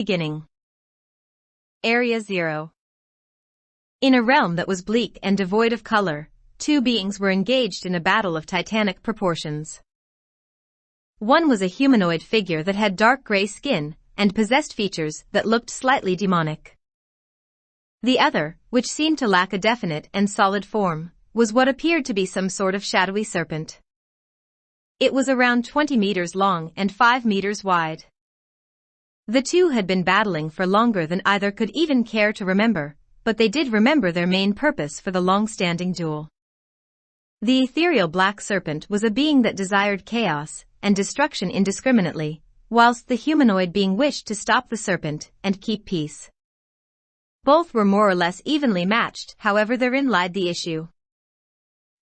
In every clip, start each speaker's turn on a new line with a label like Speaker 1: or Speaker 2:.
Speaker 1: Beginning. Area 0. In a realm that was bleak and devoid of color, two beings were engaged in a battle of titanic proportions. One was a humanoid figure that had dark gray skin and possessed features that looked slightly demonic. The other, which seemed to lack a definite and solid form, was what appeared to be some sort of shadowy serpent. It was around 20 meters long and 5 meters wide. The two had been battling for longer than either could even care to remember, but they did remember their main purpose for the long-standing duel. The ethereal black serpent was a being that desired chaos and destruction indiscriminately, whilst the humanoid being wished to stop the serpent and keep peace. Both were more or less evenly matched, however therein lied the issue.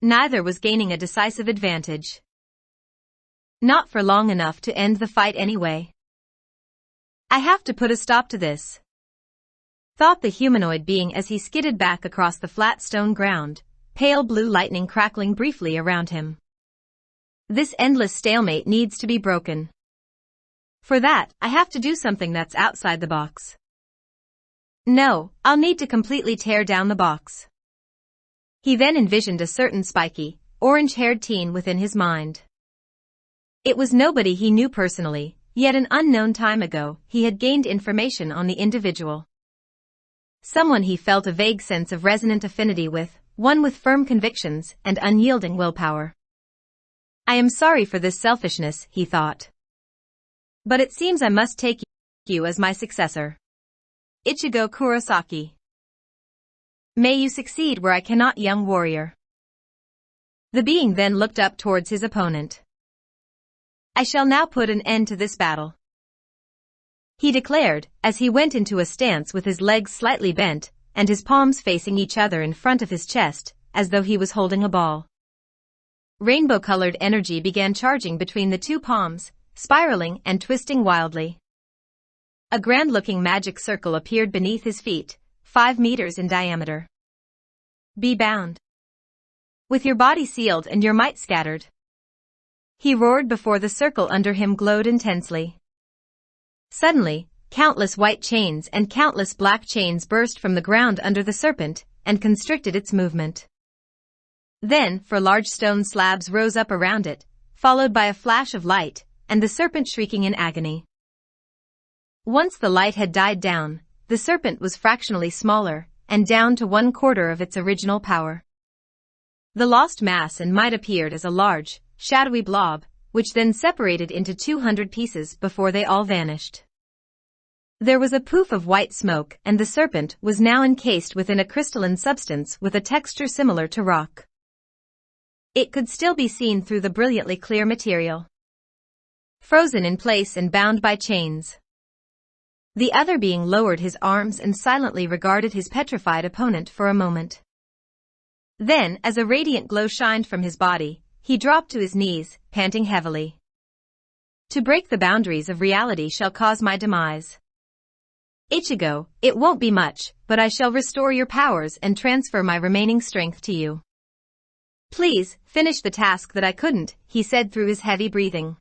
Speaker 1: Neither was gaining a decisive advantage. Not for long enough to end the fight anyway. I have to put a stop to this, thought the humanoid being as he skidded back across the flat stone ground, pale blue lightning crackling briefly around him. This endless stalemate needs to be broken. For that, I have to do something that's outside the box. No, I'll need to completely tear down the box. He then envisioned a certain spiky, orange-haired teen within his mind. It was nobody he knew personally, yet an unknown time ago, he had gained information on the individual. Someone he felt a vague sense of resonant affinity with, one with firm convictions and unyielding willpower. I am sorry for this selfishness, he thought. But it seems I must take you as my successor. Ichigo Kurosaki. May you succeed where I cannot, young warrior. The being then looked up towards his opponent. I shall now put an end to this battle, he declared, as he went into a stance with his legs slightly bent and his palms facing each other in front of his chest, as though he was holding a ball. Rainbow-colored energy began charging between the two palms, spiraling and twisting wildly. A grand-looking magic circle appeared beneath his feet, 5 meters in diameter. Be bound. With your body sealed and your might scattered. He roared before the circle under him glowed intensely. Suddenly, countless white chains and countless black chains burst from the ground under the serpent and constricted its movement. Then, 4 large stone slabs rose up around it, followed by a flash of light, and the serpent shrieking in agony. Once the light had died down, the serpent was fractionally smaller, and down to 1/4 of its original power. The lost mass and might appeared as a large, shadowy blob, which then separated into 200 pieces before they all vanished. There was a poof of white smoke and the serpent was now encased within a crystalline substance with a texture similar to rock. It could still be seen through the brilliantly clear material. Frozen in place and bound by chains. The other being lowered his arms and silently regarded his petrified opponent for a moment. Then, as a radiant glow shined from his body, he dropped to his knees, panting heavily. To break the boundaries of reality shall cause my demise. Ichigo, it won't be much, but I shall restore your powers and transfer my remaining strength to you. Please, finish the task that I couldn't, he said through his heavy breathing.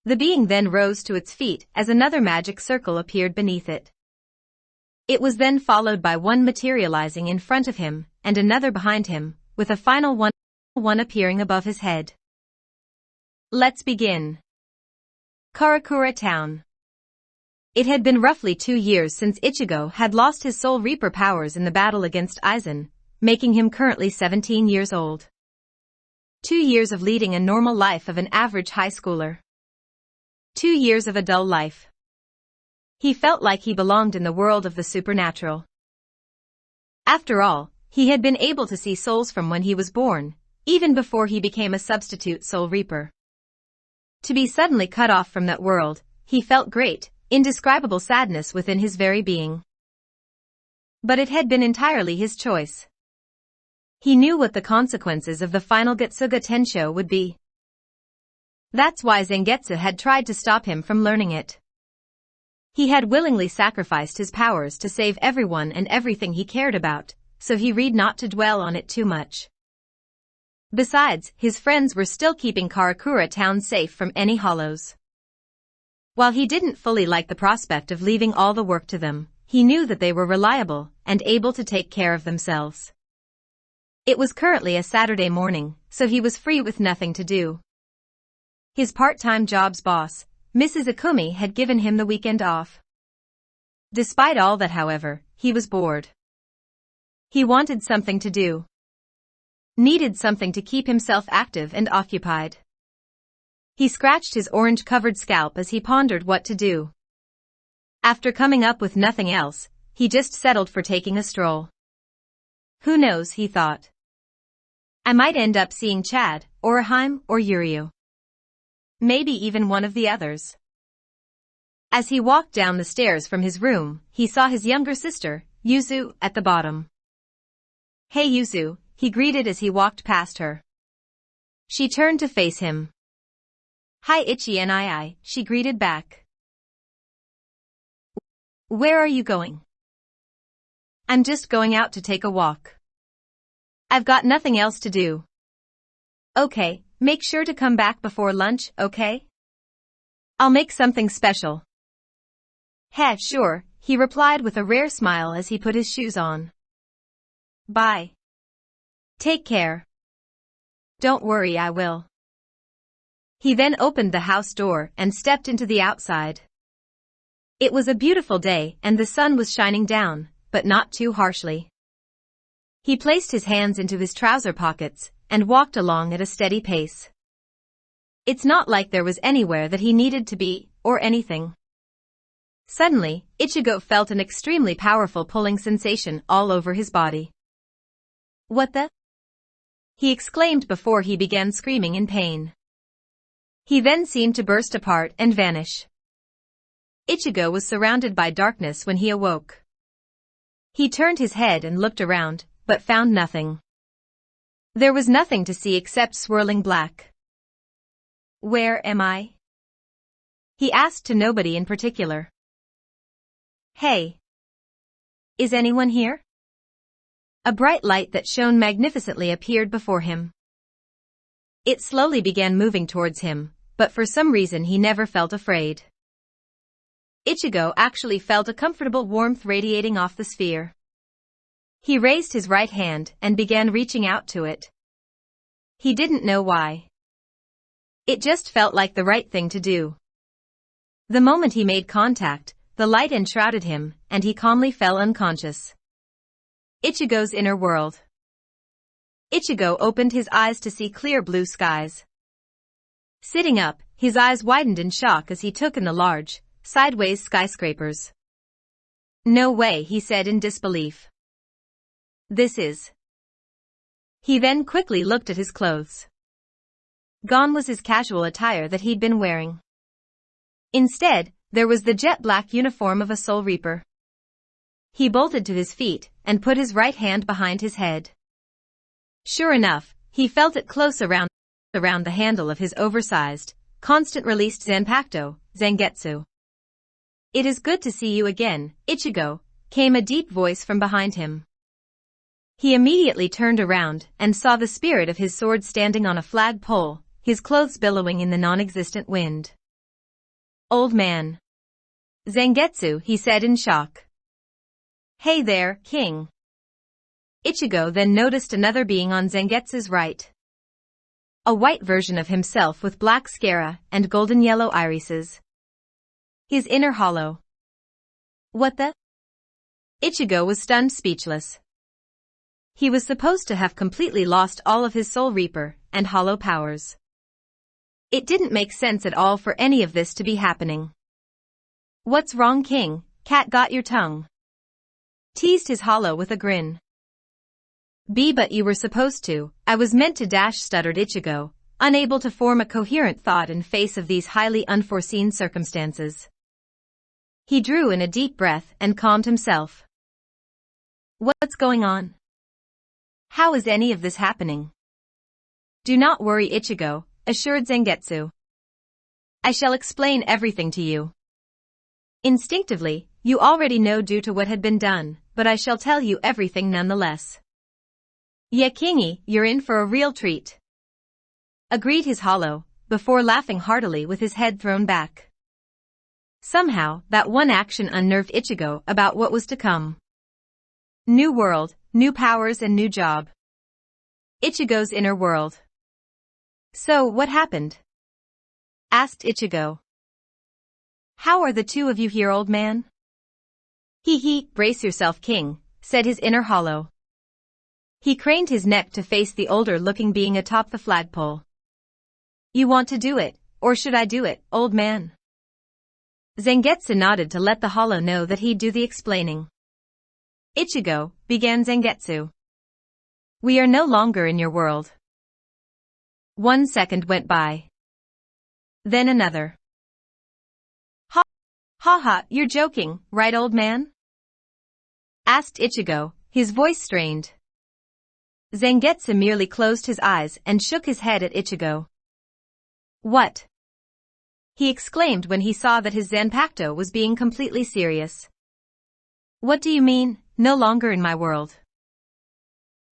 Speaker 1: The being then rose to its feet as another magic circle appeared beneath it. It was then followed by one materializing in front of him, and another behind him, with a final one appearing above his head. Let's begin. Karakura Town. It had been roughly 2 years since Ichigo had lost his Soul Reaper powers in the battle against Aizen, making him currently 17 years old. 2 years of leading a normal life of an average high schooler. 2 years of a dull life. He felt like he belonged in the world of the supernatural. After all, he had been able to see souls from when he was born, even before he became a substitute Soul Reaper. To be suddenly cut off from that world, he felt great, indescribable sadness within his very being. But it had been entirely his choice. He knew what the consequences of the final Getsuga Tensho would be. That's why Zangetsu had tried to stop him from learning it. He had willingly sacrificed his powers to save everyone and everything he cared about, so he read not to dwell on it too much. Besides, his friends were still keeping Karakura Town safe from any hollows. While he didn't fully like the prospect of leaving all the work to them, he knew that they were reliable and able to take care of themselves. It was currently a Saturday morning, so he was free with nothing to do. His part-time job's boss, Mrs. Ikumi, had given him the weekend off. Despite all that, however, he was bored. He wanted something to do. Needed something to keep himself active and occupied. He scratched his orange-covered scalp as he pondered what to do. After coming up with nothing else, he just settled for taking a stroll. Who knows, he thought. I might end up seeing Chad, or Aheim, or Yuryu. Maybe even one of the others. As he walked down the stairs from his room, he saw his younger sister, Yuzu, at the bottom. Hey Yuzu, he greeted as he walked past her. She turned to face him. Hi Ichi and she greeted back. Where are you going? I'm just going out to take a walk. I've got nothing else to do. Okay, make sure to come back before lunch, okay? I'll make something special. Heh, sure, he replied with a rare smile as he put his shoes on. Bye. Take care. Don't worry, I will. He then opened the house door and stepped into the outside. It was a beautiful day and the sun was shining down, but not too harshly. He placed his hands into his trouser pockets and walked along at a steady pace. It's not like there was anywhere that he needed to be, or anything. Suddenly, Ichigo felt an extremely powerful pulling sensation all over his body. What the? He exclaimed before he began screaming in pain. He then seemed to burst apart and vanish. Ichigo was surrounded by darkness when he awoke. He turned his head and looked around, but found nothing. There was nothing to see except swirling black. Where am I? He asked to nobody in particular. Hey. Is anyone here? A bright light that shone magnificently appeared before him. It slowly began moving towards him, but for some reason he never felt afraid. Ichigo actually felt a comfortable warmth radiating off the sphere. He raised his right hand and began reaching out to it. He didn't know why. It just felt like the right thing to do. The moment he made contact, the light enshrouded him, and he calmly fell unconscious. Ichigo's inner world. Ichigo opened his eyes to see clear blue skies. Sitting up, his eyes widened in shock as he took in the large, sideways skyscrapers. No way, he said in disbelief. This is... He then quickly looked at his clothes. Gone was his casual attire that he'd been wearing. Instead, there was the jet black uniform of a Soul Reaper. He bolted to his feet and put his right hand behind his head. Sure enough, he felt it close around the handle of his oversized, constant-released Zanpakuto, Zangetsu. It is good to see you again, Ichigo, came a deep voice from behind him. He immediately turned around and saw the spirit of his sword standing on a flagpole, his clothes billowing in the non-existent wind. Old man. Zangetsu, he said in shock. Hey there, King. Ichigo then noticed another being on Zangetsu's right. A white version of himself with black scara and golden-yellow irises. His inner hollow. What the? Ichigo was stunned speechless. He was supposed to have completely lost all of his Soul Reaper and hollow powers. It didn't make sense at all for any of this to be happening. What's wrong, King? Cat got your tongue. Teased his hollow with a grin. But you were supposed to, I was meant to stuttered Ichigo, unable to form a coherent thought in face of these highly unforeseen circumstances. He drew in a deep breath and calmed himself. What's going on? How is any of this happening? Do not worry, Ichigo, assured Zangetsu. I shall explain everything to you. Instinctively, you already know due to what had been done, but I shall tell you everything nonetheless. Yeah, Kingy, you're in for a real treat. Agreed his hollow, before laughing heartily with his head thrown back. Somehow, that one action unnerved Ichigo about what was to come. New world, new powers and new job. Ichigo's inner world. So, what happened? Asked Ichigo. How are the two of you here, old man? Hee, brace yourself, king, said his inner hollow. He craned his neck to face the older-looking being atop the flagpole. You want to do it, or should I do it, old man? Zangetsu nodded to let the hollow know that he'd do the explaining. Ichigo, began Zangetsu. We are no longer in your world. 1 second went by. Then another. Ha, you're joking, right, old man? Asked Ichigo, his voice strained. Zangetsu merely closed his eyes and shook his head at Ichigo. What? He exclaimed when he saw that his Zanpakuto was being completely serious. What do you mean, no longer in my world?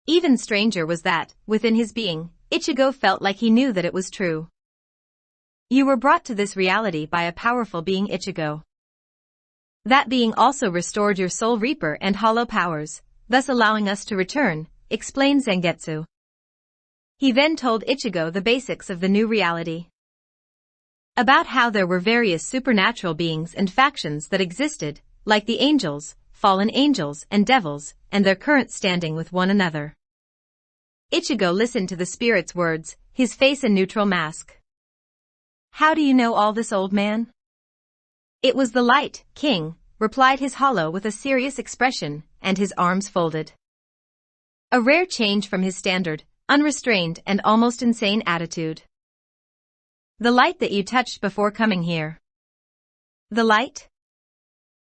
Speaker 1: Even stranger was that, within his being, Ichigo felt like he knew that it was true. You were brought to this reality by a powerful being, Ichigo. That being also restored your Soul Reaper and Hollow powers, thus allowing us to return, explained Zangetsu. He then told Ichigo the basics of the new reality. About how there were various supernatural beings and factions that existed, like the angels, fallen angels and devils, and their current standing with one another. Ichigo listened to the spirit's words, his face a neutral mask. How do you know all this, old man? It was the light, king, replied his hollow with a serious expression, and his arms folded. A rare change from his standard, unrestrained and almost insane attitude. The light that you touched before coming here. The light?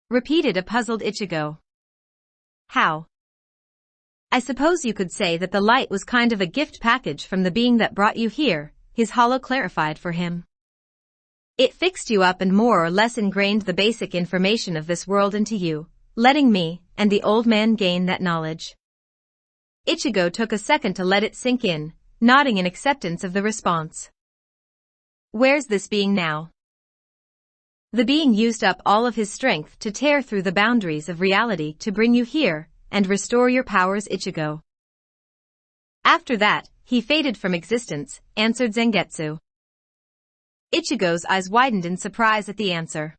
Speaker 1: Repeated a puzzled Ichigo. How? I suppose you could say that the light was kind of a gift package from the being that brought you here, his hollow clarified for him. It fixed you up and more or less ingrained the basic information of this world into you, letting me and the old man gain that knowledge. Ichigo took a second to let it sink in, nodding in acceptance of the response. Where's this being now? The being used up all of his strength to tear through the boundaries of reality to bring you here and restore your powers, Ichigo. After that, he faded from existence, answered Zangetsu. Ichigo's eyes widened in surprise at the answer.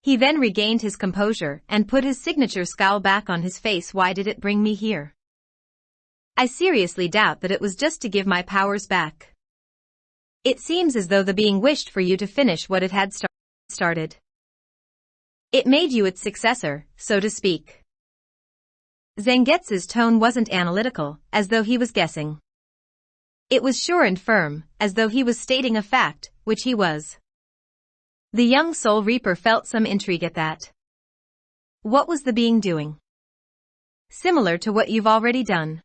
Speaker 1: He then regained his composure and put his signature scowl back on his face. Why did it bring me here? I seriously doubt that it was just to give my powers back. It seems as though the being wished for you to finish what it had started. It made you its successor, so to speak. Zangetsu's tone wasn't analytical, as though he was guessing. It was sure and firm, as though he was stating a fact, which he was. The young Soul Reaper felt some intrigue at that. What was the being doing? Similar to what you've already done.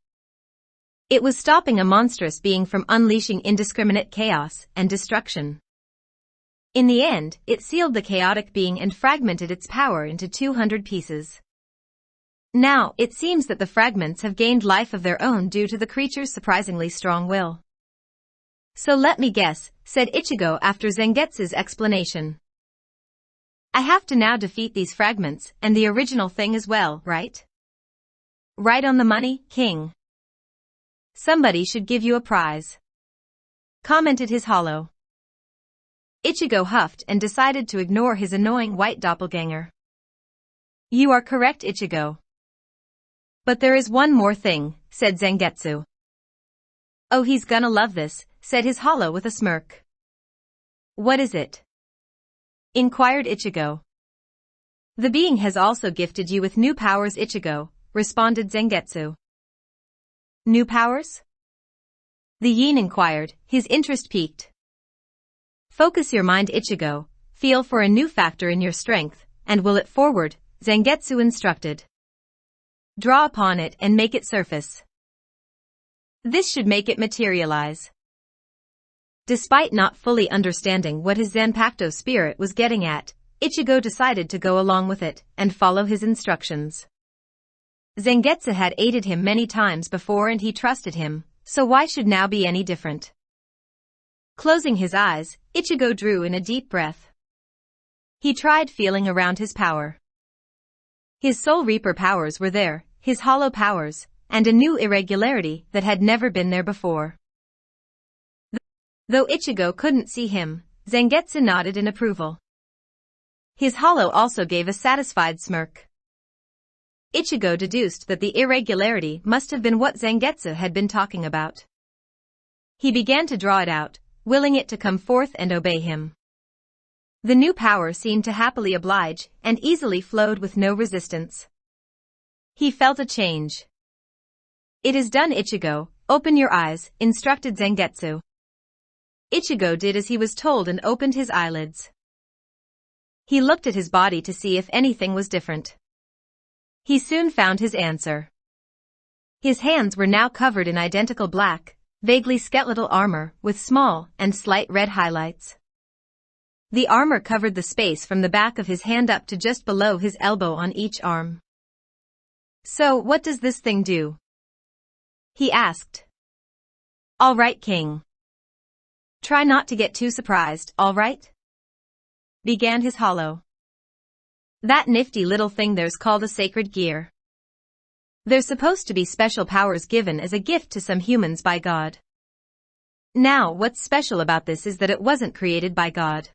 Speaker 1: It was stopping a monstrous being from unleashing indiscriminate chaos and destruction. In the end, it sealed the chaotic being and fragmented its power into 200 pieces. Now, it seems that the fragments have gained life of their own due to the creature's surprisingly strong will. So let me guess, said Ichigo after Zangetsu's explanation. I have to now defeat these fragments and the original thing as well, right? Right on the money, king. Somebody should give you a prize. Commented his hollow. Ichigo huffed and decided to ignore his annoying white doppelganger. You are correct, Ichigo. But there is one more thing, said Zangetsu. Oh, he's gonna love this, said his hollow with a smirk. What is it? Inquired Ichigo. The being has also gifted you with new powers, Ichigo, responded Zangetsu. New powers? The yin inquired, his interest piqued. Focus your mind, Ichigo, feel for a new factor in your strength, and will it forward, Zangetsu instructed. Draw upon it and make it surface. This should make it materialize. Despite not fully understanding what his Zanpakuto spirit was getting at, Ichigo decided to go along with it and follow his instructions. Zangetsu had aided him many times before and he trusted him, so why should now be any different? Closing his eyes, Ichigo drew in a deep breath. He tried feeling around his power. His Soul Reaper powers were there, his hollow powers, and a new irregularity that had never been there before. Though Ichigo couldn't see him, Zangetsu nodded in approval. His hollow also gave a satisfied smirk. Ichigo deduced that the irregularity must have been what Zangetsu had been talking about. He began to draw it out, willing it to come forth and obey him. The new power seemed to happily oblige and easily flowed with no resistance. He felt a change. "It is done, Ichigo, open your eyes," instructed Zangetsu. Ichigo did as he was told and opened his eyelids. He looked at his body to see if anything was different. He soon found his answer. His hands were now covered in identical black, vaguely skeletal armor with small and slight red highlights. The armor covered the space from the back of his hand up to just below his elbow on each arm. "So, what does this thing do?" he asked. "All right, King. Try not to get too surprised, all right?" began his hollow. "That nifty little thing there's called a sacred gear. There's supposed to be special powers given as a gift to some humans by God. Now, what's special about this is that it wasn't created by God.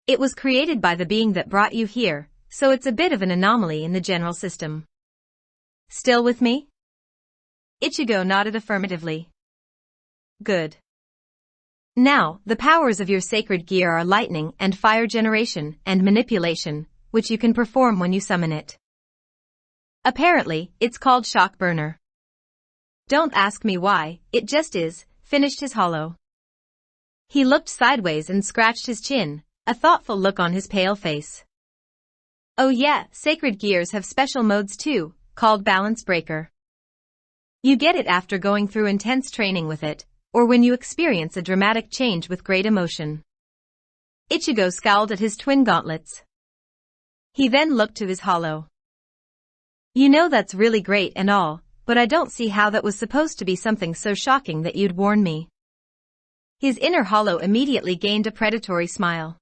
Speaker 1: It was created by the being that brought you here, so it's a bit of an anomaly in the general system. Still with me?" Ichigo nodded affirmatively. "Good. Now, the powers of your sacred gear are lightning and fire generation and manipulation, which you can perform when you summon it. Apparently, it's called Shock Burner. Don't ask me why, it just is," finished his hollow. He looked sideways and scratched his chin, a thoughtful look on his pale face. "Oh yeah, sacred gears have special modes too, called Balance Breaker. You get it after going through intense training with it, or when you experience a dramatic change with great emotion." Ichigo scowled at his twin gauntlets. He then looked to his hollow. "You know that's really great and all, but I don't see how that was supposed to be something so shocking that you'd warn me." His inner hollow immediately gained a predatory smile.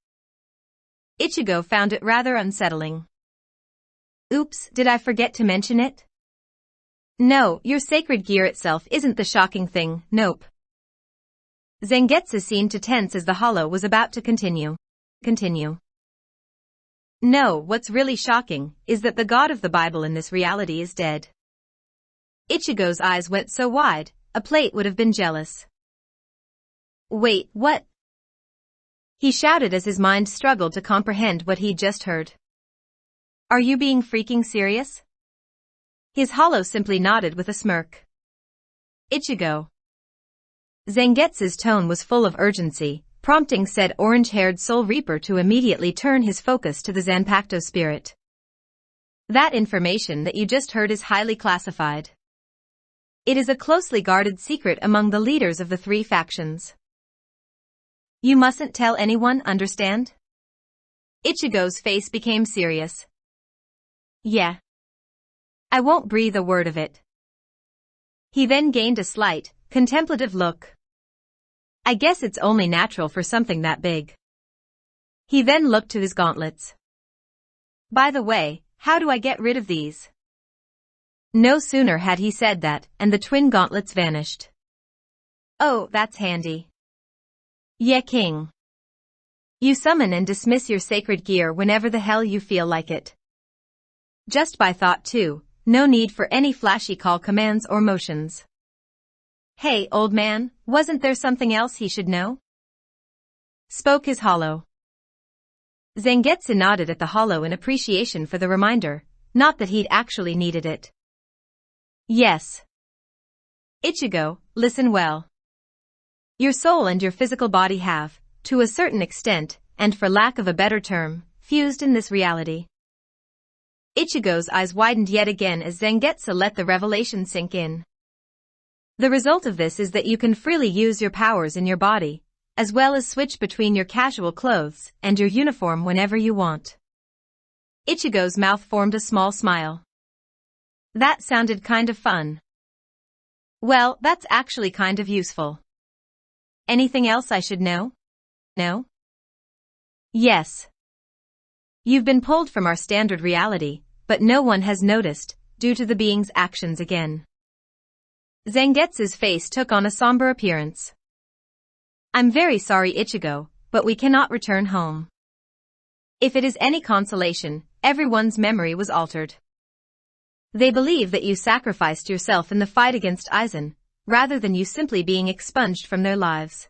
Speaker 1: Ichigo found it rather unsettling. "Oops, did I forget to mention it? No, your sacred gear itself isn't the shocking thing, nope." Zangetsu seemed to tense as the hollow was about to continue. "No, what's really shocking is that the God of the Bible in this reality is dead." Ichigo's eyes went so wide, a plate would have been jealous. "Wait, what?" he shouted as his mind struggled to comprehend what he'd just heard. "Are you being freaking serious?" His hollow simply nodded with a smirk. "Ichigo." Zangetsu's tone was full of urgency, prompting said orange-haired Soul Reaper to immediately turn his focus to the Zanpakuto spirit. "That information that you just heard is highly classified. It is a closely guarded secret among the leaders of the three factions. You mustn't tell anyone, understand?" Ichigo's face became serious. "Yeah. I won't breathe a word of it." He then gained a slight, contemplative look. "I guess it's only natural for something that big." He then looked to his gauntlets. "By the way, how do I get rid of these?" No sooner had he said that, and the twin gauntlets vanished. "Oh, that's handy. Yeah, King. You summon and dismiss your sacred gear whenever the hell you feel like it. Just by thought too, no need for any flashy call commands or motions." "Hey, old man, wasn't there something else he should know?" spoke his hollow. Zangetsu nodded at the hollow in appreciation for the reminder, not that he'd actually needed it. "Yes. Ichigo, listen well. Your soul and your physical body have, to a certain extent, and for lack of a better term, fused in this reality." Ichigo's eyes widened yet again as Zangetsu let the revelation sink in. "The result of this is that you can freely use your powers in your body, as well as switch between your casual clothes and your uniform whenever you want." Ichigo's mouth formed a small smile. That sounded kind of fun. "Well, that's actually kind of useful. Anything else I should know?" "No?" "Yes. You've been pulled from our standard reality, but no one has noticed, due to the being's actions again. Zangetsu's face took on a somber appearance. I'm very sorry, Ichigo, but we cannot return home. If it is any consolation, everyone's memory was altered. They believe that you sacrificed yourself in the fight against Aizen, rather than you simply being expunged from their lives.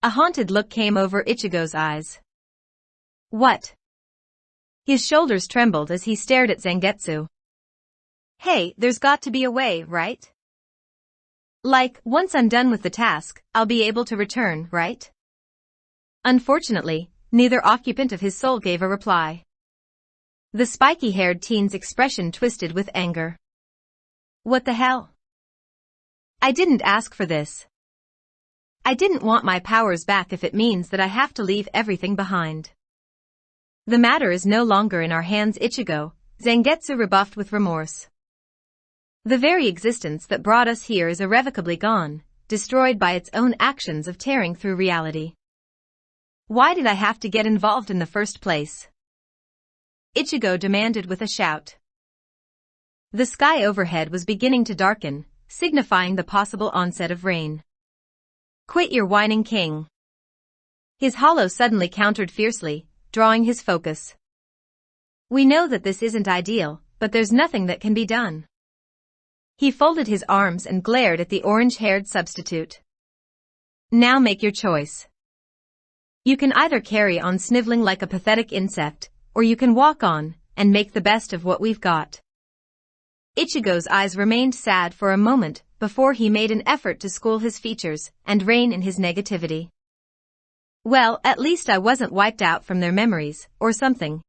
Speaker 1: A haunted look came over Ichigo's eyes. What? His shoulders trembled as he stared at Zangetsu. Hey, there's got to be a way, right? Like, once I'm done with the task, I'll be able to return, right? Unfortunately, neither occupant of his soul gave a reply. The spiky-haired teen's expression twisted with anger. What the hell? I didn't ask for this. I didn't want my powers back if it means that I have to leave everything behind. The matter is no longer in our hands, Ichigo, Zangetsu rebuffed with remorse. The very existence that brought us here is irrevocably gone, destroyed by its own actions of tearing through reality. Why did I have to get involved in the first place? Ichigo demanded with a shout. The sky overhead was beginning to darken, signifying the possible onset of rain. Quit your whining, king. His hollow suddenly countered fiercely, drawing his focus. We know that this isn't ideal, but there's nothing that can be done. He folded his arms and glared at the orange-haired substitute. Now make your choice. You can either carry on sniveling like a pathetic insect, or you can walk on, and make the best of what we've got. Ichigo's eyes remained sad for a moment, before he made an effort to school his features, and rein in his negativity. Well, at least I wasn't wiped out from their memories, or something,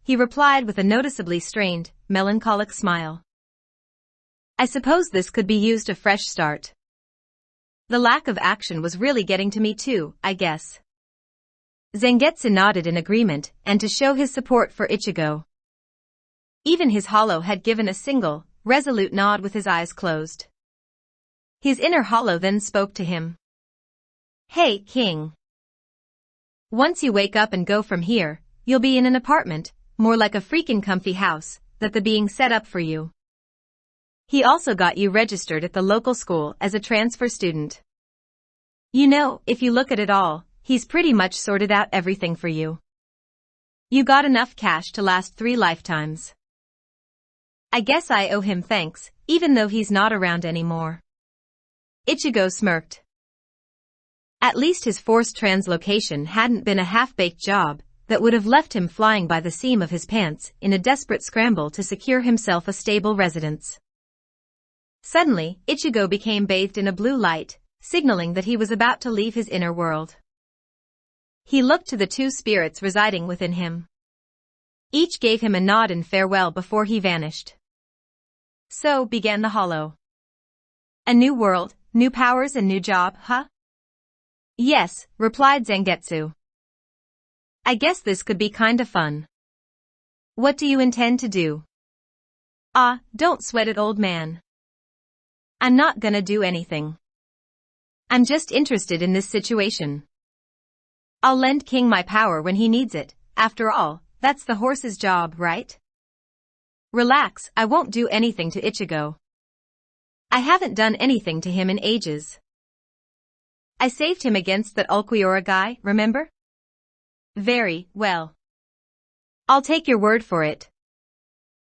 Speaker 1: he replied with a noticeably strained, melancholic smile. I suppose this could be used a fresh start. The lack of action was really getting to me too, I guess. Zangetsu nodded in agreement, and to show his support for Ichigo. Even his hollow had given a single, resolute nod with his eyes closed. His inner hollow then spoke to him. Hey, king. Once you wake up and go from here, you'll be in an apartment, more like a freaking comfy house, that the being set up for you. He also got you registered at the local school as a transfer student. You know, if you look at it all, he's pretty much sorted out everything for you. You got enough cash to last 3 lifetimes. I guess I owe him thanks, even though he's not around anymore. Ichigo smirked. At least his forced translocation hadn't been a half-baked job that would have left him flying by the seam of his pants in a desperate scramble to secure himself a stable residence. Suddenly, Ichigo became bathed in a blue light, signaling that he was about to leave his inner world. He looked to the 2 spirits residing within him. Each gave him a nod in farewell before he vanished. So began the hollow. A new world, new powers and new job, huh? Yes, replied Zangetsu. I guess this could be kinda fun. What do you intend to do? Don't sweat it, old man. I'm not gonna do anything. I'm just interested in this situation. I'll lend King my power when he needs it, after all, that's the horse's job, right? Relax, I won't do anything to Ichigo. I haven't done anything to him in ages. I saved him against that Ulquiorra guy, remember? Very well. I'll take your word for it.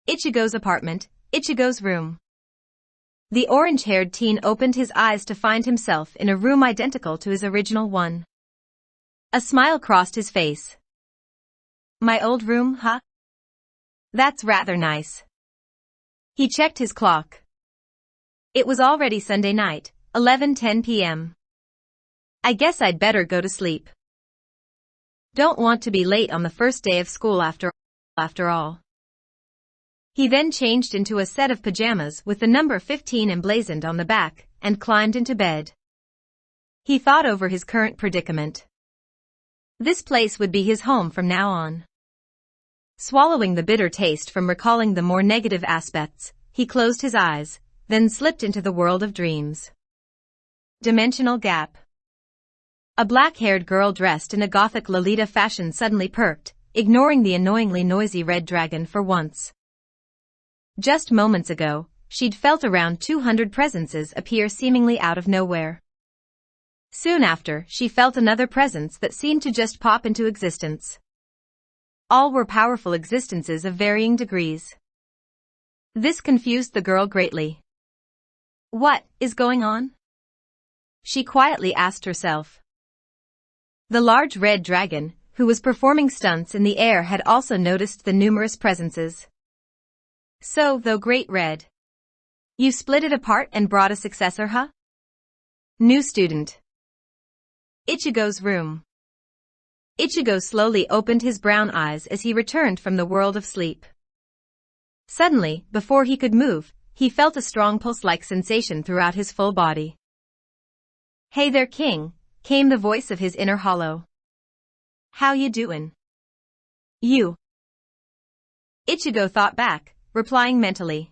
Speaker 1: Ichigo's apartment, Ichigo's room. The orange-haired teen opened his eyes to find himself in a room identical to his original one. A smile crossed his face. My old room, huh? That's rather nice. He checked his clock. It was already Sunday night, 11:10 p.m. I guess I'd better go to sleep. Don't want to be late on the first day of school after all. He then changed into a set of pajamas with the number 15 emblazoned on the back, and climbed into bed. He thought over his current predicament. This place would be his home from now on. Swallowing the bitter taste from recalling the more negative aspects, he closed his eyes, then slipped into the world of dreams. Dimensional gap. A black-haired girl dressed in a gothic Lolita fashion suddenly perked, ignoring the annoyingly noisy red dragon for once. Just moments ago, she'd felt around 200 presences appear seemingly out of nowhere. Soon after, she felt another presence that seemed to just pop into existence. All were powerful existences of varying degrees. This confused the girl greatly. What is going on? She quietly asked herself. The large red dragon, who was performing stunts in the air, had also noticed the numerous presences. So, though Great Red, you split it apart and brought a successor, huh? New student. Ichigo's room. Ichigo slowly opened his brown eyes as he returned from the world of sleep. Suddenly, before he could move, he felt a strong pulse-like sensation throughout his full body. Hey there, King, came the voice of his inner hollow. How you doin'? You. Ichigo thought back, replying mentally.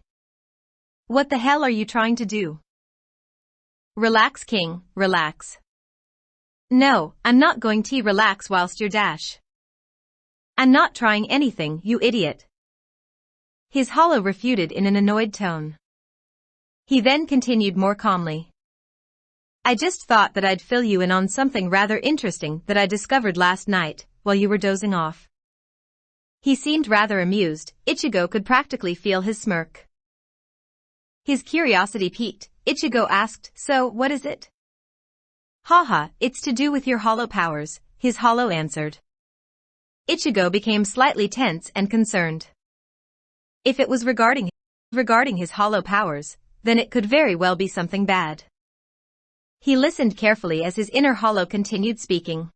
Speaker 1: What the hell are you trying to do? Relax, King, relax. No, I'm not going to relax whilst you're dash. I'm not trying anything, you idiot. His hollow refuted in an annoyed tone. He then continued more calmly. I just thought that I'd fill you in on something rather interesting that I discovered last night, while you were dozing off. He seemed rather amused. Ichigo could practically feel his smirk. His curiosity piqued. Ichigo asked, so, what is it? Haha, it's to do with your hollow powers, his hollow answered. Ichigo became slightly tense and concerned. If it was regarding his hollow powers, then it could very well be something bad. He listened carefully as his inner hollow continued speaking.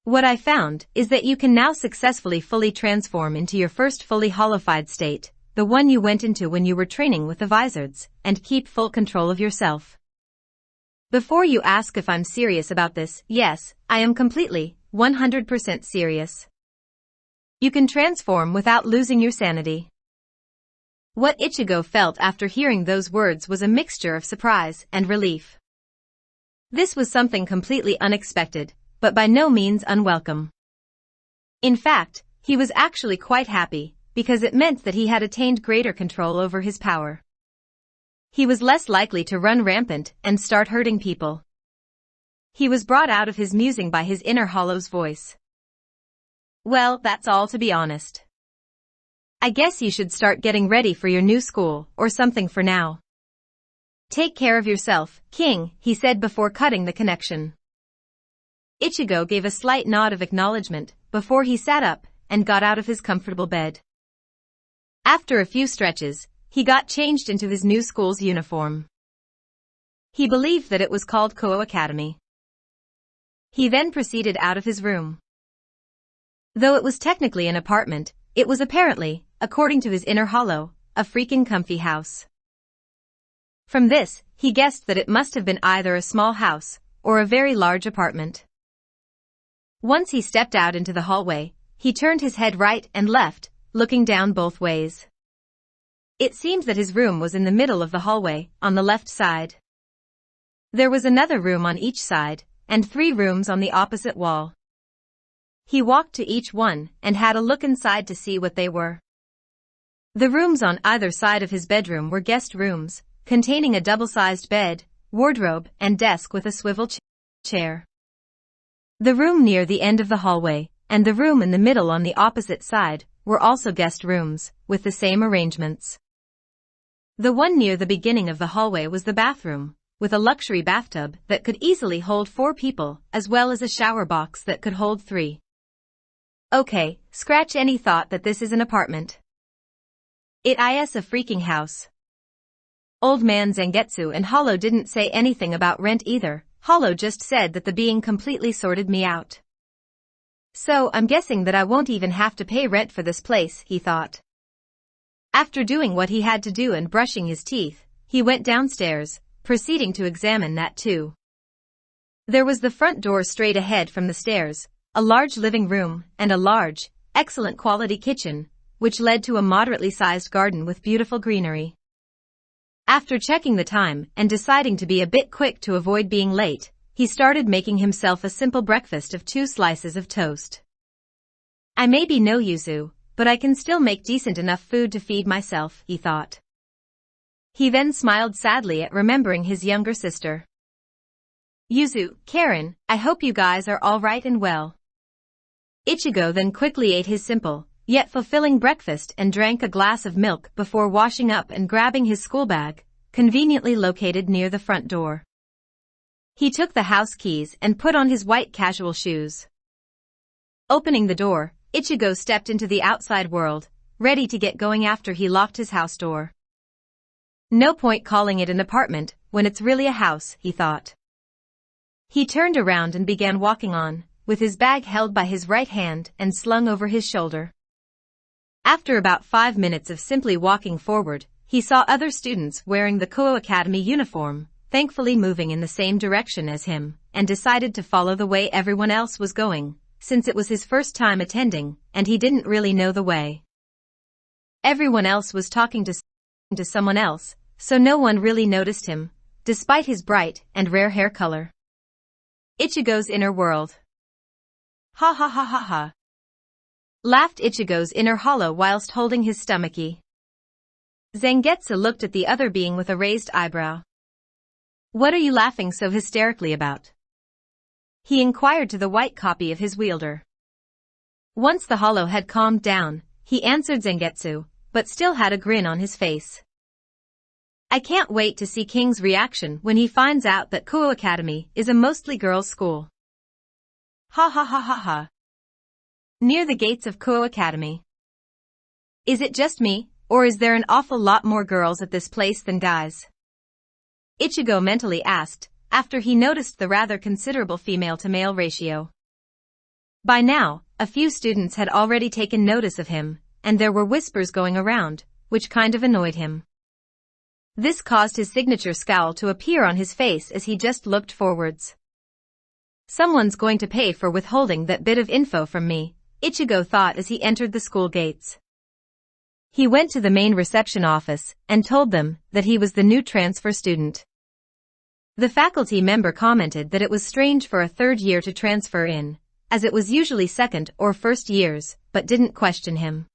Speaker 1: What I found is that you can now successfully fully transform into your first fully hollowified state, the one you went into when you were training with the Vizards, and keep full control of yourself. Before you ask if I'm serious about this, yes, I am completely, 100% serious. You can transform without losing your sanity. What Ichigo felt after hearing those words was a mixture of surprise and relief. This was something completely unexpected, but by no means unwelcome. In fact, he was actually quite happy, because it meant that he had attained greater control over his power. He was less likely to run rampant and start hurting people. He was brought out of his musing by his inner hollow's voice. Well, that's all, to be honest. I guess you should start getting ready for your new school, or something for now. Take care of yourself, King, he said before cutting the connection. Ichigo gave a slight nod of acknowledgement before he sat up and got out of his comfortable bed. After a few stretches, he got changed into his new school's uniform. He believed that it was called Koa Academy. He then proceeded out of his room. Though it was technically an apartment, it was apparently, according to his inner hollow, a freaking comfy house. From this, he guessed that it must have been either a small house or a very large apartment. Once he stepped out into the hallway, he turned his head right and left, looking down both ways. It seemed that his room was in the middle of the hallway, on the left side. There was another room on each side, and 3 rooms on the opposite wall. He walked to each one and had a look inside to see what they were. The rooms on either side of his bedroom were guest rooms, containing a double-sized bed, wardrobe, and desk with a swivel chair. The room near the end of the hallway, and the room in the middle on the opposite side, were also guest rooms, with the same arrangements. The one near the beginning of the hallway was the bathroom, with a luxury bathtub that could easily hold 4 people, as well as a shower box that could hold 3. Okay, scratch any thought that this is an apartment. It is a freaking house. Old man Zangetsu and Hollow didn't say anything about rent either. Hollow just said that the being completely sorted me out. So I'm guessing that I won't even have to pay rent for this place, he thought. After doing what he had to do and brushing his teeth, he went downstairs, proceeding to examine that too. There was the front door straight ahead from the stairs, a large living room, and a large, excellent quality kitchen, which led to a moderately sized garden with beautiful greenery. After checking the time and deciding to be a bit quick to avoid being late, he started making himself a simple breakfast of 2 slices of toast. I may be no Yuzu, but I can still make decent enough food to feed myself, he thought. He then smiled sadly at remembering his younger sister. Yuzu, Karen, I hope you guys are all right and well. Ichigo then quickly ate his simple, yet fulfilling breakfast and drank a glass of milk before washing up and grabbing his school bag, conveniently located near the front door. He took the house keys and put on his white casual shoes. Opening the door, Ichigo stepped into the outside world, ready to get going after he locked his house door. No point calling it an apartment when it's really a house, he thought. He turned around and began walking on, with his bag held by his right hand and slung over his shoulder. After about 5 minutes of simply walking forward, he saw other students wearing the Kuo Academy uniform, thankfully moving in the same direction as him, and decided to follow the way everyone else was going, since it was his first time attending, and he didn't really know the way. Everyone else was talking to someone else, so no one really noticed him, despite his bright and rare hair color. Ichigo's inner world. Ha ha ha ha ha. Laughed Ichigo's inner hollow whilst holding his stomachache. Zangetsu looked at the other being with a raised eyebrow. What are you laughing so hysterically about? He inquired to the white copy of his wielder. Once the hollow had calmed down, he answered Zangetsu, but still had a grin on his face. I can't wait to see King's reaction when he finds out that Kuo Academy is a mostly girls' school. Ha ha ha ha ha. Near the gates of Kuo Academy. Is it just me, or is there an awful lot more girls at this place than guys? Ichigo mentally asked, after he noticed the rather considerable female-to-male ratio. By now, a few students had already taken notice of him, and there were whispers going around, which kind of annoyed him. This caused his signature scowl to appear on his face as he just looked forwards. Someone's going to pay for withholding that bit of info from me, Ichigo thought as he entered the school gates. He went to the main reception office and told them that he was the new transfer student. The faculty member commented that it was strange for a third year to transfer in, as it was usually second or first years, but didn't question him.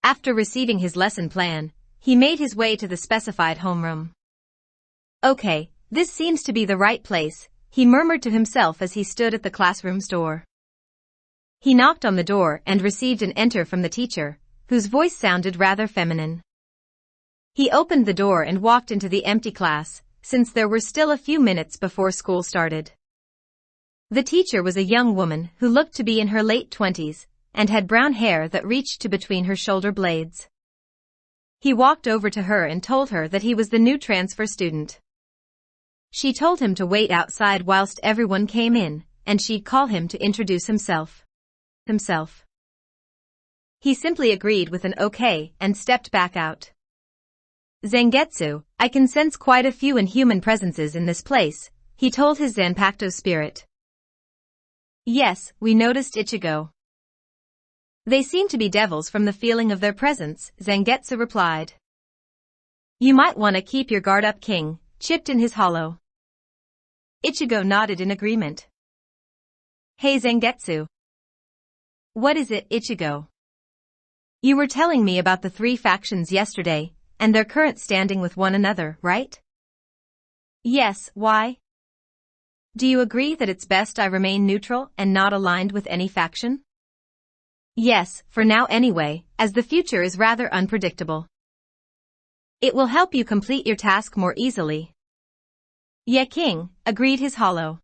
Speaker 1: After receiving his lesson plan, he made his way to the specified homeroom. Okay, this seems to be the right place, he murmured to himself as he stood at the classroom's door. He knocked on the door and received an enter from the teacher, whose voice sounded rather feminine. He opened the door and walked into the empty class, since there were still a few minutes before school started. The teacher was a young woman who looked to be in her late 20s, and had brown hair that reached to between her shoulder blades. He walked over to her and told her that he was the new transfer student. She told him to wait outside whilst everyone came in, and she'd call him to introduce himself. He simply agreed with an okay and stepped back out. Zangetsu, I can sense quite a few inhuman presences in this place, he told his Zanpakuto spirit. Yes, we noticed, Ichigo. They seem to be devils from the feeling of their presence, Zangetsu replied. You might want to keep your guard up, King, chipped in his hollow. Ichigo nodded in agreement. Hey Zangetsu. What is it, Ichigo? You were telling me about the 3 factions yesterday, and their current standing with one another, right? Yes, why? Do you agree that it's best I remain neutral and not aligned with any faction? Yes, for now anyway, as the future is rather unpredictable. It will help you complete your task more easily. Yeah, King, agreed his hollow.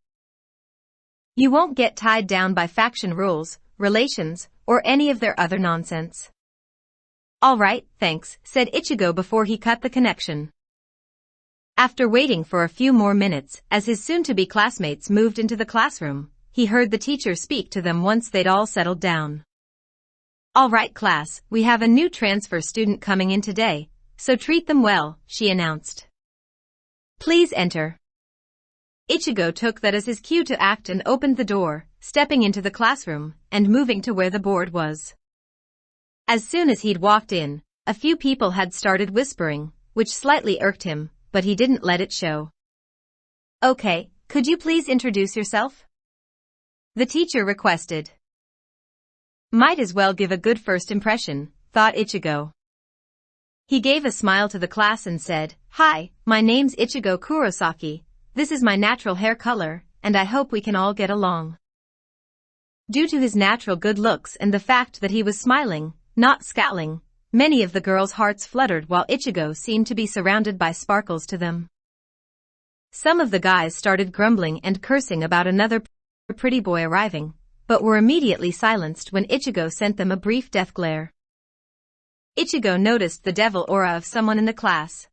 Speaker 1: You won't get tied down by faction rules, relations, or any of their other nonsense. All right, thanks, said Ichigo before he cut the connection. After waiting for a few more minutes, as his soon-to-be classmates moved into the classroom, he heard the teacher speak to them once they'd all settled down. All right, class, we have a new transfer student coming in today, so treat them well, she announced. Please enter. Ichigo took that as his cue to act and opened the door, stepping into the classroom and moving to where the board was. As soon as he'd walked in, a few people had started whispering, which slightly irked him, but he didn't let it show. Okay, could you please introduce yourself? The teacher requested. Might as well give a good first impression, thought Ichigo. He gave a smile to the class and said, "Hi, my name's Ichigo Kurosaki. This is my natural hair color, and I hope we can all get along." Due to his natural good looks and the fact that he was smiling, not scowling, many of the girls' hearts fluttered while Ichigo seemed to be surrounded by sparkles to them. Some of the guys started grumbling and cursing about another pretty boy arriving, but were immediately silenced when Ichigo sent them a brief death glare. Ichigo noticed the devil aura of someone in the class.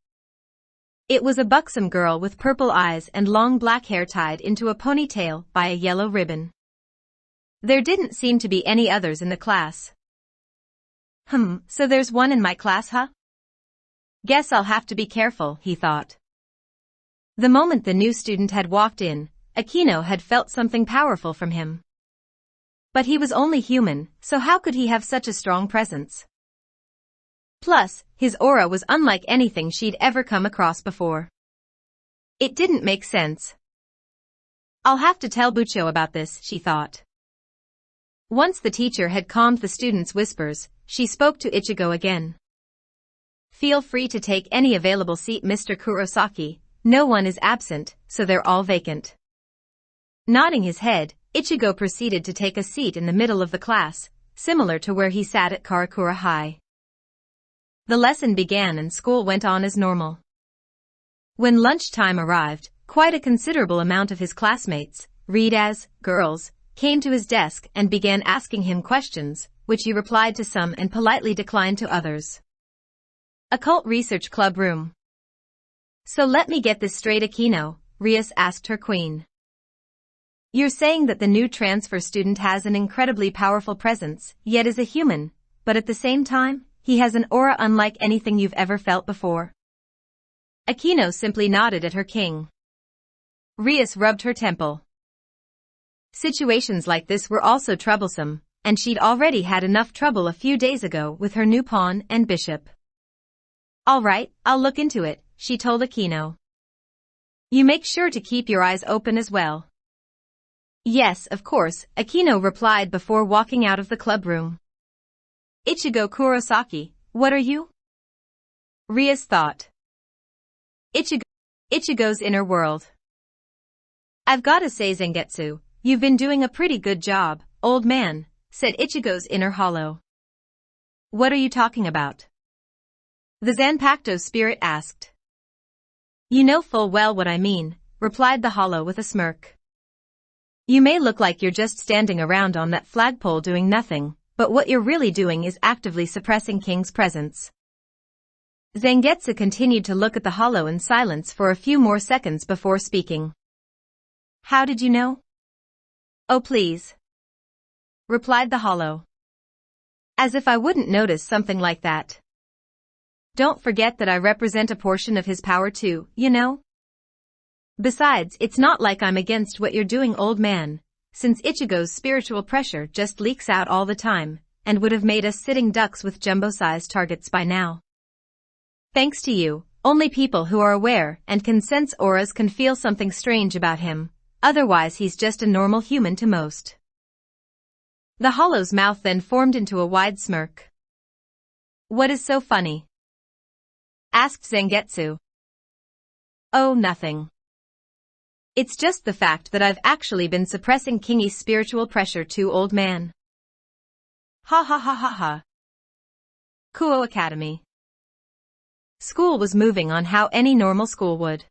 Speaker 1: It was a buxom girl with purple eyes and long black hair tied into a ponytail by a yellow ribbon. There didn't seem to be any others in the class. So there's one in my class, huh? Guess I'll have to be careful, he thought. The moment the new student had walked in, Akino had felt something powerful from him. But he was only human, so how could he have such a strong presence? Plus, his aura was unlike anything she'd ever come across before. It didn't make sense. I'll have to tell Bucho about this, she thought. Once the teacher had calmed the students' whispers, she spoke to Ichigo again. "Feel free to take any available seat, Mr. Kurosaki. No one is absent, so they're all vacant." Nodding his head, Ichigo proceeded to take a seat in the middle of the class, similar to where he sat at Karakura High. The lesson began and school went on as normal. When lunchtime arrived, quite a considerable amount of his classmates, read as girls, came to his desk and began asking him questions, which he replied to some and politely declined to others. Occult Research Club room. "So let me get this straight, Akino," Rias asked her queen. "You're saying that the new transfer student has an incredibly powerful presence, yet is a human, but at the same time, he has an aura unlike anything you've ever felt before?" Akino simply nodded at her king. Rias rubbed her temple. Situations like this were also troublesome, and she'd already had enough trouble a few days ago with her new pawn and bishop. "All right, I'll look into it," she told Akino. "You make sure to keep your eyes open as well." "Yes, of course," Akino replied before walking out of the club room. "Ichigo Kurosaki, what are you?" Rias thought. Ichigo's inner world. "I've gotta say, Zangetsu, you've been doing a pretty good job, old man," said Ichigo's inner hollow. "What are you talking about?" the Zanpakuto spirit asked. "You know full well what I mean," replied the hollow with a smirk. "You may look like you're just standing around on that flagpole doing nothing, but what you're really doing is actively suppressing King's presence." Zangetsu continued to look at the hollow in silence for a few more seconds before speaking. "How did you know?" "Oh please," replied the hollow. "As if I wouldn't notice something like that. Don't forget that I represent a portion of his power too, you know? Besides, it's not like I'm against what you're doing, old man, since Ichigo's spiritual pressure just leaks out all the time, and would have made us sitting ducks with jumbo-sized targets by now. Thanks to you, only people who are aware and can sense auras can feel something strange about him, otherwise he's just a normal human to most." The hollow's mouth then formed into a wide smirk. "What is so funny?" asked Zangetsu. "Oh, nothing. It's just the fact that I've actually been suppressing Kingi's spiritual pressure too, old man." Ha ha ha ha ha. Kuo Academy. School was moving on how any normal school would.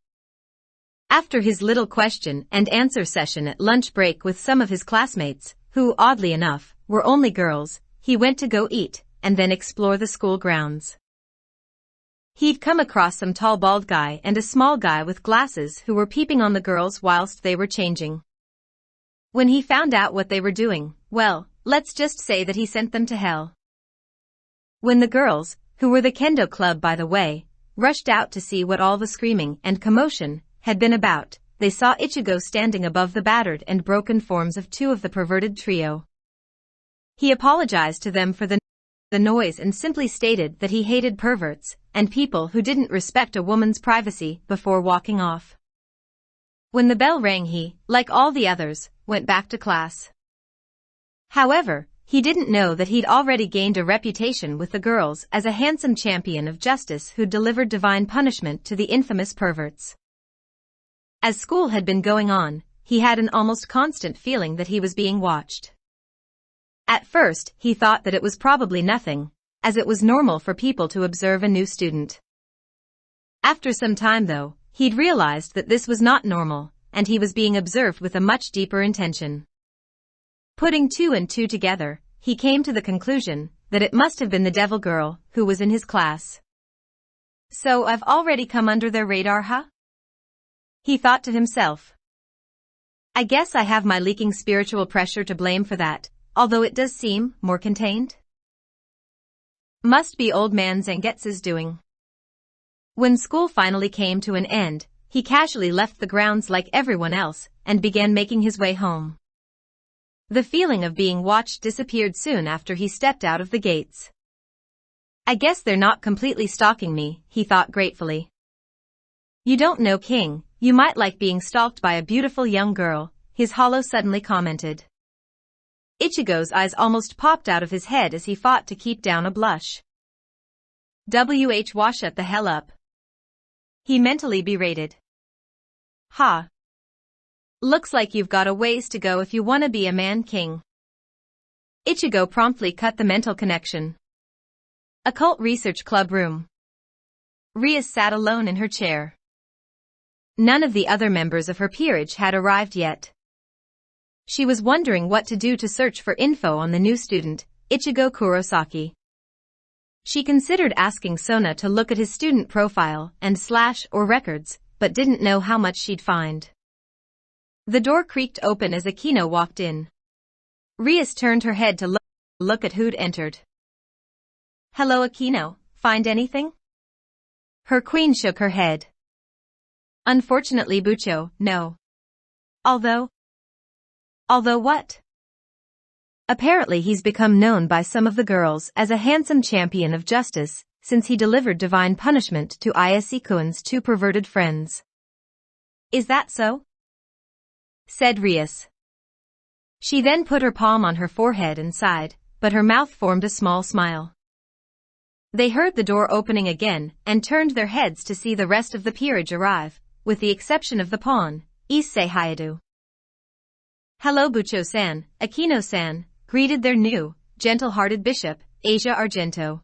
Speaker 1: After his little question and answer session at lunch break with some of his classmates, who, oddly enough, were only girls, he went to go eat and then explore the school grounds. He'd come across some tall bald guy and a small guy with glasses who were peeping on the girls whilst they were changing. When he found out what they were doing, well, let's just say that he sent them to hell. When the girls, who were the kendo club by the way, rushed out to see what all the screaming and commotion had been about, they saw Ichigo standing above the battered and broken forms of two of the perverted trio. He apologized to them for the noise and simply stated that he hated perverts and people who didn't respect a woman's privacy before walking off. When the bell rang he, like all the others, went back to class. However, he didn't know that he'd already gained a reputation with the girls as a handsome champion of justice who delivered divine punishment to the infamous perverts. As school had been going on, he had an almost constant feeling that he was being watched. At first, he thought that it was probably nothing, as it was normal for people to observe a new student. After some time though, he'd realized that this was not normal, and he was being observed with a much deeper intention. Putting two and two together, he came to the conclusion that it must have been the devil girl who was in his class. So I've already come under their radar, huh? He thought to himself. I guess I have my leaking spiritual pressure to blame for that, although it does seem more contained. Must be old man Zangetsu's doing. When school finally came to an end, he casually left the grounds like everyone else and began making his way home. The feeling of being watched disappeared soon after he stepped out of the gates. I guess they're not completely stalking me, he thought gratefully. You don't know, King, you might like being stalked by a beautiful young girl, his hollow suddenly commented. Ichigo's eyes almost popped out of his head as he fought to keep down a blush. Shut the hell up. He mentally berated. Ha. Looks like you've got a ways to go if you wanna be a man, King. Ichigo promptly cut the mental connection. Occult Research Club room. Rias sat alone in her chair. None of the other members of her peerage had arrived yet. She was wondering what to do to search for info on the new student, Ichigo Kurosaki. She considered asking Sona to look at his student profile and or records, but didn't know how much she'd find. The door creaked open as Akino walked in. Rias turned her head to look at who'd entered. Hello, Akino, find anything? Her queen shook her head. Unfortunately, Bucho, no. Although what? Apparently he's become known by some of the girls as a handsome champion of justice, since he delivered divine punishment to Ayase-kun's two perverted friends. Is that so? Said Rias. She then put her palm on her forehead and sighed, but her mouth formed a small smile. They heard the door opening again and turned their heads to see the rest of the peerage arrive, with the exception of the pawn, Issei Hayado. Hello, Bucho-san, Akino-san, greeted their new, gentle-hearted bishop, Asia Argento.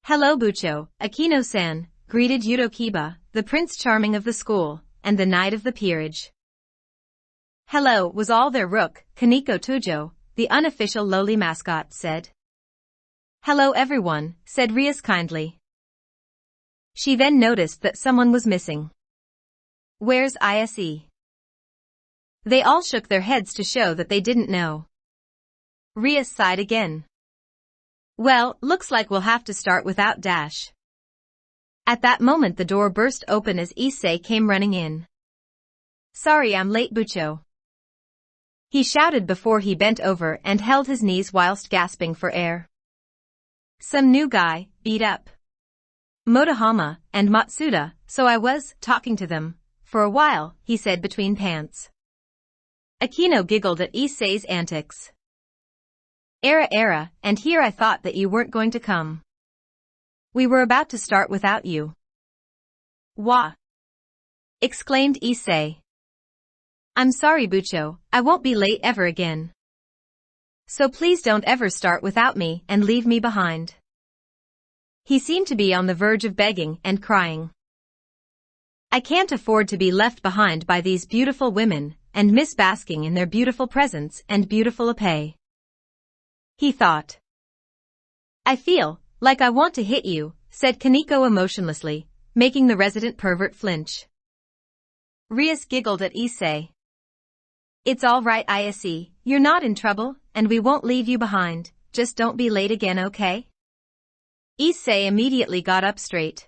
Speaker 1: Hello, Bucho, Akino-san, greeted Yudo Kiba, the prince charming of the school, and the knight of the peerage. Hello, was all their rook, Kaneko Tujo, the unofficial lowly mascot, said. Hello everyone, said Rias kindly. She then noticed that someone was missing. Where's Ayase? They all shook their heads to show that they didn't know. Rias sighed again. Well, looks like we'll have to start without Dash. At that moment the door burst open as Issei came running in. Sorry I'm late, Bucho. He shouted before he bent over and held his knees whilst gasping for air. Some new guy, beat up. Motohama and Matsuda, so I was talking to them for a while, he said between pants. Akino giggled at Issei's antics. Era, and here I thought that you weren't going to come. We were about to start without you. Wah! Exclaimed Issei. I'm sorry, Bucho, I won't be late ever again. So please don't ever start without me and leave me behind. He seemed to be on the verge of begging and crying. I can't afford to be left behind by these beautiful women and miss basking in their beautiful presence and beautiful épée. He thought. I feel like I want to hit you, said Kaneko emotionlessly, making the resident pervert flinch. Rias giggled at Issei. It's all right, Ayase, you're not in trouble, and we won't leave you behind, just don't be late again, okay? Issei immediately got up straight.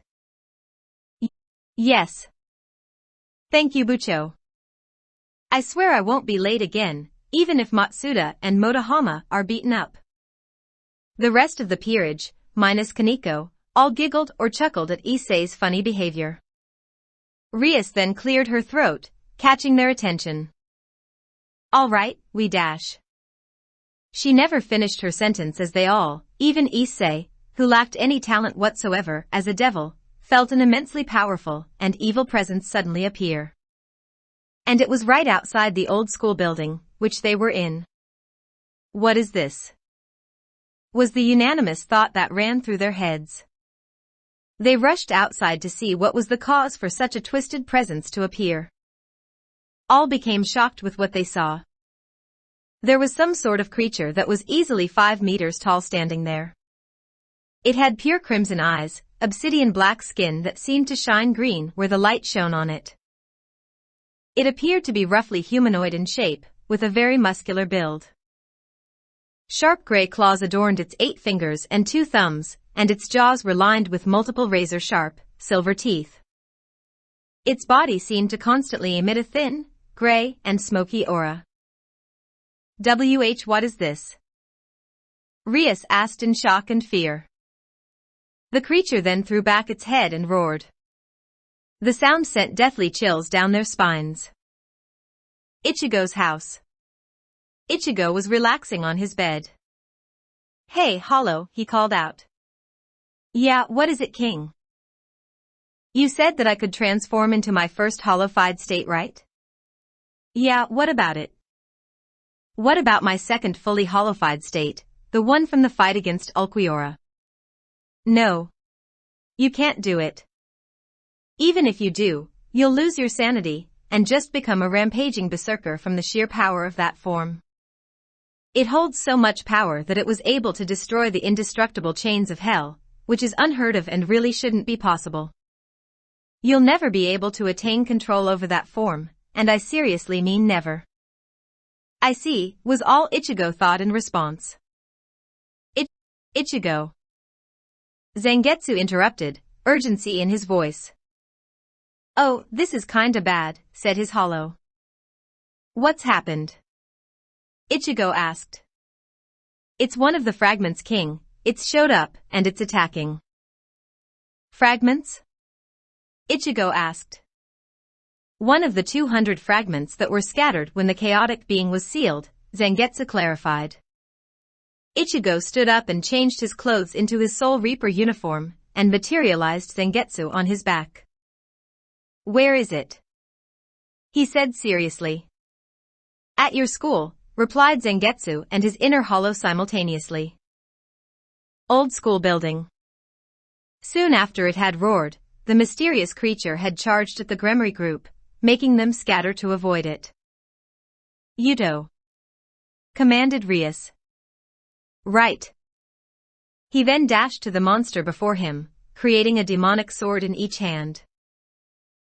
Speaker 1: Yes. Thank you, Bucho. I swear I won't be late again, even if Matsuda and Motohama are beaten up. The rest of the peerage, minus Kaneko, all giggled or chuckled at Issei's funny behavior. Rias then cleared her throat, catching their attention. All right, we dash. She never finished her sentence as they all, even Issei, who lacked any talent whatsoever as a devil, felt an immensely powerful and evil presence suddenly appear. And it was right outside the old school building, which they were in. What is this? Was the unanimous thought that ran through their heads. They rushed outside to see what was the cause for such a twisted presence to appear. All became shocked with what they saw. There was some sort of creature that was easily 5 meters tall standing there. It had pure crimson eyes, obsidian black skin that seemed to shine green where the light shone on it. It appeared to be roughly humanoid in shape, with a very muscular build. Sharp gray claws adorned its 8 fingers and 2 thumbs, and its jaws were lined with multiple razor-sharp, silver teeth. Its body seemed to constantly emit a thin, gray, and smoky aura. What is this? Rias asked in shock and fear. The creature then threw back its head and roared. The sound sent deathly chills down their spines. Ichigo's house. Ichigo was relaxing on his bed. Hey, Hollow, he called out. Yeah, what is it, King? You said that I could transform into my first hollowified state, right? Yeah, what about it? What about my second fully hollowified state, the one from the fight against Ulquiorra? No. You can't do it. Even if you do, you'll lose your sanity, and just become a rampaging berserker from the sheer power of that form. It holds so much power that it was able to destroy the indestructible chains of hell, which is unheard of and really shouldn't be possible. You'll never be able to attain control over that form, and I seriously mean never. I see, was all Ichigo thought in response. Ichigo. Zangetsu interrupted, urgency in his voice. Oh, this is kinda bad, said his Hollow. What's happened? Ichigo asked. It's one of the fragments, King. It's showed up, and it's attacking. Fragments? Ichigo asked. One of the 200 fragments that were scattered when the chaotic being was sealed, Zangetsu clarified. Ichigo stood up and changed his clothes into his Soul Reaper uniform, and materialized Zangetsu on his back. Where is it? He said seriously. At your school, replied Zangetsu and his inner hollow simultaneously. Old school building. Soon after it had roared, the mysterious creature had charged at the Gremory group, making them scatter to avoid it. Yudo. Commanded Rias. Right. He then dashed to the monster before him, creating a demonic sword in each hand.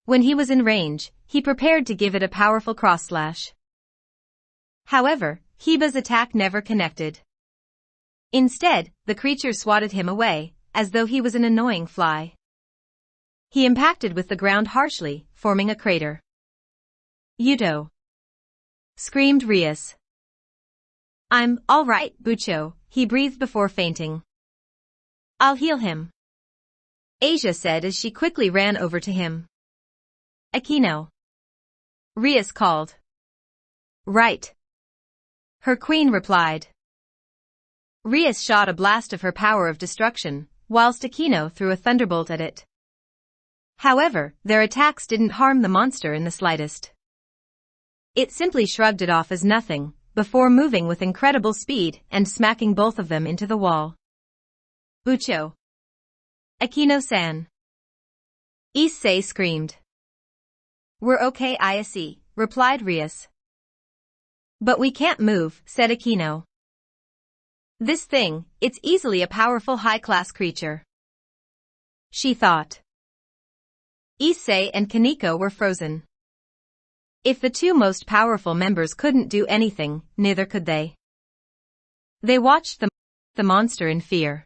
Speaker 1: When he was in range, he prepared to give it a powerful cross-slash. However, Hiba's attack never connected. Instead, the creature swatted him away, as though he was an annoying fly. He impacted with the ground harshly, forming a crater. Yudo. Screamed Rias. I'm all right, Bucho, he breathed before fainting. I'll heal him. Asia said as she quickly ran over to him. Aquino. Rias called. Right. Her queen replied. Rias shot a blast of her power of destruction, whilst Aquino threw a thunderbolt at it. However, their attacks didn't harm the monster in the slightest. It simply shrugged it off as nothing, before moving with incredible speed and smacking both of them into the wall. Bucho. Aquino-san. Issei screamed. We're okay, Ise, replied Rias. But we can't move, said Aquino. This thing, it's easily a powerful high-class creature. She thought. Issei and Kaneko were frozen. If the two most powerful members couldn't do anything, neither could they. They watched the monster in fear.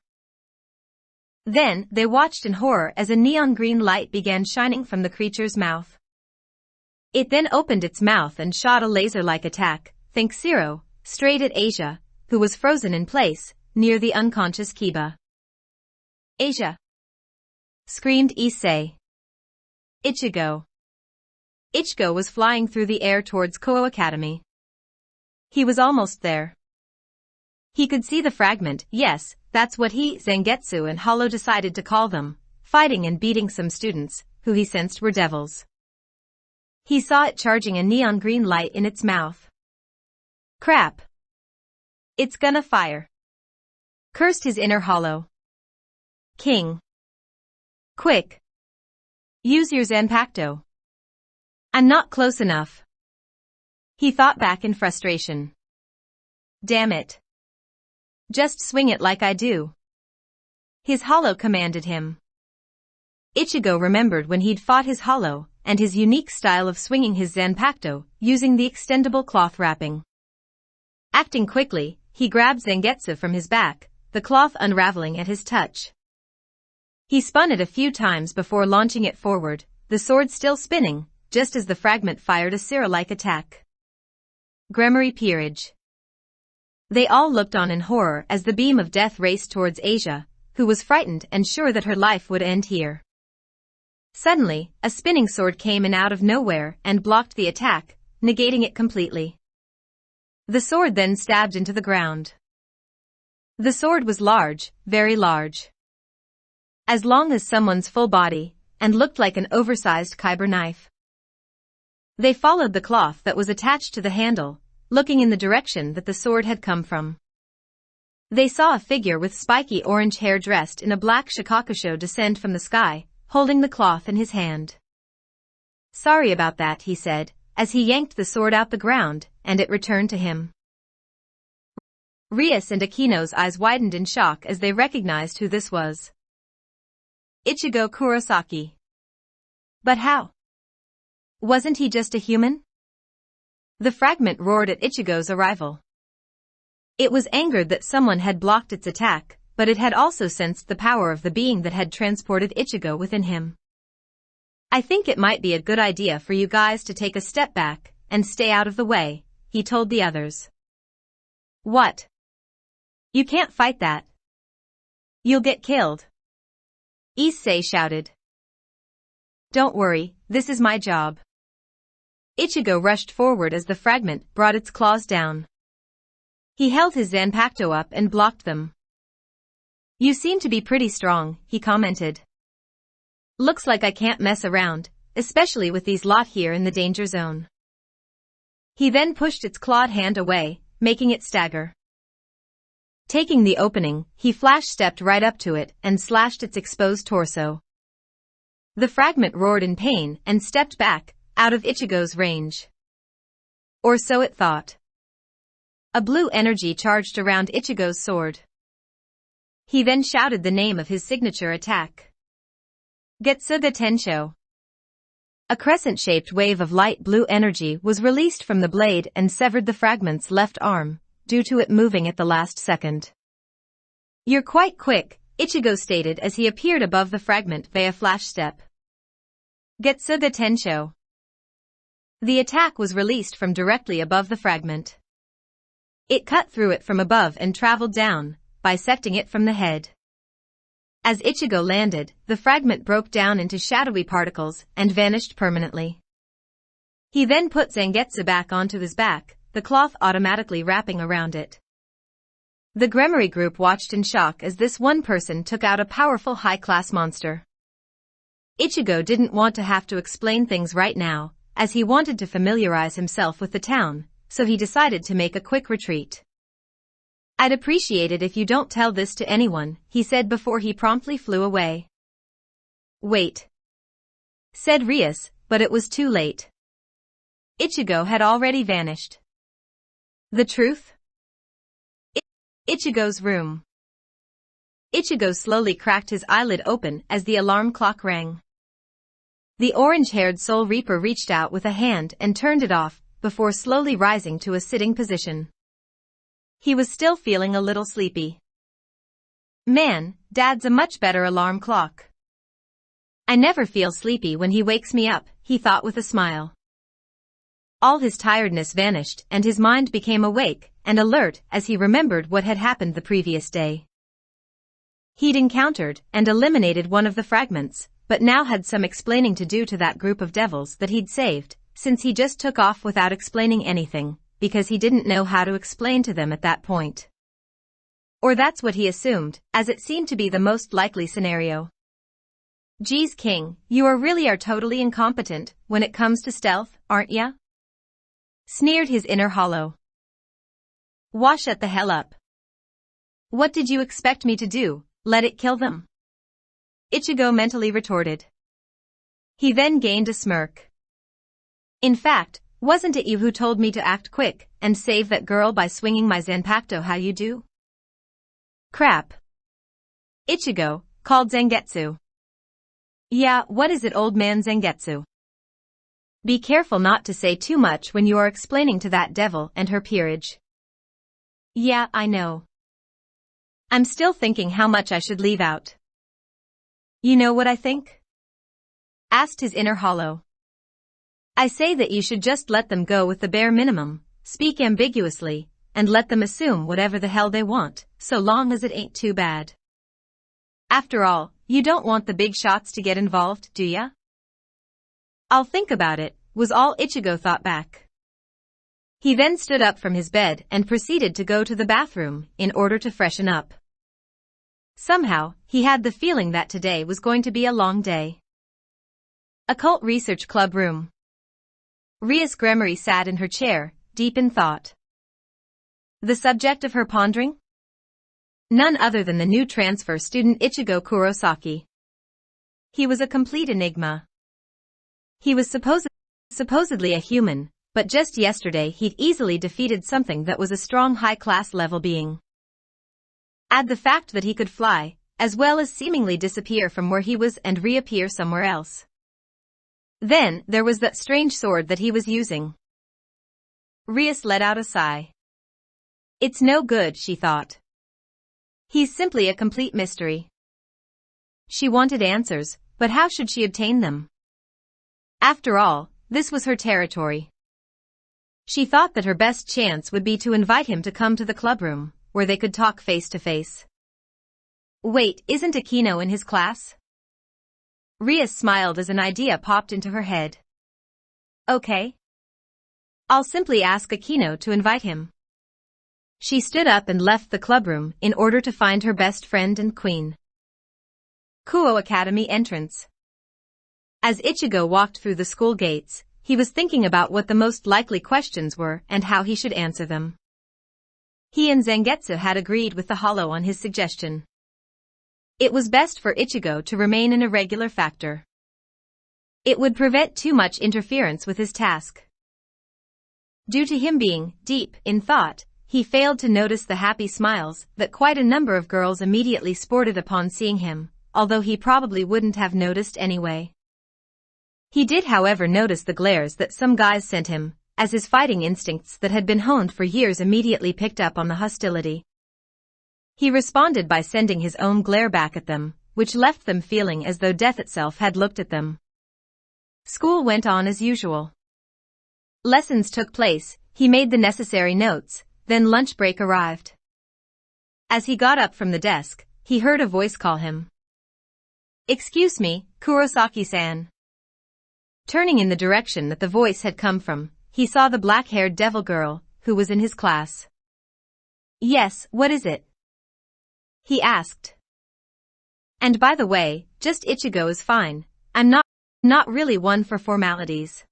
Speaker 1: Then, they watched in horror as a neon green light began shining from the creature's mouth. It then opened its mouth and shot a laser-like attack, think Zero, straight at Asia, who was frozen in place, near the unconscious Kiba. Asia! Screamed Issei. Ichigo. Ichigo was flying through the air towards Koa Academy. He was almost there. He could see the fragment, yes, that's what he, Zangetsu and Hollow decided to call them, fighting and beating some students, who he sensed were devils. He saw it charging a neon green light in its mouth. Crap! It's gonna fire! Cursed his inner Hollow. King! Quick! Use your Zanpakuto. I'm not close enough. He thought back in frustration. Damn it. Just swing it like I do. His Hollow commanded him. Ichigo remembered when he'd fought his Hollow, and his unique style of swinging his Zanpakuto, using the extendable cloth wrapping. Acting quickly, he grabbed Zangetsu from his back, the cloth unraveling at his touch. He spun it a few times before launching it forward, the sword still spinning, just as the fragment fired a Sira-like attack. Gremory Peerage. They all looked on in horror as the beam of death raced towards Asia, who was frightened and sure that her life would end here. Suddenly, a spinning sword came in out of nowhere and blocked the attack, negating it completely. The sword then stabbed into the ground. The sword was large, very large. As long as someone's full body, and looked like an oversized kyber knife. They followed the cloth that was attached to the handle, looking in the direction that the sword had come from. They saw a figure with spiky orange hair dressed in a black shikakusho descend from the sky, holding the cloth in his hand. Sorry about that, he said, as he yanked the sword out the ground, and it returned to him. Rias and Akino's eyes widened in shock as they recognized who this was. Ichigo Kurosaki. But how? Wasn't he just a human? The fragment roared at Ichigo's arrival. It was angered that someone had blocked its attack, but it had also sensed the power of the being that had transported Ichigo within him. I think it might be a good idea for you guys to take a step back and stay out of the way, he told the others. What? You can't fight that. You'll get killed. Issei shouted. Don't worry, this is my job. Ichigo rushed forward as the fragment brought its claws down. He held his Zanpakuto up and blocked them. You seem to be pretty strong, he commented. Looks like I can't mess around, especially with these lot here in the danger zone. He then pushed its clawed hand away, making it stagger. Taking the opening, he flash-stepped right up to it and slashed its exposed torso. The fragment roared in pain and stepped back, out of Ichigo's range. Or so it thought. A blue energy charged around Ichigo's sword. He then shouted the name of his signature attack. Getsuga Tensho. A crescent-shaped wave of light blue energy was released from the blade and severed the fragment's left arm, due to it moving at the last second. You're quite quick, Ichigo stated as he appeared above the fragment via flash step. Getsuga Tensho. The attack was released from directly above the fragment. It cut through it from above and traveled down, bisecting it from the head. As Ichigo landed, the fragment broke down into shadowy particles and vanished permanently. He then put Zangetsu back onto his back, the cloth automatically wrapping around it. The Gremory group watched in shock as this one person took out a powerful high-class monster. Ichigo didn't want to have to explain things right now, as he wanted to familiarize himself with the town, so he decided to make a quick retreat. I'd appreciate it if you don't tell this to anyone, he said before he promptly flew away. Wait, said Rias, but it was too late. Ichigo had already vanished. The truth? Ichigo's room. Ichigo slowly cracked his eyelid open as the alarm clock rang. The orange-haired Soul Reaper reached out with a hand and turned it off, before slowly rising to a sitting position. He was still feeling a little sleepy. Man, Dad's a much better alarm clock. I never feel sleepy when he wakes me up, he thought with a smile. All his tiredness vanished and his mind became awake and alert as he remembered what had happened the previous day. He'd encountered and eliminated one of the fragments, but now had some explaining to do to that group of devils that he'd saved, since he just took off without explaining anything, because he didn't know how to explain to them at that point. Or that's what he assumed, as it seemed to be the most likely scenario. Geez King, you are totally incompetent when it comes to stealth, aren't ya? Sneered his inner hollow. Wash it the hell up. What did you expect me to do, let it kill them? Ichigo mentally retorted. He then gained a smirk. In fact, wasn't it you who told me to act quick and save that girl by swinging my Zanpakuto how you do? Crap. Ichigo, called Zangetsu. Yeah, what is it old man Zangetsu? Be careful not to say too much when you are explaining to that devil and her peerage. Yeah, I know. I'm still thinking how much I should leave out. You know what I think? Asked his inner hollow. I say that you should just let them go with the bare minimum, speak ambiguously, and let them assume whatever the hell they want, so long as it ain't too bad. After all, you don't want the big shots to get involved, do ya? I'll think about it, was all Ichigo thought back. He then stood up from his bed and proceeded to go to the bathroom in order to freshen up. Somehow, he had the feeling that today was going to be a long day. Occult Research Club room. Rias Gremory sat in her chair, deep in thought. The subject of her pondering? None other than the new transfer student Ichigo Kurosaki. He was a complete enigma. He was supposedly a human, but just yesterday he'd easily defeated something that was a strong high-class level being. Add the fact that he could fly, as well as seemingly disappear from where he was and reappear somewhere else. Then, there was that strange sword that he was using. Rias let out a sigh. It's no good, she thought. He's simply a complete mystery. She wanted answers, but how should she obtain them? After all, this was her territory. She thought that her best chance would be to invite him to come to the clubroom, where they could talk face to face. Wait, isn't Aquino in his class? Rias smiled as an idea popped into her head. Okay. I'll simply ask Aquino to invite him. She stood up and left the clubroom in order to find her best friend and queen. Kuo Academy entrance. As Ichigo walked through the school gates, he was thinking about what the most likely questions were and how he should answer them. He and Zangetsu had agreed with the hollow on his suggestion. It was best for Ichigo to remain an irregular factor. It would prevent too much interference with his task. Due to him being deep in thought, he failed to notice the happy smiles that quite a number of girls immediately sported upon seeing him, although he probably wouldn't have noticed anyway. He did, however, notice the glares that some guys sent him, as his fighting instincts that had been honed for years immediately picked up on the hostility. He responded by sending his own glare back at them, which left them feeling as though death itself had looked at them. School went on as usual. Lessons took place, he made the necessary notes, then lunch break arrived. As he got up from the desk, he heard a voice call him. Excuse me, Kurosaki-san. Turning in the direction that the voice had come from, he saw the black-haired devil girl, who was in his class. Yes, what is it? He asked. And by the way, just Ichigo is fine. I'm not really one for formalities.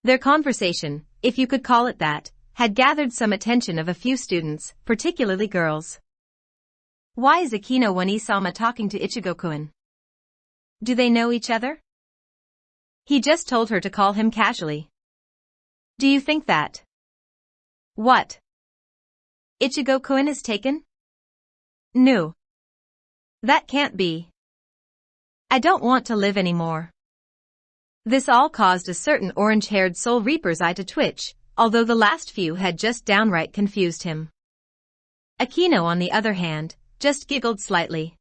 Speaker 1: Their conversation, if you could call it that, had gathered some attention of a few students, particularly girls. Why is Aquino Wanisama talking to Ichigo-kun? Do they know each other? He just told her to call him casually. Do you think that? What? Ichigo-kun is taken? No. That can't be. I don't want to live anymore. This all caused a certain orange-haired soul reaper's eye to twitch, although the last few had just downright confused him. Aquino, on the other hand, just giggled slightly.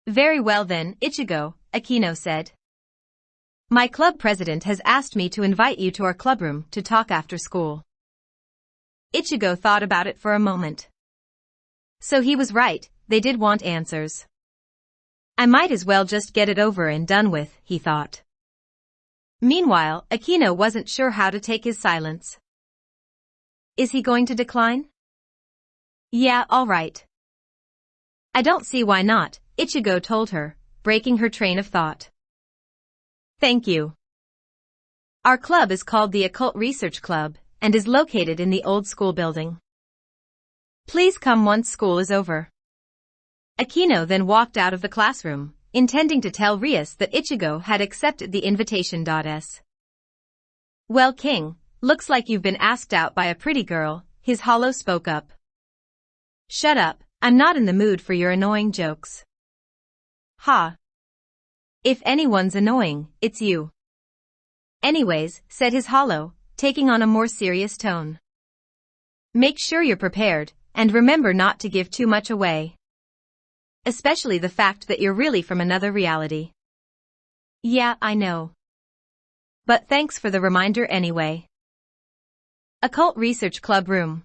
Speaker 1: Very well then, Ichigo, Aquino said. My club president has asked me to invite you to our clubroom to talk after school. Ichigo thought about it for a moment. So he was right, they did want answers. I might as well just get it over and done with, he thought. Meanwhile, Aquino wasn't sure how to take his silence. Is he going to decline? Yeah, all right. I don't see why not, Ichigo told her, breaking her train of thought. Thank you. Our club is called the Occult Research Club and is located in the old school building. Please come once school is over. Aquino then walked out of the classroom, intending to tell Rias that Ichigo had accepted the invitation. Well, King, looks like you've been asked out by a pretty girl, his hollow spoke up. Shut up, I'm not in the mood for your annoying jokes. Ha. If anyone's annoying, it's you. Anyways, said his hollow, taking on a more serious tone. Make sure you're prepared, and remember not to give too much away. Especially the fact that you're really from another reality. Yeah, I know. But thanks for the reminder anyway. Occult Research Club room.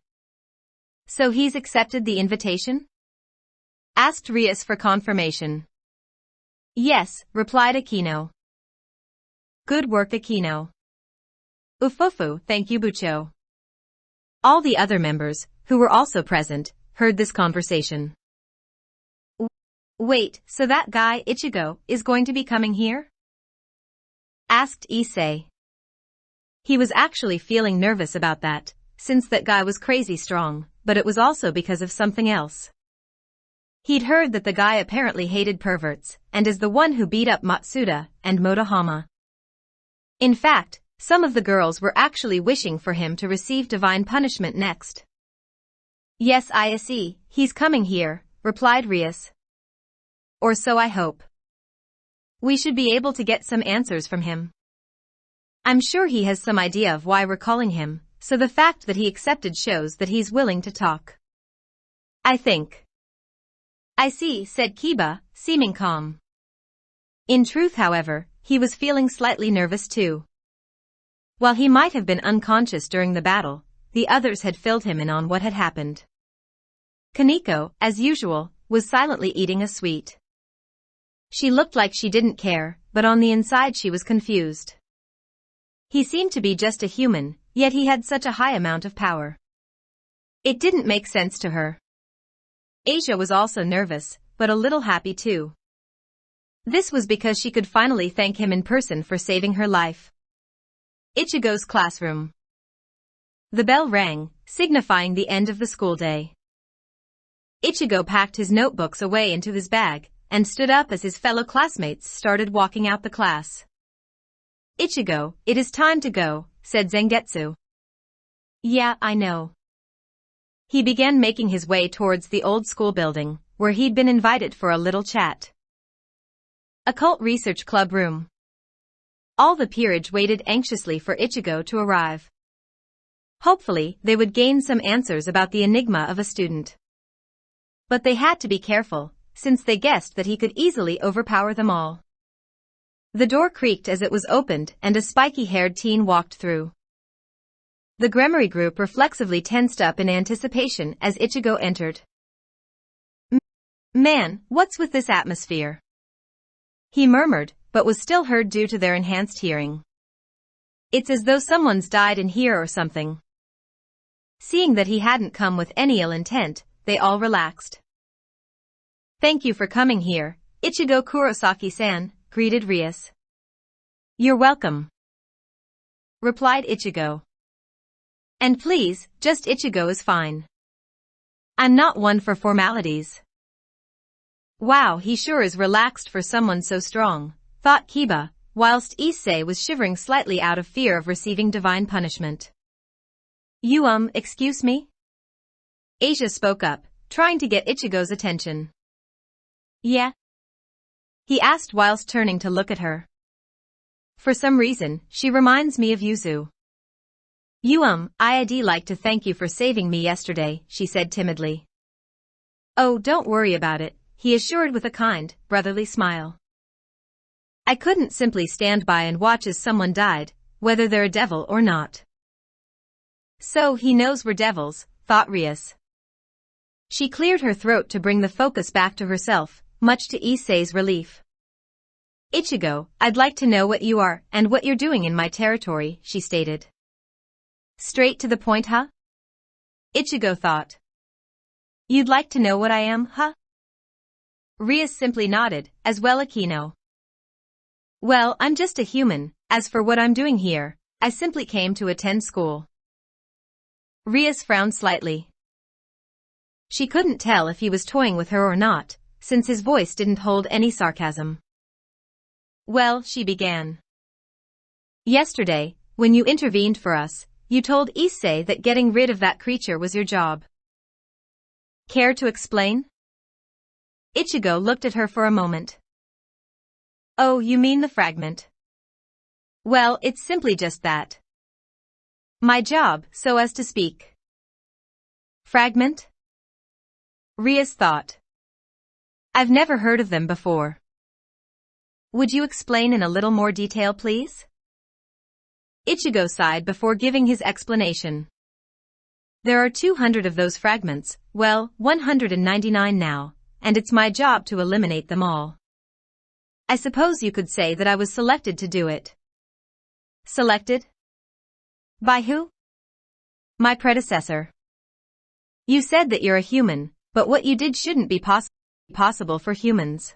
Speaker 1: So he's accepted the invitation? Asked Rias for confirmation. Yes, replied Aquino. Good work, Aquino. Ufufu, thank you, Bucho. All the other members, who were also present, heard this conversation. Wait, so that guy, Ichigo, is going to be coming here? Asked Issei. He was actually feeling nervous about that, since that guy was crazy strong, but it was also because of something else. He'd heard that the guy apparently hated perverts, and is the one who beat up Matsuda and Motohama. In fact, some of the girls were actually wishing for him to receive divine punishment next. Yes, I see, he's coming here, replied Rias. Or so I hope. We should be able to get some answers from him. I'm sure he has some idea of why we're calling him, so the fact that he accepted shows that he's willing to talk. I think. I see, said Kiba, seeming calm. In truth, however, he was feeling slightly nervous too. While he might have been unconscious during the battle, the others had filled him in on what had happened. Kaneko, as usual, was silently eating a sweet. She looked like she didn't care, but on the inside she was confused. He seemed to be just a human, yet he had such a high amount of power. It didn't make sense to her. Asia was also nervous, but a little happy too. This was because she could finally thank him in person for saving her life. Ichigo's classroom. The bell rang, signifying the end of the school day. Ichigo packed his notebooks away into his bag, and stood up as his fellow classmates started walking out the class. Ichigo, it is time to go, said Zangetsu. Yeah, I know. He began making his way towards the old school building, where he'd been invited for a little chat. Occult Research Club room. All the peerage waited anxiously for Ichigo to arrive. Hopefully, they would gain some answers about the enigma of a student. But they had to be careful, since they guessed that he could easily overpower them all. The door creaked as it was opened and a spiky-haired teen walked through. The Gremory group reflexively tensed up in anticipation as Ichigo entered. Man, what's with this atmosphere? He murmured, but was still heard due to their enhanced hearing. It's as though someone's died in here or something. Seeing that he hadn't come with any ill intent, they all relaxed. Thank you for coming here, Ichigo Kurosaki-san, greeted Rias. You're welcome, replied Ichigo. And please, just Ichigo is fine. I'm not one for formalities. Wow, he sure is relaxed for someone so strong, thought Kiba, whilst Issei was shivering slightly out of fear of receiving divine punishment. You excuse me? Asia spoke up, trying to get Ichigo's attention. Yeah? He asked whilst turning to look at her. For some reason, she reminds me of Yuzu. I'd like to thank you for saving me yesterday, she said timidly. Oh, don't worry about it, he assured with a kind, brotherly smile. I couldn't simply stand by and watch as someone died, whether they're a devil or not. So he knows we're devils, thought Rias. She cleared her throat to bring the focus back to herself, much to Issei's relief. Ichigo, I'd like to know what you are and what you're doing in my territory, she stated. Straight to the point, huh? Ichigo thought. You'd like to know what I am, huh? Rias simply nodded, as well Akino. Well, I'm just a human. As for what I'm doing here, I simply came to attend school. Rias frowned slightly. She couldn't tell if he was toying with her or not, since his voice didn't hold any sarcasm. Well, she began. Yesterday, when you intervened for us, you told Issei that getting rid of that creature was your job. Care to explain? Ichigo looked at her for a moment. Oh, you mean the fragment? Well, it's simply just that. My job, so as to speak. Fragment? Rias thought. I've never heard of them before. Would you explain in a little more detail, please? Ichigo sighed before giving his explanation. There are 200 of those fragments, well, 199 now, and it's my job to eliminate them all. I suppose you could say that I was selected to do it. Selected? By who? My predecessor. You said that you're a human, but what you did shouldn't be possible for humans.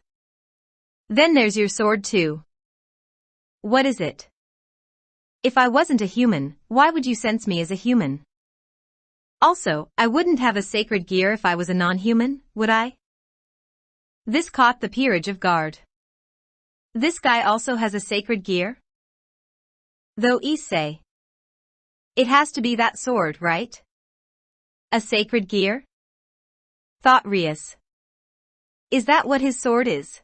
Speaker 1: Then there's your sword too. What is it? If I wasn't a human, why would you sense me as a human? Also, I wouldn't have a sacred gear if I was a non-human, would I? This caught the peerage of guard. This guy also has a sacred gear? Though Issei. It has to be that sword, right? A sacred gear? Thought Rias. Is that what his sword is?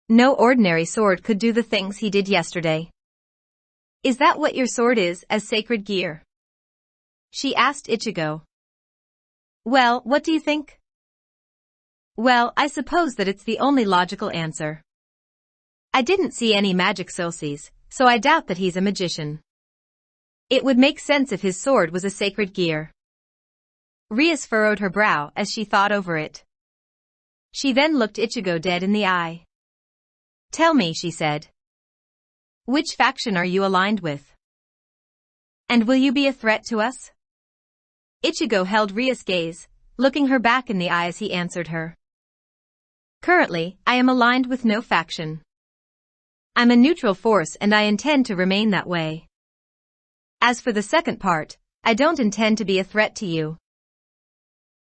Speaker 1: No ordinary sword could do the things he did yesterday. Is that what your sword is, as sacred gear? She asked Ichigo. Well, what do you think? Well, I suppose that it's the only logical answer. I didn't see any magic sources, so I doubt that he's a magician. It would make sense if his sword was a sacred gear. Rias furrowed her brow as she thought over it. She then looked Ichigo dead in the eye. Tell me, she said. Which faction are you aligned with? And will you be a threat to us? Ichigo held Rias' gaze, looking her back in the eye as he answered her. Currently, I am aligned with no faction. I'm a neutral force and I intend to remain that way. As for the second part, I don't intend to be a threat to you.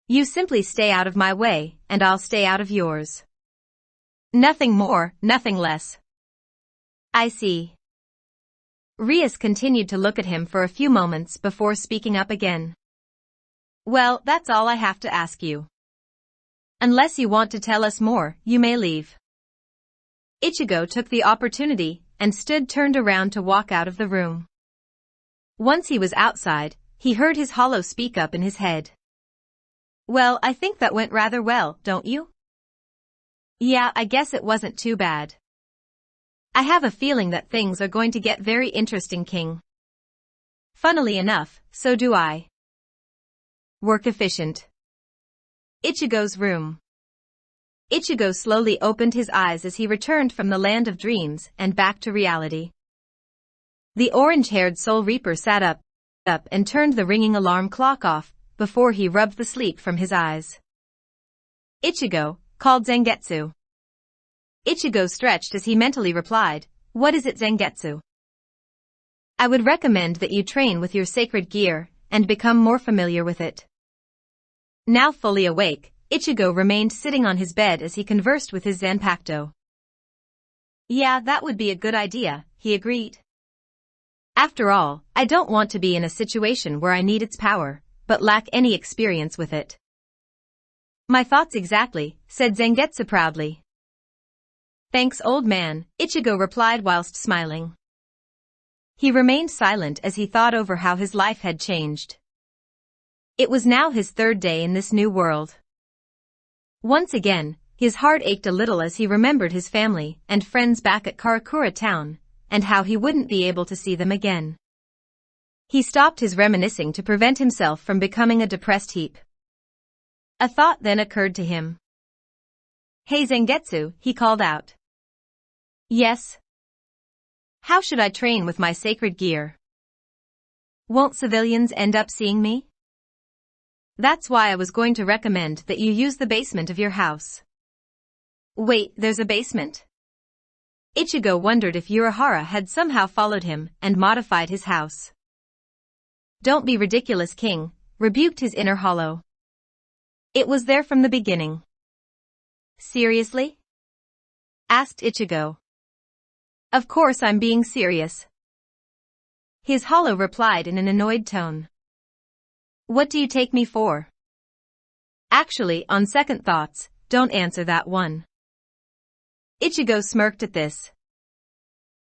Speaker 1: You simply stay out of my way, and I'll stay out of yours. Nothing more, nothing less. I see. Rias continued to look at him for a few moments before speaking up again. Well, that's all I have to ask you. Unless you want to tell us more, you may leave. Ichigo took the opportunity and turned around to walk out of the room. Once he was outside, he heard his hollow speak up in his head. Well, I think that went rather well, don't you? Yeah, I guess it wasn't too bad. I have a feeling that things are going to get very interesting, King. Funnily enough, so do I. Work efficient. Ichigo's room. Ichigo slowly opened his eyes as he returned from the land of dreams and back to reality. The orange-haired Soul Reaper sat up and turned the ringing alarm clock off before he rubbed the sleep from his eyes. Ichigo, called Zangetsu. Ichigo stretched as he mentally replied, What is it, Zangetsu? I would recommend that you train with your sacred gear and become more familiar with it. Now fully awake, Ichigo remained sitting on his bed as he conversed with his Zanpakuto. Yeah, that would be a good idea, he agreed. After all, I don't want to be in a situation where I need its power, but lack any experience with it. My thoughts exactly, said Zangetsu proudly. Thanks, old man, Ichigo replied whilst smiling. He remained silent as he thought over how his life had changed. It was now his third day in this new world. Once again, his heart ached a little as he remembered his family and friends back at Karakura Town, and how he wouldn't be able to see them again. He stopped his reminiscing to prevent himself from becoming a depressed heap. A thought then occurred to him. Hey Zangetsu, he called out. Yes? How should I train with my sacred gear? Won't civilians end up seeing me? That's why I was going to recommend that you use the basement of your house. Wait, there's a basement? Ichigo wondered if Urahara had somehow followed him and modified his house. Don't be ridiculous, King, rebuked his inner hollow. It was there from the beginning. Seriously? Asked Ichigo. Of course I'm being serious. His hollow replied in an annoyed tone. What do you take me for? Actually, on second thoughts, don't answer that one. Ichigo smirked at this.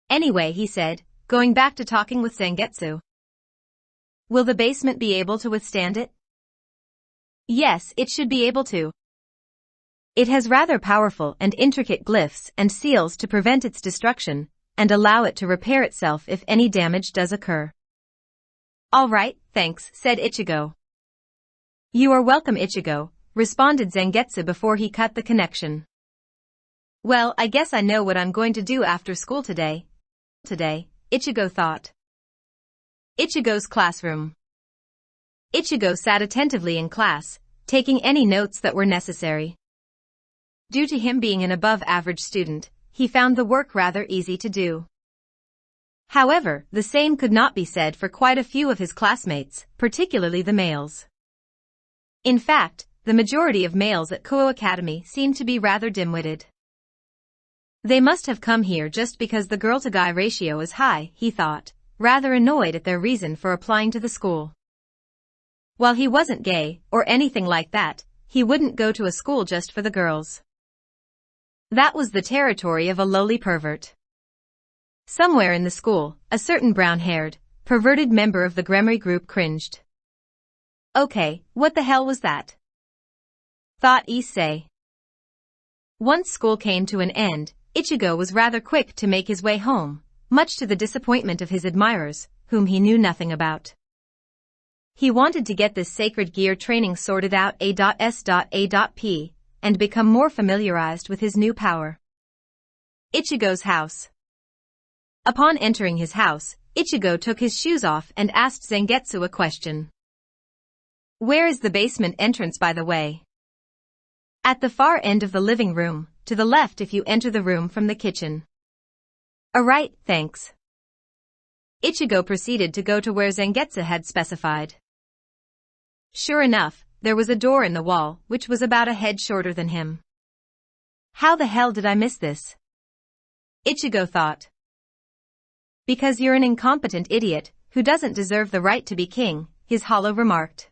Speaker 1: Anyway, he said, going back to talking with Zangetsu. Will the basement be able to withstand it? Yes, it should be able to. It has rather powerful and intricate glyphs and seals to prevent its destruction, and allow it to repair itself if any damage does occur. All right, thanks, said Ichigo. You are welcome, Ichigo, responded Zangetsu before he cut the connection. Well, I guess I know what I'm going to do after school today. Ichigo thought. Ichigo's classroom. Ichigo sat attentively in class, taking any notes that were necessary. Due to him being an above-average student, he found the work rather easy to do. However, the same could not be said for quite a few of his classmates, particularly the males. In fact, the majority of males at Kuo Academy seemed to be rather dim-witted. They must have come here just because the girl-to-guy ratio is high, he thought, rather annoyed at their reason for applying to the school. While he wasn't gay, or anything like that, he wouldn't go to a school just for the girls. That was the territory of a lowly pervert. Somewhere in the school, a certain brown-haired, perverted member of the Gremory group cringed. Okay, what the hell was that? Thought Issei. Once school came to an end, Ichigo was rather quick to make his way home, much to the disappointment of his admirers, whom he knew nothing about. He wanted to get this sacred gear training sorted out A.S.A.P, and become more familiarized with his new power. Ichigo's house. Upon entering his house, Ichigo took his shoes off and asked Zangetsu a question. Where is the basement entrance, by the way? At the far end of the living room, to the left if you enter the room from the kitchen. Alright, thanks. Ichigo proceeded to go to where Zangetsu had specified. Sure enough, there was a door in the wall, which was about a head shorter than him. How the hell did I miss this? Ichigo thought. Because you're an incompetent idiot, who doesn't deserve the right to be king, his hollow remarked.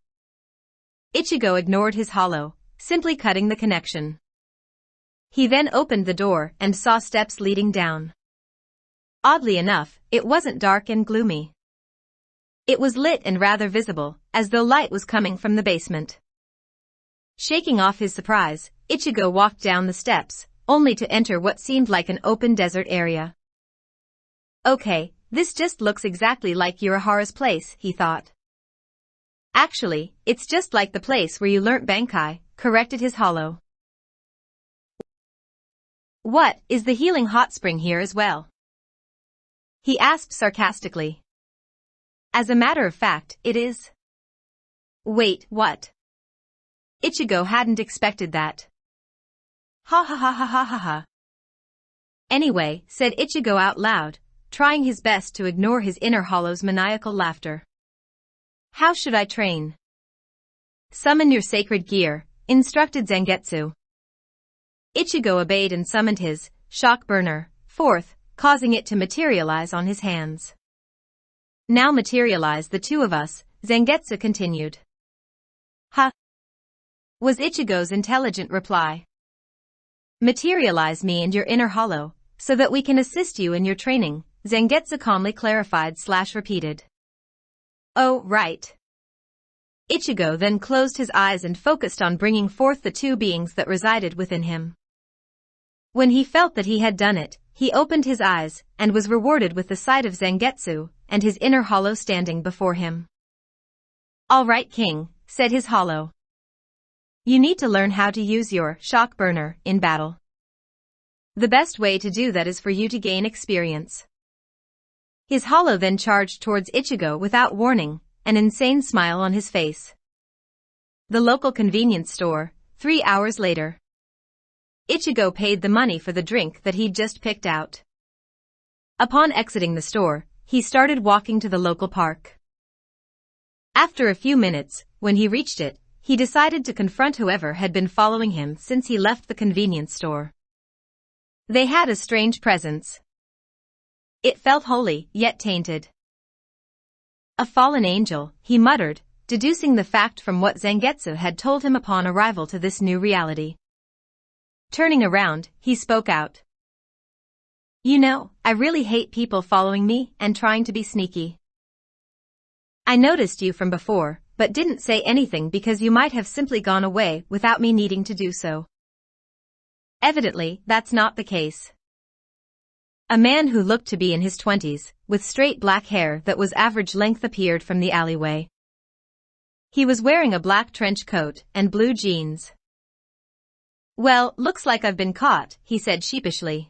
Speaker 1: Ichigo ignored his hollow, simply cutting the connection. He then opened the door and saw steps leading down. Oddly enough, it wasn't dark and gloomy. It was lit and rather visible, as though light was coming from the basement. Shaking off his surprise, Ichigo walked down the steps, only to enter what seemed like an open desert area. Okay, this just looks exactly like Urahara's place, he thought. Actually, it's just like the place where you learnt Bankai, corrected his hollow. What, is the healing hot spring here as well? He asked sarcastically. As a matter of fact, it is. Wait, what? Ichigo hadn't expected that. Ha ha ha ha ha ha ha. Anyway, said Ichigo out loud, trying his best to ignore his inner hollow's maniacal laughter. How should I train? Summon your sacred gear, instructed Zangetsu. Ichigo obeyed and summoned his shock burner forth, causing it to materialize on his hands. Now materialize the two of us, Zangetsu continued. Ha! Was Ichigo's intelligent reply. Materialize me and your inner hollow, so that we can assist you in your training, Zangetsu calmly clarified/repeated. Oh, right. Ichigo then closed his eyes and focused on bringing forth the two beings that resided within him. When he felt that he had done it, he opened his eyes, and was rewarded with the sight of Zangetsu, and his inner hollow standing before him. All right, King, said his hollow. You need to learn how to use your shock burner in battle. The best way to do that is for you to gain experience. His hollow then charged towards Ichigo without warning, an insane smile on his face. The local convenience store, 3 hours later. Ichigo paid the money for the drink that he'd just picked out. Upon exiting the store, he started walking to the local park. After a few minutes, when he reached it, he decided to confront whoever had been following him since he left the convenience store. They had a strange presence. It felt holy, yet tainted. A fallen angel, he muttered, deducing the fact from what Zangetsu had told him upon arrival to this new reality. Turning around, he spoke out. You know, I really hate people following me and trying to be sneaky. I noticed you from before, but didn't say anything because you might have simply gone away without me needing to do so. Evidently, that's not the case. A man who looked to be in his 20s, with straight black hair that was average length appeared from the alleyway. He was wearing a black trench coat and blue jeans. Well, looks like I've been caught, he said sheepishly.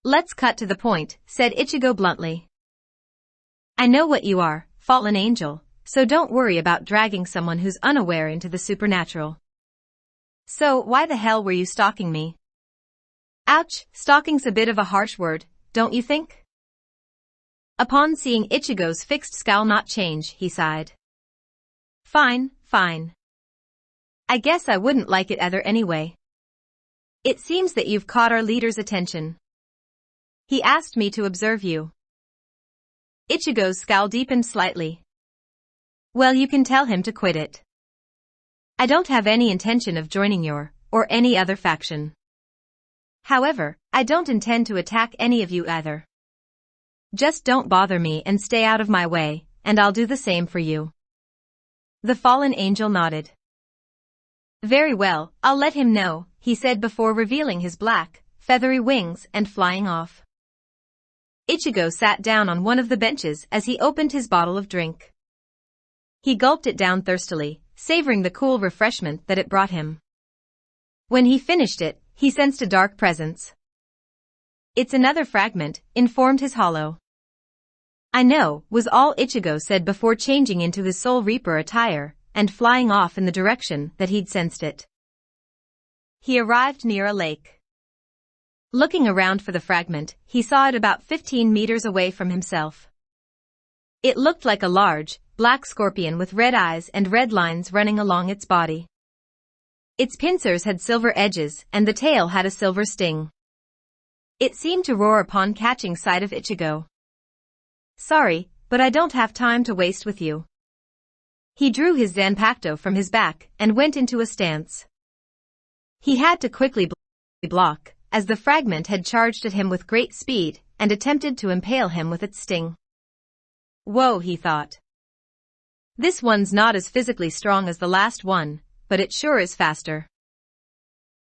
Speaker 1: Let's cut to the point, said Ichigo bluntly. I know what you are, fallen angel, so don't worry about dragging someone who's unaware into the supernatural. So, why the hell were you stalking me? Ouch, stalking's a bit of a harsh word, don't you think? Upon seeing Ichigo's fixed scowl not change, he sighed. Fine, fine. I guess I wouldn't like it either anyway. It seems that you've caught our leader's attention. He asked me to observe you. Ichigo's scowl deepened slightly. Well, you can tell him to quit it. I don't have any intention of joining your, or any other faction. However, I don't intend to attack any of you either. Just don't bother me and stay out of my way, and I'll do the same for you. The fallen angel nodded. Very well, I'll let him know, he said before revealing his black, feathery wings and flying off. Ichigo sat down on one of the benches as he opened his bottle of drink. He gulped it down thirstily, savoring the cool refreshment that it brought him. When he finished it, he sensed a dark presence. It's another fragment, informed his hollow. I know, was all Ichigo said before changing into his Soul Reaper attire, and flying off in the direction that he'd sensed it. He arrived near a lake. Looking around for the fragment, he saw it about 15 meters away from himself. It looked like a large, black scorpion with red eyes and red lines running along its body. Its pincers had silver edges and the tail had a silver sting. It seemed to roar upon catching sight of Ichigo. Sorry, but I don't have time to waste with you. He drew his Zanpakuto from his back and went into a stance. He had to quickly block, as the fragment had charged at him with great speed and attempted to impale him with its sting. Whoa, he thought. This one's not as physically strong as the last one, but it sure is faster.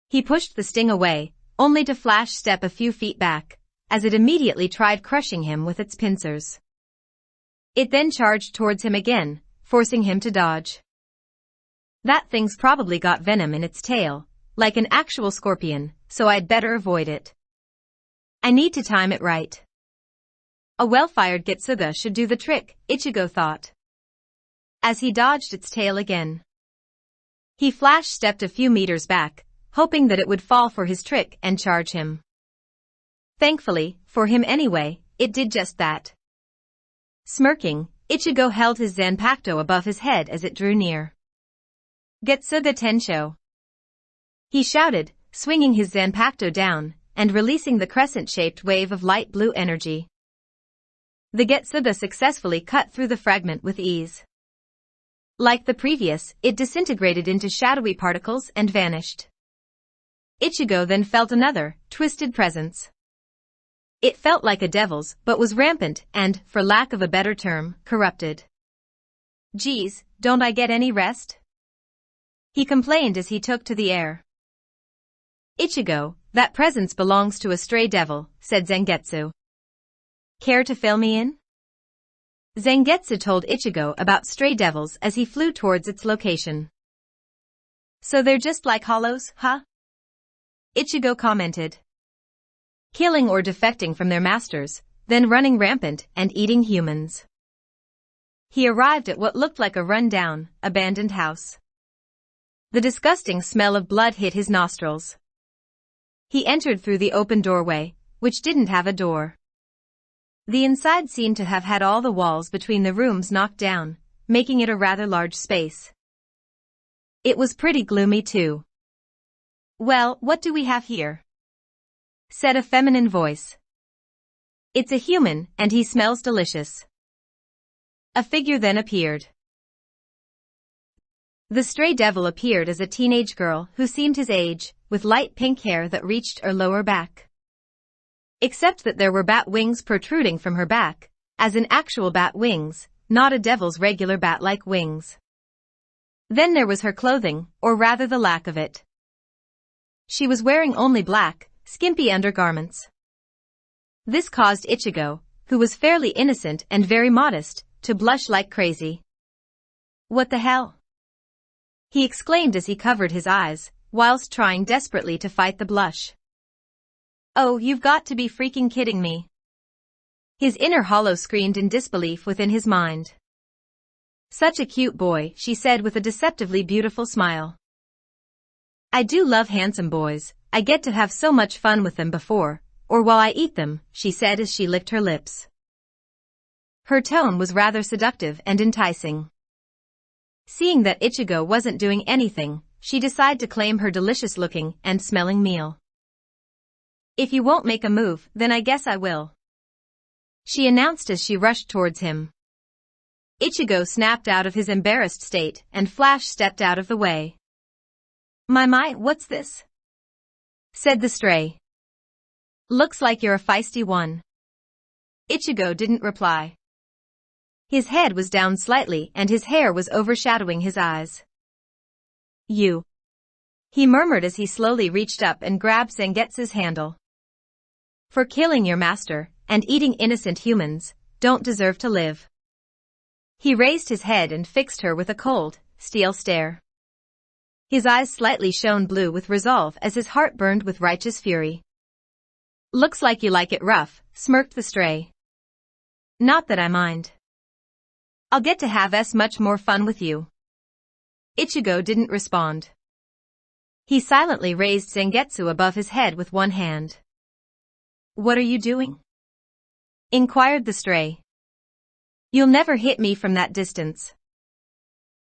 Speaker 1: He pushed the sting away, only to flash step a few feet back, as it immediately tried crushing him with its pincers. It then charged towards him again, forcing him to dodge. That thing's probably got venom in its tail, like an actual scorpion, so I'd better avoid it. I need to time it right. A well-fired Getsuga should do the trick, Ichigo thought. As he dodged its tail again. He flash-stepped a few meters back, hoping that it would fall for his trick and charge him. Thankfully, for him anyway, it did just that. Smirking, Ichigo held his Zanpakuto above his head as it drew near. Getsuga Tensho. He shouted, swinging his Zanpakuto down, and releasing the crescent-shaped wave of light blue energy. The Getsuga successfully cut through the fragment with ease. Like the previous, it disintegrated into shadowy particles and vanished. Ichigo then felt another, twisted presence. It felt like a devil's, but was rampant and, for lack of a better term, corrupted. Geez, don't I get any rest? He complained as he took to the air. Ichigo, that presence belongs to a stray devil, said Zangetsu. Care to fill me in? Zangetsu told Ichigo about stray devils as he flew towards its location. So they're just like hollows, huh? Ichigo commented. Killing or defecting from their masters, then running rampant and eating humans. He arrived at what looked like a run-down, abandoned house. The disgusting smell of blood hit his nostrils. He entered through the open doorway, which didn't have a door. The inside seemed to have had all the walls between the rooms knocked down, making it a rather large space. It was pretty gloomy too. "Well, what do we have here?" said a feminine voice. "It's a human, and he smells delicious." A figure then appeared. The stray devil appeared as a teenage girl who seemed his age, with light pink hair that reached her lower back. Except that there were bat wings protruding from her back, as in actual bat wings, not a devil's regular bat-like wings. Then there was her clothing, or rather the lack of it. She was wearing only black, skimpy undergarments. This caused Ichigo, who was fairly innocent and very modest, to blush like crazy. "What the hell?" he exclaimed as he covered his eyes, whilst trying desperately to fight the blush. "Oh, you've got to be freaking kidding me." His inner hollow screamed in disbelief within his mind. "Such a cute boy," she said with a deceptively beautiful smile. "I do love handsome boys, I get to have so much fun with them before, or while I eat them," she said as she licked her lips. Her tone was rather seductive and enticing. Seeing that Ichigo wasn't doing anything, she decided to claim her delicious-looking and smelling meal. "If you won't make a move, then I guess I will," she announced as she rushed towards him. Ichigo snapped out of his embarrassed state and Flash stepped out of the way. My, what's this?" said the stray. "Looks like you're a feisty one." Ichigo didn't reply. His head was down slightly and his hair was overshadowing his eyes. "You," he murmured as he slowly reached up and grabbed Zangetsu's handle. "For killing your master and eating innocent humans, don't deserve to live." He raised his head and fixed her with a cold, steel stare. His eyes slightly shone blue with resolve as his heart burned with righteous fury. "Looks like you like it rough," smirked the stray. "Not that I mind. I'll get to have much more fun with you." Ichigo didn't respond. He silently raised Zangetsu above his head with one hand. "What are you doing?" inquired the stray. "You'll never hit me from that distance."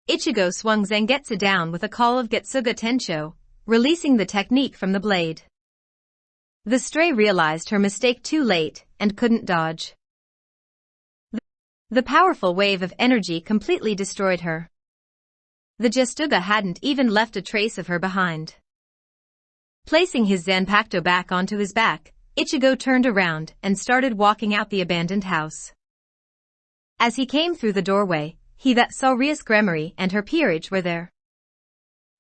Speaker 1: Ichigo swung Zangetsu down with a call of Getsuga Tensho, releasing the technique from the blade. The stray realized her mistake too late and couldn't dodge. The powerful wave of energy completely destroyed her. The Getsuga hadn't even left a trace of her behind. Placing his Zanpakuto back onto his back, Ichigo turned around and started walking out the abandoned house. As he came through the doorway, he that saw Rias Gremory and her peerage were there.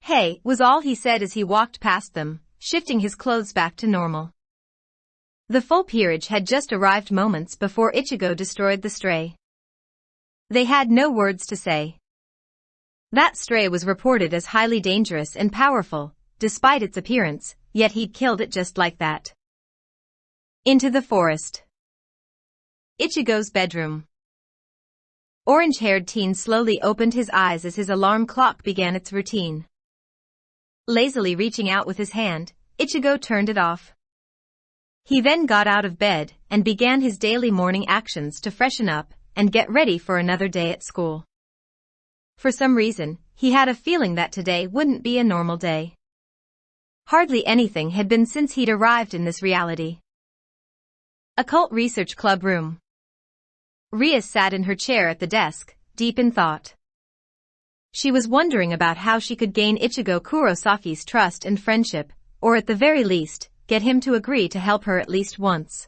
Speaker 1: "Hey," was all he said as he walked past them, shifting his clothes back to normal. The full peerage had just arrived moments before Ichigo destroyed the stray. They had no words to say. That stray was reported as highly dangerous and powerful, despite its appearance, yet he'd killed it just like that. Into the forest. Ichigo's bedroom. Orange-haired teen slowly opened his eyes as his alarm clock began its routine. Lazily reaching out with his hand, Ichigo turned it off. He then got out of bed and began his daily morning actions to freshen up and get ready for another day at school. For some reason, he had a feeling that today wouldn't be a normal day. Hardly anything had been since he'd arrived in this reality. Occult Research Club room. Rias sat in her chair at the desk, deep in thought. She was wondering about how she could gain Ichigo Kurosaki's trust and friendship, or at the very least, get him to agree to help her at least once.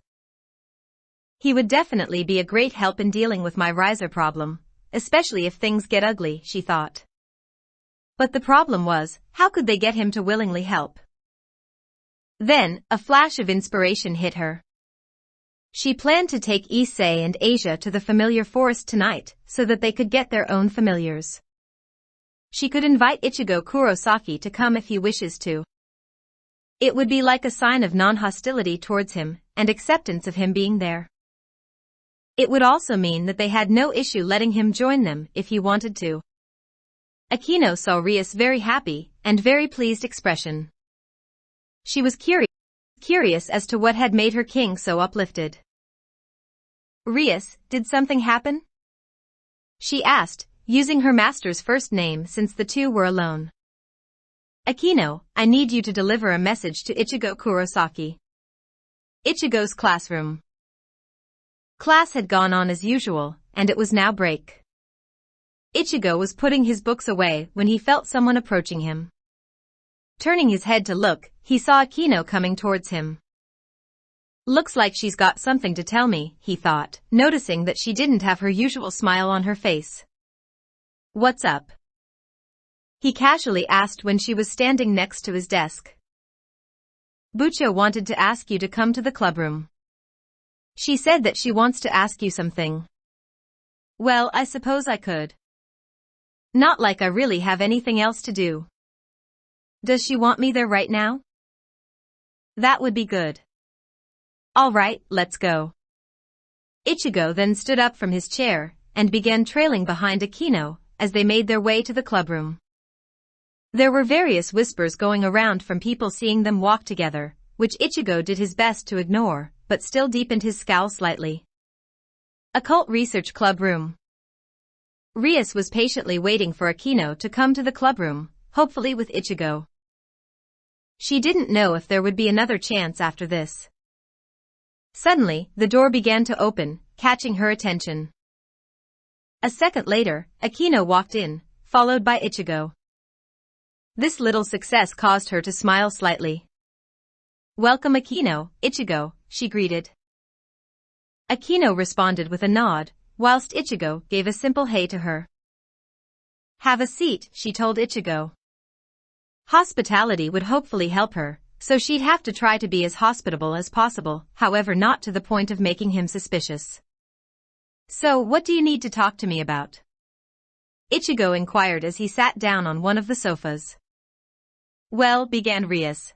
Speaker 1: He would definitely be a great help in dealing with my riser problem, especially if things get ugly, she thought. But the problem was, how could they get him to willingly help? Then, a flash of inspiration hit her. She planned to take Issei and Asia to the familiar forest tonight, so that they could get their own familiars. She could invite Ichigo Kurosaki to come if he wishes to. It would be like a sign of non-hostility towards him, and acceptance of him being there. It would also mean that they had no issue letting him join them if he wanted to. Akino saw Rias very happy, and very pleased expression. She was curious as to what had made her king so uplifted. "Rias, did something happen?" she asked, using her master's first name since the two were alone. "Akino, I need you to deliver a message to Ichigo Kurosaki." Ichigo's classroom. Class had gone on as usual, and it was now break. Ichigo was putting his books away when he felt someone approaching him. Turning his head to look, he saw Akino coming towards him. "Looks like she's got something to tell me," he thought, noticing that she didn't have her usual smile on her face. "What's up?" he casually asked when she was standing next to his desk. "Bucho wanted to ask you to come to the clubroom. She said that she wants to ask you something." "Well, I suppose I could. Not like I really have anything else to do." "Does she want me there right now?" "That would be good." "All right, let's go." Ichigo then stood up from his chair and began trailing behind Akino as they made their way to the clubroom. There were various whispers going around from people seeing them walk together, which Ichigo did his best to ignore, but still deepened his scowl slightly. Occult Research Club Room. Rias was patiently waiting for Akino to come to the clubroom, hopefully with Ichigo. She didn't know if there would be another chance after this. Suddenly, the door began to open, catching her attention. A second later, Akino walked in, followed by Ichigo. This little success caused her to smile slightly. "Welcome Akino, Ichigo," she greeted. Akino responded with a nod, whilst Ichigo gave a simple hey to her. "Have a seat," she told Ichigo. Hospitality would hopefully help her, so she'd have to try to be as hospitable as possible, however not to the point of making him suspicious. "So, what do you need to talk to me about?" Ichigo inquired as he sat down on one of the sofas. "Well," began Rias.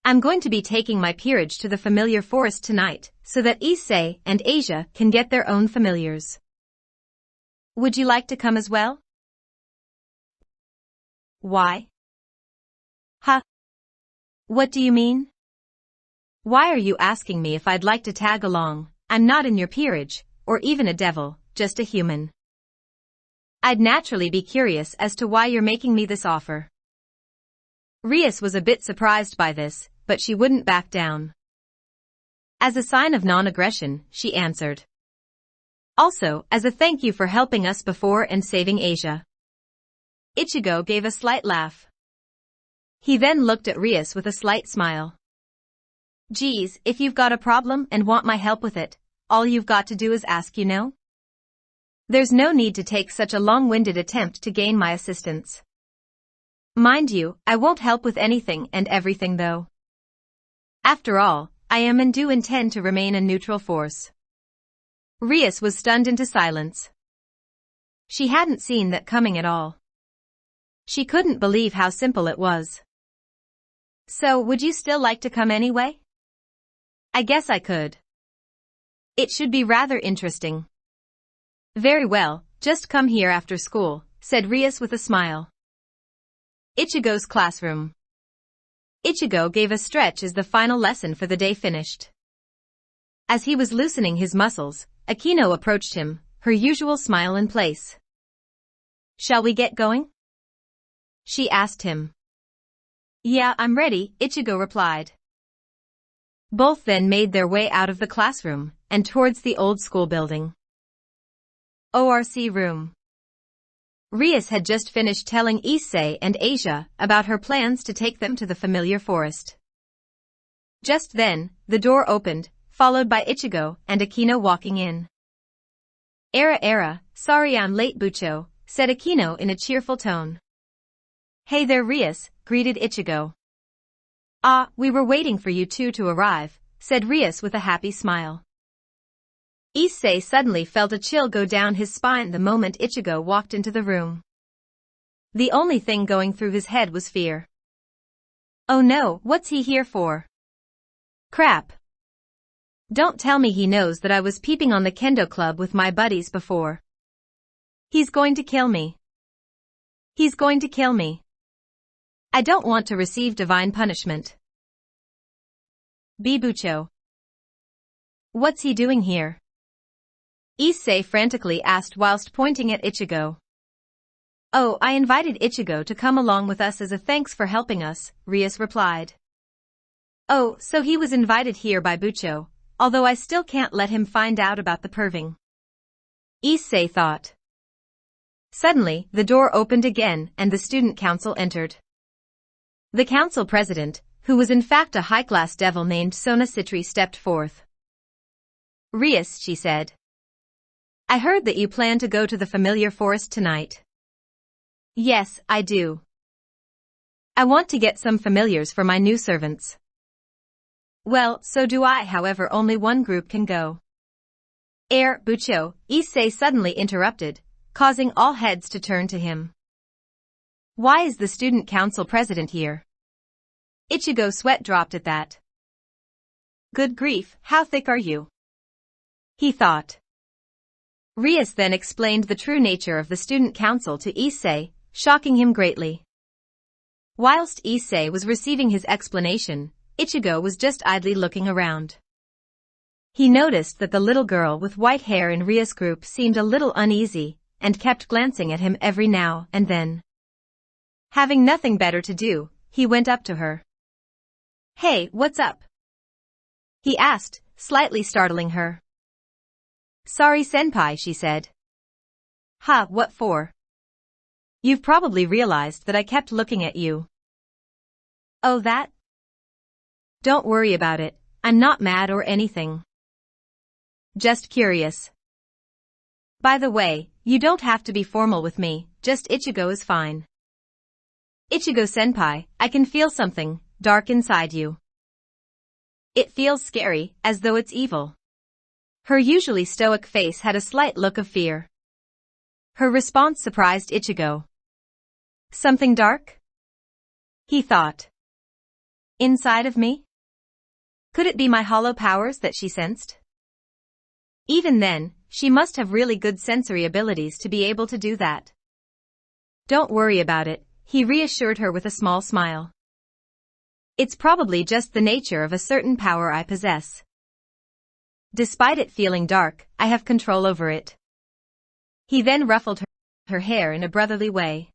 Speaker 1: "I'm going to be taking my peerage to the familiar forest tonight, so that Issei and Asia can get their own familiars. Would you like to come as well?" "Why?" "Huh? What do you mean? Why are you asking me if I'd like to tag along? I'm not in your peerage, or even a devil, just a human. I'd naturally be curious as to why you're making me this offer." Rias was a bit surprised by this, but she wouldn't back down. As a sign of non-aggression, she answered. "Also, as a thank you for helping us before and saving Asia." Ichigo gave a slight laugh. He then looked at Rias with a slight smile. "Geez, if you've got a problem and want my help with it, all you've got to do is ask, you know? There's no need to take such a long-winded attempt to gain my assistance. Mind you, I won't help with anything and everything though. After all, I am and do intend to remain a neutral force." Rias was stunned into silence. She hadn't seen that coming at all. She couldn't believe how simple it was. "So, would you still like to come anyway?" "I guess I could. It should be rather interesting." "Very well, just come here after school," said Rias with a smile. Ichigo's classroom. Ichigo gave a stretch as the final lesson for the day finished. As he was loosening his muscles, Akino approached him, her usual smile in place. "Shall we get going?" she asked him. "Yeah, I'm ready," Ichigo replied. Both then made their way out of the classroom and towards the old school building. ORC room. Rias had just finished telling Issei and Asia about her plans to take them to the familiar forest. Just then, the door opened, followed by Ichigo and Akino walking in. Era, sorry I'm late Bucho," said Akino in a cheerful tone. "Hey there Rias," greeted Ichigo. "Ah, we were waiting for you two to arrive," said Rias with a happy smile. Issei suddenly felt a chill go down his spine the moment Ichigo walked into the room. The only thing going through his head was fear. "Oh no, what's he here for? Crap. Don't tell me he knows that I was peeping on the kendo club with my buddies before. He's going to kill me. He's going to kill me." I don't want to receive divine punishment. Bibucho. What's he doing here? Issei frantically asked whilst pointing at Ichigo. Oh, I invited Ichigo to come along with us as a thanks for helping us, Rias replied. Oh, so he was invited here by Bucho, although I still can't let him find out about the perving. Issei thought. Suddenly, the door opened again and the student council entered. The council president, who was in fact a high-class devil named Sona Citri, stepped forth. Rias, she said. I heard that you plan to go to the familiar forest tonight. Yes, I do. I want to get some familiars for my new servants. Well, so do I, however only one group can go. Bucho, Issei suddenly interrupted, causing all heads to turn to him. Why is the student council president here? Ichigo's sweat dropped at that. Good grief, how thick are you? He thought. Rias then explained the true nature of the student council to Issei, shocking him greatly. Whilst Issei was receiving his explanation, Ichigo was just idly looking around. He noticed that the little girl with white hair in Rias' group seemed a little uneasy, and kept glancing at him every now and then. Having nothing better to do, he went up to her. Hey, what's up? He asked, slightly startling her. Sorry senpai, she said. Ha, what for? You've probably realized that I kept looking at you. Oh, that? Don't worry about it, I'm not mad or anything. Just curious. By the way, you don't have to be formal with me, just Ichigo is fine. Ichigo-senpai, I can feel something dark inside you. It feels scary, as though it's evil. Her usually stoic face had a slight look of fear. Her response surprised Ichigo. Something dark? He thought. Inside of me? Could it be my hollow powers that she sensed? Even then, she must have really good sensory abilities to be able to do that. Don't worry about it, he reassured her with a small smile. It's probably just the nature of a certain power I possess. Despite it feeling dark, I have control over it. He then ruffled her hair in a brotherly way.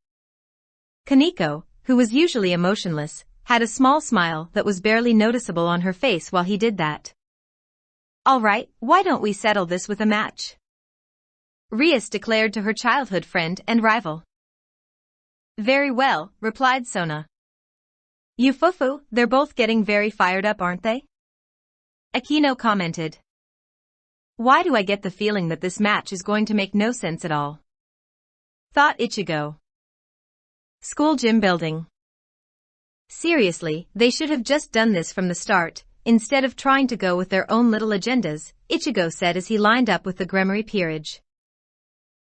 Speaker 1: Kaneko, who was usually emotionless, had a small smile that was barely noticeable on her face while he did that. All right, why don't we settle this with a match? Rias declared to her childhood friend and rival. Very well, replied Sona. You fufu, they're both getting very fired up, aren't they? Akino commented. Why do I get the feeling that this match is going to make no sense at all? Thought Ichigo. School gym building. Seriously, they should have just done this from the start, instead of trying to go with their own little agendas, Ichigo said as he lined up with the Gremory peerage.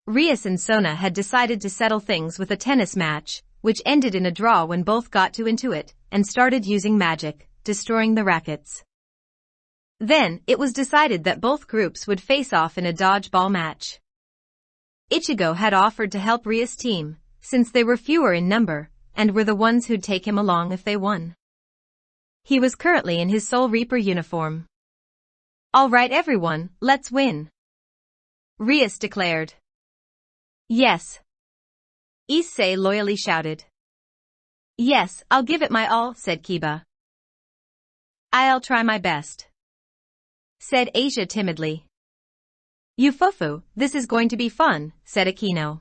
Speaker 1: Rias and Sona had decided to settle things with a tennis match, which ended in a draw when both got too into it, and started using magic, destroying the rackets. Then, it was decided that both groups would face off in a dodgeball match. Ichigo had offered to help Rias' team, since they were fewer in number, and were the ones who'd take him along if they won. He was currently in his Soul Reaper uniform. All right everyone, let's win. Rias declared. Yes. Issei loyally shouted. Yes, I'll give it my all, said Kiba. I'll try my best, said Asia timidly. You fufu, this is going to be fun, said Akino.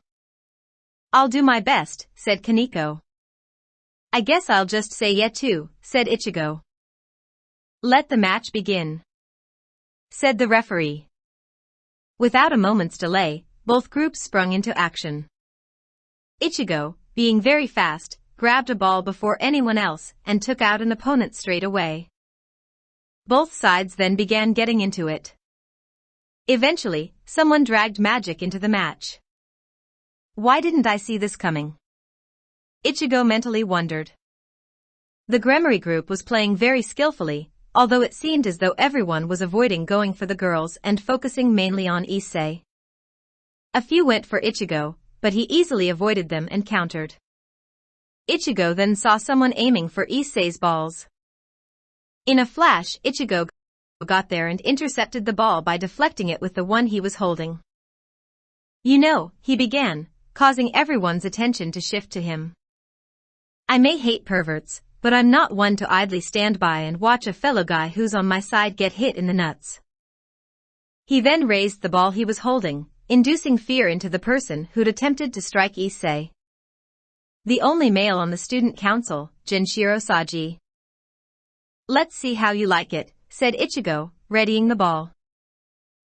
Speaker 1: I'll do my best, said Kaneko. I guess I'll just say yeah too, said Ichigo. Let the match begin, said the referee. Without a moment's delay, both groups sprung into action. Ichigo, being very fast, grabbed a ball before anyone else and took out an opponent straight away. Both sides then began getting into it. Eventually, someone dragged magic into the match. Why didn't I see this coming? Ichigo mentally wondered. The Gremory group was playing very skillfully, although it seemed as though everyone was avoiding going for the girls and focusing mainly on Issei. A few went for Ichigo, but he easily avoided them and countered. Ichigo then saw someone aiming for Issei's balls. In a flash, Ichigo got there and intercepted the ball by deflecting it with the one he was holding. "You know," he began, causing everyone's attention to shift to him. "I may hate perverts, but I'm not one to idly stand by and watch a fellow guy who's on my side get hit in the nuts." He then raised the ball he was holding, inducing fear into the person who'd attempted to strike Issei. The only male on the student council, Genshiro Saji. "Let's see how you like it," said Ichigo, readying the ball.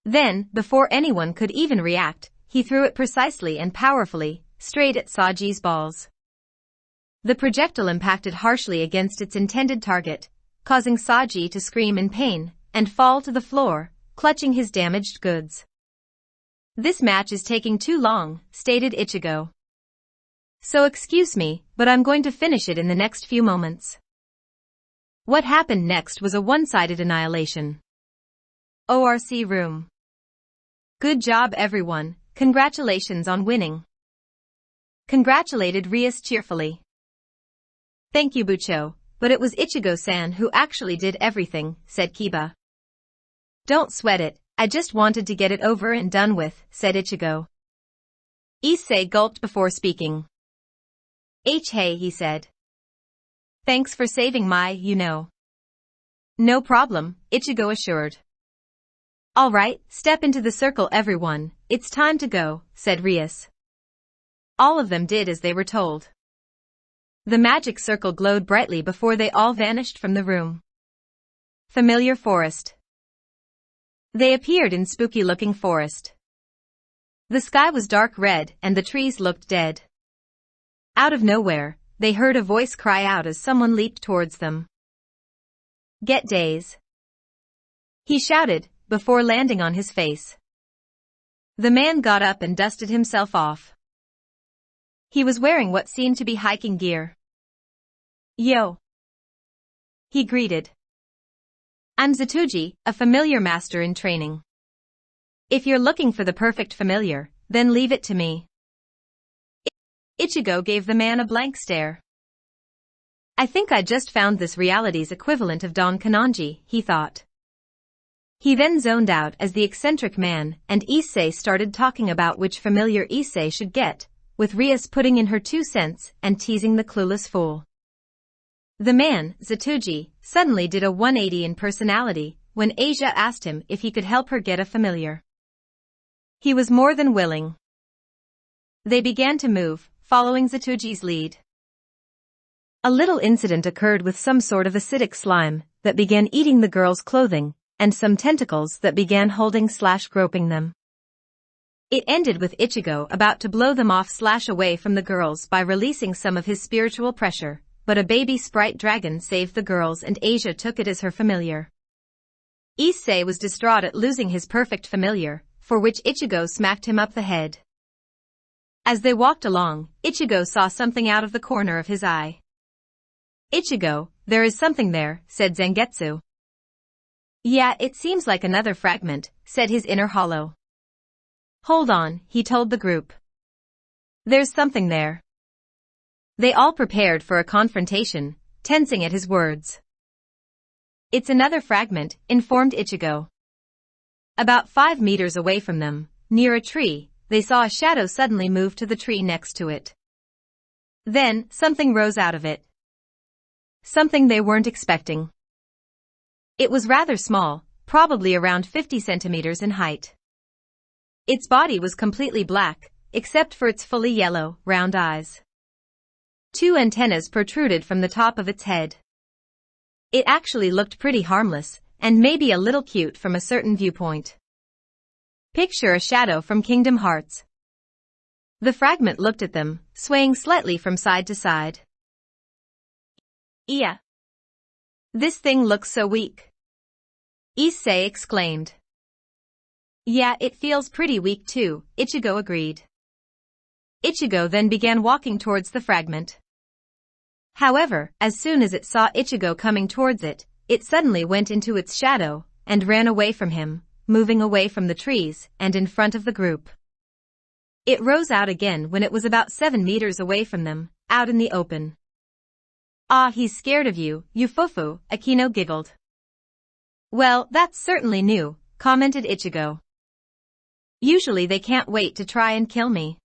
Speaker 1: Then, before anyone could even react, he threw it precisely and powerfully, straight at Saji's balls. The projectile impacted harshly against its intended target, causing Saji to scream in pain and fall to the floor, clutching his damaged goods. "This match is taking too long," stated Ichigo. "So excuse me, but I'm going to finish it in the next few moments." What happened next was a one-sided annihilation. ORC room. "Good job everyone, congratulations on winning," congratulated Rias cheerfully. "Thank you Bucho, but it was Ichigo-san who actually did everything," said Kiba. "Don't sweat it, I just wanted to get it over and done with," said Ichigo. Issei gulped before speaking. Hey, he said. "Thanks for saving my, you know." "No problem," Ichigo assured. "All right, step into the circle everyone, it's time to go," said Rias. All of them did as they were told. The magic circle glowed brightly before they all vanished from the room. Familiar forest. They appeared in spooky-looking forest. The sky was dark red and the trees looked dead. Out of nowhere, they heard a voice cry out as someone leaped towards them. "Get days!" he shouted, before landing on his face. The man got up and dusted himself off. He was wearing what seemed to be hiking gear. "Yo!" he greeted. "I'm Zatuji, a familiar master in training. If you're looking for the perfect familiar, then leave it to me." Ichigo gave the man a blank stare. "I think I just found this reality's equivalent of Don Kanonji," he thought. He then zoned out as the eccentric man and Issei started talking about which familiar Issei should get, with Rias putting in her 2 cents and teasing the clueless fool. The man, Zatuji, suddenly did a 180 in personality when Asia asked him if he could help her get a familiar. He was more than willing. They began to move, following Zatuji's lead. A little incident occurred with some sort of acidic slime that began eating the girls' clothing, and some tentacles that began holding/groping them. It ended with Ichigo about to blow them off/away from the girls by releasing some of his spiritual pressure, but a baby sprite dragon saved the girls and Asia took it as her familiar. Issei was distraught at losing his perfect familiar, for which Ichigo smacked him up the head. As they walked along, Ichigo saw something out of the corner of his eye. "Ichigo, there is something there," said Zangetsu. "Yeah, it seems like another fragment," said his inner hollow. "Hold on," he told the group. "There's something there." They all prepared for a confrontation, tensing at his words. "It's another fragment," informed Ichigo. About 5 meters away from them, near a tree, they saw a shadow suddenly move to the tree next to it. Then, something rose out of it. Something they weren't expecting. It was rather small, probably around 50 centimeters in height. Its body was completely black, except for its fully yellow, round eyes. 2 antennas protruded from the top of its head. It actually looked pretty harmless, and maybe a little cute from a certain viewpoint. Picture a shadow from Kingdom Hearts. The fragment looked at them, swaying slightly from side to side. "Yeah. This thing looks so weak," Issei exclaimed. "Yeah, it feels pretty weak too," Ichigo agreed. Ichigo then began walking towards the fragment. However, as soon as it saw Ichigo coming towards it, it suddenly went into its shadow and ran away from him, moving away from the trees and in front of the group. It rose out again when it was about 7 meters away from them, out in the open. Ah, he's scared of you, you fufu, Akino giggled. Well, that's certainly new, commented Ichigo. Usually they can't wait to try and kill me.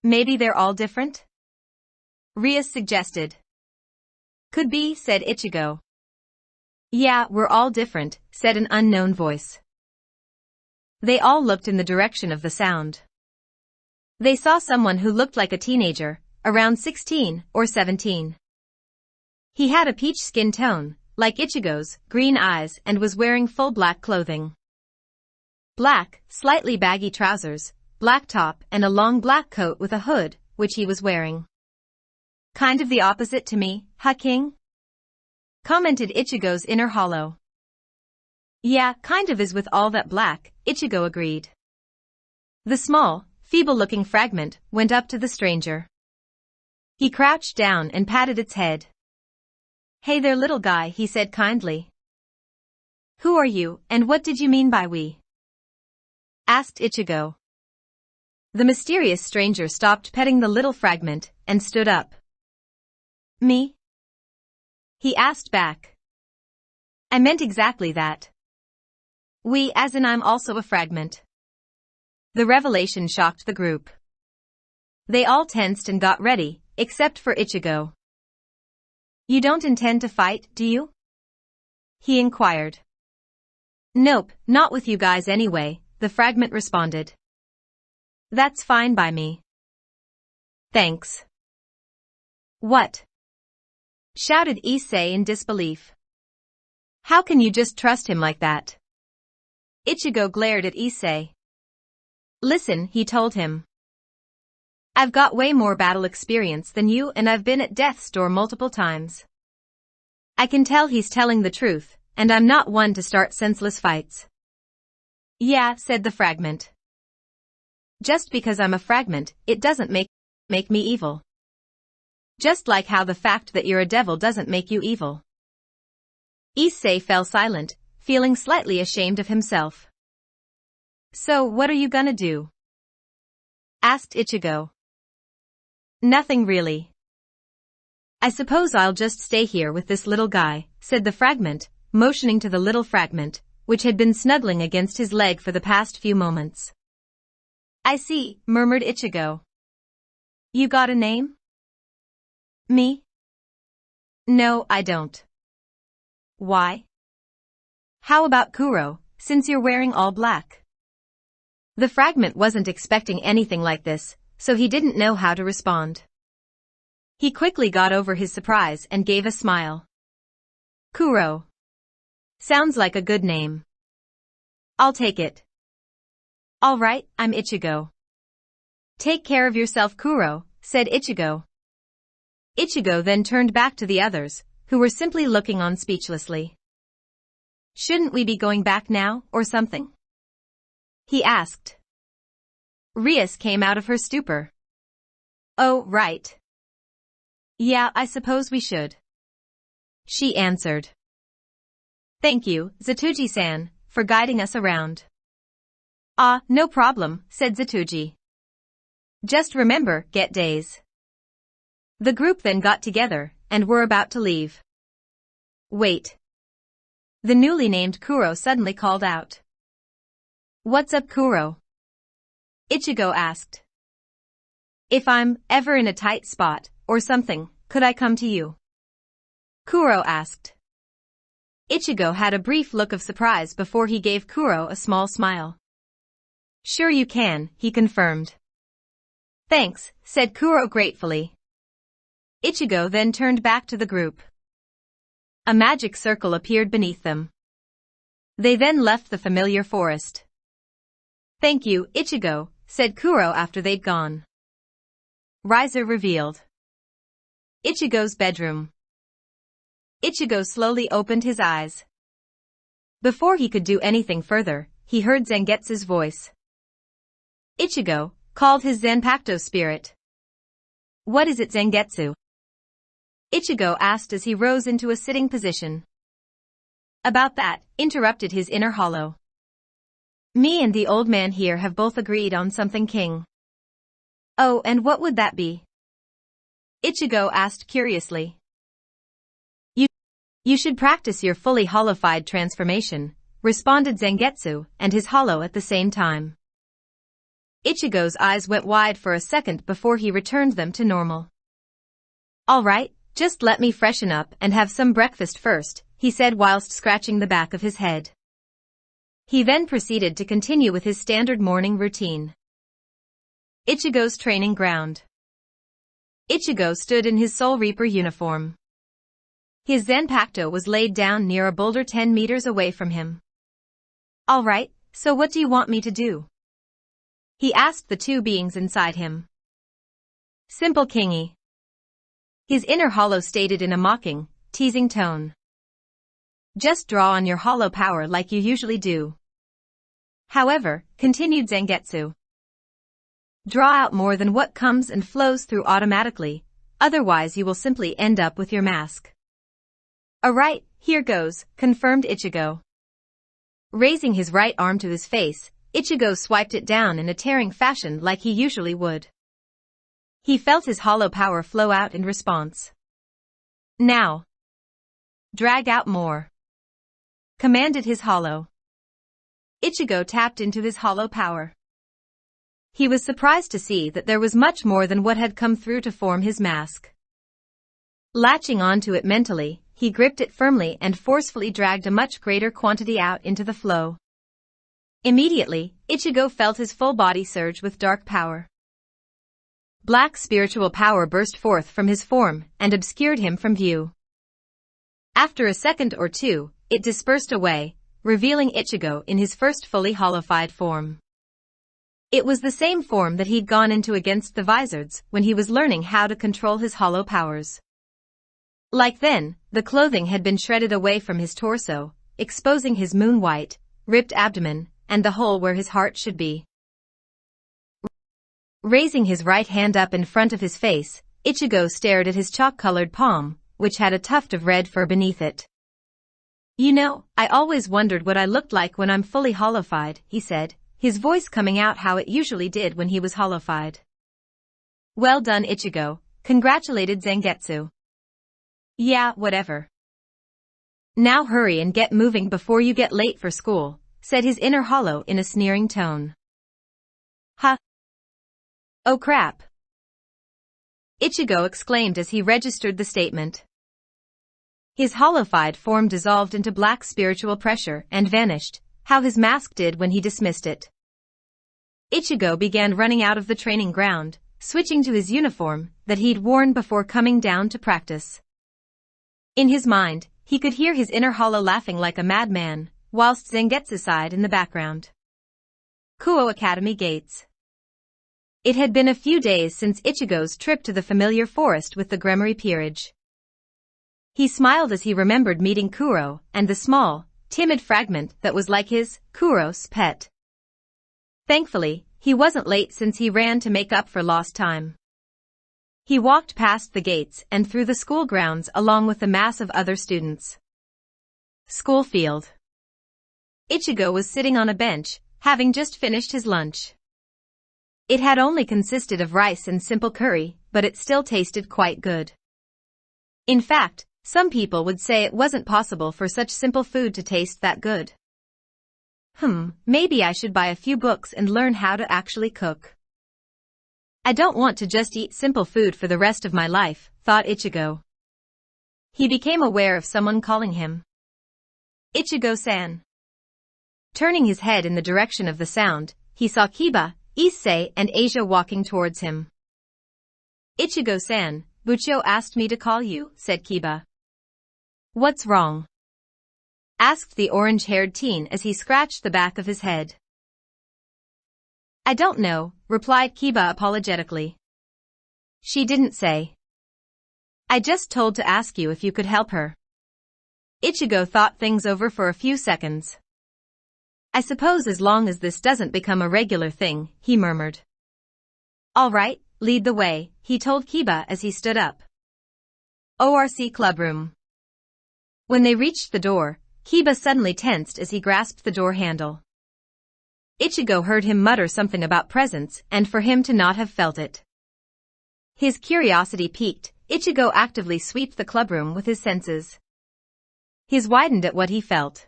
Speaker 1: Maybe they're all different? Rias suggested. Could be, said Ichigo. Yeah, we're all different, said an unknown voice. They all looked in the direction of the sound. They saw someone who looked like a teenager, around 16 or 17. He had a peach skin tone, like Ichigo's, green eyes, and was wearing full black clothing. Black, slightly baggy trousers, black top, and a long black coat with a hood, which he was wearing. Kind of the opposite to me, huh, King? Commented Ichigo's inner hollow. Yeah, kind of is with all that black, Ichigo agreed. The small, feeble-looking fragment went up to the stranger. He crouched down and patted its head. Hey there, little guy, he said kindly. Who are you, and what did you mean by we? Asked Ichigo. The mysterious stranger stopped petting the little fragment and stood up. Me? He asked back. I meant exactly that. We, as in I'm also a fragment. The revelation shocked the group. They all tensed and got ready, except for Ichigo. You don't intend to fight, do you? He inquired. Nope, not with you guys anyway, the fragment responded. That's fine by me. Thanks. What? Shouted Issei in disbelief. How can you just trust him like that? Ichigo glared at Issei. Listen, he told him. I've got way more battle experience than you and I've been at death's door multiple times. I can tell he's telling the truth, and I'm not one to start senseless fights. Yeah, said the fragment. Just because I'm a fragment, it doesn't make me evil. Just like how the fact that you're a devil doesn't make you evil. Issei fell silent, feeling slightly ashamed of himself. So what are you gonna do? Asked Ichigo. Nothing really. I suppose I'll just stay here with this little guy, said the fragment, motioning to the little fragment, which had been snuggling against his leg for the past few moments. I see, murmured Ichigo. You got a name? Me? No, I don't. Why? How about Kuro, since you're wearing all black? The fragment wasn't expecting anything like this, so he didn't know how to respond. He quickly got over his surprise and gave a smile. Kuro. Sounds like a good name. I'll take it. All right, I'm Ichigo. Take care of yourself, Kuro, said Ichigo. Ichigo then turned back to the others, who were simply looking on speechlessly. Shouldn't we be going back now, or something? He asked. Rias came out of her stupor. Oh, right. Yeah, I suppose we should. She answered. Thank you, Zatuji-san, for guiding us around. Ah, no problem, said Zatuji. Just remember, get days. The group then got together, and were about to leave. Wait. The newly named Kuro suddenly called out. What's up, Kuro? Ichigo asked. If I'm ever in a tight spot, or something, could I come to you? Kuro asked. Ichigo had a brief look of surprise before he gave Kuro a small smile. Sure you can, he confirmed. Thanks, said Kuro gratefully. Ichigo then turned back to the group. A magic circle appeared beneath them. They then left the familiar forest. Thank you, Ichigo, said Kuro after they'd gone. Riser revealed. Ichigo's bedroom. Ichigo slowly opened his eyes. Before he could do anything further, he heard Zangetsu's voice. Ichigo called his Zanpakuto spirit. What is it, Zangetsu? Ichigo asked as he rose into a sitting position. About that, interrupted his inner hollow. Me and the old man here have both agreed on something, King. Oh, and what would that be? Ichigo asked curiously. You should practice your fully hollowified transformation, responded Zangetsu and his hollow at the same time. Ichigo's eyes went wide for a second before he returned them to normal. All right, just let me freshen up and have some breakfast first, he said whilst scratching the back of his head. He then proceeded to continue with his standard morning routine. Ichigo's training ground. Ichigo stood in his Soul Reaper uniform. His Zanpakuto was laid down near a boulder 10 meters away from him. All right, so what do you want me to do? He asked the two beings inside him. Simple, Kingy. His inner hollow stated in a mocking, teasing tone. Just draw on your hollow power like you usually do. However, continued Zangetsu, draw out more than what comes and flows through automatically, otherwise you will simply end up with your mask. Alright, here goes, confirmed Ichigo. Raising his right arm to his face, Ichigo swiped it down in a tearing fashion like he usually would. He felt his hollow power flow out in response. Now, drag out more, commanded his hollow. Ichigo tapped into his hollow power. He was surprised to see that there was much more than what had come through to form his mask. Latching onto it mentally, he gripped it firmly and forcefully dragged a much greater quantity out into the flow. Immediately, Ichigo felt his full body surge with dark power. Black spiritual power burst forth from his form and obscured him from view. After a second or two, it dispersed away, revealing Ichigo in his first fully hollowified form. It was the same form that he'd gone into against the Vizards when he was learning how to control his hollow powers. Like then, the clothing had been shredded away from his torso, exposing his moon-white, ripped abdomen, and the hole where his heart should be. Raising his right hand up in front of his face, Ichigo stared at his chalk-colored palm, which had a tuft of red fur beneath it. You know, I always wondered what I looked like when I'm fully hollowified, he said, his voice coming out how it usually did when he was hollowified. Well done, Ichigo, congratulated Zangetsu. Yeah, whatever. Now hurry and get moving before you get late for school, said his inner hollow in a sneering tone. Huh? Oh crap! Ichigo exclaimed as he registered the statement. His hollowified form dissolved into black spiritual pressure and vanished, how his mask did when he dismissed it. Ichigo began running out of the training ground, switching to his uniform that he'd worn before coming down to practice. In his mind, he could hear his inner hollow laughing like a madman, whilst Zangetsu sighed in the background. Kuo Academy gates. It had been a few days since Ichigo's trip to the familiar forest with the Gremory peerage. He smiled as he remembered meeting Kuro and the small, timid fragment that was like his, Kuro's, pet. Thankfully, he wasn't late since he ran to make up for lost time. He walked past the gates and through the school grounds along with the mass of other students. School field. Ichigo was sitting on a bench, having just finished his lunch. It had only consisted of rice and simple curry, but it still tasted quite good. In fact, some people would say it wasn't possible for such simple food to taste that good. Maybe I should buy a few books and learn how to actually cook. I don't want to just eat simple food for the rest of my life, thought Ichigo. He became aware of someone calling him. Ichigo-san. Turning his head in the direction of the sound, he saw Kiba, Issei and Asia walking towards him. Ichigo-san, Bucho asked me to call you, said Kiba. What's wrong? Asked the orange-haired teen as he scratched the back of his head. I don't know, replied Kiba apologetically. She didn't say. I just told to ask you if you could help her. Ichigo thought things over for a few seconds. I suppose as long as this doesn't become a regular thing, he murmured. All right, lead the way, he told Kiba as he stood up. ORC clubroom. When they reached the door, Kiba suddenly tensed as he grasped the door handle. Ichigo heard him mutter something about presents and for him to not have felt it. His curiosity piqued, Ichigo actively swept the clubroom with his senses. His widened at what he felt.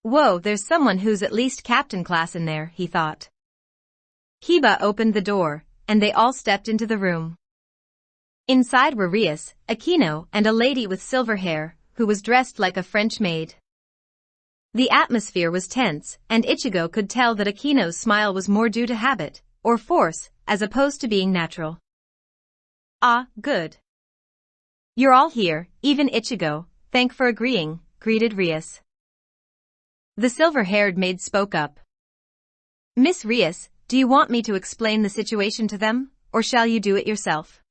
Speaker 1: Whoa, there's someone who's at least captain class in there, he thought. Kiba opened the door, and they all stepped into the room. Inside were Rias, Akino, and a lady with silver hair, who was dressed like a French maid. The atmosphere was tense, and Ichigo could tell that Akino's smile was more due to habit, or force, as opposed to being natural. Ah, good. You're all here, even Ichigo, thank for agreeing, greeted Rias. The silver-haired maid spoke up. Miss Rias, do you want me to explain the situation to them, or shall you do it yourself?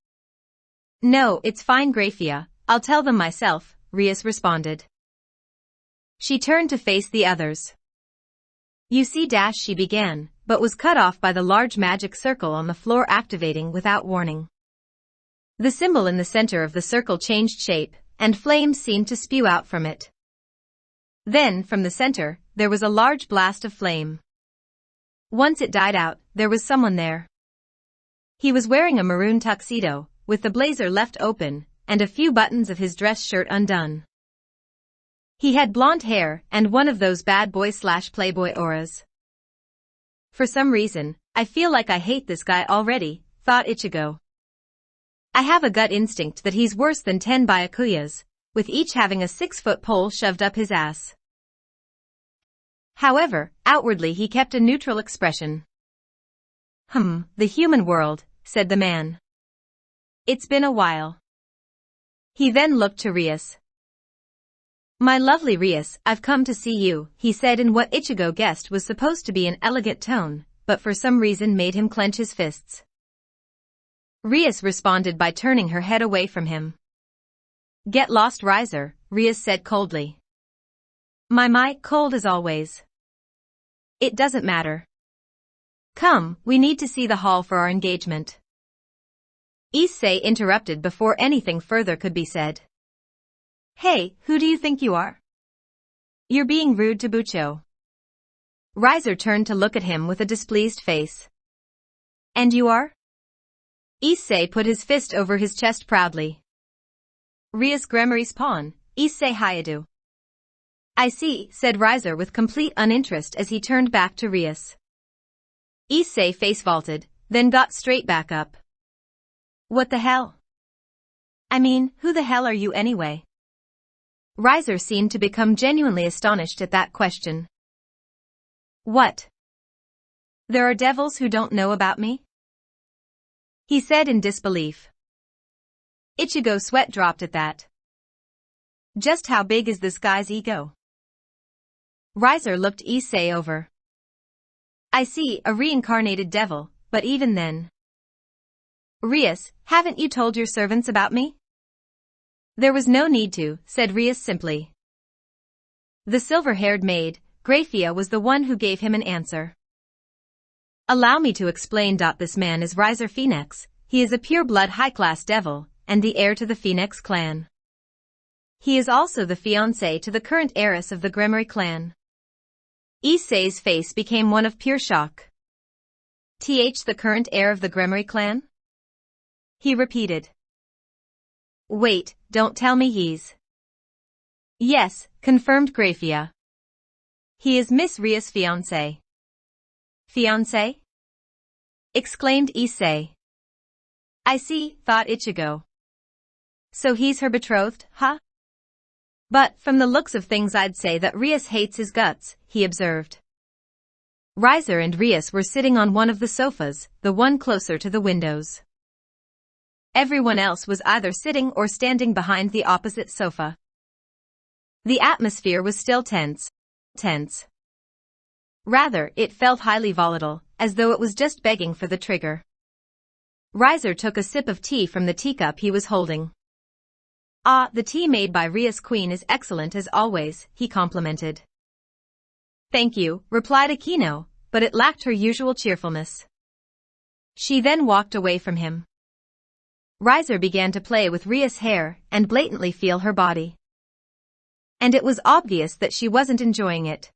Speaker 1: No, it's fine Grafia, I'll tell them myself, Rias responded. She turned to face the others. You see she began, but was cut off by the large magic circle on the floor activating without warning. The symbol in the center of the circle changed shape, and flames seemed to spew out from it. Then, from the center, there was a large blast of flame. Once it died out, there was someone there. He was wearing a maroon tuxedo, with the blazer left open, and a few buttons of his dress shirt undone. He had blonde hair and one of those bad boy/playboy auras. For some reason, I feel like I hate this guy already, thought Ichigo. I have a gut instinct that he's worse than 10 Byakuyas, with each having a 6-foot pole shoved up his ass. However, outwardly he kept a neutral expression. The human world, said the man. It's been a while. He then looked to Rias. My lovely Rias, I've come to see you, he said in what Ichigo guessed was supposed to be an elegant tone, but for some reason made him clench his fists. Rias responded by turning her head away from him. Get lost, Riser, Rias said coldly. My, cold as always. It doesn't matter. Come, we need to see the hall for our engagement. Issei interrupted before anything further could be said. Hey, who do you think you are? You're being rude to Bucho. Riser turned to look at him with a displeased face. And you are? Issei put his fist over his chest proudly. Rias Gremory's pawn, Issei Hayadu. I see, said Riser with complete uninterest as he turned back to Rias. Issei face vaulted, then got straight back up. What the hell? I mean, who the hell are you anyway? Riser seemed to become genuinely astonished at that question. What? There are devils who don't know about me? He said in disbelief. Ichigo's sweat dropped at that. Just how big is this guy's ego? Riser looked Issei over. I see, a reincarnated devil, but even then. Rias, haven't you told your servants about me? There was no need to, said Rias simply. The silver-haired maid, Grafia, was the one who gave him an answer. Allow me to explain. This man is Riser Phoenix. He is a pure-blood high-class devil, and the heir to the Phoenix clan. He is also the fiancé to the current heiress of the Gremory clan. Issei's face became one of pure shock. The current heir of the Gremory clan? He repeated. Wait, don't tell me he's... Yes, confirmed Grafia. He is Miss Ria's fiancé. Fiancé? Exclaimed Issei. I see, thought Ichigo. So he's her betrothed, huh? But, from the looks of things I'd say that Rias hates his guts, he observed. Riser and Rias were sitting on one of the sofas, the one closer to the windows. Everyone else was either sitting or standing behind the opposite sofa. The atmosphere was still tense. Rather, it felt highly volatile, as though it was just begging for the trigger. Riser took a sip of tea from the teacup he was holding. Ah, the tea made by Rias Queen is excellent as always, he complimented. Thank you, replied Akino, but it lacked her usual cheerfulness. She then walked away from him. Riser began to play with Ria's hair and blatantly feel her body. And it was obvious that she wasn't enjoying it.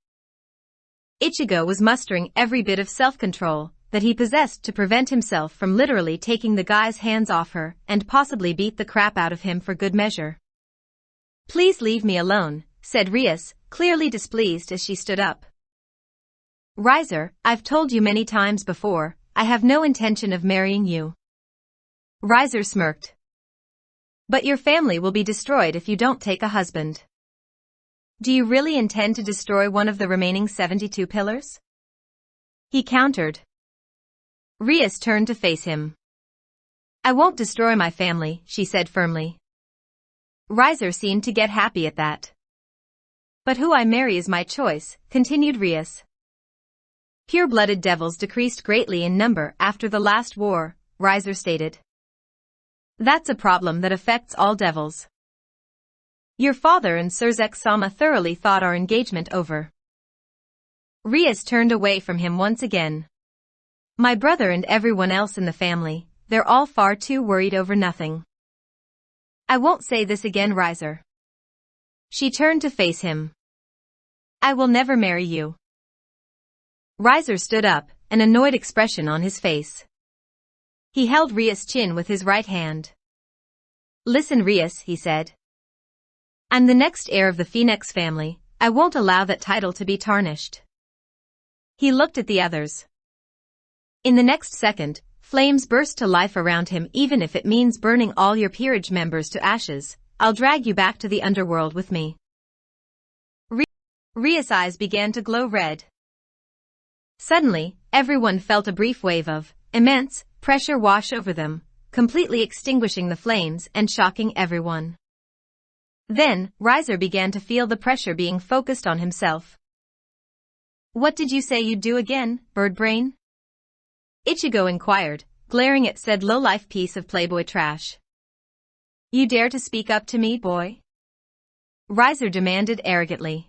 Speaker 1: Ichigo was mustering every bit of self-control that he possessed to prevent himself from literally taking the guy's hands off her and possibly beat the crap out of him for good measure. Please leave me alone, said Rias, clearly displeased as she stood up. Riser, I've told you many times before, I have no intention of marrying you. Riser smirked. But your family will be destroyed if you don't take a husband. Do you really intend to destroy one of the remaining 72 pillars? He countered. Rias turned to face him. I won't destroy my family, she said firmly. Riser seemed to get happy at that. But who I marry is my choice, continued Rias. Pure-blooded devils decreased greatly in number after the last war, Riser stated. That's a problem that affects all devils. Your father and Surzek-sama thoroughly thought our engagement over. Rias turned away from him once again. My brother and everyone else in the family, they're all far too worried over nothing. I won't say this again, Riser. She turned to face him. I will never marry you. Riser stood up, an annoyed expression on his face. He held Rias' chin with his right hand. Listen, Rias, he said. I'm the next heir of the Phoenix family. I won't allow that title to be tarnished. He looked at the others. In the next second, flames burst to life around him. Even if it means burning all your peerage members to ashes, I'll drag you back to the underworld with me. Rias' eyes began to glow red. Suddenly, everyone felt a brief wave of immense pressure wash over them, completely extinguishing the flames and shocking everyone. Then, Riser began to feel the pressure being focused on himself. What did you say you'd do again, Birdbrain? Ichigo inquired, glaring at said low-life piece of playboy trash. You dare to speak up to me, boy? Riser demanded arrogantly.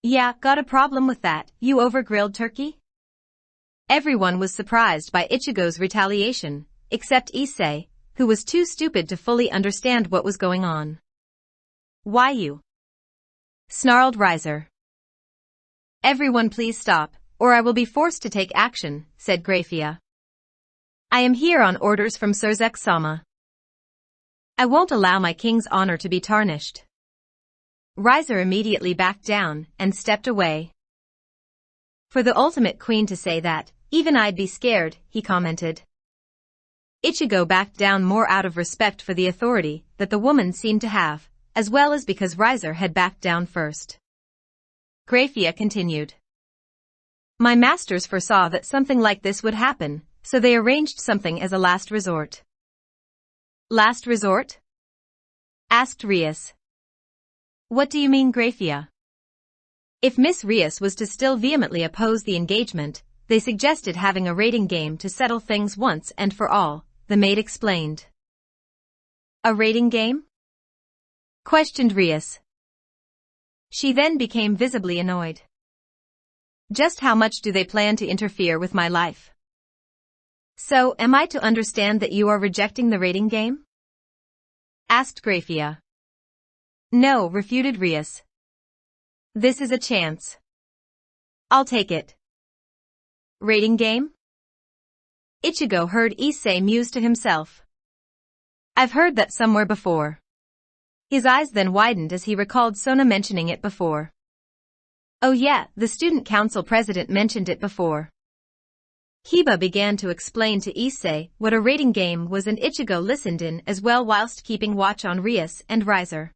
Speaker 1: Yeah, got a problem with that, you overgrilled turkey? Everyone was surprised by Ichigo's retaliation, except Issei, who was too stupid to fully understand what was going on. Why you? Snarled Riser. Everyone please stop, or I will be forced to take action, said Grafia. I am here on orders from Surzek-sama. I won't allow my king's honor to be tarnished. Riser immediately backed down and stepped away. For the ultimate queen to say that, even I'd be scared, he commented. Ichigo backed down more out of respect for the authority that the woman seemed to have, as well as because Riser had backed down first. Grafia continued. My masters foresaw that something like this would happen, so they arranged something as a last resort. Last resort? Asked Rias. What do you mean, Grafia? If Miss Rias was to still vehemently oppose the engagement, they suggested having a rating game to settle things once and for all, the maid explained. A rating game? Questioned Rias. She then became visibly annoyed. Just how much do they plan to interfere with my life? So, am I to understand that you are rejecting the rating game? Asked Grafia. No, refuted Rias. This is a chance. I'll take it. Rating game? Ichigo heard Issei muse to himself. I've heard that somewhere before. His eyes then widened as he recalled Sona mentioning it before. Oh yeah, the student council president mentioned it before. Kiba began to explain to Issei what a rating game was, and Ichigo listened in as well whilst keeping watch on Rias and Riser.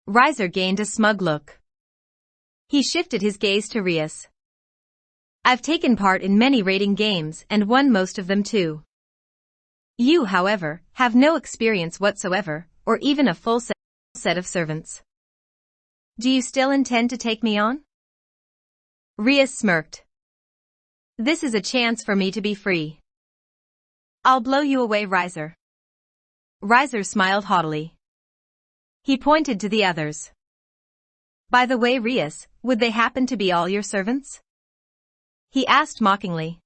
Speaker 1: Riser gained a smug look. He shifted his gaze to Rias. I've taken part in many rating games and won most of them too. You, however, have no experience whatsoever, or even a full set of servants. Do you still intend to take me on? Rias smirked. This is a chance for me to be free. I'll blow you away, Riser. Riser smiled haughtily. He pointed to the others. By the way, Rias, would they happen to be all your servants? He asked mockingly.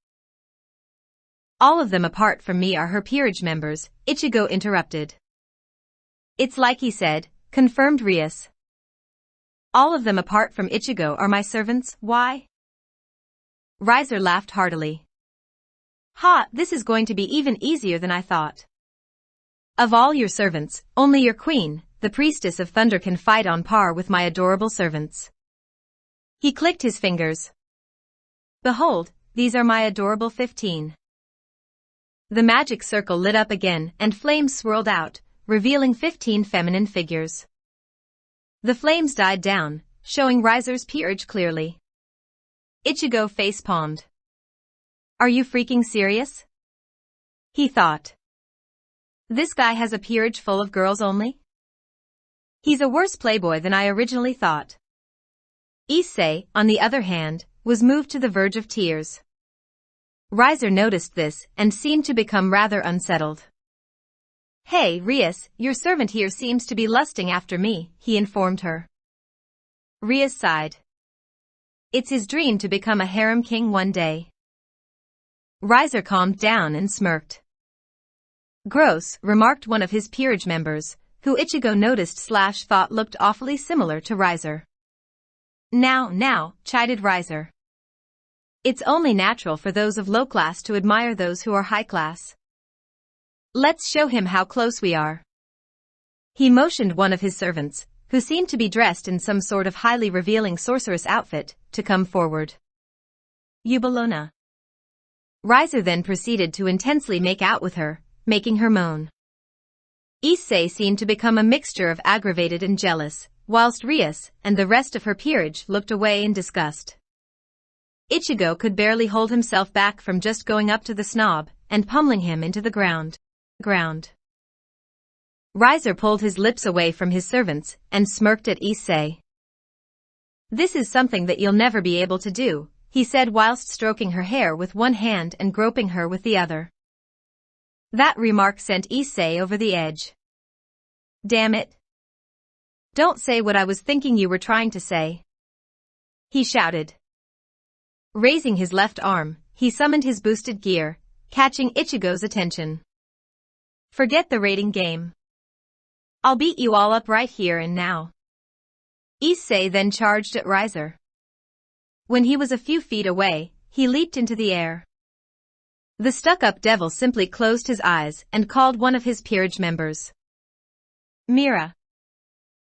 Speaker 1: All of them apart from me are her peerage members, Ichigo interrupted. It's like he said, confirmed Rias. All of them apart from Ichigo are my servants, why? Riser laughed heartily. Ha, this is going to be even easier than I thought. Of all your servants, only your queen, the priestess of thunder can fight on par with my adorable servants. He clicked his fingers. Behold, these are my adorable 15. The magic circle lit up again and flames swirled out, revealing 15 feminine figures. The flames died down, showing Riser's peerage clearly. Ichigo face-palmed. Are you freaking serious? He thought. This guy has a peerage full of girls only? He's a worse playboy than I originally thought. Issei, on the other hand, was moved to the verge of tears. Riser noticed this and seemed to become rather unsettled. Hey, Rias, your servant here seems to be lusting after me, he informed her. Rias sighed. It's his dream to become a harem king one day. Riser calmed down and smirked. Gross, remarked one of his peerage members, who Ichigo noticed/thought looked awfully similar to Riser. Now, chided Riser. It's only natural for those of low class to admire those who are high class. Let's show him how close we are. He motioned one of his servants, who seemed to be dressed in some sort of highly revealing sorceress outfit, to come forward. Yubalona. Riser then proceeded to intensely make out with her, making her moan. Issei seemed to become a mixture of aggravated and jealous, whilst Rias and the rest of her peerage looked away in disgust. Ichigo could barely hold himself back from just going up to the snob and pummeling him into the ground. Riser pulled his lips away from his servants and smirked at Issei. This is something that you'll never be able to do, he said whilst stroking her hair with one hand and groping her with the other. That remark sent Issei over the edge. Damn it. Don't say what I was thinking you were trying to say. He shouted. Raising his left arm, he summoned his boosted gear, catching Ichigo's attention. Forget the rating game. I'll beat you all up right here and now. Issei then charged at Riser. When he was a few feet away, he leaped into the air. The stuck-up devil simply closed his eyes and called one of his peerage members. Mira.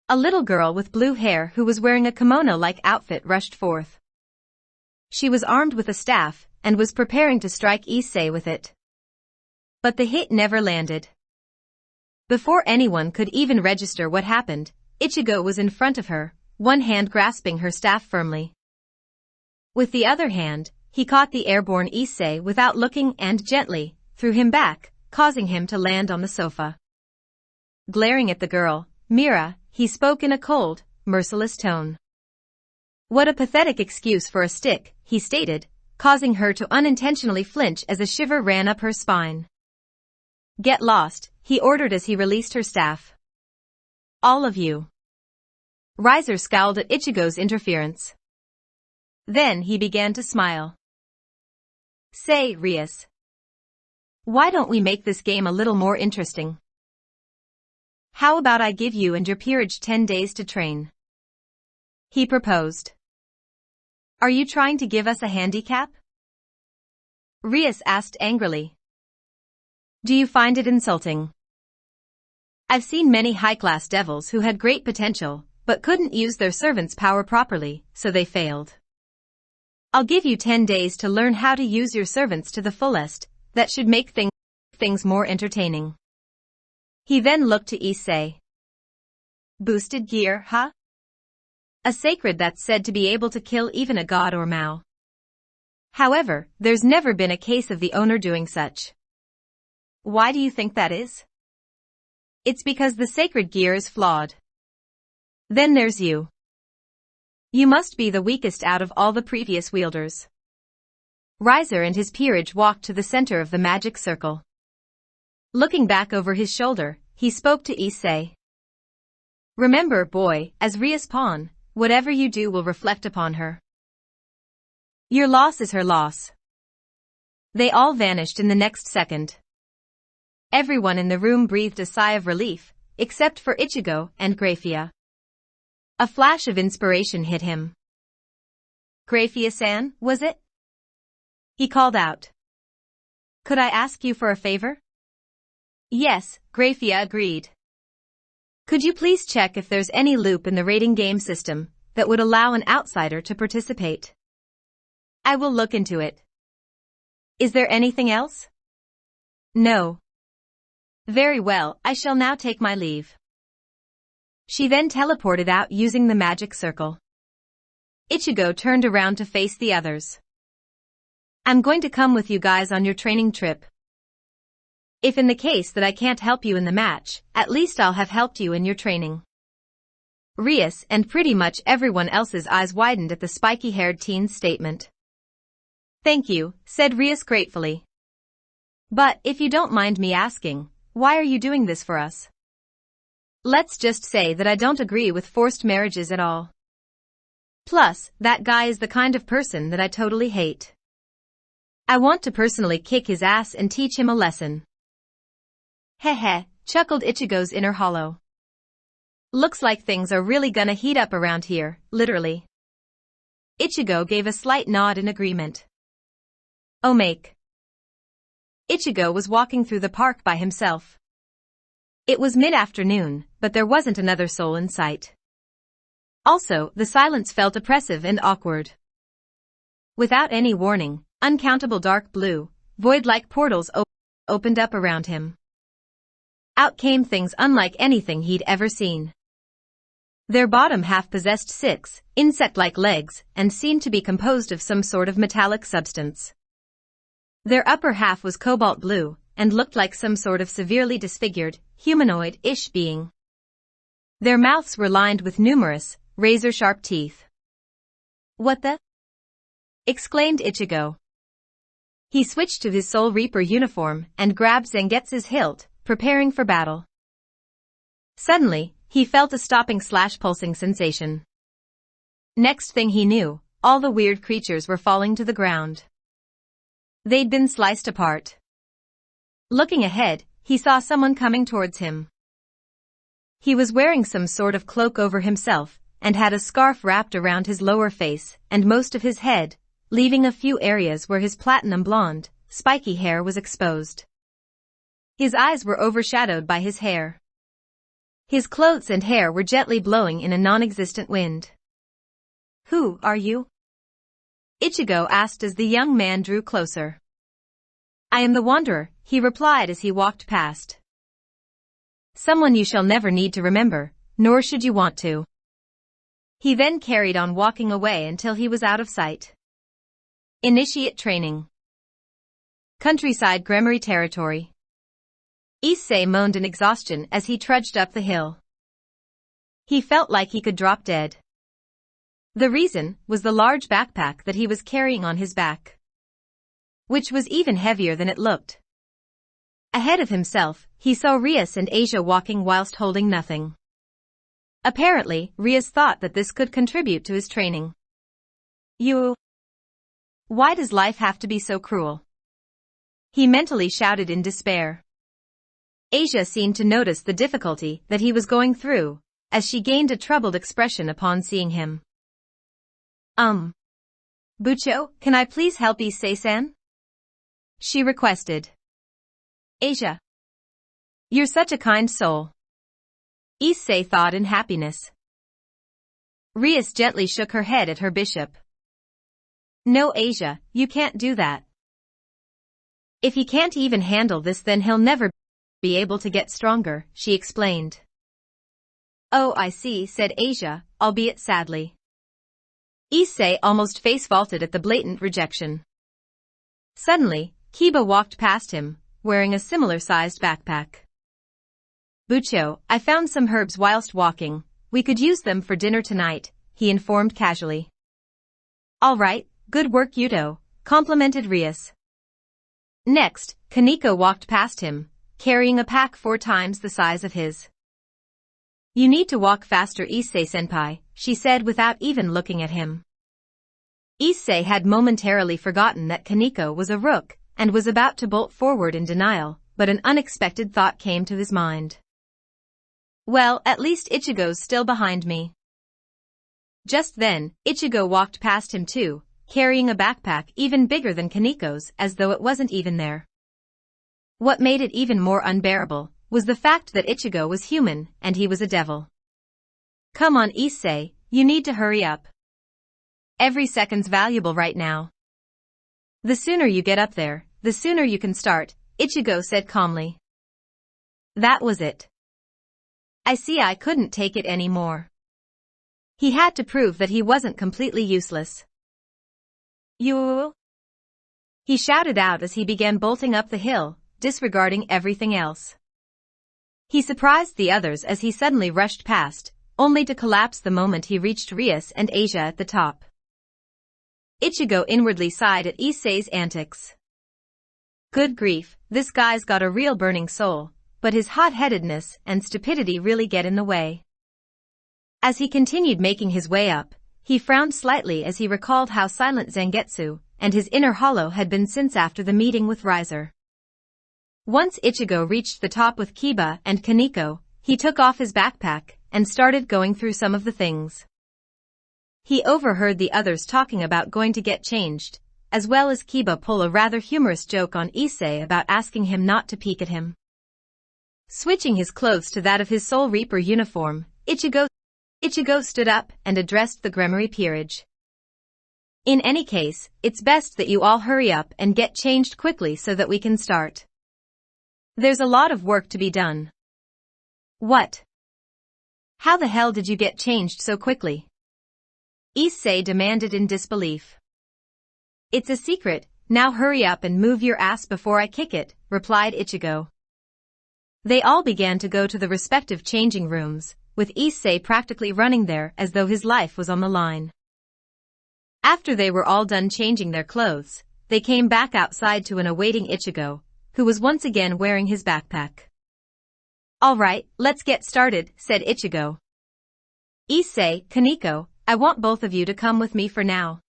Speaker 1: A little girl with blue hair who was wearing a kimono-like outfit rushed forth. She was armed with a staff and was preparing to strike Issei with it. But the hit never landed. Before anyone could even register what happened, Ichigo was in front of her, one hand grasping her staff firmly. With the other hand, he caught the airborne Issei without looking and gently threw him back, causing him to land on the sofa. Glaring at the girl, Mira, he spoke in a cold, merciless tone. What a pathetic excuse for a stick, he stated, causing her to unintentionally flinch as a shiver ran up her spine. Get lost, he ordered as he released her staff. All of you. Riser scowled at Ichigo's interference. Then he began to smile. Say, Rias. Why don't we make this game a little more interesting? How about I give you and your peerage 10 days to train? He proposed. Are you trying to give us a handicap? Rias asked angrily. Do you find it insulting? I've seen many high-class devils who had great potential, but couldn't use their servants' power properly, so they failed. I'll give you 10 days to learn how to use your servants to the fullest. That should make things more entertaining. He then looked to Issei. Boosted gear, huh? A sacred that's said to be able to kill even a god or Mao. However, there's never been a case of the owner doing such. Why do you think that is? It's because the sacred gear is flawed. Then there's you. You must be the weakest out of all the previous wielders. Riser and his peerage walked to the center of the magic circle. Looking back over his shoulder, he spoke to Issei. Remember, boy, as Ria's pawn, whatever you do will reflect upon her. Your loss is her loss. They all vanished in the next second. Everyone in the room breathed a sigh of relief, except for Ichigo and Grafia. A flash of inspiration hit him. Grafia-san, was it? He called out. Could I ask you for a favor? Yes, Grafia agreed. Could you please check if there's any loop in the rating game system that would allow an outsider to participate? I will look into it. Is there anything else? No. Very well, I shall now take my leave. She then teleported out using the magic circle. Ichigo turned around to face the others. I'm going to come with you guys on your training trip. If in the case that I can't help you in the match, at least I'll have helped you in your training. Rias and pretty much everyone else's eyes widened at the spiky-haired teen's statement. Thank you, said Rias gratefully. But, if you don't mind me asking, why are you doing this for us? Let's just say that I don't agree with forced marriages at all. Plus, that guy is the kind of person that I totally hate. I want to personally kick his ass and teach him a lesson. Heh, chuckled Ichigo's inner hollow. Looks like things are really gonna heat up around here, literally. Ichigo gave a slight nod in agreement. Oh make. Ichigo was walking through the park by himself. It was mid-afternoon, but there wasn't another soul in sight. Also, the silence felt oppressive and awkward. Without any warning, uncountable dark blue, void-like portals opened up around him. Out came things unlike anything he'd ever seen. Their bottom half possessed 6 insect-like legs and seemed to be composed of some sort of metallic substance. Their upper half was cobalt blue and looked like some sort of severely disfigured, humanoid-ish being. Their mouths were lined with numerous, razor-sharp teeth. What the? Exclaimed Ichigo. He switched to his Soul Reaper uniform and grabbed Zangetsu's hilt, preparing for battle. Suddenly, he felt a stopping/pulsing sensation. Next thing he knew, all the weird creatures were falling to the ground. They'd been sliced apart. Looking ahead, he saw someone coming towards him. He was wearing some sort of cloak over himself, and had a scarf wrapped around his lower face and most of his head, leaving a few areas where his platinum blonde, spiky hair was exposed. His eyes were overshadowed by his hair. His clothes and hair were gently blowing in a non-existent wind. Who are you? Ichigo asked as the young man drew closer. I am the Wanderer, he replied as he walked past. Someone you shall never need to remember, nor should you want to. He then carried on walking away until he was out of sight. Initiate training. Countryside Gremory territory. Issei moaned in exhaustion as he trudged up the hill. He felt like he could drop dead. The reason was the large backpack that he was carrying on his back, which was even heavier than it looked. Ahead of himself, he saw Rias and Asia walking whilst holding nothing. Apparently, Rias thought that this could contribute to his training. Why does life have to be so cruel? He mentally shouted in despair. Asia seemed to notice the difficulty that he was going through, as she gained a troubled expression upon seeing him. Bucho, can I please help Issei-san? She requested. Asia. You're such a kind soul. Issei thought in happiness. Rias gently shook her head at her bishop. No Asia, you can't do that. If he can't even handle this then he'll never be able to get stronger, she explained. Oh I see, said Asia, albeit sadly. Issei almost face-vaulted at the blatant rejection. Suddenly, Kiba walked past him, wearing a similar-sized backpack. Bucho, I found some herbs whilst walking. We could use them for dinner tonight, he informed casually. All right, good work Yuto, complimented Rias. Next, Kaneko walked past him, carrying a pack 4 times the size of his. You need to walk faster Issei-senpai, she said without even looking at him. Issei had momentarily forgotten that Kaneko was a rook, and was about to bolt forward in denial, but an unexpected thought came to his mind. Well, at least Ichigo's still behind me. Just then, Ichigo walked past him too, carrying a backpack even bigger than Kaneko's as though it wasn't even there. What made it even more unbearable was the fact that Ichigo was human and he was a devil. Come on Issei, you need to hurry up. Every second's valuable right now. The sooner you get up there, the sooner you can start, Ichigo said calmly. That was it. I see I couldn't take it anymore. He had to prove that he wasn't completely useless. You? He shouted out as he began bolting up the hill, disregarding everything else. He surprised the others as he suddenly rushed past, only to collapse the moment he reached Rias and Asia at the top. Ichigo inwardly sighed at Issei's antics. Good grief, this guy's got a real burning soul, but his hot-headedness and stupidity really get in the way. As he continued making his way up, he frowned slightly as he recalled how silent Zangetsu and his inner hollow had been since after the meeting with Riser. Once Ichigo reached the top with Kiba and Kaneko, he took off his backpack and started going through some of the things. He overheard the others talking about going to get changed, as well as Kiba pull a rather humorous joke on Issei about asking him not to peek at him. Switching his clothes to that of his Soul Reaper uniform, Ichigo stood up and addressed the Gremory peerage. In any case, it's best that you all hurry up and get changed quickly so that we can start. There's a lot of work to be done. What? How the hell did you get changed so quickly? Issei demanded in disbelief. It's a secret, now hurry up and move your ass before I kick it, replied Ichigo. They all began to go to the respective changing rooms, with Issei practically running there as though his life was on the line. After they were all done changing their clothes, they came back outside to an awaiting Ichigo, who was once again wearing his backpack. All right, let's get started, said Ichigo. Issei, Kaneko, I want both of you to come with me for now.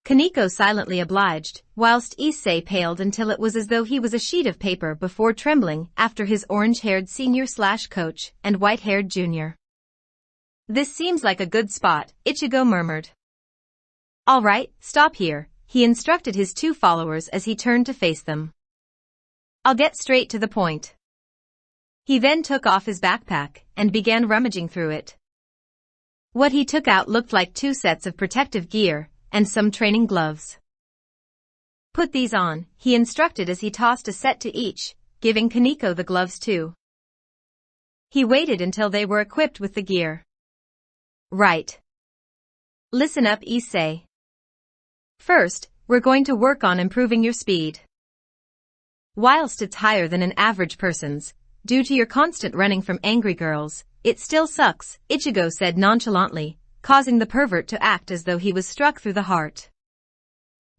Speaker 1: Kaneko silently obliged, whilst Issei paled until it was as though he was a sheet of paper before trembling after his orange-haired senior/coach and white-haired junior. This seems like a good spot, Ichigo murmured. All right, stop here, he instructed his two followers as he turned to face them. I'll get straight to the point. He then took off his backpack and began rummaging through it. What he took out looked like 2 sets of protective gear and some training gloves. Put these on, he instructed as he tossed a set to each, giving Kaneko the gloves too. He waited until they were equipped with the gear. Right. Listen up, Issei. First, we're going to work on improving your speed. Whilst it's higher than an average person's, due to your constant running from angry girls, it still sucks, Ichigo said nonchalantly, causing the pervert to act as though he was struck through the heart.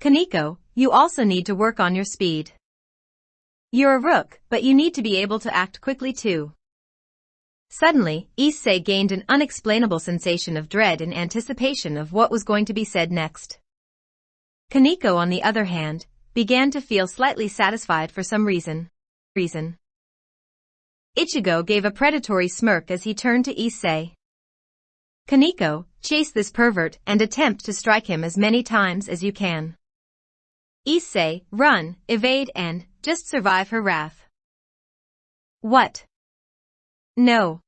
Speaker 1: Kaneko, you also need to work on your speed. You're a rook, but you need to be able to act quickly too. Suddenly, Issei gained an unexplainable sensation of dread in anticipation of what was going to be said next. Kaneko, on the other hand, began to feel slightly satisfied for some reason. Ichigo gave a predatory smirk as he turned to Issei. Kaneko, chase this pervert and attempt to strike him as many times as you can. Issei, run, evade and, just survive her wrath. What? No.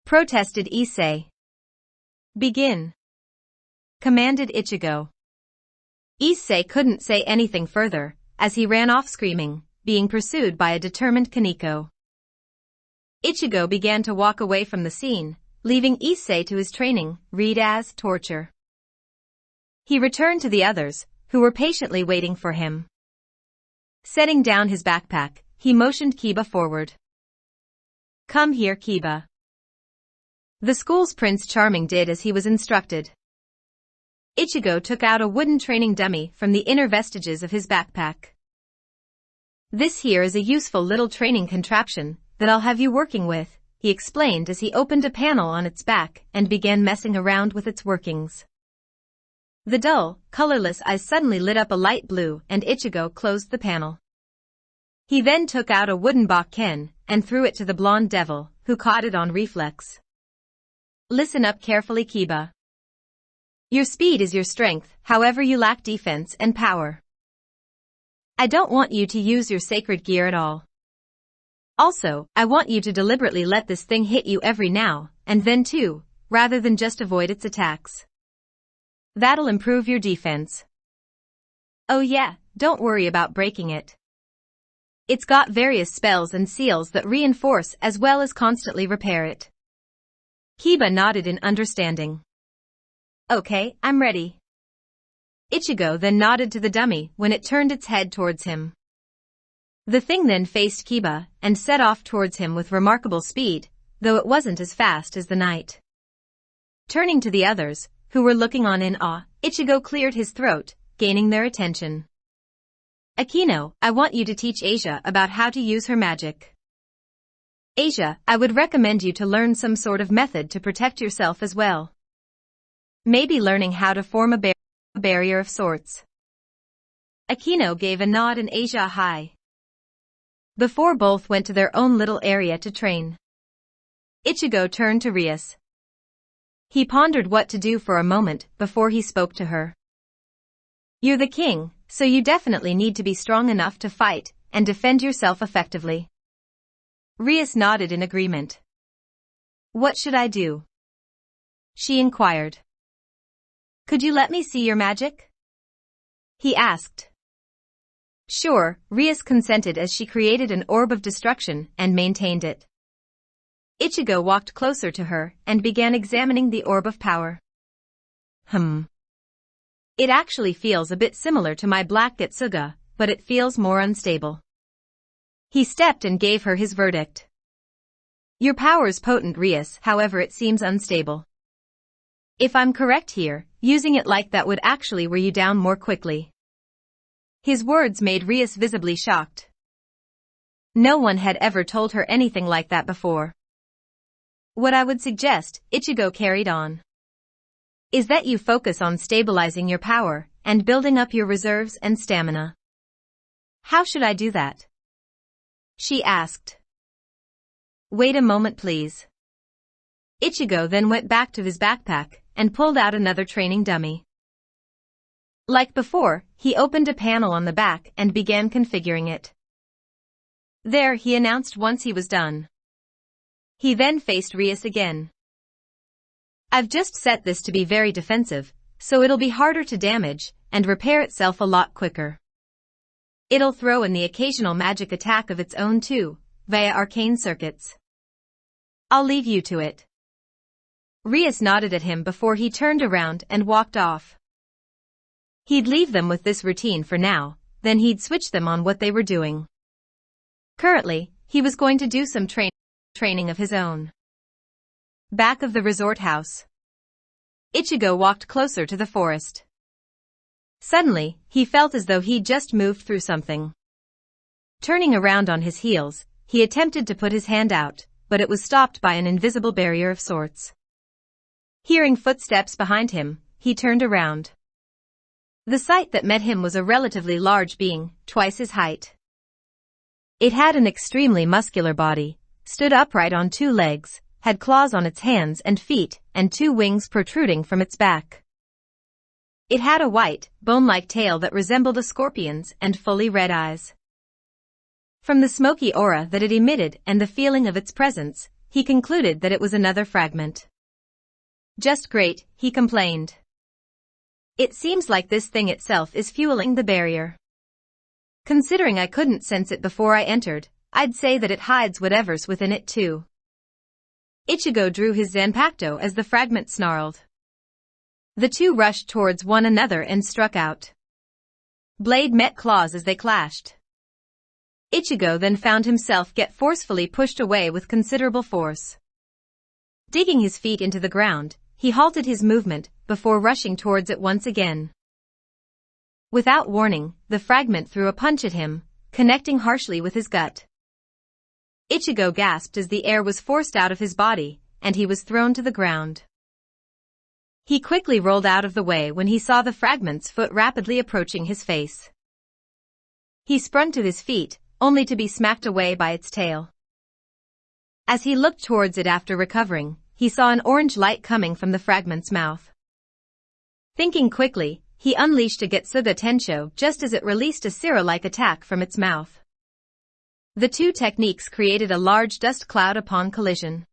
Speaker 1: Protested Issei. Begin. Commanded Ichigo. Issei couldn't say anything further, as he ran off screaming, being pursued by a determined Kaneko. Ichigo began to walk away from the scene, leaving Issei to his training, read as torture. He returned to the others, who were patiently waiting for him. Setting down his backpack, he motioned Kiba forward. Come here, Kiba. The school's Prince Charming did as he was instructed. Ichigo took out a wooden training dummy from the inner vestiges of his backpack. This here is a useful little training contraption that I'll have you working with, he explained as he opened a panel on its back and began messing around with its workings. The dull, colorless eyes suddenly lit up a light blue and Ichigo closed the panel. He then took out a wooden bakken and threw it to the blonde devil, who caught it on reflex. Listen up carefully, Kiba. Your speed is your strength, however you lack defense and power. I don't want you to use your sacred gear at all. Also, I want you to deliberately let this thing hit you every now and then too, rather than just avoid its attacks. That'll improve your defense. Oh yeah, don't worry about breaking it. It's got various spells and seals that reinforce as well as constantly repair it. Kiba nodded in understanding. Okay, I'm ready. Ichigo then nodded to the dummy when it turned its head towards him. The thing then faced Kiba and set off towards him with remarkable speed, though it wasn't as fast as the knight. Turning to the others, who were looking on in awe, Ichigo cleared his throat, gaining their attention. Akino, I want you to teach Asia about how to use her magic. Asia, I would recommend you to learn some sort of method to protect yourself as well. Maybe learning how to form a barrier of sorts. Akino gave a nod and Asia a hi. Before both went to their own little area to train. Ichigo turned to Rias. He pondered what to do for a moment before he spoke to her. You're the king, so you definitely need to be strong enough to fight and defend yourself effectively. Rias nodded in agreement. What should I do? She inquired. Could you let me see your magic? He asked. Sure, Rias consented as she created an orb of destruction and maintained it. Ichigo walked closer to her and began examining the orb of power. It actually feels a bit similar to my black Getsuga, but it feels more unstable. He stepped and gave her his verdict. Your power's potent, Rias, however it seems unstable. If I'm correct here, using it like that would actually wear you down more quickly. His words made Rias visibly shocked. No one had ever told her anything like that before. What I would suggest, Ichigo carried on, is that you focus on stabilizing your power and building up your reserves and stamina. How should I do that? She asked. Wait a moment please. Ichigo then went back to his backpack and pulled out another training dummy. Like before, he opened a panel on the back and began configuring it. There, he announced once he was done. He then faced Rias again. I've just set this to be very defensive, so it'll be harder to damage and repair itself a lot quicker. It'll throw in the occasional magic attack of its own too, via arcane circuits. I'll leave you to it. Rias nodded at him before he turned around and walked off. He'd leave them with this routine for now, then he'd switch them on what they were doing. Currently, he was going to do some training of his own. Back of the resort house. Ichigo walked closer to the forest. Suddenly, he felt as though he'd just moved through something. Turning around on his heels, he attempted to put his hand out, but it was stopped by an invisible barrier of sorts. Hearing footsteps behind him, he turned around. The sight that met him was a relatively large being, twice his height. It had an extremely muscular body, stood upright on two legs, had claws on its hands and feet, and two wings protruding from its back. It had a white, bone-like tail that resembled a scorpion's and fully red eyes. From the smoky aura that it emitted and the feeling of its presence, he concluded that it was another fragment. Just great, he complained. It seems like this thing itself is fueling the barrier. Considering I couldn't sense it before I entered, I'd say that it hides whatever's within it too. Ichigo drew his Zanpakuto as the fragment snarled. The two rushed towards one another and struck out. Blade met claws as they clashed. Ichigo then found himself get forcefully pushed away with considerable force. Digging his feet into the ground, he halted his movement before rushing towards it once again. Without warning, the fragment threw a punch at him, connecting harshly with his gut. Ichigo gasped as the air was forced out of his body, and he was thrown to the ground. He quickly rolled out of the way when he saw the fragment's foot rapidly approaching his face. He sprung to his feet, only to be smacked away by its tail. As he looked towards it after recovering, he saw an orange light coming from the fragment's mouth. Thinking quickly, he unleashed a Getsuga Tensho just as it released a Sira-like attack from its mouth. The two techniques created a large dust cloud upon collision.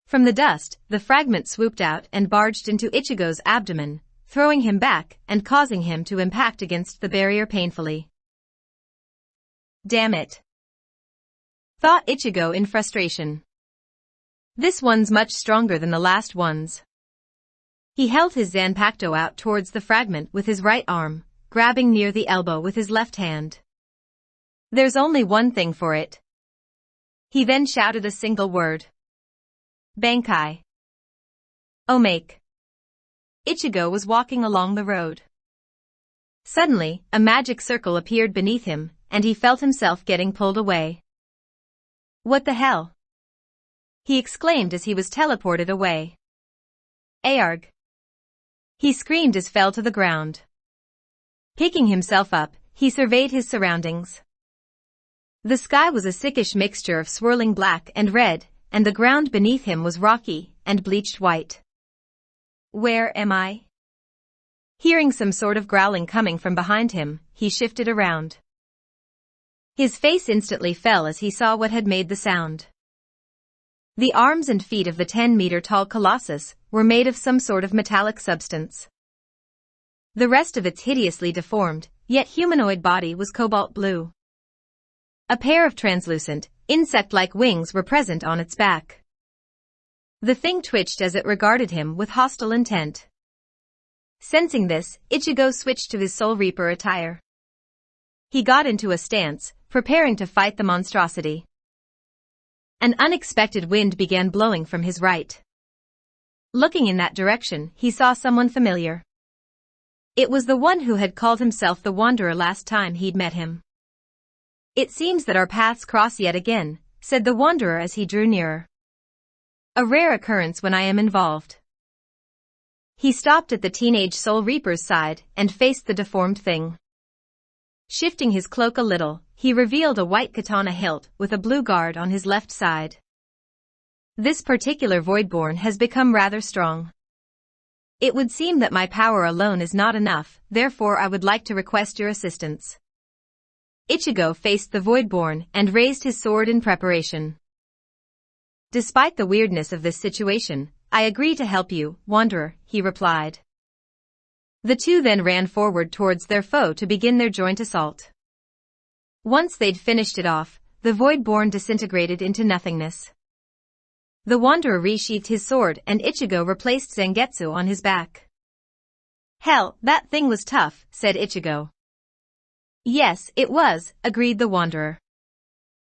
Speaker 1: From the dust, the fragment swooped out and barged into Ichigo's abdomen, throwing him back and causing him to impact against the barrier painfully. Damn it! Thought Ichigo in frustration. This one's much stronger than the last ones. He held his Zanpakuto out towards the fragment with his right arm, grabbing near the elbow with his left hand. There's only one thing for it. He then shouted a single word. Bankai. Omake. Ichigo was walking along the road. Suddenly, a magic circle appeared beneath him, and he felt himself getting pulled away. What the hell? He exclaimed as he was teleported away. Aargh! He screamed as fell to the ground. Picking himself up, he surveyed his surroundings. The sky was a sickish mixture of swirling black and red, and the ground beneath him was rocky and bleached white. Where am I? Hearing some sort of growling coming from behind him, he shifted around. His face instantly fell as he saw what had made the sound. The arms and feet of the 10-meter-tall colossus were made of some sort of metallic substance. The rest of its hideously deformed, yet humanoid body was cobalt blue. A pair of translucent, insect-like wings were present on its back. The thing twitched as it regarded him with hostile intent. Sensing this, Ichigo switched to his Soul Reaper attire. He got into a stance, preparing to fight the monstrosity. An unexpected wind began blowing from his right. Looking in that direction, he saw someone familiar. It was the one who had called himself the Wanderer last time he'd met him. It seems that our paths cross yet again, said the Wanderer as he drew nearer. A rare occurrence when I am involved. He stopped at the teenage Soul Reaper's side and faced the deformed thing. Shifting his cloak a little, he revealed a white katana hilt with a blue guard on his left side. This particular Voidborn has become rather strong. It would seem that my power alone is not enough, therefore I would like to request your assistance. Ichigo faced the Voidborn and raised his sword in preparation. Despite the weirdness of this situation, I agree to help you, Wanderer, he replied. The two then ran forward towards their foe to begin their joint assault. Once they'd finished it off, the Voidborn disintegrated into nothingness. The Wanderer resheathed his sword and Ichigo replaced Zangetsu on his back. Hell, that thing was tough, said Ichigo. Yes, it was, agreed the Wanderer.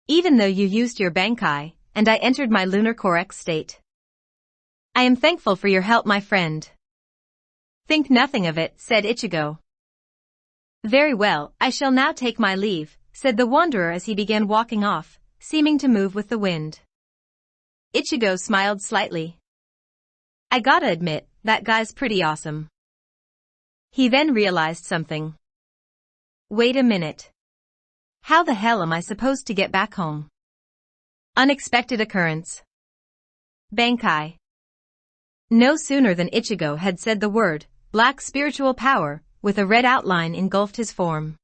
Speaker 1: Even though you used your Bankai, and I entered my lunar Corex state. I am thankful for your help, my friend. Think nothing of it, said Ichigo. Very well, I shall now take my leave, said the Wanderer as he began walking off, seeming to move with the wind. Ichigo smiled slightly. I gotta admit, that guy's pretty awesome. He then realized something. Wait a minute. How the hell am I supposed to get back home? Unexpected occurrence. Bankai. No sooner than Ichigo had said the word, black spiritual power, with a red outline engulfed his form.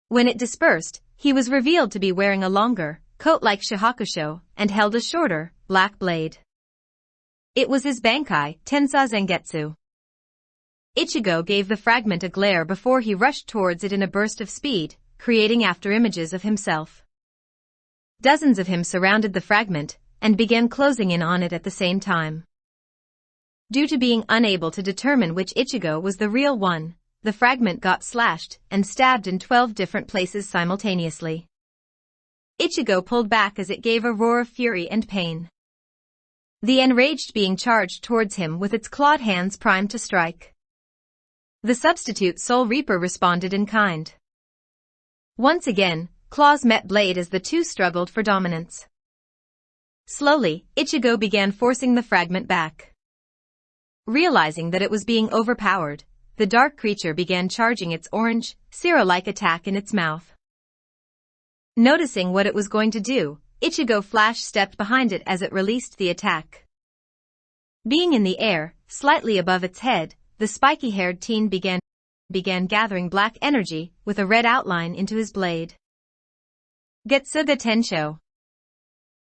Speaker 1: When it dispersed, he was revealed to be wearing a longer, coat-like Shihakusho, and held a shorter, black blade. It was his Bankai, Tensa Zangetsu. Ichigo gave the fragment a glare before he rushed towards it in a burst of speed, creating afterimages of himself. Dozens of him surrounded the fragment, and began closing in on it at the same time. Due to being unable to determine which Ichigo was the real one, the fragment got slashed and stabbed in 12 different places simultaneously. Ichigo pulled back as it gave a roar of fury and pain. The enraged being charged towards him with its clawed hands primed to strike. The substitute Soul Reaper responded in kind. Once again, claws met blade as the two struggled for dominance. Slowly, Ichigo began forcing the fragment back. Realizing that it was being overpowered, the dark creature began charging its orange, Sero-like attack in its mouth. Noticing what it was going to do, Ichigo flash-stepped behind it as it released the attack. Being in the air, slightly above its head, the spiky-haired teen began gathering black energy with a red outline into his blade. Getsuga Tensho!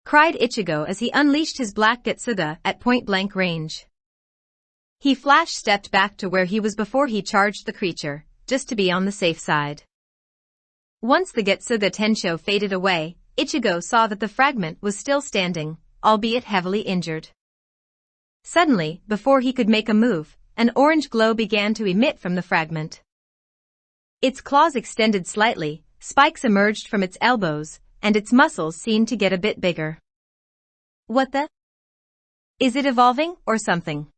Speaker 1: Cried Ichigo as he unleashed his black Getsuga at point-blank range. He flash-stepped back to where he was before he charged the creature, just to be on the safe side. Once the Getsuga Tensho faded away, Ichigo saw that the fragment was still standing, albeit heavily injured. Suddenly, before he could make a move, an orange glow began to emit from the fragment. Its claws extended slightly, spikes emerged from its elbows, and its muscles seemed to get a bit bigger. What the? Is it evolving, or something?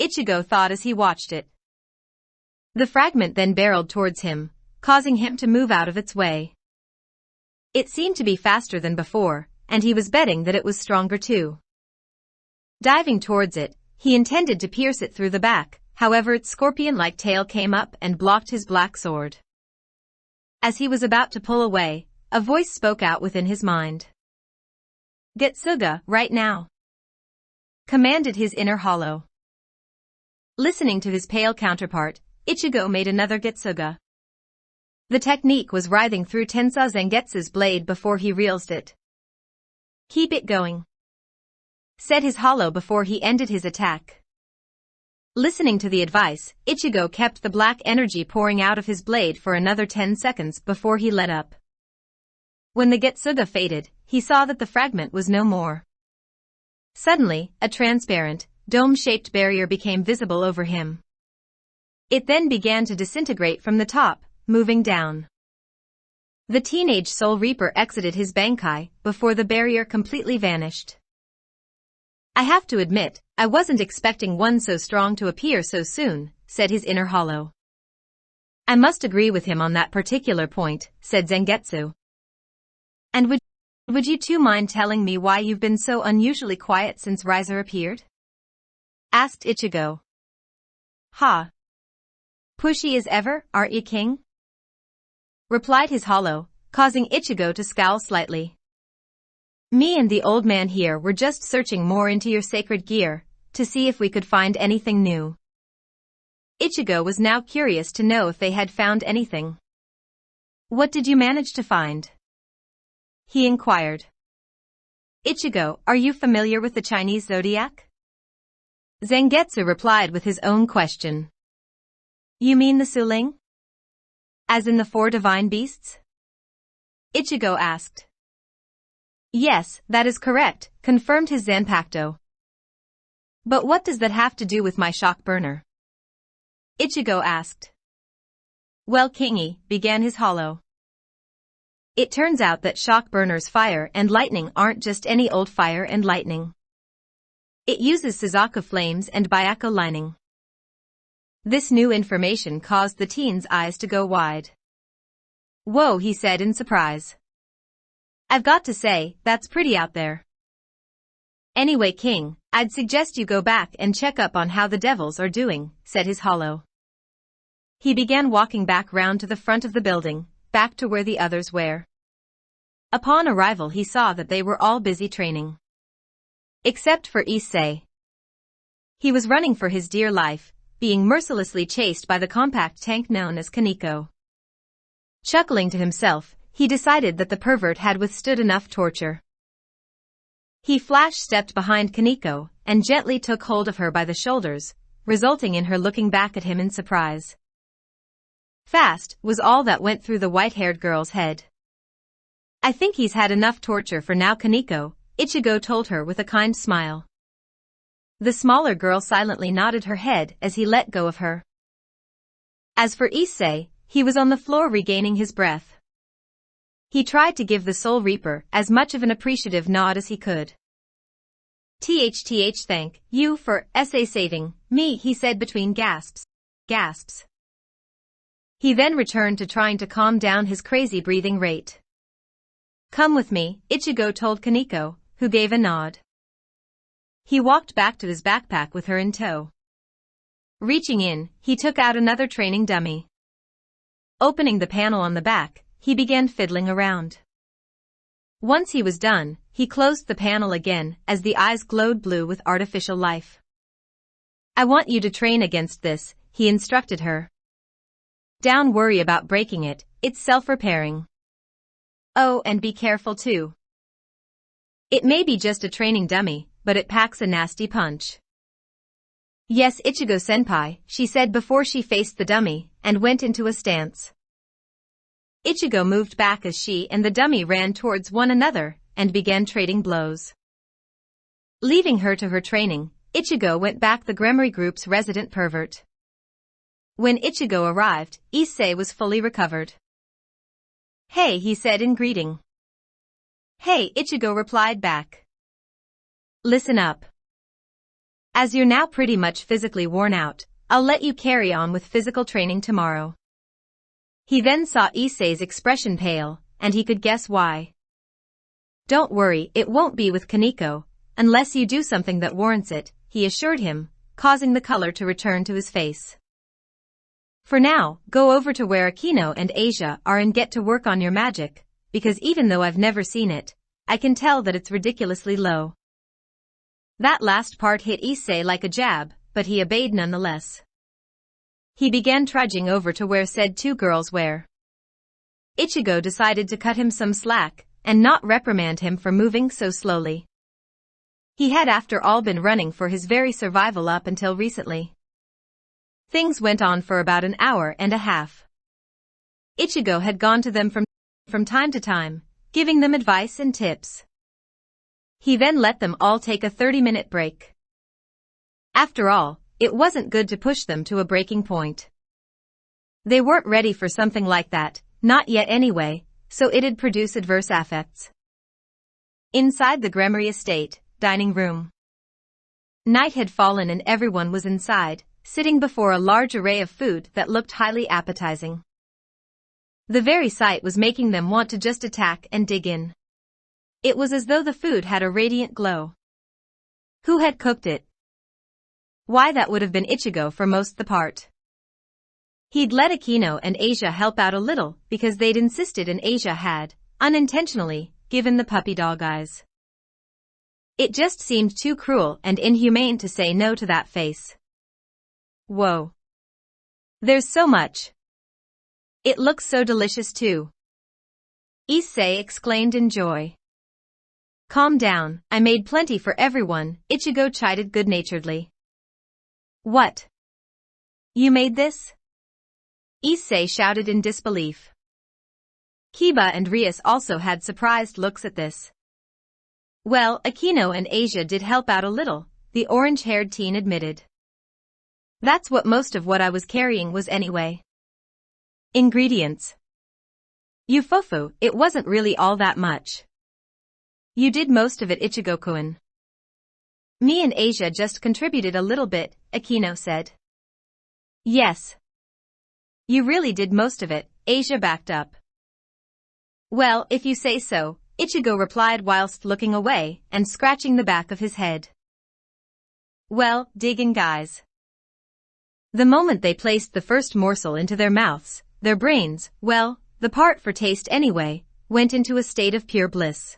Speaker 1: Ichigo thought as he watched it. The fragment then barreled towards him, causing him to move out of its way. It seemed to be faster than before, and he was betting that it was stronger too. Diving towards it, he intended to pierce it through the back, however its scorpion-like tail came up and blocked his black sword. As he was about to pull away, a voice spoke out within his mind. "Getsuga, right now!" commanded his inner hollow. Listening to his pale counterpart, Ichigo made another Getsuga. The technique was writhing through Tensa Zangetsu's blade before he realized it. "Keep it going," said his hollow before he ended his attack. Listening to the advice, Ichigo kept the black energy pouring out of his blade for another 10 seconds before he let up. When the Getsuga faded, he saw that the fragment was no more. Suddenly, a transparent, dome-shaped barrier became visible over him. It then began to disintegrate from the top, moving down. The teenage Soul Reaper exited his Bankai before the barrier completely vanished. "I have to admit, I wasn't expecting one so strong to appear so soon," said his inner hollow. "I must agree with him on that particular point," said Zangetsu. "And would you two mind telling me why you've been so unusually quiet since Riser appeared?" asked Ichigo. "Ha! Pushy as ever, aren't you, King?" replied his hollow, causing Ichigo to scowl slightly. "Me and the old man here were just searching more into your sacred gear, to see if we could find anything new." Ichigo was now curious to know if they had found anything. "What did you manage to find?" he inquired. "Ichigo, are you familiar with the Chinese zodiac?" Zangetsu replied with his own question. "You mean the Suling? As in the 4 divine beasts?" Ichigo asked. "Yes, that is correct," confirmed his Zanpakuto. "But what does that have to do with my shock burner?" Ichigo asked. "Well, Kingy," began his hollow. "It turns out that shock burner's fire and lightning aren't just any old fire and lightning. It uses Suzaku flames and Byakko lining." This new information caused the teen's eyes to go wide. "Whoa," he said in surprise. "I've got to say, that's pretty out there. Anyway, King, I'd suggest you go back and check up on how the devils are doing," said his hollow. He began walking back round to the front of the building, back to where the others were. Upon arrival he saw that they were all busy training. Except for Issei. He was running for his dear life, being mercilessly chased by the compact tank known as Kaneko. Chuckling to himself, he decided that the pervert had withstood enough torture. He flash-stepped behind Kaneko and gently took hold of her by the shoulders, resulting in her looking back at him in surprise. "Fast," was all that went through the white-haired girl's head. "I think he's had enough torture for now, Kaneko," Ichigo told her with a kind smile. The smaller girl silently nodded her head as he let go of her. As for Issei, he was on the floor regaining his breath. He tried to give the Soul Reaper as much of an appreciative nod as he could. "Thank you for saving me," he said between gasps. He then returned to trying to calm down his crazy breathing rate. "Come with me," Ichigo told Kaneko, who gave a nod. He walked back to his backpack with her in tow. Reaching in, he took out another training dummy. Opening the panel on the back, he began fiddling around. Once he was done, he closed the panel again as the eyes glowed blue with artificial life. "I want you to train against this," he instructed her. "Don't worry about breaking it, it's self-repairing." Oh, and be careful too. It may be just a training dummy, but it packs a nasty punch. Yes, Ichigo-senpai, she said before she faced the dummy, and went into a stance. Ichigo moved back as she and the dummy ran towards one another, and began trading blows. Leaving her to her training, Ichigo went back the Gremory group's resident pervert. When Ichigo arrived, Issei was fully recovered. Hey, he said in greeting. Hey, Ichigo replied back. Listen up. As you're now pretty much physically worn out, I'll let you carry on with physical training tomorrow. He then saw Issei's expression pale, and he could guess why. Don't worry, it won't be with Kaneko, unless you do something that warrants it, he assured him, causing the color to return to his face. For now, go over to where Akino and Asia are and get to work on your magic, because even though I've never seen it, I can tell that it's ridiculously low. That last part hit Issei like a jab, but he obeyed nonetheless. He began trudging over to where said two girls were. Ichigo decided to cut him some slack, and not reprimand him for moving so slowly. He had after all been running for his very survival up until recently. Things went on for about an hour and a half. Ichigo had gone to them from time to time, giving them advice and tips. He then let them all take a 30-minute break. After all, it wasn't good to push them to a breaking point. They weren't ready for something like that, not yet anyway, so it'd produce adverse effects. Inside the Gremory estate, dining room. Night had fallen and everyone was inside, sitting before a large array of food that looked highly appetizing. The very sight was making them want to just attack and dig in. It was as though the food had a radiant glow. Who had cooked it? Why, that would have been Ichigo for most the part. He'd let Akino and Asia help out a little because they'd insisted and Asia had, unintentionally, given the puppy dog eyes. It just seemed too cruel and inhumane to say no to that face. Whoa. There's so much. It looks so delicious too. Issei exclaimed in joy. Calm down, I made plenty for everyone, Ichigo chided good-naturedly. What? You made this? Issei shouted in disbelief. Kiba and Rias also had surprised looks at this. Well, Akino and Asia did help out a little, the orange-haired teen admitted. That's what most of what I was carrying was anyway. Ingredients. Ufofu, it wasn't really all that much. You did most of it, Ichigo-kun. Me and Asia just contributed a little bit, Akino said. Yes. You really did most of it, Asia backed up. Well, if you say so, Ichigo replied whilst looking away and scratching the back of his head. Well, dig in, guys. The moment they placed the first morsel into their mouths, their brains, well, the part for taste anyway, went into a state of pure bliss.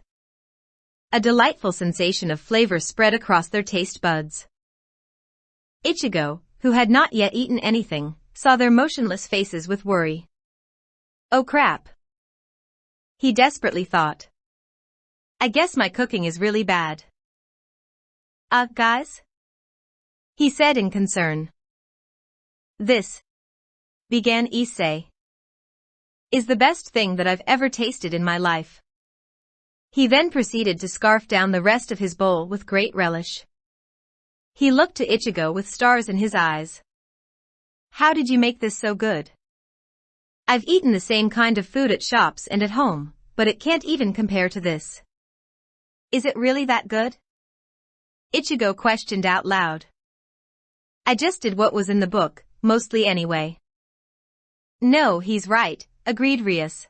Speaker 1: A delightful sensation of flavor spread across their taste buds. Ichigo, who had not yet eaten anything, saw their motionless faces with worry. Oh crap. He desperately thought. I guess my cooking is really bad. Guys? He said in concern. This, began Issei, is the best thing that I've ever tasted in my life. He then proceeded to scarf down the rest of his bowl with great relish. He looked to Ichigo with stars in his eyes. How did you make this so good? I've eaten the same kind of food at shops and at home, but it can't even compare to this. Is it really that good? Ichigo questioned out loud. I just did what was in the book, mostly anyway. No, he's right, agreed Rias.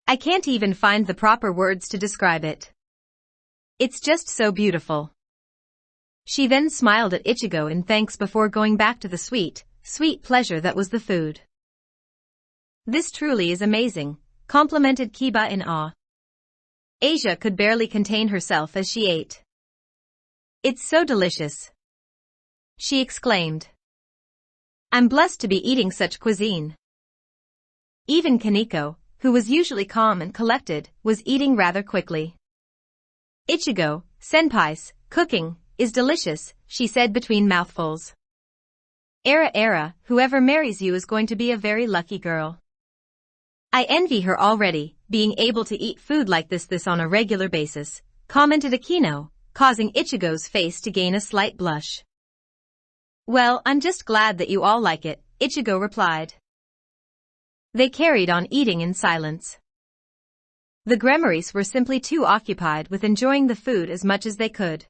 Speaker 1: I can't even find the proper words to describe it. It's just so beautiful. She then smiled at Ichigo in thanks before going back to the sweet pleasure that was the food. This truly is amazing, complimented Kiba in awe. Asia could barely contain herself as she ate. It's so delicious, she exclaimed. I'm blessed to be eating such cuisine. Even Kaneko, who was usually calm and collected, was eating rather quickly. "Ichigo, senpai's cooking is delicious," she said between mouthfuls. Era, whoever marries you is going to be a very lucky girl. I envy her already, being able to eat food like this on a regular basis," commented Akino, causing Ichigo's face to gain a slight blush. "Well, I'm just glad that you all like it," Ichigo replied. They carried on eating in silence. The Gremories were simply too occupied with enjoying the food as much as they could.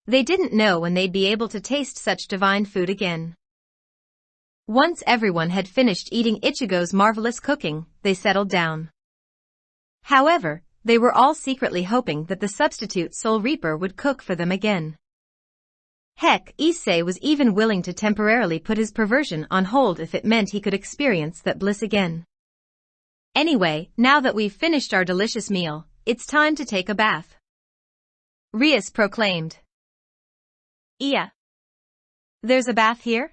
Speaker 1: They didn't know when they'd be able to taste such divine food again. Once everyone had finished eating Ichigo's marvelous cooking, they settled down. However, they were all secretly hoping that the substitute Soul Reaper would cook for them again. Heck, Issei was even willing to temporarily put his perversion on hold if it meant he could experience that bliss again. "Anyway, now that we've finished our delicious meal, it's time to take a bath," Rias proclaimed. "Yeah. There's a bath here?"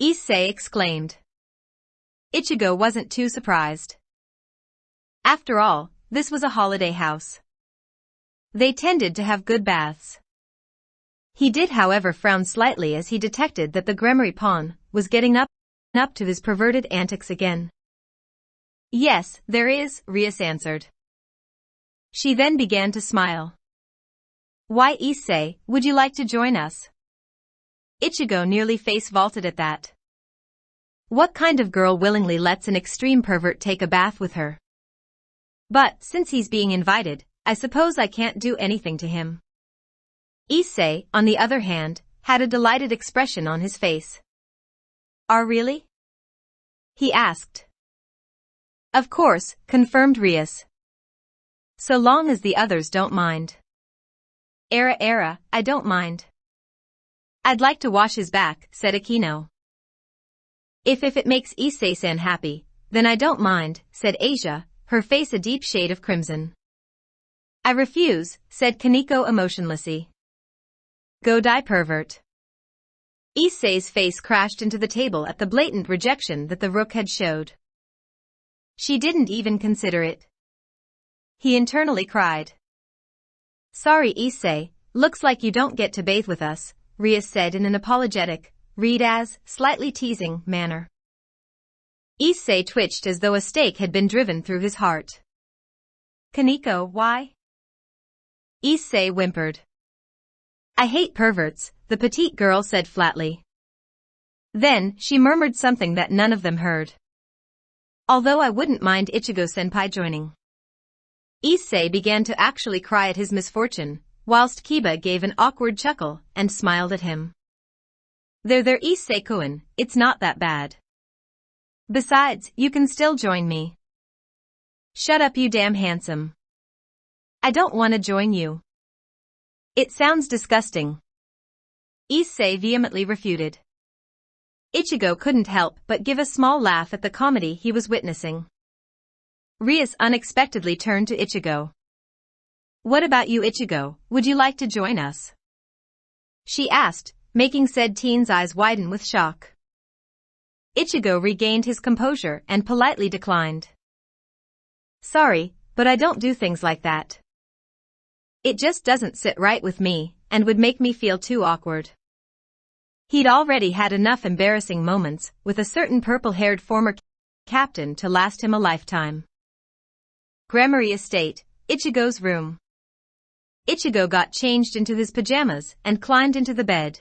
Speaker 1: Issei exclaimed. Ichigo wasn't too surprised. After all, this was a holiday house. They tended to have good baths. He did however frown slightly as he detected that the Gremory pawn was getting up to his perverted antics again. "Yes, there is," Rias answered. She then began to smile. "Why, Issei, would you like to join us?" Ichigo nearly face-vaulted at that. What kind of girl willingly lets an extreme pervert take a bath with her? But, since he's being invited, I suppose I can't do anything to him. Issei, on the other hand, had a delighted expression on his face. Really?" he asked. "Of course," confirmed Rias. "So long as the others don't mind." Era, I don't mind." "I'd like to wash his back," said Akino. If it makes Issei-san happy, then I don't mind," said Asia, her face a deep shade of crimson. "I refuse," said Kaneko emotionlessly. "Go die, pervert." Issei's face crashed into the table at the blatant rejection that the rook had showed. She didn't even consider it. He internally cried. "Sorry, Issei, looks like you don't get to bathe with us," Rias said in an apologetic, read-as, slightly teasing, manner. Issei twitched as though a stake had been driven through his heart. "Kaneko, why?" Issei whimpered. "I hate perverts," the petite girl said flatly. Then, she murmured something that none of them heard. "Although I wouldn't mind Ichigo-senpai joining." Issei began to actually cry at his misfortune, whilst Kiba gave an awkward chuckle and smiled at him. There Issei-kun, it's not that bad. Besides, you can still join me." "Shut up, you damn handsome. I don't want to join you. It sounds disgusting." Issei vehemently refuted. Ichigo couldn't help but give a small laugh at the comedy he was witnessing. Rias unexpectedly turned to Ichigo. "What about you, Ichigo, would you like to join us?" she asked, making said teen's eyes widen with shock. Ichigo regained his composure and politely declined. "Sorry, but I don't do things like that. It just doesn't sit right with me, and would make me feel too awkward." He'd already had enough embarrassing moments with a certain purple-haired former captain to last him a lifetime. Gremory Estate, Ichigo's room. Ichigo got changed into his pajamas and climbed into the bed.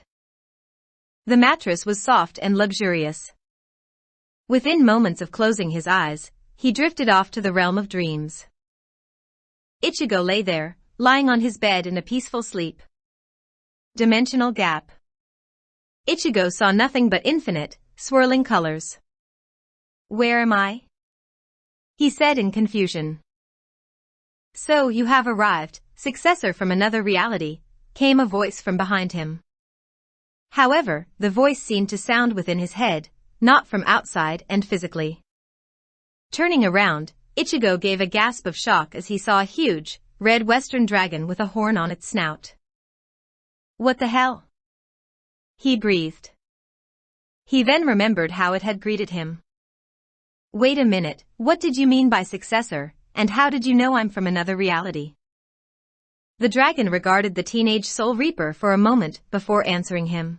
Speaker 1: The mattress was soft and luxurious. Within moments of closing his eyes, he drifted off to the realm of dreams. Ichigo lay there, lying on his bed in a peaceful sleep. Dimensional gap. Ichigo saw nothing but infinite, swirling colors. "Where am I?" he said in confusion. "So you have arrived, successor from another reality," came a voice from behind him. However, the voice seemed to sound within his head, not from outside and physically. Turning around, Ichigo gave a gasp of shock as he saw a huge, red western dragon with a horn on its snout. "What the hell?" he breathed. He then remembered how it had greeted him. Wait a minute, what did you mean by successor, and how did you know I'm from another reality? The dragon regarded the teenage Soul Reaper for a moment before answering him.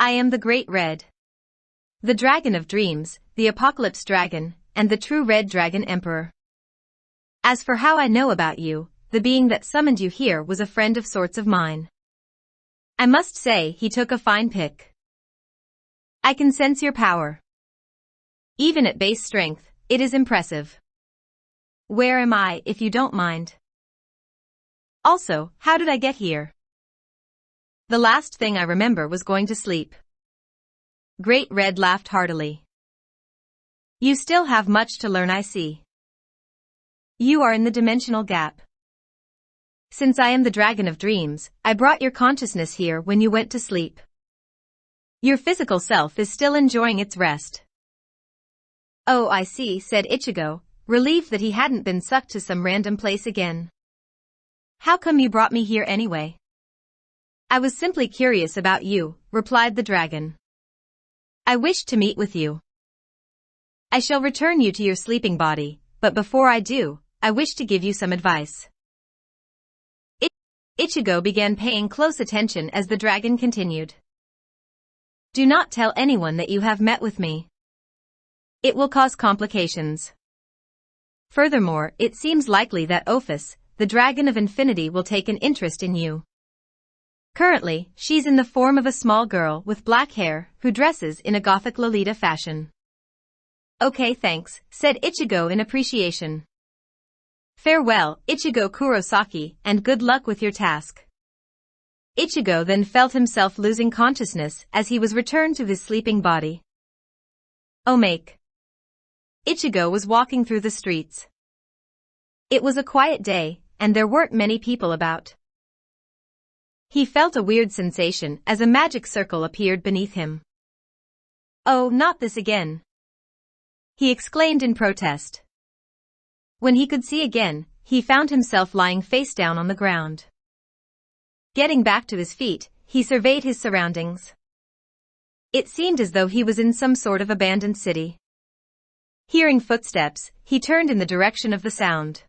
Speaker 1: I am the Great Red. The Dragon of Dreams, the Apocalypse Dragon, and the true Red Dragon Emperor. As for how I know about you, the being that summoned you here was a friend of sorts of mine. I must say he took a fine pick. I can sense your power. Even at base strength, it is impressive. Where am I, if you don't mind? Also, how did I get here? The last thing I remember was going to sleep. Great Red laughed heartily. You still have much to learn, I see. You are in the dimensional gap. Since I am the Dragon of Dreams, I brought your consciousness here when you went to sleep. Your physical self is still enjoying its rest. Oh, I see, said Ichigo, relieved that he hadn't been sucked to some random place again. How come you brought me here anyway? I was simply curious about you, replied the dragon. I wished to meet with you. I shall return you to your sleeping body, but before I do, I wish to give you some advice. Ichigo began paying close attention as the dragon continued. Do not tell anyone that you have met with me. It will cause complications. Furthermore, it seems likely that Ophis, the Dragon of Infinity, will take an interest in you. Currently, she's in the form of a small girl with black hair who dresses in a gothic Lolita fashion. Okay, thanks, said Ichigo in appreciation. Farewell, Ichigo Kurosaki, and good luck with your task. Ichigo then felt himself losing consciousness as he was returned to his sleeping body. Omake. Ichigo was walking through the streets. It was a quiet day, and there weren't many people about. He felt a weird sensation as a magic circle appeared beneath him. Oh, not this again! He exclaimed in protest. When he could see again, he found himself lying face down on the ground. Getting back to his feet, he surveyed his surroundings. It seemed as though he was in some sort of abandoned city. Hearing footsteps, he turned in the direction of the sound.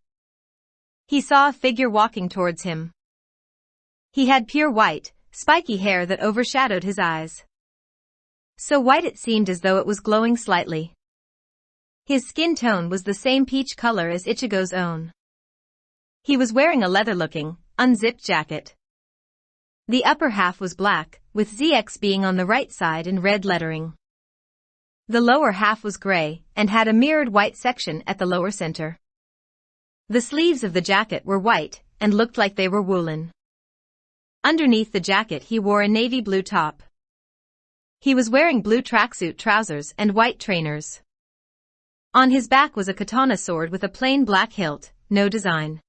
Speaker 1: He saw a figure walking towards him. He had pure white, spiky hair that overshadowed his eyes. So white it seemed as though it was glowing slightly. His skin tone was the same peach color as Ichigo's own. He was wearing a leather-looking, unzipped jacket. The upper half was black, with ZX being on the right side in red lettering. The lower half was gray, and had a mirrored white section at the lower center. The sleeves of the jacket were white, and looked like they were woolen. Underneath the jacket he wore a navy blue top. He was wearing blue tracksuit trousers and white trainers. On his back was a katana sword with a plain black hilt, no design.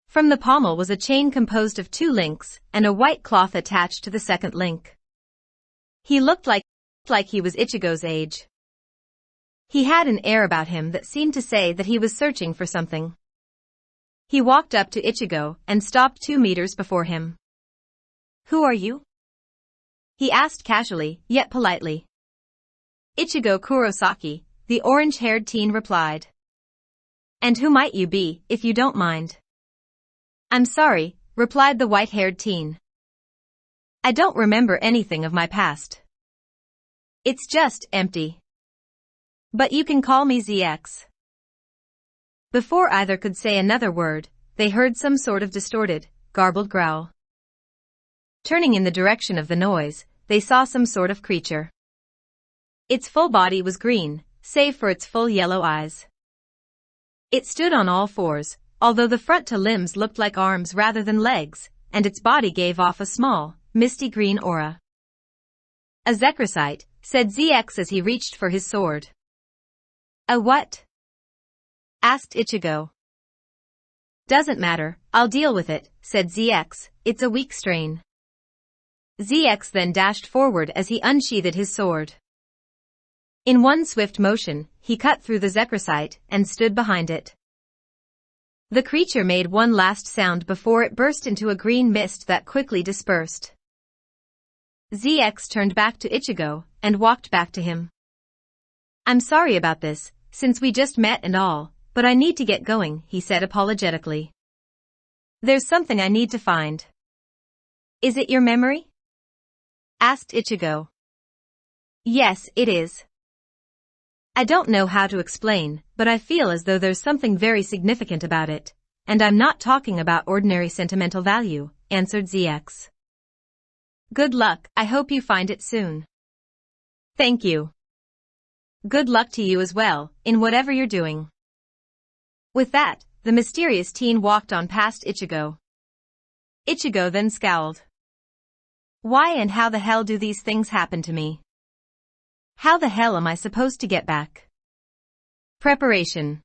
Speaker 1: From the pommel was a chain composed of 2 links, and a white cloth attached to the second link. He looked like he was Ichigo's age. He had an air about him that seemed to say that he was searching for something. He walked up to Ichigo and stopped 2 meters before him. Who are you? He asked casually, yet politely. Ichigo Kurosaki, the orange-haired teen replied. And who might you be, if you don't mind? I'm sorry, replied the white-haired teen. I don't remember anything of my past. It's just empty. But you can call me ZX. Before either could say another word, they heard some sort of distorted, garbled growl. Turning in the direction of the noise, they saw some sort of creature. Its full body was green, save for its full yellow eyes. It stood on all 4s, although the front 2 limbs looked like arms rather than legs, and its body gave off a small, misty green aura. A Zekrocyte, said ZX as he reached for his sword. A what? Asked Ichigo. Doesn't matter, I'll deal with it, said ZX, it's a weak strain. ZX then dashed forward as he unsheathed his sword. In one swift motion, he cut through the Zekrocyte and stood behind it. The creature made one last sound before it burst into a green mist that quickly dispersed. ZX turned back to Ichigo and walked back to him. I'm sorry about this, since we just met and all, but I need to get going, he said apologetically. There's something I need to find. Is it your memory? Asked Ichigo. Yes, it is. I don't know how to explain, but I feel as though there's something very significant about it, and I'm not talking about ordinary sentimental value, answered ZX. Good luck, I hope you find it soon. Thank you. Good luck to you as well, in whatever you're doing. With that, the mysterious teen walked on past Ichigo. Ichigo then scowled. Why and how the hell do these things happen to me? How the hell am I supposed to get back? Preparation.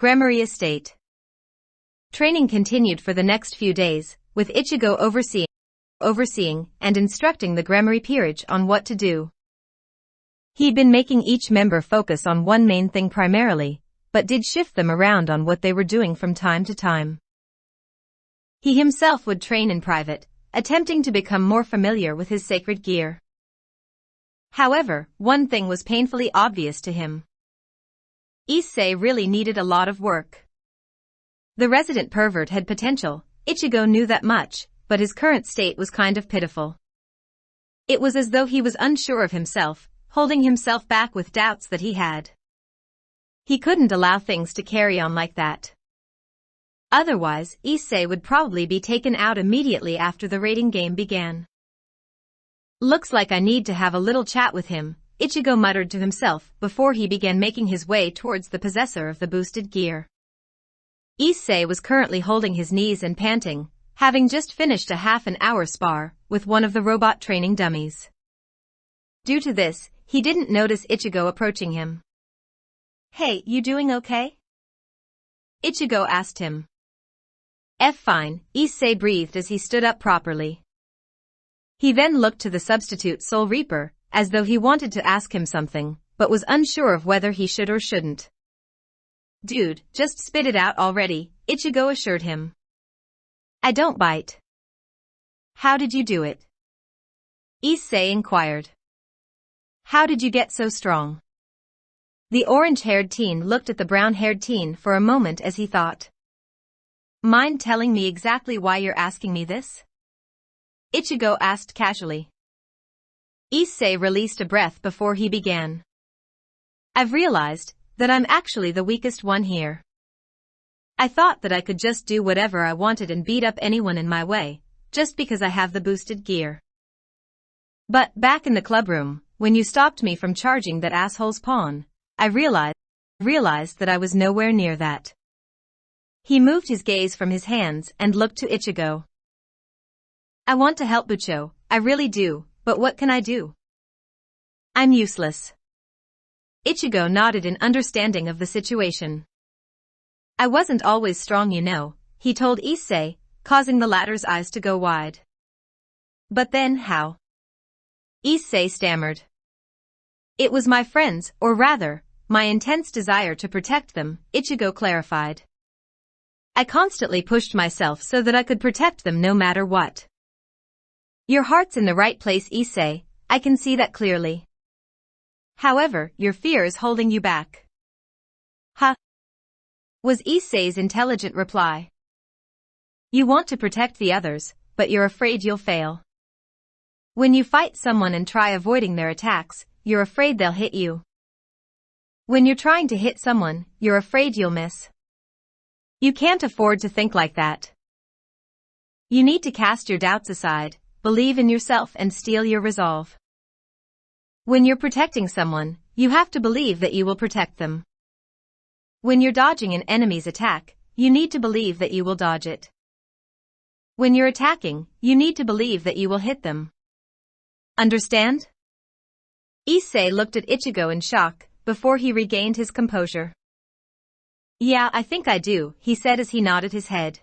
Speaker 1: Gremory Estate. Training continued for the next few days, with Ichigo overseeing and instructing the Gremory peerage on what to do. He'd been making each member focus on one main thing primarily, but did shift them around on what they were doing from time to time. He himself would train in private, attempting to become more familiar with his sacred gear. However, one thing was painfully obvious to him. Issei really needed a lot of work. The resident pervert had potential, Ichigo knew that much, but his current state was kind of pitiful. It was as though he was unsure of himself, holding himself back with doubts that he had. He couldn't allow things to carry on like that. Otherwise, Issei would probably be taken out immediately after the raiding game began. Looks like I need to have a little chat with him, Ichigo muttered to himself before he began making his way towards the possessor of the boosted gear. Issei was currently holding his knees and panting, having just finished a half-an-hour spar with one of the robot training dummies. Due to this, he didn't notice Ichigo approaching him. Hey, you doing okay? Ichigo asked him. Fine, Issei breathed as he stood up properly. He then looked to the substitute Soul Reaper, as though he wanted to ask him something, but was unsure of whether he should or shouldn't. Dude, just spit it out already, Ichigo assured him. I don't bite. How did you do it? Issei inquired. How did you get so strong? The orange-haired teen looked at the brown-haired teen for a moment as he thought. Mind telling me exactly why you're asking me this? Ichigo asked casually. Issei released a breath before he began. I've realized that I'm actually the weakest one here. I thought that I could just do whatever I wanted and beat up anyone in my way, just because I have the boosted gear. But back in the club room, when you stopped me from charging that asshole's pawn, I realized that I was nowhere near that. He moved his gaze from his hands and looked to Ichigo. I want to help Bucho, I really do, but what can I do? I'm useless. Ichigo nodded in understanding of the situation. I wasn't always strong, you know, he told Issei, causing the latter's eyes to go wide. But then how? Issei stammered. It was my friends, or rather, my intense desire to protect them, Ichigo clarified. I constantly pushed myself so that I could protect them no matter what. Your heart's in the right place, Issei, I can see that clearly. However, your fear is holding you back. Huh? Was Issei's intelligent reply. You want to protect the others, but you're afraid you'll fail. When you fight someone and try avoiding their attacks, you're afraid they'll hit you. When you're trying to hit someone, you're afraid you'll miss. You can't afford to think like that. You need to cast your doubts aside, believe in yourself and steel your resolve. When you're protecting someone, you have to believe that you will protect them. When you're dodging an enemy's attack, you need to believe that you will dodge it. When you're attacking, you need to believe that you will hit them. Understand? Issei looked at Ichigo in shock, before he regained his composure. Yeah, I think I do, he said as he nodded his head.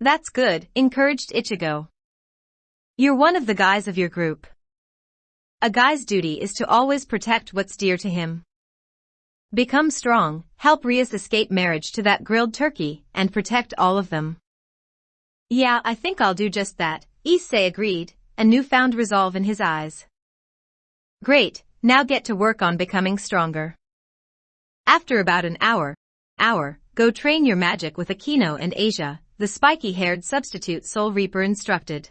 Speaker 1: That's good, encouraged Ichigo. You're one of the guys of your group. A guy's duty is to always protect what's dear to him. Become strong, help Rias escape marriage to that grilled turkey, and protect all of them. Yeah, I think I'll do just that, Issei agreed, a newfound resolve in his eyes. Great, Now get to work on becoming stronger. After about an hour, go train your magic with Akino and Asia, the spiky-haired substitute Soul Reaper instructed.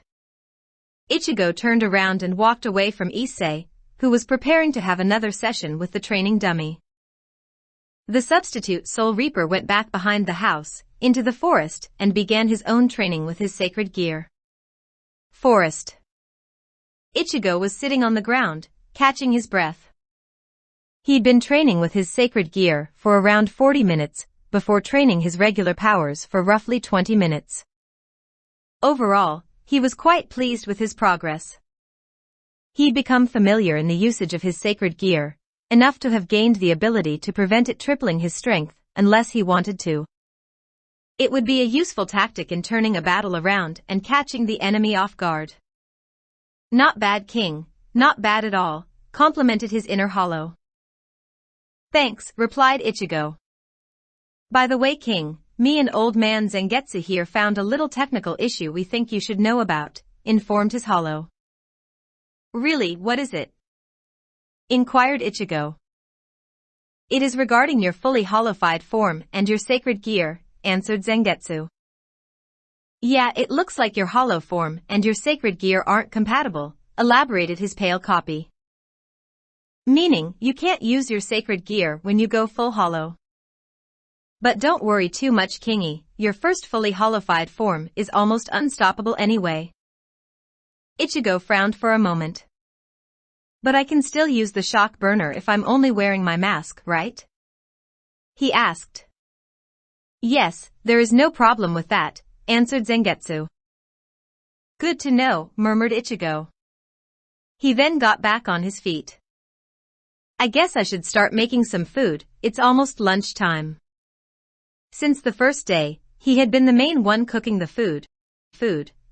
Speaker 1: Ichigo turned around and walked away from Issei, who was preparing to have another session with the training dummy. The substitute Soul Reaper went back behind the house, into the forest, and began his own training with his sacred gear. Forest. Ichigo was sitting on the ground, catching his breath. He'd been training with his sacred gear for around 40 minutes, before training his regular powers for roughly 20 minutes. Overall, he was quite pleased with his progress. He'd become familiar in the usage of his sacred gear, enough to have gained the ability to prevent it tripling his strength, unless he wanted to. It would be a useful tactic in turning a battle around and catching the enemy off guard. Not bad, King, not bad at all, complimented his inner hollow. Thanks, replied Ichigo. By the way, King, me and old man Zangetsu here found a little technical issue we think you should know about, informed his hollow. Really, what is it? Inquired Ichigo. It is regarding your fully hollowified form and your sacred gear, answered Zangetsu. Yeah, it looks like your hollow form and your sacred gear aren't compatible, elaborated his pale copy. Meaning, you can't use your sacred gear when you go full hollow. But don't worry too much, Kingy, your first fully hollowified form is almost unstoppable anyway. Ichigo frowned for a moment. But I can still use the shock burner if I'm only wearing my mask, right? He asked. Yes, there is no problem with that, answered Zangetsu. Good to know, murmured Ichigo. He then got back on his feet. I guess I should start making some food, it's almost lunchtime. Since the first day, he had been the main one cooking the food,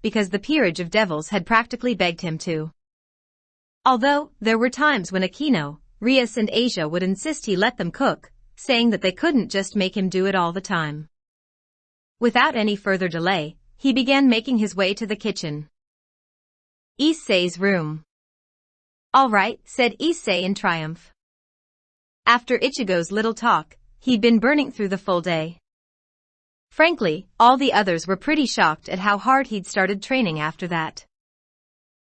Speaker 1: because the peerage of devils had practically begged him to. Although, there were times when Akino, Rias and Asia would insist he let them cook, saying that they couldn't just make him do it all the time. Without any further delay, he began making his way to the kitchen. Issei's room. All right, said Issei in triumph. After Ichigo's little talk, he'd been burning through the full day. Frankly, all the others were pretty shocked at how hard he'd started training after that.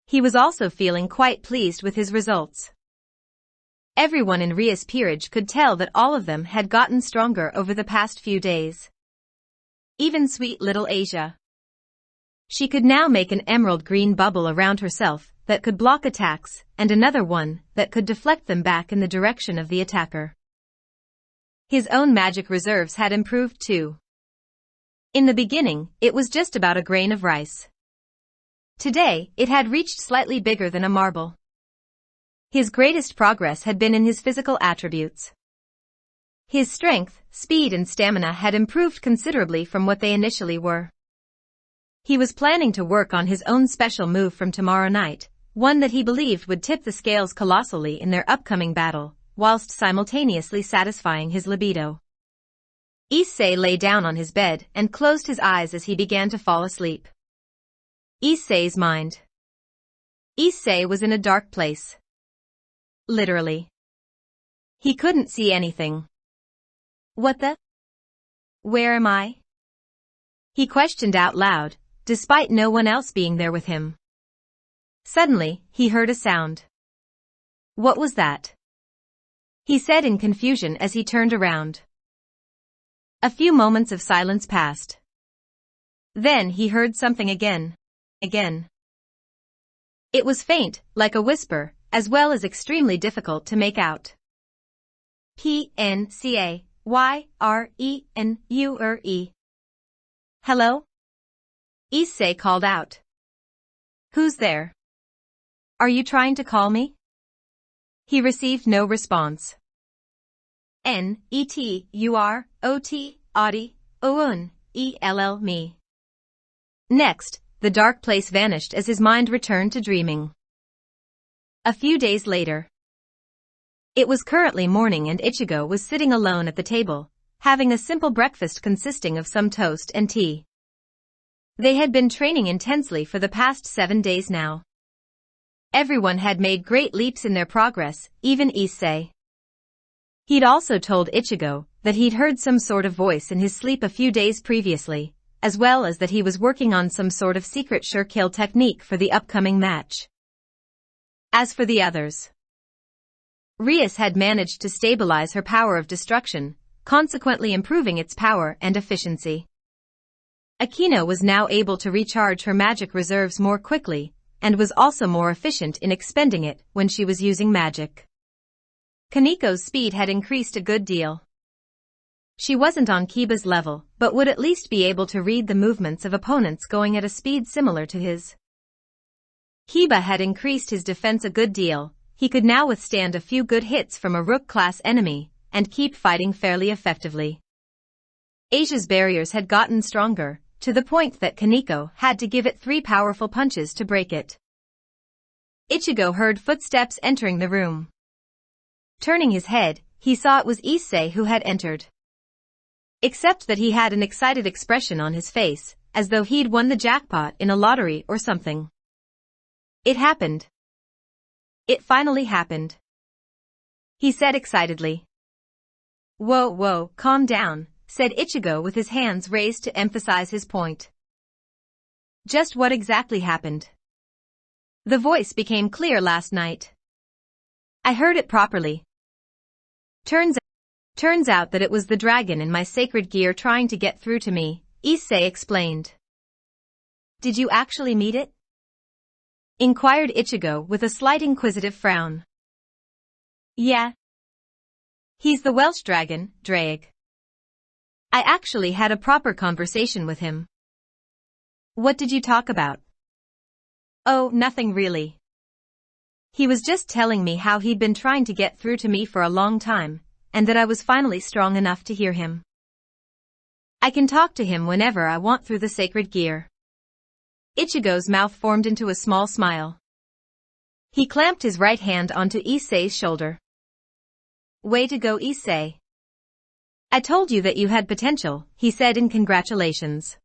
Speaker 1: He was also feeling quite pleased with his results. Everyone in Rias' peerage could tell that all of them had gotten stronger over the past few days. Even sweet little Asia. She could now make an emerald green bubble around herself that could block attacks, and another one that could deflect them back in the direction of the attacker. His own magic reserves had improved too. In the beginning, it was just about a grain of rice. Today, it had reached slightly bigger than a marble. His greatest progress had been in his physical attributes. His strength, speed and stamina had improved considerably from what they initially were. He was planning to work on his own special move from tomorrow night, one that he believed would tip the scales colossally in their upcoming battle, whilst simultaneously satisfying his libido. Issei lay down on his bed and closed his eyes as he began to fall asleep. Issei's mind. Issei was in a dark place. Literally. He couldn't see anything. What the? Where am I? He questioned out loud, despite no one else being there with him. Suddenly, he heard a sound. What was that? He said in confusion as he turned around. A few moments of silence passed. Then he heard something again. It was faint, like a whisper, as well as extremely difficult to make out. P-N-C-A-Y-R-E-N-U-R-E. Hello? Issei called out. Who's there? Are you trying to call me? He received no response. N-E-T-U-R-O-T, Adi, O-un, E-L-L, me. Next, the dark place vanished as his mind returned to dreaming. A few days later. It was currently morning and Ichigo was sitting alone at the table, having a simple breakfast consisting of some toast and tea. They had been training intensely for the past 7 days now. Everyone had made great leaps in their progress, even Issei. He'd also told Ichigo that he'd heard some sort of voice in his sleep a few days previously, as well as that he was working on some sort of secret sure-kill technique for the upcoming match. As for the others, Rias had managed to stabilize her power of destruction, consequently improving its power and efficiency. Akino was now able to recharge her magic reserves more quickly, and was also more efficient in expending it when she was using magic. Kaniko's speed had increased a good deal. She wasn't on Kiba's level, but would at least be able to read the movements of opponents going at a speed similar to his. Kiba had increased his defense a good deal. He could now withstand a few good hits from a Rook-class enemy, and keep fighting fairly effectively. Asia's barriers had gotten stronger, to the point that Kaniko had to give it 3 powerful punches to break it. Ichigo heard footsteps entering the room. Turning his head, he saw it was Issei who had entered. Except that he had an excited expression on his face, as though he'd won the jackpot in a lottery or something. It happened. It finally happened, he said excitedly. Whoa, calm down, said Ichigo with his hands raised to emphasize his point. Just what exactly happened? The voice became clear last night. I heard it properly. Turns out that it was the dragon in my sacred gear trying to get through to me, Issei explained. Did you actually meet it? Inquired Ichigo with a slight inquisitive frown. Yeah. He's the Welsh dragon, Drake. I actually had a proper conversation with him. What did you talk about? Oh, nothing really. He was just telling me how he'd been trying to get through to me for a long time, and that I was finally strong enough to hear him. I can talk to him whenever I want through the sacred gear. Ichigo's mouth formed into a small smile. He clamped his right hand onto Issei's shoulder. Way to go, Issei. I told you that you had potential, he said in congratulations.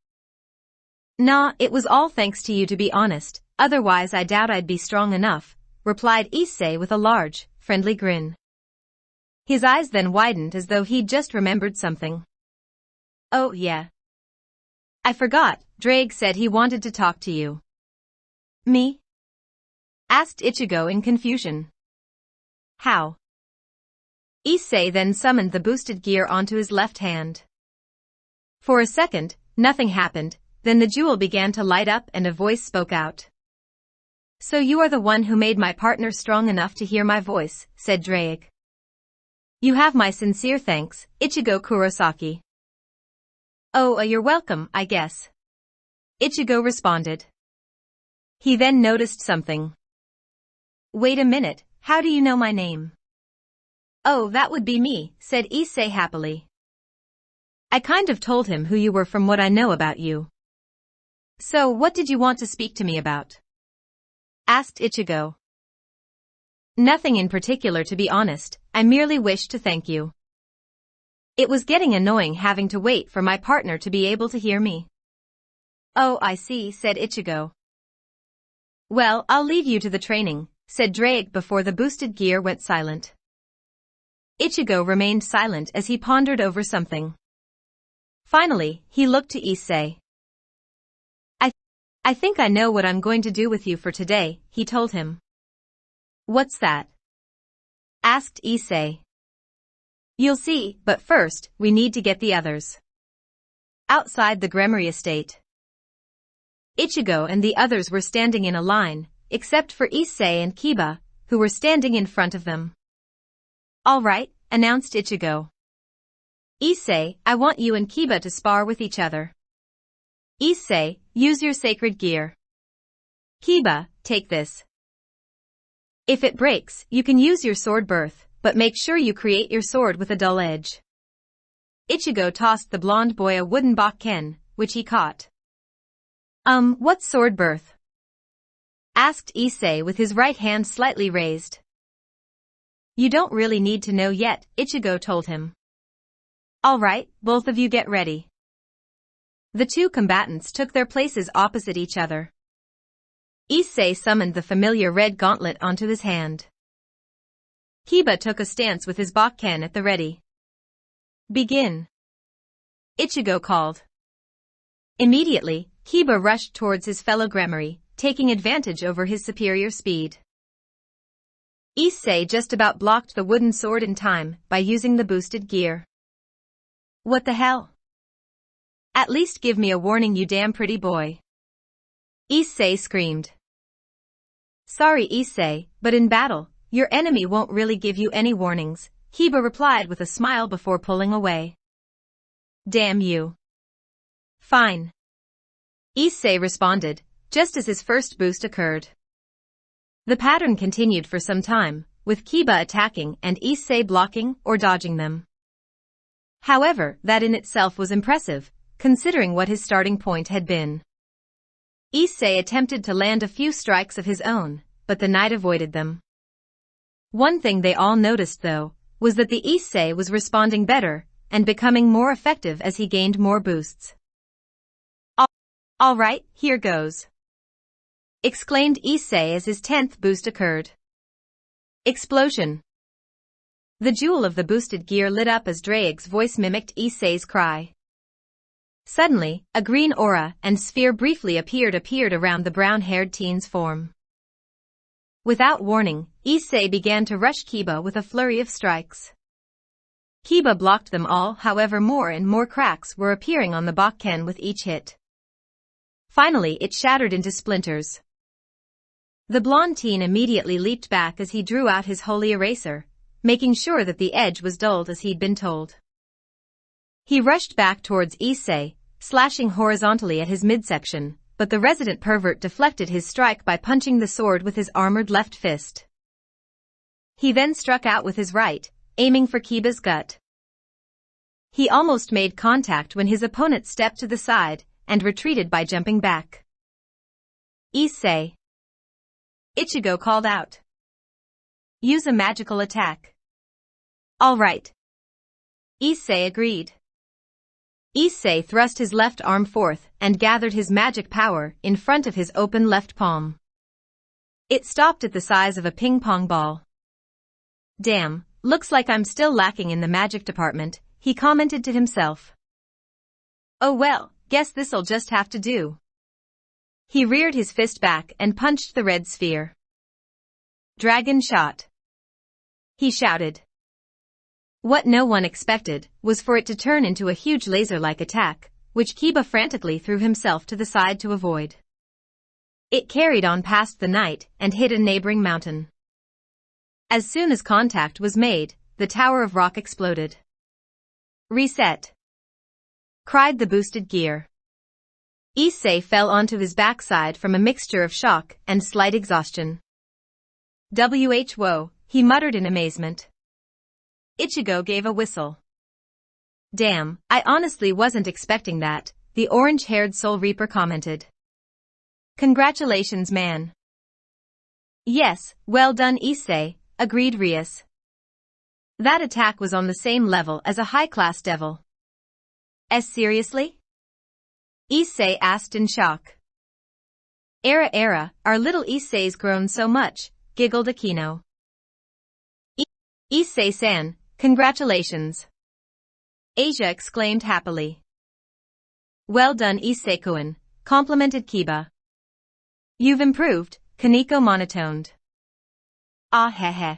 Speaker 1: Nah, it was all thanks to you, to be honest, otherwise I doubt I'd be strong enough, replied Issei with a large, friendly grin. His eyes then widened as though he'd just remembered something. Oh yeah. I forgot, Drake said he wanted to talk to you. Me? Asked Ichigo in confusion. How? Issei then summoned the boosted gear onto his left hand. For a second, nothing happened, then the jewel began to light up and a voice spoke out. So you are the one who made my partner strong enough to hear my voice, said Drake. You have my sincere thanks, Ichigo Kurosaki. Oh, you're welcome, I guess. Ichigo responded. He then noticed something. Wait a minute, how do you know my name? Oh, that would be me, said Issei happily. I kind of told him who you were from what I know about you. So what did you want to speak to me about? Asked Ichigo. Nothing in particular, to be honest, I merely wished to thank you. It was getting annoying having to wait for my partner to be able to hear me. Oh, I see, said Ichigo. Well, I'll leave you to the training, said Drake before the boosted gear went silent. Ichigo remained silent as he pondered over something. Finally, he looked to Issei. I think I know what I'm going to do with you for today, he told him. What's that? Asked Issei. You'll see, but first, we need to get the others. Outside the Gremory estate. Ichigo and the others were standing in a line, except for Issei and Kiba, who were standing in front of them. All right, announced Ichigo. Issei, I want you and Kiba to spar with each other. Issei, use your sacred gear. Kiba, take this. If it breaks, you can use your sword birth, but make sure you create your sword with a dull edge. Ichigo tossed the blonde boy a wooden bakken, which he caught. What's sword birth? Asked Issei with his right hand slightly raised. You don't really need to know yet, Ichigo told him. All right, both of you get ready. The two combatants took their places opposite each other. Issei summoned the familiar red gauntlet onto his hand. Kiba took a stance with his Bakken at the ready. Begin. Ichigo called. Immediately, Kiba rushed towards his fellow Gremory, taking advantage over his superior speed. Issei just about blocked the wooden sword in time by using the boosted gear. What the hell? At least give me a warning, you damn pretty boy. Issei screamed. Sorry Issei, but in battle, your enemy won't really give you any warnings, Kiba replied with a smile before pulling away. Damn you. Fine. Issei responded, just as his first boost occurred. The pattern continued for some time, with Kiba attacking and Issei blocking or dodging them. However, that in itself was impressive, considering what his starting point had been. Issei attempted to land a few strikes of his own, but the knight avoided them. One thing they all noticed though, was that the Issei was responding better, and becoming more effective as he gained more boosts. Alright, here goes. Exclaimed Issei as his 10th boost occurred. Explosion. The jewel of the boosted gear lit up as Drake's voice mimicked Issei's cry. Suddenly, a green aura and sphere briefly appeared around the brown-haired teen's form. Without warning, Issei began to rush Kiba with a flurry of strikes. Kiba blocked them all, however more and more cracks were appearing on the Bakken with each hit. Finally it shattered into splinters. The blonde teen immediately leaped back as he drew out his holy eraser, making sure that the edge was dulled as he'd been told. He rushed back towards Issei, slashing horizontally at his midsection, but the resident pervert deflected his strike by punching the sword with his armored left fist. He then struck out with his right, aiming for Kiba's gut. He almost made contact when his opponent stepped to the side and retreated by jumping back. Issei. Ichigo called out. Use a magical attack. All right. Issei agreed. Issei thrust his left arm forth and gathered his magic power in front of his open left palm. It stopped at the size of a ping-pong ball. Damn, looks like I'm still lacking in the magic department, he commented to himself. Oh well, guess this'll just have to do. He reared his fist back and punched the red sphere. Dragon shot. He shouted. What no one expected was for it to turn into a huge laser-like attack, which Kiba frantically threw himself to the side to avoid. It carried on past the knight and hit a neighboring mountain. As soon as contact was made, the tower of rock exploded. Reset! Cried the boosted gear. Issei fell onto his backside from a mixture of shock and slight exhaustion. Whoa, he muttered in amazement. Ichigo gave a whistle. Damn, I honestly wasn't expecting that, the orange-haired Soul Reaper commented. Congratulations, man. Yes, well done Issei, agreed Rias. That attack was on the same level as a high-class devil. Seriously? Issei asked in shock. Our little Issei's grown so much, giggled Akino. Issei-san, congratulations. Asia exclaimed happily. Well done Issei-kun, complimented Kiba. You've improved, Kaneko monotoned. Ah heh.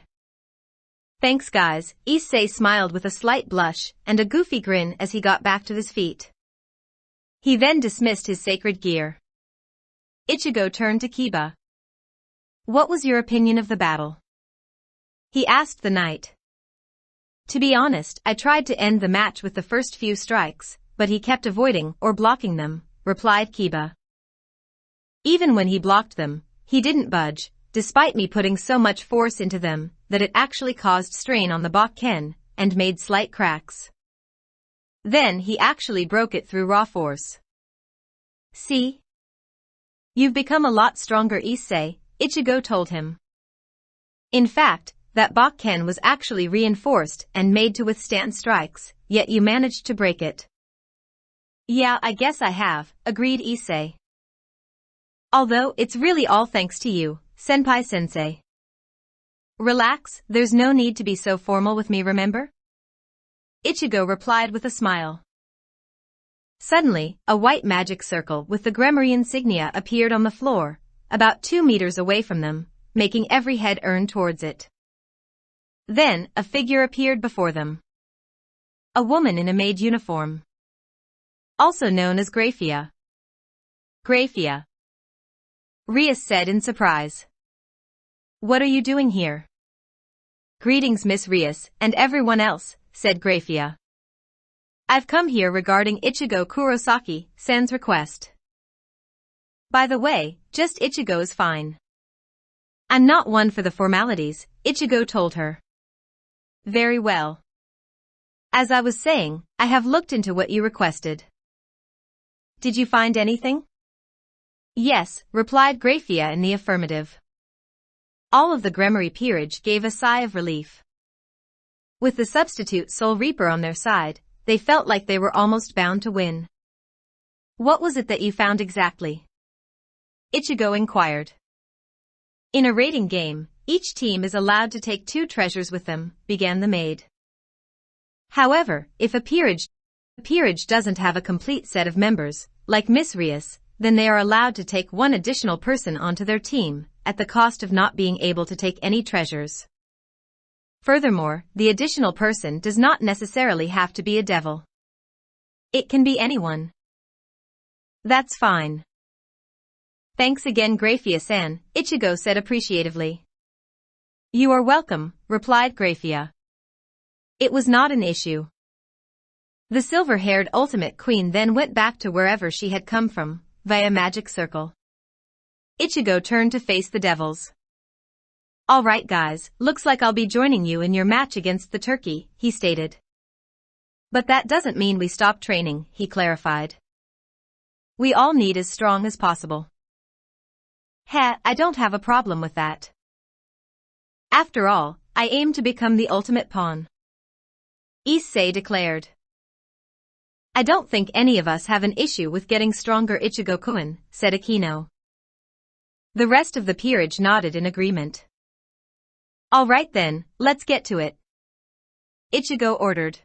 Speaker 1: Thanks guys, Issei smiled with a slight blush and a goofy grin as he got back to his feet. He then dismissed his sacred gear. Ichigo turned to Kiba. What was your opinion of the battle? He asked the knight. To be honest, I tried to end the match with the first few strikes, but he kept avoiding or blocking them, replied Kiba. Even when he blocked them, he didn't budge, despite me putting so much force into them that it actually caused strain on the Bakken and made slight cracks. Then he actually broke it through raw force. See? You've become a lot stronger Issei, Ichigo told him. In fact, that Bakken was actually reinforced and made to withstand strikes, yet you managed to break it. Yeah, I guess I have, agreed Issei. Although it's really all thanks to you, Senpai-sensei. Relax, there's no need to be so formal with me, remember? Ichigo replied with a smile. Suddenly, a white magic circle with the Gremory insignia appeared on the floor, about 2 meters away from them, making every head turn towards it. Then, a figure appeared before them. A woman in a maid uniform. Also known as Graphia. Graphia. Rias said in surprise. What are you doing here? Greetings, Miss Rias, and everyone else, said Graphia. I've come here regarding Ichigo Kurosaki-san's request. By the way, just Ichigo is fine. I'm not one for the formalities, Ichigo told her. Very well. As I was saying, I have looked into what you requested. Did you find anything? Yes, replied Graphia in the affirmative. All of the Gremory peerage gave a sigh of relief. With the substitute Soul Reaper on their side, they felt like they were almost bound to win. What was it that you found exactly? Ichigo inquired. In a raiding game, each team is allowed to take 2 treasures with them, began the maid. However, if a peerage doesn't have a complete set of members, like Miss Rias, then they are allowed to take 1 additional person onto their team, at the cost of not being able to take any treasures. Furthermore, the additional person does not necessarily have to be a devil. It can be anyone. That's fine. Thanks again, Graphia-san, Ichigo said appreciatively. You are welcome, replied Graphia. It was not an issue. The silver-haired Ultimate Queen then went back to wherever she had come from, via magic circle. Ichigo turned to face the devils. All right guys, looks like I'll be joining you in your match against the turkey, he stated. But that doesn't mean we stop training, he clarified. We all need as strong as possible. I don't have a problem with that. After all, I aim to become the ultimate pawn. Issei declared. I don't think any of us have an issue with getting stronger, Ichigo-kun, said Akino. The rest of the peerage nodded in agreement. All right then, let's get to it. Ichigo ordered.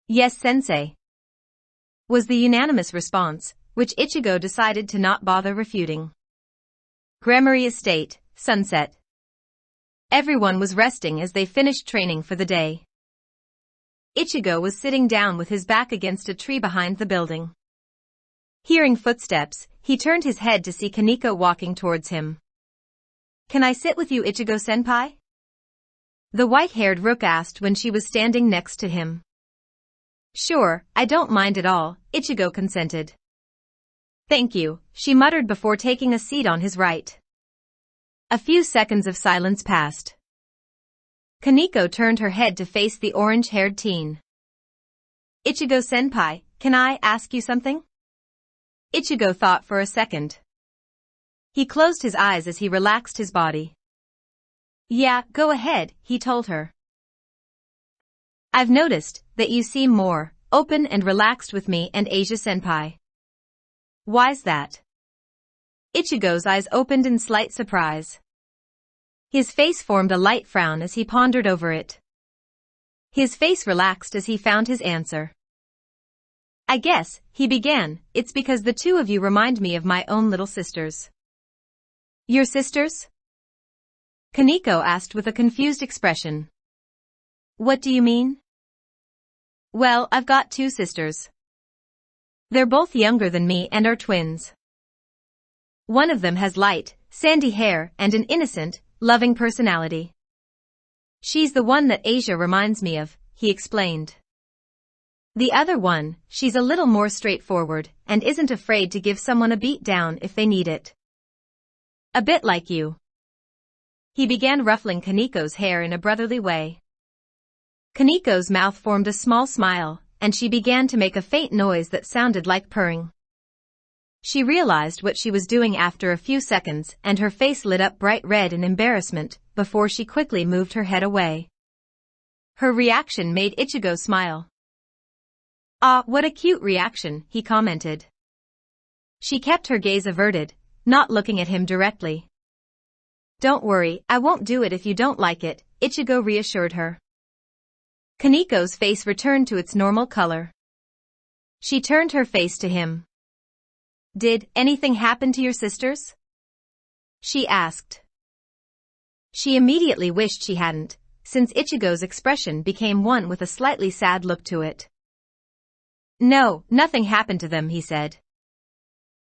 Speaker 1: Yes, sensei. Was the unanimous response, which Ichigo decided to not bother refuting. Gremory Estate, sunset. Everyone was resting as they finished training for the day. Ichigo was sitting down with his back against a tree behind the building. Hearing footsteps, he turned his head to see Kaneko walking towards him. Can I sit with you, Ichigo-senpai? The white-haired rook asked when she was standing next to him. Sure, I don't mind at all, Ichigo consented. Thank you, she muttered before taking a seat on his right. A few seconds of silence passed. Kaneko turned her head to face the orange-haired teen. Ichigo-senpai, can I ask you something? Ichigo thought for a second. He closed his eyes as he relaxed his body. Yeah, go ahead, he told her. I've noticed that you seem more open and relaxed with me and Asia-senpai. Why's that? Ichigo's eyes opened in slight surprise. His face formed a light frown as he pondered over it. His face relaxed as he found his answer. I guess, he began, it's because the 2 of you remind me of my own little sisters. Your sisters? Kaneko asked with a confused expression. What do you mean? Well, I've got 2 sisters. They're both younger than me and are twins. One of them has light, sandy hair and an innocent, loving personality. She's the one that Asia reminds me of, he explained. The other one, she's a little more straightforward and isn't afraid to give someone a beat down if they need it. A bit like you. He began ruffling Kaneko's hair in a brotherly way. Kaneko's mouth formed a small smile, and she began to make a faint noise that sounded like purring. She realized what she was doing after a few seconds, and her face lit up bright red in embarrassment, before she quickly moved her head away. Her reaction made Ichigo smile. Ah, what a cute reaction, he commented. She kept her gaze averted, not looking at him directly. "Don't worry, I won't do it if you don't like it," Ichigo reassured her. Kaniko's face returned to its normal color. She turned her face to him. "Did anything happen to your sisters?" she asked. She immediately wished she hadn't, since Ichigo's expression became one with a slightly sad look to it. "No, nothing happened to them," he said.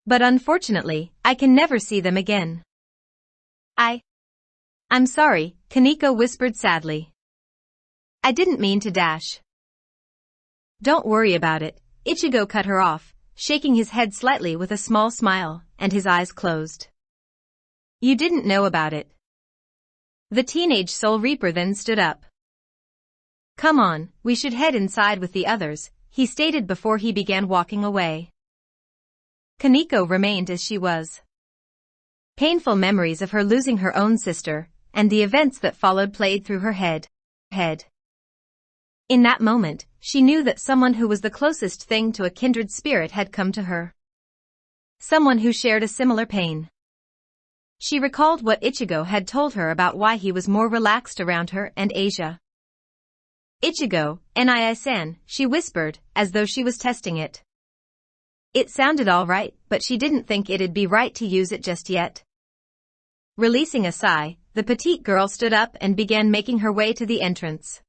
Speaker 1: "But unfortunately, I can never see them again." I'm sorry," Kaniko whispered sadly. "I didn't mean to dash." "Don't worry about it," Ichigo cut her off, shaking his head slightly with a small smile, and his eyes closed. "You didn't know about it." The teenage Soul Reaper then stood up. "Come on, we should head inside with the others," he stated before he began walking away. Kaniko remained as she was. Painful memories of her losing her own sister, and the events that followed played through her head. In that moment, she knew that someone who was the closest thing to a kindred spirit had come to her. Someone who shared a similar pain. She recalled what Ichigo had told her about why he was more relaxed around her and Asia. "Ichigo, Nii-san," she whispered, as though she was testing it. It sounded all right, but she didn't think it'd be right to use it just yet. Releasing a sigh, the petite girl stood up and began making her way to the entrance.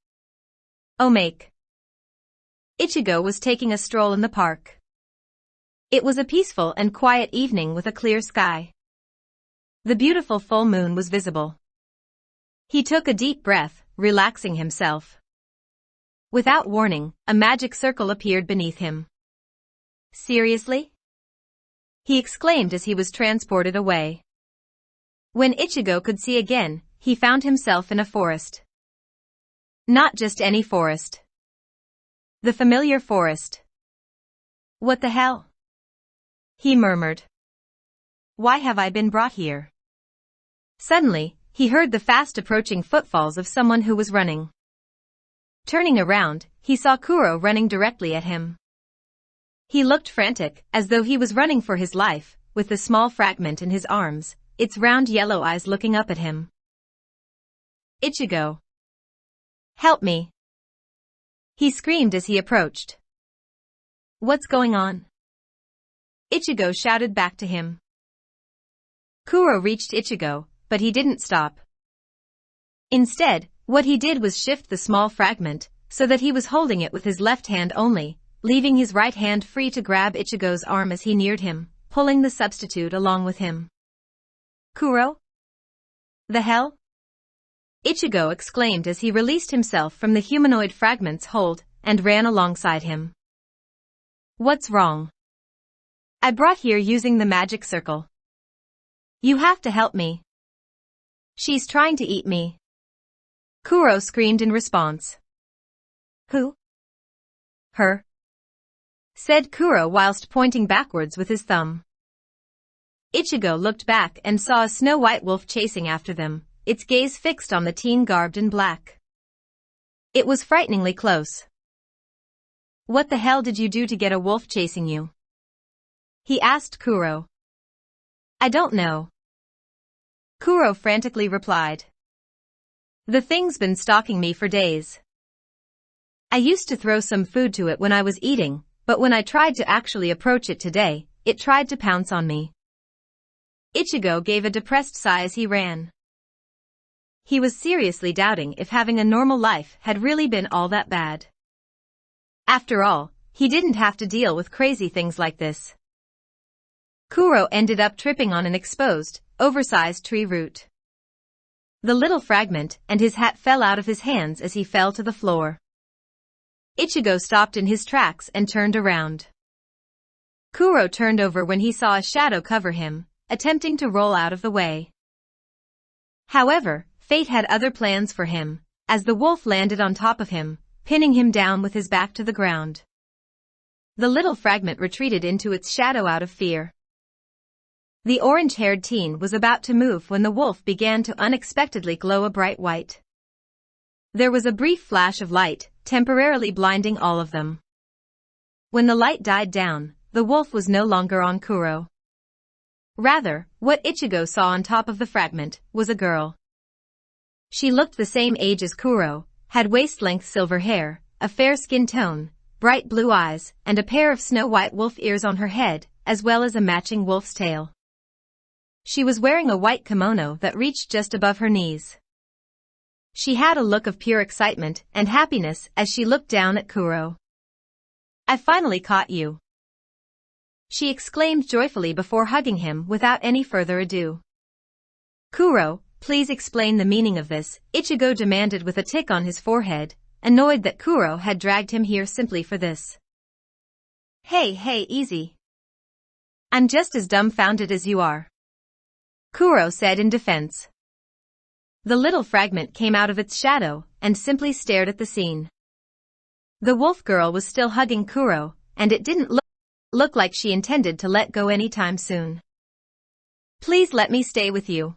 Speaker 1: Omake. Ichigo was taking a stroll in the park. It was a peaceful and quiet evening with a clear sky. The beautiful full moon was visible. He took a deep breath, relaxing himself. Without warning, a magic circle appeared beneath him. "Seriously?" he exclaimed as he was transported away. When Ichigo could see again, he found himself in a forest. Not just any forest. The familiar forest. "What the hell?" he murmured. "Why have I been brought here?" Suddenly, he heard the fast-approaching footfalls of someone who was running. Turning around, he saw Kuro running directly at him. He looked frantic, as though he was running for his life, with the small fragment in his arms, its round yellow eyes looking up at him. "Ichigo! Help me!" he screamed as he approached. "What's going on?" Ichigo shouted back to him. Kuro reached Ichigo, but he didn't stop. Instead, what he did was shift the small fragment, so that he was holding it with his left hand only, leaving his right hand free to grab Ichigo's arm as he neared him, pulling the substitute along with him. "Kuro? The hell?" Ichigo exclaimed as he released himself from the humanoid fragment's hold, and ran alongside him. "What's wrong?" "I brought here using the magic circle. You have to help me. She's trying to eat me." Kuro screamed in response. "Who?" "Her," said Kuro whilst pointing backwards with his thumb. Ichigo looked back and saw a snow-white wolf chasing after them, its gaze fixed on the teen garbed in black. It was frighteningly close. "What the hell did you do to get a wolf chasing you?" he asked Kuro. "I don't know," Kuro frantically replied. "The thing's been stalking me for days. I used to throw some food to it when I was eating, but when I tried to actually approach it today, it tried to pounce on me." Ichigo gave a depressed sigh as he ran. He was seriously doubting if having a normal life had really been all that bad. After all, he didn't have to deal with crazy things like this. Kuro ended up tripping on an exposed, oversized tree root. The little fragment and his hat fell out of his hands as he fell to the floor. Ichigo stopped in his tracks and turned around. Kuro turned over when he saw a shadow cover him, attempting to roll out of the way. However, fate had other plans for him, as the wolf landed on top of him, pinning him down with his back to the ground. The little fragment retreated into its shadow out of fear. The orange-haired teen was about to move when the wolf began to unexpectedly glow a bright white. There was a brief flash of light, temporarily blinding all of them. When the light died down, the wolf was no longer on Kuro. Rather, what Ichigo saw on top of the fragment was a girl. She looked the same age as Kuro, had waist-length silver hair, a fair skin tone, bright blue eyes, and a pair of snow-white wolf ears on her head, as well as a matching wolf's tail. She was wearing a white kimono that reached just above her knees. She had a look of pure excitement and happiness as she looked down at Kuro. "I finally caught you," she exclaimed joyfully before hugging him without any further ado. "Kuro, please explain the meaning of this," Ichigo demanded with a tick on his forehead, annoyed that Kuro had dragged him here simply for this. Hey, easy. I'm just as dumbfounded as you are," Kuro said in defense. The little fragment came out of its shadow and simply stared at the scene. The wolf girl was still hugging Kuro, and it didn't look like she intended to let go anytime soon. "Please let me stay with you,"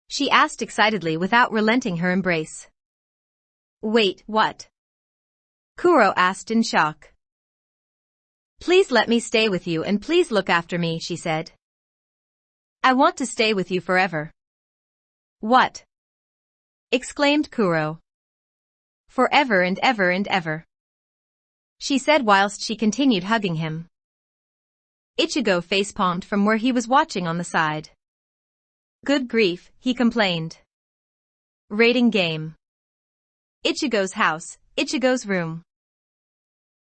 Speaker 1: she asked excitedly without relenting her embrace. "Wait, what?" Kuro asked in shock. "Please let me stay with you and please look after me," she said. "I want to stay with you forever." "What?" exclaimed Kuro. "Forever and ever and ever," she said whilst she continued hugging him. Ichigo facepalmed from where he was watching on the side. "Good grief," he complained. Rating game. Ichigo's house, Ichigo's room.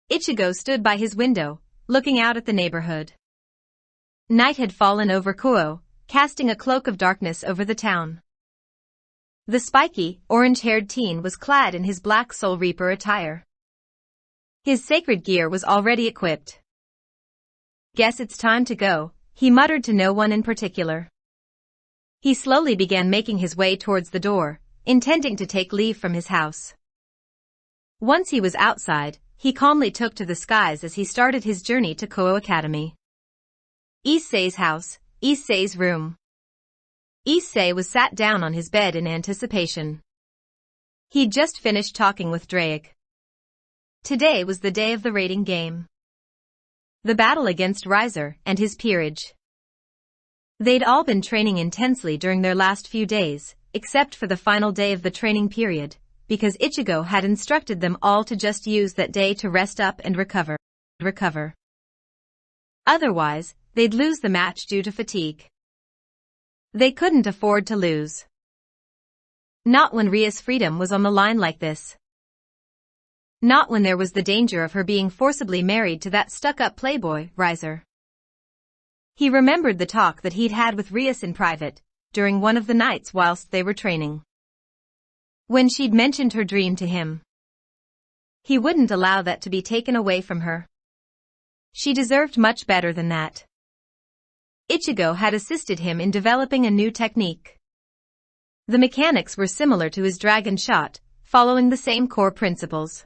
Speaker 1: Ichigo stood by his window, looking out at the neighborhood. Night had fallen over Kuo, casting a cloak of darkness over the town. The spiky, orange-haired teen was clad in his black Soul Reaper attire. His sacred gear was already equipped. "Guess it's time to go," he muttered to no one in particular. He slowly began making his way towards the door, intending to take leave from his house. Once he was outside, he calmly took to the skies as he started his journey to Koa Academy. Issei's house, Issei's room. Issei was sat down on his bed in anticipation. He'd just finished talking with Drake. Today was the day of the rating game. The battle against Riser and his peerage. They'd all been training intensely during their last few days, except for the final day of the training period, because Ichigo had instructed them all to just use that day to rest up and recover. Otherwise, they'd lose the match due to fatigue. They couldn't afford to lose. Not when Ria's freedom was on the line like this. Not when there was the danger of her being forcibly married to that stuck-up playboy, Riser. He remembered the talk that he'd had with Rias in private, during one of the nights whilst they were training. When she'd mentioned her dream to him. He wouldn't allow that to be taken away from her. She deserved much better than that. Ichigo had assisted him in developing a new technique. The mechanics were similar to his dragon shot, following the same core principles.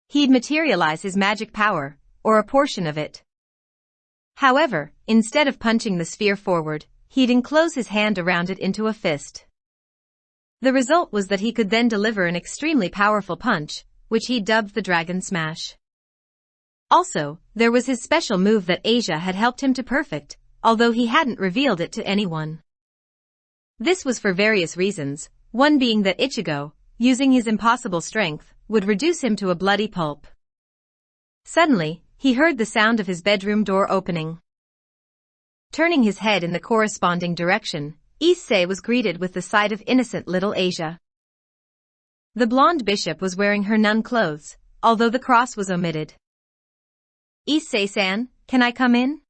Speaker 1: He'd materialize his magic power, or a portion of it. However, instead of punching the sphere forward, he'd enclose his hand around it into a fist. The result was that he could then deliver an extremely powerful punch, which he dubbed the Dragon Smash. Also, there was his special move that Asia had helped him to perfect, although he hadn't revealed it to anyone. This was for various reasons, one being that Ichigo, using his impossible strength, would reduce him to a bloody pulp. Suddenly, he heard the sound of his bedroom door opening. Turning his head in the corresponding direction, Issei was greeted with the sight of innocent little Asia. The blonde bishop was wearing her nun clothes, although the cross was omitted. "Issei-san, can I come in?"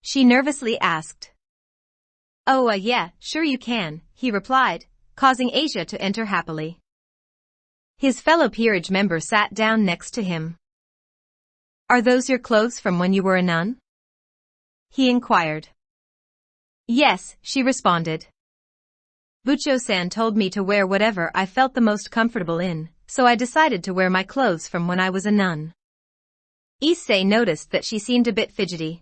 Speaker 1: she nervously asked. "Oh, yeah, sure you can," he replied, causing Asia to enter happily. His fellow peerage member sat down next to him. "Are those your clothes from when you were a nun?" he inquired. "Yes," she responded. "Bucho-san told me to wear whatever I felt the most comfortable in, so I decided to wear my clothes from when I was a nun." Issei noticed that she seemed a bit fidgety.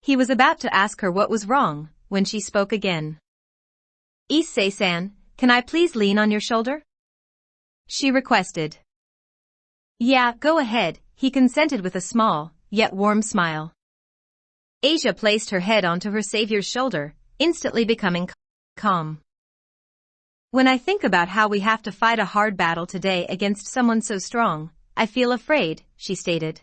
Speaker 1: He was about to ask her what was wrong, when she spoke again. "Issei-san, can I please lean on your shoulder?" she requested. "Yeah, go ahead," he consented with a small, yet warm smile. Asia placed her head onto her savior's shoulder, instantly becoming calm. When I think about how we have to fight a hard battle today against someone so strong, I feel afraid, she stated.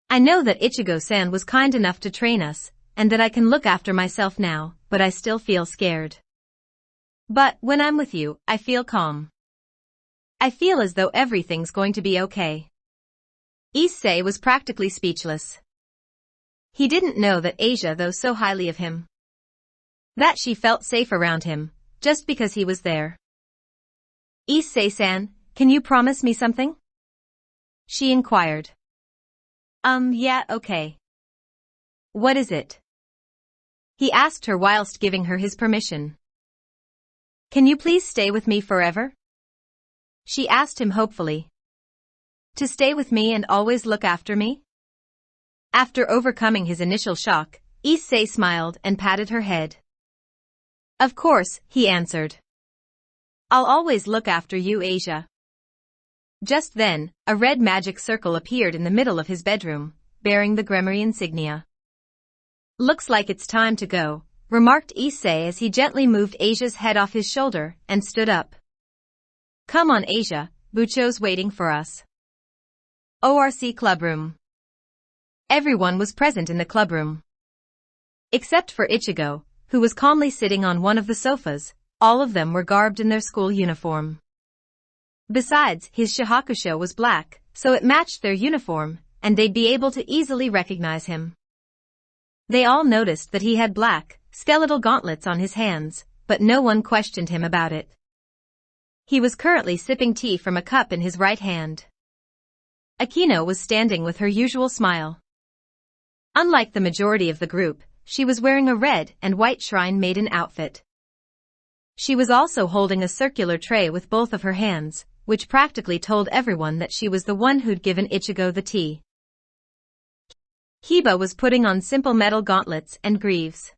Speaker 1: I know that Ichigo-san was kind enough to train us, and that I can look after myself now, but I still feel scared. But when I'm with you, I feel calm. I feel as though everything's going to be okay. Issei was practically speechless. He didn't know that Asia thought so highly of him. That she felt safe around him, just because he was there. Issei-san, can you promise me something? She inquired. Yeah, okay. What is it? He asked her whilst giving her his permission. Can you please stay with me forever? She asked him hopefully. To stay with me and always look after me? After overcoming his initial shock, Issei smiled and patted her head. Of course, he answered. I'll always look after you, Asia. Just then, a red magic circle appeared in the middle of his bedroom, bearing the Gremory insignia. Looks like it's time to go, remarked Issei as he gently moved Asia's head off his shoulder and stood up. Come on, Asia, Bucho's waiting for us. ORC clubroom. Everyone was present in the clubroom. Except for Ichigo, who was calmly sitting on one of the sofas. All of them were garbed in their school uniform. Besides, his shahakusho was black, so it matched their uniform, and they'd be able to easily recognize him. They all noticed that he had black, skeletal gauntlets on his hands, but no one questioned him about it. He was currently sipping tea from a cup in his right hand. Akino was standing with her usual smile. Unlike the majority of the group, she was wearing a red and white shrine maiden outfit. She was also holding a circular tray with both of her hands, which practically told everyone that she was the one who'd given Ichigo the tea. Hiba was putting on simple metal gauntlets and greaves.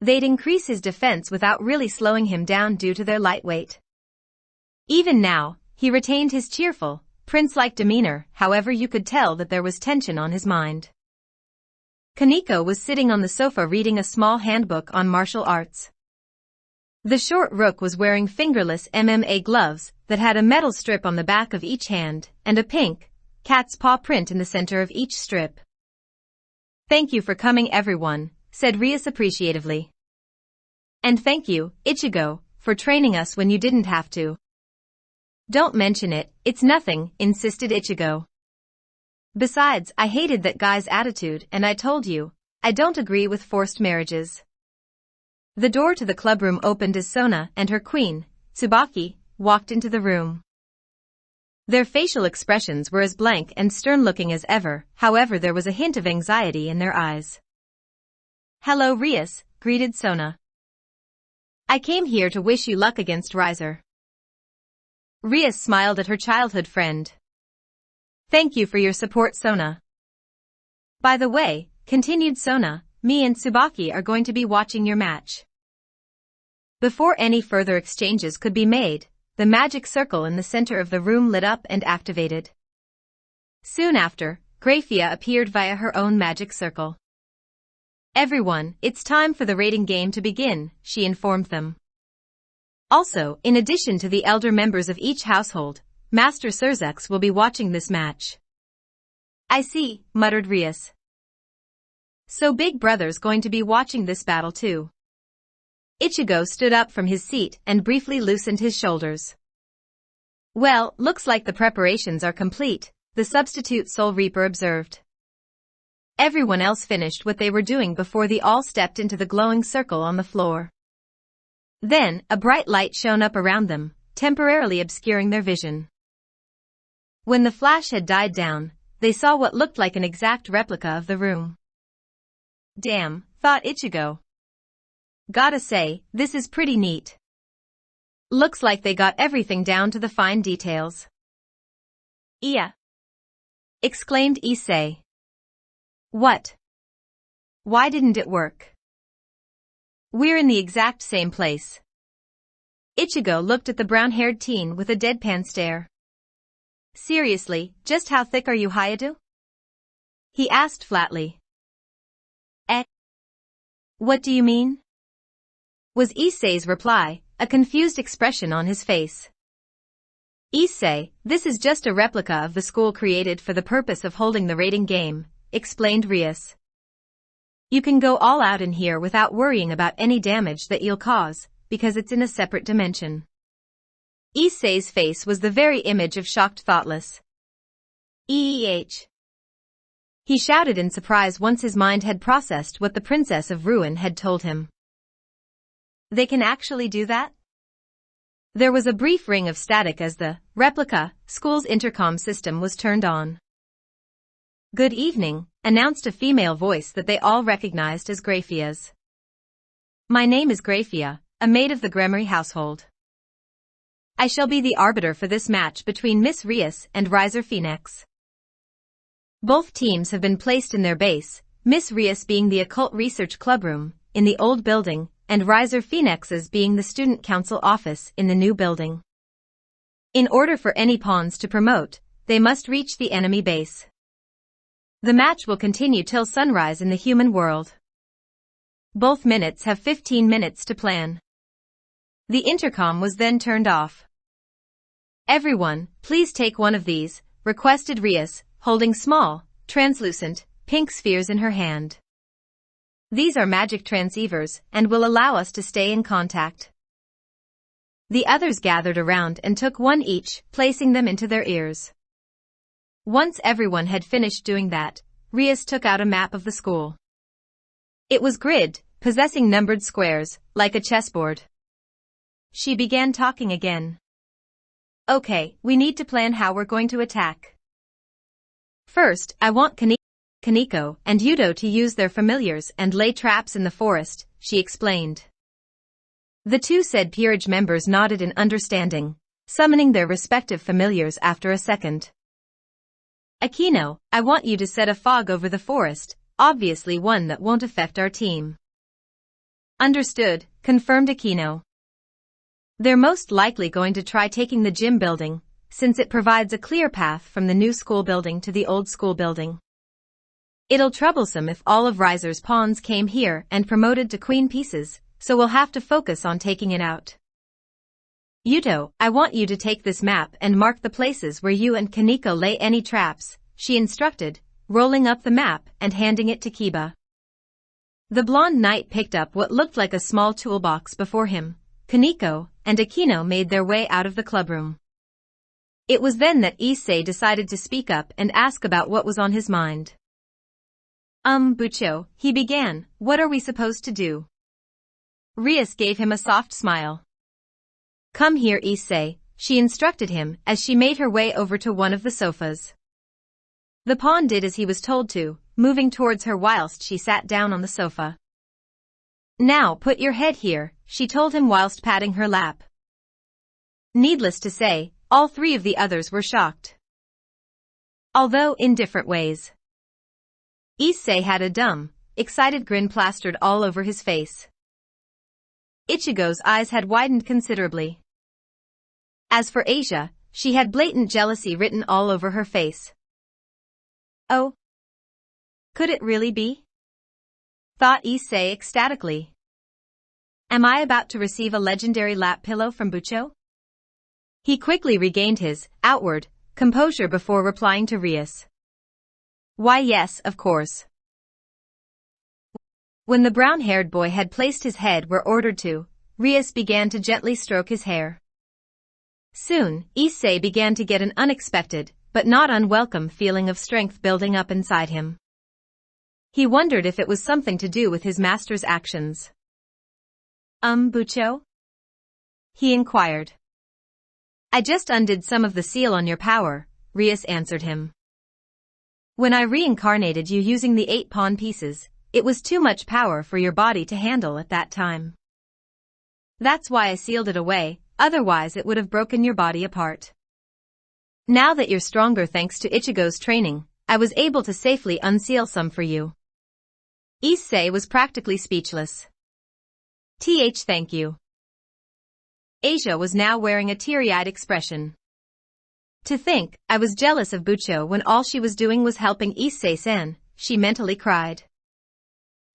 Speaker 1: They'd increase his defense without really slowing him down due to their lightweight. Even now, he retained his cheerful, prince-like demeanor, however you could tell that there was tension on his mind. Kaneko was sitting on the sofa reading a small handbook on martial arts. The short rook was wearing fingerless MMA gloves that had a metal strip on the back of each hand and a pink, cat's paw print in the center of each strip. Thank you for coming, everyone, said Rias appreciatively. And thank you, Ichigo, for training us when you didn't have to. Don't mention it, it's nothing, insisted Ichigo. Besides, I hated that guy's attitude and I told you, I don't agree with forced marriages. The door to the clubroom opened as Sona and her queen, Tsubaki, walked into the room. Their facial expressions were as blank and stern-looking as ever, however there was a hint of anxiety in their eyes. Hello, Rias, greeted Sona. I came here to wish you luck against Riser. Rias smiled at her childhood friend. Thank you for your support, Sona. By the way, continued Sona, me and Tsubaki are going to be watching your match. Before any further exchanges could be made, the magic circle in the center of the room lit up and activated. Soon after, Graphia appeared via her own magic circle. Everyone, it's time for the rating game to begin, she informed them. Also, in addition to the elder members of each household, Master Surzex will be watching this match. I see, muttered Rias. So Big Brother's going to be watching this battle too. Ichigo stood up from his seat and briefly loosened his shoulders. Well, looks like the preparations are complete, the substitute Soul Reaper observed. Everyone else finished what they were doing before they all stepped into the glowing circle on the floor. Then, a bright light shone up around them, temporarily obscuring their vision. When the flash had died down, they saw what looked like an exact replica of the room. Damn, thought Ichigo. Gotta say, this is pretty neat. Looks like they got everything down to the fine details. Yeah, exclaimed Issei. What? Why didn't it work? We're in the exact same place. Ichigo looked at the brown-haired teen with a deadpan stare. Seriously, just how thick are you, Hayadu? He asked flatly. What do you mean? Was Issei's reply, a confused expression on his face. Issei, this is just a replica of the school created for the purpose of holding the rating game, explained Rias. You can go all out in here without worrying about any damage that you'll cause, because it's in a separate dimension. Issei's face was the very image of shocked thoughtless. He shouted in surprise once his mind had processed what the Princess of Ruin had told him. They can actually do that? There was a brief ring of static as the replica school's intercom system was turned on. Good evening, announced a female voice that they all recognized as Graphia's. My name is Graphia, a maid of the Gremory household. I shall be the arbiter for this match between Miss Rias and Riser Phoenix. Both teams have been placed in their base, Miss Rias being the Occult Research Clubroom, in the old building, and Riser Phoenix's being the Student Council office in the new building. In order for any pawns to promote, they must reach the enemy base. The match will continue till sunrise in the human world. Both minutes have 15 minutes to plan. The intercom was then turned off. Everyone, please take one of these, requested Rias, holding small, translucent, pink spheres in her hand. These are magic transceivers and will allow us to stay in contact. The others gathered around and took one each, placing them into their ears. Once everyone had finished doing that, Rias took out a map of the school. It was gridded, possessing numbered squares, like a chessboard. She began talking again. Okay, we need to plan how we're going to attack. First, I want Kaneko and Yudo to use their familiars and lay traps in the forest, she explained. The two said peerage members nodded in understanding, summoning their respective familiars after a second. Aquino, I want you to set a fog over the forest, obviously one that won't affect our team. Understood, confirmed Aquino. They're most likely going to try taking the gym building, since it provides a clear path from the new school building to the old school building. It'll troublesome if all of Riser's pawns came here and promoted to queen pieces, so we'll have to focus on taking it out. Yuto, I want you to take this map and mark the places where you and Kaneko lay any traps, she instructed, rolling up the map and handing it to Kiba. The blonde knight picked up what looked like a small toolbox before him. Kaneko and Aquino made their way out of the clubroom. It was then that Issei decided to speak up and ask about what was on his mind. Bucho, he began, what are we supposed to do? Rias gave him a soft smile. Come here, Issei, she instructed him as she made her way over to one of the sofas. The pawn did as he was told to, moving towards her whilst she sat down on the sofa. Now put your head here, she told him whilst patting her lap. Needless to say, all three of the others were shocked. Although in different ways. Issei had a dumb, excited grin plastered all over his face. Ichigo's eyes had widened considerably. As for Asia, she had blatant jealousy written all over her face. Oh. Could it really be? Thought Issei ecstatically. Am I about to receive a legendary lap pillow from Bucho? He quickly regained his outward composure before replying to Rias. Why yes, of course. When the brown-haired boy had placed his head where ordered to, Rias began to gently stroke his hair. Soon, Issei began to get an unexpected, but not unwelcome feeling of strength building up inside him. He wondered if it was something to do with his master's actions. Bucho? He inquired. I just undid some of the seal on your power, Rias answered him. When I reincarnated you using the 8 pawn pieces, it was too much power for your body to handle at that time. That's why I sealed it away, otherwise it would have broken your body apart. Now that you're stronger thanks to Ichigo's training, I was able to safely unseal some for you. Issei was practically speechless. Thank you. Asia was now wearing a teary-eyed expression. To think, I was jealous of Bucho when all she was doing was helping Issei-san, she mentally cried.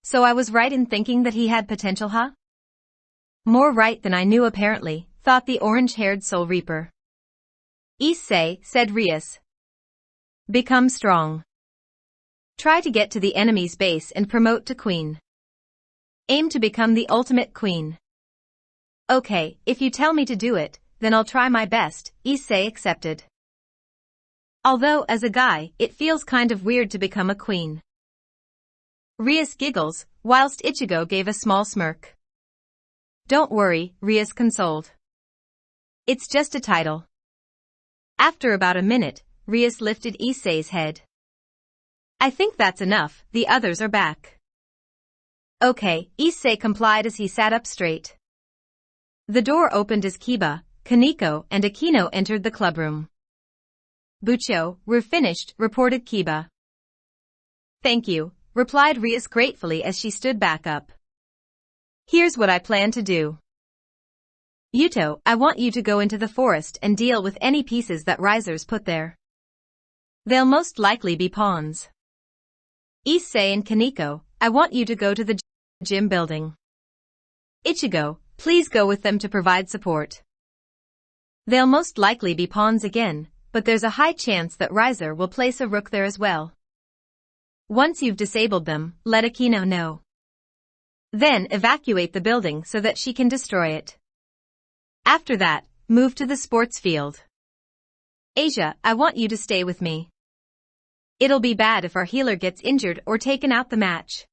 Speaker 1: So I was right in thinking that he had potential, huh? More right than I knew apparently, thought the orange-haired Soul Reaper. Issei, said Rias. Become strong. Try to get to the enemy's base and promote to queen. Aim to become the ultimate queen. Okay, if you tell me to do it, then I'll try my best, Issei accepted. Although, as a guy, it feels kind of weird to become a queen. Rias giggles, whilst Ichigo gave a small smirk. Don't worry, Rias consoled. It's just a title. After about a minute, Rias lifted Issei's head. I think that's enough, the others are back. Okay, Issei complied as he sat up straight. The door opened as Kiba, Kaneko, and Akino entered the clubroom. Bucho, we're finished, reported Kiba. Thank you, replied Rias gratefully as she stood back up. Here's what I plan to do. Yuto, I want you to go into the forest and deal with any pieces that risers put there. They'll most likely be pawns. Issei and Kaneko, I want you to go to the gym building. Ichigo, please go with them to provide support. They'll most likely be pawns again, but there's a high chance that Riser will place a rook there as well. Once you've disabled them, let Akino know. Then evacuate the building so that she can destroy it. After that, move to the sports field. Asia, I want you to stay with me. It'll be bad if our healer gets injured or taken out the match.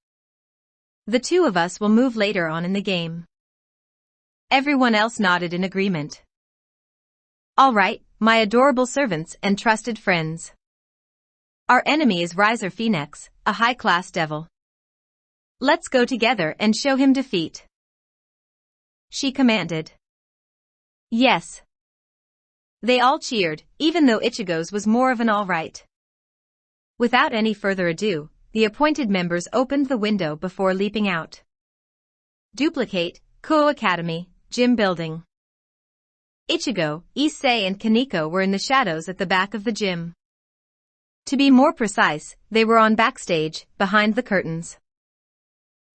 Speaker 1: The two of us will move later on in the game. Everyone else nodded in agreement. All right, my adorable servants and trusted friends. Our enemy is Riser Phoenix, a high-class devil. Let's go together and show him defeat. She commanded. Yes. They all cheered, even though Ichigo's was more of an all right. Without any further ado, the appointed members opened the window before leaping out. Duplicate, Kuo Academy, gym building. Ichigo, Issei and Kaneko were in the shadows at the back of the gym. To be more precise, they were on backstage, behind the curtains.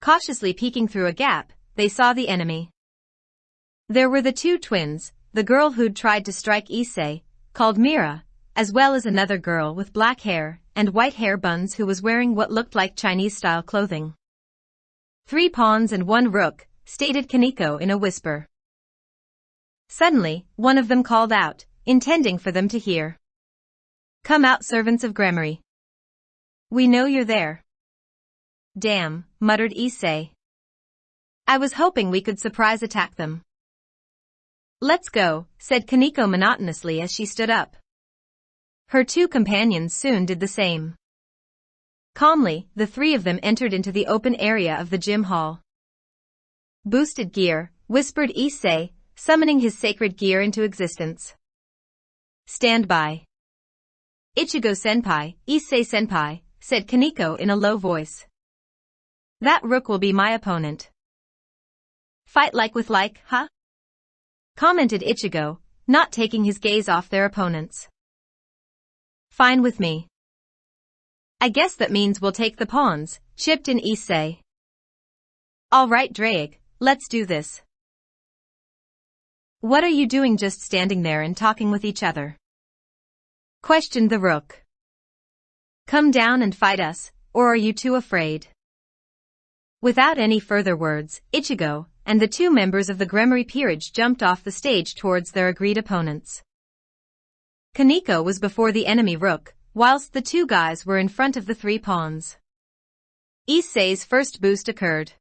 Speaker 1: Cautiously peeking through a gap, they saw the enemy. There were the two twins, the girl who'd tried to strike Issei, called Mira, as well as another girl with black hair and white hair buns who was wearing what looked like Chinese-style clothing. 3 pawns and 1 rook, stated Kaneko in a whisper. Suddenly, one of them called out, intending for them to hear. Come out, servants of Gremory. We know you're there. Damn, muttered Issei. I was hoping we could surprise attack them. Let's go, said Kaneko monotonously as she stood up. Her 2 companions soon did the same. Calmly, the 3 of them entered into the open area of the gym hall. Boosted gear, whispered Issei, summoning his sacred gear into existence. Stand by. Ichigo-senpai, Issei-senpai, said Kaneko in a low voice. That rook will be my opponent. Fight like with like, huh? Commented Ichigo, not taking his gaze off their opponents. Fine with me. I guess that means we'll take the pawns, chipped in Issei. All right, Drake, let's do this. What are you doing just standing there and talking with each other? Questioned the rook. Come down and fight us, or are you too afraid? Without any further words, Ichigo and the 2 members of the Gremory peerage jumped off the stage towards their agreed opponents. Kaneko was before the enemy rook, whilst the 2 guys were in front of the 3 pawns. Issei's first boost occurred.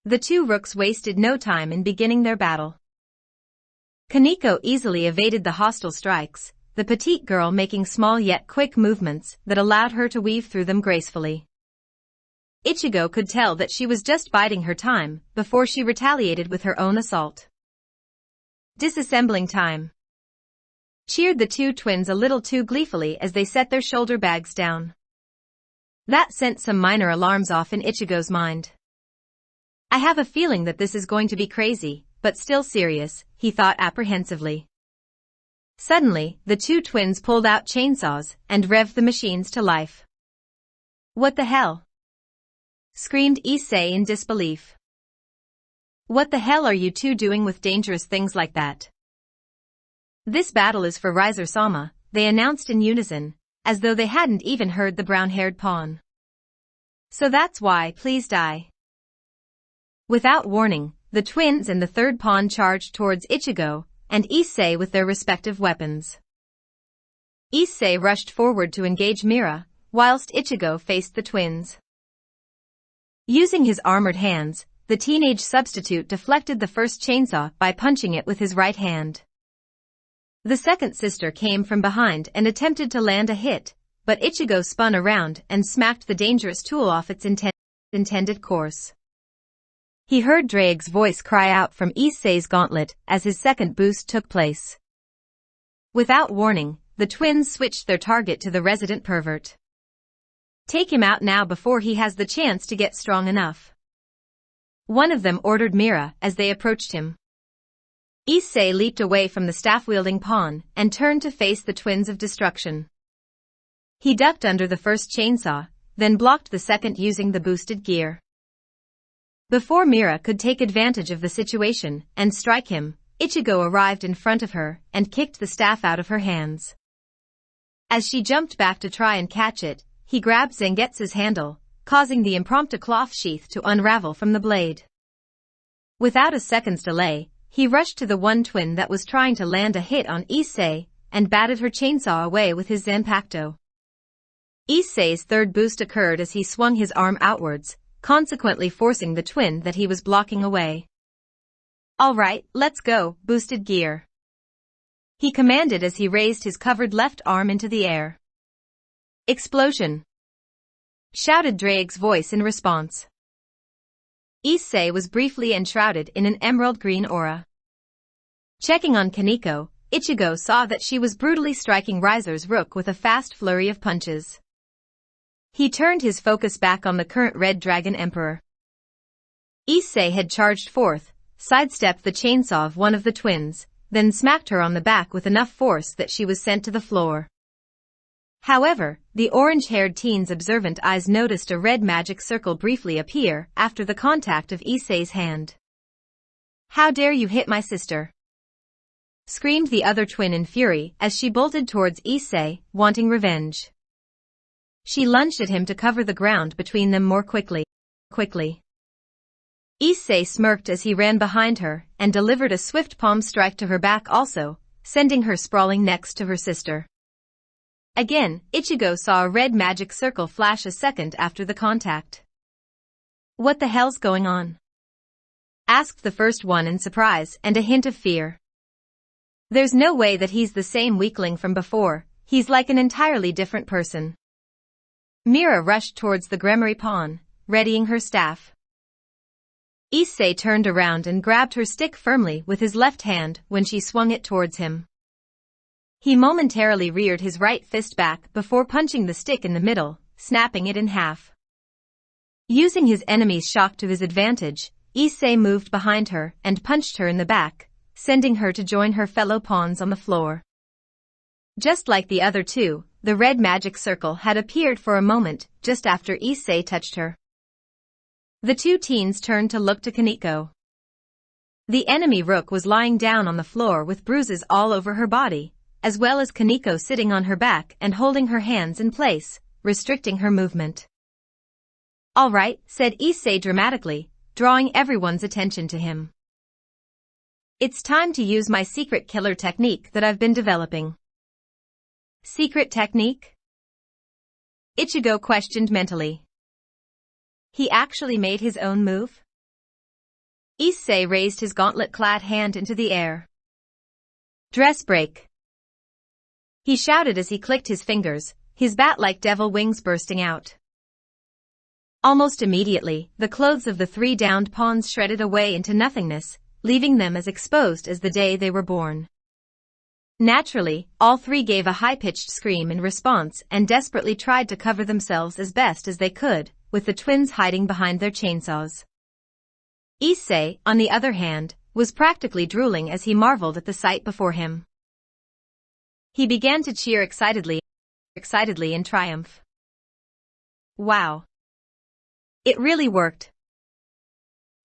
Speaker 1: The 2 rooks wasted no time in beginning their battle. Kaneko easily evaded the hostile strikes, the petite girl making small yet quick movements that allowed her to weave through them gracefully. Ichigo could tell that she was just biding her time before she retaliated with her own assault. Disassembling time. Cheered the 2 twins a little too gleefully as they set their shoulder bags down. That sent some minor alarms off in Ichigo's mind. I have a feeling that this is going to be crazy, but still serious, he thought apprehensively. Suddenly, the 2 twins pulled out chainsaws and revved the machines to life. What the hell? screamed Issei in disbelief. What the hell are you two doing with dangerous things like that? This battle is for Riser-sama, they announced in unison, as though they hadn't even heard the brown-haired pawn. So that's why, please die. Without warning, the twins and the third pawn charged towards Ichigo and Issei with their respective weapons. Issei rushed forward to engage Mira, whilst Ichigo faced the twins. Using his armored hands, the teenage substitute deflected the first chainsaw by punching it with his right hand. The second sister came from behind and attempted to land a hit, but Ichigo spun around and smacked the dangerous tool off its intended course. He heard Drake's voice cry out from Issei's gauntlet as his second boost took place. Without warning, the twins switched their target to the resident pervert. Take him out now before he has the chance to get strong enough. One of them ordered Mira as they approached him. Issei leaped away from the staff-wielding pawn and turned to face the twins of destruction. He ducked under the first chainsaw, then blocked the second using the boosted gear. Before Mira could take advantage of the situation and strike him, Ichigo arrived in front of her and kicked the staff out of her hands. As she jumped back to try and catch it, he grabbed Zangetsu's handle, causing the impromptu cloth sheath to unravel from the blade. Without a second's delay, he rushed to the one twin that was trying to land a hit on Issei and batted her chainsaw away with his Zanpakuto. Issei's third boost occurred as he swung his arm outwards, consequently forcing the twin that he was blocking away. All right, let's go, boosted gear. He commanded as he raised his covered left arm into the air. Explosion! Shouted Drake's voice in response. Issei was briefly enshrouded in an emerald green aura. Checking on Kaneko, Ichigo saw that she was brutally striking Riser's rook with a fast flurry of punches. He turned his focus back on the current Red Dragon Emperor. Issei had charged forth, sidestepped the chainsaw of one of the twins, then smacked her on the back with enough force that she was sent to the floor. However, the orange-haired teen's observant eyes noticed a red magic circle briefly appear after the contact of Issei's hand. How dare you hit my sister? Screamed the other twin in fury as she bolted towards Issei, wanting revenge. She lunged at him to cover the ground between them more quickly. Issei smirked as he ran behind her and delivered a swift palm strike to her back also, sending her sprawling next to her sister. Again, Ichigo saw a red magic circle flash a second after the contact. What the hell's going on? Asked the first one in surprise and a hint of fear. There's no way that he's the same weakling from before, he's like an entirely different person. Mira rushed towards the Gremory pawn, readying her staff. Issei turned around and grabbed her stick firmly with his left hand when she swung it towards him. He momentarily reared his right fist back before punching the stick in the middle, snapping it in half. Using his enemy's shock to his advantage, Issei moved behind her and punched her in the back, sending her to join her fellow pawns on the floor. Just like the other two, the red magic circle had appeared for a moment just after Issei touched her. The two teens turned to look to Kaneko. The enemy rook was lying down on the floor with bruises all over her body, as well as Kaneko sitting on her back and holding her hands in place, restricting her movement. All right, said Issei dramatically, drawing everyone's attention to him. It's time to use my secret killer technique that I've been developing. Secret technique? Ichigo questioned mentally. He actually made his own move? Issei raised his gauntlet-clad hand into the air. Dress break! He shouted as he clicked his fingers, his bat-like devil wings bursting out. Almost immediately, the clothes of the three downed pawns shredded away into nothingness, leaving them as exposed as the day they were born. Naturally, all three gave a high-pitched scream in response and desperately tried to cover themselves as best as they could, with the twins hiding behind their chainsaws. Issei, on the other hand, was practically drooling as he marveled at the sight before him. He began to cheer excitedly in triumph. Wow! It really worked.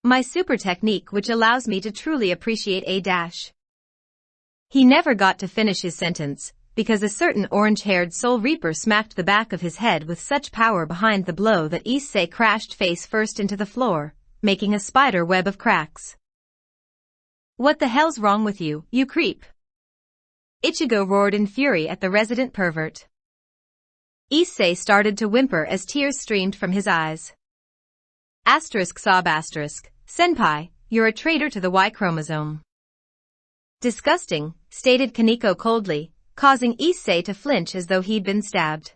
Speaker 1: My super technique which allows me to truly appreciate a dash. He never got to finish his sentence, because a certain orange-haired Soul Reaper smacked the back of his head with such power behind the blow that Issei crashed face first into the floor, making a spider web of cracks. What the hell's wrong with you, you creep? Ichigo roared in fury at the resident pervert. Issei started to whimper as tears streamed from his eyes. Sob asterisk, Senpai, you're a traitor to the Y chromosome. Disgusting, stated Kaneko coldly, causing Issei to flinch as though he'd been stabbed.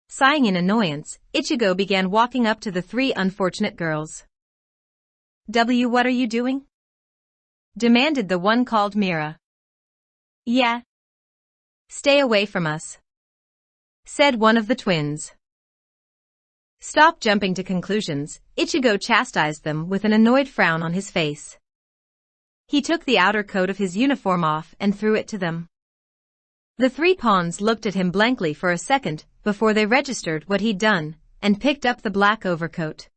Speaker 1: Sighing in annoyance, Ichigo began walking up to the three unfortunate girls. What are you doing? Demanded the one called Mira. Yeah. Stay away from us, said one of the twins. Stop jumping to conclusions, Ichigo chastised them with an annoyed frown on his face. He took the outer coat of his uniform off and threw it to them. The three pawns looked at him blankly for a second before they registered what he'd done and picked up the black overcoat.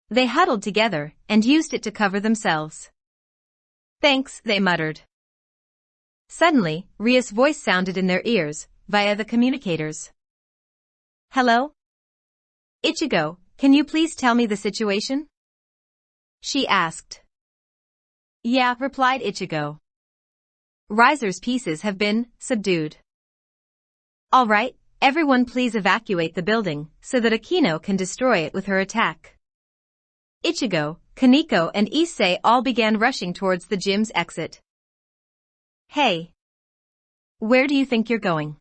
Speaker 1: They huddled together and used it to cover themselves. Thanks, they muttered. Suddenly, Ria's voice sounded in their ears via the communicators. Hello? Ichigo, can you please tell me the situation? She asked. Yeah, replied Ichigo. Riser's pieces have been subdued. All right, everyone please evacuate the building so that Akino can destroy it with her attack. Ichigo, Kaneko and Issei all began rushing towards the gym's exit. Hey! Where do you think you're going?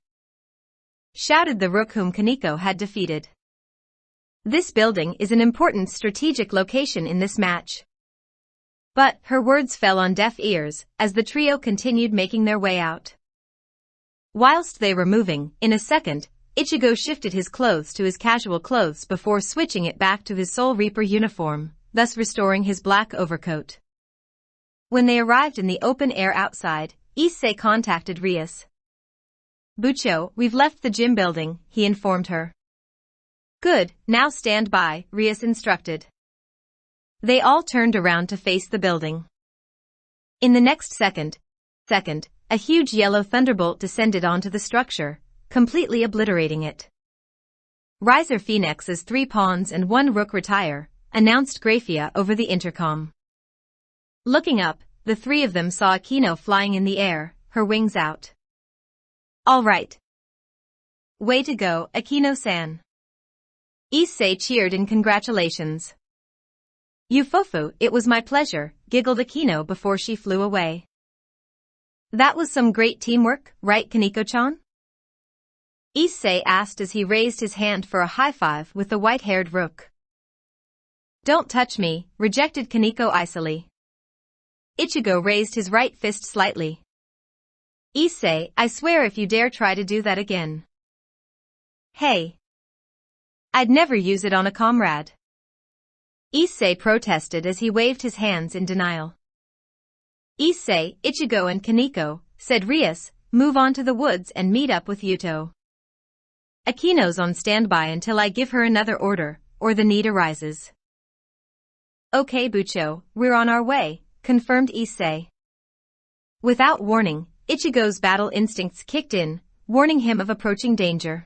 Speaker 1: Shouted the rook whom Kaneko had defeated. This building is an important strategic location in this match. But her words fell on deaf ears as the trio continued making their way out. Whilst they were moving, in a second, Ichigo shifted his clothes to his casual clothes before switching it back to his Soul Reaper uniform, thus restoring his black overcoat. When they arrived in the open air outside, Issei contacted Rias. Bucho, we've left the gym building, he informed her. Good, now stand by, Rias instructed. They all turned around to face the building. In the next second, a huge yellow thunderbolt descended onto the structure, completely obliterating it. Riser Phoenix's 3 pawns and 1 rook retire, announced Graphia over the intercom. Looking up, the 3 of them saw Akino flying in the air, her wings out. All right. Way to go, Akino-san. Issei cheered in congratulations. Ufofu, it was my pleasure, giggled Akino before she flew away. That was some great teamwork, right, Kaneko-chan? Issei asked as he raised his hand for a high five with the white-haired rook. Don't touch me, rejected Kaneko icily. Ichigo raised his right fist slightly. Issei, I swear if you dare try to do that again. Hey. I'd never use it on a comrade. Issei protested as he waved his hands in denial. Issei, Ichigo and Kaneko, said Rias, move on to the woods and meet up with Yuto. Akino's on standby until I give her another order, or the need arises. Okay Bucho, we're on our way, confirmed Issei. Without warning, Ichigo's battle instincts kicked in, warning him of approaching danger.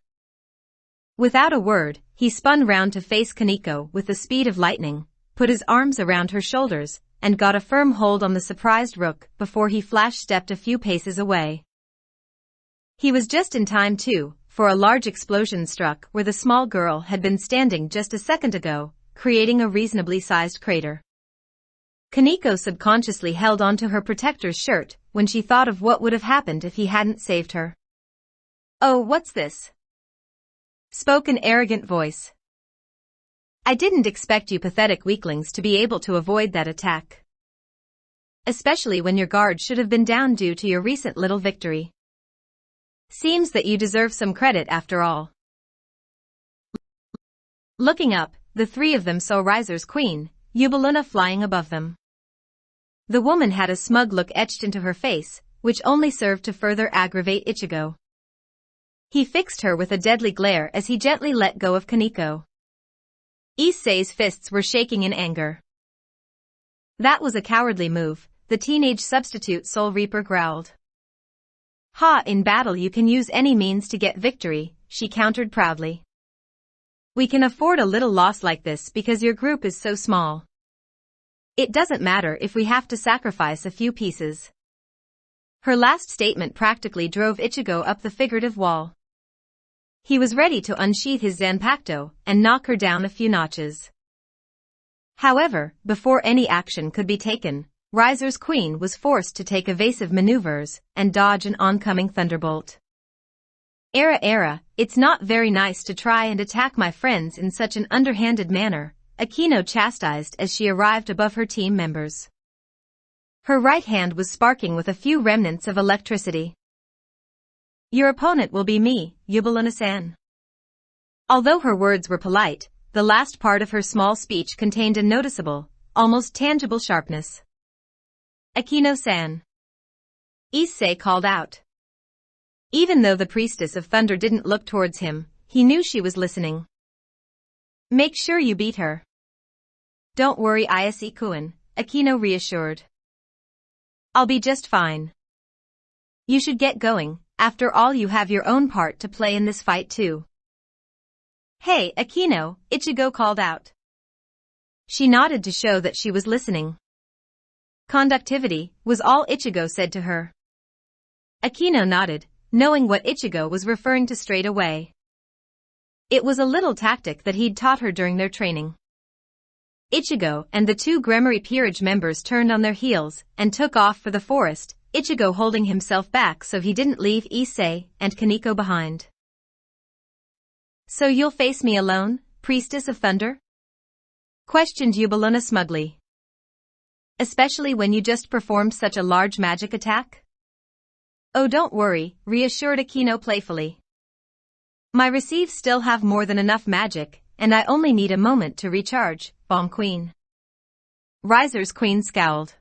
Speaker 1: Without a word, he spun round to face Kaneko with the speed of lightning, put his arms around her shoulders, and got a firm hold on the surprised rook before he flash-stepped a few paces away. He was just in time too, for a large explosion struck where the small girl had been standing just a second ago, creating a reasonably sized crater. Kaneko subconsciously held onto her protector's shirt when she thought of what would have happened if he hadn't saved her. Oh, what's this? Spoke an arrogant voice. I didn't expect you pathetic weaklings to be able to avoid that attack. Especially when your guard should have been down due to your recent little victory. Seems that you deserve some credit after all. Looking up, the 3 of them saw Riser's queen, Yubaluna, flying above them. The woman had a smug look etched into her face, which only served to further aggravate Ichigo. He fixed her with a deadly glare as he gently let go of Kaneko. Issei's fists were shaking in anger. That was a cowardly move, the teenage substitute Soul Reaper growled. Ha, in battle you can use any means to get victory, she countered proudly. We can afford a little loss like this because your group is so small. It doesn't matter if we have to sacrifice a few pieces. Her last statement practically drove Ichigo up the figurative wall. He was ready to unsheath his Zanpakuto and knock her down a few notches. However, before any action could be taken, Riser's queen was forced to take evasive maneuvers and dodge an oncoming thunderbolt. Era, it's not very nice to try and attack my friends in such an underhanded manner, Akino chastised as she arrived above her team members. Her right hand was sparking with a few remnants of electricity. Your opponent will be me, Yubaluna-san. Although her words were polite, the last part of her small speech contained a noticeable, almost tangible sharpness. Akino-san. Issei called out. Even though the priestess of thunder didn't look towards him, he knew she was listening. Make sure you beat her. Don't worry, Ise-kun, Akino reassured. I'll be just fine. You should get going, after all you have your own part to play in this fight too. Hey, Akino, Ichigo called out. She nodded to show that she was listening. Conductivity, was all Ichigo said to her. Akino nodded, knowing what Ichigo was referring to straight away. It was a little tactic that he'd taught her during their training. Ichigo and the two Gremory Peerage members turned on their heels and took off for the forest, Ichigo holding himself back so he didn't leave Issei and Kaneko behind. So you'll face me alone, Priestess of Thunder? Questioned Yubaluna smugly. Especially when you just performed such a large magic attack? Oh, don't worry, reassured Akino playfully. My receives still have more than enough magic, and I only need a moment to recharge, Bomb Queen. Riser's queen scowled.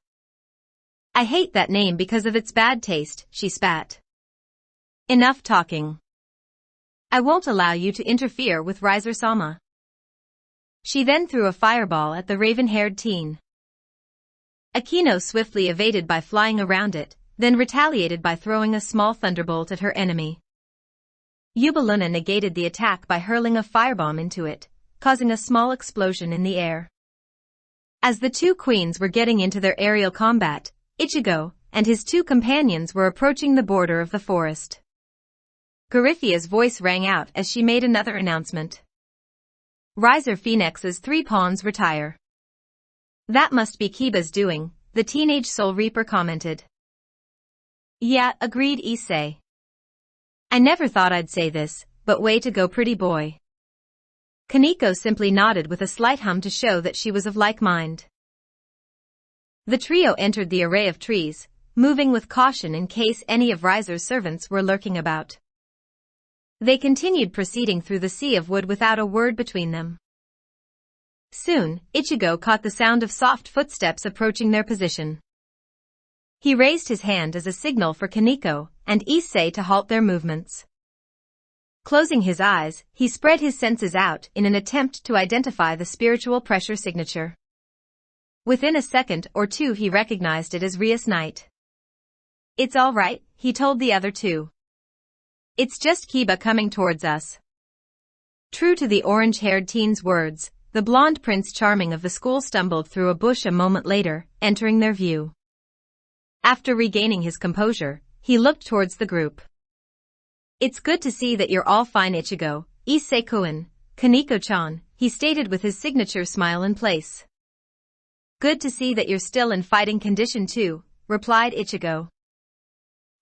Speaker 1: I hate that name because of its bad taste, she spat. Enough talking. I won't allow you to interfere with Riser-sama. She then threw a fireball at the raven-haired teen. Akino swiftly evaded by flying around it, then retaliated by throwing a small thunderbolt at her enemy. Yubaluna negated the attack by hurling a firebomb into it, causing a small explosion in the air. As the two queens were getting into their aerial combat, Ichigo and his two companions were approaching the border of the forest. Gariffia's voice rang out as she made another announcement. Riser Phoenix's 3 pawns retire. That must be Kiba's doing, the teenage Soul Reaper commented. Yeah, agreed Issei. I never thought I'd say this, but way to go, pretty boy. Kaneko simply nodded with a slight hum to show that she was of like mind. The trio entered the array of trees, moving with caution in case any of Riser's servants were lurking about. They continued proceeding through the sea of wood without a word between them. Soon, Ichigo caught the sound of soft footsteps approaching their position. He raised his hand as a signal for Kaneko and Issei to halt their movements. Closing his eyes, he spread his senses out in an attempt to identify the spiritual pressure signature. Within a second or two he recognized it as Rias Knight. It's all right, he told the other two. It's just Kiba coming towards us. True to the orange-haired teen's words, the blonde Prince Charming of the school stumbled through a bush a moment later, entering their view. After regaining his composure, he looked towards the group. It's good to see that you're all fine, Ichigo, Issei-kun, Kaneko-chan, he stated with his signature smile in place. Good to see that you're still in fighting condition too, replied Ichigo.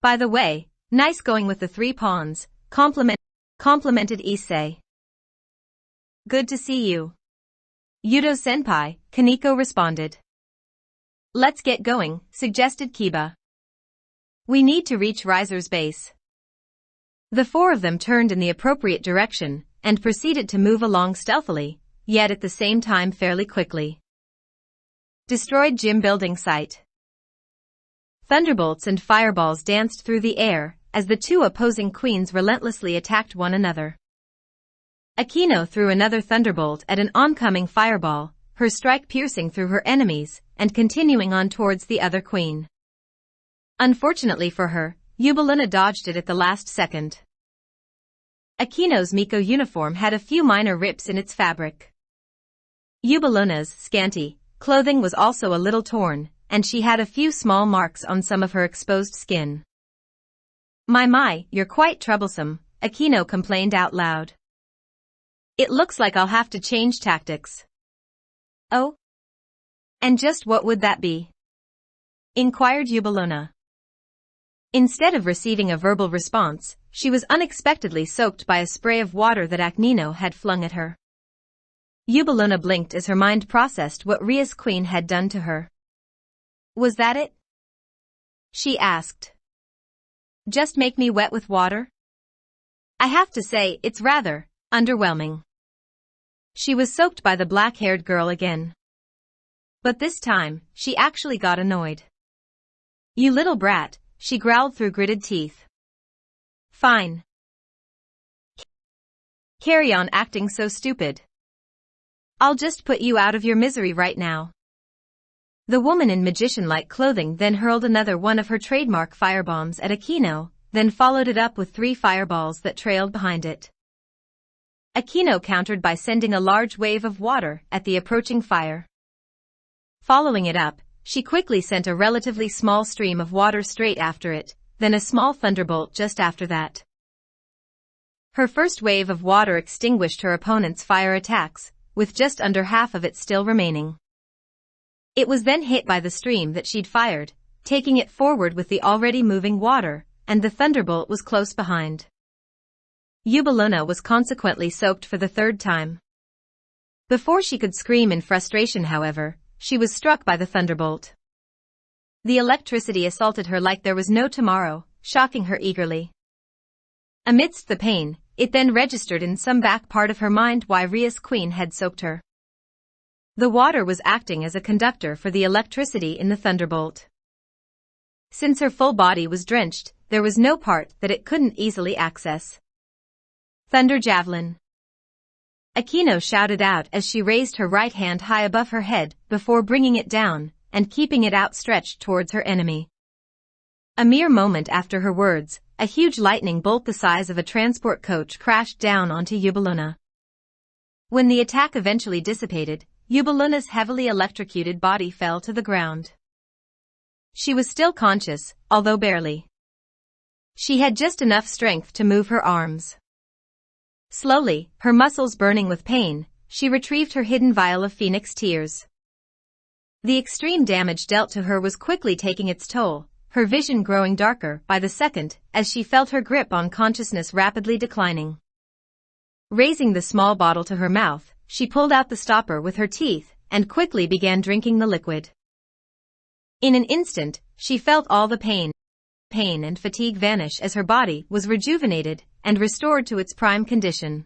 Speaker 1: By the way, nice going with the 3 pawns, complimented Issei. Good to see you. Yudo-senpai, Kaneko responded. Let's get going, suggested Kiba. We need to reach Riser's base. The 4 of them turned in the appropriate direction and proceeded to move along stealthily, yet at the same time fairly quickly. Destroyed gym building site. Thunderbolts and fireballs danced through the air as the 2 opposing queens relentlessly attacked one another. Akino threw another thunderbolt at an oncoming fireball, her strike piercing through her enemies and continuing on towards the other queen. Unfortunately for her, Yubaluna dodged it at the last second. Akino's Miko uniform had a few minor rips in its fabric. Yubaluna's scanty clothing was also a little torn, and she had a few small marks on some of her exposed skin. My, you're quite troublesome, Akino complained out loud. It looks like I'll have to change tactics. Oh? And just what would that be? Inquired Yubaluna. Instead of receiving a verbal response, she was unexpectedly soaked by a spray of water that Akino had flung at her. Yubaluna blinked as her mind processed what Ria's queen had done to her. Was that it? She asked. Just make me wet with water? I have to say, it's rather underwhelming. She was soaked by the black-haired girl again. But this time, she actually got annoyed. You little brat, she growled through gritted teeth. Fine. Carry on acting so stupid. I'll just put you out of your misery right now. The woman in magician-like clothing then hurled another one of her trademark firebombs at Akino, then followed it up with 3 fireballs that trailed behind it. Akino countered by sending a large wave of water at the approaching fire. Following it up, she quickly sent a relatively small stream of water straight after it, then a small thunderbolt just after that. Her first wave of water extinguished her opponent's fire attacks, with just under half of it still remaining. It was then hit by the stream that she'd fired, taking it forward with the already moving water, and the thunderbolt was close behind. Yubaluna was consequently soaked for the 3rd time. Before she could scream in frustration, however, she was struck by the thunderbolt. The electricity assaulted her like there was no tomorrow, shocking her eagerly. Amidst the pain, it then registered in some back part of her mind why Ria's queen had soaked her. The water was acting as a conductor for the electricity in the thunderbolt. Since her full body was drenched, there was no part that it couldn't easily access. Thunder Javelin. Akino shouted out as she raised her right hand high above her head before bringing it down and keeping it outstretched towards her enemy. A mere moment after her words, a huge lightning bolt the size of a transport coach crashed down onto Yubaluna. When the attack eventually dissipated, Yubaluna's heavily electrocuted body fell to the ground. She was still conscious, although barely. She had just enough strength to move her arms. Slowly, her muscles burning with pain, she retrieved her hidden vial of phoenix tears. The extreme damage dealt to her was quickly taking its toll, her vision growing darker by the second as she felt her grip on consciousness rapidly declining. Raising the small bottle to her mouth, she pulled out the stopper with her teeth and quickly began drinking the liquid. In an instant, she felt all the pain and fatigue vanish as her body was rejuvenated and restored to its prime condition.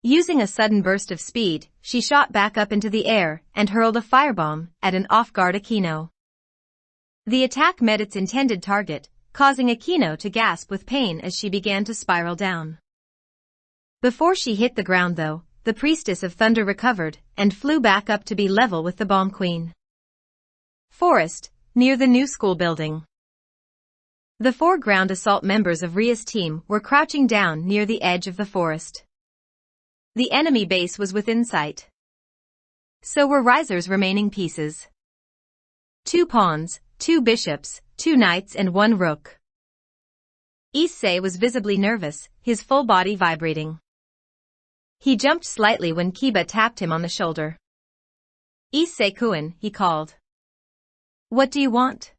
Speaker 1: Using a sudden burst of speed, she shot back up into the air and hurled a firebomb at an off-guard Akino. The attack met its intended target, causing Akino to gasp with pain as she began to spiral down. Before she hit the ground though, the Priestess of Thunder recovered and flew back up to be level with the Bomb Queen. Forest, near the new school building. The 4 ground assault members of Ria's team were crouching down near the edge of the forest. The enemy base was within sight. So were Riser's remaining pieces. 2 pawns, 2 bishops, 2 knights and 1 rook. Issei was visibly nervous, his full body vibrating. He jumped slightly when Kiba tapped him on the shoulder. Issei-kun, he called. What do you want?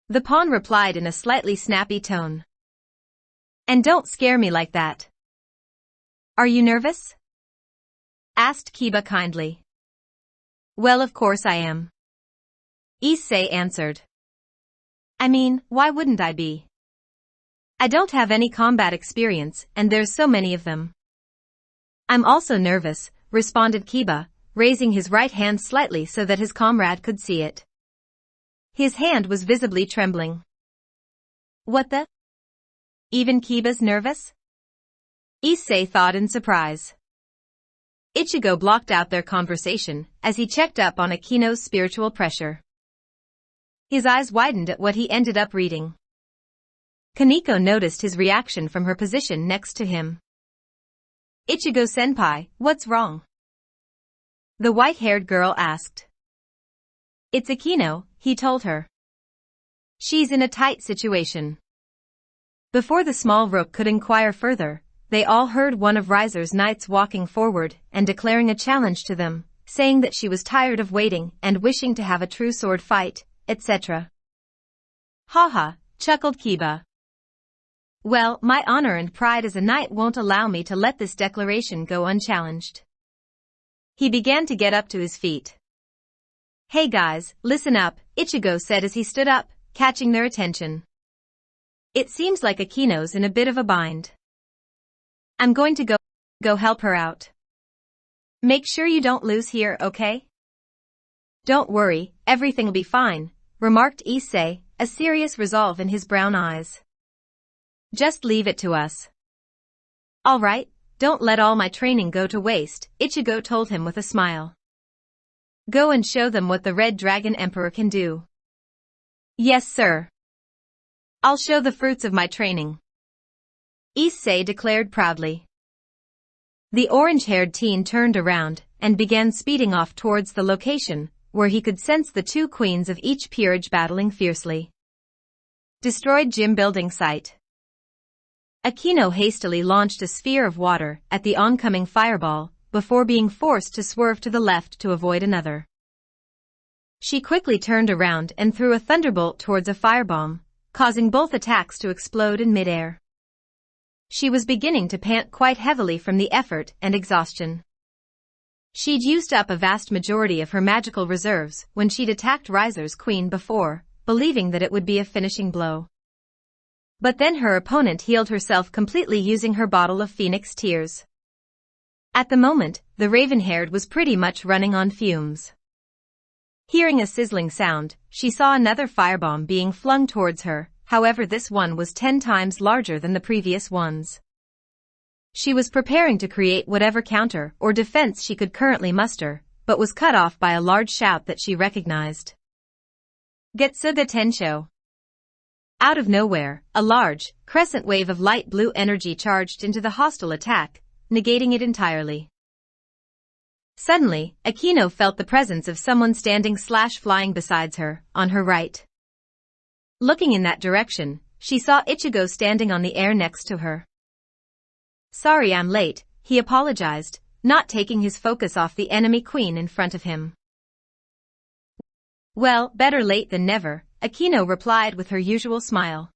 Speaker 1: The pawn replied in a slightly snappy tone. And don't scare me like that. Are you nervous? Asked Kiba kindly. Well, of course I am. Issei answered. I mean, why wouldn't I be? I don't have any combat experience, and there's so many of them. I'm also nervous, responded Kiba, raising his right hand slightly so that his comrade could see it. His hand was visibly trembling. What the? Even Kiba's nervous? Issei thought in surprise. Ichigo blocked out their conversation as he checked up on Akino's spiritual pressure. His eyes widened at what he ended up reading. Kaneko noticed his reaction from her position next to him. Ichigo-senpai, what's wrong? The white-haired girl asked. It's Akino, he told her. She's in a tight situation. Before the small rook could inquire further, they all heard one of Riser's knights walking forward and declaring a challenge to them, saying that she was tired of waiting and wishing to have a true sword fight, etc. Haha, chuckled Kiba. Well, my honor and pride as a knight won't allow me to let this declaration go unchallenged. He began to get up to his feet. Hey guys, listen up, Ichigo said as he stood up, catching their attention. It seems like Akino's in a bit of a bind. I'm going to go help her out. Make sure you don't lose here, okay? Don't worry, everything'll be fine, remarked Issei, a serious resolve in his brown eyes. Just leave it to us. All right, don't let all my training go to waste, Ichigo told him with a smile. Go and show them what the Red Dragon Emperor can do. Yes, sir. I'll show the fruits of my training, Issei declared proudly. The orange-haired teen turned around and began speeding off towards the location, where he could sense the two queens of each peerage battling fiercely. Destroyed gym building site. Akino hastily launched a sphere of water at the oncoming fireball, before being forced to swerve to the left to avoid another. She quickly turned around and threw a thunderbolt towards a firebomb, causing both attacks to explode in midair. She was beginning to pant quite heavily from the effort and exhaustion. She'd used up a vast majority of her magical reserves when she'd attacked Riser's queen before, believing that it would be a finishing blow. But then her opponent healed herself completely using her bottle of phoenix tears. At the moment, the raven-haired was pretty much running on fumes. Hearing a sizzling sound, she saw another firebomb being flung towards her, however this one was 10 times larger than the previous ones. She was preparing to create whatever counter or defense she could currently muster, but was cut off by a large shout that she recognized. Getsuga Tensho. Out of nowhere, a large, crescent wave of light blue energy charged into the hostile attack, negating it entirely. Suddenly, Akino felt the presence of someone standing/flying besides her, on her right. Looking in that direction, she saw Ichigo standing on the air next to her. Sorry I'm late, he apologized, not taking his focus off the enemy queen in front of him. Well, better late than never, Akino replied with her usual smile.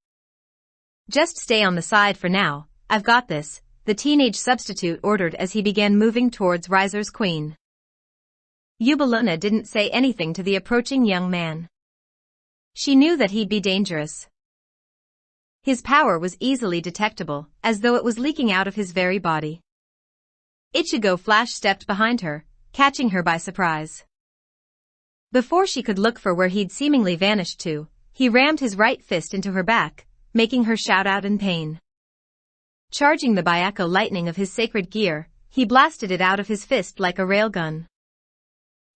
Speaker 1: Just stay on the side for now, I've got this, the teenage substitute ordered as he began moving towards Riser's queen. Yubaluna didn't say anything to the approaching young man. She knew that he'd be dangerous. His power was easily detectable, as though it was leaking out of his very body. Ichigo flash-stepped behind her, catching her by surprise. Before she could look for where he'd seemingly vanished to, he rammed his right fist into her back, making her shout out in pain. Charging the Byakko lightning of his sacred gear, he blasted it out of his fist like a railgun.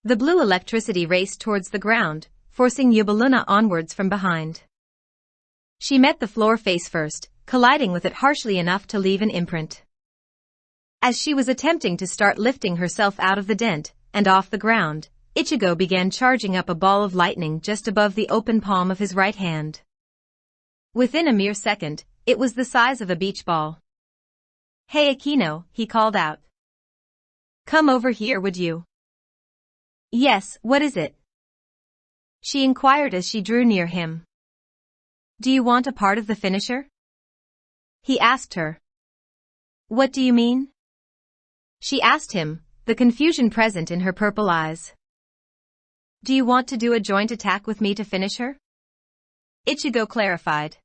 Speaker 1: The blue electricity raced towards the ground, forcing Yubaluna onwards from behind. She met the floor face first, colliding with it harshly enough to leave an imprint. As she was attempting to start lifting herself out of the dent and off the ground, Ichigo began charging up a ball of lightning just above the open palm of his right hand. Within a mere second, it was the size of a beach ball. Hey Akino, he called out. Come over here, would you? Yes, what is it? She inquired as she drew near him. Do you want a part of the finisher? He asked her. What do you mean? She asked him, the confusion present in her purple eyes. Do you want to do a joint attack with me to finish her? Ichigo clarified.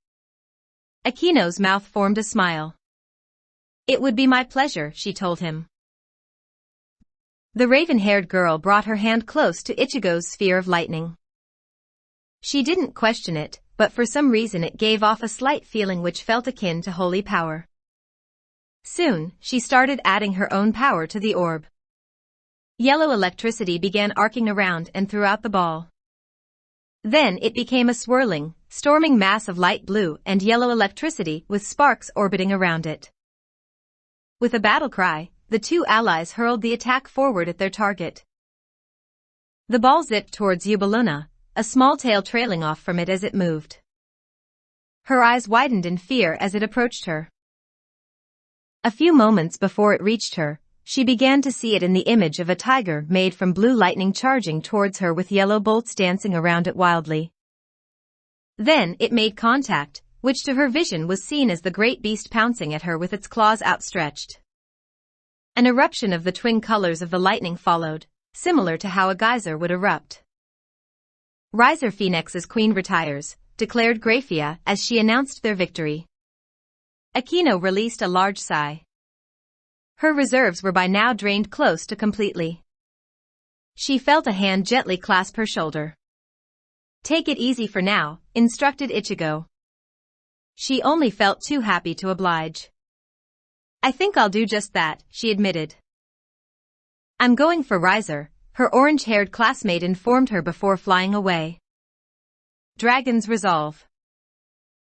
Speaker 1: Akino's mouth formed a smile. It would be my pleasure, she told him. The raven-haired girl brought her hand close to Ichigo's sphere of lightning. She didn't question it, but for some reason it gave off a slight feeling which felt akin to holy power. Soon, she started adding her own power to the orb. Yellow electricity began arcing around and throughout the ball. Then it became a swirling, storming mass of light blue and yellow electricity with sparks orbiting around it. With a battle cry, the two allies hurled the attack forward at their target. The ball zipped towards Ubeluna, a small tail trailing off from it as it moved. Her eyes widened in fear as it approached her. A few moments before it reached her, she began to see it in the image of a tiger made from blue lightning charging towards her with yellow bolts dancing around it wildly. Then it made contact, which to her vision was seen as the great beast pouncing at her with its claws outstretched. An eruption of the twin colors of the lightning followed, similar to how a geyser would erupt. Riser Phoenix's queen retires, declared Graphia as she announced their victory. Akino released a large sigh. Her reserves were by now drained close to completely. She felt a hand gently clasp her shoulder. Take it easy for now, instructed Ichigo. She only felt too happy to oblige. I think I'll do just that, she admitted. I'm going for Riser, her orange-haired classmate informed her before flying away. Dragon's Resolve.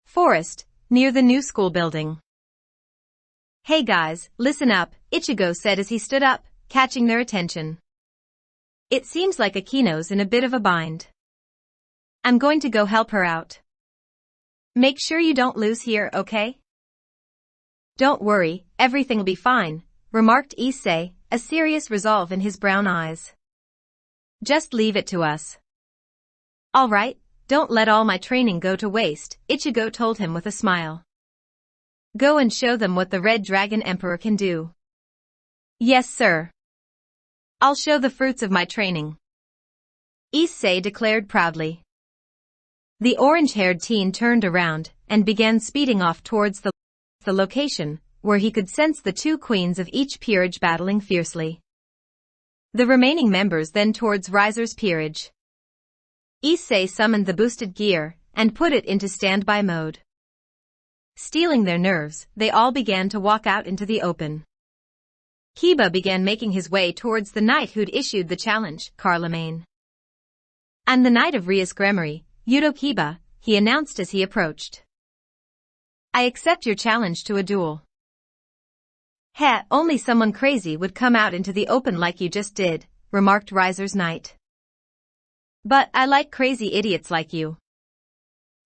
Speaker 1: Forest, near the new school building. Hey guys, listen up, Ichigo said as he stood up, catching their attention. It seems like Akino's in a bit of a bind. I'm going to go help her out. Make sure you don't lose here, okay? Don't worry, everything'll be fine, remarked Issei, a serious resolve in his brown eyes. Just leave it to us. All right, don't let all my training go to waste, Ichigo told him with a smile. Go and show them what the Red Dragon Emperor can do. Yes, sir. I'll show the fruits of my training, Issei declared proudly. The orange-haired teen turned around and began speeding off towards the location, where he could sense the two queens of each peerage battling fiercely. The remaining members then towards Riser's peerage. Issei summoned the boosted gear and put it into standby mode. Stealing their nerves, they all began to walk out into the open. Kiba began making his way towards the knight who'd issued the challenge, Carlemagne. I'm the knight of Rias Gremory, Yudo Kiba, he announced as he approached. I accept your challenge to a duel. Heh, only someone crazy would come out into the open like you just did, remarked Riser's knight. But I like crazy idiots like you.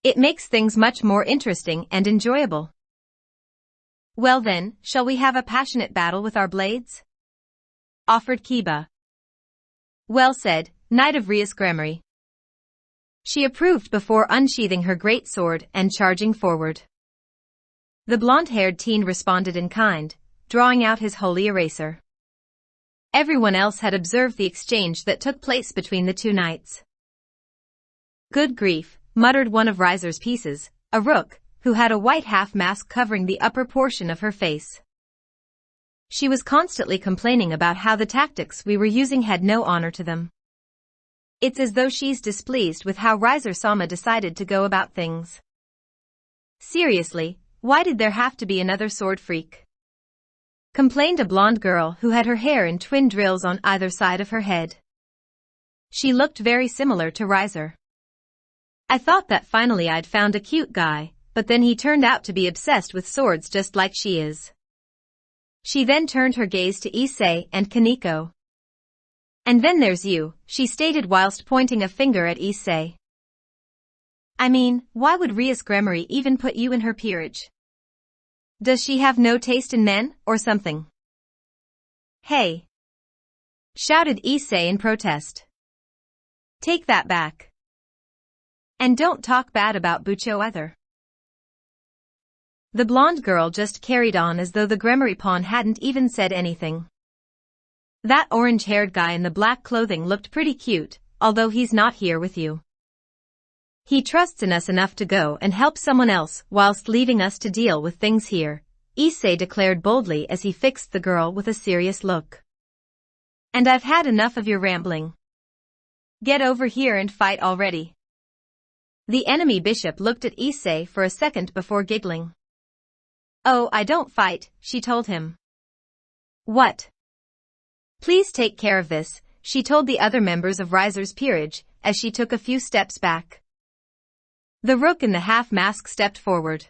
Speaker 1: It makes things much more interesting and enjoyable. Well then, shall we have a passionate battle with our blades? Offered Kiba. Well said, Knight of Rias Gremory. She approved before unsheathing her great sword and charging forward. The blonde-haired teen responded in kind, drawing out his holy eraser. Everyone else had observed the exchange that took place between the two knights. Good grief, muttered one of Riser's pieces, a rook, who had a white half-mask covering the upper portion of her face. She was constantly complaining about how the tactics we were using had no honor to them. It's as though she's displeased with how Riser-sama decided to go about things. Seriously, why did there have to be another sword freak? Complained a blonde girl who had her hair in twin drills on either side of her head. She looked very similar to Riser. I thought that finally I'd found a cute guy, but then he turned out to be obsessed with swords just like she is. She then turned her gaze to Issei and Kaneko. And then there's you, she stated whilst pointing a finger at Issei. I mean, why would Rias Gremory even put you in her peerage? Does she have no taste in men, or something? Hey! Shouted Issei in protest. Take that back. And don't talk bad about Bucho either. The blonde girl just carried on as though the Gremory pawn hadn't even said anything. That orange-haired guy in the black clothing looked pretty cute, although he's not here with you. He trusts in us enough to go and help someone else whilst leaving us to deal with things here, Issei declared boldly as he fixed the girl with a serious look. And I've had enough of your rambling. Get over here and fight already. The enemy bishop looked at Issei for a second before giggling. Oh, I don't fight, she told him. What? Please take care of this, she told the other members of Riser's peerage, as she took a few steps back. The rook in the half-mask stepped forward.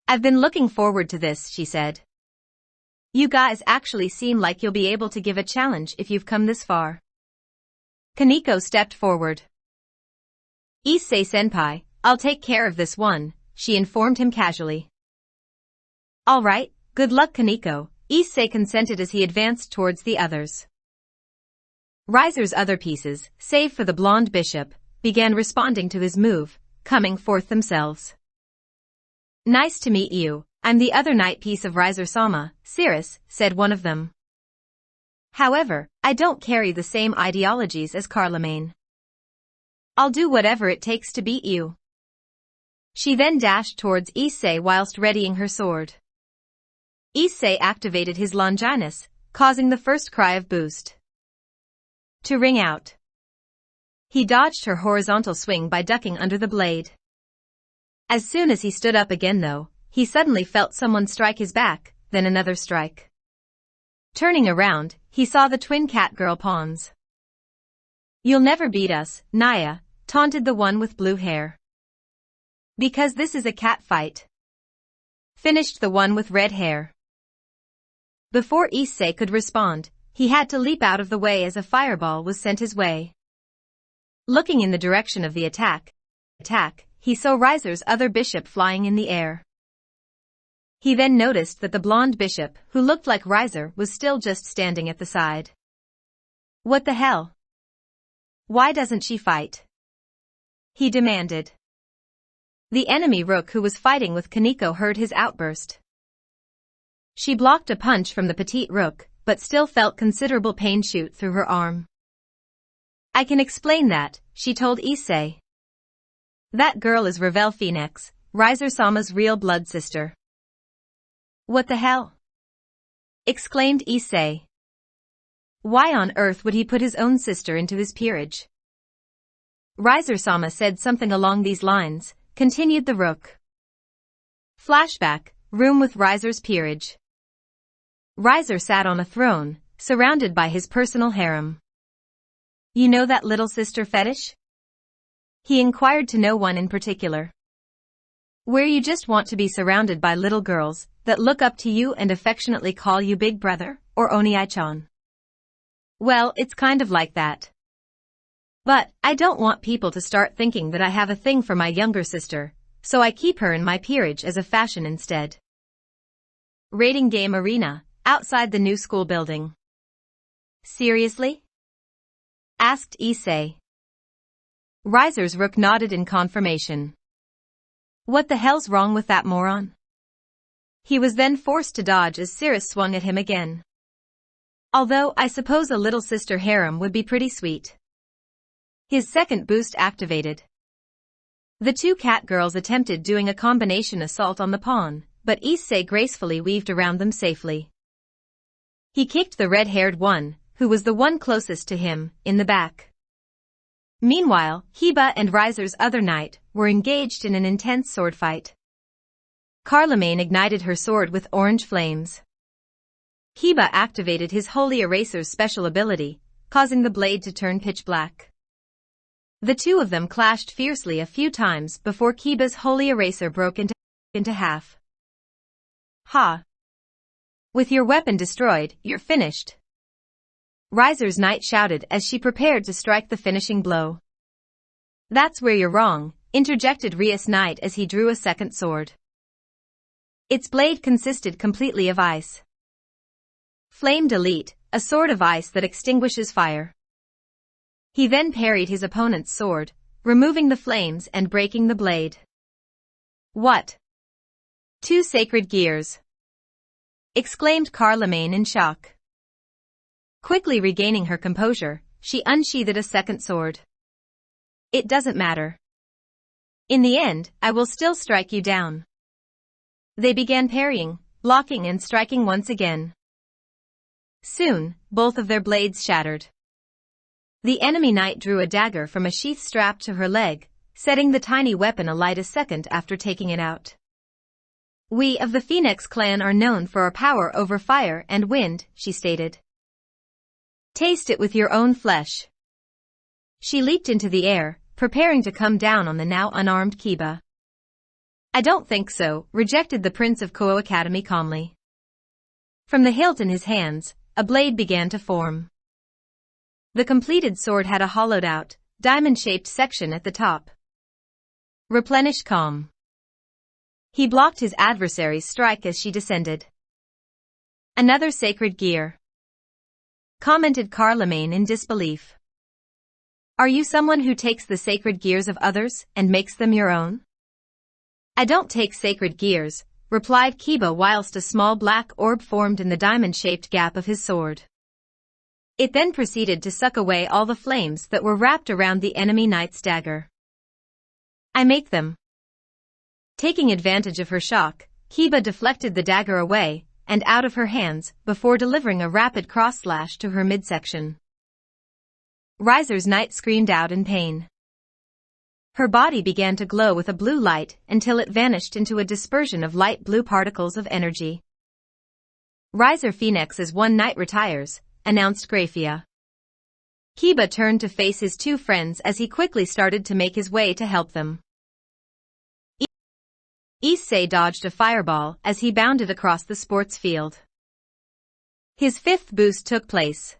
Speaker 1: I've been looking forward to this, she said. You guys actually seem like you'll be able to give a challenge if you've come this far. Kaneko stepped forward. Issei-senpai, I'll take care of this one, she informed him casually. All right, good luck Kaneko, Issei consented as he advanced towards the others. Riser's other pieces, save for the blonde bishop, began responding to his move, coming forth themselves. Nice to meet you, I'm the other knight piece of Riser-sama, Cirrus, said one of them. However, I don't carry the same ideologies as Carloman. I'll do whatever it takes to beat you. She then dashed towards Issei whilst readying her sword. Issei activated his Longinus, causing the first cry of boost to ring out. He dodged her horizontal swing by ducking under the blade. As soon as he stood up again though, he suddenly felt someone strike his back, then another strike. Turning around, he saw the twin cat girl pawns. You'll never beat us, Naya, taunted the one with blue hair. Because this is a cat fight, finished the one with red hair. Before Issei could respond, he had to leap out of the way as a fireball was sent his way. Looking in the direction of the attack, he saw Riser's other bishop flying in the air. He then noticed that the blonde bishop, who looked like Riser, was still just standing at the side. What the hell? Why doesn't she fight? He demanded. The enemy rook who was fighting with Kaneko heard his outburst. She blocked a punch from the petite rook, but still felt considerable pain shoot through her arm. I can explain that, she told Issei. That girl is Ravel Phoenix, Riser-sama's real blood sister. What the hell? Exclaimed Issei. Why on earth would he put his own sister into his peerage? Riser-sama said something along these lines, continued the rook. Flashback, room with Riser's peerage. Riser sat on a throne, surrounded by his personal harem. You know that little sister fetish? He inquired to no one in particular. Where you just want to be surrounded by little girls that look up to you and affectionately call you big brother, or Oniai-chan. Well, it's kind of like that. But, I don't want people to start thinking that I have a thing for my younger sister, so I keep her in my peerage as a fashion instead. Raiding game arena, outside the new school building. Seriously? Asked Issei. Riser's rook nodded in confirmation. What the hell's wrong with that moron? He was then forced to dodge as Cirrus swung at him again. Although I suppose a little sister harem would be pretty sweet. His second boost activated. The two cat girls attempted doing a combination assault on the pawn, but Issei gracefully weaved around them safely. He kicked the red-haired one, who was the one closest to him, in the back. Meanwhile, Hiba and Riser's other knight were engaged in an intense sword fight. Carloman ignited her sword with orange flames. Hiba activated his Holy Eraser's special ability, causing the blade to turn pitch black. The two of them clashed fiercely a few times before Kiba's Holy Eraser broke into half. Ha! With your weapon destroyed, you're finished. Riser's knight shouted as she prepared to strike the finishing blow. That's where you're wrong, interjected Rias' knight as he drew a second sword. Its blade consisted completely of ice. Flamed Elite, a sword of ice that extinguishes fire. He then parried his opponent's sword, removing the flames and breaking the blade. What? Two sacred gears! Exclaimed Carloman in shock. Quickly regaining her composure, she unsheathed a second sword. It doesn't matter. In the end, I will still strike you down. They began parrying, blocking and striking once again. Soon, both of their blades shattered. The enemy knight drew a dagger from a sheath strapped to her leg, setting the tiny weapon alight a second after taking it out. We of the Phoenix clan are known for our power over fire and wind, she stated. Taste it with your own flesh. She leaped into the air, preparing to come down on the now unarmed Kiba. I don't think so, rejected the Prince of Koa Academy calmly. From the hilt in his hands, a blade began to form. The completed sword had a hollowed-out, diamond-shaped section at the top. Replenish calm. He blocked his adversary's strike as she descended. Another sacred gear, commented Carlemagne in disbelief. Are you someone who takes the sacred gears of others and makes them your own? I don't take sacred gears, replied Kiba whilst a small black orb formed in the diamond-shaped gap of his sword. It then proceeded to suck away all the flames that were wrapped around the enemy knight's dagger. I make them. Taking advantage of her shock, Kiba deflected the dagger away and out of her hands before delivering a rapid cross-slash to her midsection. Riser's knight screamed out in pain. Her body began to glow with a blue light until it vanished into a dispersion of light blue particles of energy. Riser Phoenix as one knight retires, announced Graphia. Kiba turned to face his two friends as he quickly started to make his way to help them. Issei dodged a fireball as he bounded across the sports field. His fifth boost took place.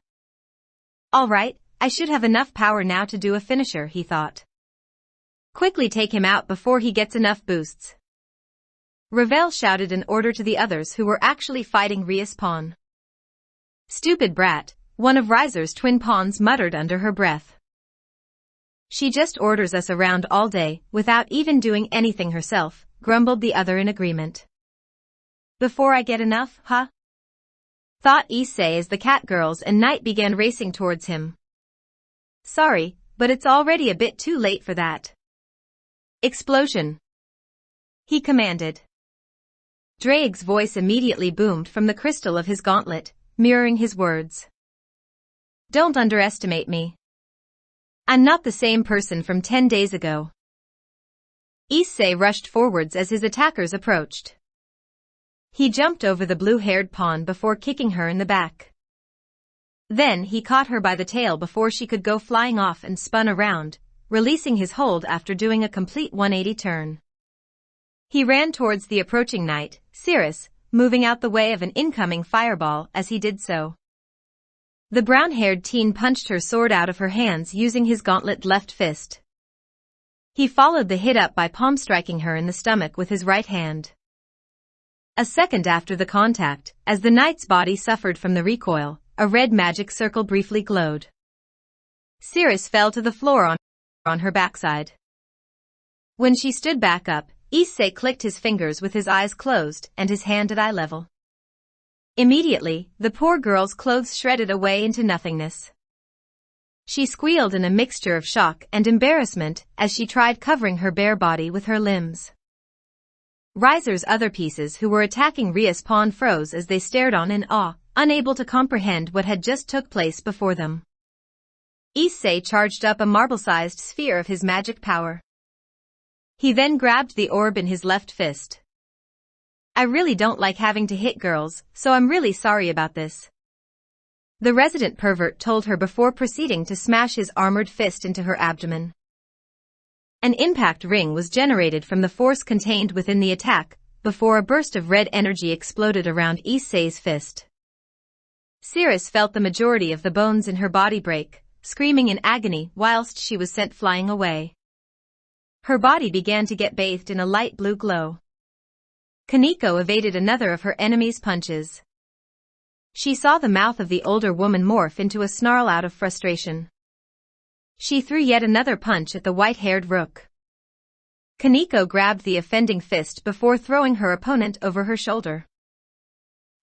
Speaker 1: All right, I should have enough power now to do a finisher, he thought. Quickly take him out before he gets enough boosts. Ravel shouted an order to the others who were actually fighting Rias Pawn. Stupid brat, one of Riser's twin pawns muttered under her breath. She just orders us around all day, without even doing anything herself, grumbled the other in agreement. Before I get enough, huh? Thought Issei as the cat girls and Knight began racing towards him. Sorry, but it's already a bit too late for that. Explosion! He commanded. Drake's voice immediately boomed from the crystal of his gauntlet, mirroring his words. Don't underestimate me. I'm not the same person from 10 days ago. Issei rushed forwards as his attackers approached. He jumped over the blue-haired pawn before kicking her in the back. Then he caught her by the tail before she could go flying off and spun around, releasing his hold after doing a complete 180 turn. He ran towards the approaching knight, Cirrus, moving out the way of an incoming fireball as he did so. The brown-haired teen punched her sword out of her hands using his gauntlet left fist. He followed the hit up by palm striking her in the stomach with his right hand. A second after the contact, as the knight's body suffered from the recoil, a red magic circle briefly glowed. Cirrus fell to the floor on her backside. When she stood back up, Issei clicked his fingers with his eyes closed and his hand at eye level. Immediately, the poor girl's clothes shredded away into nothingness. She squealed in a mixture of shock and embarrassment as she tried covering her bare body with her limbs. Riser's other pieces who were attacking Rias Pawn froze as they stared on in awe, unable to comprehend what had just took place before them. Issei charged up a marble-sized sphere of his magic power. He then grabbed the orb in his left fist. I really don't like having to hit girls, so I'm really sorry about this. The resident pervert told her before proceeding to smash his armored fist into her abdomen. An impact ring was generated from the force contained within the attack, before a burst of red energy exploded around Issei's fist. Cirrus felt the majority of the bones in her body break, screaming in agony whilst she was sent flying away. Her body began to get bathed in a light blue glow. Kaneko evaded another of her enemy's punches. She saw the mouth of the older woman morph into a snarl out of frustration. She threw yet another punch at the white-haired rook. Kaneko grabbed the offending fist before throwing her opponent over her shoulder.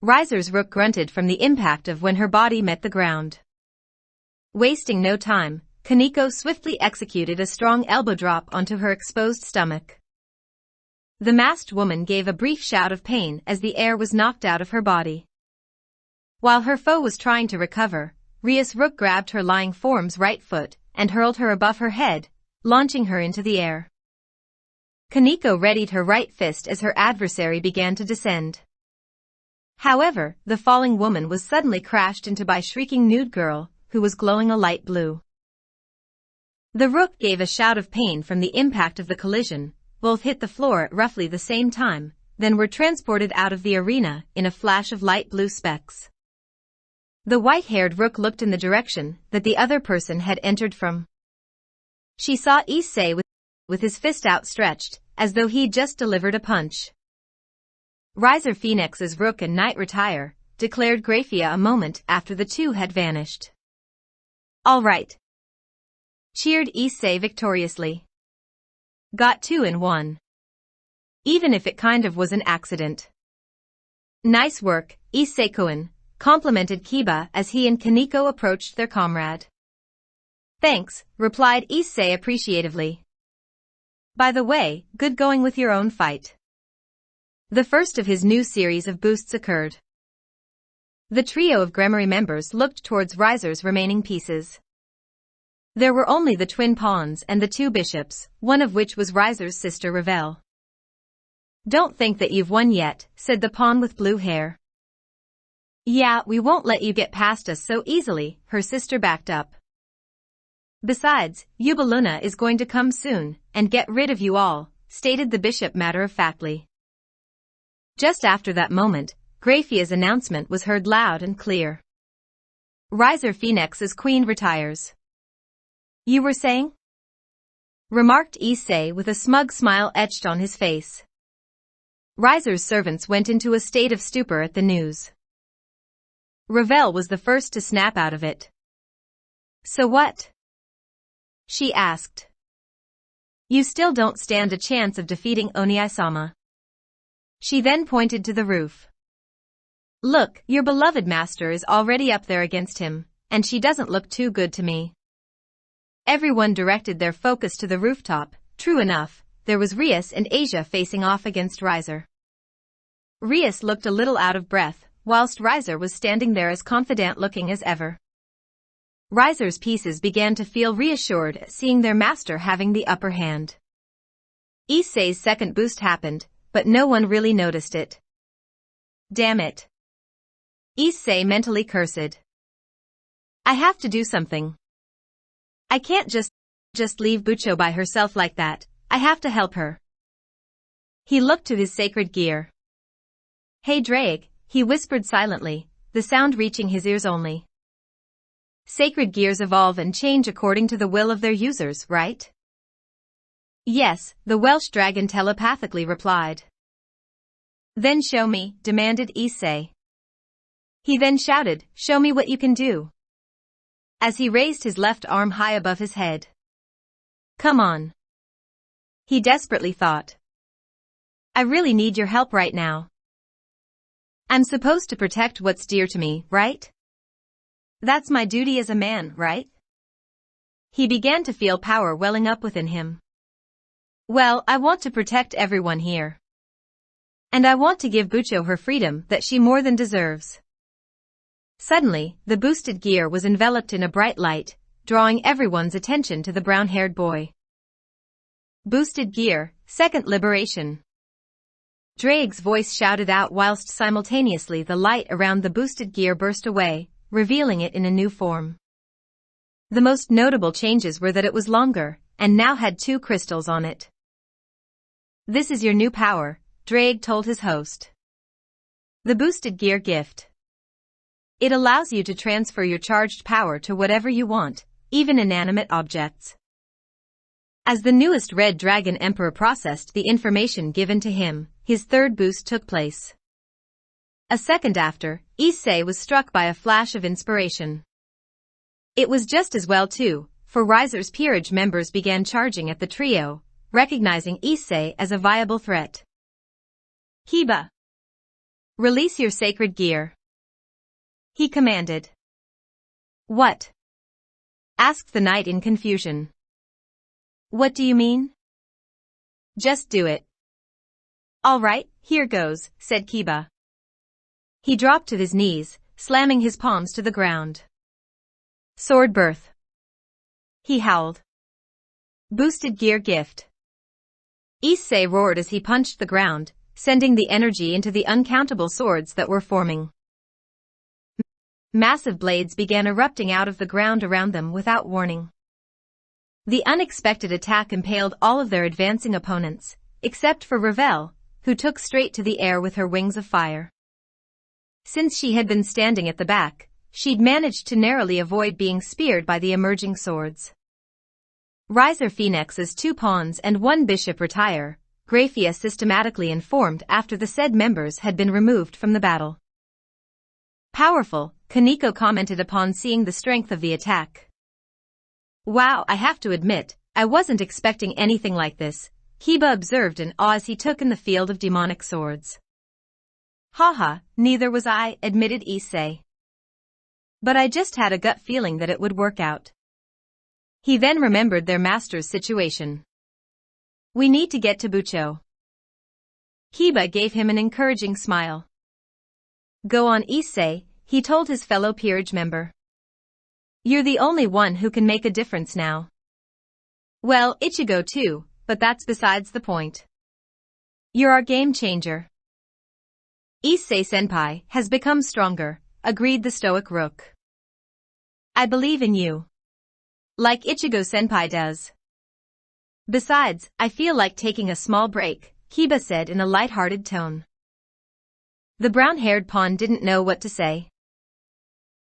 Speaker 1: Riser's rook grunted from the impact of when her body met the ground. Wasting no time, Kaneko swiftly executed a strong elbow drop onto her exposed stomach. The masked woman gave a brief shout of pain as the air was knocked out of her body. While her foe was trying to recover, Rias Rook grabbed her lying form's right foot and hurled her above her head, launching her into the air. Kaneko readied her right fist as her adversary began to descend. However, the falling woman was suddenly crashed into by a shrieking nude girl, who was glowing a light blue. The rook gave a shout of pain from the impact of the collision, both hit the floor at roughly the same time, then were transported out of the arena in a flash of light blue specks. The white-haired rook looked in the direction that the other person had entered from. She saw Issei with his fist outstretched, as though he'd just delivered a punch. Riser Phoenix's rook and knight retire, declared Graphia a moment after the two had vanished. All right, cheered Issei victoriously. Got 2 in 1. Even if it kind of was an accident. Nice work, Issei-kun, complimented Kiba as he and Kaneko approached their comrade. Thanks, replied Issei appreciatively. By the way, good going with your own fight. The first of his new series of boosts occurred. The trio of Gremory members looked towards Riser's remaining pieces. There were only the twin pawns and the 2 bishops, one of which was Riser's sister Ravel. Don't think that you've won yet, said the pawn with blue hair. Yeah, we won't let you get past us so easily, her sister backed up. Besides, Yubaluna is going to come soon, and get rid of you all, stated the bishop matter-of-factly. Just after that moment, Graphia's announcement was heard loud and clear. Riser Phoenix's queen retires. You were saying? Remarked Issei with a smug smile etched on his face. Riser's servants went into a state of stupor at the news. Ravel was the first to snap out of it. So what? She asked. You still don't stand a chance of defeating Oniai-sama. She then pointed to the roof. Look, your beloved master is already up there against him, and she doesn't look too good to me. Everyone directed their focus to the rooftop. True enough, there was Rias and Asia facing off against Riser. Rias looked a little out of breath, whilst Riser was standing there as confident-looking as ever. Riser's pieces began to feel reassured at seeing their master having the upper hand. Issei's second boost happened, but no one really noticed it. Damn it. Issei mentally cursed. I have to do something. I can't just leave Bucho by herself like that. I have to help her. He looked to his sacred gear. Hey Drake, he whispered silently, the sound reaching his ears only. Sacred gears evolve and change according to the will of their users, right? Yes, the Welsh dragon telepathically replied. Then show me, demanded Issei. He then shouted, show me what you can do. As he raised his left arm high above his head. Come on. He desperately thought. I really need your help right now. I'm supposed to protect what's dear to me, right? That's my duty as a man, right? He began to feel power welling up within him. Well, I want to protect everyone here. And I want to give Bucho her freedom that she more than deserves. Suddenly, the boosted gear was enveloped in a bright light, drawing everyone's attention to the brown-haired boy. Boosted gear, second liberation. Drake's voice shouted out whilst simultaneously the light around the boosted gear burst away, revealing it in a new form. The most notable changes were that it was longer, and now had 2 crystals on it. This is your new power, Drake told his host. The boosted gear gift. It allows you to transfer your charged power to whatever you want, even inanimate objects. As the newest Red Dragon Emperor processed the information given to him, his third boost took place. A second after, Issei was struck by a flash of inspiration. It was just as well too, for Riser's peerage members began charging at the trio, recognizing Issei as a viable threat. Kiba. Release your sacred gear. He commanded. What? Asked the knight in confusion. What do you mean? Just do it. All right, here goes, said Kiba. He dropped to his knees, slamming his palms to the ground. Sword birth. He howled. Boosted gear gift. Issei roared as he punched the ground, sending the energy into the uncountable swords that were forming. Massive blades began erupting out of the ground around them without warning. The unexpected attack impaled all of their advancing opponents, except for Ravel, who took straight to the air with her wings of fire. Since she had been standing at the back, she'd managed to narrowly avoid being speared by the emerging swords. Riser Phoenix's 2 pawns and 1 bishop retire, Graphia systematically informed after the said members had been removed from the battle. Powerful, Kaneko commented upon seeing the strength of the attack. Wow, I have to admit, I wasn't expecting anything like this, Kiba observed in awe as he took in the field of demonic swords. Haha, neither was I, admitted Issei. But I just had a gut feeling that it would work out. He then remembered their master's situation. We need to get to Bucho. Kiba gave him an encouraging smile. Go on, Issei, he told his fellow peerage member. You're the only one who can make a difference now. Well, Ichigo too, but that's besides the point. You're our game changer. Issei-senpai has become stronger, agreed the stoic Rook. I believe in you. Like Ichigo-senpai does. Besides, I feel like taking a small break, Kiba said in a light-hearted tone. The brown-haired pawn didn't know what to say.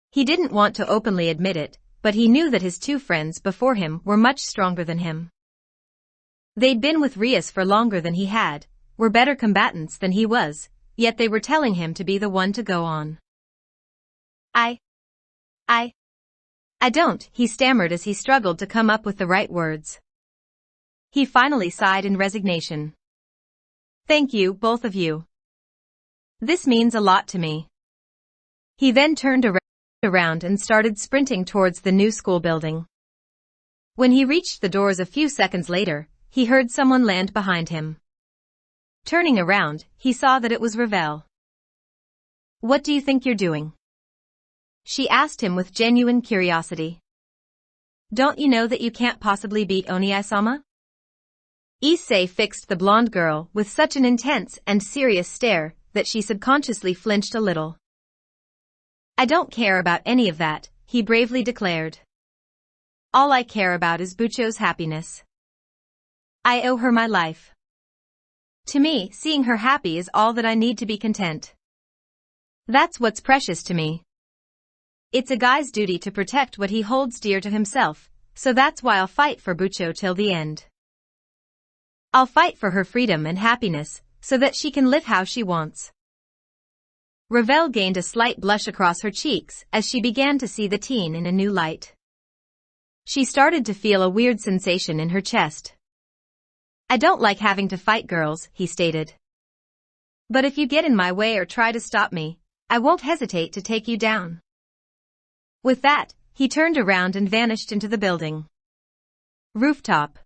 Speaker 1: He didn't want to openly admit it, but he knew that his 2 friends before him were much stronger than him. They'd been with Rias for longer than he had, were better combatants than he was, yet they were telling him to be the one to go on. I don't, he stammered as he struggled to come up with the right words. He finally sighed in resignation. Thank you, both of you. This means a lot to me. He then turned around and started sprinting towards the new school building. When he reached the doors a few seconds later, he heard someone land behind him. Turning around, he saw that it was Ravel. What do you think you're doing? She asked him with genuine curiosity. Don't you know that you can't possibly beat Oniai-sama? Issei fixed the blonde girl with such an intense and serious stare that she subconsciously flinched a little. I don't care about any of that, he bravely declared. All I care about is Bucho's happiness. I owe her my life. To me, seeing her happy is all that I need to be content. That's what's precious to me. It's a guy's duty to protect what he holds dear to himself, so that's why I'll fight for Bucho till the end. I'll fight for her freedom and happiness, so that she can live how she wants. Ravel gained a slight blush across her cheeks as she began to see the teen in a new light. She started to feel a weird sensation in her chest. I don't like having to fight girls, he stated. But if you get in my way or try to stop me, I won't hesitate to take you down. With that, he turned around and vanished into the building. Rooftop.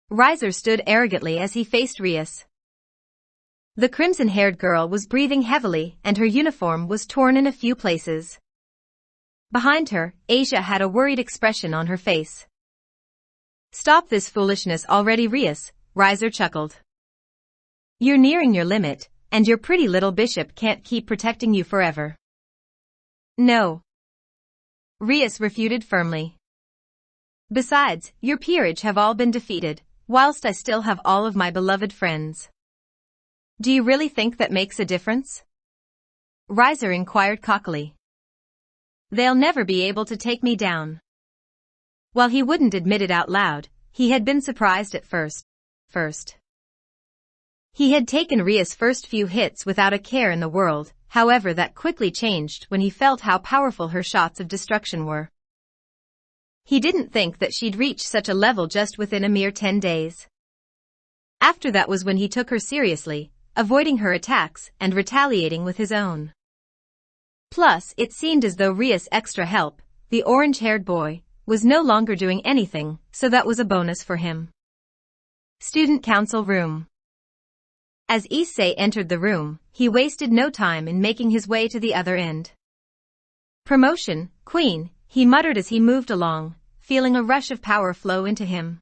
Speaker 1: Riser stood arrogantly as he faced Rias. The crimson-haired girl was breathing heavily and her uniform was torn in a few places. Behind her, Asia had a worried expression on her face. Stop this foolishness already, Rias, Riser chuckled. You're nearing your limit, and your pretty little bishop can't keep protecting you forever. No. Rias refuted firmly. Besides, your peerage have all been defeated, whilst I still have all of my beloved friends. Do you really think that makes a difference? Riser inquired cockily. They'll never be able to take me down. While he wouldn't admit it out loud, he had been surprised at first. He had taken Ria's first few hits without a care in the world, however that quickly changed when he felt how powerful her shots of destruction were. He didn't think that she'd reach such a level just within a mere 10 days. After that was when he took her seriously, avoiding her attacks and retaliating with his own. Plus, it seemed as though Ria's extra help, the orange-haired boy, was no longer doing anything, so that was a bonus for him. Student Council Room. As Issei entered the room, he wasted no time in making his way to the other end. Promotion, Queen, he muttered as he moved along, feeling a rush of power flow into him.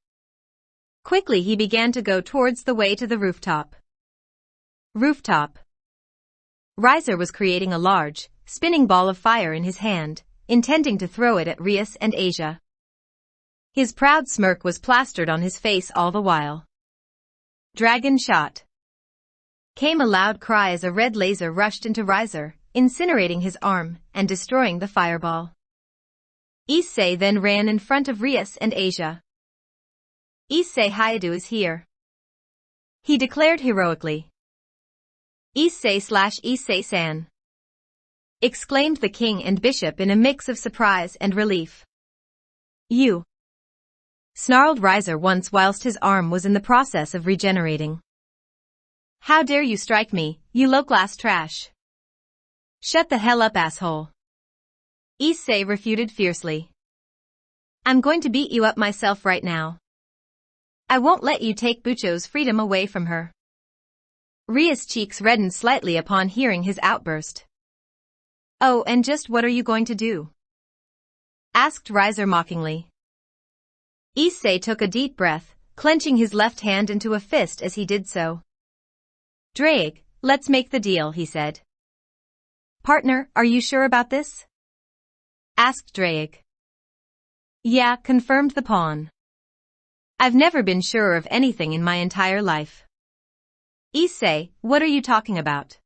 Speaker 1: Quickly he began to go towards the way to the rooftop. Rooftop. Riser was creating a large, spinning ball of fire in his hand, intending to throw it at Rias and Asia. His proud smirk was plastered on his face all the while. Dragon shot. Came a loud cry as a red laser rushed into Riser, incinerating his arm and destroying the fireball. Issei then ran in front of Rias and Asia. Issei Hayadu is here, he declared heroically. Issei-Issei-san, exclaimed the king and bishop in a mix of surprise and relief. You, snarled Riser once whilst his arm was in the process of regenerating. How dare you strike me, you low-class trash. Shut the hell up, asshole. Issei refuted fiercely. I'm going to beat you up myself right now. I won't let you take Bucho's freedom away from her. Ria's cheeks reddened slightly upon hearing his outburst. Oh, and just what are you going to do? Asked Riser mockingly. Issei took a deep breath, clenching his left hand into a fist as he did so. Drake, let's make the deal, he said. Partner, are you sure about this? Asked Drake. Yeah, confirmed the pawn. I've never been sure of anything in my entire life. Issei, what are you talking about?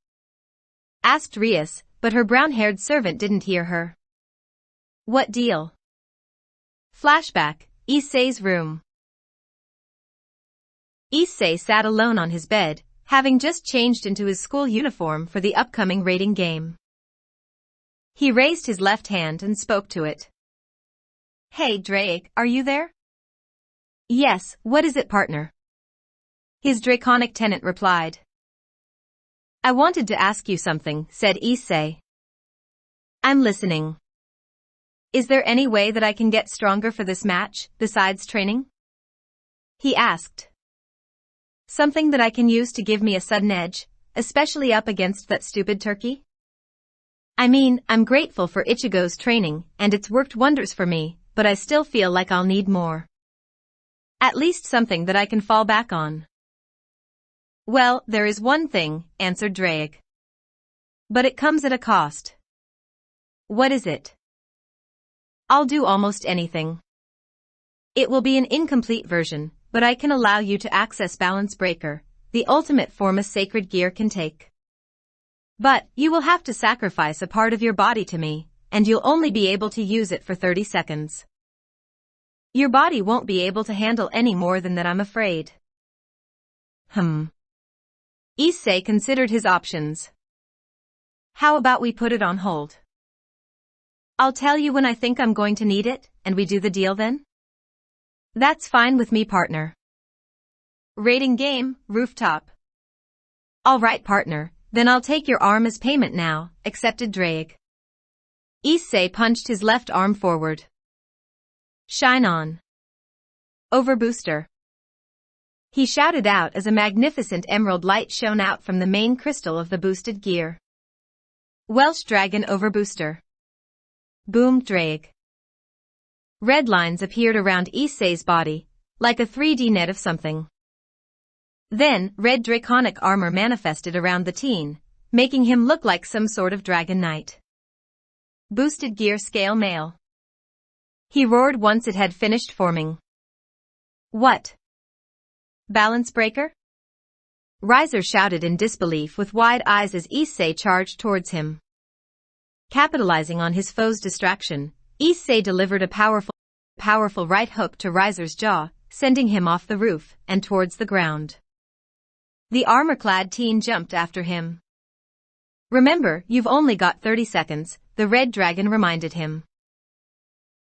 Speaker 1: Asked Rias, but her brown-haired servant didn't hear her. What deal? Flashback, Issei's room. Issei sat alone on his bed, having just changed into his school uniform for the upcoming raiding game. He raised his left hand and spoke to it. Hey Drake, are you there? Yes, what is it, partner? His draconic tenant replied. I wanted to ask you something, said Issei. I'm listening. Is there any way that I can get stronger for this match, besides training? He asked. Something that I can use to give me a sudden edge, especially up against that stupid turkey? I mean, I'm grateful for Ichigo's training, and it's worked wonders for me, but I still feel like I'll need more. At least something that I can fall back on. Well, there is one thing, answered Drake. But it comes at a cost. What is it? I'll do almost anything. It will be an incomplete version, but I can allow you to access Balance Breaker, the ultimate form a sacred gear can take. But, you will have to sacrifice a part of your body to me, and you'll only be able to use it for 30 seconds. Your body won't be able to handle any more than that, I'm afraid. Issei considered his options. How about we put it on hold? I'll tell you when I think I'm going to need it, and we do the deal then? That's fine with me, partner. Raiding game, rooftop. All right, partner, then I'll take your arm as payment now, accepted Drake. Issei punched his left arm forward. Shine on. Overbooster. He shouted out as a magnificent emerald light shone out from the main crystal of the boosted gear. Welsh Dragon Overbooster. Boomed Drake. Red lines appeared around Issei's body, like a 3D net of something. Then, red draconic armor manifested around the teen, making him look like some sort of dragon knight. Boosted gear scale male. He roared once it had finished forming. What? Balance breaker? Riser shouted in disbelief with wide eyes as Issei charged towards him. Capitalizing on his foe's distraction, Issei delivered a powerful right hook to Riser's jaw, sending him off the roof and towards the ground. The armor-clad teen jumped after him. Remember, you've only got 30 seconds, the red dragon reminded him.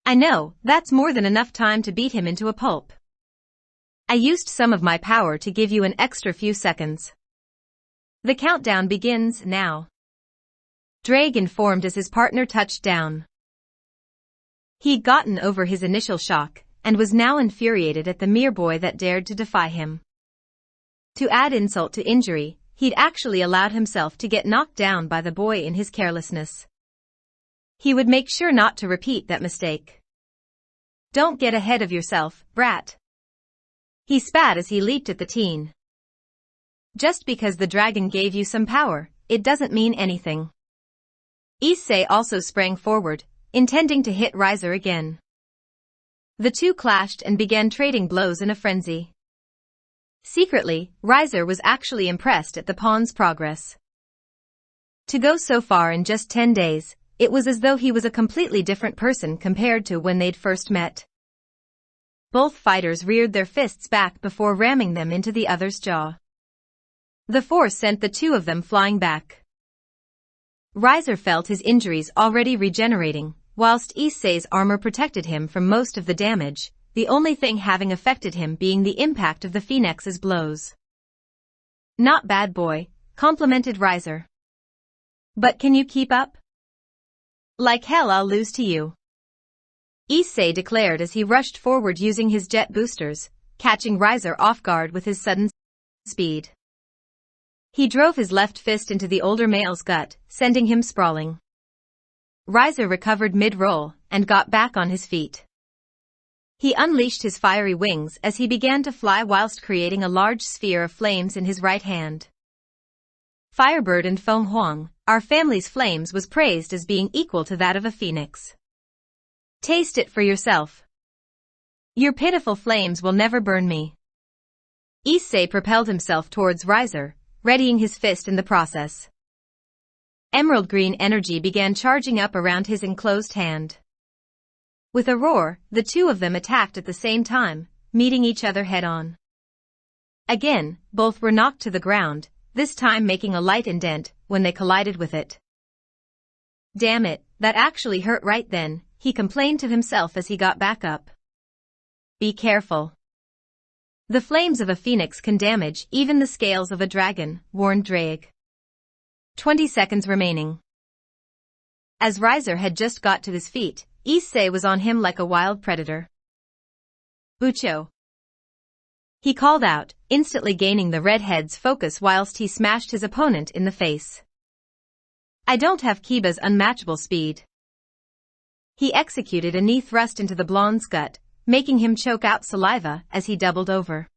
Speaker 1: I know, that's more than enough time to beat him into a pulp. I used some of my power to give you an extra few seconds. The countdown begins now. Drake informed as his partner touched down. He'd gotten over his initial shock, and was now infuriated at the mere boy that dared to defy him. To add insult to injury, he'd actually allowed himself to get knocked down by the boy in his carelessness. He would make sure not to repeat that mistake. Don't get ahead of yourself, brat. He spat as he leaped at the teen. Just because the dragon gave you some power, it doesn't mean anything. Issei also sprang forward, intending to hit Riser again. The two clashed and began trading blows in a frenzy. Secretly, Riser was actually impressed at the pawn's progress. To go so far in just 10 days, it was as though he was a completely different person compared to when they'd first met. Both fighters reared their fists back before ramming them into the other's jaw. The force sent the two of them flying back. Riser felt his injuries already regenerating, whilst Issei's armor protected him from most of the damage, the only thing having affected him being the impact of the Phoenix's blows. Not bad, boy, complimented Riser. But can you keep up? Like hell I'll lose to you. Issei declared as he rushed forward using his jet boosters, catching Riser off guard with his sudden speed. He drove his left fist into the older male's gut, sending him sprawling. Riser recovered mid-roll and got back on his feet. He unleashed his fiery wings as he began to fly whilst creating a large sphere of flames in his right hand. Firebird and Foam Huang, our family's flames, was praised as being equal to that of a phoenix. Taste it for yourself. Your pitiful flames will never burn me. Issei propelled himself towards Riser, readying his fist in the process. Emerald green energy began charging up around his enclosed hand. With a roar, the two of them attacked at the same time, meeting each other head-on. Again, both were knocked to the ground, this time making a light indent when they collided with it. Damn it, that actually hurt right then, he complained to himself as he got back up. Be careful. The flames of a phoenix can damage even the scales of a dragon, warned Drake. 20 seconds remaining. As Riser had just got to his feet, Issei was on him like a wild predator. Bucho. He called out, instantly gaining the redhead's focus whilst he smashed his opponent in the face. I don't have Kiba's unmatchable speed. He executed a knee thrust into the blonde's gut, making him choke out saliva as he doubled over.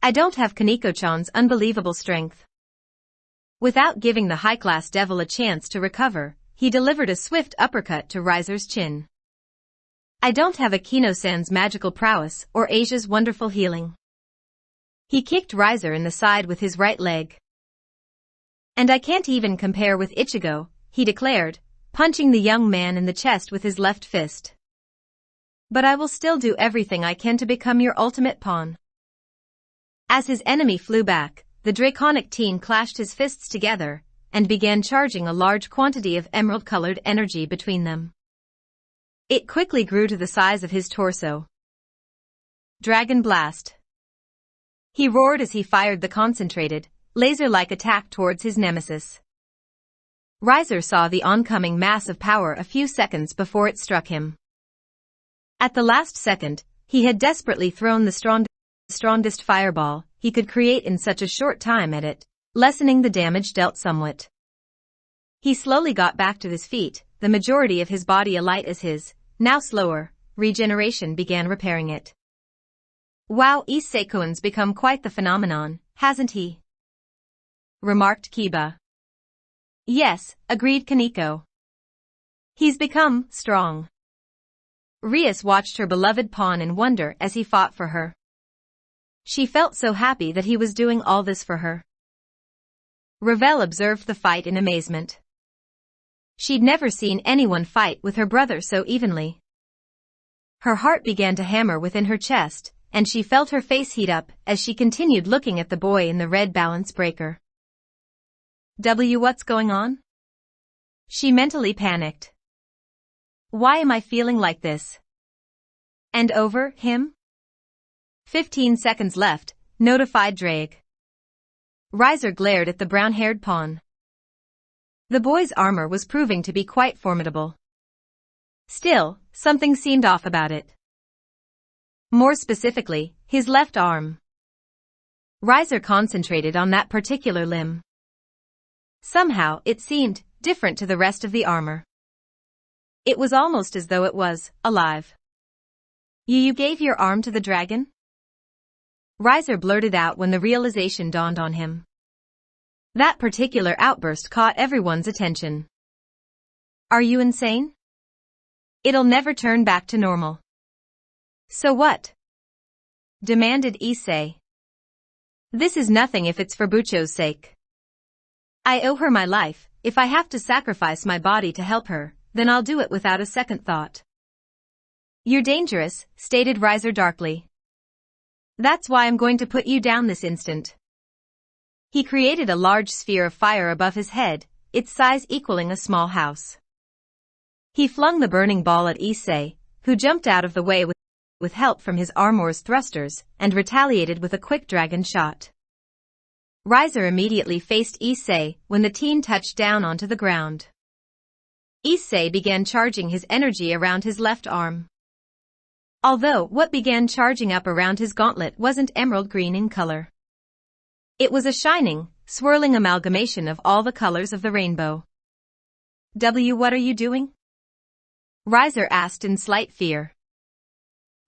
Speaker 1: I don't have Kaneko-chan's unbelievable strength. Without giving the high-class devil a chance to recover, he delivered a swift uppercut to Riser's chin. I don't have Akino-san's magical prowess or Asia's wonderful healing. He kicked Riser in the side with his right leg. And I can't even compare with Ichigo, he declared, punching the young man in the chest with his left fist. But I will still do everything I can to become your ultimate pawn. As his enemy flew back, the draconic teen clashed his fists together and began charging a large quantity of emerald-colored energy between them. It quickly grew to the size of his torso. Dragon Blast. He roared as he fired the concentrated, laser-like attack towards his nemesis. Riser saw the oncoming mass of power a few seconds before it struck him. At the last second, he had desperately thrown the strongest fireball he could create in such a short time at it, lessening the damage dealt somewhat. He slowly got back to his feet, the majority of his body alight as his, now slower, regeneration began repairing it. Wow, Issei-kun's become quite the phenomenon, hasn't he? Remarked Kiba. Yes, agreed Kaneko. He's become strong. Rias watched her beloved pawn in wonder as he fought for her. She felt so happy that he was doing all this for her. Ravel observed the fight in amazement. She'd never seen anyone fight with her brother so evenly. Her heart began to hammer within her chest, and she felt her face heat up as she continued looking at the boy in the red balance breaker. What's going on? She mentally panicked. Why am I feeling like this? And over him? 15 seconds left, notified Drake. Riser glared at the brown-haired pawn. The boy's armor was proving to be quite formidable. Still, something seemed off about it. More specifically, his left arm. Riser concentrated on that particular limb. Somehow, it seemed different to the rest of the armor. It was almost as though it was alive. You gave your arm to the dragon? Riser blurted out when the realization dawned on him. That particular outburst caught everyone's attention. Are you insane? It'll never turn back to normal. So what? Demanded Issei. This is nothing if it's for Bucho's sake. I owe her my life. If I have to sacrifice my body to help her, then I'll do it without a second thought. You're dangerous, stated Riser darkly. That's why I'm going to put you down this instant. He created a large sphere of fire above his head, its size equaling a small house. He flung the burning ball at Issei, who jumped out of the way with help from his armor's thrusters, and retaliated with a quick dragon shot. Riser immediately faced Issei when the teen touched down onto the ground. Issei began charging his energy around his left arm. Although what began charging up around his gauntlet wasn't emerald green in color. It was a shining, swirling amalgamation of all the colors of the rainbow. What are you doing? Riser asked in slight fear.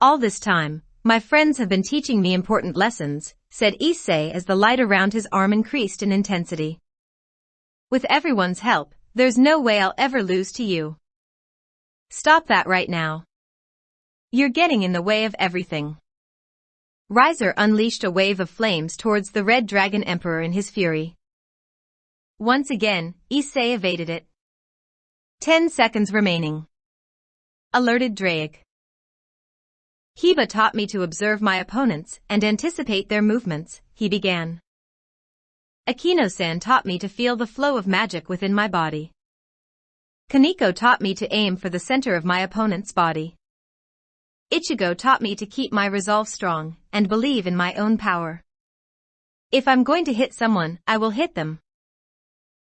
Speaker 1: All this time, my friends have been teaching me important lessons, said Issei as the light around his arm increased in intensity. With everyone's help, there's no way I'll ever lose to you. Stop that right now. You're getting in the way of everything. Riser unleashed a wave of flames towards the Red Dragon Emperor in his fury. Once again, Issei evaded it. 10 seconds remaining. Alerted Drake. Hiba taught me to observe my opponents and anticipate their movements, he began. Akino-san taught me to feel the flow of magic within my body. Kaneko taught me to aim for the center of my opponent's body. Ichigo taught me to keep my resolve strong and believe in my own power. If I'm going to hit someone, I will hit them.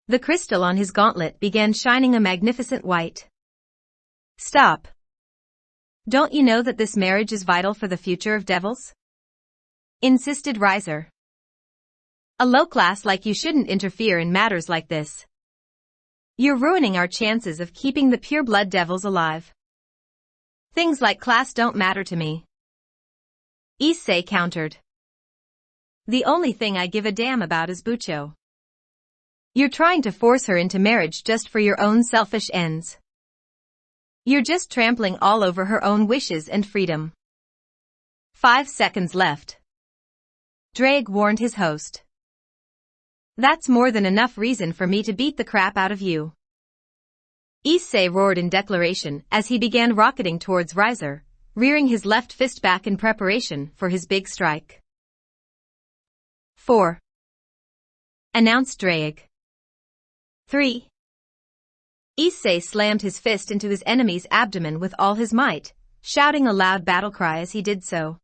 Speaker 1: The crystal on his gauntlet began shining a magnificent white. Stop. Don't you know that this marriage is vital for the future of devils? Insisted Riser. A low class like you shouldn't interfere in matters like this. You're ruining our chances of keeping the pure-blood devils alive. Things like class don't matter to me. Issei countered. The only thing I give a damn about is Bucho. You're trying to force her into marriage just for your own selfish ends. You're just trampling all over her own wishes and freedom. 5 seconds left. Drake warned his host. That's more than enough reason for me to beat the crap out of you. Issei roared in declaration as he began rocketing towards Riser, rearing his left fist back in preparation for his big strike. 4. Announced Drake. 3. Issei slammed his fist into his enemy's abdomen with all his might, shouting a loud battle cry as he did so.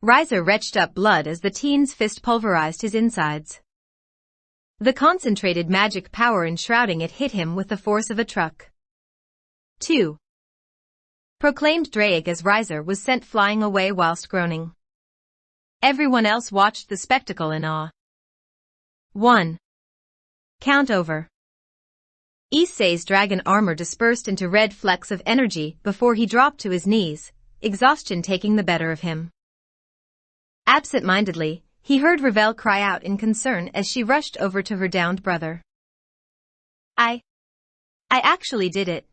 Speaker 1: Riser retched up blood as the teen's fist pulverized his insides. The concentrated magic power enshrouding it hit him with the force of a truck. 2. Proclaimed Drake as Riser was sent flying away whilst groaning. Everyone else watched the spectacle in awe. 1. Count over. Issei's dragon armor dispersed into red flecks of energy before he dropped to his knees, exhaustion taking the better of him. Absent-mindedly, he heard Ravel cry out in concern as she rushed over to her downed brother. I actually did it.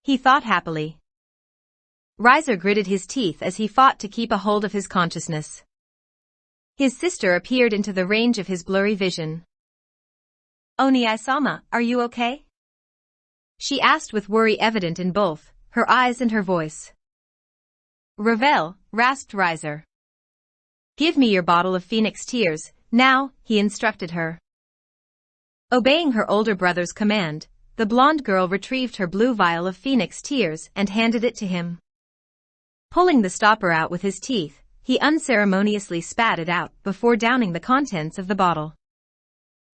Speaker 1: He thought happily. Riser gritted his teeth as he fought to keep a hold of his consciousness. His sister appeared into the range of his blurry vision. Oni-sama, are you okay? She asked with worry evident in both her eyes and her voice. Ravel, rasped Riser. Give me your bottle of phoenix tears, now, he instructed her. Obeying her older brother's command, the blonde girl retrieved her blue vial of phoenix tears and handed it to him. Pulling the stopper out with his teeth, he unceremoniously spat it out before downing the contents of the bottle.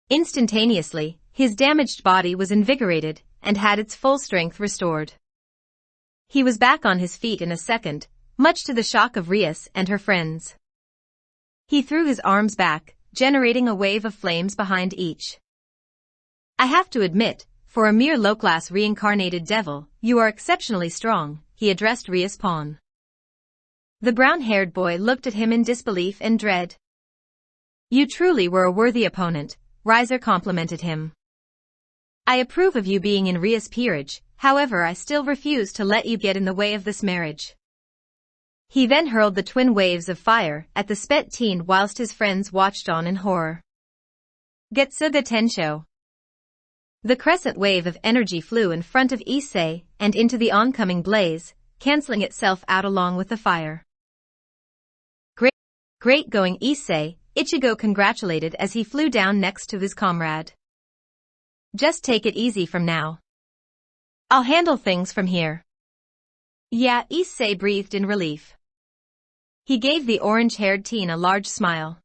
Speaker 1: Instantaneously, his damaged body was invigorated and had its full strength restored. He was back on his feet in a second, much to the shock of Rias and her friends. He threw his arms back, generating a wave of flames behind each. I have to admit, for a mere low-class reincarnated devil, you are exceptionally strong, he addressed Rias Pawn. The brown-haired boy looked at him in disbelief and dread. You truly were a worthy opponent, Riser complimented him. I approve of you being in Ria's peerage, however I still refuse to let you get in the way of this marriage. He then hurled the twin waves of fire at the spent teen whilst his friends watched on in horror. Getsuga Tensho. The crescent wave of energy flew in front of Issei and into the oncoming blaze, cancelling itself out along with the fire. Great going Issei, Ichigo congratulated as he flew down next to his comrade. Just take it easy from now. I'll handle things from here. Yeah, Issei breathed in relief. He gave the orange-haired teen a large smile.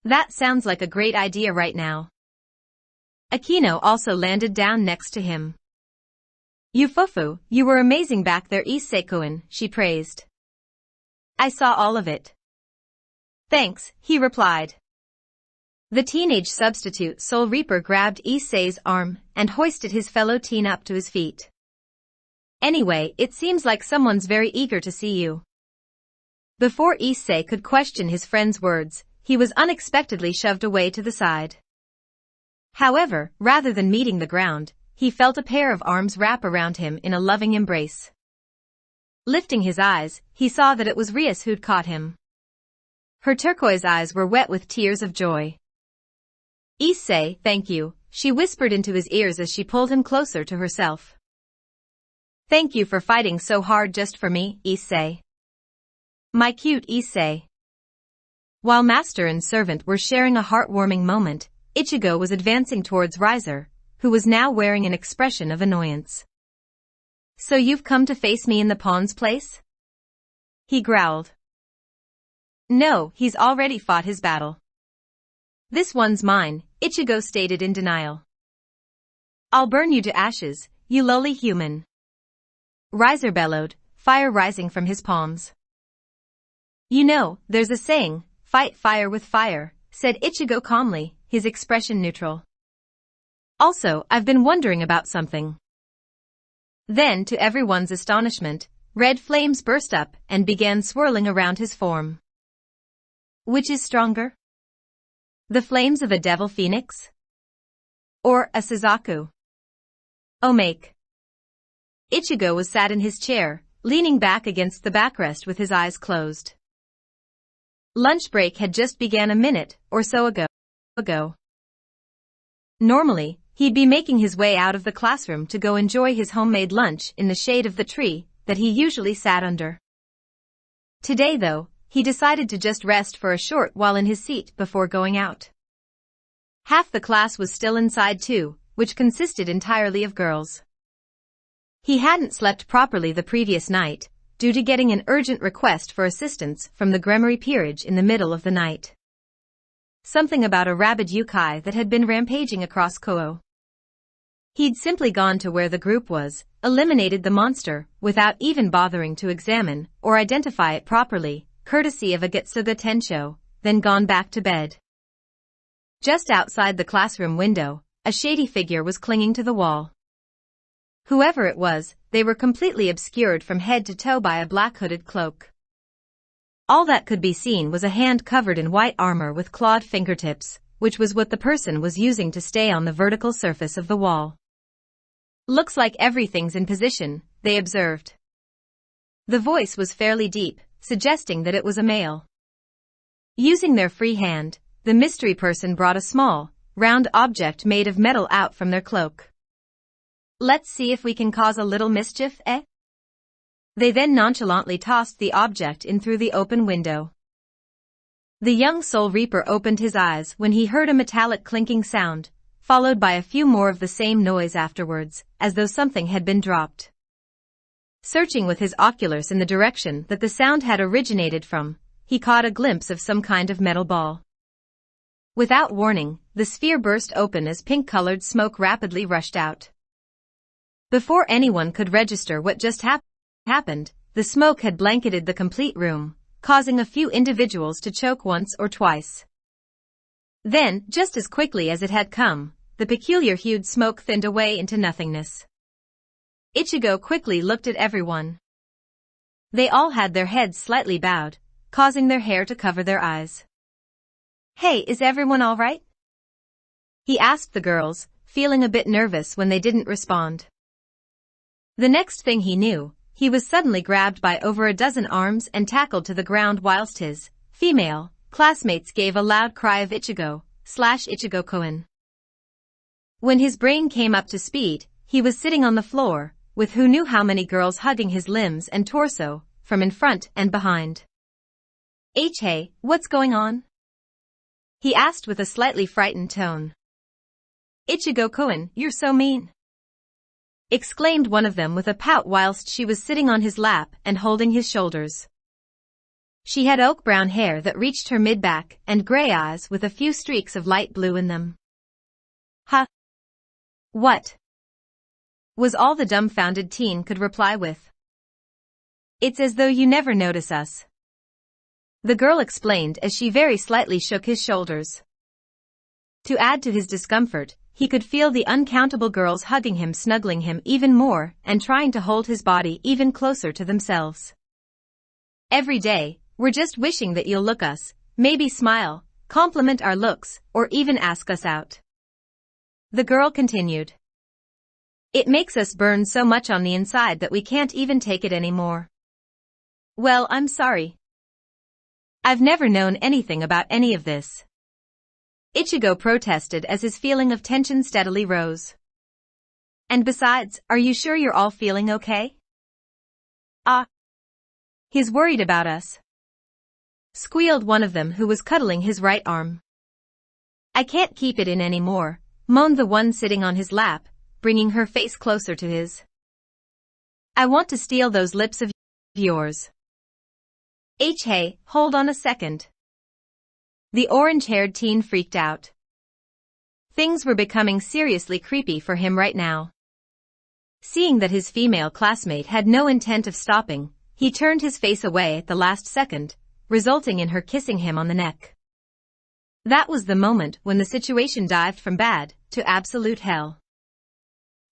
Speaker 1: That sounds like a great idea right now. Akino also landed down next to him. Yufufu, you were amazing back there Issei-kun, she praised. I saw all of it. Thanks, he replied. The teenage substitute Soul Reaper grabbed Issei's arm and hoisted his fellow teen up to his feet. Anyway, it seems like someone's very eager to see you. Before Issei could question his friend's words, he was unexpectedly shoved away to the side. However, rather than meeting the ground, he felt a pair of arms wrap around him in a loving embrace. Lifting his eyes, he saw that it was Rias who'd caught him. Her turquoise eyes were wet with tears of joy. Issei, thank you, she whispered into his ears as she pulled him closer to herself. Thank you for fighting so hard just for me, Issei. My cute Issei. While master and servant were sharing a heartwarming moment, Ichigo was advancing towards Riser, who was now wearing an expression of annoyance. So you've come to face me in the pawn's place? He growled. No, he's already fought his battle. This one's mine, Ichigo stated in denial. I'll burn you to ashes, you lowly human. Riser bellowed, fire rising from his palms. You know, there's a saying, fight fire with fire, said Ichigo calmly, his expression neutral. Also, I've been wondering about something. Then, to everyone's astonishment, red flames burst up and began swirling around his form. Which is stronger? The flames of a devil phoenix? Or a Suzaku? Omake. Ichigo was sat in his chair, leaning back against the backrest with his eyes closed. Lunch break had just began a minute or so ago. Normally, he'd be making his way out of the classroom to go enjoy his homemade lunch in the shade of the tree that he usually sat under. Today though, he decided to just rest for a short while in his seat before going out. Half the class was still inside too, which consisted entirely of girls. He hadn't slept properly the previous night, due to getting an urgent request for assistance from the Gremory peerage in the middle of the night. Something about a rabid yokai that had been rampaging across Koho. He'd simply gone to where the group was, eliminated the monster, without even bothering to examine or identify it properly, courtesy of a Getsuga Tensho, then gone back to bed. Just outside the classroom window, a shady figure was clinging to the wall. Whoever it was, they were completely obscured from head to toe by a black hooded cloak. All that could be seen was a hand covered in white armor with clawed fingertips, which was what the person was using to stay on the vertical surface of the wall. Looks like everything's in position, they observed. The voice was fairly deep, suggesting that it was a male. Using their free hand, the mystery person brought a small, round object made of metal out from their cloak. Let's see if we can cause a little mischief, eh? They then nonchalantly tossed the object in through the open window. The young Soul Reaper opened his eyes when he heard a metallic clinking sound, followed by a few more of the same noise afterwards, as though something had been dropped. Searching with his oculars in the direction that the sound had originated from, he caught a glimpse of some kind of metal ball. Without warning, the sphere burst open as pink-colored smoke rapidly rushed out. Before anyone could register what just happened, the smoke had blanketed the complete room, causing a few individuals to choke once or twice. Then, just as quickly as it had come, the peculiar-hued smoke thinned away into nothingness. Ichigo quickly looked at everyone. They all had their heads slightly bowed, causing their hair to cover their eyes. "Hey, is everyone all right?" he asked the girls, feeling a bit nervous when they didn't respond. The next thing he knew, he was suddenly grabbed by over a dozen arms and tackled to the ground whilst his female classmates gave a loud cry of Ichigo/Ichigo-kun. When his brain came up to speed, he was sitting on the floor, with who knew how many girls hugging his limbs and torso, from in front and behind. "Hey, what's going on?" he asked with a slightly frightened tone. "Ichigo-kun, you're so mean!" exclaimed one of them with a pout whilst she was sitting on his lap and holding his shoulders. She had oak brown hair that reached her mid-back and gray eyes with a few streaks of light blue in them. "Huh? What?" was all the dumbfounded teen could reply with. "It's as though you never notice us," the girl explained as she very slightly shook his shoulders. To add to his discomfort, he could feel the uncountable girls hugging him, snuggling him even more, and trying to hold his body even closer to themselves. "Every day, we're just wishing that you'll look us, maybe smile, compliment our looks, or even ask us out," the girl continued. "It makes us burn so much on the inside that we can't even take it anymore." "Well, I'm sorry. I've never known anything about any of this," Ichigo protested as his feeling of tension steadily rose. "And besides, are you sure you're all feeling okay?" He's worried about us," squealed one of them who was cuddling his right arm. "I can't keep it in anymore," moaned the one sitting on his lap, bringing her face closer to his. "I want to steal those lips of yours." "Hey, hold on a second." The orange-haired teen freaked out. Things were becoming seriously creepy for him right now. Seeing that his female classmate had no intent of stopping, he turned his face away at the last second, resulting in her kissing him on the neck. That was the moment when the situation dived from bad to absolute hell.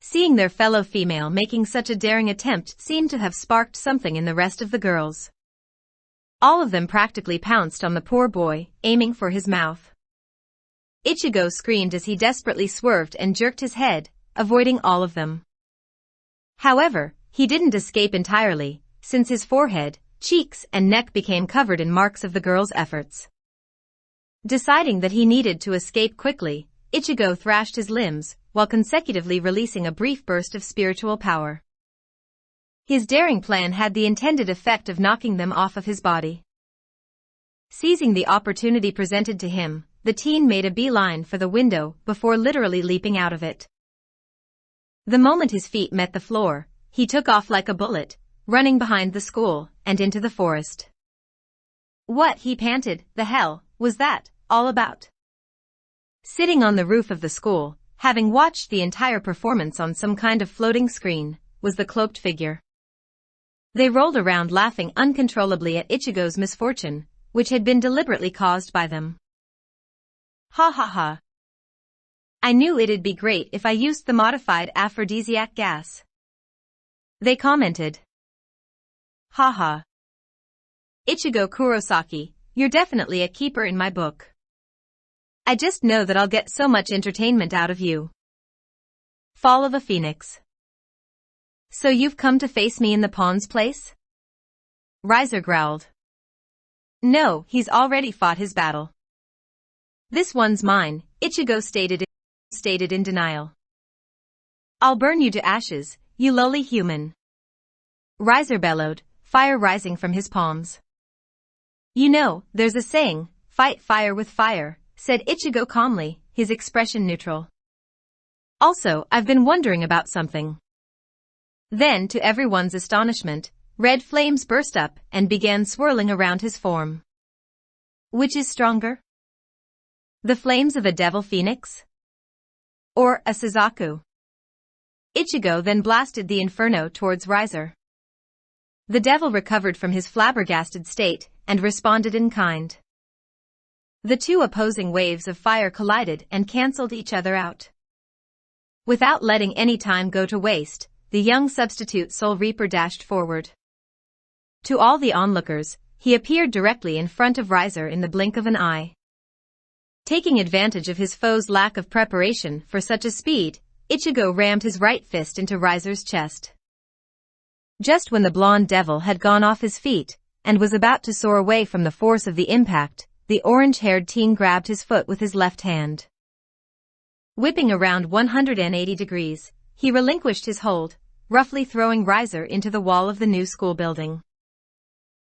Speaker 1: Seeing their fellow female making such a daring attempt seemed to have sparked something in the rest of the girls. All of them practically pounced on the poor boy, aiming for his mouth. Ichigo screamed as he desperately swerved and jerked his head, avoiding all of them. However, he didn't escape entirely, since his forehead, cheeks, and neck became covered in marks of the girl's efforts. Deciding that he needed to escape quickly, Ichigo thrashed his limbs, while consecutively releasing a brief burst of spiritual power. His daring plan had the intended effect of knocking them off of his body. Seizing the opportunity presented to him, the teen made a beeline for the window before literally leaping out of it. The moment his feet met the floor, he took off like a bullet, running behind the school and into the forest. "What," he panted, "the hell was that all about?" Sitting on the roof of the school, having watched the entire performance on some kind of floating screen, was the cloaked figure. They rolled around laughing uncontrollably at Ichigo's misfortune, which had been deliberately caused by them. "Ha ha ha. I knew it'd be great if I used the modified aphrodisiac gas," they commented. "Ha ha. Ichigo Kurosaki, you're definitely a keeper in my book. I just know that I'll get so much entertainment out of you." Fall of a Phoenix. "So you've come to face me in the pawn's place?" Riser growled. "No, he's already fought his battle. This one's mine," Ichigo stated in denial. "I'll burn you to ashes, you lowly human," Riser bellowed, fire rising from his palms. "You know, there's a saying, fight fire with fire," said Ichigo calmly, his expression neutral. "Also, I've been wondering about something." Then, to everyone's astonishment, red flames burst up and began swirling around his form. Which is stronger? The flames of a devil phoenix? Or a Suzaku? Ichigo then blasted the inferno towards Riser. The devil recovered from his flabbergasted state and responded in kind. The two opposing waves of fire collided and cancelled each other out. Without letting any time go to waste, the young substitute Soul Reaper dashed forward. To all the onlookers, he appeared directly in front of Riser in the blink of an eye. Taking advantage of his foe's lack of preparation for such a speed, Ichigo rammed his right fist into Riser's chest. Just when the blonde devil had gone off his feet, and was about to soar away from the force of the impact, the orange-haired teen grabbed his foot with his left hand. Whipping around 180 degrees, he relinquished his hold, roughly throwing Riser into the wall of the new school building.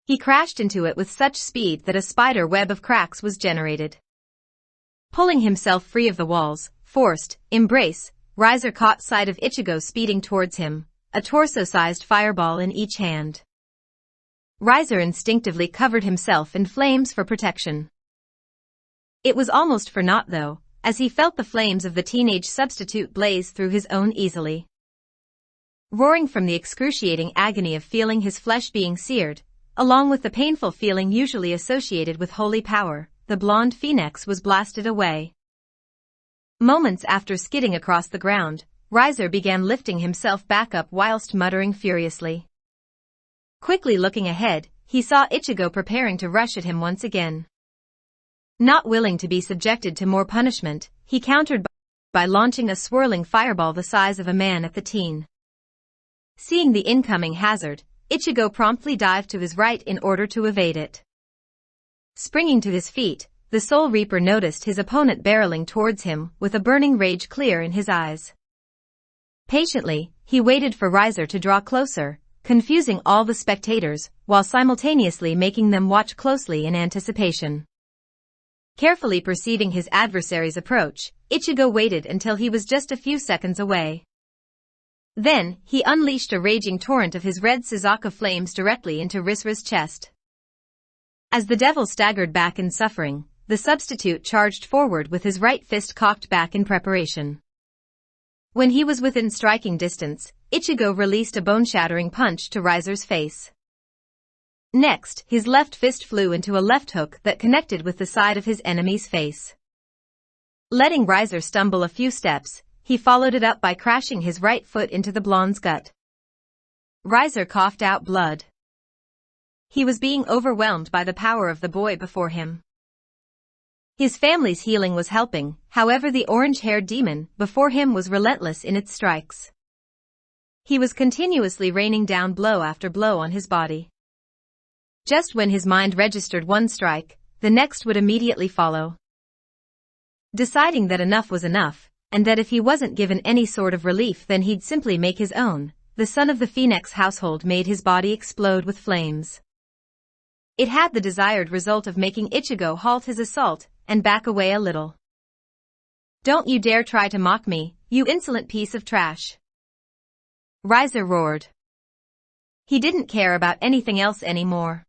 Speaker 1: He crashed into it with such speed that a spider web of cracks was generated. Pulling himself free of the wall's forced embrace, Riser caught sight of Ichigo speeding towards him, a torso-sized fireball in each hand. Riser instinctively covered himself in flames for protection. It was almost for naught though, as he felt the flames of the teenage substitute blaze through his own easily. Roaring from the excruciating agony of feeling his flesh being seared, along with the painful feeling usually associated with holy power, the blonde phoenix was blasted away. Moments after skidding across the ground, Riser began lifting himself back up whilst muttering furiously. Quickly looking ahead, he saw Ichigo preparing to rush at him once again. Not willing to be subjected to more punishment, he countered by launching a swirling fireball the size of a man at the teen. Seeing the incoming hazard, Ichigo promptly dived to his right in order to evade it. Springing to his feet, the Soul Reaper noticed his opponent barreling towards him with a burning rage clear in his eyes. Patiently, he waited for Riser to draw closer, confusing all the spectators, while simultaneously making them watch closely in anticipation. Carefully perceiving his adversary's approach, Ichigo waited until he was just a few seconds away. Then, he unleashed a raging torrent of his red Suzaku flames directly into Risra's chest. As the devil staggered back in suffering, the substitute charged forward with his right fist cocked back in preparation. When he was within striking distance, Ichigo released a bone-shattering punch to Riser's face. Next, his left fist flew into a left hook that connected with the side of his enemy's face. Letting Riser stumble a few steps, he followed it up by crashing his right foot into the blonde's gut. Riser coughed out blood. He was being overwhelmed by the power of the boy before him. His family's healing was helping, however the orange-haired demon before him was relentless in its strikes. He was continuously raining down blow after blow on his body. Just when his mind registered one strike, the next would immediately follow. Deciding that enough was enough, and that if he wasn't given any sort of relief then he'd simply make his own, the son of the Phoenix household made his body explode with flames. It had the desired result of making Ichigo halt his assault and back away a little. "Don't you dare try to mock me, you insolent piece of trash!" Riser roared. He didn't care about anything else anymore.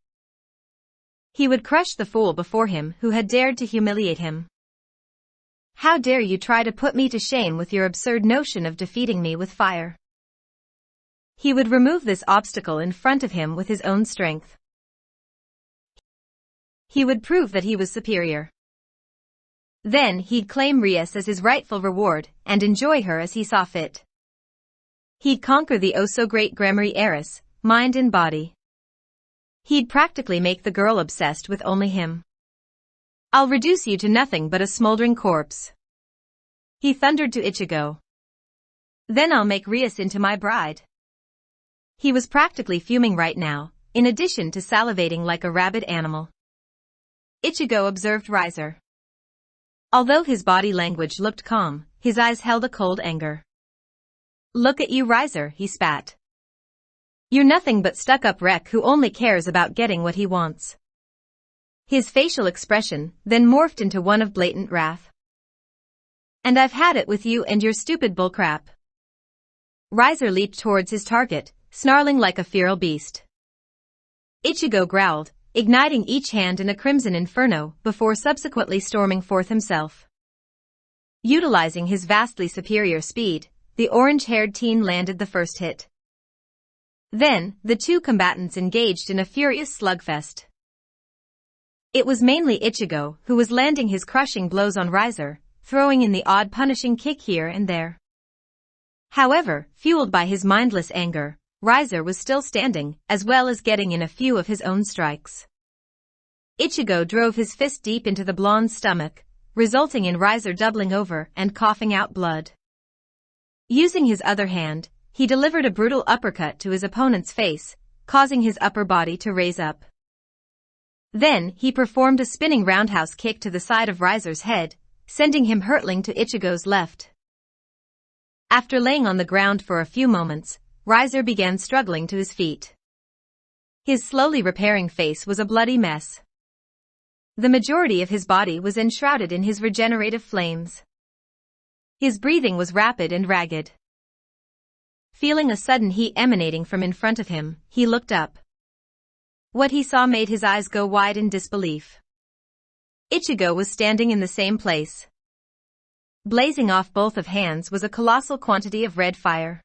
Speaker 1: He would crush the fool before him who had dared to humiliate him. "How dare you try to put me to shame with your absurd notion of defeating me with fire?" He would remove this obstacle in front of him with his own strength. He would prove that he was superior. Then he'd claim Rias as his rightful reward and enjoy her as he saw fit. He'd conquer the oh-so-great Gremory heiress, mind and body. He'd practically make the girl obsessed with only him. "I'll reduce you to nothing but a smoldering corpse," he thundered to Ichigo. "Then I'll make Rias into my bride." He was practically fuming right now, in addition to salivating like a rabid animal. Ichigo observed Riser. Although his body language looked calm, his eyes held a cold anger. "Look at you, Riser," he spat. "You're nothing but stuck-up wreck who only cares about getting what he wants." His facial expression then morphed into one of blatant wrath. "And I've had it with you and your stupid bullcrap." Riser leaped towards his target, snarling like a feral beast. Ichigo growled, igniting each hand in a crimson inferno before subsequently storming forth himself. Utilizing his vastly superior speed, the orange-haired teen landed the first hit. Then, the two combatants engaged in a furious slugfest. It was mainly Ichigo who was landing his crushing blows on Riser, throwing in the odd punishing kick here and there. However, fueled by his mindless anger, Riser was still standing, as well as getting in a few of his own strikes. Ichigo drove his fist deep into the blonde's stomach, resulting in Riser doubling over and coughing out blood. Using his other hand, he delivered a brutal uppercut to his opponent's face, causing his upper body to raise up. Then, he performed a spinning roundhouse kick to the side of Riser's head, sending him hurtling to Ichigo's left. After laying on the ground for a few moments, Riser began struggling to his feet. His slowly repairing face was a bloody mess. The majority of his body was enshrouded in his regenerative flames. His breathing was rapid and ragged. Feeling a sudden heat emanating from in front of him, he looked up. What he saw made his eyes go wide in disbelief. Ichigo was standing in the same place. Blazing off both of hands was a colossal quantity of red fire.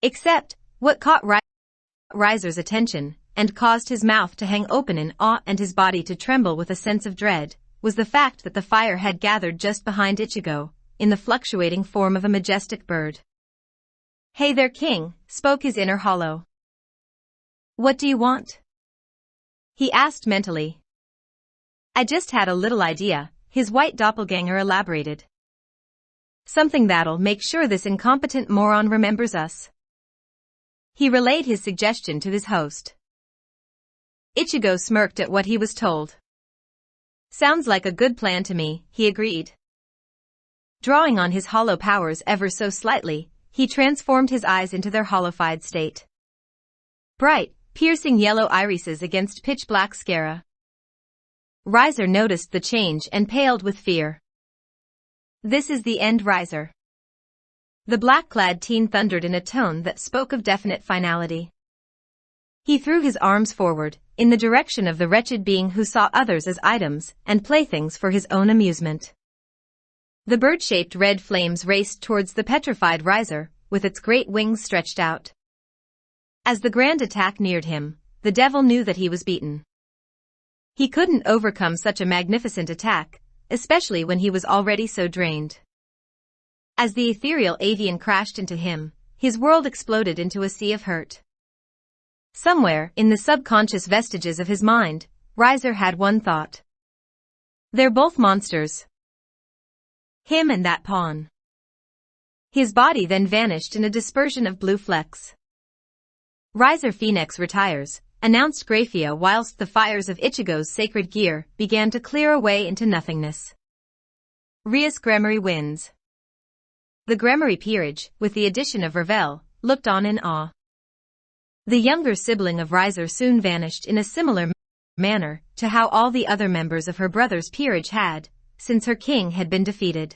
Speaker 1: Except, what caught Riser's attention, and caused his mouth to hang open in awe and his body to tremble with a sense of dread, was the fact that the fire had gathered just behind Ichigo, in the fluctuating form of a majestic bird. "Hey there, King," spoke his inner hollow. "What do you want?" he asked mentally. "I just had a little idea," his white doppelganger elaborated. "Something that'll make sure this incompetent moron remembers us." He relayed his suggestion to his host. Ichigo smirked at what he was told. "Sounds like a good plan to me," he agreed. Drawing on his hollow powers ever so slightly, he transformed his eyes into their hollowified state. Bright, piercing yellow irises against pitch-black sclera. Riser noticed the change and paled with fear. "This is the end, Riser." The black-clad teen thundered in a tone that spoke of definite finality. He threw his arms forward, in the direction of the wretched being who saw others as items and playthings for his own amusement. The bird-shaped red flames raced towards the petrified Riser, with its great wings stretched out. As the grand attack neared him, the devil knew that he was beaten. He couldn't overcome such a magnificent attack, especially when he was already so drained. As the ethereal avian crashed into him, his world exploded into a sea of hurt. Somewhere, in the subconscious vestiges of his mind, Riser had one thought. "They're both monsters. Him and that pawn." His body then vanished in a dispersion of blue flecks. "Riser Phoenix retires," announced Graphia whilst the fires of Ichigo's sacred gear began to clear away into nothingness. Rias Gremory wins. The Gremory peerage, with the addition of Ravel, looked on in awe. The younger sibling of Riser soon vanished in a similar manner to how all the other members of her brother's peerage had, since her king had been defeated.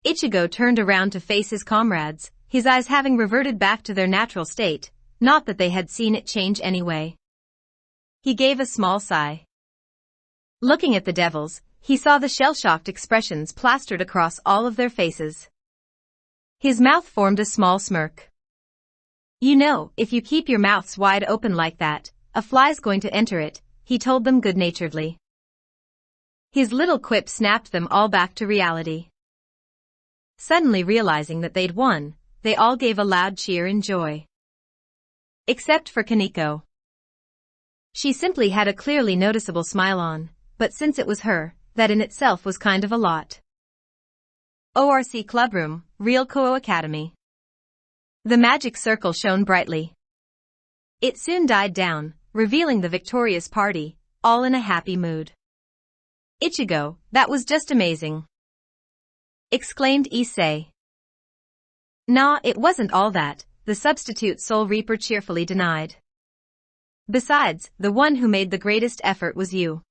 Speaker 1: Ichigo turned around to face his comrades, his eyes having reverted back to their natural state, not that they had seen it change anyway. He gave a small sigh. Looking at the devils, he saw the shell-shocked expressions plastered across all of their faces. His mouth formed a small smirk. "You know, if you keep your mouths wide open like that, a fly's going to enter it," he told them good-naturedly. His little quip snapped them all back to reality. Suddenly realizing that they'd won, they all gave a loud cheer in joy. Except for Kaneko. She simply had a clearly noticeable smile on, but since it was her, that in itself was kind of a lot. ORC Clubroom, Real Koa Academy. The magic circle shone brightly. It soon died down, revealing the victorious party, all in a happy mood. "Ichigo, that was just amazing!" exclaimed Issei. "Nah, it wasn't all that," the substitute Soul Reaper cheerfully denied. "Besides, the one who made the greatest effort was you.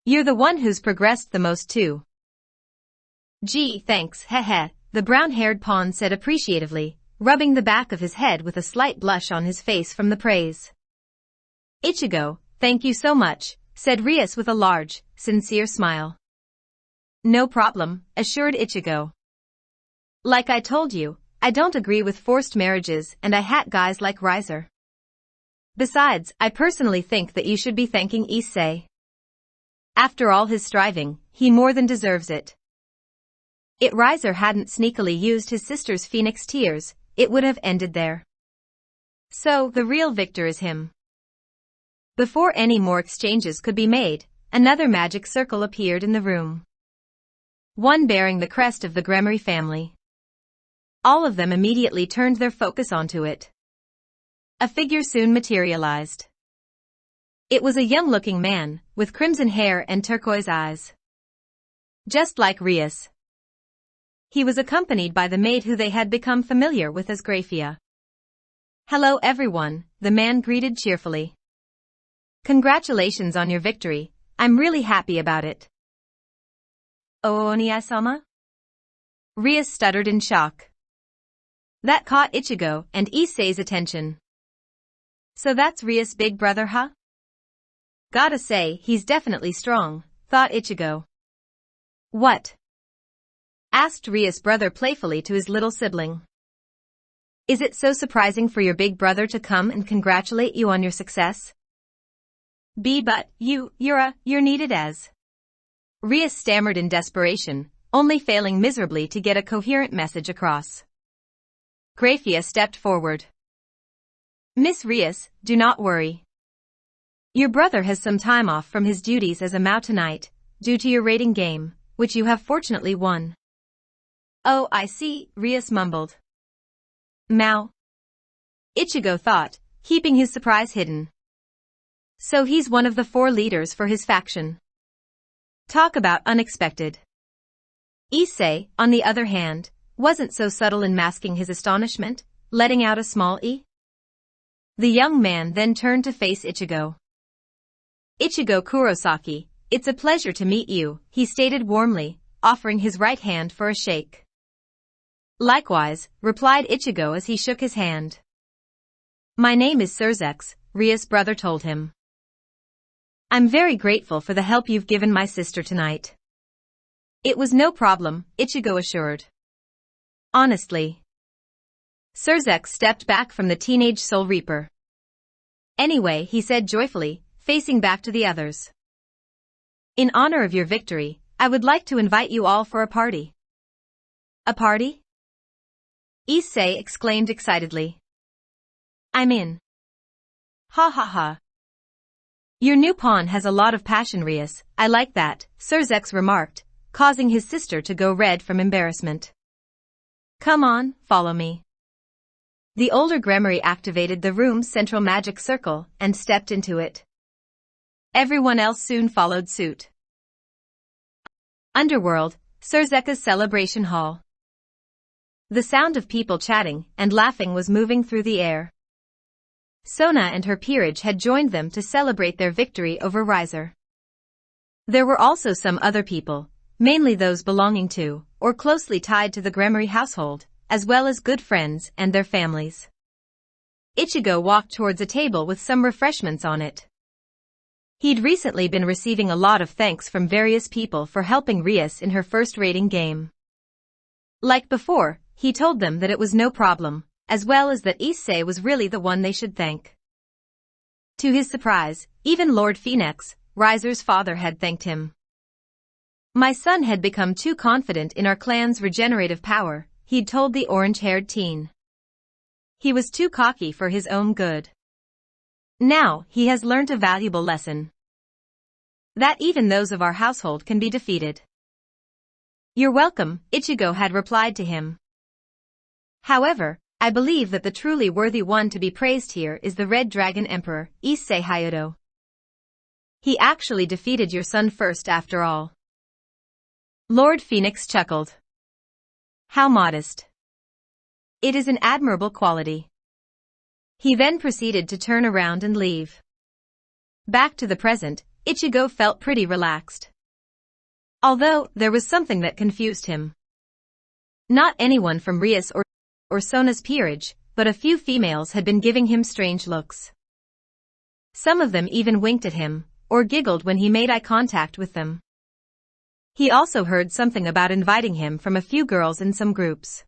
Speaker 1: You're the one who's progressed the most too." "Gee, thanks, heh," the brown-haired pawn said appreciatively, rubbing the back of his head with a slight blush on his face from the praise. "Ichigo, thank you so much," said Rias with a large, sincere smile. "No problem," assured Ichigo. "Like I told you, I don't agree with forced marriages and I hate guys like Riser. Besides, I personally think that you should be thanking Issei. After all his striving, he more than deserves it. If Riser hadn't sneakily used his sister's phoenix tears, it would have ended there." So, the real victor is him. Before any more exchanges could be made, another magic circle appeared in the room. One bearing the crest of the Gremory family. All of them immediately turned their focus onto it. A figure soon materialized. It was a young-looking man, with crimson hair and turquoise eyes. Just like Rias. He was accompanied by the maid who they had become familiar with as Grafia. "Hello everyone," the man greeted cheerfully. "Congratulations on your victory, I'm really happy about it." "Oh, Oniai-sama?" Rias stuttered in shock. That caught Ichigo and Issei's attention. "So that's Rias' big brother, huh? Gotta say, he's definitely strong," thought Ichigo. "What?" asked Rias' brother playfully to his little sibling. "Is it so surprising for your big brother to come and congratulate you on your success?" But you're needed as..." Rias stammered in desperation, only failing miserably to get a coherent message across. Grafia stepped forward. "Miss Rias, do not worry. Your brother has some time off from his duties as a Mao tonight, due to your raiding game, which you have fortunately won." "Oh, I see," Rias mumbled. "Mao?" Ichigo thought, keeping his surprise hidden. So he's one of the 4 leaders for his faction. Talk about unexpected. Issei, on the other hand, wasn't so subtle in masking his astonishment, letting out a small "ee." The young man then turned to face Ichigo. "Ichigo Kurosaki, it's a pleasure to meet you," he stated warmly, offering his right hand for a shake. "Likewise," replied Ichigo as he shook his hand. "My name is Surzex," Rias' brother told him. "I'm very grateful for the help you've given my sister tonight." "It was no problem," Ichigo assured. "Honestly." Surzex stepped back from the teenage Soul Reaper. "Anyway," he said joyfully, facing back to the others. "In honor of your victory, I would like to invite you all for a party." "A party?" Issei exclaimed excitedly. "I'm in." "Ha ha ha. Your new pawn has a lot of passion, Rias, I like that," Surzex remarked, causing his sister to go red from embarrassment. "Come on, follow me." The older Gremory activated the room's central magic circle and stepped into it. Everyone else soon followed suit. Underworld, Surzeka's celebration hall. The sound of people chatting and laughing was moving through the air. Sona and her peerage had joined them to celebrate their victory over Riser. There were also some other people, mainly those belonging to, or closely tied to the Gremory household, as well as good friends and their families. Ichigo walked towards a table with some refreshments on it. He'd recently been receiving a lot of thanks from various people for helping Rias in her first raiding game. Like before, he told them that it was no problem, as well as that Issei was really the one they should thank. To his surprise, even Lord Phoenix, Riser's father, had thanked him. "My son had become too confident in our clan's regenerative power," he'd told the orange-haired teen. "He was too cocky for his own good. Now, he has learnt a valuable lesson. That even those of our household can be defeated." "You're welcome," Ichigo had replied to him. "However, I believe that the truly worthy one to be praised here is the Red Dragon Emperor, Issei Hayato. He actually defeated your son first after all." Lord Phoenix chuckled. "How modest. It is an admirable quality." He then proceeded to turn around and leave. Back to the present, Ichigo felt pretty relaxed. Although, there was something that confused him. Not anyone from Rias or Sona's peerage, but a few females had been giving him strange looks. Some of them even winked at him, or giggled when he made eye contact with them. He also heard something about inviting him from a few girls in some groups.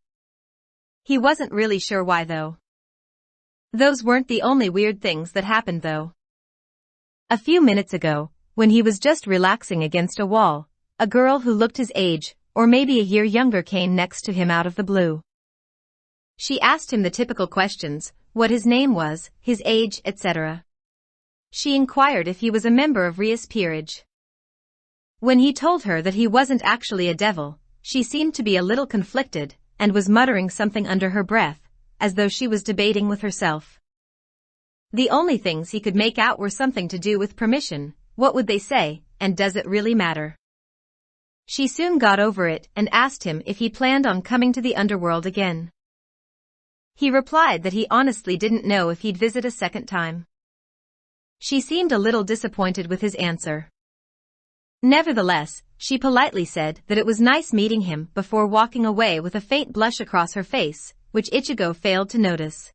Speaker 1: He wasn't really sure why though. Those weren't the only weird things that happened though. A few minutes ago, when he was just relaxing against a wall, a girl who looked his age, or maybe a year younger, came next to him out of the blue. She asked him the typical questions, what his name was, his age, etc. She inquired if he was a member of Ria's peerage. When he told her that he wasn't actually a devil, she seemed to be a little conflicted, and was muttering something under her breath, as though she was debating with herself. The only things he could make out were something to do with permission, what would they say, and does it really matter? She soon got over it and asked him if he planned on coming to the underworld again. He replied that he honestly didn't know if he'd visit a second time. She seemed a little disappointed with his answer. Nevertheless, she politely said that it was nice meeting him before walking away with a faint blush across her face, which Ichigo failed to notice.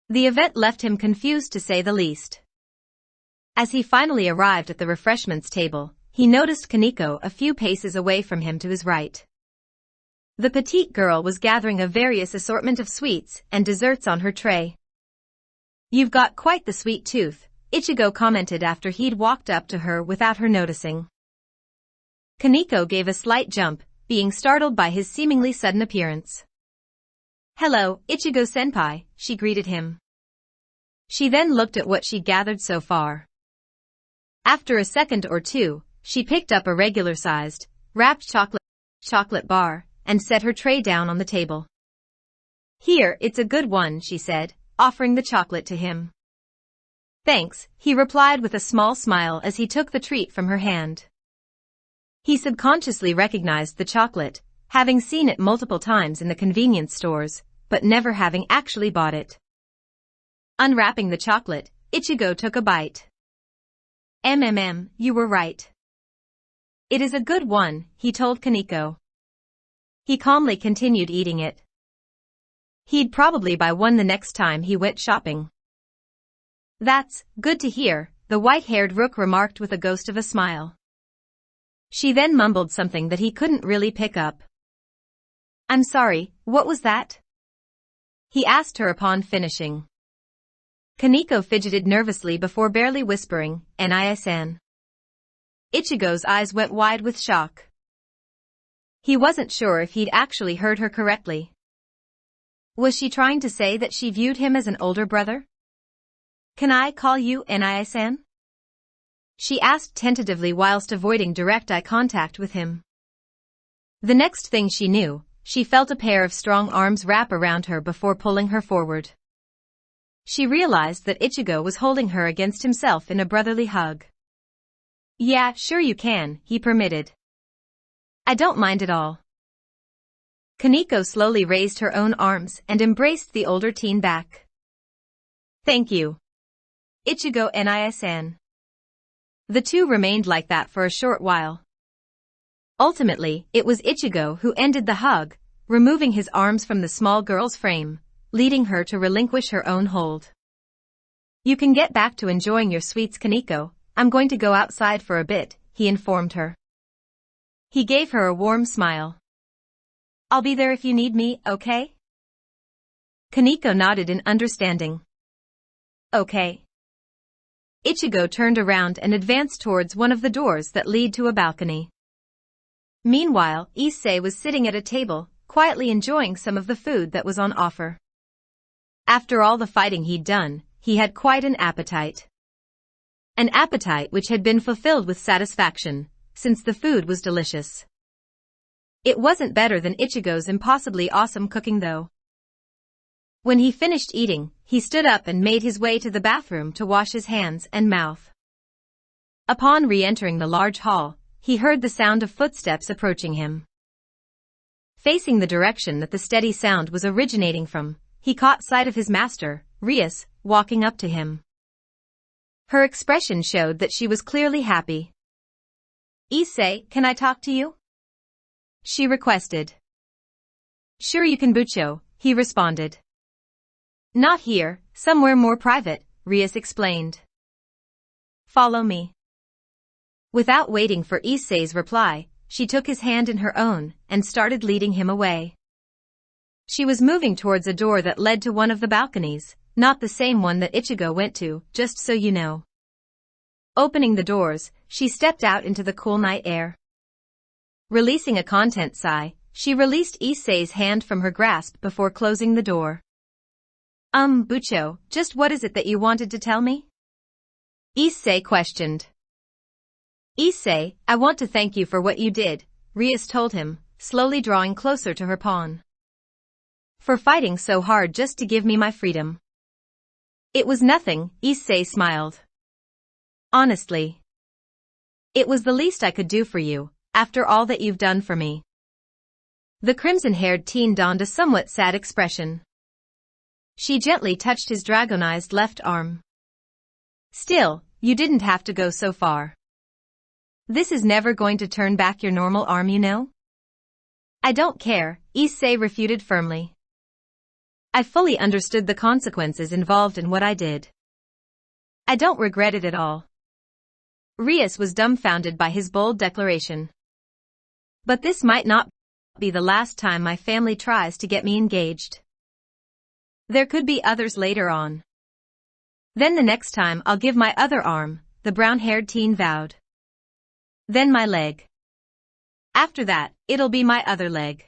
Speaker 1: The event left him confused to say the least. As he finally arrived at the refreshments table, he noticed Kaneko a few paces away from him to his right. The petite girl was gathering a various assortment of sweets and desserts on her tray. "You've got quite the sweet tooth," Ichigo commented after he'd walked up to her without her noticing. Kaneko gave a slight jump, being startled by his seemingly sudden appearance. "Hello, Ichigo-senpai," she greeted him. She then looked at what she'd gathered so far. After a second or two, she picked up a regular-sized, wrapped chocolate bar, and set her tray down on the table. "Here, it's a good one," she said, offering the chocolate to him. "Thanks," he replied with a small smile as he took the treat from her hand. He subconsciously recognized the chocolate, having seen it multiple times in the convenience stores, but never having actually bought it. Unwrapping the chocolate, Ichigo took a bite. You were right. It is a good one," he told Kaneko. He calmly continued eating it. He'd probably buy one the next time he went shopping. "That's good to hear," the white-haired rook remarked with a ghost of a smile. She then mumbled something that he couldn't really pick up. "I'm sorry, what was that?" he asked her upon finishing. Kaneko fidgeted nervously before barely whispering, "Ni-san." Ichigo's eyes went wide with shock. He wasn't sure if he'd actually heard her correctly. Was she trying to say that she viewed him as an older brother? "Can I call you Ni-san?" she asked tentatively whilst avoiding direct eye contact with him. The next thing she knew, she felt a pair of strong arms wrap around her before pulling her forward. She realized that Ichigo was holding her against himself in a brotherly hug. "Yeah, sure you can," he permitted. "I don't mind at all." Kaneko slowly raised her own arms and embraced the older teen back. "Thank you, Ichigo Ni-san." The two remained like that for a short while. Ultimately, it was Ichigo who ended the hug, removing his arms from the small girl's frame, leading her to relinquish her own hold. "You can get back to enjoying your sweets, Kaneko. I'm going to go outside for a bit," he informed her. He gave her a warm smile. "I'll be there if you need me, okay?" Kaneko nodded in understanding. "Okay." Ichigo turned around and advanced towards one of the doors that lead to a balcony. Meanwhile, Issei was sitting at a table, quietly enjoying some of the food that was on offer. After all the fighting he'd done, he had quite an appetite. An appetite which had been fulfilled with satisfaction, since the food was delicious. It wasn't better than Ichigo's impossibly awesome cooking though. When he finished eating, he stood up and made his way to the bathroom to wash his hands and mouth. Upon re-entering the large hall, he heard the sound of footsteps approaching him. Facing the direction that the steady sound was originating from, he caught sight of his master, Rias, walking up to him. Her expression showed that she was clearly happy. "Issei, can I talk to you?" she requested. "Sure you can, Bucho," he responded. "Not here, somewhere more private," Rias explained. "Follow me." Without waiting for Issei's reply, she took his hand in her own and started leading him away. She was moving towards a door that led to one of the balconies, not the same one that Ichigo went to, just so you know. Opening the doors, she stepped out into the cool night air. Releasing a content sigh, she released Issei's hand from her grasp before closing the door. Bucho, just what is it that you wanted to tell me? Issei questioned. Issei, I want to thank you for what you did, Rias told him, slowly drawing closer to her pawn. For fighting so hard just to give me my freedom. It was nothing, Issei smiled. Honestly. It was the least I could do for you, after all that you've done for me. The crimson-haired teen donned a somewhat sad expression. She gently touched his dragonized left arm. Still, you didn't have to go so far. This is never going to turn back your normal arm, you know? I don't care, Issei refuted firmly. I fully understood the consequences involved in what I did. I don't regret it at all. Rias was dumbfounded by his bold declaration. But this might not be the last time my family tries to get me engaged. There could be others later on. Then the next time I'll give my other arm, the brown-haired teen vowed. Then my leg. After that, it'll be my other leg.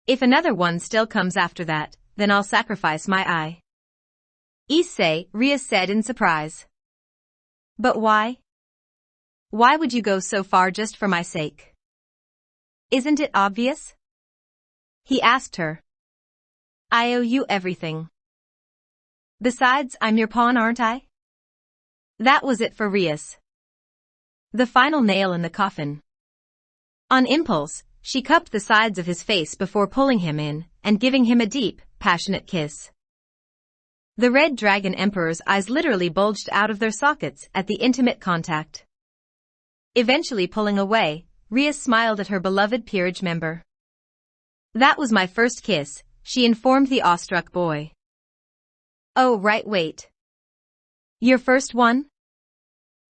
Speaker 1: If another one still comes after that, then I'll sacrifice my eye. Issei, Rias said in surprise. But why? Why would you go so far just for my sake? Isn't it obvious? He asked her. I owe you everything. Besides, I'm your pawn, aren't I? That was it for Rias. The final nail in the coffin. On impulse, she cupped the sides of his face before pulling him in and giving him a deep, passionate kiss. The Red Dragon Emperor's eyes literally bulged out of their sockets at the intimate contact. Eventually pulling away, Rias smiled at her beloved peerage member. That was my first kiss, she informed the awestruck boy. Oh right, wait. Your first one?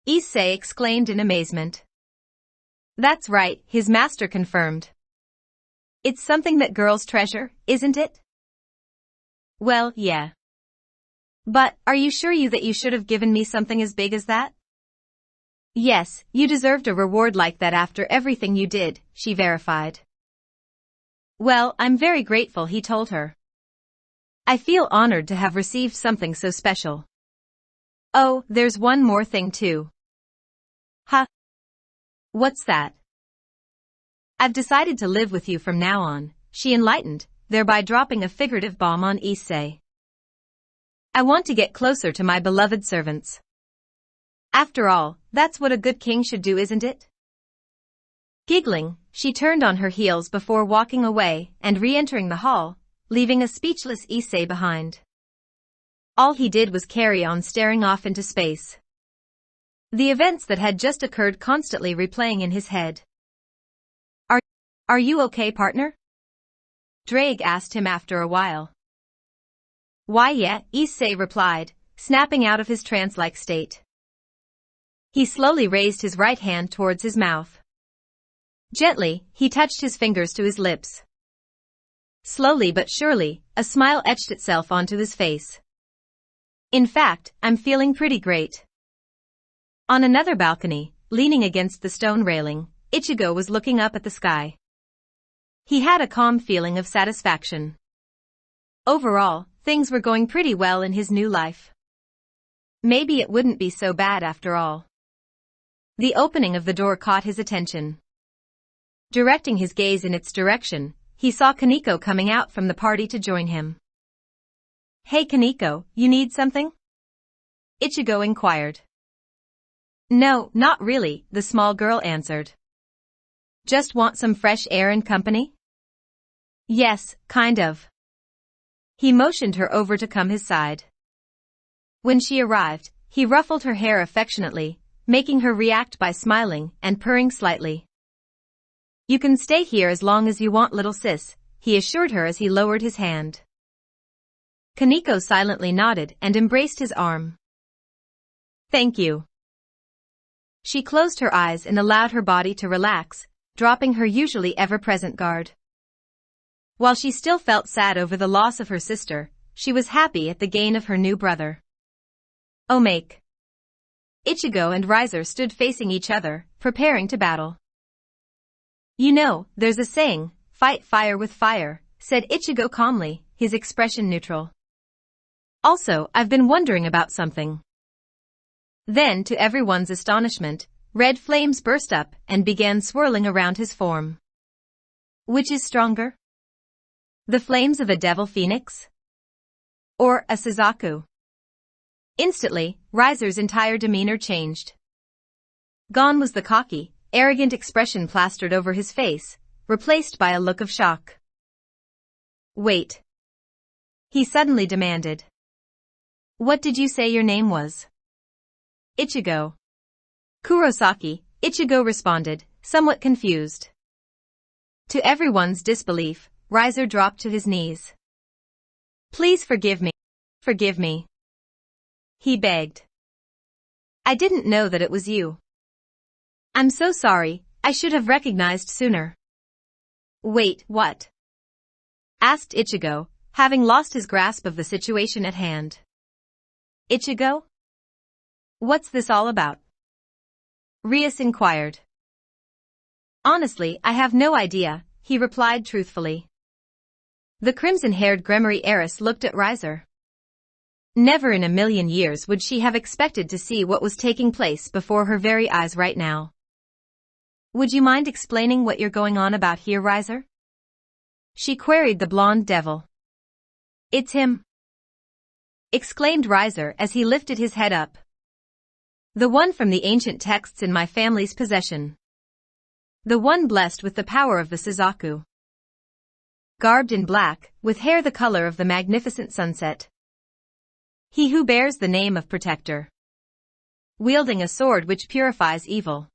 Speaker 1: Issei exclaimed in amazement. That's right, his master confirmed. It's something that girls treasure, isn't it? Well, yeah. But, are you sure that you should have given me something as big as that? Yes, you deserved a reward like that after everything you did, she verified. Well, I'm very grateful, he told her. I feel honored to have received something so special. Oh, there's one more thing too. Huh? What's that? I've decided to live with you from now on, she enlightened, thereby dropping a figurative bomb on Issei. I want to get closer to my beloved servants. After all, that's what a good king should do, isn't it? Giggling, she turned on her heels before walking away and re-entering the hall, leaving a speechless Issei behind. All he did was carry on staring off into space. The events that had just occurred constantly replaying in his head. Are you okay, partner? Drake asked him after a while. Why yeah, Issei replied, snapping out of his trance-like state. He slowly raised his right hand towards his mouth. Gently, he touched his fingers to his lips. Slowly but surely, a smile etched itself onto his face. In fact, I'm feeling pretty great. On another balcony, leaning against the stone railing, Ichigo was looking up at the sky. He had a calm feeling of satisfaction. Overall, things were going pretty well in his new life. Maybe it wouldn't be so bad after all. The opening of the door caught his attention. Directing his gaze in its direction, he saw Kaneko coming out from the party to join him. Hey Kaneko, you need something? Ichigo inquired. No, not really, the small girl answered. Just want some fresh air and company? Yes, kind of. He motioned her over to come his side. When she arrived, he ruffled her hair affectionately, making her react by smiling and purring slightly. You can stay here as long as you want, little sis, he assured her as he lowered his hand. Kaneko silently nodded and embraced his arm. Thank you. She closed her eyes and allowed her body to relax, dropping her usually ever-present guard. While she still felt sad over the loss of her sister, she was happy at the gain of her new brother. Omake. Ichigo and Riser stood facing each other, preparing to battle. You know, there's a saying, fight fire with fire, said Ichigo calmly, his expression neutral. Also, I've been wondering about something. Then, to everyone's astonishment, red flames burst up and began swirling around his form. Which is stronger? The flames of a devil phoenix? Or a Suzaku? Instantly, Riser's entire demeanor changed. Gone was the cocky, arrogant expression plastered over his face, replaced by a look of shock. Wait. He suddenly demanded. What did you say your name was? Ichigo. Kurosaki, Ichigo responded, somewhat confused. To everyone's disbelief, Riser dropped to his knees. Please forgive me. Forgive me. He begged. I didn't know that it was you. I'm so sorry, I should have recognized sooner. Wait, what? Asked Ichigo, having lost his grasp of the situation at hand. Ichigo? What's this all about? Rias inquired. Honestly, I have no idea, he replied truthfully. The crimson-haired Gremory heiress looked at Riser. Never in a million years would she have expected to see what was taking place before her very eyes right now. Would you mind explaining what you're going on about here, Riser? She queried the blonde devil. It's him! Exclaimed Riser as he lifted his head up. The one from the ancient texts in my family's possession. The one blessed with the power of the Suzaku. Garbed in black, with hair the color of the magnificent sunset. He who bears the name of Protector. Wielding a sword which purifies evil.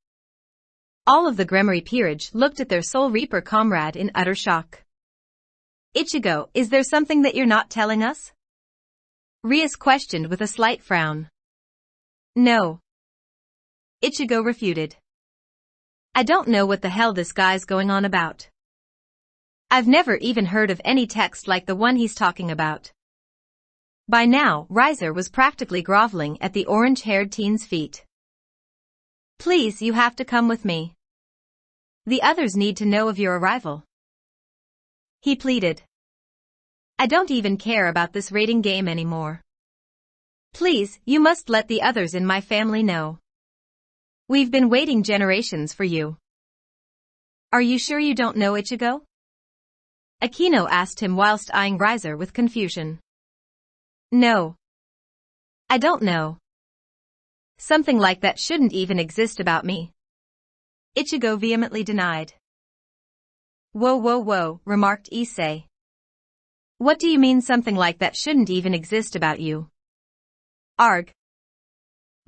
Speaker 1: All of the Gremory peerage looked at their Soul Reaper comrade in utter shock. Ichigo, is there something that you're not telling us? Rias questioned with a slight frown. No. Ichigo refuted. I don't know what the hell this guy's going on about. I've never even heard of any text like the one he's talking about. By now, Riser was practically groveling at the orange-haired teen's feet. Please, you have to come with me. The others need to know of your arrival. He pleaded. I don't even care about this raiding game anymore. Please, you must let the others in my family know. We've been waiting generations for you. Are you sure you don't know Ichigo? Akino asked him whilst eyeing Riser with confusion. No. I don't know. Something like that shouldn't even exist about me. Ichigo vehemently denied. Whoa, remarked Issei. What do you mean something like that shouldn't even exist about you? Arg.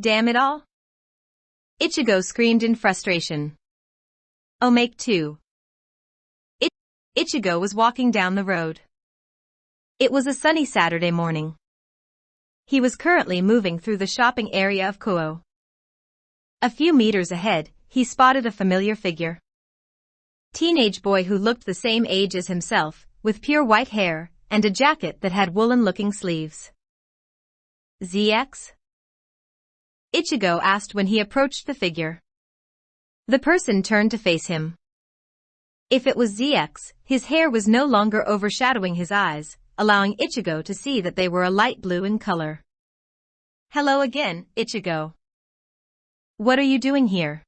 Speaker 1: Damn it all. Ichigo screamed in frustration. Oh, make two. Ichigo was walking down the road. It was a sunny Saturday morning. He was currently moving through the shopping area of Kuo. A few meters ahead, he spotted a familiar figure. Teenage boy who looked the same age as himself, with pure white hair, and a jacket that had woolen-looking sleeves. ZX? Ichigo asked when he approached the figure. The person turned to face him. If it was ZX, his hair was no longer overshadowing his eyes, allowing Ichigo to see that they were a light blue in color. Hello again, Ichigo. What are you doing here?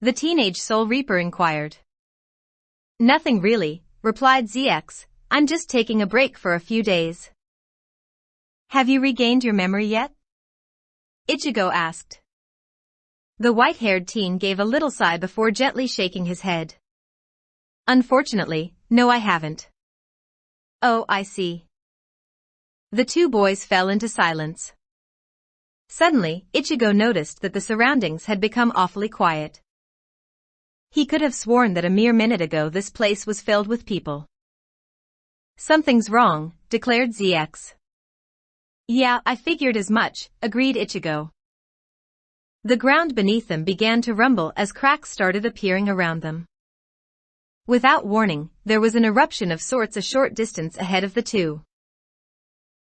Speaker 1: The teenage Soul Reaper inquired. Nothing really, replied ZX, I'm just taking a break for a few days. Have you regained your memory yet? Ichigo asked. The white-haired teen gave a little sigh before gently shaking his head. Unfortunately, no, I haven't. Oh, I see. The two boys fell into silence. Suddenly, Ichigo noticed that the surroundings had become awfully quiet. He could have sworn that a mere minute ago this place was filled with people. Something's wrong, declared ZX. Yeah, I figured as much, agreed Ichigo. The ground beneath them began to rumble as cracks started appearing around them. Without warning, there was an eruption of sorts a short distance ahead of the two.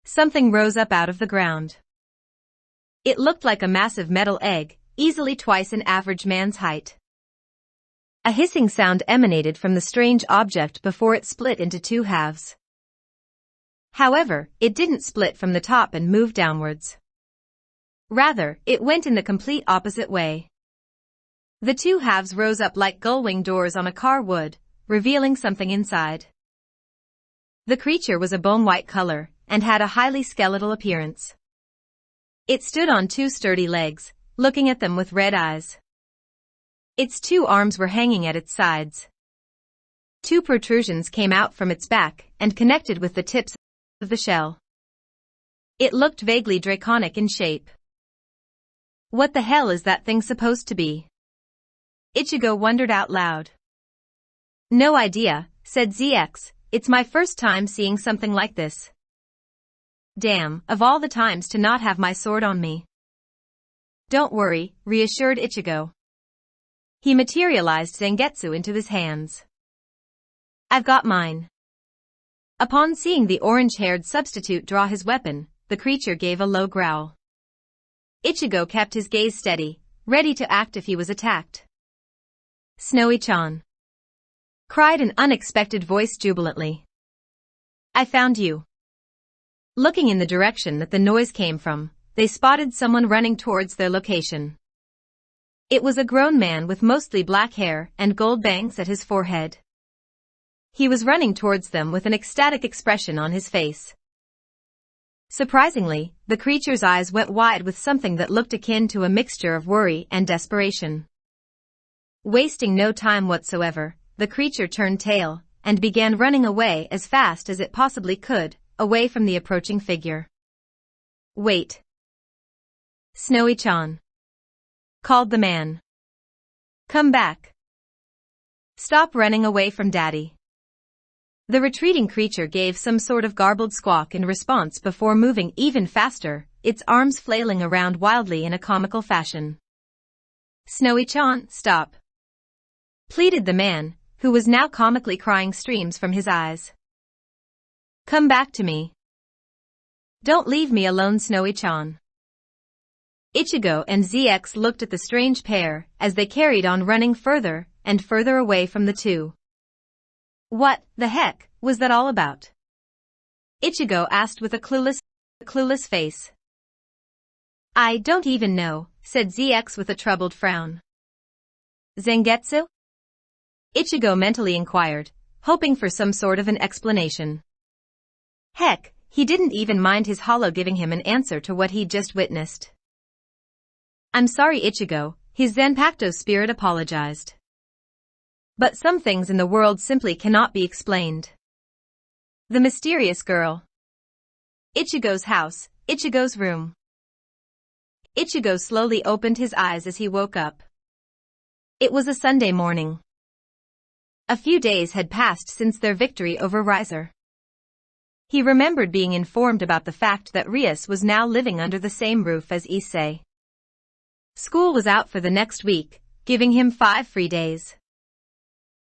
Speaker 1: Something rose up out of the ground. It looked like a massive metal egg, easily twice an average man's height. A hissing sound emanated from the strange object before it split into two halves. However, it didn't split from the top and move downwards. Rather, it went in the complete opposite way. The two halves rose up like gull-wing doors on a car would, revealing something inside. The creature was a bone-white color, and had a highly skeletal appearance. It stood on two sturdy legs, looking at them with red eyes. Its two arms were hanging at its sides. Two protrusions came out from its back and connected with the tips of the shell. It looked vaguely draconic in shape. What the hell is that thing supposed to be? Ichigo wondered out loud. No idea, said ZX, it's my first time seeing something like this. Damn, of all the times to not have my sword on me. Don't worry, reassured Ichigo. He materialized Zangetsu into his hands. I've got mine. Upon seeing the orange-haired substitute draw his weapon, the creature gave a low growl. Ichigo kept his gaze steady, ready to act if he was attacked. Snowy-chan, cried an unexpected voice jubilantly. I found you. Looking in the direction that the noise came from, they spotted someone running towards their location. It was a grown man with mostly black hair and gold bangs at his forehead. He was running towards them with an ecstatic expression on his face. Surprisingly, the creature's eyes went wide with something that looked akin to a mixture of worry and desperation. Wasting no time whatsoever, the creature turned tail and began running away as fast as it possibly could, away from the approaching figure. Wait. Snowy-chan, called the man. Come back. Stop running away from Daddy. The retreating creature gave some sort of garbled squawk in response before moving even faster, its arms flailing around wildly in a comical fashion. Snowy-chan, stop, pleaded the man, who was now comically crying streams from his eyes. Come back to me. Don't leave me alone, Snowy-chan. Ichigo and ZX looked at the strange pair as they carried on running further and further away from the two. What the heck was that all about? Ichigo asked with a clueless face. I don't even know, said ZX with a troubled frown. Zangetsu? Ichigo mentally inquired, hoping for some sort of an explanation. Heck, he didn't even mind his hollow giving him an answer to what he'd just witnessed. I'm sorry, Ichigo, his Zanpakuto spirit apologized. But some things in the world simply cannot be explained. The mysterious girl. Ichigo's house, Ichigo's room. Ichigo slowly opened his eyes as he woke up. It was a Sunday morning. A few days had passed since their victory over Riser. He remembered being informed about the fact that Rias was now living under the same roof as Issei. School was out for the next week, giving him 5 free days.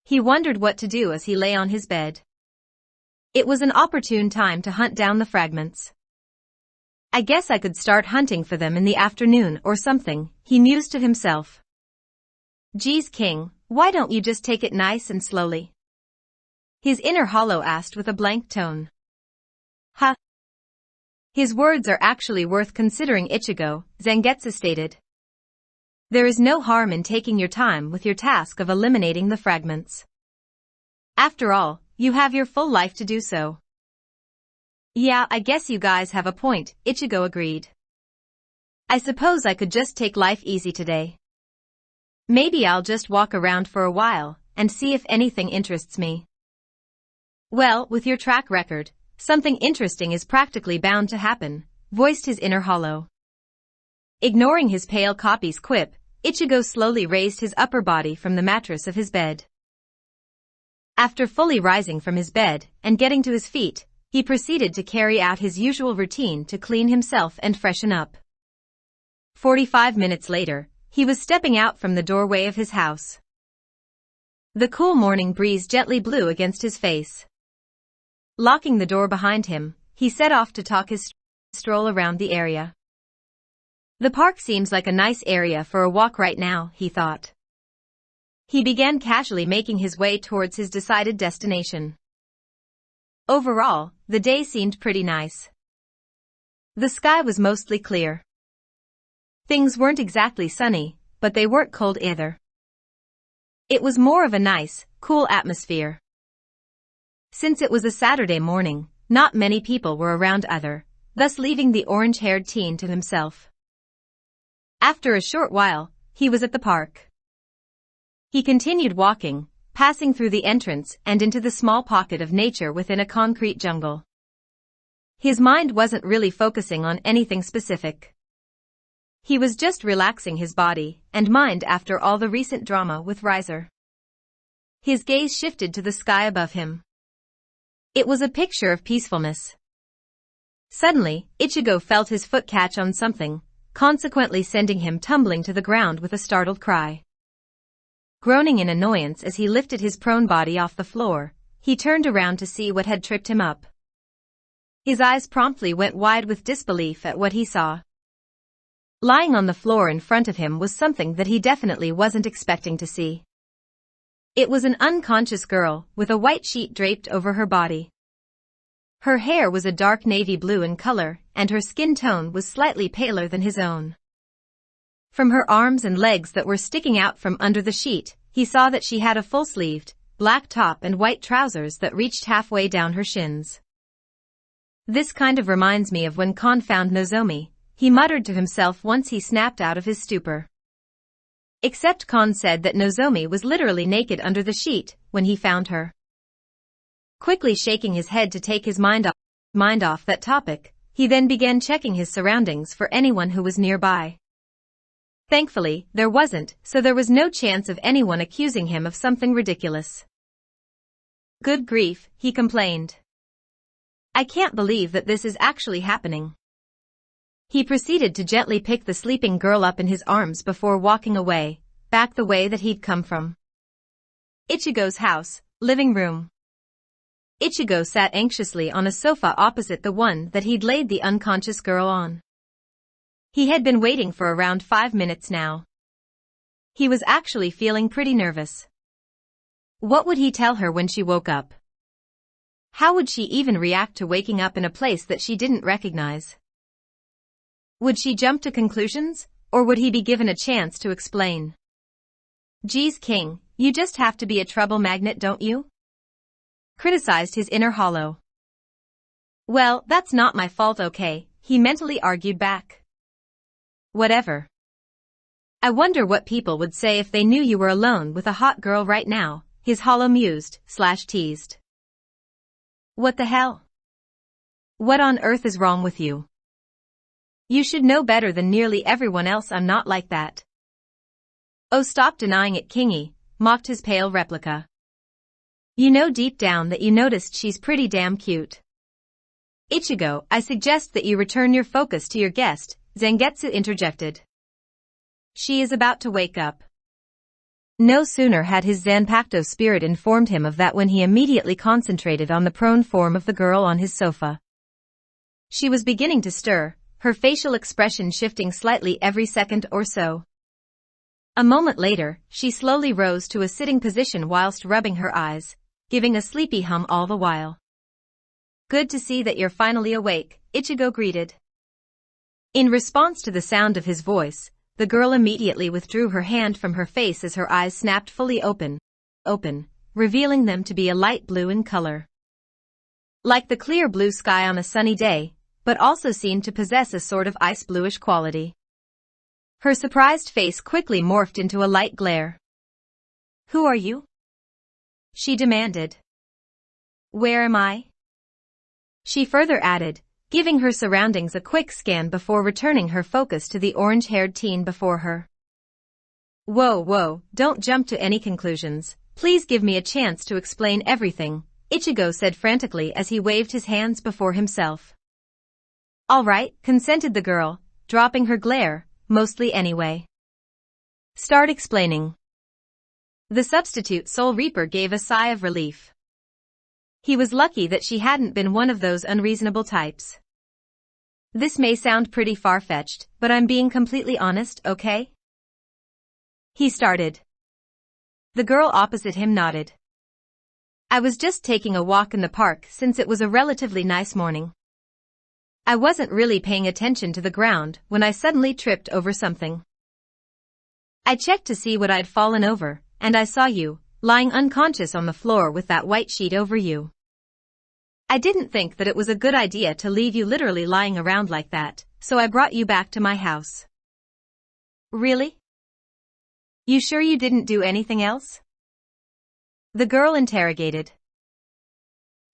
Speaker 1: He wondered what to do as he lay on his bed. It was an opportune time to hunt down the fragments. I guess I could start hunting for them in the afternoon or something, he mused to himself. Geez, King, why don't you just take it nice and slowly? His inner hollow asked with a blank tone. Huh? His words are actually worth considering, Ichigo, Zangetsu stated. There is no harm in taking your time with your task of eliminating the fragments. After all, you have your full life to do so. Yeah, I guess you guys have a point, Ichigo agreed. I suppose I could just take life easy today. Maybe I'll just walk around for a while and see if anything interests me. Well, with your track record, something interesting is practically bound to happen, voiced his inner hollow. Ignoring his pale copy's quip, Ichigo slowly raised his upper body from the mattress of his bed. After fully rising from his bed and getting to his feet, he proceeded to carry out his usual routine to clean himself and freshen up. 45 minutes later, he was stepping out from the doorway of his house. The cool morning breeze gently blew against his face. Locking the door behind him, he set off to take his stroll around the area. The park seems like a nice area for a walk right now, he thought. He began casually making his way towards his decided destination. Overall, the day seemed pretty nice. The sky was mostly clear. Things weren't exactly sunny, but they weren't cold either. It was more of a nice, cool atmosphere. Since it was a Saturday morning, not many people were around either, thus leaving the orange-haired teen to himself. After a short while, he was at the park. He continued walking, passing through the entrance and into the small pocket of nature within a concrete jungle. His mind wasn't really focusing on anything specific. He was just relaxing his body and mind after all the recent drama with Riser. His gaze shifted to the sky above him. It was a picture of peacefulness. Suddenly, Ichigo felt his foot catch on something, consequently sending him tumbling to the ground with a startled cry. Groaning in annoyance as he lifted his prone body off the floor, he turned around to see what had tripped him up. His eyes promptly went wide with disbelief at what he saw. Lying on the floor in front of him was something that he definitely wasn't expecting to see. It was an unconscious girl with a white sheet draped over her body. Her hair was a dark navy blue in color, and her skin tone was slightly paler than his own. From her arms and legs that were sticking out from under the sheet, he saw that she had a full-sleeved, black top and white trousers that reached halfway down her shins. This kind of reminds me of when Kon found Nozomi, he muttered to himself once he snapped out of his stupor. Except Kon said that Nozomi was literally naked under the sheet when he found her. Quickly shaking his head to take his mind off that topic, he then began checking his surroundings for anyone who was nearby. Thankfully, there wasn't, so there was no chance of anyone accusing him of something ridiculous. Good grief, he complained. I can't believe that this is actually happening. He proceeded to gently pick the sleeping girl up in his arms before walking away, back the way that he'd come from. Ichigo's house, living room. Ichigo sat anxiously on a sofa opposite the one that he'd laid the unconscious girl on. He had been waiting for around 5 minutes now. He was actually feeling pretty nervous. What would he tell her when she woke up? How would she even react to waking up in a place that she didn't recognize? Would she jump to conclusions, or would he be given a chance to explain? Geez, King, you just have to be a trouble magnet, don't you? Criticized his inner hollow. Well, that's not my fault, okay, he mentally argued back. Whatever. I wonder what people would say if they knew you were alone with a hot girl right now, his hollow mused/teased. What the hell? What on earth is wrong with you? You should know better than nearly everyone else. I'm not like that. Oh, stop denying it, Kingy, mocked his pale replica. You know deep down that you noticed she's pretty damn cute. Ichigo, I suggest that you return your focus to your guest, Zangetsu interjected. She is about to wake up. No sooner had his Zanpakuto spirit informed him of that when he immediately concentrated on the prone form of the girl on his sofa. She was beginning to stir, her facial expression shifting slightly every second or so. A moment later, she slowly rose to a sitting position whilst rubbing her eyes, giving a sleepy hum all the while. Good to see that you're finally awake, Ichigo greeted. In response to the sound of his voice, the girl immediately withdrew her hand from her face as her eyes snapped fully open, revealing them to be a light blue in color. Like the clear blue sky on a sunny day, but also seemed to possess a sort of ice bluish quality. Her surprised face quickly morphed into a light glare. Who are you? She demanded. Where am I? She further added, giving her surroundings a quick scan before returning her focus to the orange-haired teen before her. Whoa, don't jump to any conclusions. Please give me a chance to explain everything, Ichigo said frantically as he waved his hands before himself. All right, consented the girl, dropping her glare, mostly anyway. Start explaining. The substitute Soul Reaper gave a sigh of relief. He was lucky that she hadn't been one of those unreasonable types. This may sound pretty far-fetched, but I'm being completely honest, okay? He started. The girl opposite him nodded. I was just taking a walk in the park since it was a relatively nice morning. I wasn't really paying attention to the ground when I suddenly tripped over something. I checked to see what I'd fallen over, and I saw you, lying unconscious on the floor with that white sheet over you. I didn't think that it was a good idea to leave you literally lying around like that, so I brought you back to my house. Really? You sure you didn't do anything else? The girl interrogated.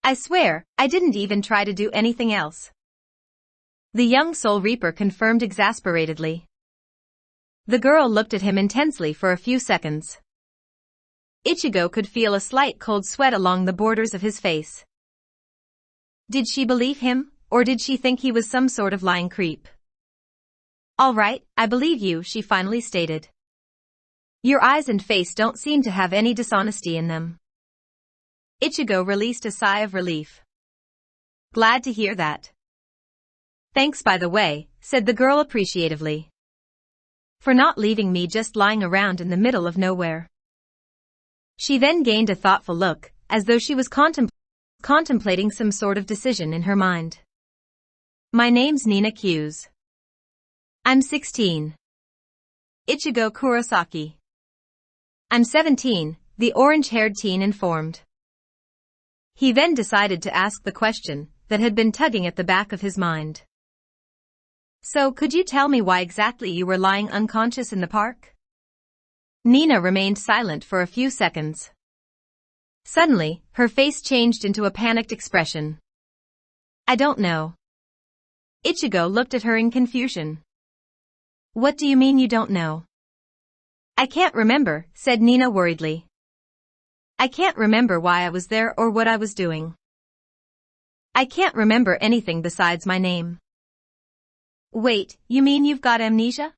Speaker 1: I swear, I didn't even try to do anything else. The young Soul Reaper confirmed exasperatedly. The girl looked at him intensely for a few seconds. Ichigo could feel a slight cold sweat along the borders of his face. Did she believe him, or did she think he was some sort of lying creep? All right, I believe you, she finally stated. Your eyes and face don't seem to have any dishonesty in them. Ichigo released a sigh of relief. Glad to hear that. Thanks by the way, said the girl appreciatively. For not leaving me just lying around in the middle of nowhere. She then gained a thoughtful look, as though she was contemplating some sort of decision in her mind. My name's Nina Q's. I'm 16. Ichigo Kurosaki. I'm 17, the orange-haired teen informed. He then decided to ask the question that had been tugging at the back of his mind. So could you tell me why exactly you were lying unconscious in the park? Nina remained silent for a few seconds. Suddenly, her face changed into a panicked expression. I don't know. Ichigo looked at her in confusion. What do you mean you don't know? I can't remember, said Nina worriedly. I can't remember why I was there or what I was doing. I can't remember anything besides my name. Wait, you mean you've got amnesia?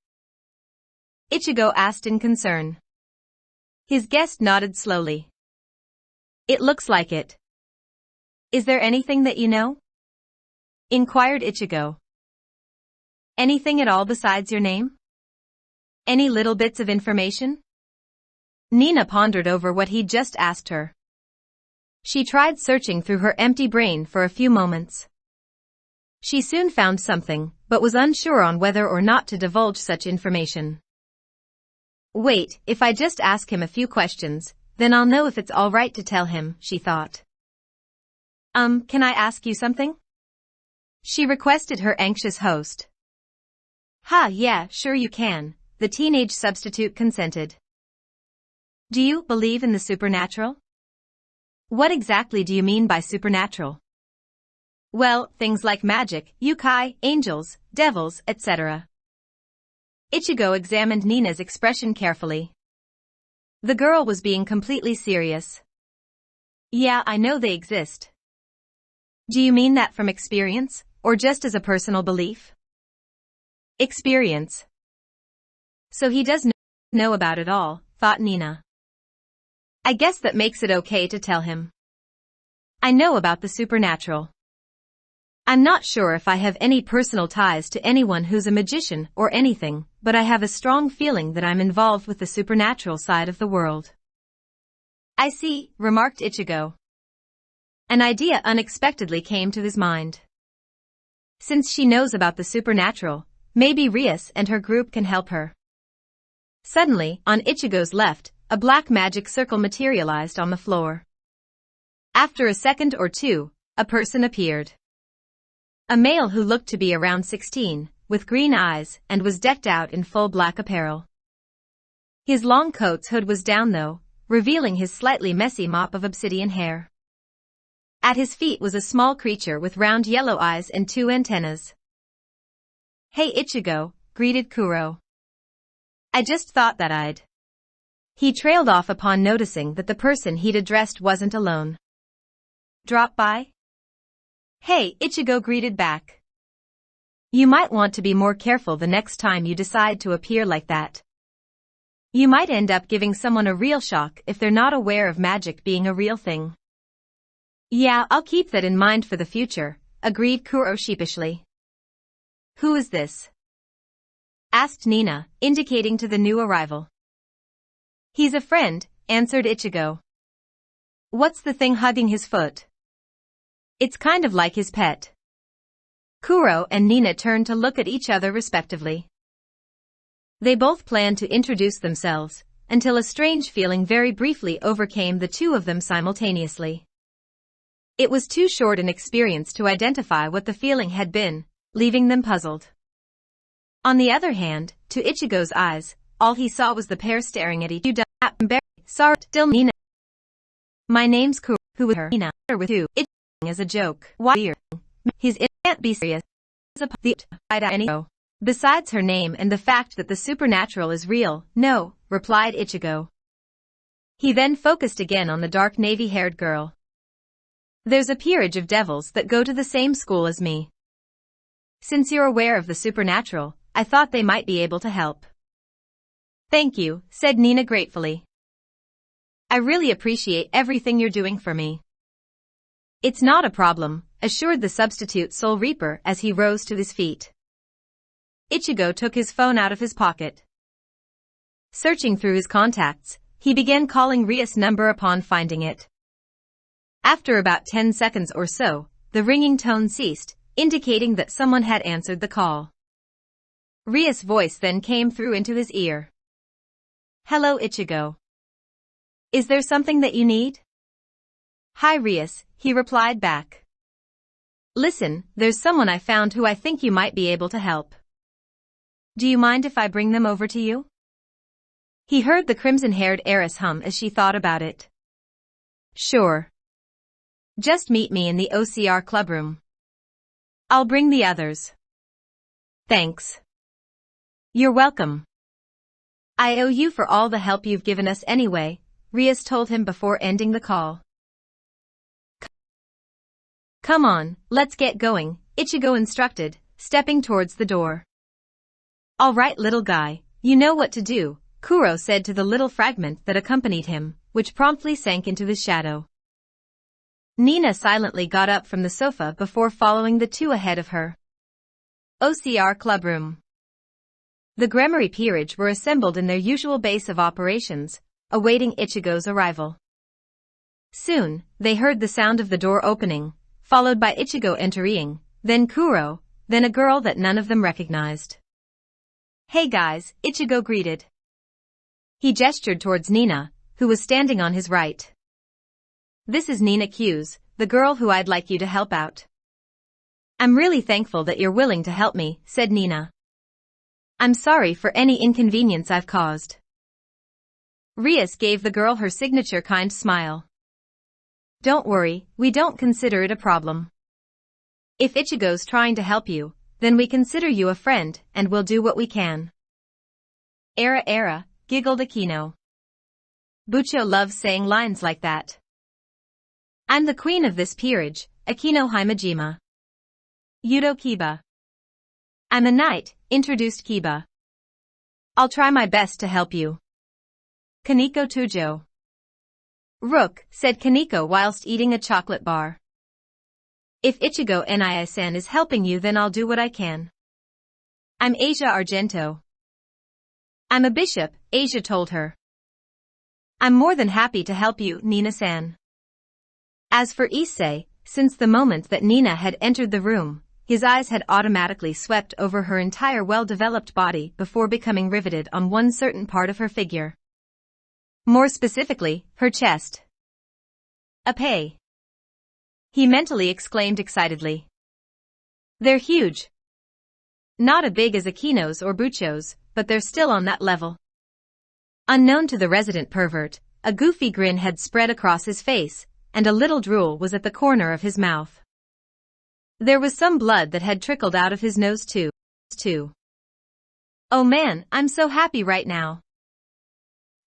Speaker 1: Ichigo asked in concern. His guest nodded slowly. It looks like it. Is there anything that you know? Inquired Ichigo. Anything at all besides your name? Any little bits of information? Nina pondered over what he'd just asked her. She tried searching through her empty brain for a few moments. She soon found something, but was unsure on whether or not to divulge such information. Wait, if I just ask him a few questions, then I'll know if it's all right to tell him, she thought. Can I ask you something? She requested her anxious host. Yeah, sure you can, the teenage substitute consented. Do you believe in the supernatural? What exactly do you mean by supernatural? Well, things like magic, yokai, angels, devils, etc. Ichigo examined Nina's expression carefully. The girl was being completely serious. Yeah, I know they exist. Do you mean that from experience, or just as a personal belief? Experience. So he does know about it all, thought Nina. I guess that makes it okay to tell him. I know about the supernatural. I'm not sure if I have any personal ties to anyone who's a magician or anything, but I have a strong feeling that I'm involved with the supernatural side of the world. I see, remarked Ichigo. An idea unexpectedly came to his mind. Since she knows about the supernatural, maybe Rias and her group can help her. Suddenly, on Ichigo's left, a black magic circle materialized on the floor. After a second or two, a person appeared. A male who looked to be around 16, with green eyes, and was decked out in full black apparel. His long coat's hood was down though, revealing his slightly messy mop of obsidian hair. At his feet was a small creature with round yellow eyes and 2 antennas. Hey Ichigo, greeted Kuro. I just thought that I'd. He trailed off upon noticing that the person he'd addressed wasn't alone. Drop by? Hey, Ichigo greeted back. You might want to be more careful the next time you decide to appear like that. You might end up giving someone a real shock if they're not aware of magic being a real thing. Yeah, I'll keep that in mind for the future, agreed Kuro sheepishly. Who is this? Asked Nina, indicating to the new arrival. He's a friend, answered Ichigo. What's the thing hugging his foot? It's kind of like his pet. Kuro and Nina turned to look at each other respectively. They both planned to introduce themselves, until a strange feeling very briefly overcame the two of them simultaneously. It was too short an experience to identify what the feeling had been, leaving them puzzled. On the other hand, to Ichigo's eyes, all he saw was the pair staring at each other. Sorry, still Nina. My name's Kuro, who with her, Nina, with who, Ichigo as a joke. Why? It can't be serious. Besides her name and the fact that the supernatural is real, no, replied Ichigo. He then focused again on the dark navy-haired girl. There's a peerage of devils that go to the same school as me. Since you're aware of the supernatural, I thought they might be able to help. Thank you, said Nina gratefully. I really appreciate everything you're doing for me. It's not a problem, assured the substitute Soul Reaper as he rose to his feet. Ichigo took his phone out of his pocket. Searching through his contacts, he began calling Ria's number upon finding it. After about 10 seconds or so, the ringing tone ceased, indicating that someone had answered the call. Ria's voice then came through into his ear. Hello Ichigo. Is there something that you need? Hi Rias, he replied back. Listen, there's someone I found who I think you might be able to help. Do you mind if I bring them over to you? He heard the crimson-haired heiress hum as she thought about it. Sure. Just meet me in the OCR clubroom. I'll bring the others. Thanks. You're welcome. I owe you for all the help you've given us anyway, Rias told him before ending the call. Come on, let's get going, Ichigo instructed, stepping towards the door. All right little guy, you know what to do, Kuro said to the little fragment that accompanied him, which promptly sank into his shadow. Nina silently got up from the sofa before following the two ahead of her. OCR clubroom. The Gremory peerage were assembled in their usual base of operations, awaiting Ichigo's arrival. Soon, they heard the sound of the door opening, followed by Ichigo entering, then Kuro, then a girl that none of them recognized. Hey guys, Ichigo greeted. He gestured towards Nina, who was standing on his right. This is Nina Q's, the girl who I'd like you to help out. I'm really thankful that you're willing to help me, said Nina. I'm sorry for any inconvenience I've caused. Rias gave the girl her signature kind smile. Don't worry, we don't consider it a problem. If Ichigo's trying to help you, then we consider you a friend and we'll do what we can. Era, giggled Akino. Bucho loves saying lines like that. I'm the queen of this peerage, Akino Himejima. Yudo Kiba. I'm a knight, introduced Kiba. I'll try my best to help you. Kaneko Tujo. Rook, said Kaneko whilst eating a chocolate bar. If Ichigo Nia-san is helping you then I'll do what I can. I'm Asia Argento. I'm a bishop, Asia told her. I'm more than happy to help you, Nina-san. As for Issei, since the moment that Nina had entered the room, his eyes had automatically swept over her entire well-developed body before becoming riveted on one certain part of her figure. More specifically, her chest. Appay! He mentally exclaimed excitedly. They're huge. Not as big as Akino's or Bucho's, but they're still on that level. Unknown to the resident pervert, a goofy grin had spread across his face, and a little drool was at the corner of his mouth. There was some blood that had trickled out of his nose too. Oh man, I'm so happy right now.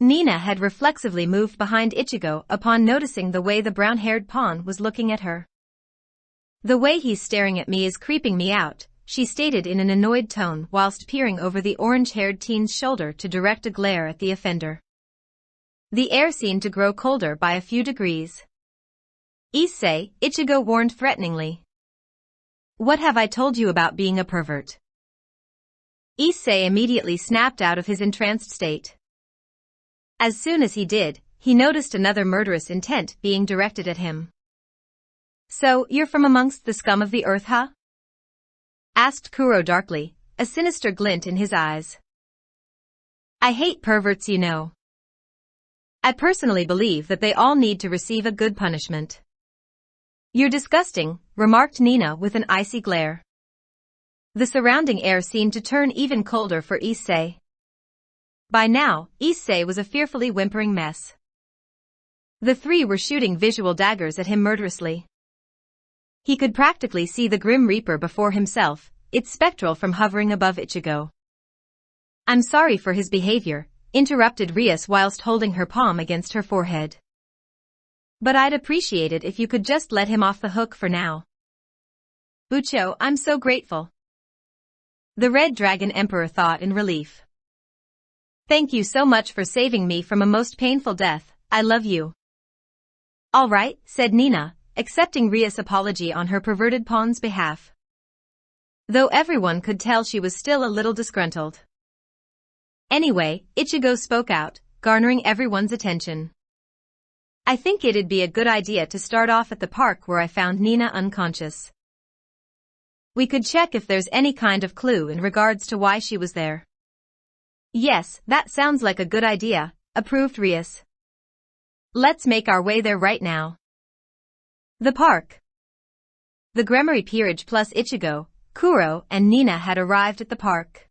Speaker 1: Nina had reflexively moved behind Ichigo upon noticing the way the brown-haired pawn was looking at her. The way he's staring at me is creeping me out, she stated in an annoyed tone whilst peering over the orange-haired teen's shoulder to direct a glare at the offender. The air seemed to grow colder by a few degrees. Issei, Ichigo warned threateningly. What have I told you about being a pervert? Issei immediately snapped out of his entranced state. As soon as he did, he noticed another murderous intent being directed at him. "So, you're from amongst the scum of the earth, huh?" asked Kuro darkly, a sinister glint in his eyes. "I hate perverts, you know. I personally believe that they all need to receive a good punishment." "You're disgusting," remarked Nina with an icy glare. The surrounding air seemed to turn even colder for Issei. By now, Issei was a fearfully whimpering mess. The three were shooting visual daggers at him murderously. He could practically see the Grim Reaper before himself, its spectral form hovering above Ichigo. "I'm sorry for his behavior," interrupted Rias whilst holding her palm against her forehead. "But I'd appreciate it if you could just let him off the hook for now." "Ucho, I'm so grateful," the Red Dragon Emperor thought in relief. "Thank you so much for saving me from a most painful death, I love you." "All right," said Nina, accepting Rias' apology on her perverted pawn's behalf. Though everyone could tell she was still a little disgruntled. Anyway, Ichigo spoke out, garnering everyone's attention. "I think it'd be a good idea to start off at the park where I found Nina unconscious. We could check if there's any kind of clue in regards to why she was there." "Yes, that sounds like a good idea," approved Rias. "Let's make our way there right now." The park. The Gremory Peerage plus Ichigo, Kuro, and Nina had arrived at the park.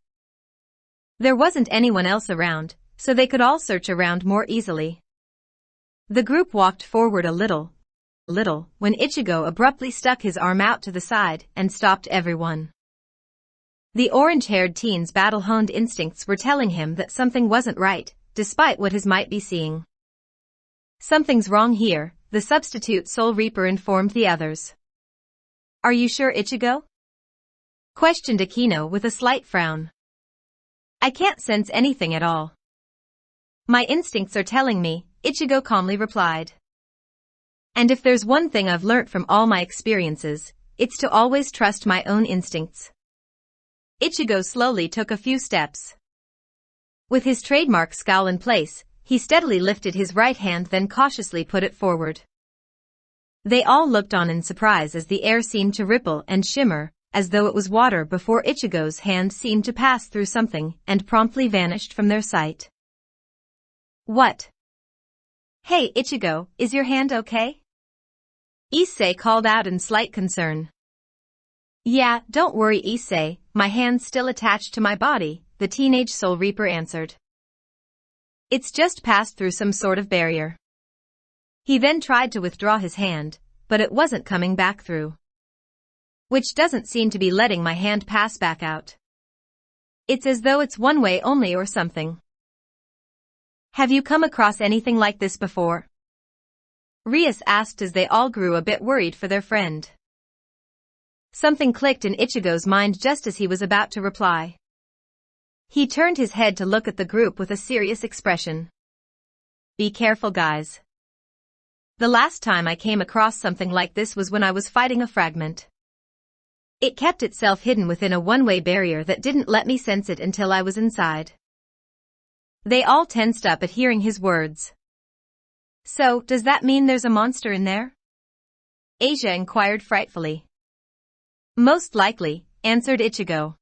Speaker 1: There wasn't anyone else around, so they could all search around more easily. The group walked forward a little, when Ichigo abruptly stuck his arm out to the side and stopped everyone. The orange-haired teen's battle-honed instincts were telling him that something wasn't right, despite what his might be seeing. "Something's wrong here," the substitute Soul Reaper informed the others. "Are you sure, Ichigo?" questioned Akino with a slight frown. "I can't sense anything at all." "My instincts are telling me," Ichigo calmly replied. "And if there's one thing I've learnt from all my experiences, it's to always trust my own instincts." Ichigo slowly took a few steps. With his trademark scowl in place, he steadily lifted his right hand, then cautiously put it forward. They all looked on in surprise as the air seemed to ripple and shimmer, as though it was water, before Ichigo's hand seemed to pass through something and promptly vanished from their sight. "What?" "Hey, Ichigo, is your hand okay?" Issei called out in slight concern. "Yeah, don't worry, Issei, my hand's still attached to my body," the teenage Soul Reaper answered. "It's just passed through some sort of barrier." He then tried to withdraw his hand, but it wasn't coming back through. "Which doesn't seem to be letting my hand pass back out. It's as though it's one way only or something." "Have you come across anything like this before?" Rias asked as they all grew a bit worried for their friend. Something clicked in Ichigo's mind just as he was about to reply. He turned his head to look at the group with a serious expression. "Be careful, guys. The last time I came across something like this was when I was fighting a fragment. It kept itself hidden within a one-way barrier that didn't let me sense it until I was inside." They all tensed up at hearing his words. "So, does that mean there's a monster in there?" Asia inquired frightfully. "Most likely," answered Ichigo.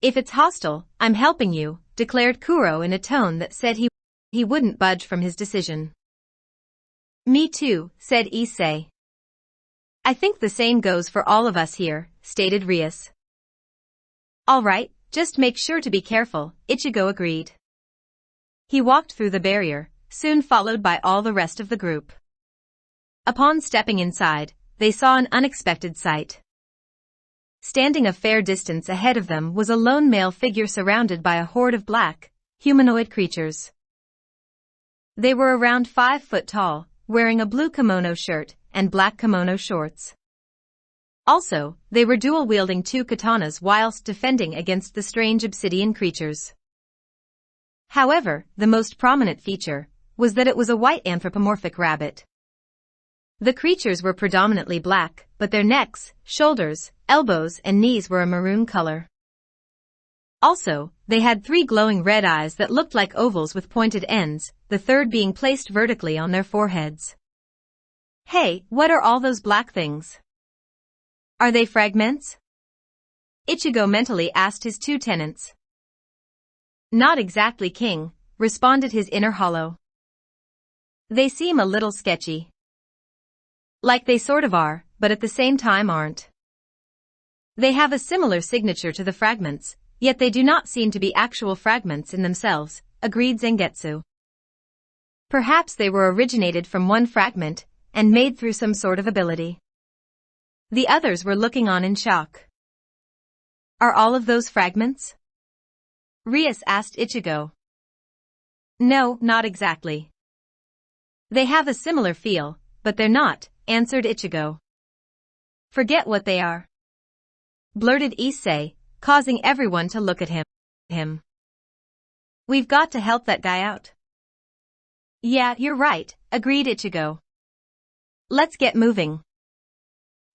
Speaker 1: "If it's hostile, I'm helping you," declared Kuro in a tone that said he wouldn't budge from his decision. "Me too," said Issei. "I think the same goes for all of us here," stated Rias. "All right, just make sure to be careful," Ichigo agreed. He walked through the barrier, soon followed by all the rest of the group. Upon stepping inside, they saw an unexpected sight. Standing a fair distance ahead of them was a lone male figure surrounded by a horde of black, humanoid creatures. They were around 5 foot tall, wearing a blue kimono shirt and black kimono shorts. Also, they were dual-wielding 2 katanas whilst defending against the strange obsidian creatures. However, the most prominent feature was that it was a white anthropomorphic rabbit. The creatures were predominantly black, but their necks, shoulders, elbows, and knees were a maroon color. Also, they had 3 glowing red eyes that looked like ovals with pointed ends, the third being placed vertically on their foreheads. Hey, what are all those black things? Are they fragments? Ichigo mentally asked his two tenants. Not exactly, King, responded his inner hollow. They seem a little sketchy. Like they sort of are, but at the same time aren't. They have a similar signature to the fragments, yet they do not seem to be actual fragments in themselves, agreed Zangetsu. Perhaps they were originated from one fragment, and made through some sort of ability. The others were looking on in shock. Are all of those fragments? Rias asked Ichigo. No, not exactly. They have a similar feel, but they're not, answered Ichigo. Forget what they are, blurted Issei, causing everyone to look at him. We've got to help that guy out. Yeah, you're right, agreed Ichigo. Let's get moving.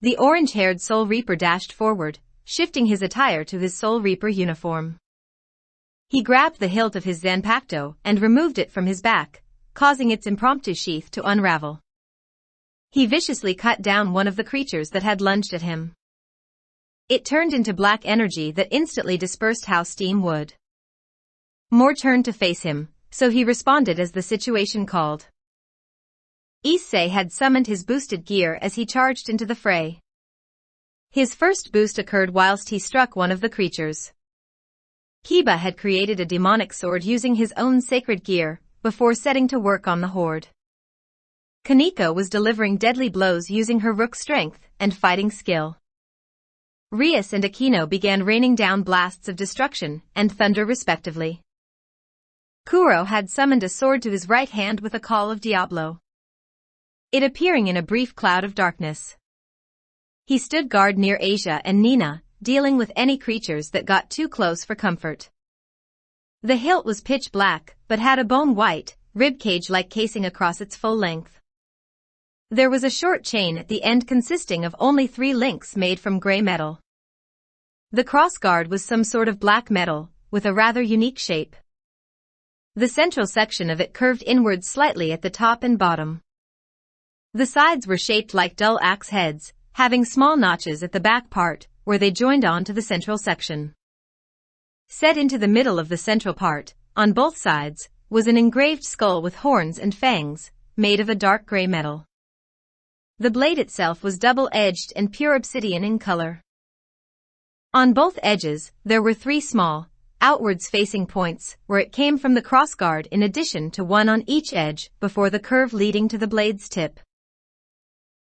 Speaker 1: The orange-haired Soul Reaper dashed forward, shifting his attire to his Soul Reaper uniform. He grabbed the hilt of his Zanpakuto and removed it from his back, causing its impromptu sheath to unravel. He viciously cut down one of the creatures that had lunged at him. It turned into black energy that instantly dispersed how steam would. More turned to face him, so he responded as the situation called. Issei had summoned his boosted gear as he charged into the fray. His first boost occurred whilst he struck one of the creatures. Kiba had created a demonic sword using his own sacred gear, before setting to work on the horde. Kaneko was delivering deadly blows using her rook strength and fighting skill. Rias and Akino began raining down blasts of destruction and thunder respectively. Kuro had summoned a sword to his right hand with a call of Diablo, it appearing in a brief cloud of darkness. He stood guard near Asia and Nina, dealing with any creatures that got too close for comfort. The hilt was pitch black, but had a bone-white, ribcage-like casing across its full length. There was a short chain at the end consisting of only 3 links made from gray metal. The crossguard was some sort of black metal, with a rather unique shape. The central section of it curved inwards slightly at the top and bottom. The sides were shaped like dull axe heads, having small notches at the back part, where they joined on to the central section. Set into the middle of the central part, on both sides, was an engraved skull with horns and fangs, made of a dark gray metal. The blade itself was double-edged and pure obsidian in color. On both edges, there were 3 small, outwards-facing points, where it came from the crossguard in addition to one on each edge before the curve leading to the blade's tip.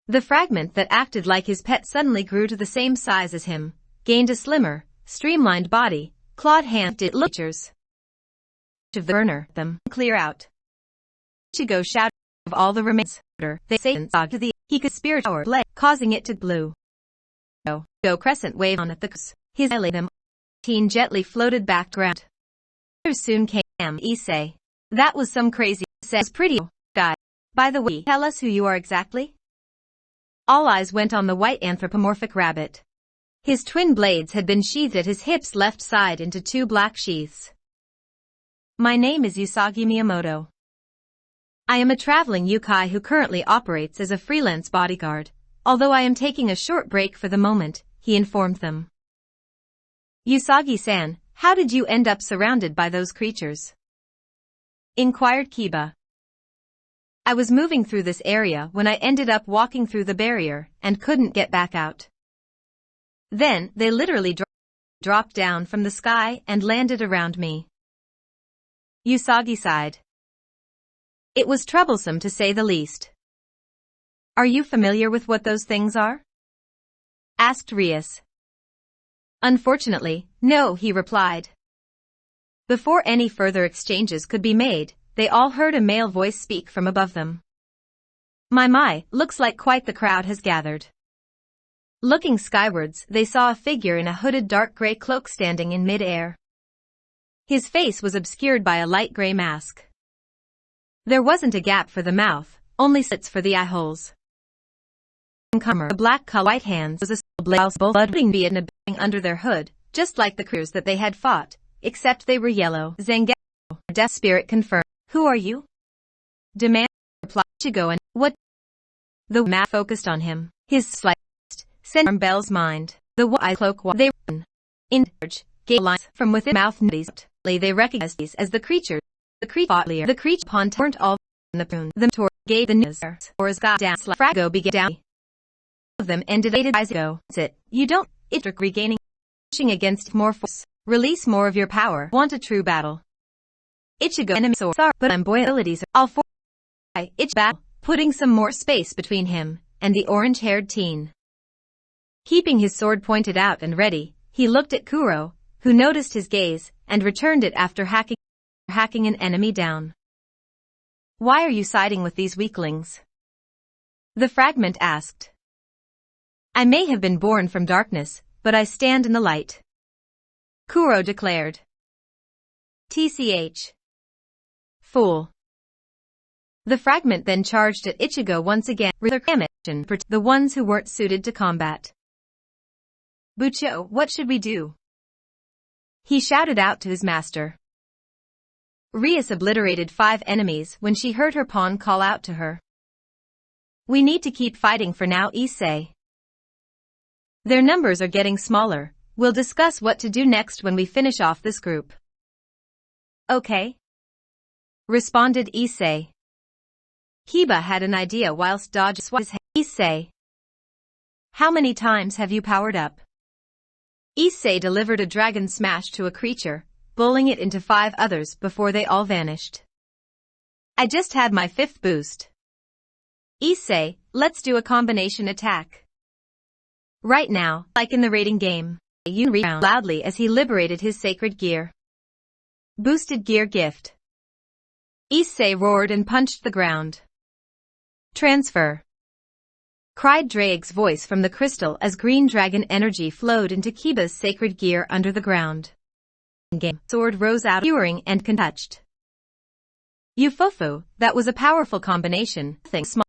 Speaker 1: The fragment that acted like his pet suddenly grew to the same size as him, gained a slimmer, streamlined body, clawed hand-handed features. Of the burner, them clear out. Ichigo shouted of all the remains. They say to the he could spirit our blade, causing it to blue. Go crescent wave on at the coast. His eye them. Teen gently floated back to ground. Soon came Issei. That was some crazy. Says pretty guy. By the way, tell us who you are exactly? All eyes went on the white anthropomorphic rabbit. His twin blades had been sheathed at his hips left side into 2 black sheaths. My name is Usagi Miyamoto. I am a traveling yokai who currently operates as a freelance bodyguard, although I am taking a short break for the moment, he informed them. Usagi-san, how did you end up surrounded by those creatures? Inquired Kiba. I was moving through this area when I ended up walking through the barrier and couldn't get back out. Then, they literally dropped down from the sky and landed around me. Usagi sighed. It was troublesome to say the least. Are you familiar with what those things are? Asked Rias. Unfortunately, no, he replied. Before any further exchanges could be made, they all heard a male voice speak from above them. My, looks like quite the crowd has gathered. Looking skywards, they saw a figure in a hooded dark gray cloak standing in mid-air. His face was obscured by a light gray mask. There wasn't a gap for the mouth, only slits for the eye holes. The black white hands was a blood-bleeding being under their hood, just like the creatures that they had fought, except they were yellow. Zangetsu, Death Spirit confirmed. Who are you? Demand reply Ichigo and what? The map focused on him. His slight sent Bell's mind. The white cloak they run. In charge, gave lines from within mouth nutties. They recognized these as the creature. The creature the creature upon turned all in the poon. The tour gave the news or as got down Frago began down. Of them ended Ichigo. Sit. You don't it regaining pushing against more force. Release more of your power. Want a true battle. Ichigo enemy sorry, but I'm boy abilities all for Ichigo battle, putting some more space between him and the orange-haired teen. Keeping his sword pointed out and ready, he looked at Kuro, who noticed his gaze and returned it after hacking an enemy down. Why are you siding with these weaklings? The fragment asked. I may have been born from darkness, but I stand in the light. Kuro declared. TCH. Fool. The fragment then charged at Ichigo once again, reclamation for the ones who weren't suited to combat. Bucho, what should we do? He shouted out to his master. Rias obliterated 5 enemies when she heard her pawn call out to her. We need to keep fighting for now, Issei. Their numbers are getting smaller. We'll discuss what to do next when we finish off this group. Okay? Responded Issei. Kiba had an idea whilst dodging his head. Issei. How many times have you powered up? Issei delivered a dragon smash to a creature, bullying it into 5 others before they all vanished. I just had my 5th boost. Issei, let's do a combination attack. Right now, like in the raiding game. Yun resounded loudly as he liberated his sacred gear. Boosted gear gift. Issei roared and punched the ground. Transfer. Cried Drake's voice from the crystal as green dragon energy flowed into Kiba's sacred gear under the ground. Game. Sword rose out, skewering and untouched. Ufofu, that was a powerful combination. Nothing small.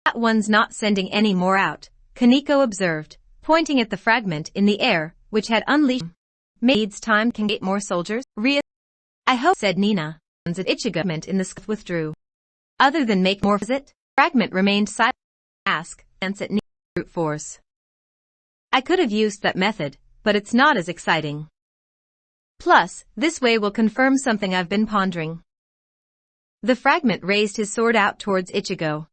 Speaker 1: That one's not sending any more out, Kaneko observed, pointing at the fragment in the air, which had unleashed. Needs time can get more soldiers. Ria. I hope, said Nina. At Ichigo in the sky withdrew. Other than make more visit, fragment remained silent. Ask, and at brute force. I could have used that method, but it's not as exciting. Plus, this way will confirm something I've been pondering. The fragment raised his sword out towards Ichigo.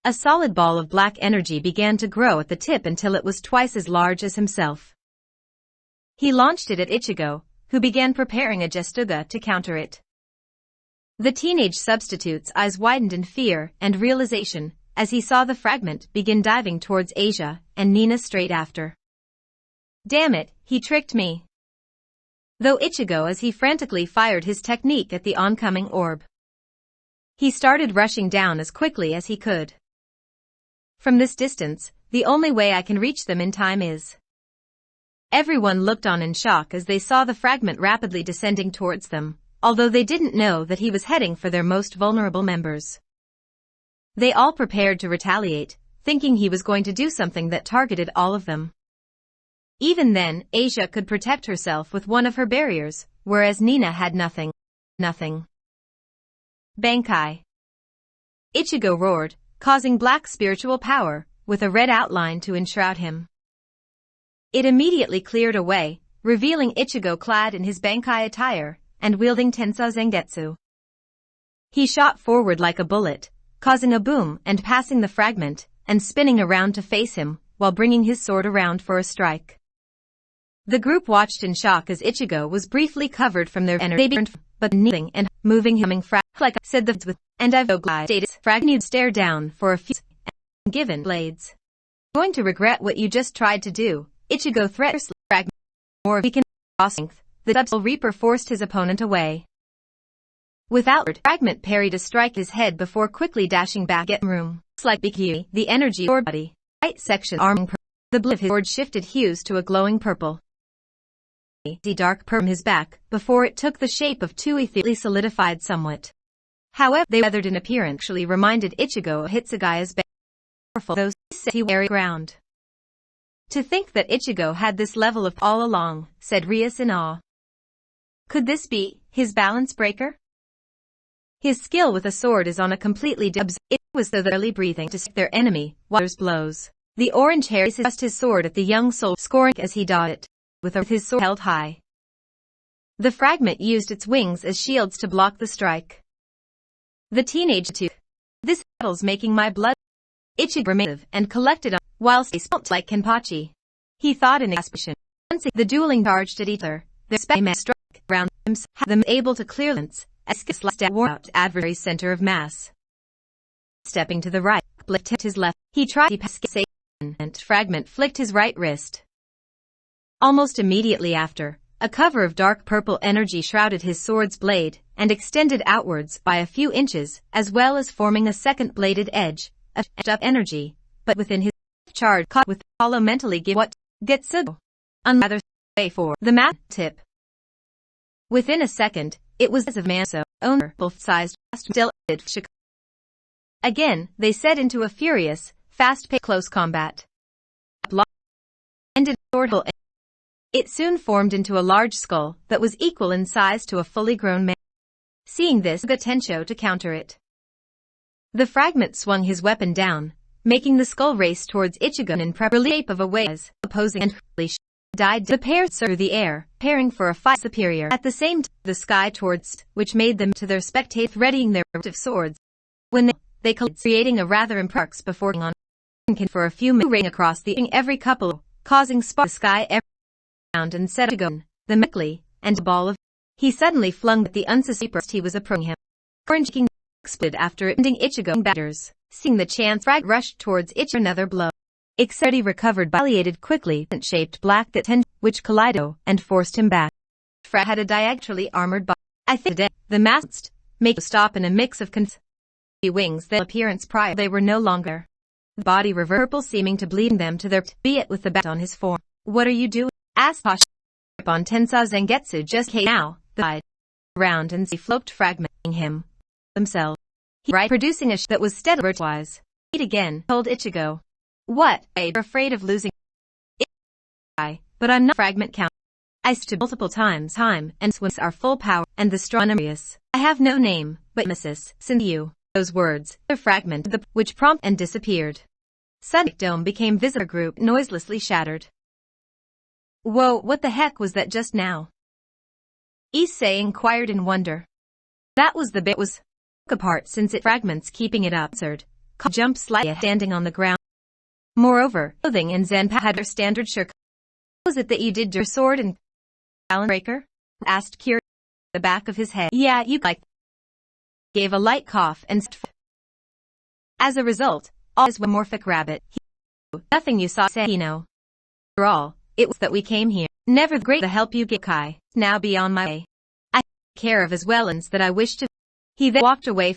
Speaker 1: A solid ball of black energy began to grow at the tip until it was twice as large as himself. He launched it at Ichigo, who began preparing a Gestuga to counter it. The teenage substitute's eyes widened in fear and realization as he saw the fragment begin diving towards Asia and Nina straight after. Damn it, he tricked me. Though Ichigo as he frantically fired his technique at the oncoming orb. He started rushing down as quickly as he could. From this distance, the only way I can reach them in time is. Everyone looked on in shock as they saw the fragment rapidly descending towards them, although they didn't know that he was heading for their most vulnerable members. They all prepared to retaliate, thinking he was going to do something that targeted all of them. Even then, Asia could protect herself with one of her barriers, whereas Nina had nothing. Nothing. Bankai. Ichigo roared, causing black spiritual power, with a red outline to enshroud him. It immediately cleared away, revealing Ichigo clad in his Bankai attire, and wielding Tensou Zangetsu. He shot forward like a bullet, causing a boom and passing the fragment, and spinning around to face him, while bringing his sword around for a strike. The group watched in shock as Ichigo was briefly covered from their energy, but kneeling and moving humming like I said the with, and I've stated fragment stare down for a few and given blades. Going to regret what you just tried to do, Ichigo threatens fragment more weakened strength. The double reaper forced his opponent away. Without word, fragment parried a strike his head before quickly dashing back at room. It's like Bikyu, the energy sword body. Right section arming the blue of his sword shifted hues to a glowing purple. The dark purple from his back before it took the shape of 2 ethereally solidified somewhat. However, they weathered in appearance actually reminded Ichigo of Hitsugaya's powerful those he weary ground. To think that Ichigo had this level of all along, said Rias in awe. Could this be his balance breaker? His skill with a sword is on a completely different. It was though barely breathing to stick their enemy, Waters blows. The orange hair thrust his sword at the young soul, scoring as he dodged it, with his sword held high. The fragment used its wings as shields to block the strike. The teenage took. This battle's making my blood. Ichigo remained and collected on, whilst he smelt like Kenpachi. He thought in exasperation. Once the dueling charged at each other, their spectacle struck around himself, them able to clear lance, as sliced at wore out adversary's center of mass. Stepping to the right, lifted his left, he tried to pass and fragment flicked his right wrist. Almost immediately after, a cover of dark purple energy shrouded his sword's blade, and extended outwards by a few inches, as well as forming a second bladed edge, of energy, but within his charge caught with hollow mentally give what Getsugo. Another way for the map tip. Within a second, it was as of Manso, owner, both-sized, still did. Again, they set into a furious, fast-paced close combat. Ended sword hole. It soon formed into a large skull that was equal in size to a fully grown man. Seeing this, Tencho to counter it. The fragment swung his weapon down, making the skull race towards Ichigo in shape of a way as opposing and died. The pair through the air, pairing for a fight superior. At the same time, the sky towards, which made them to their spectators readying their respective swords. When they collided, creating a rather imparks before on for a few minutes ring across the every couple, causing sparks the sky every round and set to go. The Mickley, and a ball of he suddenly flung at the unsuspecting he was approaching him. Orange King exploded after ending Ichigo batters. Seeing the chance, frag rushed towards Ichigo another blow. Ichigo recovered palliated quickly and shaped black that tended, which collided and forced him back. Frag had a diagonally armored body. I think the masked make stop in a mix of wings that appearance prior they were no longer. The body purple seeming to bleed them to their be it with the bat on his form. What are you doing? Asked Posh. On Tensa Zangetsu just came now, the side round and see float fragmenting him. Themselves. He right producing a that was steady wise. Eat again, told Ichigo. What? I'm afraid of losing. But I'm not fragment count. I stood multiple times and swims are full power and the strong. I have no name, but Nemesis, send you. Those words, the fragment, which prompted and disappeared. Suddenly dome became visitor group noiselessly shattered. Whoa, what the heck was that just now? Issei inquired in wonder. That was the bit was apart since it fragments keeping it up. Jumped slightly standing on the ground. Moreover, clothing and Zenpa had their standard shirt. Was it that you did your sword and talent breaker? Asked Kira. The back of his head. Yeah, you like. Gave a light cough and as a result, all is morphic rabbit. Nothing you saw say no. After all, it was that we came here. Never great the help you get, Kai. Now be on my way. I take care of as well as that I wish to. He then walked away.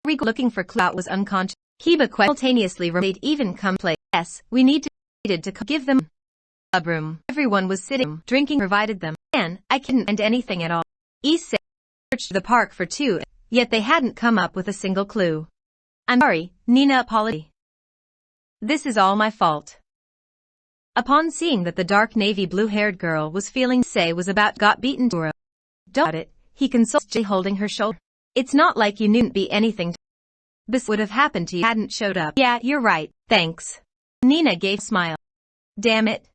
Speaker 1: Rigo looking for clout was unconscious. Kiba simultaneously remained even come play. Yes, we needed to give them a room. Everyone was sitting, drinking provided them. And I couldn't find anything at all. Issei searched the park for two, yet they hadn't come up with a single clue. I'm sorry, Nina apologized. This is all my fault. Upon seeing that the dark navy blue-haired girl was feeling Say was about got beaten to her. Doubt it, he consulted Jay holding her shoulder. It's not like you needn't be anything. This would have happened to you hadn't showed up. Yeah, you're right, thanks. Nina gave a smile. Damn it.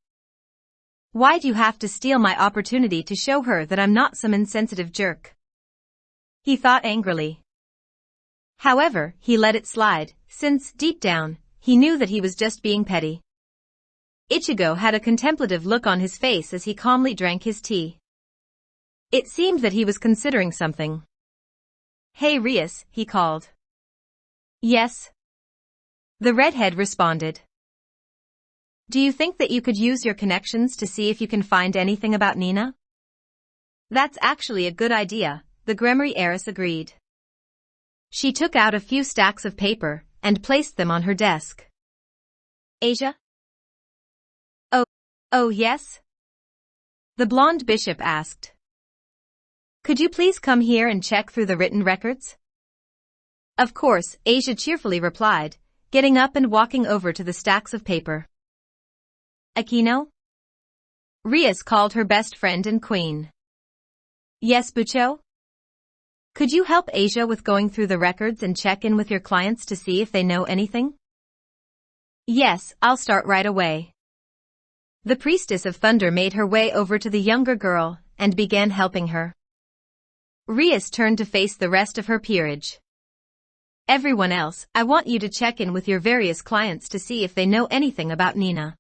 Speaker 1: Why'd you have to steal my opportunity to show her that I'm not some insensitive jerk? He thought angrily. However, he let it slide, since, deep down, he knew that he was just being petty. Ichigo had a contemplative look on his face as he calmly drank his tea. It seemed that he was considering something. Hey Rias, he called. Yes. The redhead responded. Do you think that you could use your connections to see if you can find anything about Nina? That's actually a good idea, the Gremory heiress agreed. She took out a few stacks of paper and placed them on her desk. Asia? Oh yes? The blonde bishop asked. Could you please come here and check through the written records? Of course, Asia cheerfully replied, getting up and walking over to the stacks of paper. Aquino? Rias called her best friend and queen. Yes, Bucho? Could you help Asia with going through the records and check in with your clients to see if they know anything? Yes, I'll start right away. The priestess of thunder made her way over to the younger girl and began helping her. Rias turned to face the rest of her peerage. Everyone else, I want you to check in with your various clients to see if they know anything about Nina.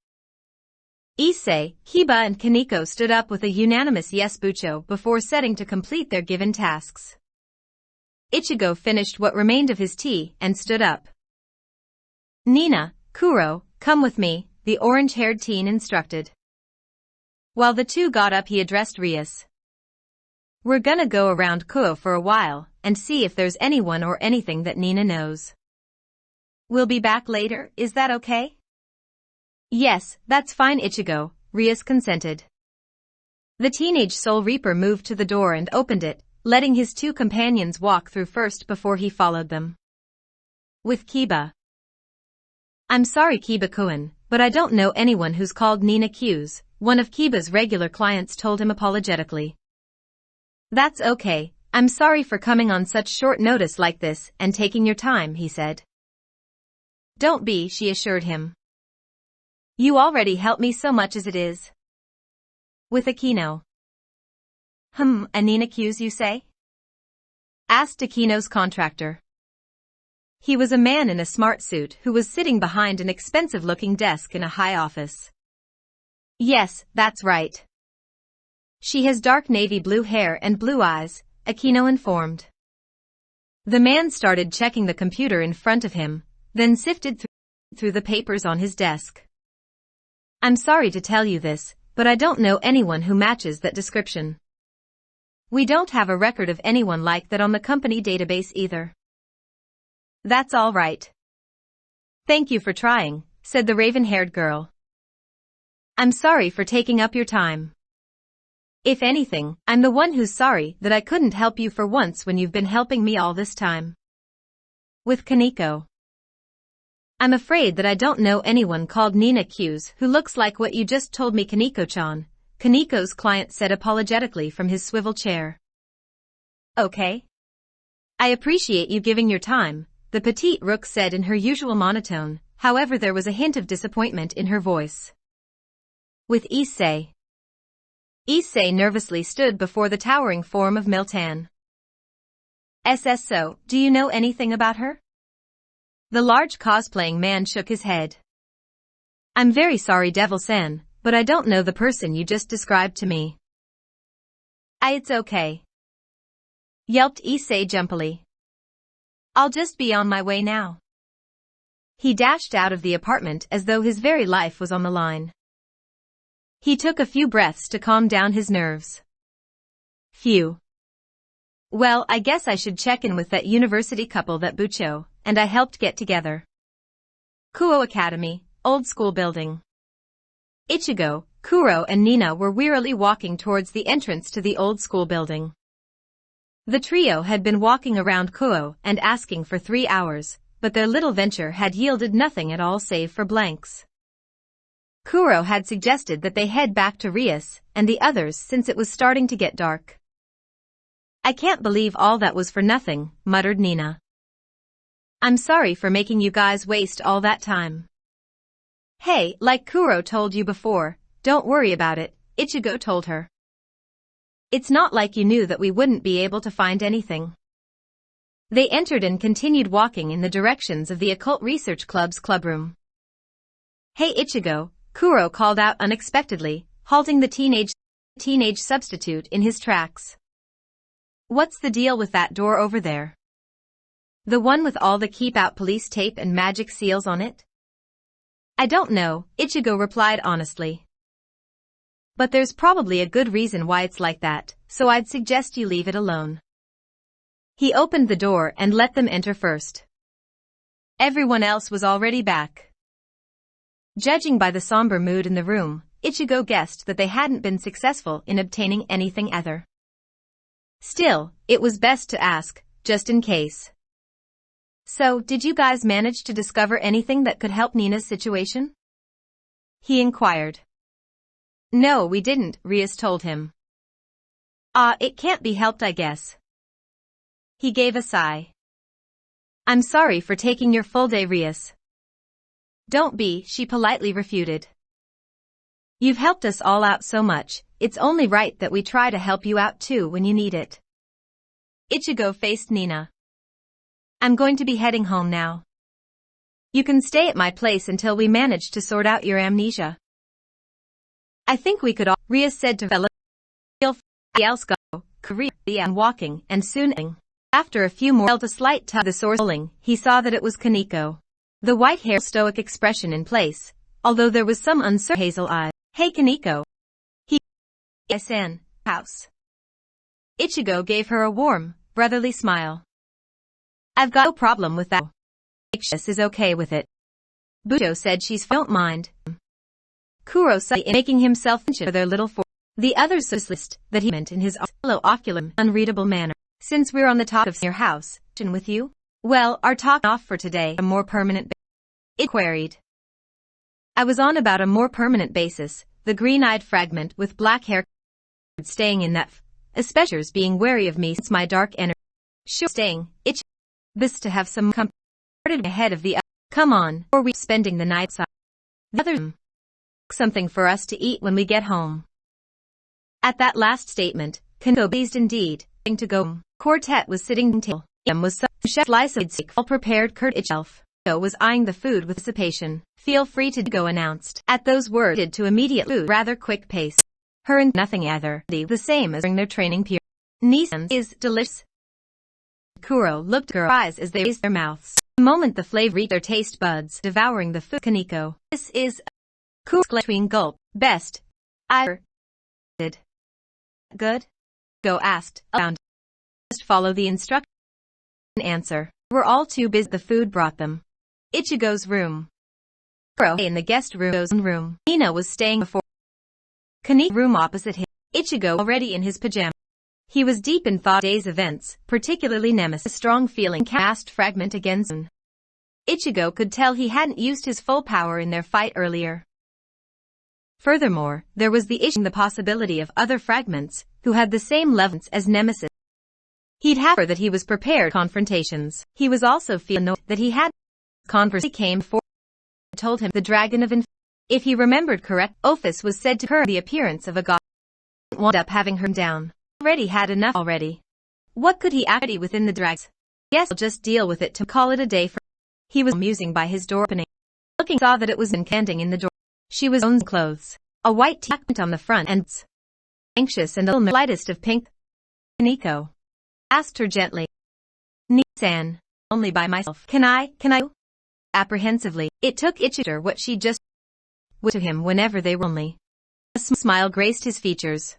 Speaker 1: Issei, Kiba and Kaneko stood up with a unanimous yes Bucho before setting to complete their given tasks. Ichigo finished what remained of his tea and stood up. Nina, Kuro, come with me, the orange-haired teen instructed. While the two got up he addressed Rias. We're gonna go around Kuro for a while and see if there's anyone or anything that Nina knows. We'll be back later, is that okay? Yes, that's fine Ichigo, Rias consented. The teenage Soul Reaper moved to the door and opened it, letting his two companions walk through first before he followed them. With Kiba. I'm sorry Kiba-kun, but I don't know anyone who's called Nina Q's, one of Kiba's regular clients told him apologetically. That's okay, I'm sorry for coming on such short notice like this and taking your time, he said. Don't be, she assured him. You already help me so much as it is. With Akino. A Nina Q's you say? Asked Akino's contractor. He was a man in a smart suit who was sitting behind an expensive-looking desk in a high office. Yes, that's right. She has dark navy blue hair and blue eyes, Akino informed. The man started checking the computer in front of him, then sifted through the papers on his desk. I'm sorry to tell you this, but I don't know anyone who matches that description. We don't have a record of anyone like that on the company database either. That's all right. Thank you for trying, said the raven-haired girl. I'm sorry for taking up your time. If anything, I'm the one who's sorry that I couldn't help you for once when you've been helping me all this time. With Kaneko. I'm afraid that I don't know anyone called Nina Q's who looks like what you just told me Kaneko-chan, Kaneko's client said apologetically from his swivel chair. Okay. I appreciate you giving your time, the petite rook said in her usual monotone, however there was a hint of disappointment in her voice. With Issei. Issei nervously stood before the towering form of Miltan. SSO, do you know anything about her? The large cosplaying man shook his head. I'm very sorry Devil-san, but I don't know the person you just described to me. It's okay. Yelped Issei jumpily. I'll just be on my way now. He dashed out of the apartment as though his very life was on the line. He took a few breaths to calm down his nerves. Phew. Well, I guess I should check in with that university couple that Bucho and I helped get together. Kuo Academy, old school building. Ichigo, Kuro and Nina were wearily walking towards the entrance to the old school building. The trio had been walking around Kuo and asking for 3 hours, but their little venture had yielded nothing at all save for blanks. Kuro had suggested that they head back to Rias and the others since it was starting to get dark. I can't believe all that was for nothing, muttered Nina. I'm sorry for making you guys waste all that time. Hey, like Kuro told you before, don't worry about it, Ichigo told her. It's not like you knew that we wouldn't be able to find anything. They entered and continued walking in the directions of the Occult Research Club's clubroom. Hey Ichigo, Kuro called out unexpectedly, halting the teenage substitute in his tracks. What's the deal with that door over there? The one with all the keep-out police tape and magic seals on it? I don't know, Ichigo replied honestly. But there's probably a good reason why it's like that, so I'd suggest you leave it alone. He opened the door and let them enter first. Everyone else was already back. Judging by the somber mood in the room, Ichigo guessed that they hadn't been successful in obtaining anything either. Still, it was best to ask, just in case. So, did you guys manage to discover anything that could help Nina's situation? He inquired. No, we didn't, Rias told him. It can't be helped I guess. He gave a sigh. I'm sorry for taking your full day, Rias. Don't be, she politely refuted. You've helped us all out so much, it's only right that we try to help you out too when you need it. Ichigo faced Nina. I'm going to be heading home now. You can stay at my place until we manage to sort out your amnesia. I think we could all, Rias said to Fella. Else go, Korea began walking, and soon, after a few more, felt a slight tug the sore pulling, he saw that it was Kaneko. The white hair stoic expression in place, although there was some uncertainty hazel eyes. Hey Kaneko. Yes-san, house. Ichigo gave her a warm, brotherly smile. I've got no problem with that. This is okay with it. Buto said don't mind. Kuro said making himself for their little for. The others list that he meant in his oculum unreadable manner. Since we're on the top of your house, with you? Well, our talk off for today, a more permanent basis. It queried. I was on about a more permanent basis, the green-eyed fragment with black hair staying in that especially being wary of me since my dark energy. Sure staying, itch. This to have some comfort ahead of the come on, or we spending the night outside. The other something for us to eat when we get home. At that last statement, Kaneko pleased indeed, to go. Quartet was sitting table. Was some chef slice all prepared curd itself. Was eyeing the food with dissipation. Feel free to go, announced. At those words to immediate food rather quick pace. Her and nothing either. The same as during their training period. Nissan's is delicious. Kuro looked at her eyes as they raised their mouths. The moment the flavor reached their taste buds, devouring the food. Kaneko. This is Kuro between gulp. Best. I did. Good? Go asked, aloud. Just follow the instructions. Answer. We're all too busy. The food brought them. Ichigo's room. Kuro in the guest room. Nina was staying before. Kaneko's room opposite him. Ichigo already in his pajamas. He was deep in thought day's events, particularly Nemesis' strong feeling cast fragment against him. Ichigo could tell he hadn't used his full power in their fight earlier. Furthermore, there was the possibility of other fragments, who had the same levels as Nemesis. He'd have her that he was prepared confrontations. He was also feeling that he had conversation came before told him the dragon of if he remembered correct, Ophis was said to her the appearance of a god. Wound up having her down. Already had enough already. What could he actually within the drags? Yes, I'll just deal with it to call it a day for. He was musing by his door opening. Looking saw that it was encanding in the door. She was own clothes. A white t-shirt on the front and anxious and a little lightest of pink. Kaneko asked her gently. Nissan, only by myself. Can I? Apprehensively, it took Ichigo what she just would to him whenever they were only. A smile graced his features.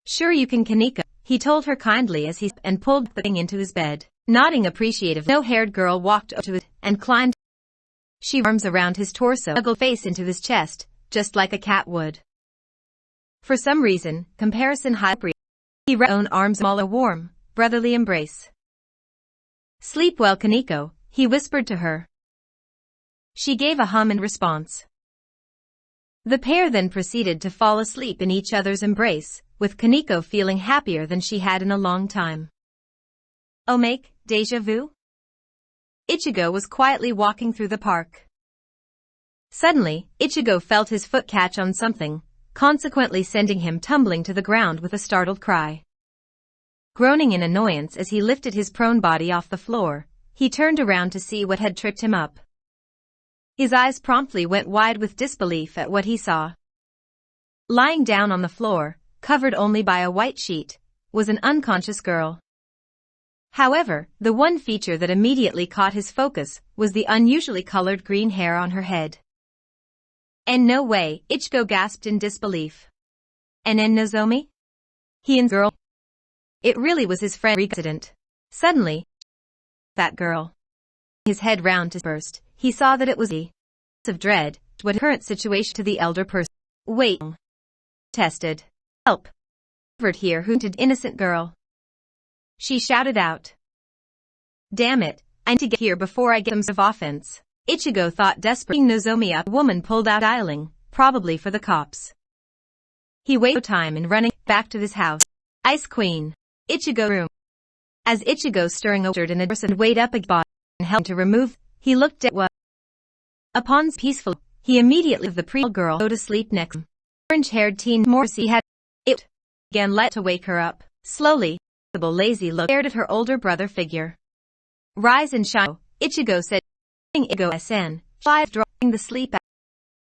Speaker 1: Sure you can, Kaneko, he told her kindly as he and pulled the thing into his bed. Nodding appreciatively, the no-haired girl walked up to it and climbed. She arms around his torso, snuggled face into his chest, just like a cat would. For some reason, comparison hyper. He wrapped own arms all a warm, brotherly embrace. Sleep well, Kaneko, he whispered to her. She gave a hum in response. The pair then proceeded to fall asleep in each other's embrace, with Kaneko feeling happier than she had in a long time. Oh, make déjà vu? Ichigo was quietly walking through the park. Suddenly, Ichigo felt his foot catch on something, consequently sending him tumbling to the ground with a startled cry. Groaning in annoyance as he lifted his prone body off the floor, he turned around to see what had tripped him up. His eyes promptly went wide with disbelief at what he saw. Lying down on the floor, covered only by a white sheet, was an unconscious girl. However, the one feature that immediately caught his focus was the unusually colored green hair on her head. And no way, Ichigo gasped in disbelief. And Nozomi? He and girl? It really was his friend resident. Suddenly, that girl. His head round to burst, he saw that it was a of dread, what current situation to the elder person. Wait. Tested. Help. Here hooted innocent girl. She shouted out. Damn it, I need to get here before I get some of offense. Ichigo thought desperately. Nozomi up. Woman pulled out dialing, probably for the cops. He wasted no time in running back to his house. Ice Queen. Ichigo room. As Ichigo stirring ordered in a and weighed up a body and helped to remove, he looked at what. Upon peaceful, he immediately the pre girl go to sleep next to him. Orange-haired teen Morrissey had it again let to wake her up. Slowly, the lazy look stared at her older brother figure. Rise and shine, Ichigo said. Ichigo-san, 5 drawing the sleep out.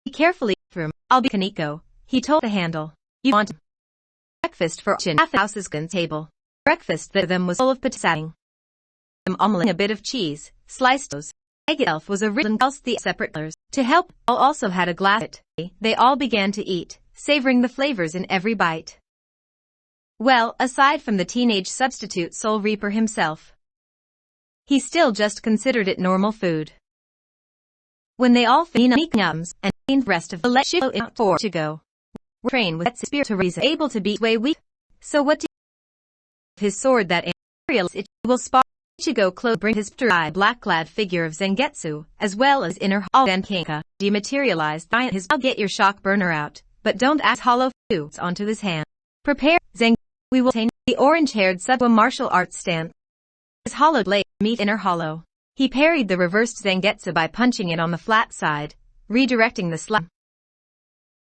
Speaker 1: Be carefully room. I'll be Kaneko, he told the handle. You want breakfast for half the house's table. Breakfast that them was full of potato. Omeling a bit of cheese, sliced toast. Egg itself was a written else the separate colors. To help, all also had a glass. They all began to eat, savoring the flavors in every bite. Well, aside from the teenage substitute Soul Reaper himself, he still just considered it normal food. When they all finished nums and the rest of the let Shivo in for to go. Train with that spirit to reason able to beat way weak. So what do his sword that Imperial it will spar Ichigo clothes bring his black-clad figure of Zangetsu, as well as inner Hall and Kinka, dematerialized by his I'll get your shock burner out, but don't ask hollow foods onto his hand. Prepare, Zang, we will attain the orange-haired sub martial arts stance. His hollow blade meet inner hollow. He parried the reversed Zangetsu by punching it on the flat side, redirecting the slam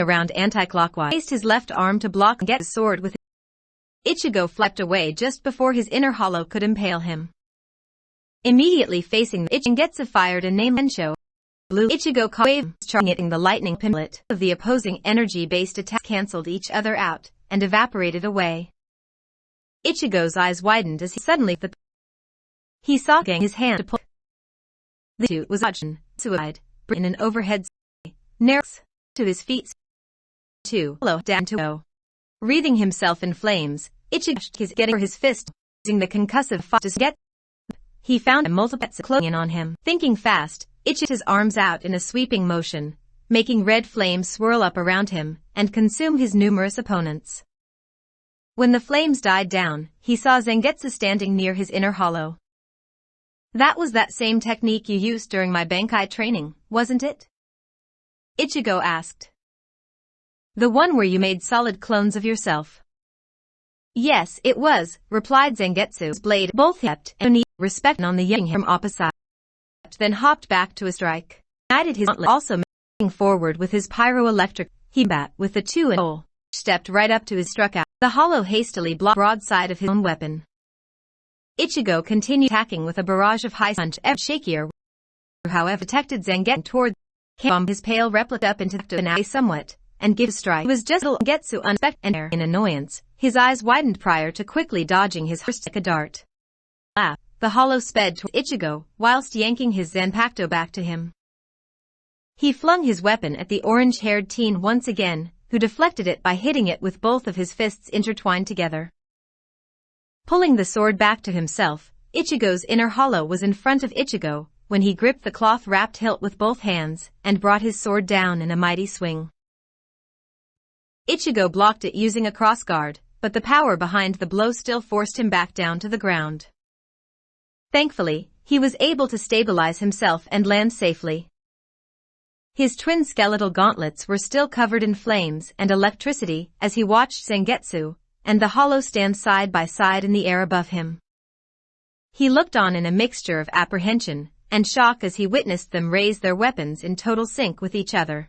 Speaker 1: around anti-clockwise. He raised his left arm to block and get his sword with it. Ichigo flapped away just before his inner hollow could impale him. Immediately facing the Zangetsu fired a name Ensho. Blue Ichigo wave charging the lightning pinlet of the opposing energy-based attack cancelled each other out and evaporated away. Ichigo's eyes widened as he suddenly he saw Gang his hand to pull. The two was Ajin, suicide, in an overhead narrows to his feet. 2 low down to O. Wreathing himself in flames, Ichigo is getting for his fist, using the concussive fire to get. He found a multiple clothing on him. Thinking fast, Ichigo his arms out in a sweeping motion, making red flames swirl up around him and consume his numerous opponents. When the flames died down, he saw Zangetsu standing near his inner hollow. That was that same technique you used during my Bankai training, wasn't it? Ichigo asked. The one where you made solid clones of yourself. Yes, it was, replied Zangetsu's blade. Both kept and respect on the yang from opposite. Then hopped back to a strike. United his gauntlet also moving forward with his pyroelectric. He bat with the 2 and all. Stepped right up to his struck out. The hollow hastily blocked broadside of his own weapon. Ichigo continued attacking with a barrage of high punch ever shakier. However, detected Zangetsu toward bomb his pale replica up into the eye somewhat and give a strike. It was just Zangetsu unexpected and in annoyance. His eyes widened prior to quickly dodging his first like a dart. The hollow sped toward Ichigo whilst yanking his Zanpakuto back to him. He flung his weapon at the orange-haired teen once again, who deflected it by hitting it with both of his fists intertwined together. Pulling the sword back to himself, Ichigo's inner hollow was in front of Ichigo when he gripped the cloth-wrapped hilt with both hands and brought his sword down in a mighty swing. Ichigo blocked it using a crossguard, but the power behind the blow still forced him back down to the ground. Thankfully, he was able to stabilize himself and land safely. His twin skeletal gauntlets were still covered in flames and electricity as he watched Zangetsu and the hollow stand side by side in the air above him. He looked on in a mixture of apprehension and shock as he witnessed them raise their weapons in total sync with each other.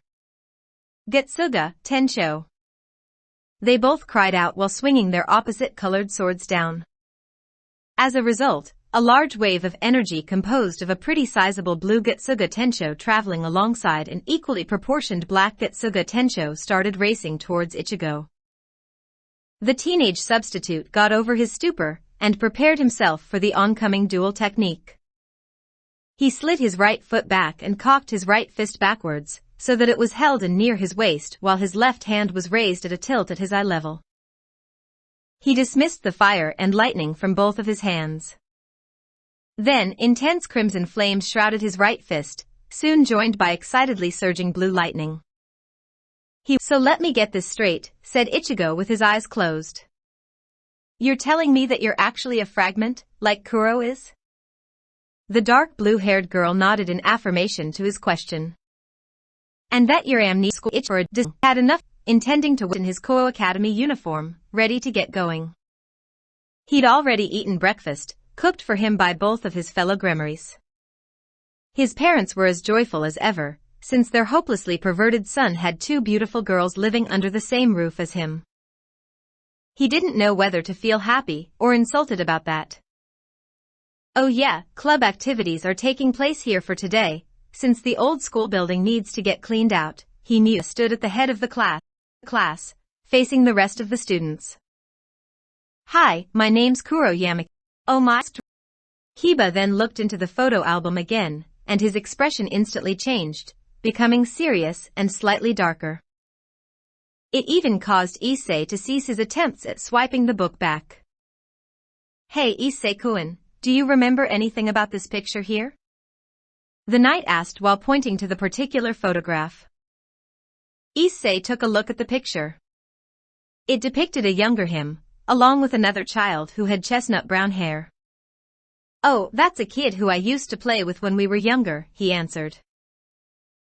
Speaker 1: Getsuga, Tensho. They both cried out while swinging their opposite-colored swords down. As a result, a large wave of energy composed of a pretty sizable blue Getsuga Tensho traveling alongside an equally proportioned black Getsuga Tensho started racing towards Ichigo. The teenage substitute got over his stupor and prepared himself for the oncoming duel technique. He slid his right foot back and cocked his right fist backwards, so that it was held in near his waist while his left hand was raised at a tilt at his eye level. He dismissed the fire and lightning from both of his hands. Then, intense crimson flames shrouded his right fist, soon joined by excitedly surging blue lightning. So let me get this straight, said Ichigo with his eyes closed. You're telling me that you're actually a fragment, like Kuro is? The dark blue-haired girl nodded in affirmation to his question. And that your amnesia had enough, intending to win his Koa Academy uniform, ready to get going. He'd already eaten breakfast, cooked for him by both of his fellow gremmaries. His parents were as joyful as ever, since their hopelessly perverted son had two beautiful girls living under the same roof as him. He didn't know whether to feel happy or insulted about that. Oh yeah, club activities are taking place here for today, since the old school building needs to get cleaned out, he knew. Stood at the head of the class, facing the rest of the students. Hi, my name's Kuro Yamaki. Oh my. Kiba then looked into the photo album again, and his expression instantly changed, becoming serious and slightly darker. It even caused Issei to cease his attempts at swiping the book back. Hey Issei-kun, do you remember anything about this picture here? The knight asked while pointing to the particular photograph. Issei took a look at the picture. It depicted a younger him, along with another child who had chestnut brown hair. Oh, that's a kid who I used to play with when we were younger, he answered.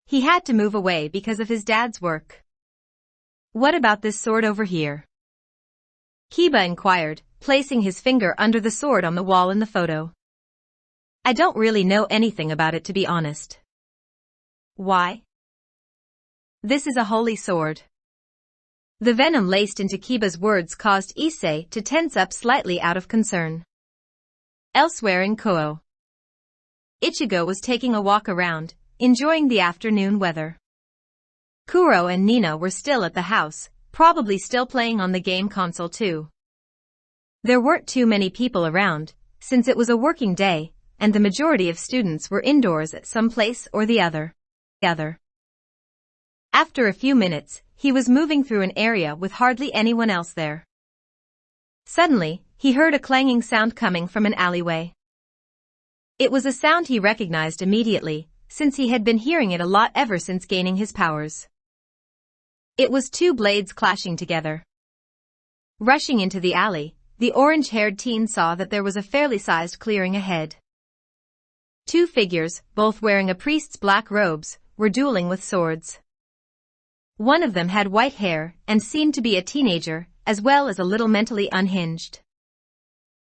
Speaker 1: He had to move away because of his dad's work. What about this sword over here? Kiba inquired, placing his finger under the sword on the wall in the photo. I don't really know anything about it, to be honest. Why? This is a holy sword. The venom laced into Kiba's words caused Issei to tense up slightly out of concern. Elsewhere in Koho, Ichigo was taking a walk around, enjoying the afternoon weather. Kuro and Nina were still at the house, probably still playing on the game console too. There weren't too many people around, since it was a working day, and the majority of students were indoors at some place or the other. After a few minutes, he was moving through an area with hardly anyone else there. Suddenly, he heard a clanging sound coming from an alleyway. It was a sound he recognized immediately, since he had been hearing it a lot ever since gaining his powers. It was two blades clashing together. Rushing into the alley, the orange-haired teen saw that there was a fairly sized clearing ahead. Two figures, both wearing a priest's black robes, were dueling with swords. One of them had white hair and seemed to be a teenager, as well as a little mentally unhinged.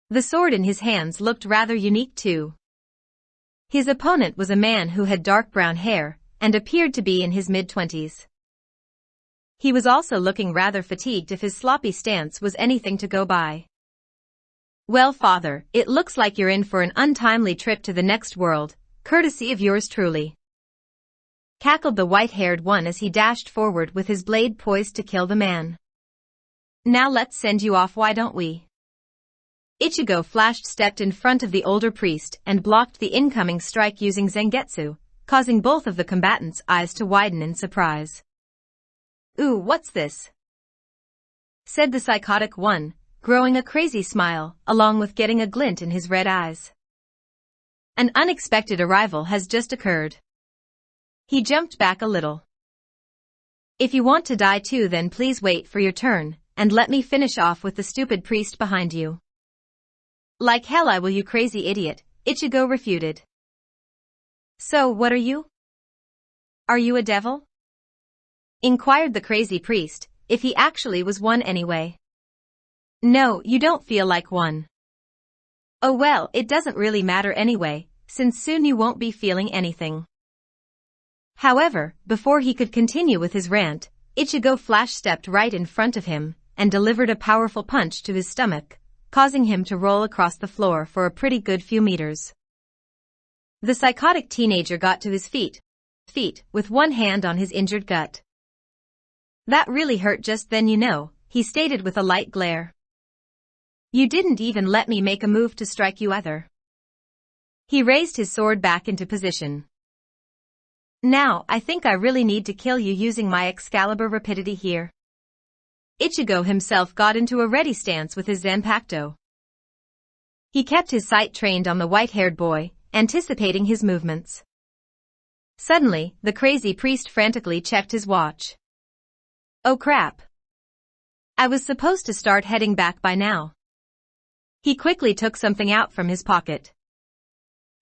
Speaker 1: The sword in his hands looked rather unique too. His opponent was a man who had dark brown hair and appeared to be in his mid-20s. He was also looking rather fatigued if his sloppy stance was anything to go by. Well, father, it looks like you're in for an untimely trip to the next world, courtesy of yours truly. Cackled the white-haired one as he dashed forward with his blade poised to kill the man. Now let's send you off, why don't we? Ichigo stepped in front of the older priest and blocked the incoming strike using Zangetsu, causing both of the combatants' eyes to widen in surprise. Ooh, what's this? Said the psychotic one, growing a crazy smile, along with getting a glint in his red eyes. An unexpected arrival has just occurred. He jumped back a little. If you want to die too, then please wait for your turn, and let me finish off with the stupid priest behind you. Like hell I will, you crazy idiot, Ichigo refuted. So what are you? Are you a devil? Inquired the crazy priest, if he actually was one anyway. No, you don't feel like one. Oh well, it doesn't really matter anyway, since soon you won't be feeling anything. However, before he could continue with his rant, Ichigo stepped right in front of him and delivered a powerful punch to his stomach, causing him to roll across the floor for a pretty good few meters. The psychotic teenager got to his feet, with one hand on his injured gut. That really hurt just then, you know, he stated with a light glare. You didn't even let me make a move to strike you either. He raised his sword back into position. Now, I think I really need to kill you using my Excalibur rapidity here. Ichigo himself got into a ready stance with his Zanpakuto. He kept his sight trained on the white-haired boy, anticipating his movements. Suddenly, the crazy priest frantically checked his watch. Oh crap. I was supposed to start heading back by now. He quickly took something out from his pocket.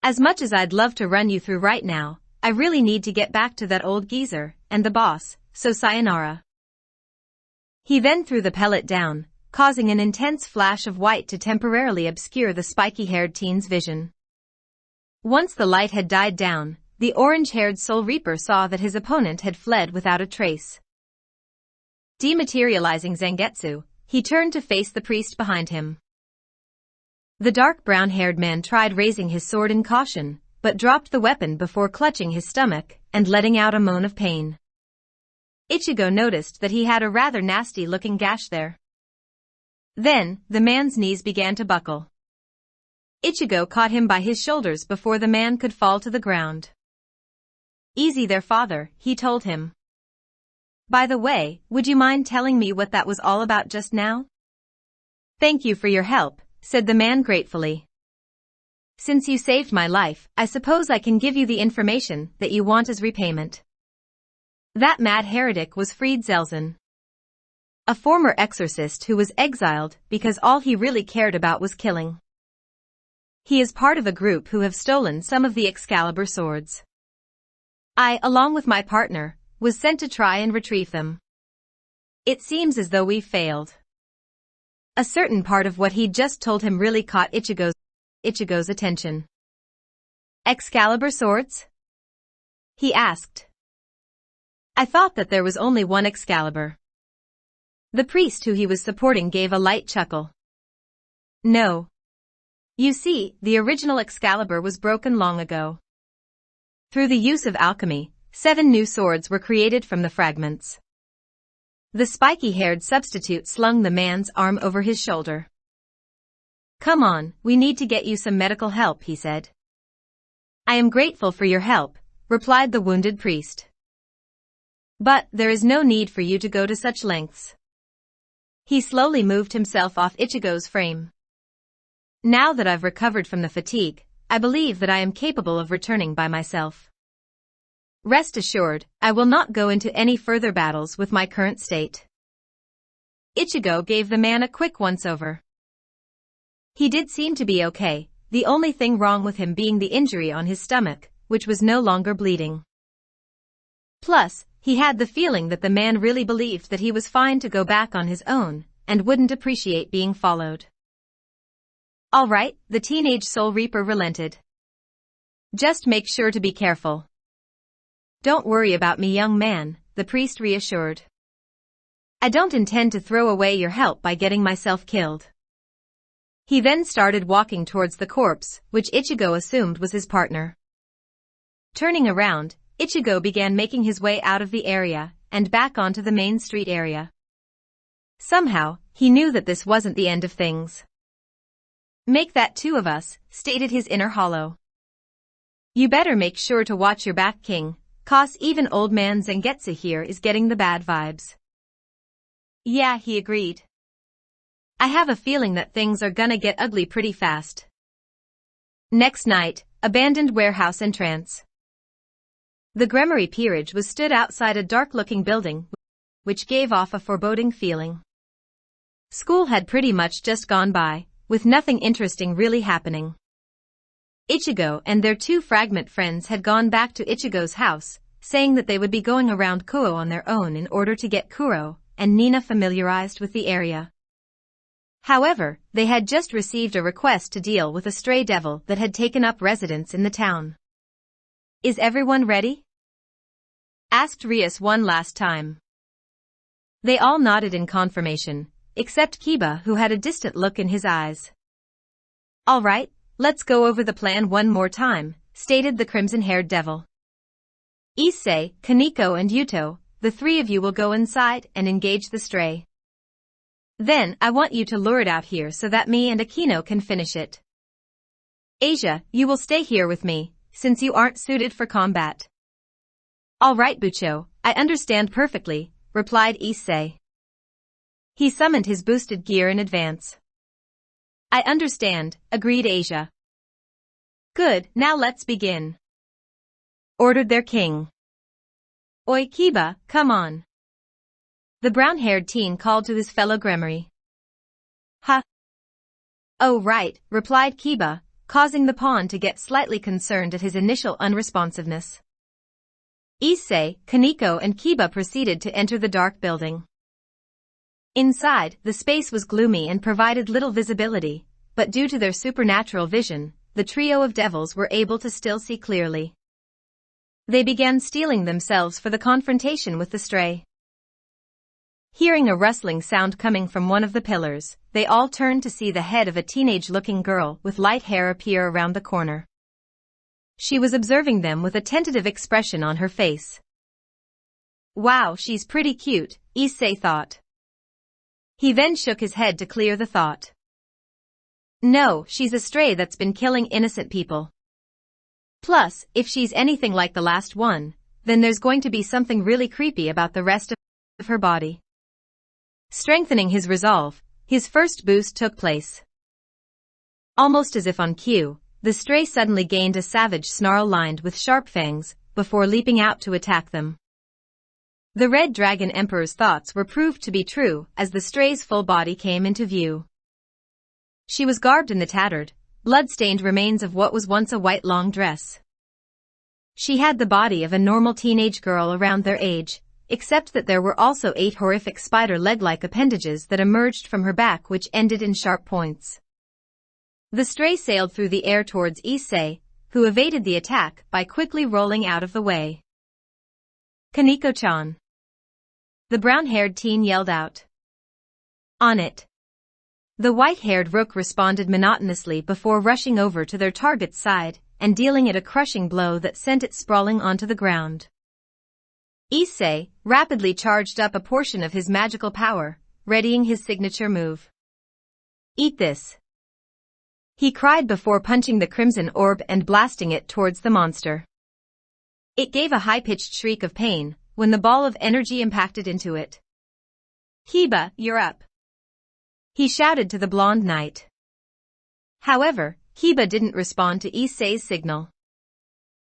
Speaker 1: As much as I'd love to run you through right now, I really need to get back to that old geezer and the boss, so sayonara. He then threw the pellet down, causing an intense flash of white to temporarily obscure the spiky-haired teen's vision. Once the light had died down, the orange-haired Soul Reaper saw that his opponent had fled without a trace. Dematerializing Zangetsu, he turned to face the priest behind him. The dark brown-haired man tried raising his sword in caution, but dropped the weapon before clutching his stomach and letting out a moan of pain. Ichigo noticed that he had a rather nasty-looking gash there. Then, the man's knees began to buckle. Ichigo caught him by his shoulders before the man could fall to the ground. "Easy there, father," he told him. "By the way, would you mind telling me what that was all about just now?" "Thank you for your help," said the man gratefully. "Since you saved my life, I suppose I can give you the information that you want as repayment." That mad heretic was Fried Zelzen, a former exorcist who was exiled because all he really cared about was killing. He is part of a group who have stolen some of the Excalibur swords. I, along with my partner, was sent to try and retrieve them. It seems as though we've failed. A certain part of what he'd just told him really caught Ichigo's attention. "Excalibur swords?" he asked. "I thought that there was only one Excalibur." The priest who he was supporting gave a light chuckle. "No. You see, the original Excalibur was broken long ago. Through the use of alchemy, 7 new swords were created from the fragments." The spiky-haired substitute slung the man's arm over his shoulder. "Come on, we need to get you some medical help," he said. "I am grateful for your help," replied the wounded priest. "But there is no need for you to go to such lengths." He slowly moved himself off Ichigo's frame. "Now that I've recovered from the fatigue, I believe that I am capable of returning by myself. Rest assured, I will not go into any further battles with my current state." Ichigo gave the man a quick once-over. He did seem to be okay, the only thing wrong with him being the injury on his stomach, which was no longer bleeding. Plus, he had the feeling that the man really believed that he was fine to go back on his own, and wouldn't appreciate being followed. "All right," the teenage Soul Reaper relented. "Just make sure to be careful." "Don't worry about me, young man," the priest reassured. "I don't intend to throw away your help by getting myself killed." He then started walking towards the corpse, which Ichigo assumed was his partner. Turning around, Ichigo began making his way out of the area, and back onto the main street area. Somehow, he knew that this wasn't the end of things. "Make that 2 of us," stated his inner hollow. "You better make sure to watch your back, King, 'cause even old man Zangetsu here is getting the bad vibes." "Yeah," he agreed. "I have a feeling that things are gonna get ugly pretty fast." Next night, abandoned warehouse entrance. The Gremory Peerage was stood outside a dark-looking building, which gave off a foreboding feeling. School had pretty much just gone by, with nothing interesting really happening. Ichigo and their 2 fragment friends had gone back to Ichigo's house, saying that they would be going around Kuo on their own in order to get Kuro and Nina familiarized with the area. However, they had just received a request to deal with a stray devil that had taken up residence in the town. "Is everyone ready?" asked Rias one last time. They all nodded in confirmation, except Kiba, who had a distant look in his eyes. "All right, let's go over the plan one more time," stated the crimson-haired devil. "Issei, Kaneko and Yuto, the 3 of you will go inside and engage the stray. Then, I want you to lure it out here so that me and Akino can finish it. Asia, you will stay here with me, since you aren't suited for combat." "All right, Bucho, I understand perfectly," replied Issei. He summoned his boosted gear in advance. "I understand," agreed Asia. "Good, now let's begin," ordered their king. "Oi, Kiba, come on." The brown-haired teen called to his fellow Gremory. "Huh?" "Oh right," replied Kiba, causing the pawn to get slightly concerned at his initial unresponsiveness. Issei, Kaneko and Kiba proceeded to enter the dark building. Inside, the space was gloomy and provided little visibility, but due to their supernatural vision, the trio of devils were able to still see clearly. They began steeling themselves for the confrontation with the stray. Hearing a rustling sound coming from one of the pillars, they all turned to see the head of a teenage-looking girl with light hair appear around the corner. She was observing them with a tentative expression on her face. Wow, she's pretty cute, Issei thought. He then shook his head to clear the thought. No, she's a stray that's been killing innocent people. Plus, if she's anything like the last one, then there's going to be something really creepy about the rest of her body. Strengthening his resolve, his first boost took place. Almost as if on cue, the stray suddenly gained a savage snarl lined with sharp fangs, before leaping out to attack them. The Red Dragon Emperor's thoughts were proved to be true as the stray's full body came into view. She was garbed in the tattered, blood-stained remains of what was once a white long dress. She had the body of a normal teenage girl around their age, except that there were also 8 horrific spider leg-like appendages that emerged from her back which ended in sharp points. The stray sailed through the air towards Issei, who evaded the attack by quickly rolling out of the way. Kaneko-chan. The brown-haired teen yelled out. On it. The white-haired rook responded monotonously before rushing over to their target's side and dealing it a crushing blow that sent it sprawling onto the ground. Issei rapidly charged up a portion of his magical power, readying his signature move. Eat this. He cried before punching the crimson orb and blasting it towards the monster. It gave a high-pitched shriek of pain when the ball of energy impacted into it. Kiba, you're up. He shouted to the blonde knight. However, Kiba didn't respond to Issei's signal.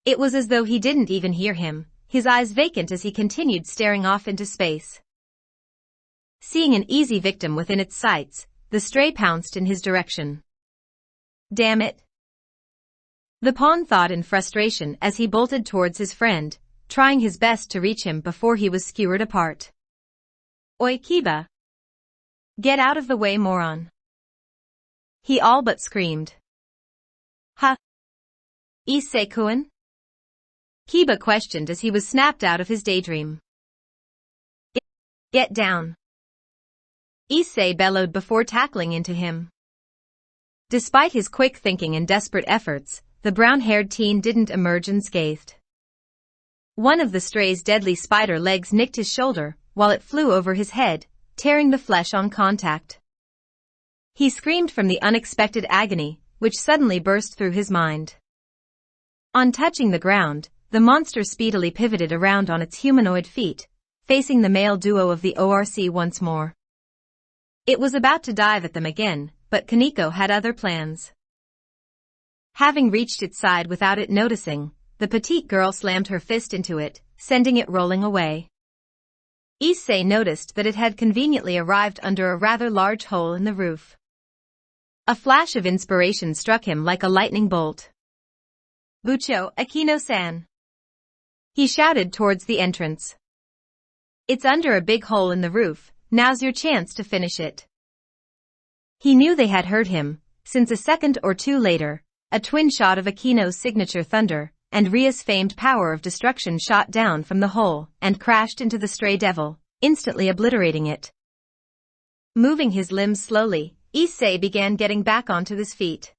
Speaker 1: It was as though he didn't even hear him, his eyes vacant as he continued staring off into space. Seeing an easy victim within its sights, the stray pounced in his direction. Damn it. The pawn thought in frustration as he bolted towards his friend, trying his best to reach him before he was skewered apart. Oi Kiba! Get out of the way, moron! He all but screamed. Ha! Issei-kun? Kiba questioned as he was snapped out of his daydream. Get down! Issei bellowed before tackling into him. Despite his quick thinking and desperate efforts, the brown-haired teen didn't emerge unscathed. One of the stray's deadly spider legs nicked his shoulder, while it flew over his head, tearing the flesh on contact. He screamed from the unexpected agony, which suddenly burst through his mind. On touching the ground, the monster speedily pivoted around on its humanoid feet, facing the male duo of the ORC once more. It was about to dive at them again, but Kaneko had other plans. Having reached its side without it noticing, the petite girl slammed her fist into it, sending it rolling away. Issei noticed that it had conveniently arrived under a rather large hole in the roof. A flash of inspiration struck him like a lightning bolt. Bucho, Akino-san! He shouted towards the entrance. It's under a big hole in the roof, now's your chance to finish it. He knew they had heard him, since a second or two later, a twin shot of Akino's signature thunder and Ria's famed power of destruction shot down from the hole and crashed into the stray devil, instantly obliterating it. Moving his limbs slowly, Issei began getting back onto his feet.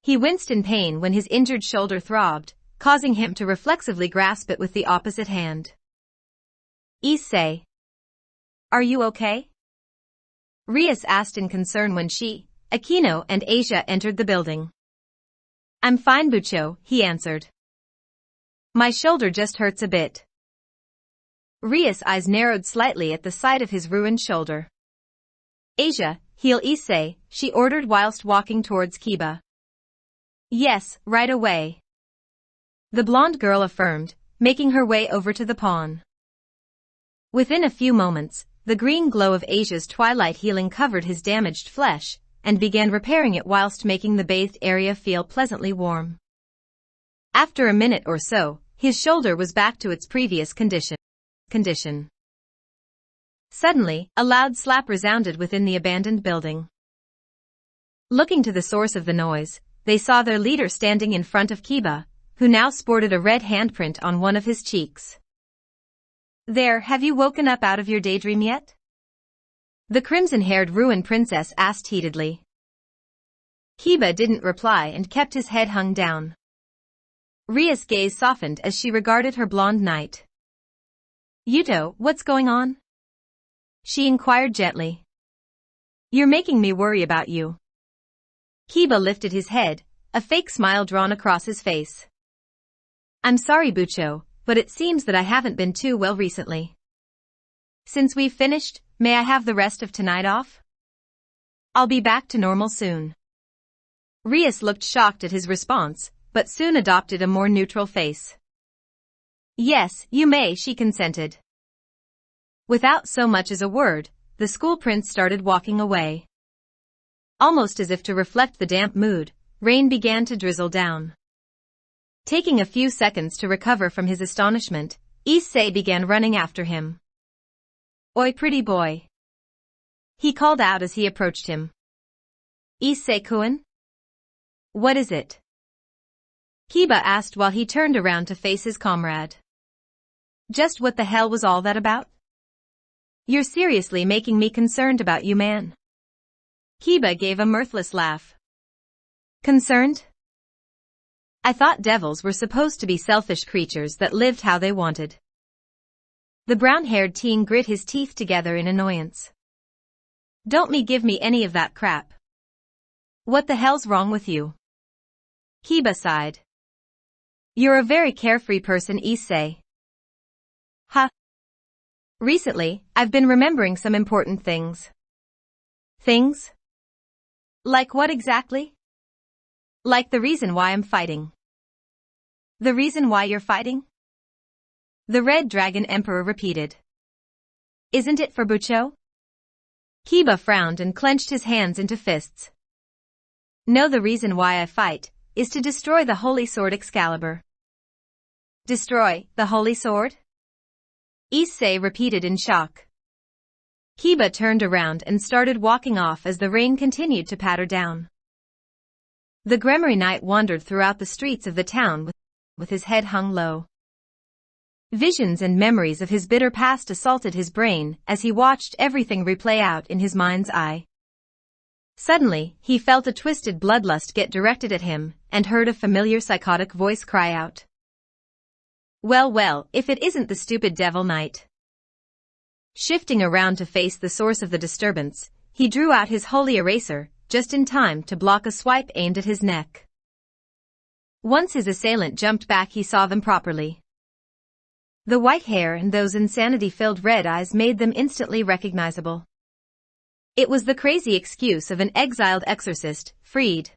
Speaker 1: He winced in pain when his injured shoulder throbbed, causing him to reflexively grasp it with the opposite hand. Issei. Are you okay? Rias asked in concern when she, Akino and Asia entered the building. I'm fine, Bucho, he answered. My shoulder just hurts a bit. Rias' eyes narrowed slightly at the sight of his ruined shoulder. Asia, heal Issei, she ordered whilst walking towards Kiba. Yes, right away. The blonde girl affirmed, making her way over to the pawn. Within a few moments, the green glow of Asia's twilight healing covered his damaged flesh, and began repairing it whilst making the bathed area feel pleasantly warm. After a minute or so, his shoulder was back to its previous condition. Suddenly, a loud slap resounded within the abandoned building. Looking to the source of the noise, they saw their leader standing in front of Kiba, who now sported a red handprint on one of his cheeks. "There, have you woken up out of your daydream yet?" The crimson-haired ruined princess asked heatedly. Kiba didn't reply and kept his head hung down. Ria's gaze softened as she regarded her blonde knight. "Yuto, what's going on?" she inquired gently. "You're making me worry about you." Kiba lifted his head, a fake smile drawn across his face. "I'm sorry, Bucho, but it seems that I haven't been too well recently. Since we've finished, may I have the rest of tonight off? I'll be back to normal soon." Rias looked shocked at his response, but soon adopted a more neutral face. "Yes, you may," she consented. Without so much as a word, the school prince started walking away. Almost as if to reflect the damp mood, rain began to drizzle down. Taking a few seconds to recover from his astonishment, Issei began running after him. "Oi, pretty boy," he called out as he approached him. "Issei-kun? What is it?" Kiba asked while he turned around to face his comrade. "Just what the hell was all that about? You're seriously making me concerned about you, man." Kiba gave a mirthless laugh. "Concerned? I thought devils were supposed to be selfish creatures that lived how they wanted." The brown-haired teen grit his teeth together in annoyance. "Don't give me any of that crap. What the hell's wrong with you?" Kiba sighed. "You're a very carefree person, Issei." "Huh. Recently, I've been remembering some important things." "Things? Like what exactly?" "Like the reason why I'm fighting." "The reason why you're fighting?" The Red Dragon Emperor repeated. "Isn't it for Bucho?" Kiba frowned and clenched his hands into fists. "No, the reason why I fight is to destroy the Holy Sword Excalibur." "Destroy the Holy Sword?" Issei repeated in shock. Kiba turned around and started walking off as the rain continued to patter down. The Gremory Knight wandered throughout the streets of the town with his head hung low. Visions and memories of his bitter past assaulted his brain as he watched everything replay out in his mind's eye. Suddenly, he felt a twisted bloodlust get directed at him and heard a familiar psychotic voice cry out. "Well, well, if it isn't the stupid Devil Knight." Shifting around to face the source of the disturbance, he drew out his holy eraser, just in time to block a swipe aimed at his neck. Once his assailant jumped back, he saw them properly. The white hair and those insanity-filled red eyes made them instantly recognizable. It was the crazy excuse of an exiled exorcist, freed.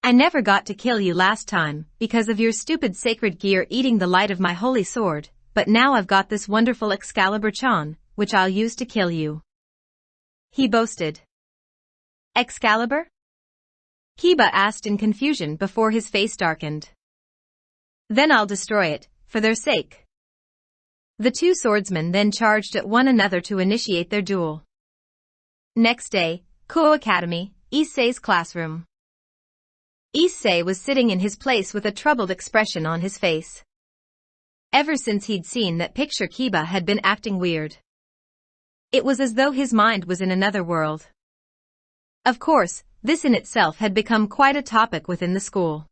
Speaker 1: "I never got to kill you last time because of your stupid sacred gear eating the light of my holy sword, but now I've got this wonderful Excalibur-chan, which I'll use to kill you," he boasted. "Excalibur?" Kiba asked in confusion before his face darkened. "Then I'll destroy it, for their sake." The two swordsmen then charged at one another to initiate their duel. Next day, Kuo Academy, Issei's classroom. Issei was sitting in his place with a troubled expression on his face. Ever since he'd seen that picture, Kiba had been acting weird. It was as though his mind was in another world. Of course, this in itself had become quite a topic within the school.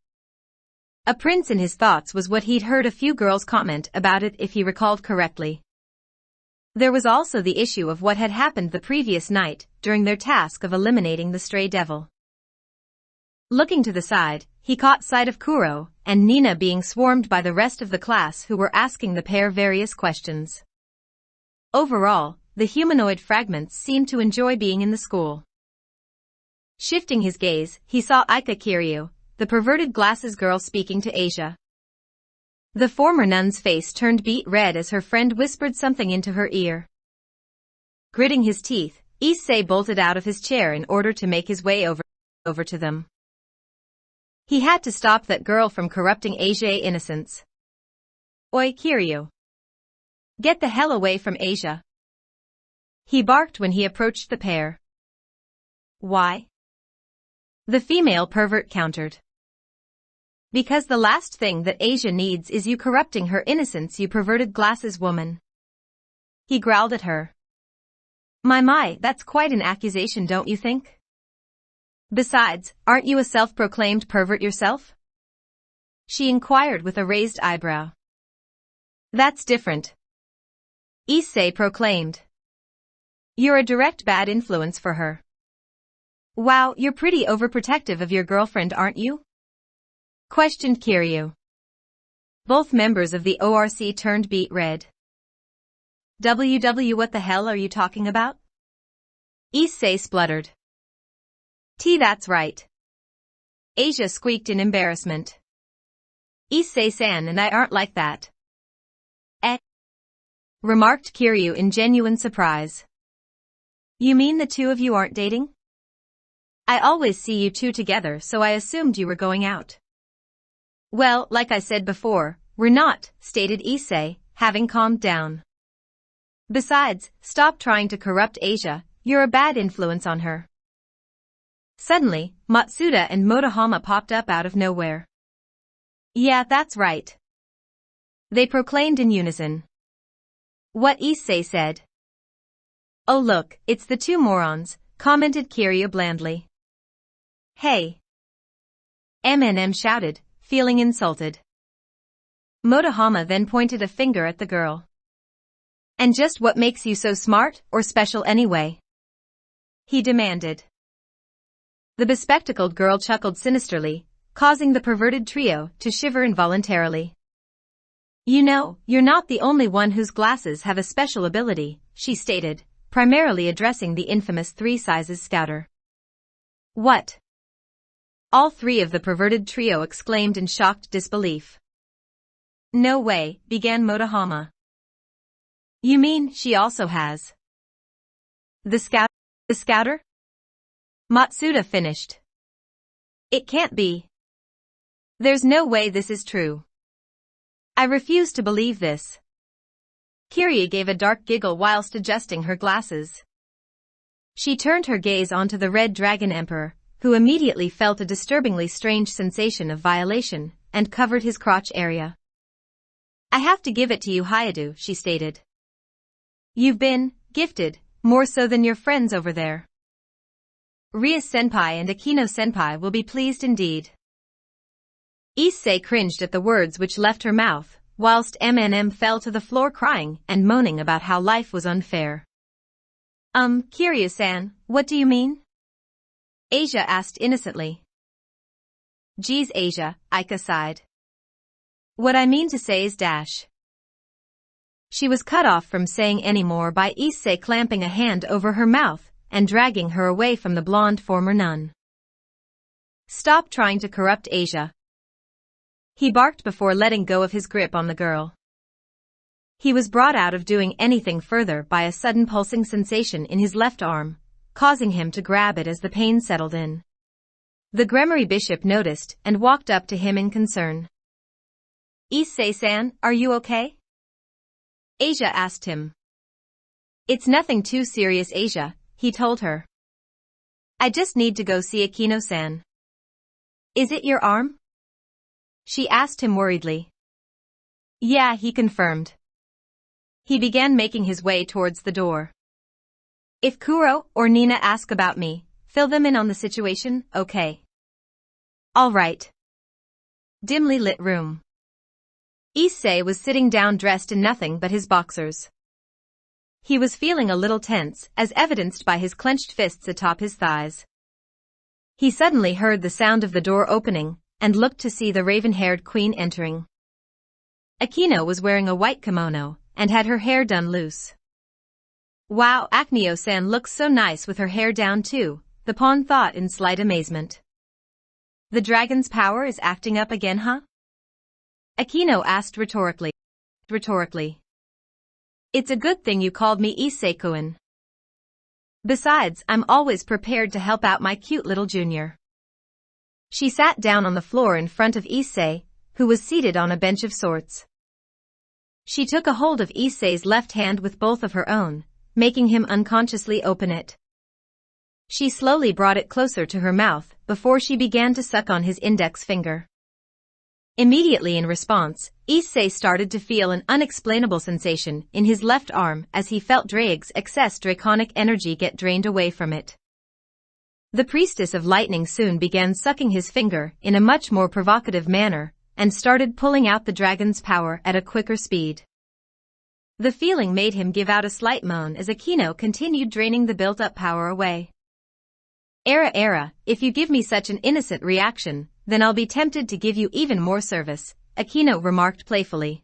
Speaker 1: A prince in his thoughts was what he'd heard a few girls comment about it, if he recalled correctly. There was also the issue of what had happened the previous night during their task of eliminating the stray devil. Looking to the side, he caught sight of Kuro and Nina being swarmed by the rest of the class, who were asking the pair various questions. Overall, the humanoid fragments seemed to enjoy being in the school. Shifting his gaze, he saw Aika Kiryu, the perverted glasses girl, speaking to Asia. The former nun's face turned beet red as her friend whispered something into her ear. Gritting his teeth, Issei bolted out of his chair in order to make his way over to them. He had to stop that girl from corrupting Asia's innocence. "Oi, Kiryu. Get the hell away from Asia." He barked when he approached the pair. Why? The female pervert countered. Because the last thing that Asia needs is you corrupting her innocence, you perverted glasses woman. He growled at her. My, that's quite an accusation, don't you think? Besides, aren't you a self-proclaimed pervert yourself? She inquired with a raised eyebrow. That's different. Issei proclaimed. You're a direct bad influence for her. Wow, you're pretty overprotective of your girlfriend, aren't you? Questioned Kiryu. Both members of the ORC turned beet red. What the hell are you talking about? Issei spluttered. That's right. Asia squeaked in embarrassment. Issei-san and I aren't like that. Remarked Kiryu in genuine surprise. You mean the two of you aren't dating? I always see you two together, so I assumed you were going out. Well, like I said before, we're not, stated Issei, having calmed down. Besides, stop trying to corrupt Asia, you're a bad influence on her. Suddenly, Matsuda and Motohama popped up out of nowhere. Yeah, that's right. They proclaimed in unison. What Issei said. Oh look, it's the two morons, commented Kiryu blandly. Hey! M shouted, feeling insulted. Motohama then pointed a finger at the girl. And just what makes you so smart or special anyway? He demanded. The bespectacled girl chuckled sinisterly, causing the perverted trio to shiver involuntarily. You know, you're not the only one whose glasses have a special ability, she stated, primarily addressing the infamous 3 sizes scouter. What? All three of the perverted trio exclaimed in shocked disbelief. No way, began Motohama. You mean she also has? The scouter? Matsuda finished. It can't be. There's no way this is true. I refuse to believe this. Kiryu gave a dark giggle whilst adjusting her glasses. She turned her gaze onto the Red Dragon Emperor, who immediately felt a disturbingly strange sensation of violation, and covered his crotch area. I have to give it to you, Hayadu, she stated. You've been gifted, more so than your friends over there. Ria-senpai and Akino-senpai will be pleased indeed. Issei cringed at the words which left her mouth, whilst fell to the floor crying and moaning about how life was unfair. Kiryu-san, what do you mean? Asia asked innocently. Geez Asia, Aika sighed. What I mean to say is dash. She was cut off from saying any more by Issei clamping a hand over her mouth and dragging her away from the blonde former nun. Stop trying to corrupt Asia. He barked before letting go of his grip on the girl. He was brought out of doing anything further by a sudden pulsing sensation in his left arm, causing him to grab it as the pain settled in. The Gremory bishop noticed and walked up to him in concern. Issei-san, are you okay? Asia asked him. It's nothing too serious, Asia, he told her. I just need to go see Akino-san. Is it your arm? She asked him worriedly. Yeah, he confirmed. He began making his way towards the door. If Kuro or Nina ask about me, fill them in on the situation, okay? All right. Dimly lit room. Issei was sitting down dressed in nothing but his boxers. He was feeling a little tense, as evidenced by his clenched fists atop his thighs. He suddenly heard the sound of the door opening, and looked to see the raven-haired queen entering. Akino was wearing a white kimono, and had her hair done loose. Wow, Akino-san looks so nice with her hair down too, the pawn thought in slight amazement. The dragon's power is acting up again, huh? Akino asked rhetorically. It's a good thing you called me Issei-kun. Besides, I'm always prepared to help out my cute little junior. She sat down on the floor in front of Issei, who was seated on a bench of sorts. She took a hold of Issei's left hand with both of her own, making him unconsciously open it. She slowly brought it closer to her mouth before she began to suck on his index finger. Immediately in response, Issei started to feel an unexplainable sensation in his left arm as he felt Draig's excess draconic energy get drained away from it. The priestess of lightning soon began sucking his finger in a much more provocative manner and started pulling out the dragon's power at a quicker speed. The feeling made him give out a slight moan as Akino continued draining the built-up power away. Era, if you give me such an innocent reaction, then I'll be tempted to give you even more service, Akino remarked playfully.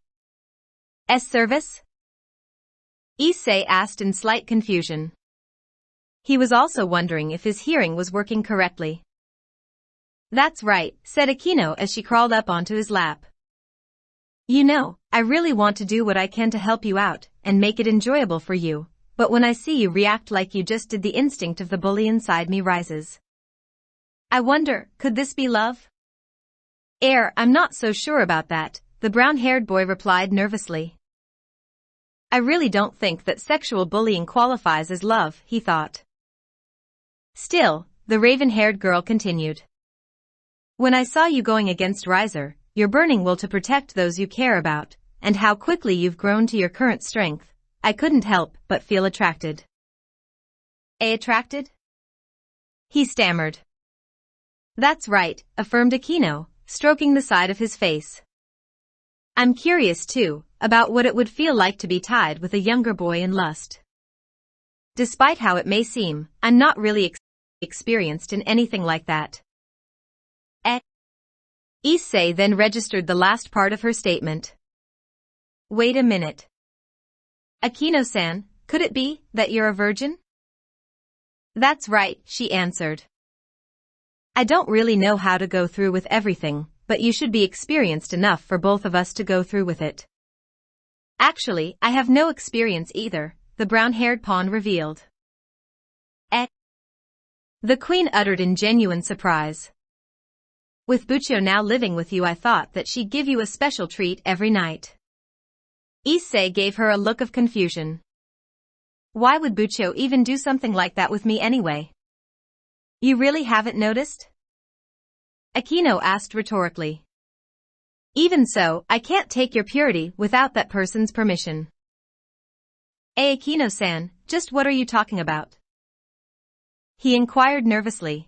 Speaker 1: Service? Issei asked in slight confusion. He was also wondering if his hearing was working correctly. That's right, said Akino as she crawled up onto his lap. You know, I really want to do what I can to help you out and make it enjoyable for you, but when I see you react like you just did, the instinct of the bully inside me rises. I wonder, could this be love? I'm not so sure about that, the brown-haired boy replied nervously. I really don't think that sexual bullying qualifies as love, he thought. Still, the raven-haired girl continued. When I saw you going against Riser, your burning will to protect those you care about, and how quickly you've grown to your current strength, I couldn't help but feel attracted. Attracted? He stammered. That's right, affirmed Akino, stroking the side of his face. I'm curious too, about what it would feel like to be tied with a younger boy in lust. Despite how it may seem, I'm not really experienced in anything like that. Issei then registered the last part of her statement. Wait a minute. Akino-san, could it be that you're a virgin? That's right, she answered. I don't really know how to go through with everything, but you should be experienced enough for both of us to go through with it. Actually, I have no experience either, the brown-haired pawn revealed. The queen uttered in genuine surprise. With Bucho now living with you, I thought that she'd give you a special treat every night. Issei gave her a look of confusion. Why would Bucho even do something like that with me anyway? You really haven't noticed? Akino asked rhetorically. Even so, I can't take your purity without that person's permission. Akino-san, just what are you talking about? He inquired nervously.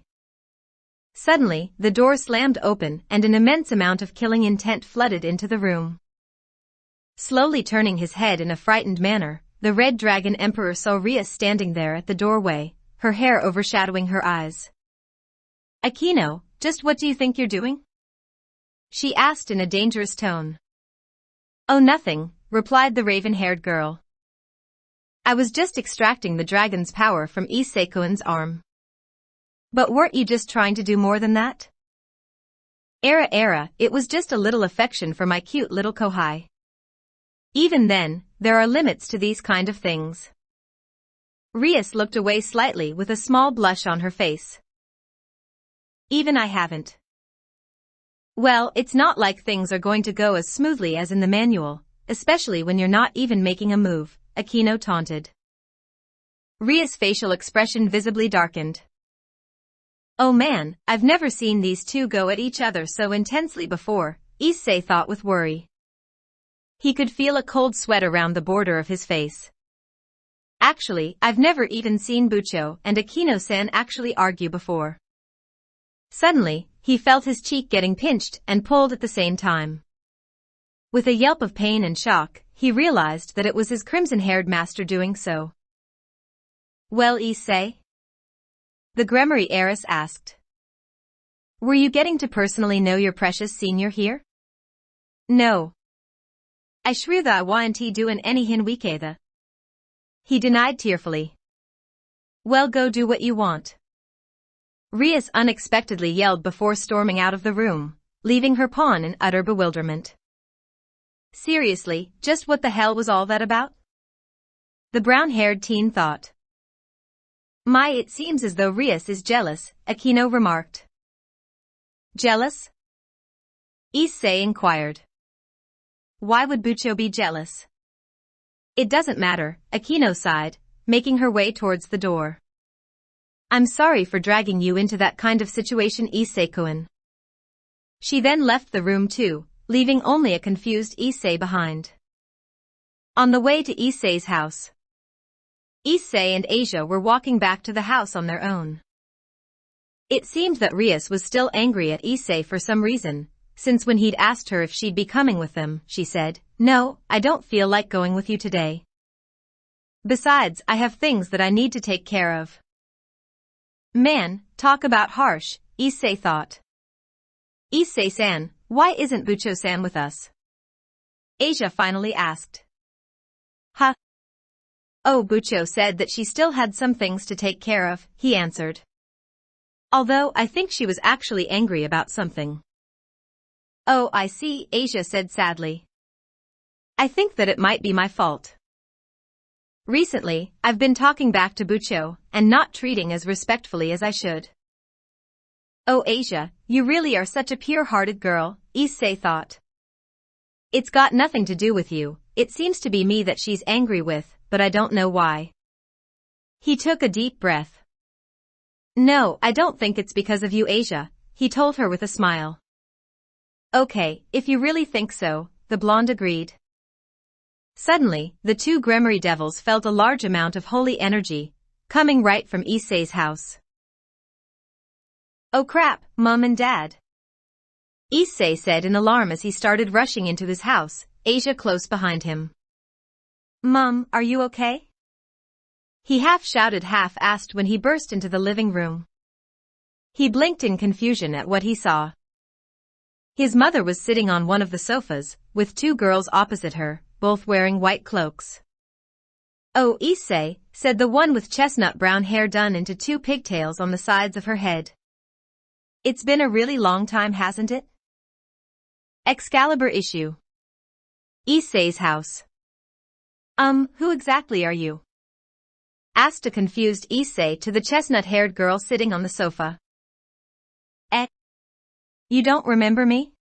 Speaker 1: Suddenly, the door slammed open and an immense amount of killing intent flooded into the room. Slowly turning his head in a frightened manner, the Red Dragon Emperor saw Ria standing there at the doorway, her hair overshadowing her eyes. Akino, just what do you think you're doing? She asked in a dangerous tone. Oh, nothing, replied the raven-haired girl. I was just extracting the dragon's power from Issei-kun's arm. But weren't you just trying to do more than that? It was just a little affection for my cute little kohai. Even then, there are limits to these kind of things. Rias looked away slightly with a small blush on her face. Even I haven't. Well, it's not like things are going to go as smoothly as in the manual, especially when you're not even making a move, Akino taunted. Ria's facial expression visibly darkened. Oh man, I've never seen these two go at each other so intensely before, Issei thought with worry. He could feel a cold sweat around the border of his face. Actually, I've never even seen Bucho and Akino-san actually argue before. Suddenly, he felt his cheek getting pinched and pulled at the same time. With a yelp of pain and shock, he realized that it was his crimson-haired master doing so. Well, Issei? The Gremory heiress asked. Were you getting to personally know your precious senior here? No. I shrew that I want to do in any hin weeketha. He denied tearfully. Well, go do what you want. Rias unexpectedly yelled before storming out of the room, leaving her pawn in utter bewilderment. Seriously, just what the hell was all that about? The brown-haired teen thought. It seems as though Rias is jealous, Akino remarked. Jealous? Issei inquired. Why would Bucho be jealous? It doesn't matter, Akino sighed, making her way towards the door. I'm sorry for dragging you into that kind of situation, Issei-kun. She then left the room too, leaving only a confused Issei behind. On the way to Issei's house, Issei and Asia were walking back to the house on their own. It seemed that Rias was still angry at Issei for some reason, since when he'd asked her if she'd be coming with them, she said, "No, I don't feel like going with you today. Besides, I have things that I need to take care of." Man, talk about harsh, Issei thought. Issei-san, why isn't Bucho-san with us? Asia finally asked. Huh? Oh, Bucho said that she still had some things to take care of, he answered. Although I think she was actually angry about something. Oh, I see, Asia said sadly. I think that it might be my fault. Recently, I've been talking back to Bucho, and not treating as respectfully as I should. Oh, Asia, you really are such a pure-hearted girl, Issei thought. It's got nothing to do with you, it seems to be me that she's angry with, but I don't know why. He took a deep breath. No, I don't think it's because of you, Asia, he told her with a smile. Okay, if you really think so, the blonde agreed. Suddenly, the two Gremory devils felt a large amount of holy energy, coming right from Issei's house. Oh crap, Mom and Dad. Issei said in alarm as he started rushing into his house, Asia close behind him. Mom, are you okay? He half-shouted half-asked when he burst into the living room. He blinked in confusion at what he saw. His mother was sitting on one of the sofas, with two girls opposite her, both wearing white cloaks. Oh, Issei, said the one with chestnut brown hair done into two pigtails on the sides of her head. It's been a really long time, hasn't it? Excalibur issue. Issei's house. Who exactly are you? Asked a confused Issei to the chestnut-haired girl sitting on the sofa. You don't remember me?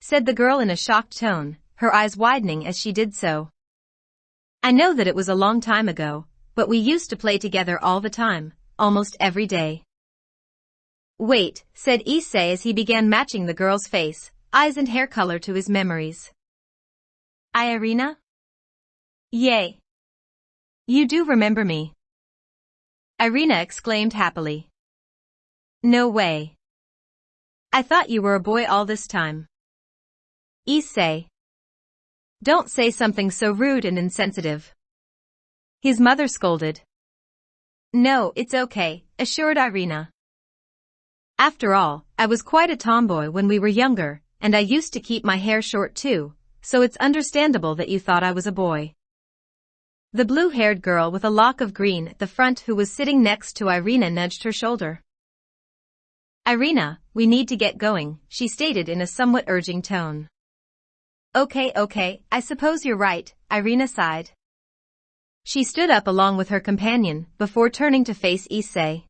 Speaker 1: Said the girl in a shocked tone, her eyes widening as she did so. I know that it was a long time ago, but we used to play together all the time, almost every day. Wait, said Issei as he began matching the girl's face, eyes and hair color to his memories. Irina? Yay. You do remember me. Irina exclaimed happily. No way. I thought you were a boy all this time. Issei. Don't say something so rude and insensitive. His mother scolded. No, it's okay, assured Irina. After all, I was quite a tomboy when we were younger, and I used to keep my hair short too, so it's understandable that you thought I was a boy. The blue-haired girl with a lock of green at the front who was sitting next to Irina nudged her shoulder. Irina, we need to get going, she stated in a somewhat urging tone. Okay, I suppose you're right, Irina sighed. She stood up along with her companion, before turning to face Issei.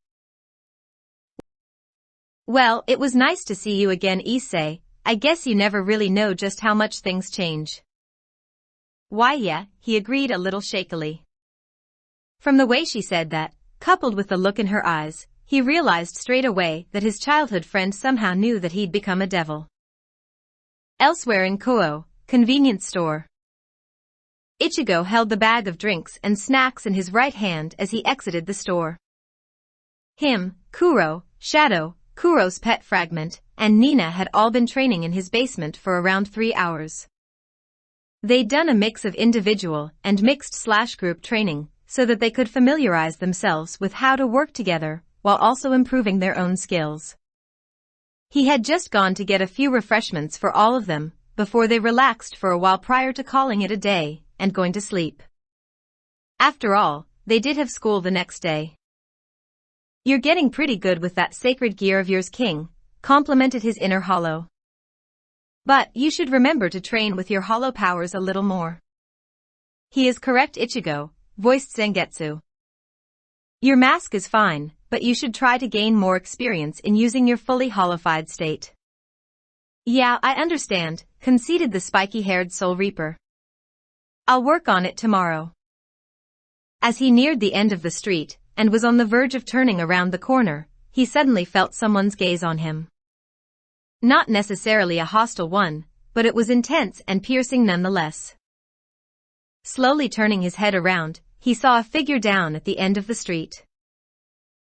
Speaker 1: Well, it was nice to see you again, Issei. I guess you never really know just how much things change. Why yeah, he agreed a little shakily. From the way she said that, coupled with the look in her eyes, he realized straight away that his childhood friend somehow knew that he'd become a devil. Elsewhere in Koho, convenience store. Ichigo held the bag of drinks and snacks in his right hand as he exited the store. Him, Kuro, Shadow, Kuro's pet Fragment, and Nina had all been training in his basement for around 3 hours. They'd done a mix of individual and mixed/group training so that they could familiarize themselves with how to work together while also improving their own skills. He had just gone to get a few refreshments for all of them before they relaxed for a while prior to calling it a day and going to sleep. After all, they did have school the next day. You're getting pretty good with that sacred gear of yours, King, complimented his inner hollow. But you should remember to train with your hollow powers a little more. He is correct, Ichigo, voiced Zangetsu. Your mask is fine, but you should try to gain more experience in using your fully hollowified state. Yeah, I understand, conceded the spiky-haired Soul Reaper. I'll work on it tomorrow. As he neared the end of the street, and was on the verge of turning around the corner, he suddenly felt someone's gaze on him. Not necessarily a hostile one, but it was intense and piercing nonetheless. Slowly turning his head around, he saw a figure down at the end of the street.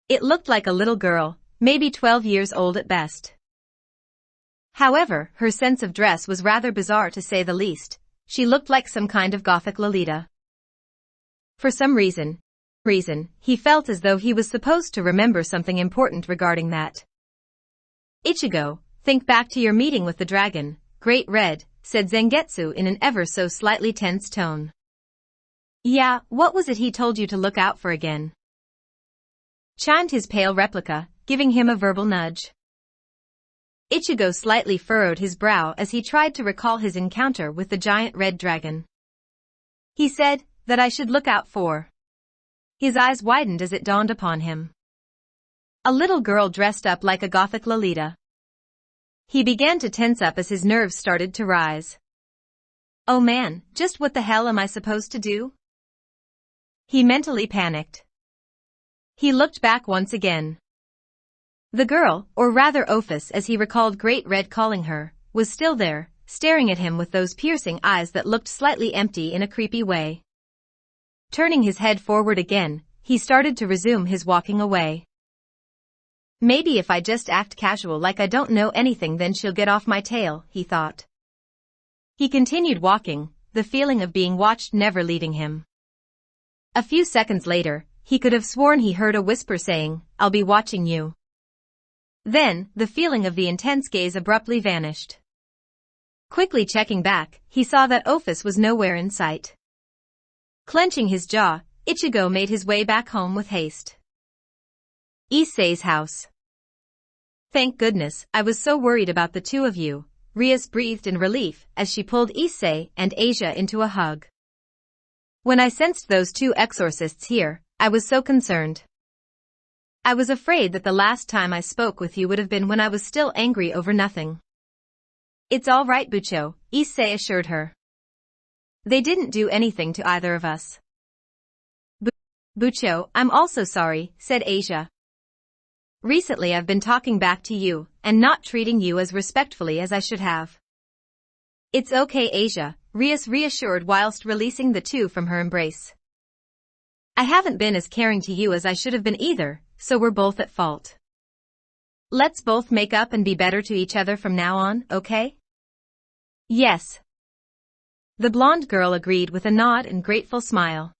Speaker 1: It looked like a little girl, maybe 12 years old at best. However, her sense of dress was rather bizarre to say the least. She looked like some kind of gothic Lolita. For some reason, he felt as though he was supposed to remember something important regarding that. "Ichigo, think back to your meeting with the dragon, Great Red," said Zangetsu in an ever so slightly tense tone. "Yeah, what was it he told you to look out for again?" chimed his pale replica, giving him a verbal nudge. Ichigo slightly furrowed his brow as he tried to recall his encounter with the giant red dragon. "He said that I should look out for." His eyes widened as it dawned upon him. A little girl dressed up like a gothic Lolita. He began to tense up as his nerves started to rise. "Oh man, just what the hell am I supposed to do?" He mentally panicked. He looked back once again. The girl, or rather Ophis as he recalled Great Red calling her, was still there, staring at him with those piercing eyes that looked slightly empty in a creepy way. Turning his head forward again, he started to resume his walking away. "Maybe if I just act casual like I don't know anything then she'll get off my tail," he thought. He continued walking, the feeling of being watched never leaving him. A few seconds later, he could have sworn he heard a whisper saying, "I'll be watching you." Then, the feeling of the intense gaze abruptly vanished. Quickly checking back, he saw that Ophis was nowhere in sight. Clenching his jaw, Ichigo made his way back home with haste. Issei's house. "Thank goodness, I was so worried about the two of you," Rias breathed in relief as she pulled Issei and Asia into a hug. "When I sensed those two exorcists here, I was so concerned. I was afraid that the last time I spoke with you would have been when I was still angry over nothing." "It's all right, Bucho," Issei assured her. "They didn't do anything to either of us." "Bucho, I'm also sorry," said Asia. "Recently I've been talking back to you, and not treating you as respectfully as I should have." "It's okay, Asia," Rias reassured whilst releasing the two from her embrace. "I haven't been as caring to you as I should have been either, so we're both at fault. Let's both make up and be better to each other from now on, okay?" "Yes." The blonde girl agreed with a nod and grateful smile.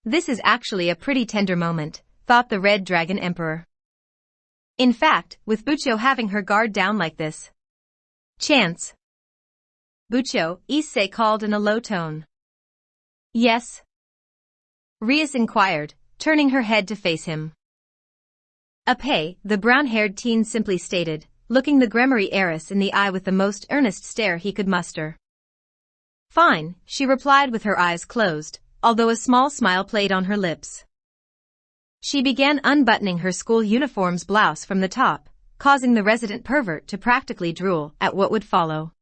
Speaker 1: This is actually a pretty tender moment, thought the Red Dragon Emperor. In fact, with Bucho having her guard down like this. "Chance." "Bucho," Issei called in a low tone. "Yes?" Rias inquired, turning her head to face him. "Appei," the brown-haired teen simply stated, looking the Gremory heiress in the eye with the most earnest stare he could muster. "Fine," she replied with her eyes closed, although a small smile played on her lips. She began unbuttoning her school uniform's blouse from the top, causing the resident pervert to practically drool at what would follow.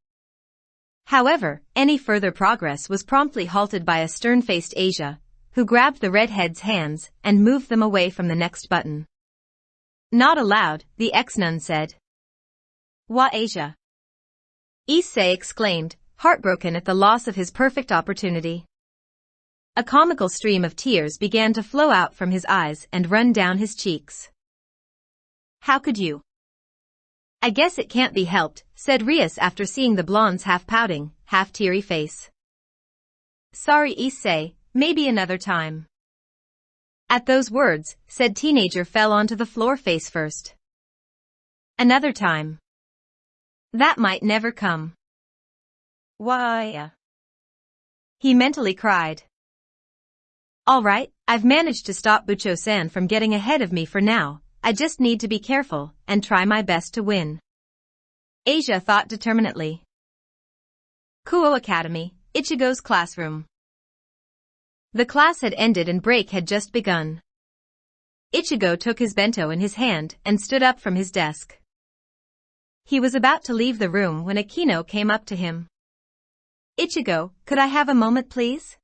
Speaker 1: However, any further progress was promptly halted by a stern-faced Asia, who grabbed the redhead's hands and moved them away from the next button. Not aloud, the ex-nun said. "Wa Asia?" Issei exclaimed, heartbroken at the loss of his perfect opportunity. A comical stream of tears began to flow out from his eyes and run down his cheeks. "How could you?" "I guess it can't be helped," said Rias after seeing the blonde's half-pouting, half-teary face. "Sorry, Issei, maybe another time." At those words, said teenager fell onto the floor face first. "Another time. That might never come." "Why?" he mentally cried. "All right, I've managed to stop Bucho-san from getting ahead of me for now. I just need to be careful and try my best to win." Asia thought determinedly. Kuo Academy, Ichigo's classroom. The class had ended and break had just begun. Ichigo took his bento in his hand and stood up from his desk. He was about to leave the room when Akino came up to him. "Ichigo, could I have a moment please?"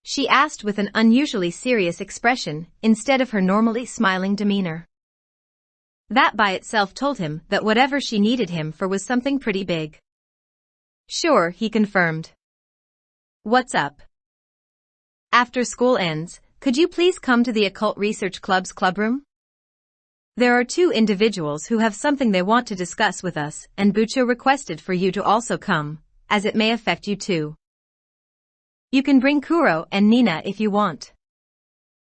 Speaker 1: she asked with an unusually serious expression instead of her normally smiling demeanor. That by itself told him that whatever she needed him for was something pretty big. Sure, he confirmed. What's up? After school ends, could you please come to the Occult Research Club's clubroom? There are 2 individuals who have something they want to discuss with us, and Bucho requested for you to also come, as it may affect you too. You can bring Kuro and Nina if you want.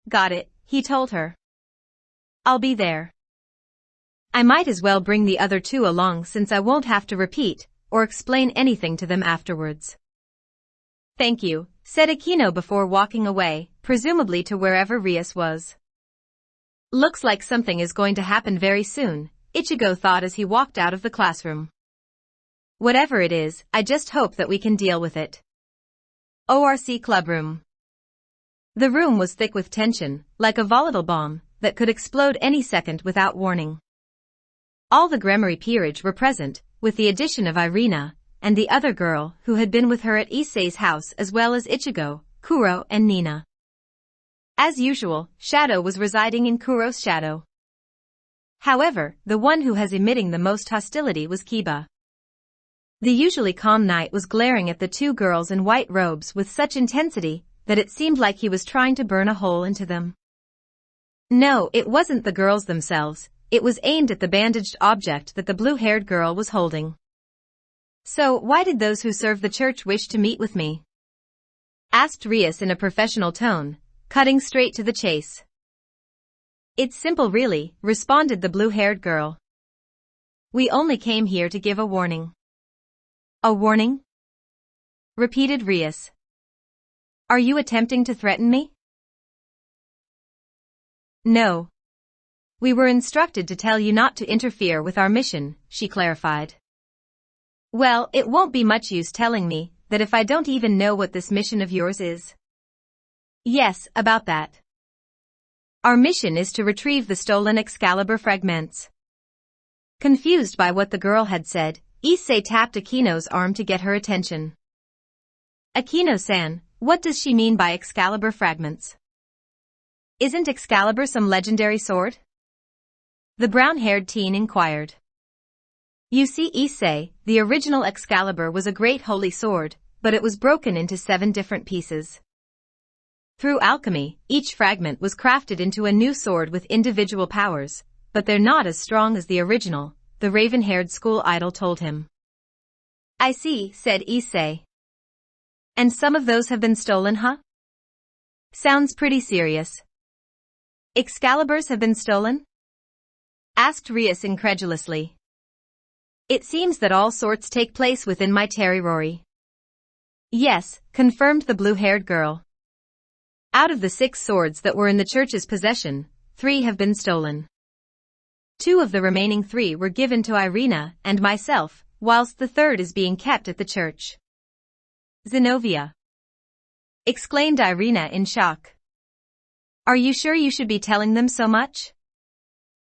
Speaker 1: Got it, he told her. I'll be there. I might as well bring the other 2 along since I won't have to repeat or explain anything to them afterwards. Thank you, said Aquino before walking away, presumably to wherever Rias was. Looks like something is going to happen very soon, Ichigo thought as he walked out of the classroom. Whatever it is, I just hope that we can deal with it. ORC clubroom. The room was thick with tension, like a volatile bomb that could explode any second without warning. All the Gremory peerage were present, with the addition of Irina, and the other girl who had been with her at Issei's house as well as Ichigo, Kuro and Nina. As usual, Shadow was residing in Kuro's shadow. However, the one who has emitting the most hostility was Kiba. The usually calm knight was glaring at the 2 girls in white robes with such intensity that it seemed like he was trying to burn a hole into them. No, it wasn't the girls themselves, it was aimed at the bandaged object that the blue-haired girl was holding. So, why did those who serve the church wish to meet with me? Asked Rias in a professional tone, cutting straight to the chase. It's simple really, responded the blue-haired girl. We only came here to give a warning. A warning? Repeated Rias. Are you attempting to threaten me? No. We were instructed to tell you not to interfere with our mission, she clarified. Well, it won't be much use telling me that if I don't even know what this mission of yours is. Yes, about that. Our mission is to retrieve the stolen Excalibur fragments. Confused by what the girl had said, Issei tapped Aquino's arm to get her attention. Aquino-san, what does she mean by Excalibur fragments? Isn't Excalibur some legendary sword? The brown-haired teen inquired. You see, Issei, the original Excalibur was a great holy sword, but it was broken into 7 different pieces. Through alchemy, each fragment was crafted into a new sword with individual powers, but they're not as strong as the original, the raven-haired school idol told him. I see, said Issei. And some of those have been stolen, huh? Sounds pretty serious. Excaliburs have been stolen? Asked Rias incredulously. It seems that all sorts take place within my territory. Yes, confirmed the blue-haired girl. Out of the 6 swords that were in the church's possession, 3 have been stolen. 2 of the remaining 3 were given to Irina and myself, whilst the 3rd is being kept at the church. Zenobia. Exclaimed Irina in shock. Are you sure you should be telling them so much?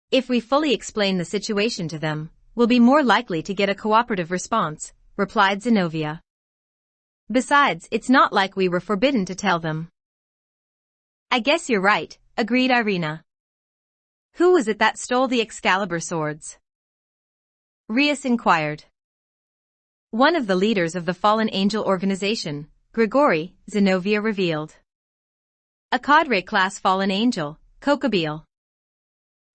Speaker 1: If we fully explain the situation to them, we'll be more likely to get a cooperative response, replied Zenobia. Besides, it's not like we were forbidden to tell them. I guess you're right, agreed Irina. Who was it that stole the Excalibur swords? Rias inquired. One of the leaders of the Fallen Angel organization, Grigori, Zenobia revealed. A cadre-class Fallen Angel, Kokobile.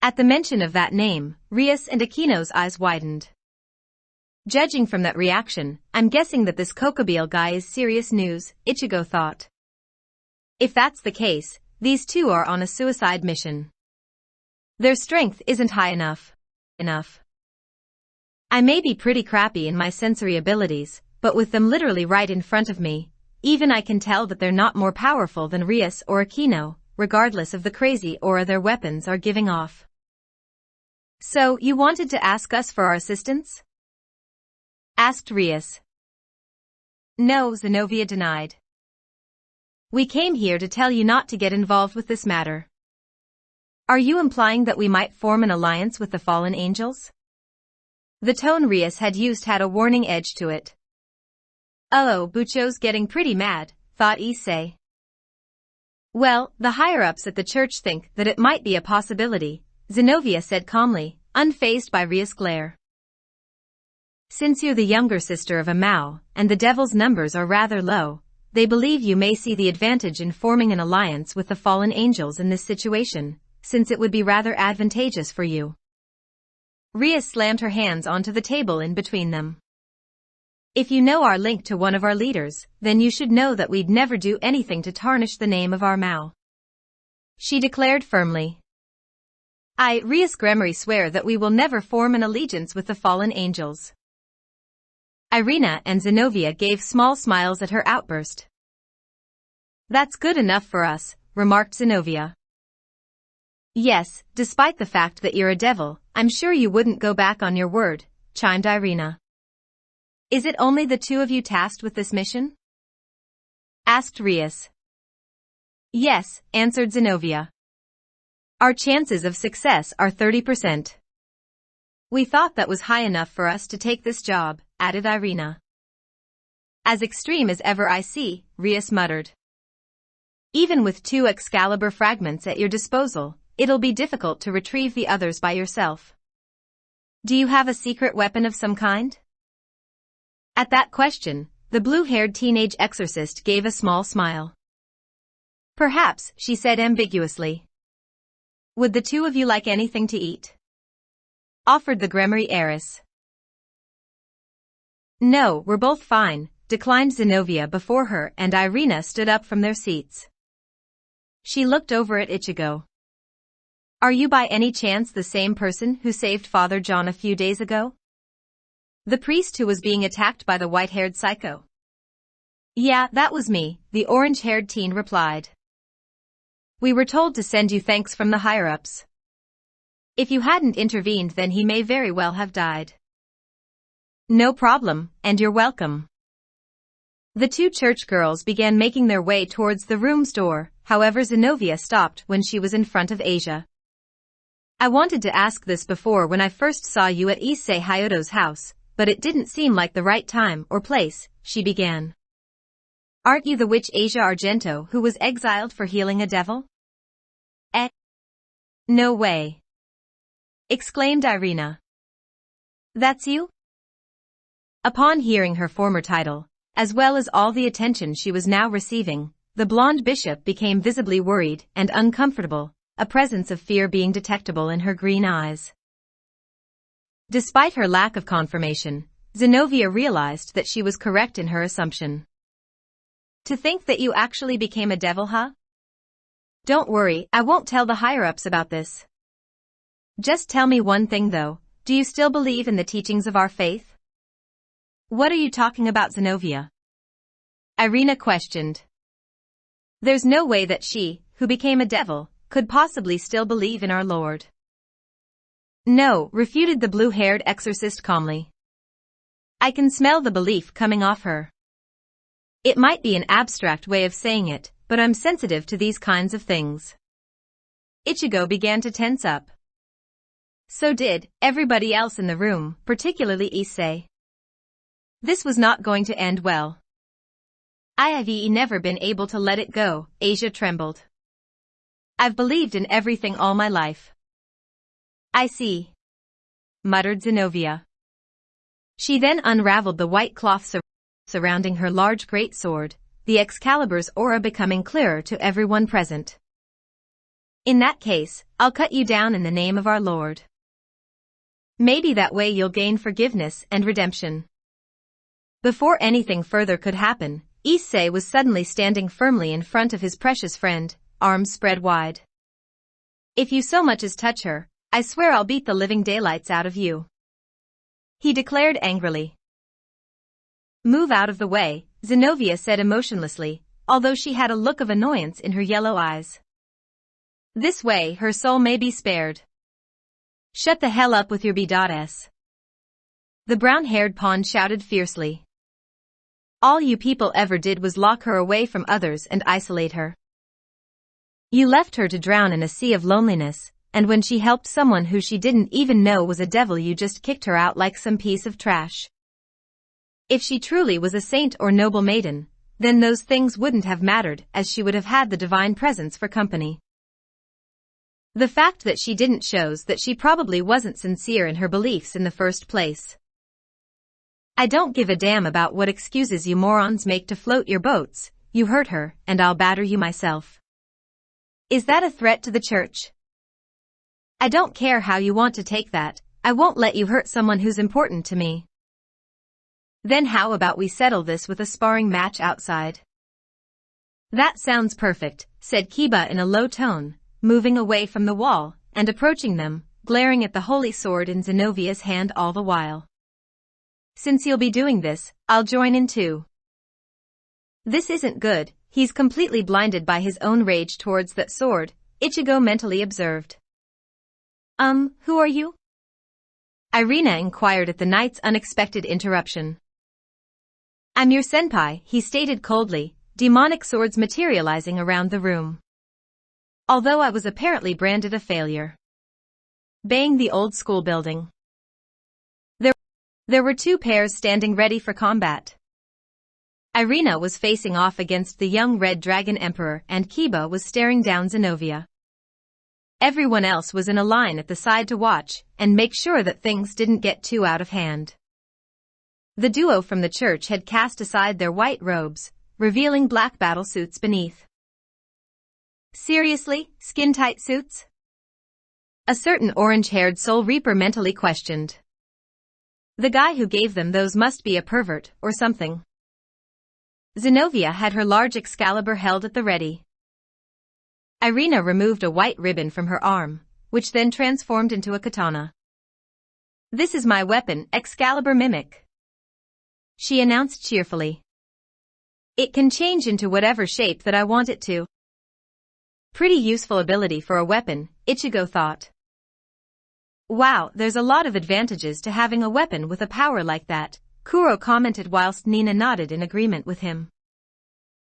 Speaker 1: At the mention of that name, Rias and Aquino's eyes widened. Judging from that reaction, I'm guessing that this Kokobile guy is serious news, Ichigo thought. If that's the case, these 2 are on a suicide mission. Their strength isn't high enough. I may be pretty crappy in my sensory abilities, but with them literally right in front of me, even I can tell that they're not more powerful than Rias or Aquino, regardless of the crazy aura their weapons are giving off. So, you wanted to ask us for our assistance? Asked Rias. No, Zenobia denied. We came here to tell you not to get involved with this matter. Are you implying that we might form an alliance with the fallen angels? The tone Rias had used had a warning edge to it. Oh, Bucho's getting pretty mad, thought Issei. Well, the higher-ups at the church think that it might be a possibility, Zenobia said calmly, unfazed by Ria's glare. Since you're the younger sister of a Mao, and the devil's numbers are rather low, they believe you may see the advantage in forming an alliance with the fallen angels in this situation, since it would be rather advantageous for you. Ria slammed her hands onto the table in between them. If you know our link to one of our leaders, then you should know that we'd never do anything to tarnish the name of our Mao. She declared firmly. Rias Gremory swear that we will never form an allegiance with the fallen angels. Irina and Zenobia gave small smiles at her outburst. That's good enough for us, remarked Zenobia. Yes, despite the fact that you're a devil, I'm sure you wouldn't go back on your word, chimed Irina. Is it only the two of you tasked with this mission? Asked Rias. Yes, answered Zenobia. Our chances of success are 30%. We thought that was high enough for us to take this job, added Irina. As extreme as ever I see, Rias muttered. Even with 2 Excalibur fragments at your disposal, it'll be difficult to retrieve the others by yourself. Do you have a secret weapon of some kind? At that question, the blue-haired teenage exorcist gave a small smile. Perhaps, she said ambiguously. Would the two of you like anything to eat? Offered the Gremory heiress. No, we're both fine, declined Zenobia before her and Irina stood up from their seats. She looked over at Ichigo. Are you by any chance the same person who saved Father John a few days ago? The priest who was being attacked by the white-haired psycho. Yeah, that was me, the orange-haired teen replied. We were told to send you thanks from the higher-ups. If you hadn't intervened then he may very well have died. No problem, and you're welcome. The 2 church girls began making their way towards the room's door, however Zenobia stopped when she was in front of Asia. I wanted to ask this before when I first saw you at Issei Hyodo's house, but it didn't seem like the right time or place, she began. Aren't you the witch Asia Argento who was exiled for healing a devil? No way. Exclaimed Irina. That's you? Upon hearing her former title, as well as all the attention she was now receiving, the blonde bishop became visibly worried and uncomfortable, a presence of fear being detectable in her green eyes. Despite her lack of confirmation, Zenobia realized that she was correct in her assumption. To think that you actually became a devil, huh? Don't worry, I won't tell the higher-ups about this. Just tell me one thing though, do you still believe in the teachings of our faith? What are you talking about, Zenobia? Irina questioned. There's no way that she, who became a devil, could possibly still believe in our Lord. No, refuted the blue-haired exorcist calmly. I can smell the belief coming off her. It might be an abstract way of saying it, but I'm sensitive to these kinds of things. Ichigo began to tense up. So did everybody else in the room, particularly Issei. This was not going to end well. I've never been able to let it go, Asia trembled. I've believed in everything all my life. I see, muttered Zenobia. She then unraveled the white cloth surrounding her large great sword, the Excalibur's aura becoming clearer to everyone present. In that case, I'll cut you down in the name of our Lord. Maybe that way you'll gain forgiveness and redemption. Before anything further could happen, Issei was suddenly standing firmly in front of his precious friend, arms spread wide. If you so much as touch her, I swear I'll beat the living daylights out of you. He declared angrily. Move out of the way, Zenobia said emotionlessly, although she had a look of annoyance in her yellow eyes. This way her soul may be spared. Shut the hell up with your b.s. The brown-haired pawn shouted fiercely. All you people ever did was lock her away from others and isolate her. You left her to drown in a sea of loneliness, and when she helped someone who she didn't even know was a devil you just kicked her out like some piece of trash. If she truly was a saint or noble maiden, then those things wouldn't have mattered, as she would have had the divine presence for company. The fact that she didn't shows that she probably wasn't sincere in her beliefs in the first place. I don't give a damn about what excuses you morons make to float your boats. You hurt her, and I'll batter you myself. Is that a threat to the church? I don't care how you want to take that. I won't let you hurt someone who's important to me. Then how about we settle this with a sparring match outside? That sounds perfect, said Kiba in a low tone, moving away from the wall and approaching them, glaring at the holy sword in Zenovia's hand all the while. Since you'll be doing this, I'll join in too. This isn't good. He's completely blinded by his own rage towards that sword, Ichigo mentally observed. Who are you? Irina inquired at the knight's unexpected interruption. I'm your senpai, he stated coldly, demonic swords materializing around the room. Although I was apparently branded a failure. Bang the old school building. There were two pairs standing ready for combat. Irina was facing off against the young Red Dragon Emperor and Kiba was staring down Zenovia. Everyone else was in a line at the side to watch and make sure that things didn't get too out of hand. The duo from the church had cast aside their white robes, revealing black battle suits beneath. Seriously, skin-tight suits? A certain orange-haired Soul Reaper mentally questioned. The guy who gave them those must be a pervert or something. Zenovia had her large Excalibur held at the ready. Irina removed a white ribbon from her arm, which then transformed into a katana. This is my weapon, Excalibur Mimic, she announced cheerfully. It can change into whatever shape that I want it to. Pretty useful ability for a weapon, Ichigo thought. Wow, there's a lot of advantages to having a weapon with a power like that, Kuro commented whilst Nina nodded in agreement with him.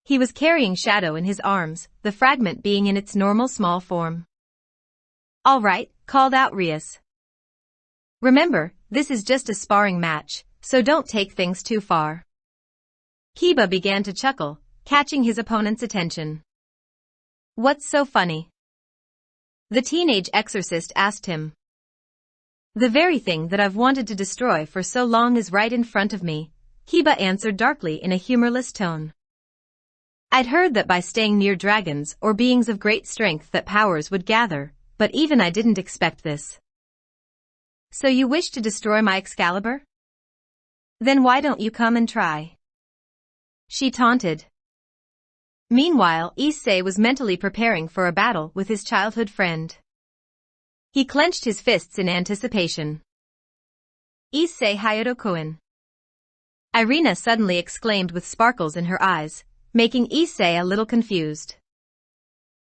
Speaker 1: He was carrying Shadow in his arms, the fragment being in its normal small form. All right, called out Rias. Remember, this is just a sparring match, so don't take things too far. Kiba began to chuckle, catching his opponent's attention. What's so funny? The teenage exorcist asked him. The very thing that I've wanted to destroy for so long is right in front of me, Kiba answered darkly in a humorless tone. I'd heard that by staying near dragons or beings of great strength that powers would gather, but even I didn't expect this. So you wish to destroy my Excalibur? Then why don't you come and try? She taunted. Meanwhile, Issei was mentally preparing for a battle with his childhood friend. He clenched his fists in anticipation. Issei Hayato-kun. Irina suddenly exclaimed with sparkles in her eyes, making Issei a little confused.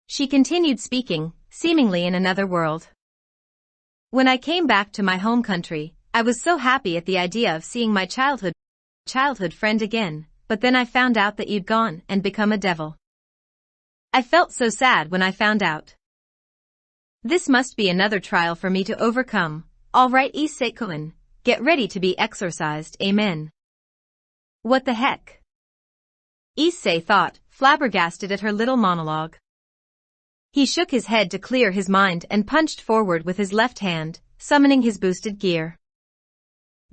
Speaker 1: She continued speaking, seemingly in another world. When I came back to my home country, I was so happy at the idea of seeing my childhood friend again, but then I found out that you'd gone and become a devil. I felt so sad when I found out. This must be another trial for me to overcome. All right, Issei-kun, get ready to be exorcised, amen. What the heck? Issei thought, flabbergasted at her little monologue. He shook his head to clear his mind and punched forward with his left hand, summoning his boosted gear.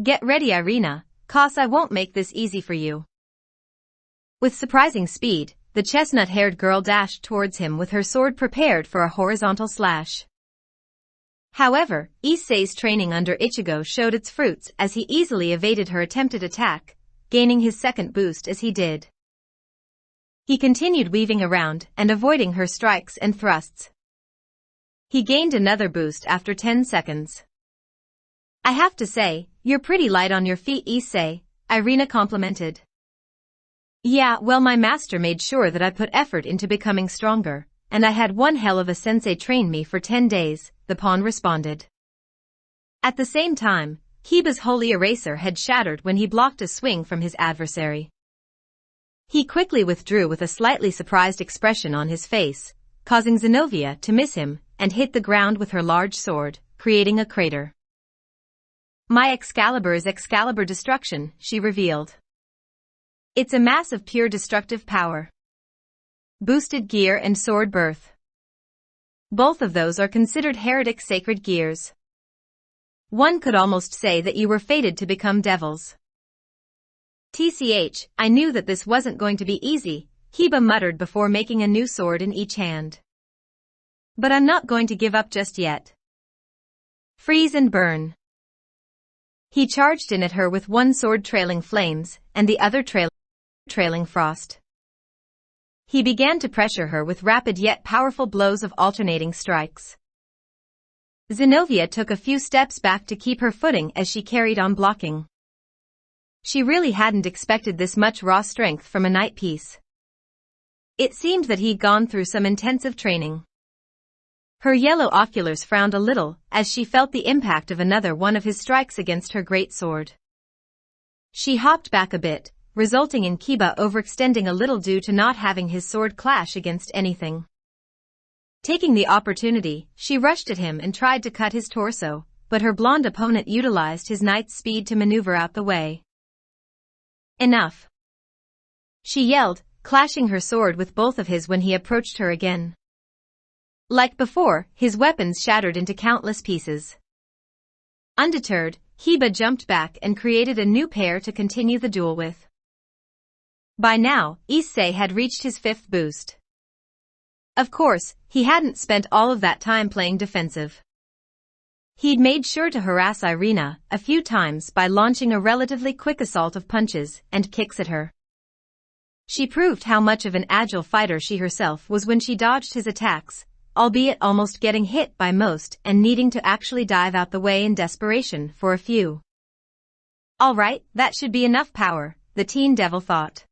Speaker 1: Get ready, Irina, 'cause I won't make this easy for you. With surprising speed, the chestnut-haired girl dashed towards him with her sword prepared for a horizontal slash. However, Issei's training under Ichigo showed its fruits as he easily evaded her attempted attack, gaining his second boost as he did. He continued weaving around and avoiding her strikes and thrusts. He gained another boost after 10 seconds. I have to say, you're pretty light on your feet, Issei, Irina complimented. Yeah, well, my master made sure that I put effort into becoming stronger, and I had one hell of a sensei train me for 10 days, the pawn responded. At the same time, Kiba's holy eraser had shattered when he blocked a swing from his adversary. He quickly withdrew with a slightly surprised expression on his face, causing Zenovia to miss him and hit the ground with her large sword, creating a crater. My Excalibur is Excalibur Destruction, she revealed. It's a mass of pure destructive power. Boosted gear and sword birth. Both of those are considered heretic sacred gears. One could almost say that you were fated to become devils. TCH, I knew that this wasn't going to be easy, Hiba muttered before making a new sword in each hand. But I'm not going to give up just yet. Freeze and burn. He charged in at her with one sword trailing flames, and the other trailing frost. He began to pressure her with rapid yet powerful blows of alternating strikes. Zenobia took a few steps back to keep her footing as she carried on blocking. She really hadn't expected this much raw strength from a night piece. It seemed that he'd gone through some intensive training. Her yellow oculars frowned a little as she felt the impact of another one of his strikes against her great sword. She hopped back a bit, resulting in Kiba overextending a little due to not having his sword clash against anything. Taking the opportunity, she rushed at him and tried to cut his torso, but her blonde opponent utilized his knight's speed to maneuver out the way. Enough! She yelled, clashing her sword with both of his when he approached her again. Like before, his weapons shattered into countless pieces. Undeterred, Hiba jumped back and created a new pair to continue the duel with. By now, Issei had reached his 5th boost. Of course, he hadn't spent all of that time playing defensive. He'd made sure to harass Irina a few times by launching a relatively quick assault of punches and kicks at her. She proved how much of an agile fighter she herself was when she dodged his attacks, albeit almost getting hit by most and needing to actually dive out the way in desperation for a few. All right, that should be enough power, the teen devil thought.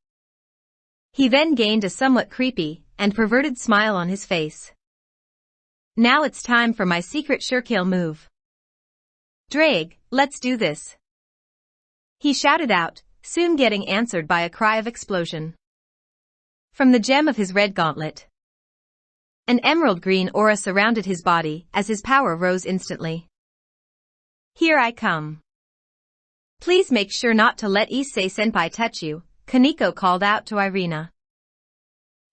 Speaker 1: He then gained a somewhat creepy and perverted smile on his face. Now it's time for my secret surekill move. Drag, let's do this. He shouted out, soon getting answered by a cry of explosion. From the gem of his red gauntlet. An emerald green aura surrounded his body as his power rose instantly. Here I come. Please make sure not to let Issei-senpai touch you, Kaneko called out to Irina.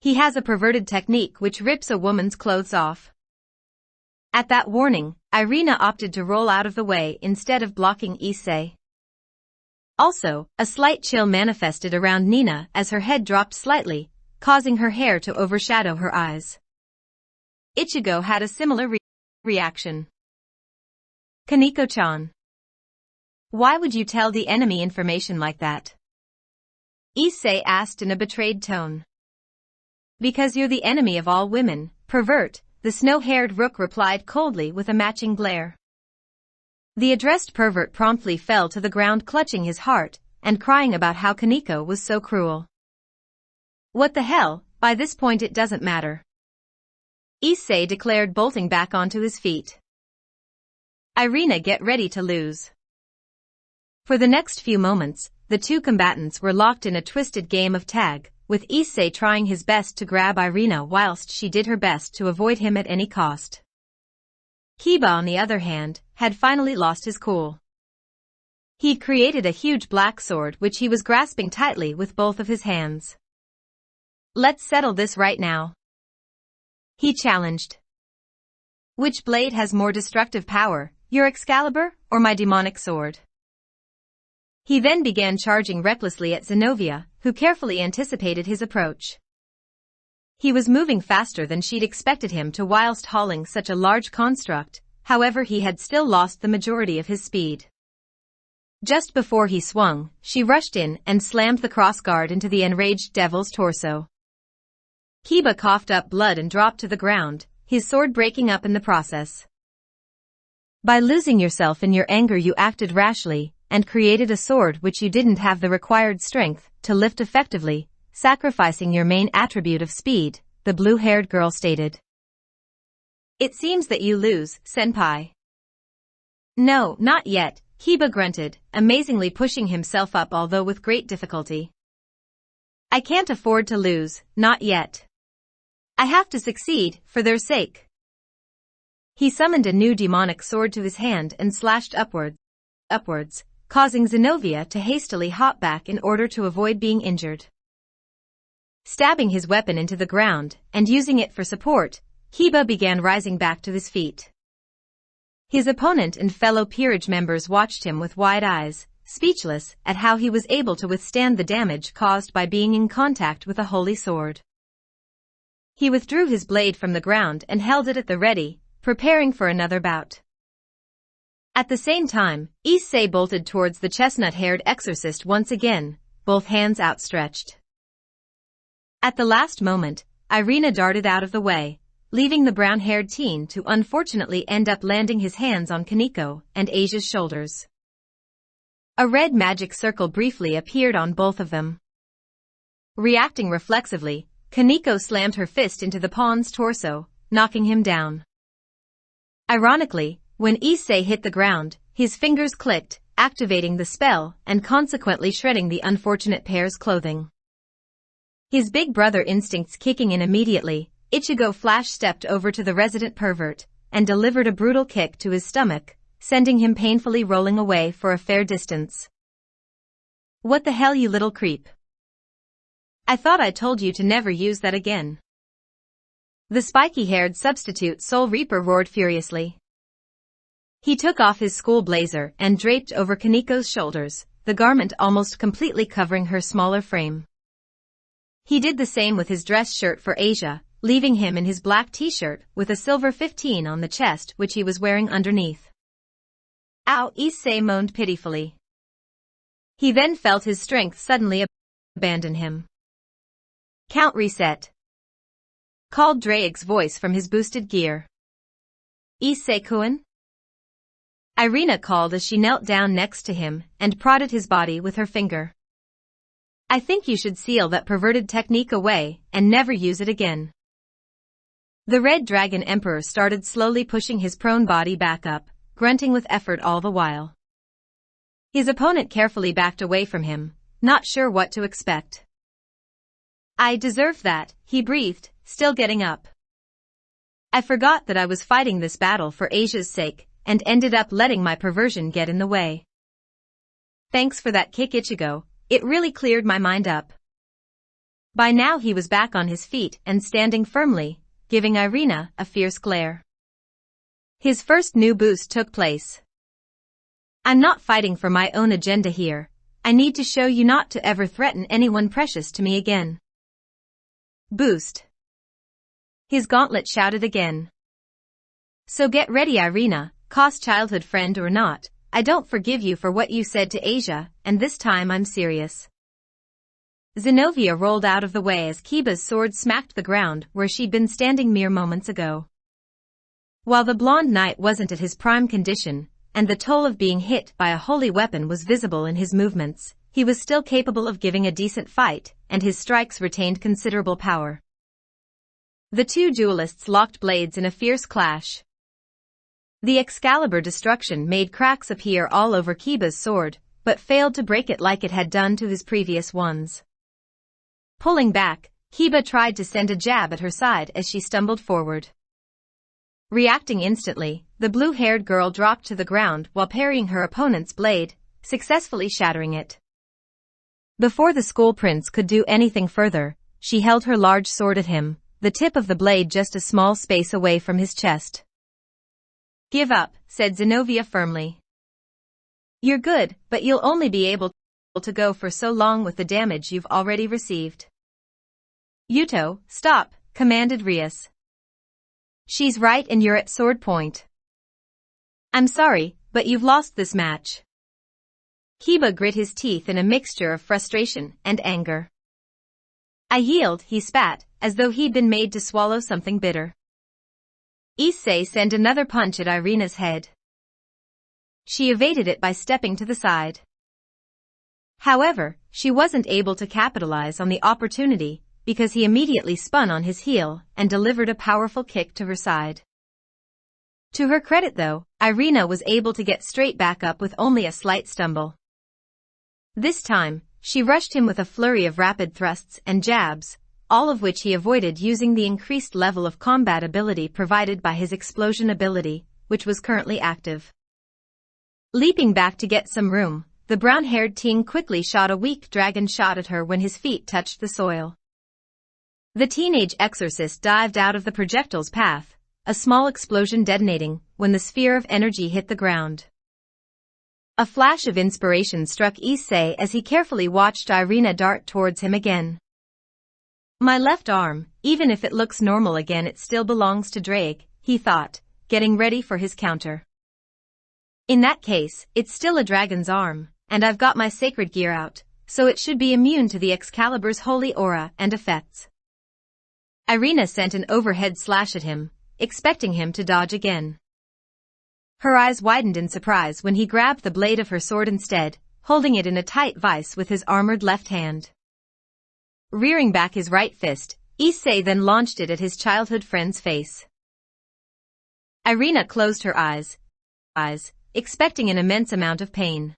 Speaker 1: He has a perverted technique which rips a woman's clothes off. At that warning, Irina opted to roll out of the way instead of blocking Issei. Also, a slight chill manifested around Nina as her head dropped slightly, causing her hair to overshadow her eyes. Ichigo had a similar reaction. Kaneko-chan. Why would you tell the enemy information like that? Issei asked in a betrayed tone. Because you're the enemy of all women, pervert, the snow-haired rook replied coldly with a matching glare. The addressed pervert promptly fell to the ground clutching his heart and crying about how Kaneko was so cruel. What the hell, by this point it doesn't matter. Issei declared, bolting back onto his feet. Irina, get ready to lose. For the next few moments, the two combatants were locked in a twisted game of tag, with Issei trying his best to grab Irina whilst she did her best to avoid him at any cost. Kiba, on the other hand, had finally lost his cool. He'd created a huge black sword which he was grasping tightly with both of his hands. Let's settle this right now. He challenged. Which blade has more destructive power, your Excalibur or my demonic sword? He then began charging recklessly at Zenobia, who carefully anticipated his approach. He was moving faster than she'd expected him to whilst hauling such a large construct, however he had still lost the majority of his speed. Just before he swung, she rushed in and slammed the crossguard into the enraged devil's torso. Kiba coughed up blood and dropped to the ground, his sword breaking up in the process. By losing yourself in your anger you acted rashly, and created a sword which you didn't have the required strength to lift effectively, sacrificing your main attribute of speed, the blue-haired girl stated. It seems that you lose, senpai. No, not yet, Kiba grunted, amazingly pushing himself up although with great difficulty. I can't afford to lose, not yet. I have to succeed, for their sake. He summoned a new demonic sword to his hand and slashed upwards, causing Zenobia to hastily hop back in order to avoid being injured. Stabbing his weapon into the ground and using it for support, Kiba began rising back to his feet. His opponent and fellow peerage members watched him with wide eyes, speechless at how he was able to withstand the damage caused by being in contact with a holy sword. He withdrew his blade from the ground and held it at the ready, preparing for another bout. At the same time, Issei bolted towards the chestnut-haired exorcist once again, both hands outstretched. At the last moment, Irina darted out of the way, leaving the brown-haired teen to unfortunately end up landing his hands on Kaneko and Asia's shoulders. A red magic circle briefly appeared on both of them. Reacting reflexively, Kaneko slammed her fist into the pawn's torso, knocking him down. Ironically, when Issei hit the ground, his fingers clicked, activating the spell and consequently shredding the unfortunate pair's clothing. His big brother instincts kicking in immediately, Ichigo flash-stepped over to the resident pervert and delivered a brutal kick to his stomach, sending him painfully rolling away for a fair distance. "What the hell, you little creep? I thought I told you to never use that again." The spiky-haired substitute Soul Reaper roared furiously. He took off his school blazer and draped over Kaneko's shoulders, the garment almost completely covering her smaller frame. He did the same with his dress shirt for Asia, leaving him in his black t-shirt with a silver 15 on the chest which he was wearing underneath. "Ow!" Issei moaned pitifully. He then felt his strength suddenly abandon him. "Count reset," called Drake's voice from his boosted gear. "Issei-kun?" Irina called as she knelt down next to him and prodded his body with her finger. "I think you should seal that perverted technique away and never use it again." The Red Dragon Emperor started slowly pushing his prone body back up, grunting with effort all the while. His opponent carefully backed away from him, not sure what to expect. "I deserve that," he breathed, still getting up. "I forgot that I was fighting this battle for Asia's sake, and ended up letting my perversion get in the way. Thanks for that kick, Ichigo, it really cleared my mind up." By now he was back on his feet and standing firmly, giving Irina a fierce glare. His first new boost took place. "I'm not fighting for my own agenda here, I need to show you not to ever threaten anyone precious to me again." Boost. His gauntlet shouted again. "So get ready, Irina, cost childhood friend or not, I don't forgive you for what you said to Asia, and this time I'm serious." Zenobia rolled out of the way as Kiba's sword smacked the ground where she'd been standing mere moments ago. While the blonde knight wasn't at his prime condition, and the toll of being hit by a holy weapon was visible in his movements, he was still capable of giving a decent fight, and his strikes retained considerable power. The two duelists locked blades in a fierce clash. The Excalibur destruction made cracks appear all over Kiba's sword, but failed to break it like it had done to his previous ones. Pulling back, Kiba tried to send a jab at her side as she stumbled forward. Reacting instantly, the blue-haired girl dropped to the ground while parrying her opponent's blade, successfully shattering it. Before the school prince could do anything further, she held her large sword at him, the tip of the blade just a small space away from his chest. "Give up," said Zenobia firmly. "You're good, but you'll only be able to go for so long with the damage you've already received." "Yuto, stop," commanded Rias. "She's right and you're at sword point." "I'm sorry, but you've lost this match." Kiba grit his teeth in a mixture of frustration and anger. "I yield," he spat, as though he'd been made to swallow something bitter. Issei sent another punch at Irina's head. She evaded it by stepping to the side. However, she wasn't able to capitalize on the opportunity because he immediately spun on his heel and delivered a powerful kick to her side. To her credit though, Irina was able to get straight back up with only a slight stumble. This time, she rushed him with a flurry of rapid thrusts and jabs, all of which he avoided using the increased level of combat ability provided by his explosion ability, which was currently active. Leaping back to get some room, the brown-haired teen quickly shot a weak dragon shot at her when his feet touched the soil. The teenage exorcist dived out of the projectile's path, a small explosion detonating when the sphere of energy hit the ground. A flash of inspiration struck Issei as he carefully watched Irina dart towards him again. My left arm, even if it looks normal again, it still belongs to Drake, he thought, getting ready for his counter. In that case, it's still a dragon's arm, and I've got my sacred gear out, so it should be immune to the Excalibur's holy aura and effects. Irina sent an overhead slash at him, expecting him to dodge again. Her eyes widened in surprise when he grabbed the blade of her sword instead, holding it in a tight vice with his armored left hand. Rearing back his right fist, Issei then launched it at his childhood friend's face. Irina closed her eyes, expecting an immense amount of pain.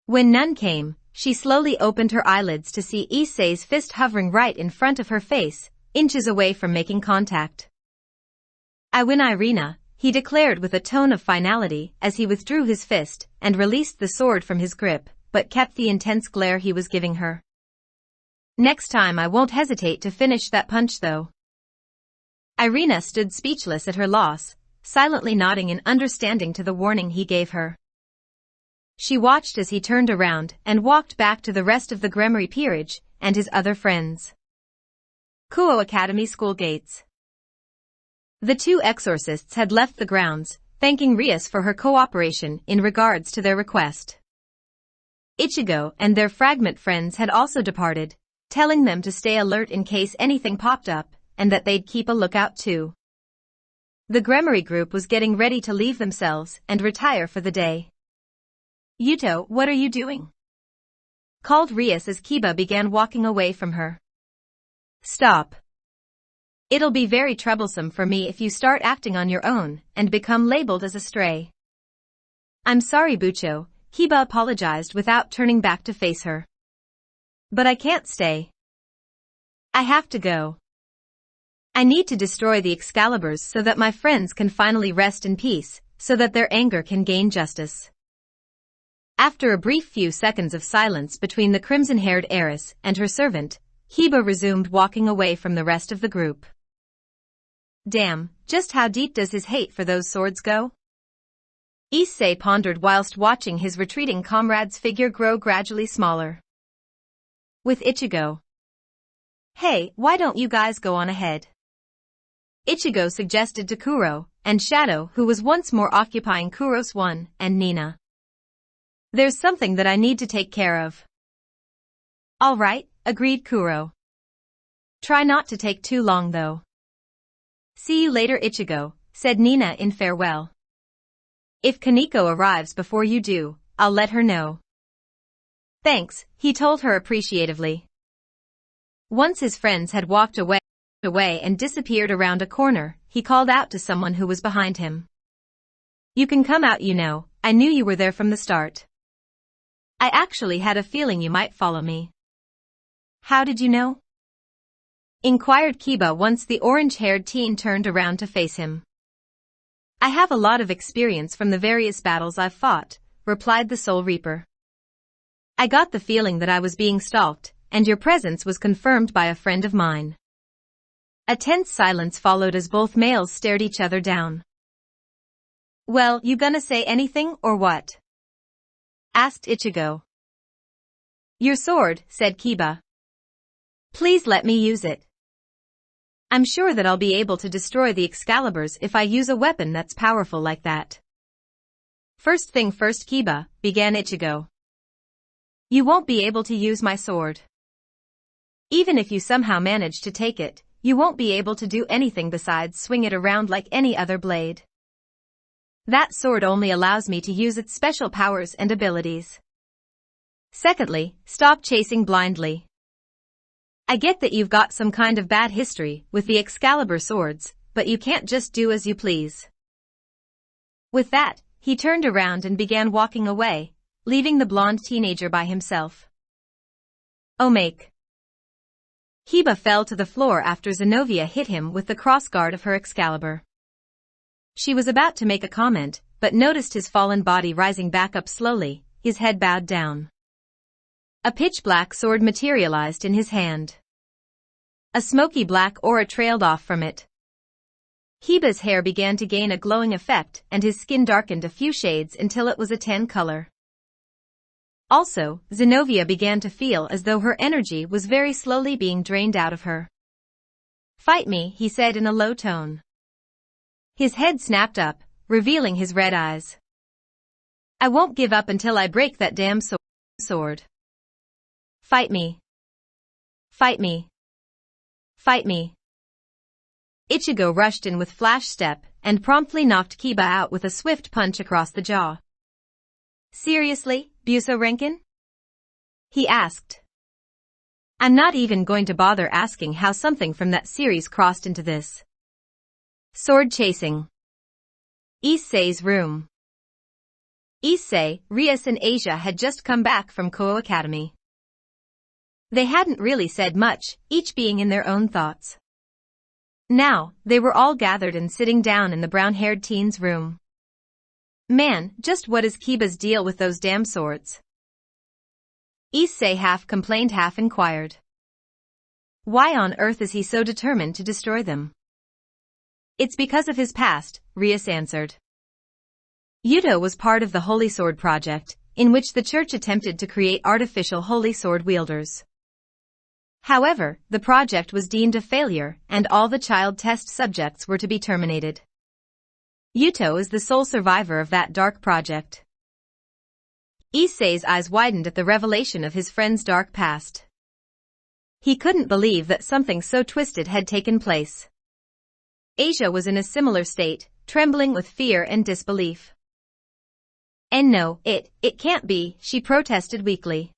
Speaker 1: When none came, she slowly opened her eyelids to see Issei's fist hovering right in front of her face, inches away from making contact. I win, Irina, he declared with a tone of finality as he withdrew his fist and released the sword from his grip, but kept the intense glare he was giving her. Next time I won't hesitate to finish that punch though. Irina stood speechless at her loss, silently nodding in understanding to the warning he gave her. She watched as he turned around and walked back to the rest of the Gremory peerage and his other friends. Kuo Academy school gates. The two exorcists had left the grounds, thanking Rias for her cooperation in regards to their request. Ichigo and their fragment friends had also departed, telling them to stay alert in case anything popped up, and that they'd keep a lookout too. The Gremory group was getting ready to leave themselves and retire for the day. Yuto, what are you doing? Called Rias as Kiba began walking away from her. Stop. It'll be very troublesome for me if you start acting on your own and become labeled as a stray. I'm sorry, Bucho, Kiba apologized without turning back to face her. But I can't stay. I have to go. I need to destroy the Excaliburs so that my friends can finally rest in peace, so that their anger can gain justice. After a brief few seconds of silence between the crimson-haired heiress and her servant, Kiba resumed walking away from the rest of the group. Damn, just how deep does his hate for those swords go? Issei pondered whilst watching his retreating comrade's figure grow gradually smaller. With Ichigo. Hey, why don't you guys go on ahead? Ichigo suggested to Kuro and Shadow, who was once more occupying Kuros 1 and Nina. There's something that I need to take care of. All right, agreed Kuro. Try not to take too long though. See you later, Ichigo, said Nina in farewell. If Kaneko arrives before you do, I'll let her know. Thanks, he told her appreciatively. Once his friends had walked away and disappeared around a corner, he called out to someone who was behind him. You can come out, you know, I knew you were there from the start. I actually had a feeling you might follow me. How did you know? Inquired Kiba once the orange-haired teen turned around to face him. I have a lot of experience from the various battles I've fought, replied the Soul Reaper. I got the feeling that I was being stalked, and your presence was confirmed by a friend of mine. A tense silence followed as both males stared each other down. Well, you gonna say anything or what? Asked Ichigo. Your sword, said Kiba. Please let me use it. I'm sure that I'll be able to destroy the Excaliburs if I use a weapon that's powerful like that. First thing first, Kiba, began Ichigo. You won't be able to use my sword. Even if you somehow manage to take it, you won't be able to do anything besides swing it around like any other blade. That sword only allows me to use its special powers and abilities. Secondly, stop chasing blindly. I get that you've got some kind of bad history with the Excalibur swords, but you can't just do as you please. With that, he turned around and began walking away, leaving the blonde teenager by himself. Omake. Kiba fell to the floor after Zenobia hit him with the crossguard of her Excalibur. She was about to make a comment, but noticed his fallen body rising back up slowly, his head bowed down. A pitch-black sword materialized in his hand. A smoky black aura trailed off from it. Kiba's hair began to gain a glowing effect and his skin darkened a few shades until it was a tan color. Also, Zenobia began to feel as though her energy was very slowly being drained out of her. "Fight me," he said in a low tone. His head snapped up, revealing his red eyes. "I won't give up until I break that damn sword. Fight me. Fight me. Fight me." Ichigo rushed in with flash step and promptly knocked Kiba out with a swift punch across the jaw. "Seriously, Buso Renkin?" he asked. "I'm not even going to bother asking how something from that series crossed into this." Sword chasing. Issei's room. Issei, Rias and Asia had just come back from Koa Academy. They hadn't really said much, each being in their own thoughts. Now, they were all gathered and sitting down in the brown-haired teen's room. "Man, just what is Kiba's deal with those damn swords?" Issei half complained half inquired. "Why on earth is he so determined to destroy them?" "It's because of his past," Rias answered. Yuto was part of the Holy Sword Project, in which the church attempted to create artificial holy sword wielders. However, the project was deemed a failure and all the child test subjects were to be terminated. Yuto is the sole survivor of that dark project. Issei's eyes widened at the revelation of his friend's dark past. He couldn't believe that something so twisted had taken place. Asia was in a similar state, trembling with fear and disbelief. "And no, it can't be," she protested weakly.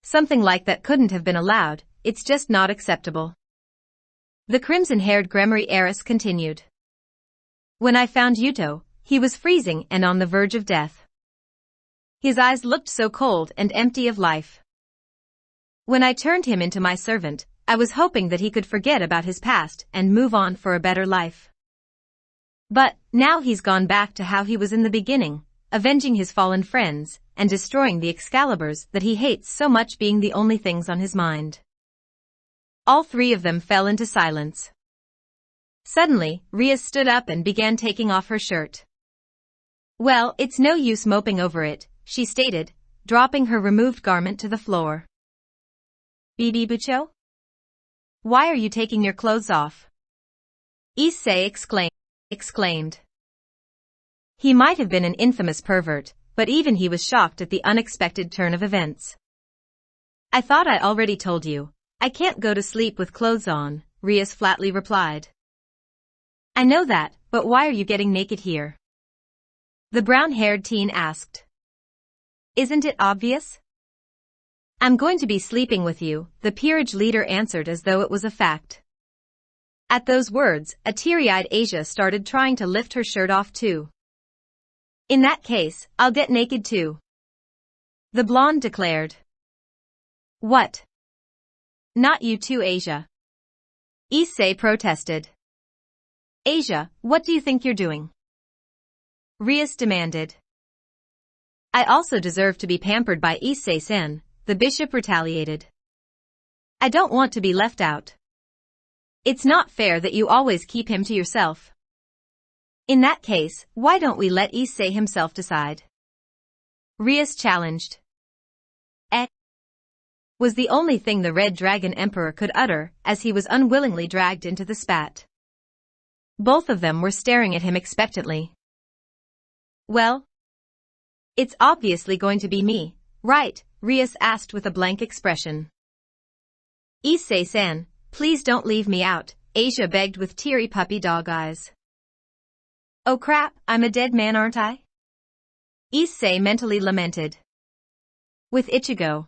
Speaker 1: "Something like that couldn't have been allowed, it's just not acceptable." The crimson-haired Gremory heiress continued. "When I found Yuto, he was freezing and on the verge of death. His eyes looked so cold and empty of life. When I turned him into my servant, I was hoping that he could forget about his past and move on for a better life. But, now he's gone back to how he was in the beginning, avenging his fallen friends, and destroying the Excaliburs that he hates so much being the only things on his mind." All three of them fell into silence. Suddenly, Rias stood up and began taking off her shirt. "Well, it's no use moping over it," she stated, dropping her removed garment to the floor. "Bibi Bucho? Why are you taking your clothes off?" Issei exclaimed. He might have been an infamous pervert, but even he was shocked at the unexpected turn of events. "I thought I already told you. I can't go to sleep with clothes on," Rias flatly replied. "I know that, but why are you getting naked here?" the brown-haired teen asked. "Isn't it obvious?" "I'm going to be sleeping with you," the peerage leader answered as though it was a fact. At those words, a teary-eyed Asia started trying to lift her shirt off too. "In that case, I'll get naked too," the blonde declared. "What? Not you too, Asia," Issei protested. "Asia, what do you think you're doing?" Rias demanded. "I also deserve to be pampered by Issei-san," the bishop retaliated. "I don't want to be left out. It's not fair that you always keep him to yourself. In that case, why don't we let Issei himself decide?" Rias challenged. Was the only thing the Red Dragon Emperor could utter as he was unwillingly dragged into the spat. Both of them were staring at him expectantly. "Well, it's obviously going to be me, right?" Rias asked with a blank expression. "Issei-san, please don't leave me out," Asia begged with teary puppy dog eyes. "Oh crap, I'm a dead man, aren't I?" Issei mentally lamented. With Ichigo.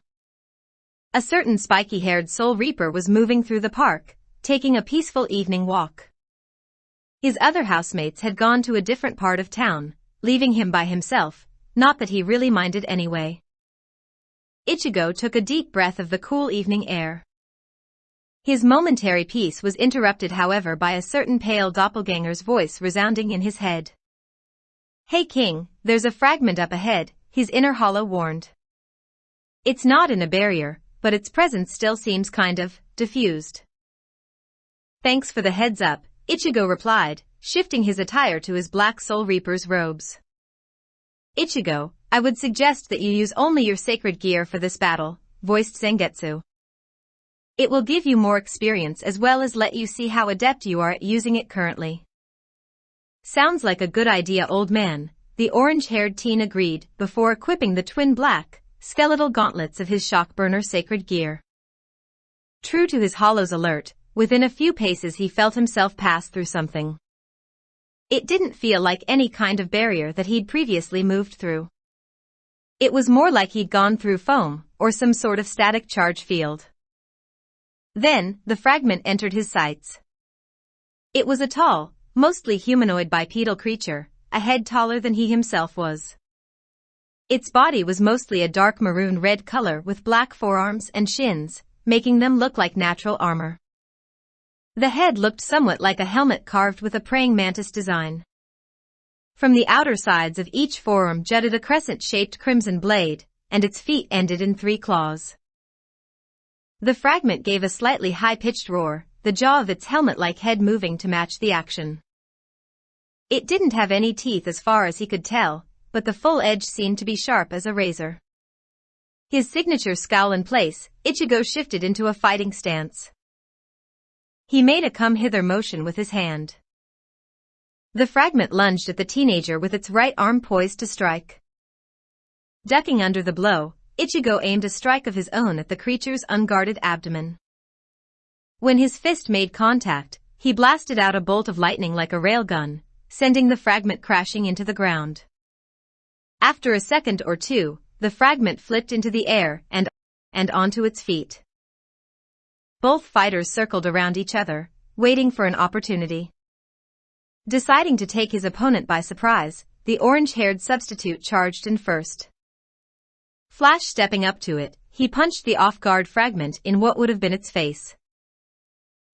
Speaker 1: A certain spiky-haired Soul Reaper was moving through the park, taking a peaceful evening walk. His other housemates had gone to a different part of town, leaving him by himself, not that he really minded anyway. Ichigo took a deep breath of the cool evening air. His momentary peace was interrupted however by a certain pale doppelganger's voice resounding in his head. "Hey King, there's a fragment up ahead," his inner hollow warned. It's not in a barrier, but its presence still seems kind of diffused. Thanks for the heads up, Ichigo replied, shifting his attire to his black Soul Reaper's robes. Ichigo, I would suggest that you use only your sacred gear for this battle, voiced Zangetsu. It will give you more experience as well as let you see how adept you are at using it currently. Sounds like a good idea, old man, the orange-haired teen agreed before equipping the twin black, skeletal gauntlets of his shockburner sacred gear. True to his Hollow's alert, within a few paces he felt himself pass through something. It didn't feel like any kind of barrier that he'd previously moved through. It was more like he'd gone through foam, or some sort of static charge field. Then, the fragment entered his sights. It was a tall, mostly humanoid bipedal creature, a head taller than he himself was. Its body was mostly a dark maroon-red color with black forearms and shins, making them look like natural armor. The head looked somewhat like a helmet carved with a praying mantis design. From the outer sides of each forearm jutted a crescent-shaped crimson blade, and its feet ended in 3 claws. The fragment gave a slightly high-pitched roar, the jaw of its helmet-like head moving to match the action. It didn't have any teeth as far as he could tell, but the full edge seemed to be sharp as a razor. His signature scowl in place, Ichigo shifted into a fighting stance. He made a come-hither motion with his hand. The fragment lunged at the teenager with its right arm poised to strike. Ducking under the blow, Ichigo aimed a strike of his own at the creature's unguarded abdomen. When his fist made contact, he blasted out a bolt of lightning like a railgun, sending the fragment crashing into the ground. After a second or two, the fragment flipped into the air and onto its feet. Both fighters circled around each other, waiting for an opportunity. Deciding to take his opponent by surprise, the orange-haired substitute charged in first. Flash stepping up to it, he punched the off-guard fragment in what would have been its face.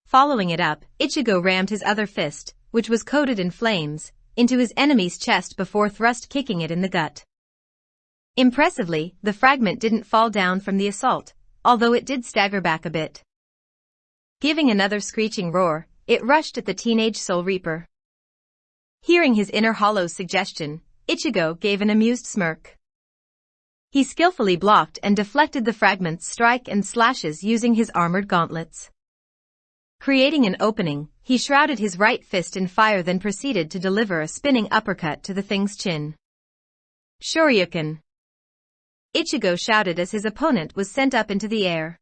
Speaker 1: Following it up, Ichigo rammed his other fist, which was coated in flames, into his enemy's chest before thrust-kicking it in the gut. Impressively, the fragment didn't fall down from the assault, although it did stagger back a bit. Giving another screeching roar, it rushed at the teenage Soul Reaper. Hearing his inner hollow's suggestion, Ichigo gave an amused smirk. He skillfully blocked and deflected the fragment's strike and slashes using his armored gauntlets. Creating an opening, he shrouded his right fist in fire, then proceeded to deliver a spinning uppercut to the thing's chin. Shoryuken! Ichigo shouted as his opponent was sent up into the air.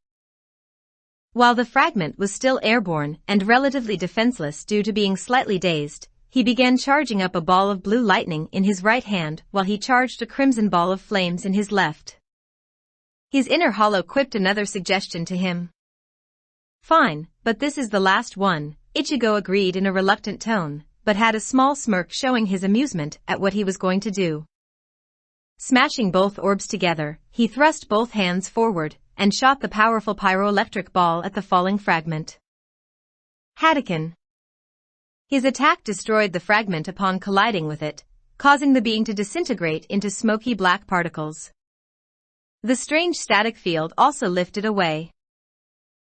Speaker 1: While the fragment was still airborne and relatively defenseless due to being slightly dazed, he began charging up a ball of blue lightning in his right hand while he charged a crimson ball of flames in his left. His inner hollow quipped another suggestion to him. Fine, but this is the last one, Ichigo agreed in a reluctant tone, but had a small smirk showing his amusement at what he was going to do. Smashing both orbs together, he thrust both hands forward and shot the powerful pyroelectric ball at the falling fragment. Hadouken! His attack destroyed the fragment upon colliding with it, causing the being to disintegrate into smoky black particles. The strange static field also lifted away.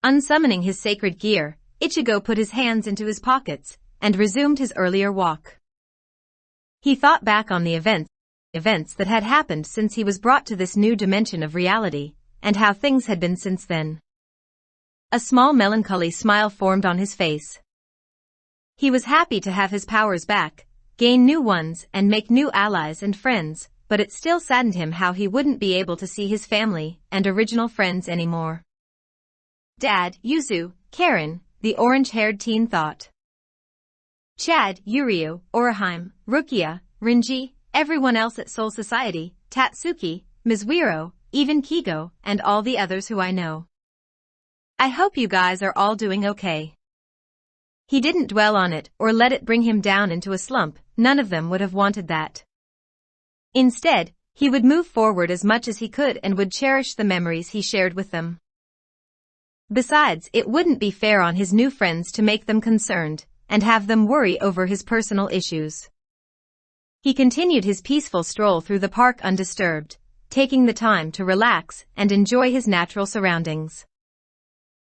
Speaker 1: Unsummoning his sacred gear, Ichigo put his hands into his pockets and resumed his earlier walk. He thought back on the events that had happened since he was brought to this new dimension of reality, and how things had been since then. A small melancholy smile formed on his face. He was happy to have his powers back, gain new ones and make new allies and friends, but it still saddened him how he wouldn't be able to see his family and original friends anymore. Dad, Yuzu, Karen, the orange-haired teen thought. Chad, Yuryu, Oraheim, Rukia, Rinji, everyone else at Soul Society, Tatsuki, Mizuiro, even Kigo, and all the others who I know. I hope you guys are all doing okay. He didn't dwell on it or let it bring him down into a slump, none of them would have wanted that. Instead, he would move forward as much as he could and would cherish the memories he shared with them. Besides, it wouldn't be fair on his new friends to make them concerned and have them worry over his personal issues. He continued his peaceful stroll through the park undisturbed, taking the time to relax and enjoy his natural surroundings.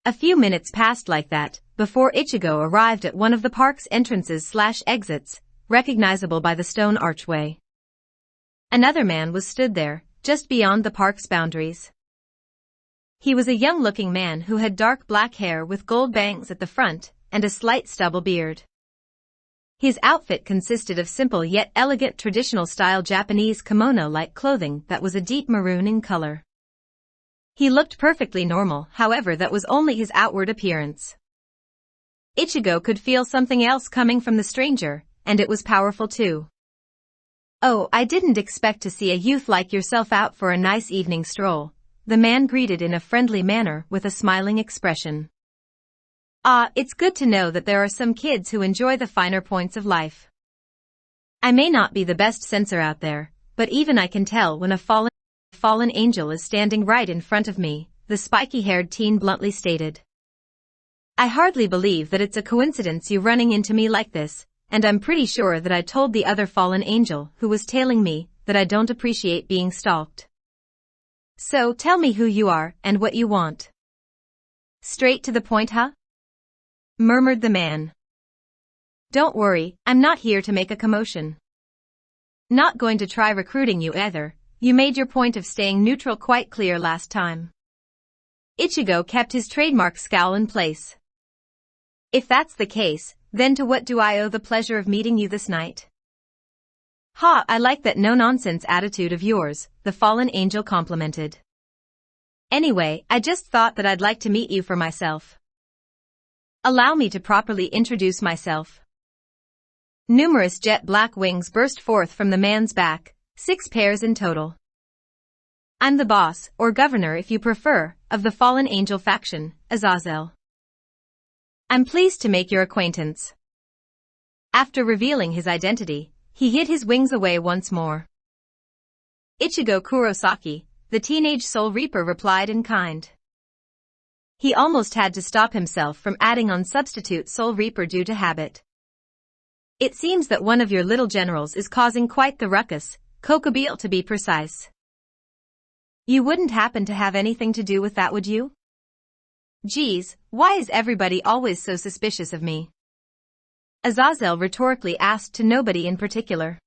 Speaker 1: A few minutes passed like that, before Ichigo arrived at one of the park's entrances/exits, recognizable by the stone archway. Another man was stood there, just beyond the park's boundaries. He was a young-looking man who had dark black hair with gold bangs at the front and a slight stubble beard. His outfit consisted of simple yet elegant traditional-style Japanese kimono-like clothing that was a deep maroon in color. He looked perfectly normal, however that was only his outward appearance. Ichigo could feel something else coming from the stranger, and it was powerful too. "Oh, I didn't expect to see a youth like yourself out for a nice evening stroll," the man greeted in a friendly manner with a smiling expression. "Ah, it's good to know that there are some kids who enjoy the finer points of life. I may not be the best censor out there, but even I can tell when a fallen angel is standing right in front of me," the spiky-haired teen bluntly stated. "I hardly believe that it's a coincidence you running into me like this, and I'm pretty sure that I told the other fallen angel who was tailing me that I don't appreciate being stalked. So tell me who you are and what you want." "Straight to the point, huh?" murmured the man. "Don't worry, I'm not here to make a commotion. Not going to try recruiting you either, you made your point of staying neutral quite clear last time." Ichigo kept his trademark scowl in place. "If that's the case, then to what do I owe the pleasure of meeting you this night?" "Ha, I like that no-nonsense attitude of yours," the fallen angel complimented. "Anyway, I just thought that I'd like to meet you for myself. Allow me to properly introduce myself." Numerous jet black wings burst forth from the man's back, 6 pairs in total. "I'm the boss, or governor if you prefer, of the fallen angel faction, Azazel. I'm pleased to make your acquaintance." After revealing his identity, he hid his wings away once more. "Ichigo Kurosaki," the teenage Soul Reaper replied in kind. He almost had to stop himself from adding on substitute Soul Reaper due to habit. "It seems that one of your little generals is causing quite the ruckus, Kokobeel to be precise. You wouldn't happen to have anything to do with that, would you? Geez, why is everybody always so suspicious of me?" Azazel rhetorically asked to nobody in particular.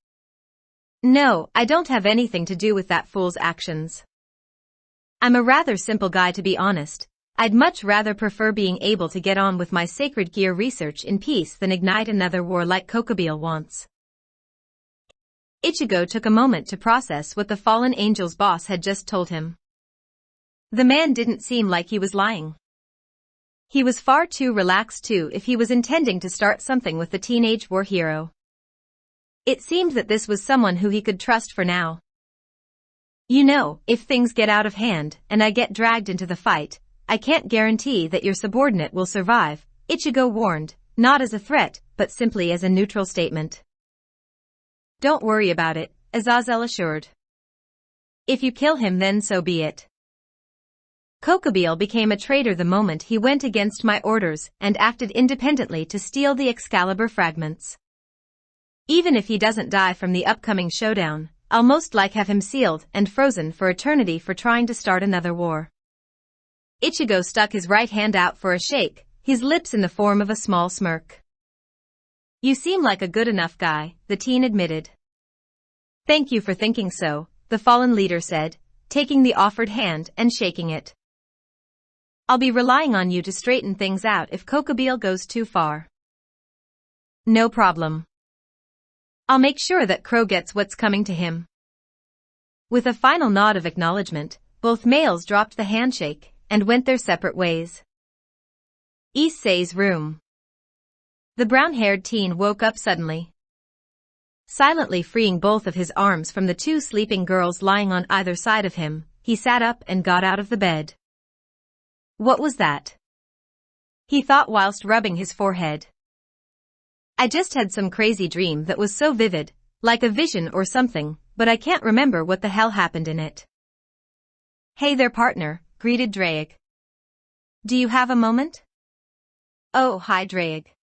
Speaker 1: "No, I don't have anything to do with that fool's actions. I'm a rather simple guy, to be honest. I'd much rather prefer being able to get on with my sacred gear research in peace than ignite another war like Kokobeel wants." Ichigo took a moment to process what the fallen angel's boss had just told him. The man didn't seem like he was lying. He was far too relaxed too if he was intending to start something with the teenage war hero. It seemed that this was someone who he could trust for now. "You know, if things get out of hand and I get dragged into the fight, I can't guarantee that your subordinate will survive," Ichigo warned, not as a threat, but simply as a neutral statement. "Don't worry about it," Azazel assured. "If you kill him, then so be it. Kokobeel became a traitor the moment he went against my orders and acted independently to steal the Excalibur fragments. Even if he doesn't die from the upcoming showdown, I'll most like have him sealed and frozen for eternity for trying to start another war." Ichigo stuck his right hand out for a shake, his lips in the form of a small smirk. "You seem like a good enough guy," the teen admitted. "Thank you for thinking so," the fallen leader said, taking the offered hand and shaking it. "I'll be relying on you to straighten things out if Kokobeel goes too far." "No problem. I'll make sure that Crow gets what's coming to him." With a final nod of acknowledgement, both males dropped the handshake and went their separate ways. Issei's room. The brown-haired teen woke up suddenly. Silently freeing both of his arms from the 2 sleeping girls lying on either side of him, he sat up and got out of the bed. What was that? He thought whilst rubbing his forehead. I just had some crazy dream that was so vivid, like a vision or something, but I can't remember what the hell happened in it. Hey there, partner, greeted Drake. Do you have a moment? Oh, hi, Drake.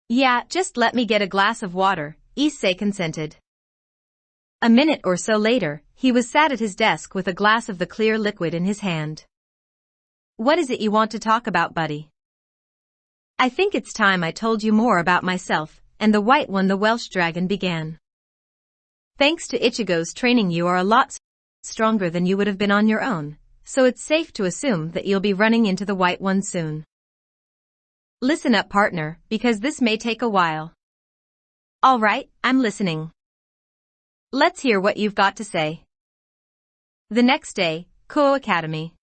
Speaker 1: Yeah, just let me get a glass of water, Issei consented. A minute or so later, he was sat at his desk with a glass of the clear liquid in his hand. "What is it you want to talk about, buddy?" "I think it's time I told you more about myself," and the white one, the Welsh dragon, began. "Thanks to Ichigo's training, you are a lot stronger than you would have been on your own, so it's safe to assume that you'll be running into the white one soon. Listen up, partner, because this may take a while." "All right, I'm listening. Let's hear what you've got to say." The next day, Kuo Academy.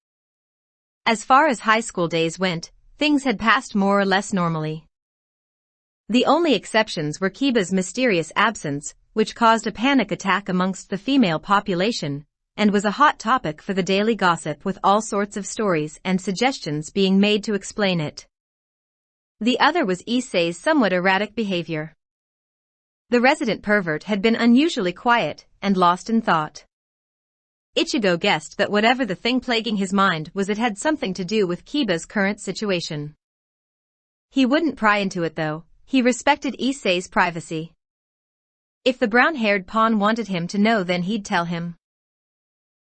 Speaker 1: As far as high school days went, things had passed more or less normally. The only exceptions were Kiba's mysterious absence, which caused a panic attack amongst the female population, and was a hot topic for the daily gossip, with all sorts of stories and suggestions being made to explain it. The other was Issei's somewhat erratic behavior. The resident pervert had been unusually quiet and lost in thought. Ichigo guessed that whatever the thing plaguing his mind was, it had something to do with Kiba's current situation. He wouldn't pry into it though. He respected Issei's privacy. If the brown-haired pawn wanted him to know, then he'd tell him.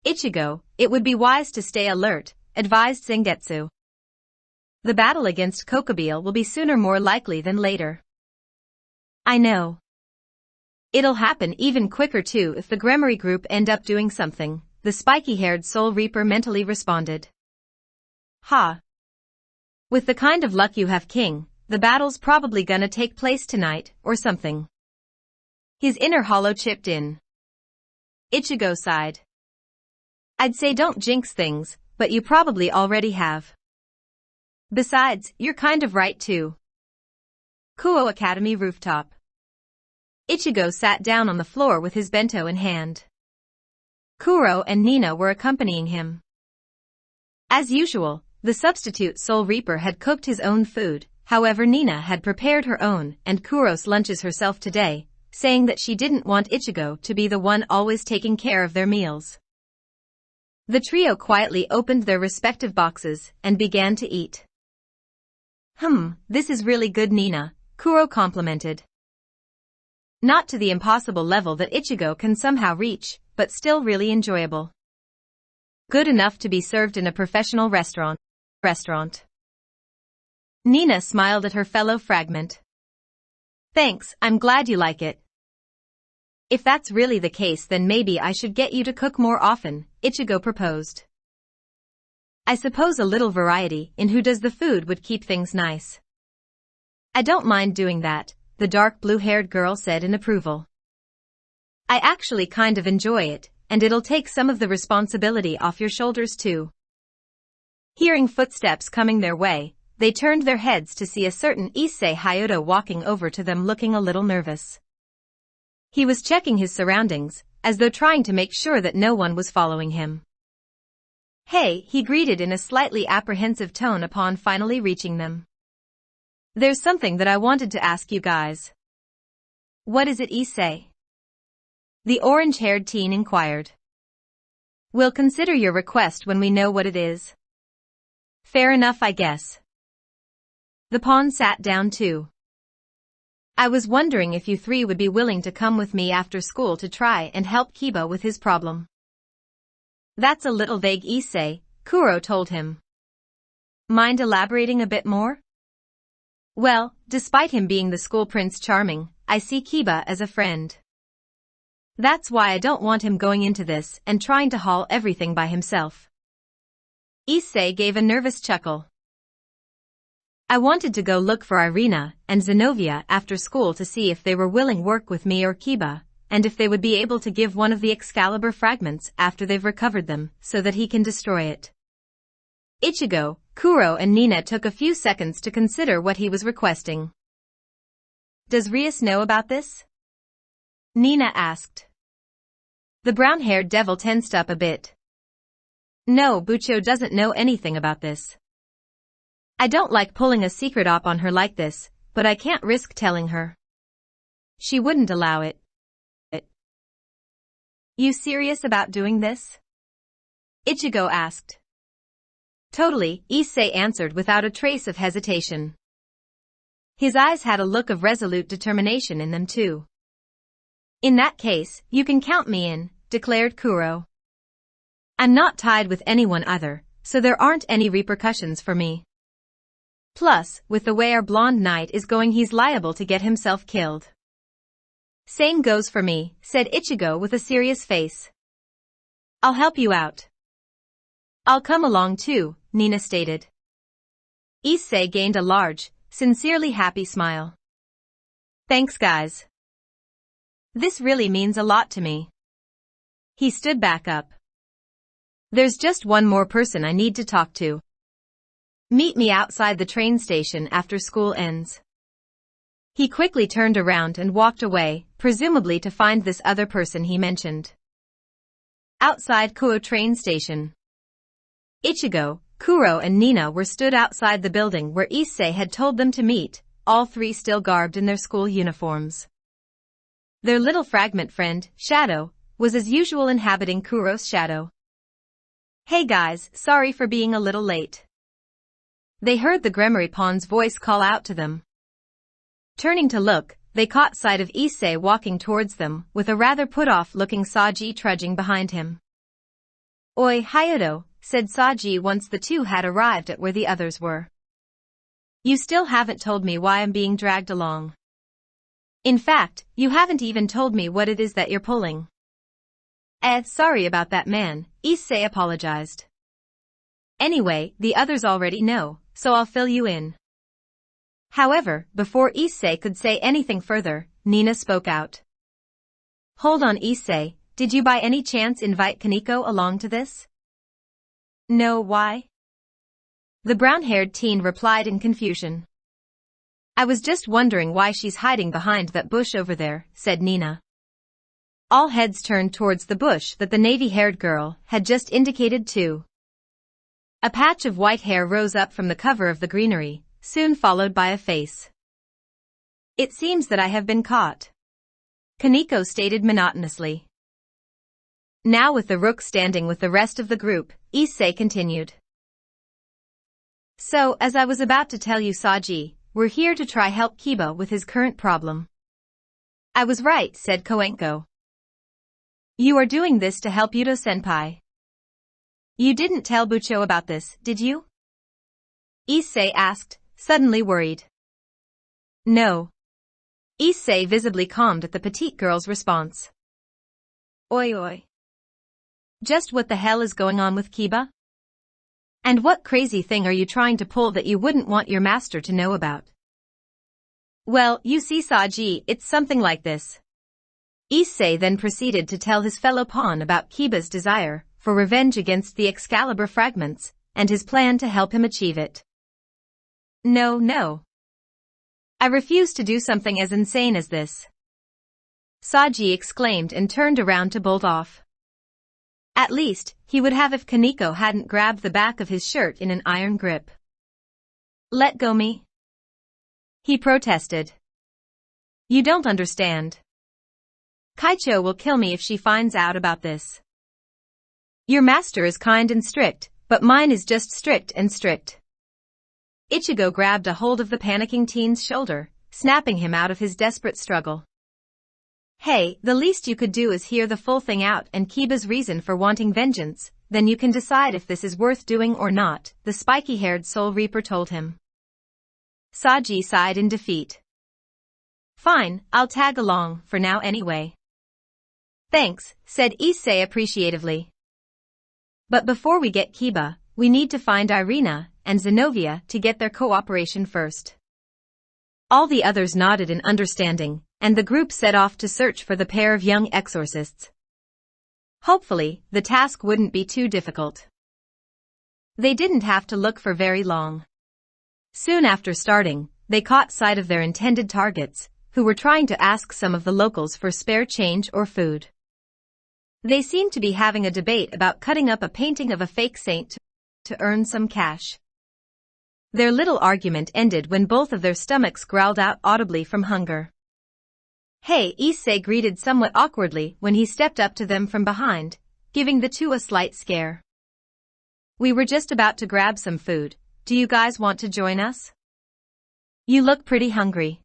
Speaker 1: "Ichigo, it would be wise to stay alert," advised Zangetsu. "The battle against Kokobile will be sooner more likely than later." "I know. It'll happen even quicker too if the Gremory group end up doing something," the spiky-haired Soul Reaper mentally responded. "Ha. With the kind of luck you have, King, the battle's probably gonna take place tonight, or something." His inner hollow chipped in. Ichigo sighed. "I'd say don't jinx things, but you probably already have. Besides, you're kind of right too." Kuo Academy rooftop. Ichigo sat down on the floor with his bento in hand. Kuro and Nina were accompanying him. As usual, the substitute Soul Reaper had cooked his own food. However, Nina had prepared her own and Kuro's lunches herself today, saying that she didn't want Ichigo to be the one always taking care of their meals. The trio quietly opened their respective boxes and began to eat. This is really good, Nina," Kuro complimented. "Not to the impossible level that Ichigo can somehow reach, but still really enjoyable. Good enough to be served in a professional restaurant." Nina smiled at her fellow fragment. "Thanks, I'm glad you like it. If that's really the case, then maybe I should get you to cook more often," Ichigo proposed. "I suppose a little variety in who does the food would keep things nice." "I don't mind doing that," the dark blue-haired girl said in approval. "I actually kind of enjoy it, and it'll take some of the responsibility off your shoulders too." Hearing footsteps coming their way, they turned their heads to see a certain Issei Hyodo walking over to them, looking a little nervous. He was checking his surroundings, as though trying to make sure that no one was following him. "Hey," he greeted in a slightly apprehensive tone upon finally reaching them. "There's something that I wanted to ask you guys." "What is it, Issei?" the orange-haired teen inquired. "We'll consider your request when we know what it is." "Fair enough, I guess." The pawn sat down too. "I was wondering if you three would be willing to come with me after school to try and help Kiba with his problem." "That's a little vague, Issei," Kuro told him. "Mind elaborating a bit more?" "Well, despite him being the school Prince Charming, I see Kiba as a friend. That's why I don't want him going into this and trying to haul everything by himself." Issei gave a nervous chuckle. "I wanted to go look for Irina and Zenovia after school to see if they were willing work with me or Kiba, and if they would be able to give one of the Excalibur fragments after they've recovered them, so that he can destroy it." Ichigo, Kuro and Nina took a few seconds to consider what he was requesting. "Does Rias know about this?" Nina asked. The brown-haired devil tensed up a bit. "No, Bucho doesn't know anything about this. I don't like pulling a secret op on her like this, but I can't risk telling her. She wouldn't allow it." "You serious about doing this?" Ichigo asked. "Totally," Issei answered without a trace of hesitation. His eyes had a look of resolute determination in them too. In that case, you can count me in, declared Kuro. I'm not tied with anyone either, so there aren't any repercussions for me. Plus, with the way our blonde knight is going, he's liable to get himself killed. Same goes for me, said Ichigo with a serious face. I'll help you out. I'll come along too, Nina stated. Issei gained a large, sincerely happy smile. Thanks guys. This really means a lot to me. He stood back up. There's just one more person I need to talk to. Meet me outside the train station after school ends. He quickly turned around and walked away, presumably to find this other person he mentioned. Outside Kuo train station. Ichigo, Kuro and Nina were stood outside the building where Issei had told them to meet, all three still garbed in their school uniforms. Their little fragment friend, Shadow, was as usual inhabiting Kuro's shadow. Hey guys, sorry for being a little late. They heard the Gremory Pawn's voice call out to them. Turning to look, they caught sight of Issei walking towards them, with a rather put-off-looking Saji trudging behind him. Oi, Hayato, said Saji once the two had arrived at where the others were. You still haven't told me why I'm being dragged along. In fact, you haven't even told me what it is that you're pulling. Sorry about that, man, Issei apologized. Anyway, the others already know, so I'll fill you in. However, before Issei could say anything further, Nina spoke out. Hold on, Issei, did you by any chance invite Kaneko along to this? No, why? The brown-haired teen replied in confusion. I was just wondering why she's hiding behind that bush over there, said Nina. All heads turned towards the bush that the navy-haired girl had just indicated too. A patch of white hair rose up from the cover of the greenery, soon followed by a face. It seems that I have been caught, Kaneko stated monotonously. Now with the rook standing with the rest of the group, Issei continued. So, as I was about to tell you, Saji, we're here to try help Kiba with his current problem. I was right, said Koenko. You are doing this to help Yuto-senpai. You didn't tell Bucho about this, did you? Issei asked, suddenly worried. No. Issei visibly calmed at the petite girl's response. Oi oi. Just what the hell is going on with Kiba? And what crazy thing are you trying to pull that you wouldn't want your master to know about? Well, you see, Saji, it's something like this. Issei then proceeded to tell his fellow pawn about Kiba's desire for revenge against the Excalibur fragments, and his plan to help him achieve it. No. I refuse to do something as insane as this, Saji exclaimed and turned around to bolt off. At least, he would have if Kaneko hadn't grabbed the back of his shirt in an iron grip. Let go me, he protested. You don't understand. Kaicho will kill me if she finds out about this. Your master is kind and strict, but mine is just strict and strict. Ichigo grabbed a hold of the panicking teen's shoulder, snapping him out of his desperate struggle. Hey, the least you could do is hear the full thing out and Kiba's reason for wanting vengeance, then you can decide if this is worth doing or not, the spiky-haired Soul Reaper told him. Saji sighed in defeat. Fine, I'll tag along, for now anyway. Thanks, said Issei appreciatively. But before we get Kiba, we need to find Irina and Zenobia to get their cooperation first. All the others nodded in understanding, and the group set off to search for the pair of young exorcists. Hopefully, the task wouldn't be too difficult. They didn't have to look for very long. Soon after starting, they caught sight of their intended targets, who were trying to ask some of the locals for spare change or food. They seemed to be having a debate about cutting up a painting of a fake saint to earn some cash. Their little argument ended when both of their stomachs growled out audibly from hunger. Hey, Issei greeted somewhat awkwardly when he stepped up to them from behind, giving the two a slight scare. We were just about to grab some food. Do you guys want to join us? You look pretty hungry.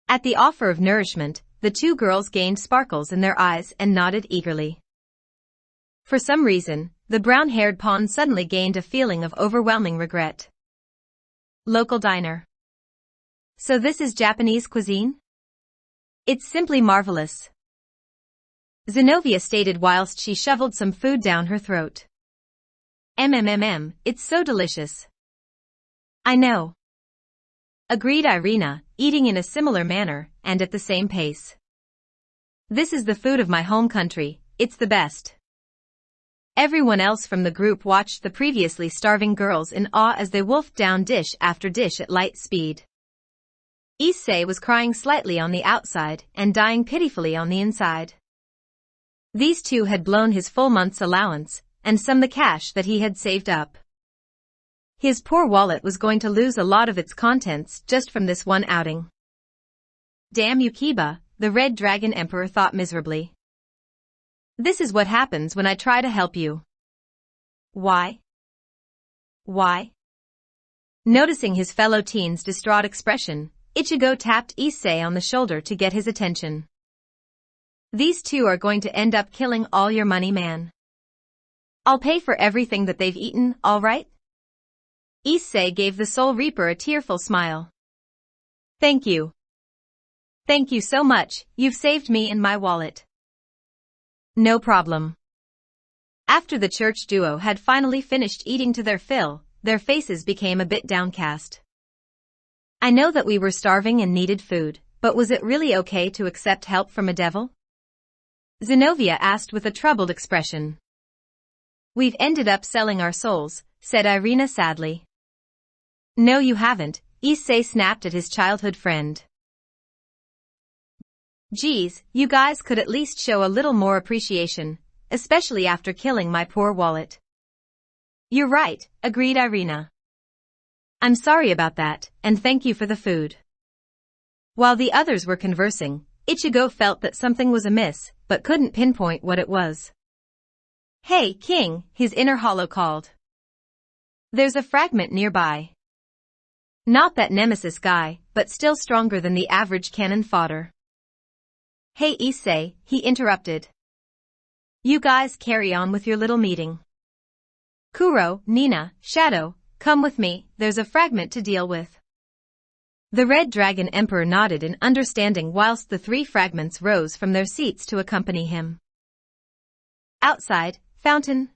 Speaker 1: At the offer of nourishment, the two girls gained sparkles in their eyes and nodded eagerly. For some reason, the brown-haired pawn suddenly gained a feeling of overwhelming regret. Local diner. So this is Japanese cuisine? It's simply marvelous, Zenobia stated whilst she shoveled some food down her throat. It's so delicious. I know, agreed Irina, eating in a similar manner and at the same pace. This is the food of my home country, it's the best. Everyone else from the group watched the previously starving girls in awe as they wolfed down dish after dish at light speed. Issei was crying slightly on the outside and dying pitifully on the inside. These two had blown his full month's allowance, and some the cash that he had saved up. His poor wallet was going to lose a lot of its contents just from this one outing. Damn you, Kiba, the Red Dragon Emperor thought miserably. This is what happens when I try to help you. Why? Noticing his fellow teen's distraught expression, Ichigo tapped Issei on the shoulder to get his attention. These two are going to end up killing all your money, man. I'll pay for everything that they've eaten, all right? Issei gave the Soul Reaper a tearful smile. Thank you. Thank you so much, you've saved me and my wallet. No problem. After the church duo had finally finished eating to their fill, their faces became a bit downcast. I know that we were starving and needed food, but was it really okay to accept help from a devil? Zenobia asked with a troubled expression. We've ended up selling our souls, said Irina sadly. No, you haven't, Issei snapped at his childhood friend. Geez, you guys could at least show a little more appreciation, especially after killing my poor wallet. You're right, agreed Irina. I'm sorry about that, and thank you for the food. While the others were conversing, Ichigo felt that something was amiss, but couldn't pinpoint what it was. Hey, King, his inner hollow called. There's a fragment nearby. Not that nemesis guy, but still stronger than the average cannon fodder. Hey Issei, he interrupted. You guys carry on with your little meeting. Kuro, Nina, Shadow, come with me, there's a fragment to deal with. The Red Dragon Emperor nodded in understanding whilst the three fragments rose from their seats to accompany him. Outside, fountain.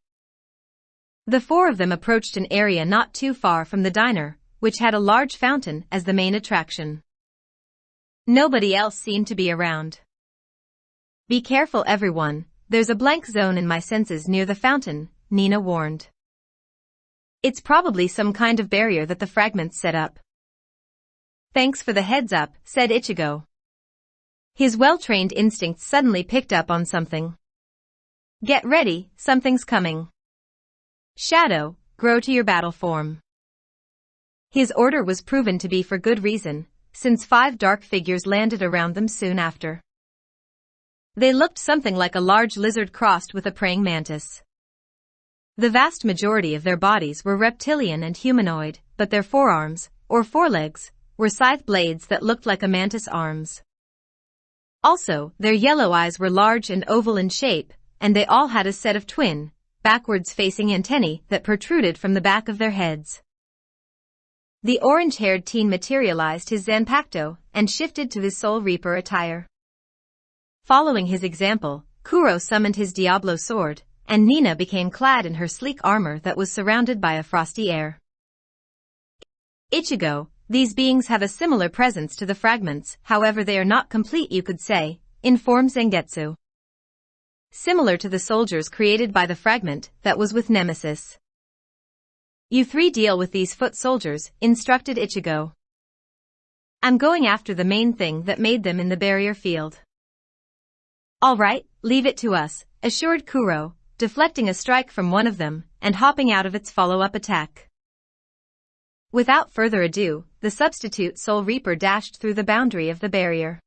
Speaker 1: The four of them approached an area not too far from the diner, which had a large fountain as the main attraction. Nobody else seemed to be around. Be careful everyone, there's a blank zone in my senses near the fountain, Nina warned. It's probably some kind of barrier that the fragments set up. Thanks for the heads up, said Ichigo. His well-trained instincts suddenly picked up on something. Get ready, something's coming. Shadow, grow to your battle form. His order was proven to be for good reason, since 5 dark figures landed around them soon after. They looked something like a large lizard crossed with a praying mantis. The vast majority of their bodies were reptilian and humanoid, but their forearms, or forelegs, were scythe blades that looked like a mantis' arms. Also, their yellow eyes were large and oval in shape, and they all had a set of twin, backwards-facing antennae that protruded from the back of their heads. The orange-haired teen materialized his Zanpakuto and shifted to his Soul Reaper attire. Following his example, Kuro summoned his Diablo sword, and Nina became clad in her sleek armor that was surrounded by a frosty air. Ichigo, these beings have a similar presence to the fragments, however they are not complete you could say, informed Zangetsu. Similar to the soldiers created by the fragment that was with Nemesis. You three deal with these foot soldiers, instructed Ichigo. I'm going after the main thing that made them in the barrier field. All right, leave it to us, assured Kuro, deflecting a strike from one of them and hopping out of its follow-up attack. Without further ado, the substitute Soul Reaper dashed through the boundary of the barrier.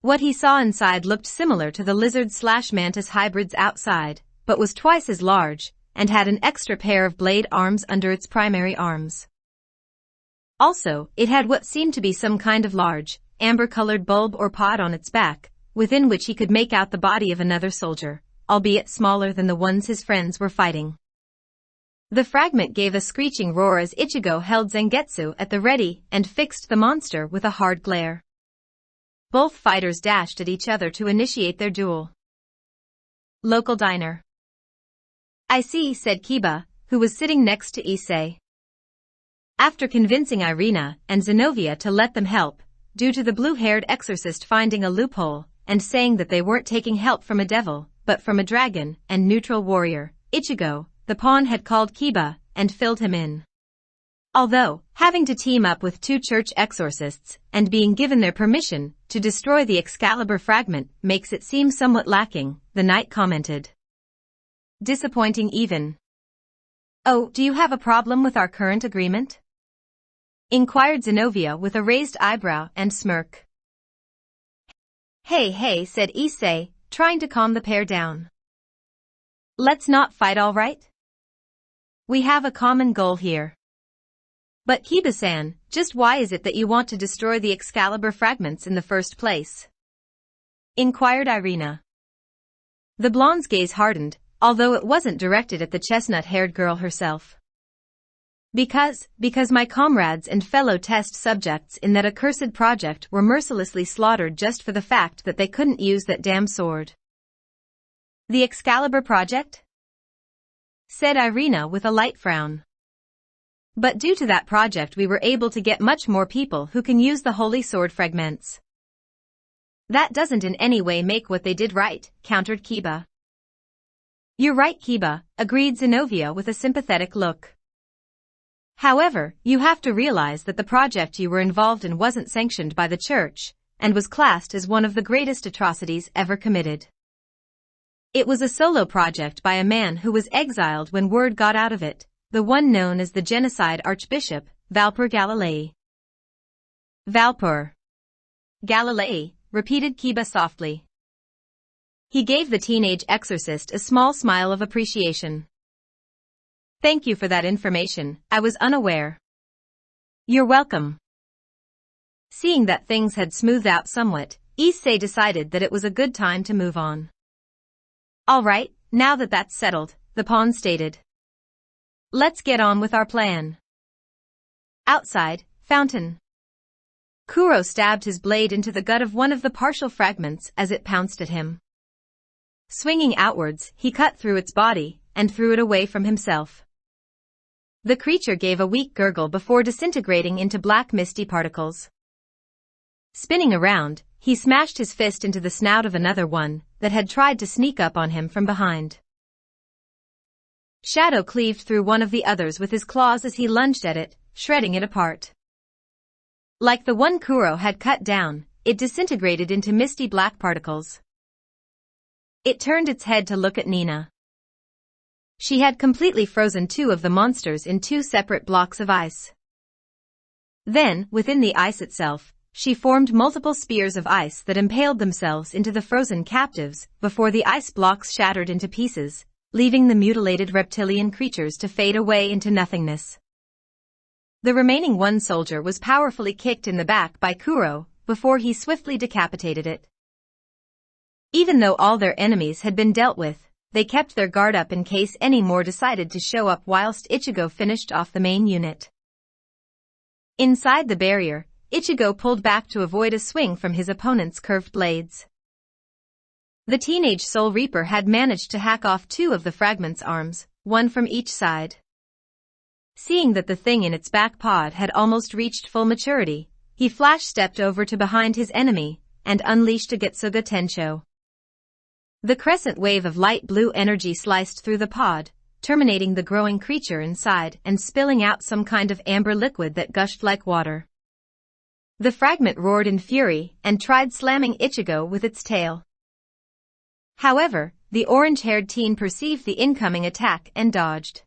Speaker 1: What he saw inside looked similar to the lizard/mantis hybrids outside, but was twice as large, and had an extra pair of blade arms under its primary arms. Also, it had what seemed to be some kind of large, amber-colored bulb or pod on its back, within which he could make out the body of another soldier, albeit smaller than the ones his friends were fighting. The fragment gave a screeching roar as Ichigo held Zangetsu at the ready and fixed the monster with a hard glare. Both fighters dashed at each other to initiate their duel. Local diner. "I see," said Kiba, who was sitting next to Issei. After convincing Irina and Zenovia to let them help, due to the blue-haired exorcist finding a loophole and saying that they weren't taking help from a devil, but from a dragon and neutral warrior, Ichigo, the pawn, had called Kiba and filled him in. Although, having to team up with two church exorcists and being given their permission to destroy the Excalibur fragment makes it seem somewhat lacking, the knight commented. "Disappointing even." "Oh, do you have a problem with our current agreement?" inquired Zenovia with a raised eyebrow and smirk. Hey, said Issei, trying to calm the pair down. "Let's not fight, all right? We have a common goal here." "But Kiba-san, just why is it that you want to destroy the Excalibur fragments in the first place?" inquired Irina. The blonde's gaze hardened, although it wasn't directed at the chestnut-haired girl herself. Because my comrades and fellow test subjects in that accursed project were mercilessly slaughtered just for the fact that they couldn't use that damn sword." "The Excalibur project?" said Irina with a light frown. "But due to that project we were able to get much more people who can use the holy sword fragments." "That doesn't in any way make what they did right," countered Kiba. "You're right, Kiba," agreed Zenovia with a sympathetic look. "However, you have to realize that the project you were involved in wasn't sanctioned by the church, and was classed as one of the greatest atrocities ever committed. It was a solo project by a man who was exiled when word got out of it, the one known as the Genocide Archbishop, Valpur Galilei." "Valpur Galilei," repeated Kiba softly. He gave the teenage exorcist a small smile of appreciation. "Thank you for that information, I was unaware." "You're welcome." Seeing that things had smoothed out somewhat, Issei decided that it was a good time to move on. "All right, now that that's settled," the pawn stated. "Let's get on with our plan." Outside, fountain. Kuro stabbed his blade into the gut of one of the partial fragments as it pounced at him. Swinging outwards, he cut through its body and threw it away from himself. The creature gave a weak gurgle before disintegrating into black misty particles. Spinning around, he smashed his fist into the snout of another one that had tried to sneak up on him from behind. Shadow cleaved through one of the others with his claws as he lunged at it, shredding it apart. Like the one Kuro had cut down, it disintegrated into misty black particles. It turned its head to look at Nina. She had completely frozen two of the monsters in two separate blocks of ice. Then, within the ice itself, she formed multiple spears of ice that impaled themselves into the frozen captives before the ice blocks shattered into pieces, leaving the mutilated reptilian creatures to fade away into nothingness. The remaining one soldier was powerfully kicked in the back by Kuro before he swiftly decapitated it. Even though all their enemies had been dealt with, they kept their guard up in case any more decided to show up whilst Ichigo finished off the main unit. Inside the barrier, Ichigo pulled back to avoid a swing from his opponent's curved blades. The teenage Soul Reaper had managed to hack off two of the fragment's arms, one from each side. Seeing that the thing in its back pod had almost reached full maturity, he flash-stepped over to behind his enemy and unleashed a Getsuga Tensho. The crescent wave of light blue energy sliced through the pod, terminating the growing creature inside and spilling out some kind of amber liquid that gushed like water. The fragment roared in fury and tried slamming Ichigo with its tail. However, the orange-haired teen perceived the incoming attack and dodged.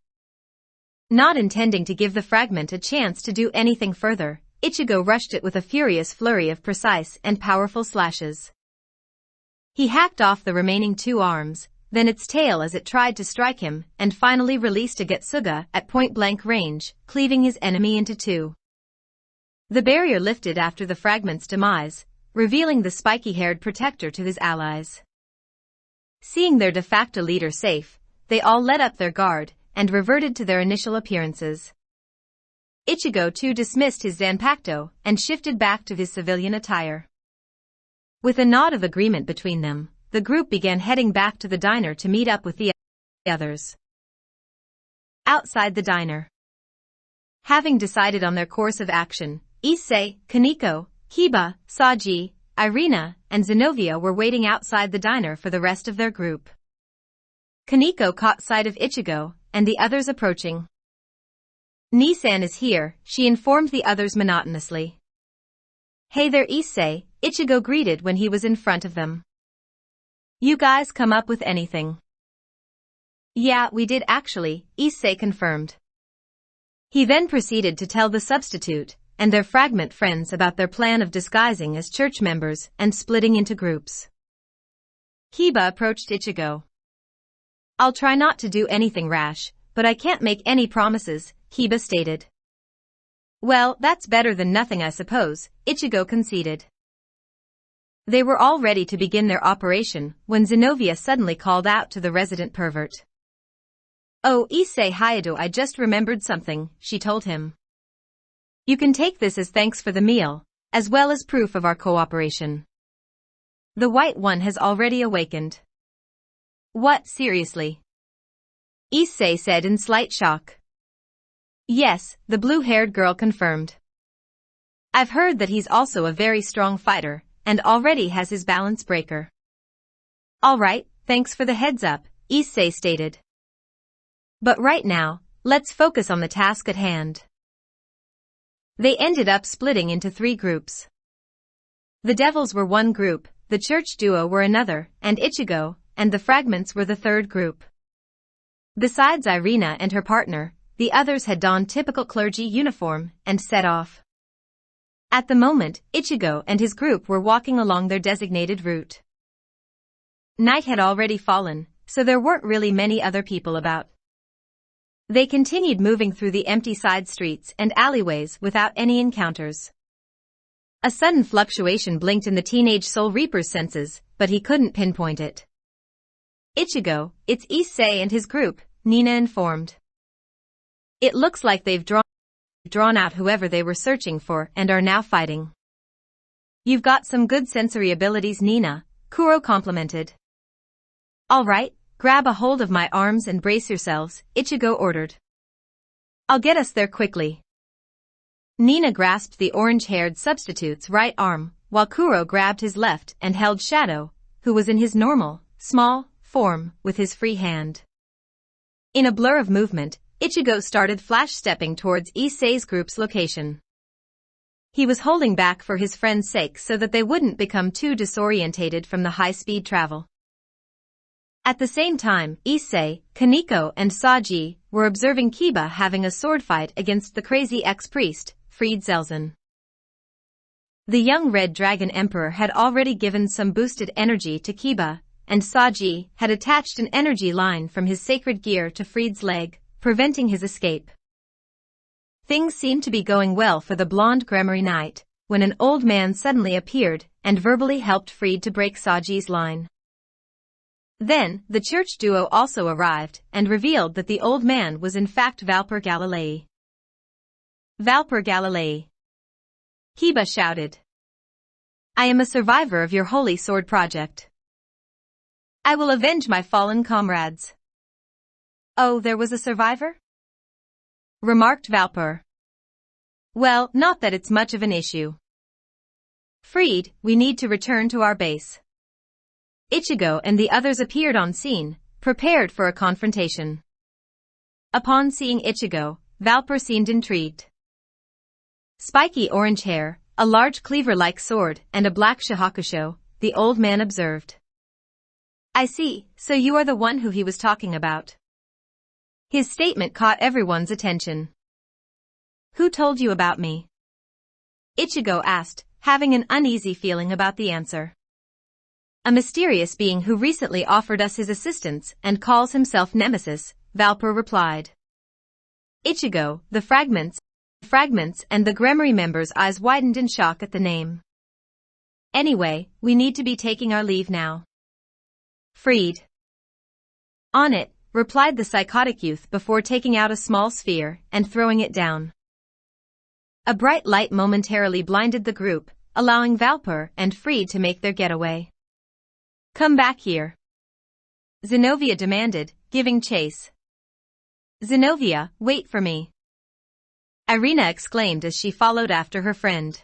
Speaker 1: Not intending to give the fragment a chance to do anything further, Ichigo rushed it with a furious flurry of precise and powerful slashes. He hacked off the remaining two arms, then its tail as it tried to strike him, and finally released a Getsuga at point-blank range, cleaving his enemy into two. The barrier lifted after the fragment's demise, revealing the spiky-haired protector to his allies. Seeing their de facto leader safe, they all let up their guard and reverted to their initial appearances. Ichigo too dismissed his Zanpakuto and shifted back to his civilian attire. With a nod of agreement between them, the group began heading back to the diner to meet up with the others. Outside the diner. Having decided on their course of action, Issei, Kaneko, Kiba, Saji, Irina, and Zenovia were waiting outside the diner for the rest of their group. Kaneko caught sight of Ichigo and the others approaching. "Nissan is here," she informed the others monotonously. "Hey there, Issei," Ichigo greeted when he was in front of them. "You guys come up with anything?" "Yeah, we did actually," Issei confirmed. He then proceeded to tell the substitute and their fragment friends about their plan of disguising as church members and splitting into groups. Kiba approached Ichigo. "I'll try not to do anything rash, but I can't make any promises," Kiba stated. "Well, that's better than nothing, I suppose," Ichigo conceded. They were all ready to begin their operation when Zenovia suddenly called out to the resident pervert. "Oh, Issei Hayato, I just remembered something," she told him. "You can take this as thanks for the meal, as well as proof of our cooperation. The white one has already awakened." "What, seriously?" Issei said in slight shock. "Yes," the blue-haired girl confirmed. "I've heard that he's also a very strong fighter, and already has his balance breaker." "All right, thanks for the heads up," Issei stated. "But right now, let's focus on the task at hand." They ended up splitting into 3 groups. The Devils were one group, the Church Duo were another, and Ichigo and the Fragments were the third group. Besides Irina and her partner, the others had donned typical clergy uniform and set off. At the moment, Ichigo and his group were walking along their designated route. Night had already fallen, so there weren't really many other people about. They continued moving through the empty side streets and alleyways without any encounters. A sudden fluctuation blinked in the teenage Soul Reaper's senses, but he couldn't pinpoint it. "Ichigo, it's Issei and his group," Nina informed. "It looks like they've drawn out whoever they were searching for and are now fighting." "You've got some good sensory abilities, Nina," Kuro complimented. "All right, grab a hold of my arms and brace yourselves," Ichigo ordered. "I'll get us there quickly." Nina grasped the orange-haired substitute's right arm, while Kuro grabbed his left and held Shadow, who was in his normal, small, form, with his free hand. In a blur of movement, Ichigo started flash-stepping towards Issei's group's location. He was holding back for his friend's sake so that they wouldn't become too disorientated from the high-speed travel. At the same time, Issei, Kaneko and Saji were observing Kiba having a sword fight against the crazy ex-priest, Fried Zelzen. The young Red Dragon Emperor had already given some boosted energy to Kiba, and Saji had attached an energy line from his sacred gear to Fried's leg, preventing his escape. Things seemed to be going well for the blonde Gremory Knight, when an old man suddenly appeared and verbally helped Fried to break Saji's line. Then, the church duo also arrived and revealed that the old man was in fact Valper Galilei. "Valper Galilei!" Kiba shouted. "I am a survivor of your holy sword project. I will avenge my fallen comrades." "Oh, there was a survivor?" remarked Valper. "Well, not that it's much of an issue. Fried, we need to return to our base." Ichigo and the others appeared on scene, prepared for a confrontation. Upon seeing Ichigo, Valper seemed intrigued. Spiky orange hair, a large cleaver-like sword, and a black shahakusho, the old man observed. "I see, so you are the one who he was talking about." His statement caught everyone's attention. "Who told you about me?" Ichigo asked, having an uneasy feeling about the answer. "A mysterious being who recently offered us his assistance and calls himself Nemesis," Valper replied. Ichigo, the Fragments, fragments and the Gremory members' eyes widened in shock at the name. Anyway, we need to be taking our leave now. Freed. On it, replied the psychotic youth before taking out a small sphere and throwing it down. A bright light momentarily blinded the group, allowing Valpur and Freed to make their getaway. Come back here, Zenobia demanded, giving chase. Zenobia, wait for me, Irina exclaimed as she followed after her friend.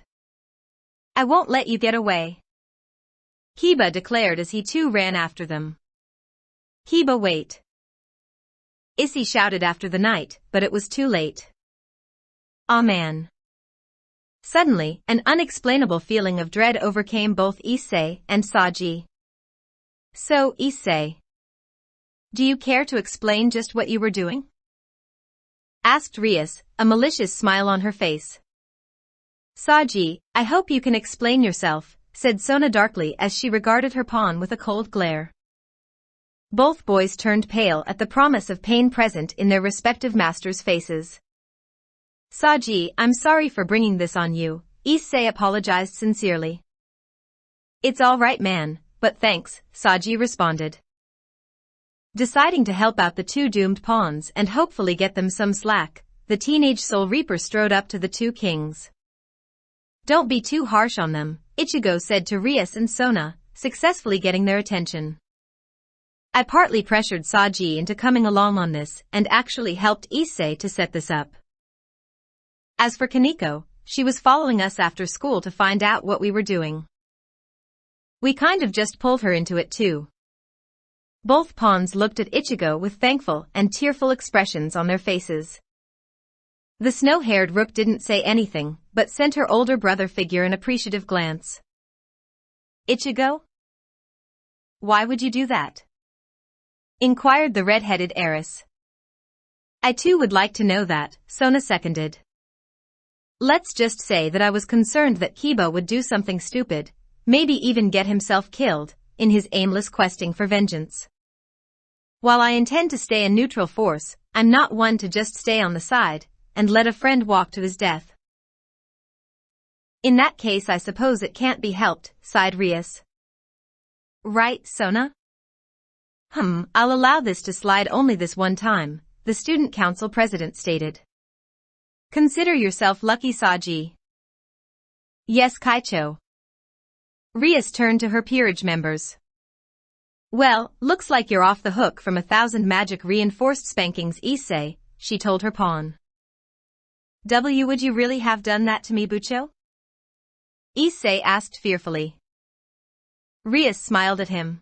Speaker 1: I won't let you get away, Kiba declared as he too ran after them. Kiba, wait, Issei shouted after the knight, but it was too late. Aw man. Suddenly, an unexplainable feeling of dread overcame both Issei and Saji. So, Issei, do you care to explain just what you were doing? Asked Rias, a malicious smile on her face. Saji, I hope you can explain yourself, said Sona darkly as she regarded her pawn with a cold glare. Both boys turned pale at the promise of pain present in their respective masters' faces. Saji, I'm sorry for bringing this on you, Issei apologized sincerely. It's all right man, but thanks, Saji responded. Deciding to help out the two doomed pawns and hopefully get them some slack, the teenage Soul Reaper strode up to the two kings. Don't be too harsh on them, Ichigo said to Rias and Sona, successfully getting their attention. I partly pressured Saji into coming along on this and actually helped Issei to set this up. As for Kaneko, she was following us after school to find out what we were doing. We kind of just pulled her into it too. Both pawns looked at Ichigo with thankful and tearful expressions on their faces. The snow-haired rook didn't say anything, but sent her older brother figure an appreciative glance. Ichigo? Why would you do that? Inquired the red-headed heiress. I too would like to know that, Sona seconded. Let's just say that I was concerned that Kiba would do something stupid, maybe even get himself killed, in his aimless questing for vengeance. While I intend to stay a neutral force, I'm not one to just stay on the side, and let a friend walk to his death. In that case I suppose it can't be helped, sighed Rias. Right, Sona? I'll allow this to slide only this one time, the student council president stated. Consider yourself lucky, Saji. Yes, Kaicho. Rias turned to her peerage members. Well, looks like you're off the hook from 1,000 magic reinforced spankings, Issei, she told her pawn. Would you really have done that to me, Bucho? Issei asked fearfully. Rias smiled at him.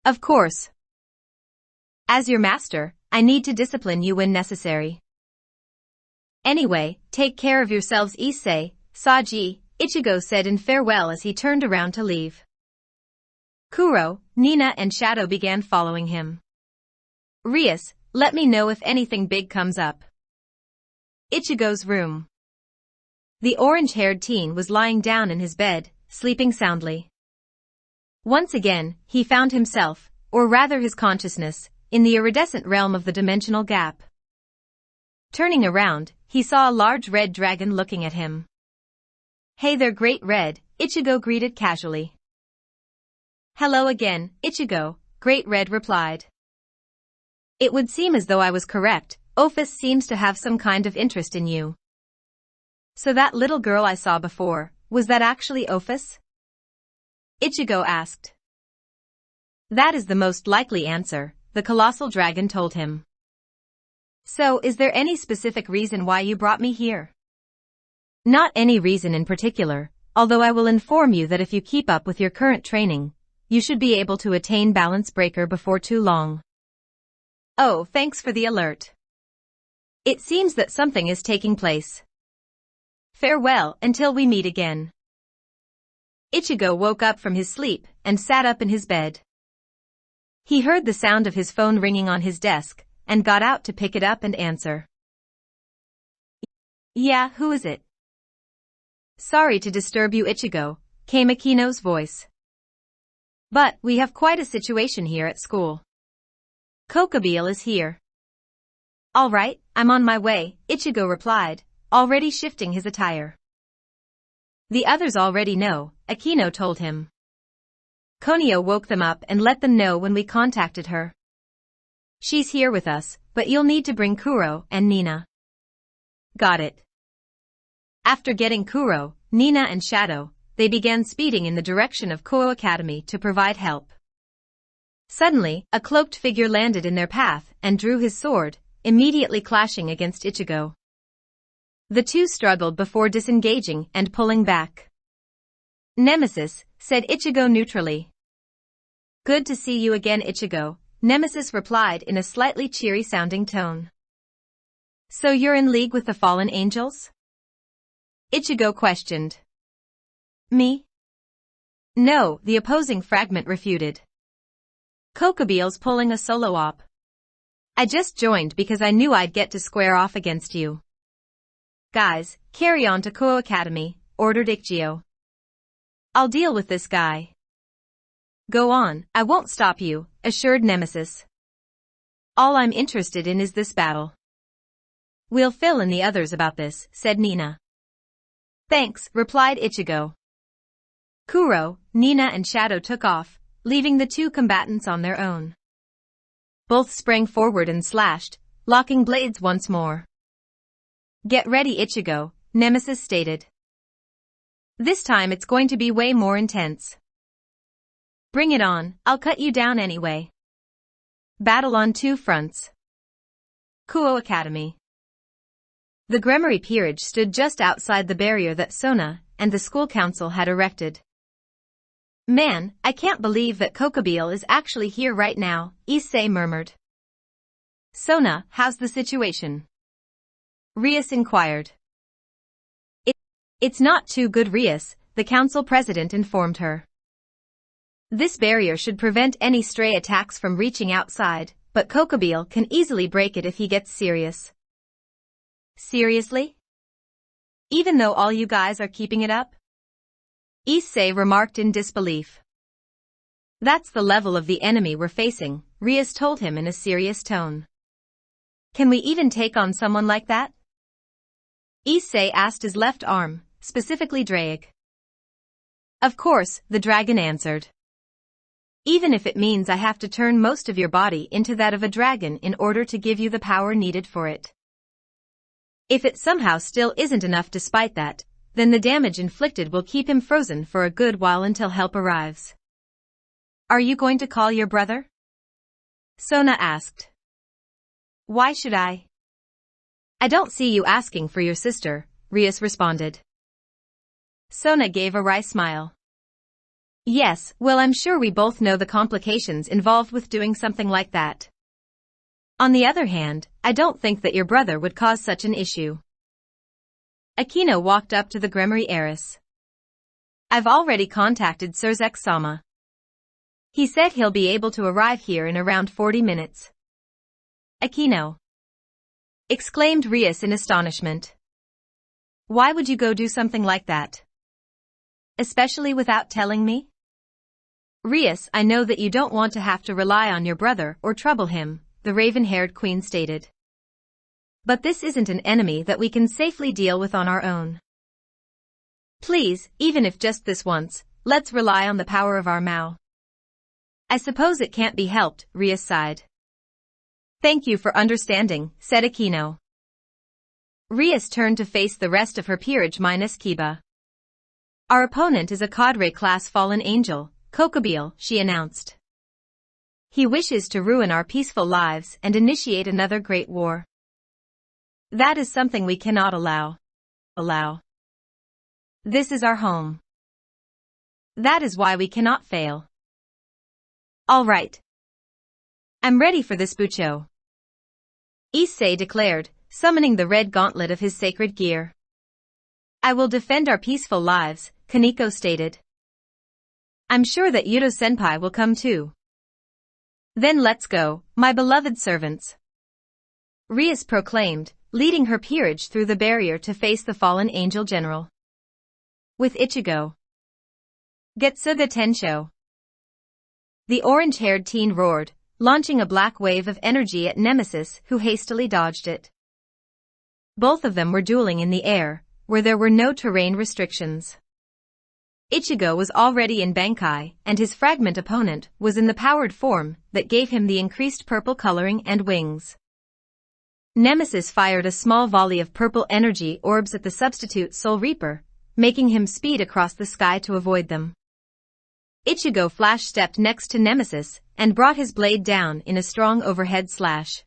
Speaker 1: Of course. As your master, I need to discipline you when necessary. Anyway, take care of yourselves, Issei, Saji, Ichigo said in farewell as he turned around to leave. Kuro, Nina and Shadow began following him. Rias, let me know if anything big comes up. Ichigo's room. The orange-haired teen was lying down in his bed, sleeping soundly. Once again, he found himself, or rather his consciousness, in the iridescent realm of the dimensional gap. Turning around, he saw a large red dragon looking at him. Hey there, Great Red, Ichigo greeted casually. Hello again, Ichigo, Great Red replied. It would seem as though I was correct, Ophis seems to have some kind of interest in you. So that little girl I saw before, was that actually Ophis? Ichigo asked. That is the most likely answer, the colossal dragon told him. So, is there any specific reason why you brought me here? Not any reason in particular, although I will inform you that if you keep up with your current training, you should be able to attain Balance Breaker before too long. Oh, thanks for the alert. It seems that something is taking place. Farewell until we meet again. Ichigo woke up from his sleep and sat up in his bed. He heard the sound of his phone ringing on his desk, and got out to pick it up and answer. Yeah, who is it? Sorry to disturb you, Ichigo, came Akino's voice. But, we have quite a situation here at school. Kokobile is here. All right, I'm on my way, Ichigo replied, already shifting his attire. The others already know, Aquino told him. Konio woke them up and let them know when we contacted her. She's here with us, but you'll need to bring Kuro and Nina. Got it. After getting Kuro, Nina and Shadow, they began speeding in the direction of Koa Academy to provide help. Suddenly, a cloaked figure landed in their path and drew his sword, immediately clashing against Ichigo. The two struggled before disengaging and pulling back. Nemesis, said Ichigo neutrally. Good to see you again, Ichigo, Nemesis replied in a slightly cheery-sounding tone. So you're in league with the fallen angels? Ichigo questioned. Me? No, the opposing fragment refuted. Kokobeel's pulling a solo op. I just joined because I knew I'd get to square off against you. Guys, carry on to Koa Academy, ordered Ichigo. I'll deal with this guy. Go on, I won't stop you, assured Nemesis. All I'm interested in is this battle. We'll fill in the others about this, said Nina. Thanks, replied Ichigo. Kuro, Nina and Shadow took off, leaving the two combatants on their own. Both sprang forward and slashed, locking blades once more. Get ready, Ichigo, Nemesis stated. This time it's going to be way more intense. Bring it on, I'll cut you down anyway. Battle on two fronts. Koa Academy. The Gremory Peerage stood just outside the barrier that Sona and the school council had erected. Man, I can't believe that Kokobeel is actually here right now, Issei murmured. Sona, how's the situation? Rias inquired. It's not too good, Rias, the council president informed her. This barrier should prevent any stray attacks from reaching outside, but Kokobeel can easily break it if he gets serious. Seriously? Even though all you guys are keeping it up? Issei remarked in disbelief. That's the level of the enemy we're facing, Rias told him in a serious tone. Can we even take on someone like that? Issei asked his left arm, specifically Drake. Of course, the dragon answered. Even if it means I have to turn most of your body into that of a dragon in order to give you the power needed for it. If it somehow still isn't enough despite that, then the damage inflicted will keep him frozen for a good while until help arrives. Are you going to call your brother? Sona asked. Why should I? I don't see you asking for your sister, Rias responded. Sona gave a wry smile. Yes, well, I'm sure we both know the complications involved with doing something like that. On the other hand, I don't think that your brother would cause such an issue. Aquino walked up to the Gremory heiress. I've already contacted Surzek-sama. He said he'll be able to arrive here in around 40 minutes. Aquino! Exclaimed Rias in astonishment. Why would you go do something like that? Especially without telling me? Rias, I know that you don't want to have to rely on your brother or trouble him, the raven-haired queen stated. But this isn't an enemy that we can safely deal with on our own. Please, even if just this once, let's rely on the power of our Mao. I suppose it can't be helped, Rias sighed. Thank you for understanding, said Aquino. Rias turned to face the rest of her peerage minus Kiba. Our opponent is a cadre-class fallen angel, Kokobeel, she announced. He wishes to ruin our peaceful lives and initiate another great war. That is something we cannot allow. This is our home. That is why we cannot fail. All right. I'm ready for this Bucho. Issei declared, summoning the red gauntlet of his sacred gear. I will defend our peaceful lives, Kaneko stated. I'm sure that Yudo-senpai will come too. Then let's go, my beloved servants. Rias proclaimed, leading her peerage through the barrier to face the fallen angel general. With Ichigo. Getsuga Tensho. The orange-haired teen roared, launching a black wave of energy at Nemesis, who hastily dodged it. Both of them were dueling in the air, where there were no terrain restrictions. Ichigo was already in Bankai, and his fragment opponent was in the powered form that gave him the increased purple coloring and wings. Nemesis fired a small volley of purple energy orbs at the substitute Soul Reaper, making him speed across the sky to avoid them. Ichigo flash-stepped next to Nemesis and brought his blade down in a strong overhead slash.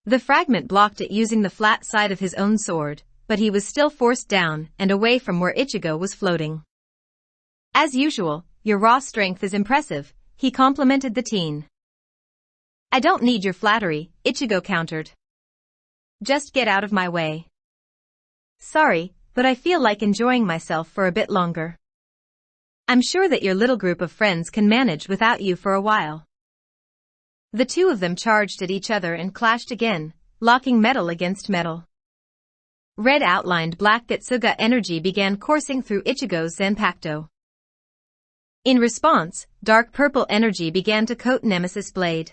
Speaker 1: The fragment blocked it using the flat side of his own sword, but he was still forced down and away from where Ichigo was floating. As usual, your raw strength is impressive, he complimented the teen. I don't need your flattery, Ichigo countered. Just get out of my way. Sorry, but I feel like enjoying myself for a bit longer. I'm sure that your little group of friends can manage without you for a while. The two of them charged at each other and clashed again, locking metal against metal. Red outlined black Getsuga energy began coursing through Ichigo's Zanpakuto. In response, dark purple energy began to coat Nemesis' blade.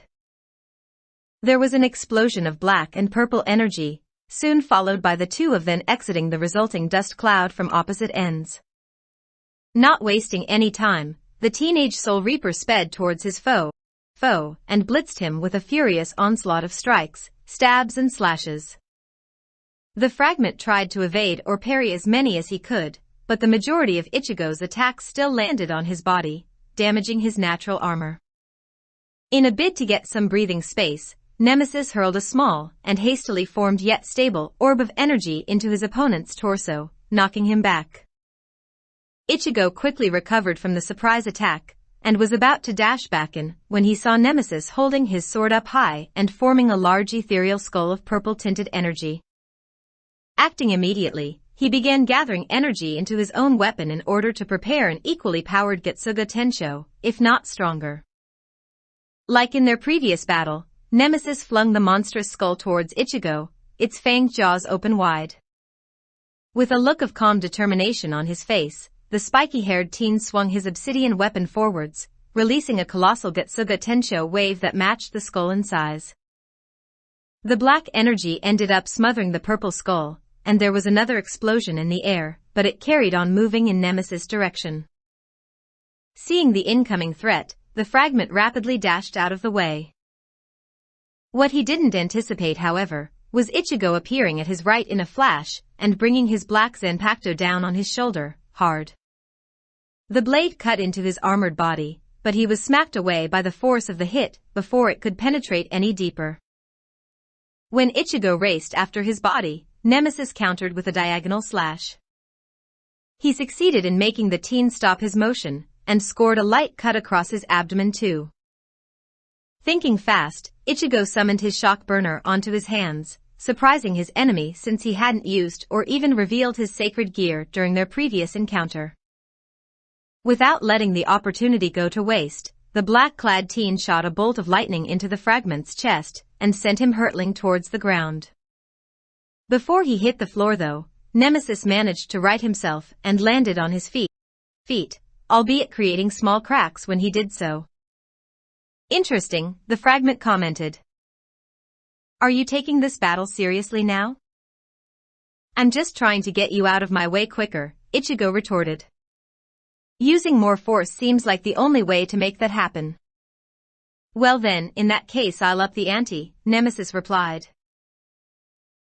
Speaker 1: There was an explosion of black and purple energy, soon followed by the two of them exiting the resulting dust cloud from opposite ends. Not wasting any time, the teenage Soul Reaper sped towards his foe, and blitzed him with a furious onslaught of strikes, stabs and slashes. The fragment tried to evade or parry as many as he could, but the majority of Ichigo's attacks still landed on his body, damaging his natural armor. In a bid to get some breathing space, Nemesis hurled a small and hastily formed yet stable orb of energy into his opponent's torso, knocking him back. Ichigo quickly recovered from the surprise attack, and was about to dash back in when he saw Nemesis holding his sword up high and forming a large ethereal skull of purple-tinted energy. Acting immediately, he began gathering energy into his own weapon in order to prepare an equally powered Getsuga Tensho, if not stronger. Like in their previous battle, Nemesis flung the monstrous skull towards Ichigo, its fanged jaws open wide. With a look of calm determination on his face, the spiky-haired teen swung his obsidian weapon forwards, releasing a colossal Getsuga Tensho wave that matched the skull in size. The black energy ended up smothering the purple skull, and there was another explosion in the air, but it carried on moving in Nemesis' direction. Seeing the incoming threat, the fragment rapidly dashed out of the way. What he didn't anticipate, however, was Ichigo appearing at his right in a flash and bringing his black Zanpakuto down on his shoulder, hard. The blade cut into his armored body, but he was smacked away by the force of the hit before it could penetrate any deeper. When Ichigo raced after his body, Nemesis countered with a diagonal slash. He succeeded in making the teen stop his motion, and scored a light cut across his abdomen too. Thinking fast, Ichigo summoned his shock burner onto his hands, surprising his enemy since he hadn't used or even revealed his sacred gear during their previous encounter. Without letting the opportunity go to waste, the black-clad teen shot a bolt of lightning into the fragment's chest and sent him hurtling towards the ground. Before he hit the floor though, Nemesis managed to right himself and landed on his feet, albeit creating small cracks when he did so. Interesting, the fragment commented. Are you taking this battle seriously now? I'm just trying to get you out of my way quicker, Ichigo retorted. Using more force seems like the only way to make that happen. Well then, in that case I'll up the ante, Nemesis replied.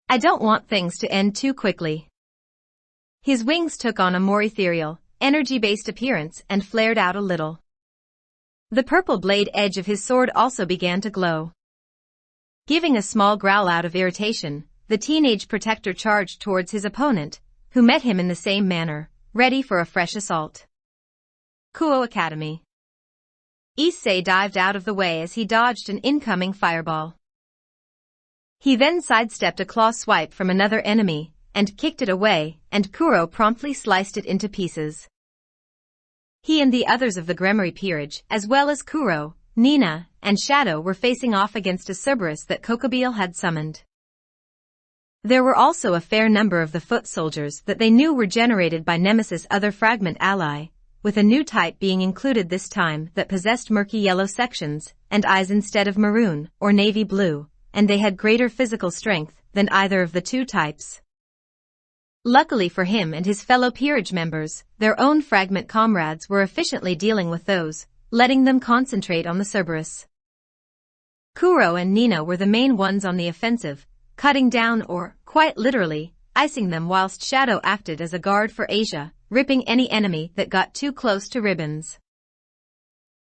Speaker 1: I don't want things to end too quickly. His wings took on a more ethereal, energy-based appearance and flared out a little. The purple blade edge of his sword also began to glow. Giving a small growl out of irritation, the teenage protector charged towards his opponent, who met him in the same manner, ready for a fresh assault. Kuo Academy. Issei dived out of the way as he dodged an incoming fireball. He then sidestepped a claw swipe from another enemy, and kicked it away, and Kuro promptly sliced it into pieces. He and the others of the Gremory Peerage, as well as Kuro, Nina, and Shadow were facing off against a Cerberus that Kokobile had summoned. There were also a fair number of the foot soldiers that they knew were generated by Nemesis' other fragment ally, with a new type being included this time that possessed murky yellow sections and eyes instead of maroon or navy blue, and they had greater physical strength than either of the two types. Luckily for him and his fellow peerage members, their own fragment comrades were efficiently dealing with those, letting them concentrate on the Cerberus. Kuro and Nina were the main ones on the offensive, cutting down or, quite literally, icing them, whilst Shadow acted as a guard for Asia, ripping any enemy that got too close to ribbons.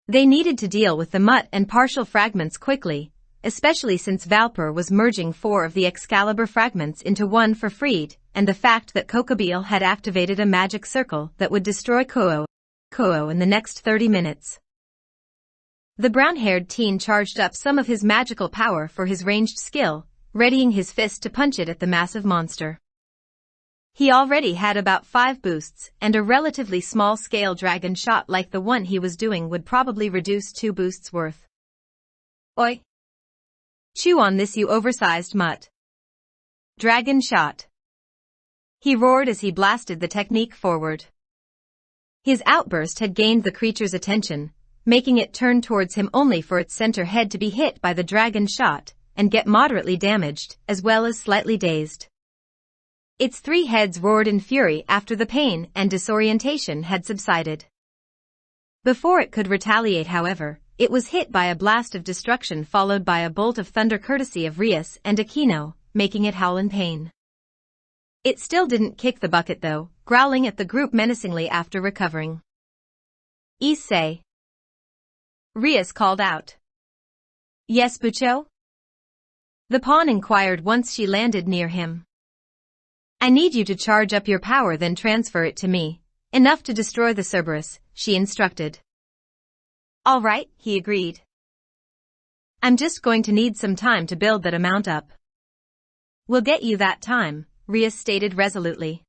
Speaker 1: They needed to deal with the mutt and partial fragments quickly, especially since Valper was merging 4 of the Excalibur fragments into one for Freed, and the fact that Kokobile had activated a magic circle that would destroy Kuo in the next 30 minutes. The brown-haired teen charged up some of his magical power for his ranged skill, readying his fist to punch it at the massive monster. He already had about 5 boosts, and a relatively small-scale dragon shot like the one he was doing would probably reduce 2 boosts worth. Oi! Chew on this, you oversized mutt. Dragon shot. He roared as he blasted the technique forward. His outburst had gained the creature's attention, making it turn towards him only for its center head to be hit by the dragon shot and get moderately damaged, as well as slightly dazed. Its 3 heads roared in fury after the pain and disorientation had subsided. Before it could retaliate, however, it was hit by a blast of destruction followed by a bolt of thunder courtesy of Rias and Aquino, making it howl in pain. It still didn't kick the bucket though, growling at the group menacingly after recovering. Issei. Rias called out. Yes, Bucho? The pawn inquired once she landed near him. I need you to charge up your power, then transfer it to me. Enough to destroy the Cerberus, she instructed. All right, he agreed. I'm just going to need some time to build that amount up. We'll get you that time, Rias stated resolutely.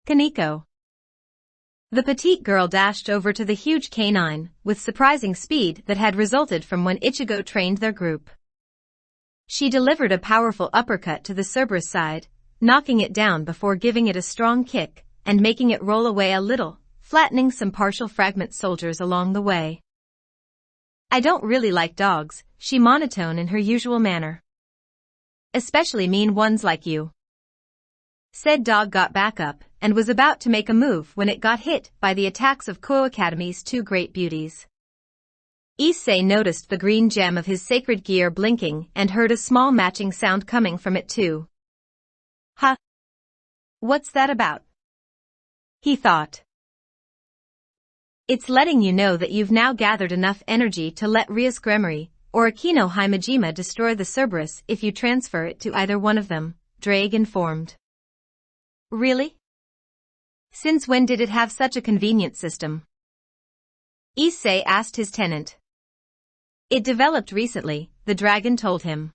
Speaker 1: Kaneko. The petite girl dashed over to the huge canine, with surprising speed that had resulted from when Ichigo trained their group. She delivered a powerful uppercut to the Cerberus side, knocking it down before giving it a strong kick, and making it roll away a little, flattening some partial fragment soldiers along the way. I don't really like dogs, she monotone in her usual manner. Especially mean ones like you. Said dog got back up, and was about to make a move when it got hit by the attacks of Kuo Academy's 2 great beauties. Issei noticed the green gem of his sacred gear blinking and heard a small matching sound coming from it too. Huh? What's that about? He thought. It's letting you know that you've now gathered enough energy to let Rias Gremory or Aquino Himejima destroy the Cerberus if you transfer it to either one of them, Drake informed. Really? Since when did it have such a convenient system? Issei asked his tenant. It developed recently, the dragon told him.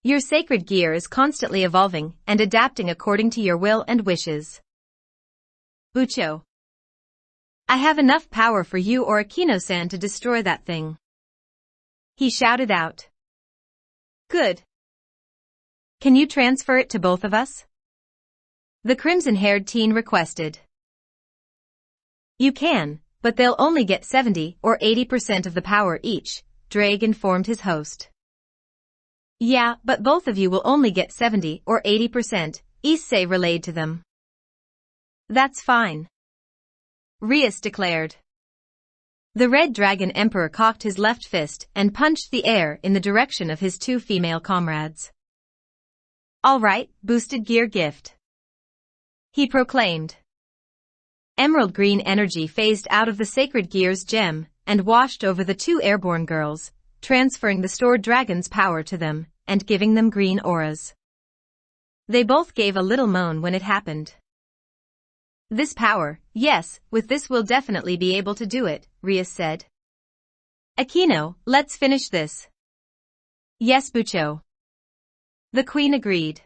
Speaker 1: Your sacred gear is constantly evolving and adapting according to your will and wishes. Bucho. I have enough power for you or Aquino-san to destroy that thing. He shouted out. Good. Can you transfer it to both of us? The crimson-haired teen requested. You can, but they'll only get 70 or 80% of the power each, Drake informed his host. Yeah, but both of you will only get 70 or 80%, Issei relayed to them. That's fine. Rias declared. The Red Dragon Emperor cocked his left fist and punched the air in the direction of his 2 female comrades. All right, boosted gear gift. He proclaimed. Emerald green energy phased out of the sacred gear's gem and washed over the 2 airborne girls, transferring the stored dragon's power to them and giving them green auras. They both gave a little moan when it happened. This power, yes, with this we'll definitely be able to do it, Rias said. Aquino, let's finish this. Yes, Bucho. The queen agreed.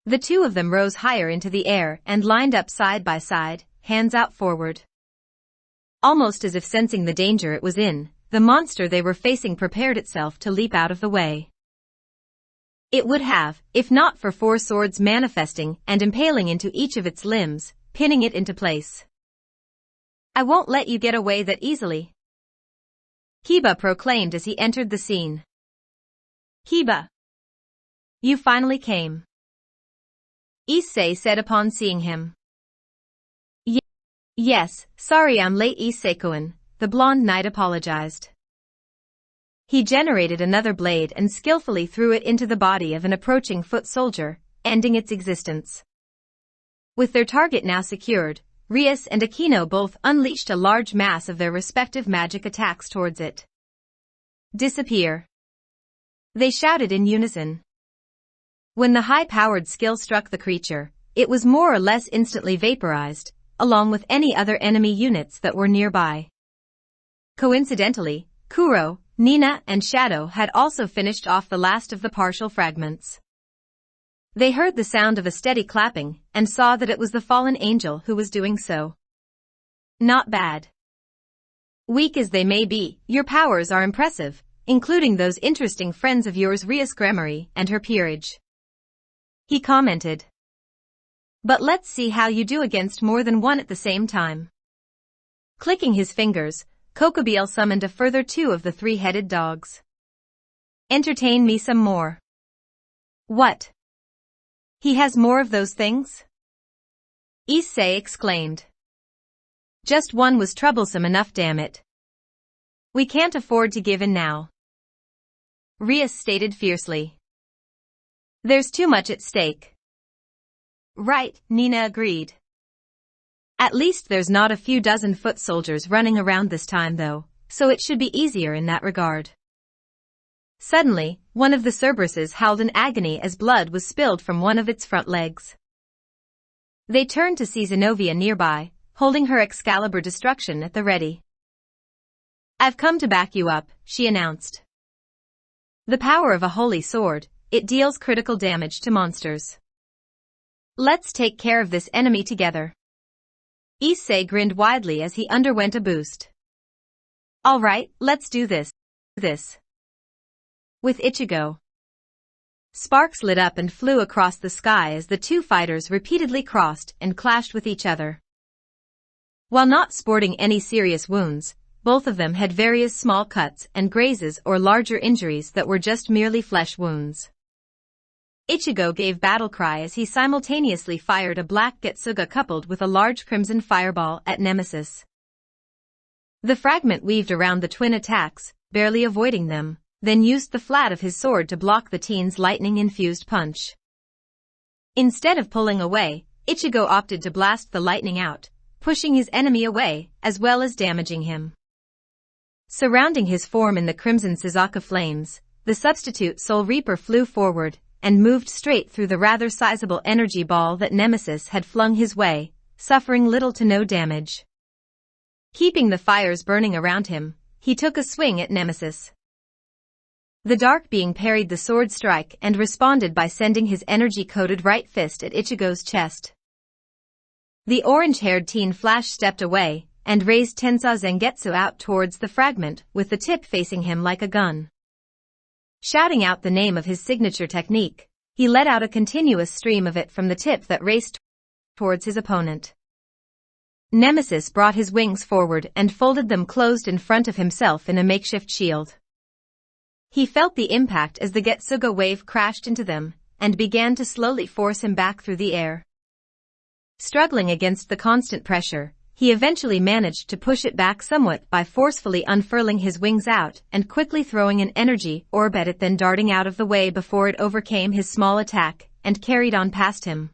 Speaker 1: The 2 of them rose higher into the air and lined up side by side, hands out forward. Almost as if sensing the danger it was in, the monster they were facing prepared itself to leap out of the way. It would have, if not for 4 swords manifesting and impaling into each of its limbs, pinning it into place. I won't let you get away that easily, Kiba proclaimed as he entered the scene. Hiba. You finally came. Issei said upon seeing him. Yes, sorry I'm late, Issei-kun, the blonde knight apologized. He generated another blade and skillfully threw it into the body of an approaching foot soldier, ending its existence. With their target now secured, Rias and Aquino both unleashed a large mass of their respective magic attacks towards it. Disappear! They shouted in unison. When the high-powered skill struck the creature, it was more or less instantly vaporized, along with any other enemy units that were nearby. Coincidentally, Kuro, Nina and Shadow had also finished off the last of the partial fragments. They heard the sound of a steady clapping and saw that it was the fallen angel who was doing so. Not bad. Weak as they may be, your powers are impressive, including those interesting friends of yours Rias Gremory and her peerage. He commented. But let's see how you do against more than one at the same time. Clicking his fingers, Kokobile summoned a further 2 of the 3-headed dogs. Entertain me some more. What? He has more of those things? Issei exclaimed. Just one was troublesome enough, damn it. We can't afford to give in now. Rias stated fiercely. There's too much at stake. Right, Nina agreed. At least there's not a few dozen foot soldiers running around this time though, so it should be easier in that regard. Suddenly, one of the Cerberuses howled in agony as blood was spilled from one of its front legs. They turned to see Zenobia nearby, holding her Excalibur destruction at the ready. I've come to back you up, she announced. The power of a holy sword, it deals critical damage to monsters. Let's take care of this enemy together. Issei grinned widely as he underwent a boost. All right, let's do this. With Ichigo. Sparks lit up and flew across the sky as the 2 fighters repeatedly crossed and clashed with each other. While not sporting any serious wounds, both of them had various small cuts and grazes or larger injuries that were just merely flesh wounds. Ichigo gave battle cry as he simultaneously fired a black Getsuga coupled with a large crimson fireball at Nemesis. The fragment weaved around the twin attacks, barely avoiding them, then used the flat of his sword to block the teen's lightning-infused punch. Instead of pulling away, Ichigo opted to blast the lightning out, pushing his enemy away, as well as damaging him. Surrounding his form in the crimson Suzuka flames, the substitute Soul Reaper flew forward, and moved straight through the rather sizable energy ball that Nemesis had flung his way, suffering little to no damage. Keeping the fires burning around him, he took a swing at Nemesis. The dark being parried the sword strike and responded by sending his energy-coated right fist at Ichigo's chest. The orange-haired teen flash-stepped away and raised Tensa Zangetsu out towards the fragment with the tip facing him like a gun. Shouting out the name of his signature technique, he let out a continuous stream of it from the tip that raced towards his opponent. Nemesis brought his wings forward and folded them closed in front of himself in a makeshift shield. He felt the impact as the Getsuga wave crashed into them and began to slowly force him back through the air. Struggling against the constant pressure, he eventually managed to push it back somewhat by forcefully unfurling his wings out and quickly throwing an energy orb at it, then darting out of the way before it overcame his small attack and carried on past him.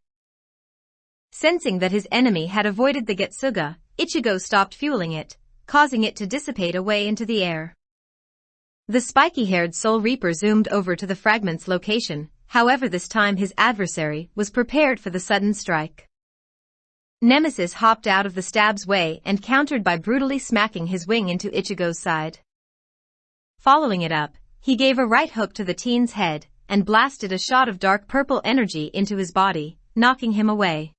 Speaker 1: Sensing that his enemy had avoided the Getsuga, Ichigo stopped fueling it, causing it to dissipate away into the air. The spiky-haired Soul Reaper zoomed over to the fragment's location, however this time his adversary was prepared for the sudden strike. Nemesis hopped out of the stab's way and countered by brutally smacking his wing into Ichigo's side. Following it up, he gave a right hook to the teen's head and blasted a shot of dark purple energy into his body, knocking him away.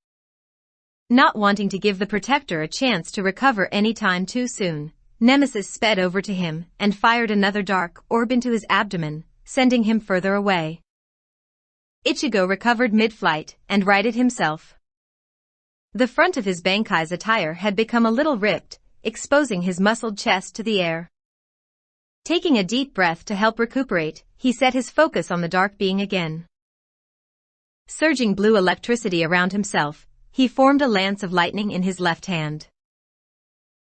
Speaker 1: Not wanting to give the protector a chance to recover any time too soon, Nemesis sped over to him and fired another dark orb into his abdomen, sending him further away. Ichigo recovered mid-flight and righted himself. The front of his Bankai's attire had become a little ripped, exposing his muscled chest to the air. Taking a deep breath to help recuperate, he set his focus on the dark being again. Surging blue electricity around himself, he formed a lance of lightning in his left hand.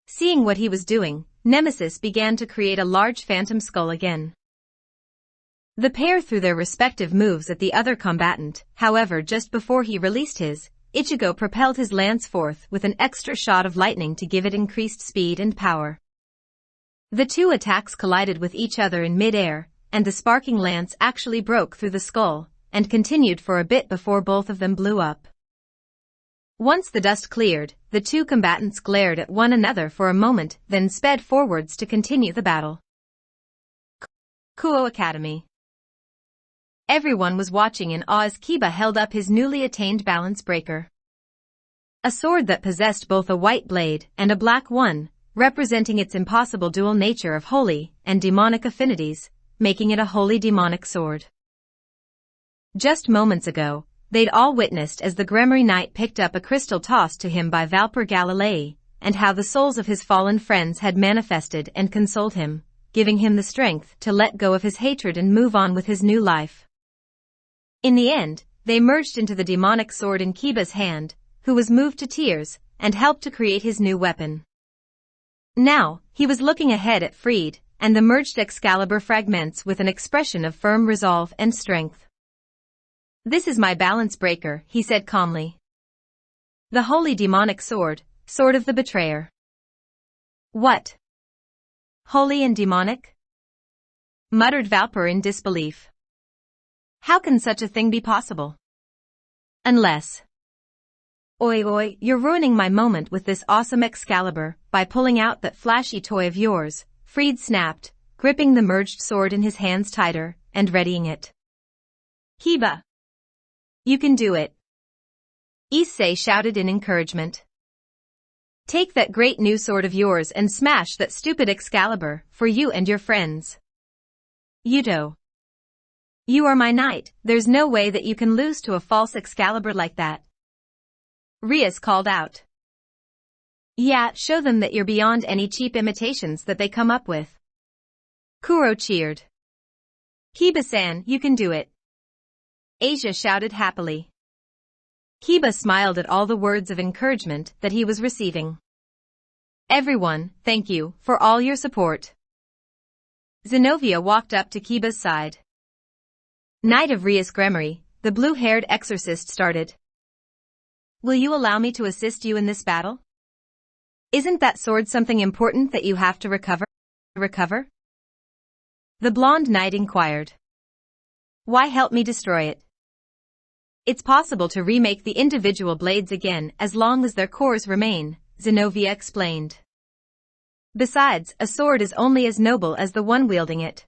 Speaker 1: Seeing what he was doing, Nemesis began to create a large phantom skull again. The pair threw their respective moves at the other combatant, however just before he released his, Ichigo propelled his lance forth with an extra shot of lightning to give it increased speed and power. The two attacks collided with each other in mid-air, and the sparking lance actually broke through the skull, and continued for a bit before both of them blew up. Once the dust cleared, the two combatants glared at one another for a moment, then sped forwards to continue the battle. Kuo Academy. Everyone was watching in awe as Kiba held up his newly attained balance breaker. A sword that possessed both a white blade and a black one, representing its impossible dual nature of holy and demonic affinities, making it a holy demonic sword. Just moments ago, they'd all witnessed as the Gremory Knight picked up a crystal tossed to him by Valper Galilei, and how the souls of his fallen friends had manifested and consoled him, giving him the strength to let go of his hatred and move on with his new life. In the end, they merged into the demonic sword in Kiba's hand, who was moved to tears, and helped to create his new weapon. Now, he was looking ahead at Freed, and the merged Excalibur fragments with an expression of firm resolve and strength. "This is my balance breaker," he said calmly. "The holy demonic sword, sword of the betrayer." "What? Holy and demonic?" muttered Valper in disbelief. "How can such a thing be possible? Unless..." Oi, you're ruining my moment with this awesome Excalibur by pulling out that flashy toy of yours," Freed snapped, gripping the merged sword in his hands tighter and readying it. "Kiba! You can do it!" Issei shouted in encouragement. "Take that great new sword of yours and smash that stupid Excalibur for you and your friends. Yuto. You are my knight, there's no way that you can lose to a false Excalibur like that." Rias called out. "Yeah, show them that you're beyond any cheap imitations that they come up with." Kuro cheered. "Kiba-san, you can do it." Asia shouted happily. Kiba smiled at all the words of encouragement that he was receiving. "Everyone, thank you for all your support." Zenobia walked up to Kiba's side. "Knight of Rias Gremory," the blue-haired exorcist started. "Will you allow me to assist you in this battle? Isn't that sword something important that you have to recover? The blonde knight inquired. "Why help me destroy it? It's possible to remake the individual blades again as long as their cores remain," Zenobia explained. "Besides, a sword is only as noble as the one wielding it.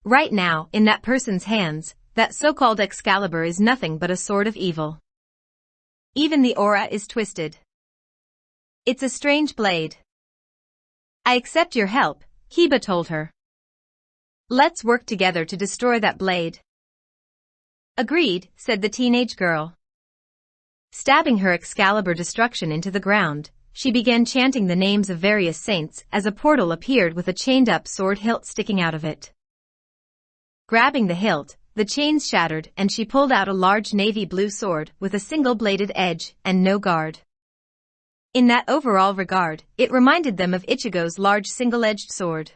Speaker 1: Right now, in that person's hands, that so-called Excalibur is nothing but a sword of evil. Even the aura is twisted. It's a strange blade." "I accept your help," Kiba told her. "Let's work together to destroy that blade." "Agreed," said the teenage girl. Stabbing her Excalibur destruction into the ground, she began chanting the names of various saints as a portal appeared with a chained-up sword hilt sticking out of it. Grabbing the hilt, the chains shattered and she pulled out a large navy blue sword with a single-bladed edge and no guard. In that overall regard, it reminded them of Ichigo's large single-edged sword.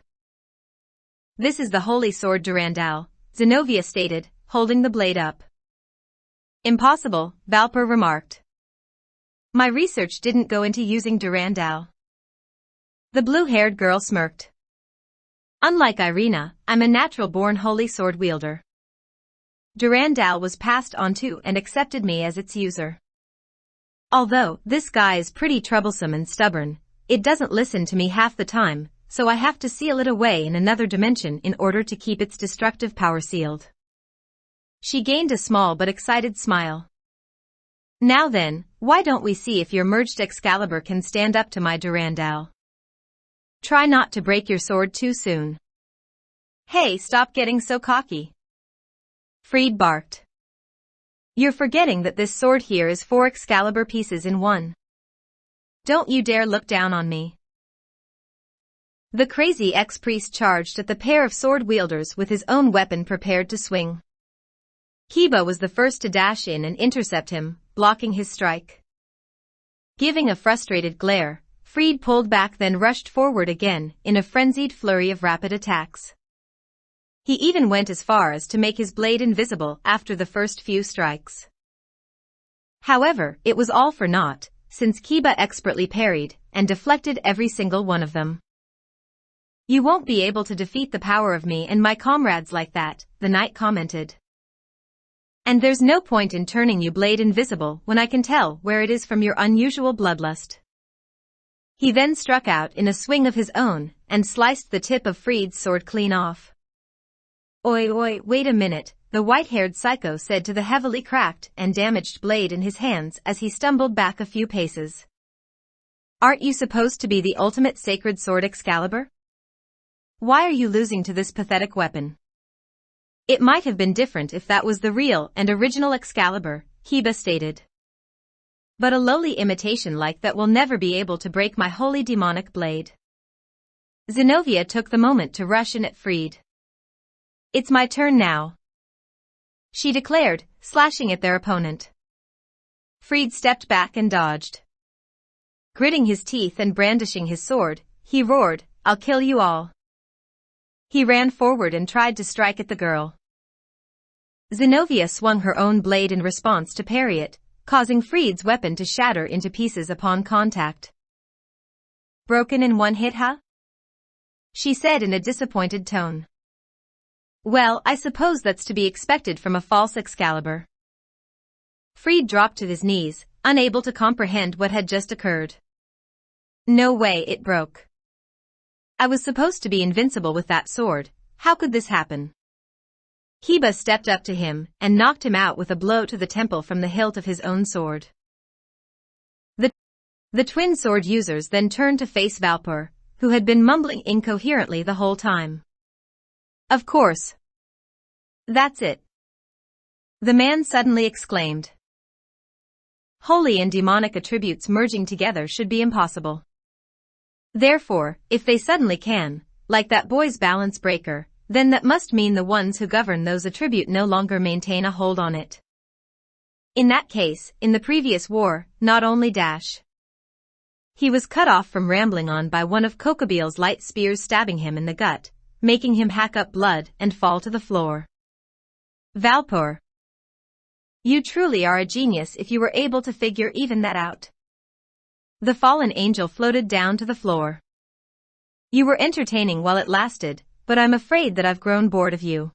Speaker 1: "This is the holy sword Durandal," Zenobia stated, holding the blade up. "Impossible," Valper remarked. "My research didn't go into using Durandal." The blue-haired girl smirked. "Unlike Irina, I'm a natural-born holy sword wielder. Durandal was passed on to and accepted me as its user. Although this guy is pretty troublesome and stubborn, it doesn't listen to me half the time, so I have to seal it away in another dimension in order to keep its destructive power sealed." She gained a small but excited smile. "Now then, why don't we see if your merged Excalibur can stand up to my Durandal? Try not to break your sword too soon." "Hey, stop getting so cocky," Freed barked. "You're forgetting that this sword here is 4 Excalibur pieces in one. Don't you dare look down on me." The crazy ex-priest charged at the pair of sword-wielders with his own weapon prepared to swing. Kiba was the first to dash in and intercept him, blocking his strike. Giving a frustrated glare, Fried pulled back then rushed forward again in a frenzied flurry of rapid attacks. He even went as far as to make his blade invisible after the first few strikes. However, it was all for naught, since Kiba expertly parried and deflected every single one of them. "You won't be able to defeat the power of me and my comrades like that," the knight commented. "And there's no point in turning your blade invisible when I can tell where it is from your unusual bloodlust." He then struck out in a swing of his own and sliced the tip of Fried's sword clean off. Oi, wait a minute," the white-haired psycho said to the heavily cracked and damaged blade in his hands as he stumbled back a few paces. "Aren't you supposed to be the ultimate sacred sword Excalibur? Why are you losing to this pathetic weapon?" "It might have been different if that was the real and original Excalibur," Kiba stated. "But a lowly imitation like that will never be able to break my holy demonic blade." Zenobia took the moment to rush in at Fried. "It's my turn now," she declared, slashing at their opponent. Fried stepped back and dodged. Gritting his teeth and brandishing his sword, he roared, "I'll kill you all." He ran forward and tried to strike at the girl. Zenobia swung her own blade in response to parry it, causing Fried's weapon to shatter into pieces upon contact. "Broken in one hit, huh?" she said in a disappointed tone. "Well, I suppose that's to be expected from a false Excalibur." Fried dropped to his knees, unable to comprehend what had just occurred. "No way it broke. I was supposed to be invincible with that sword. How could this happen?" Kiba stepped up to him and knocked him out with a blow to the temple from the hilt of his own sword. The twin sword users then turned to face Valpur, who had been mumbling incoherently the whole time. "Of course. That's it," the man suddenly exclaimed. "Holy and demonic attributes merging together should be impossible. Therefore, if they suddenly can, like that boy's balance breaker, then that must mean the ones who govern those attributes no longer maintain a hold on it. In that case, in the previous war, not only dash." He was cut off from rambling on by one of Kokobil's light spears stabbing him in the gut, making him hack up blood and fall to the floor. "Valpur, you truly are a genius if you were able to figure even that out." The fallen angel floated down to the floor. "You were entertaining while it lasted, but I'm afraid that I've grown bored of you."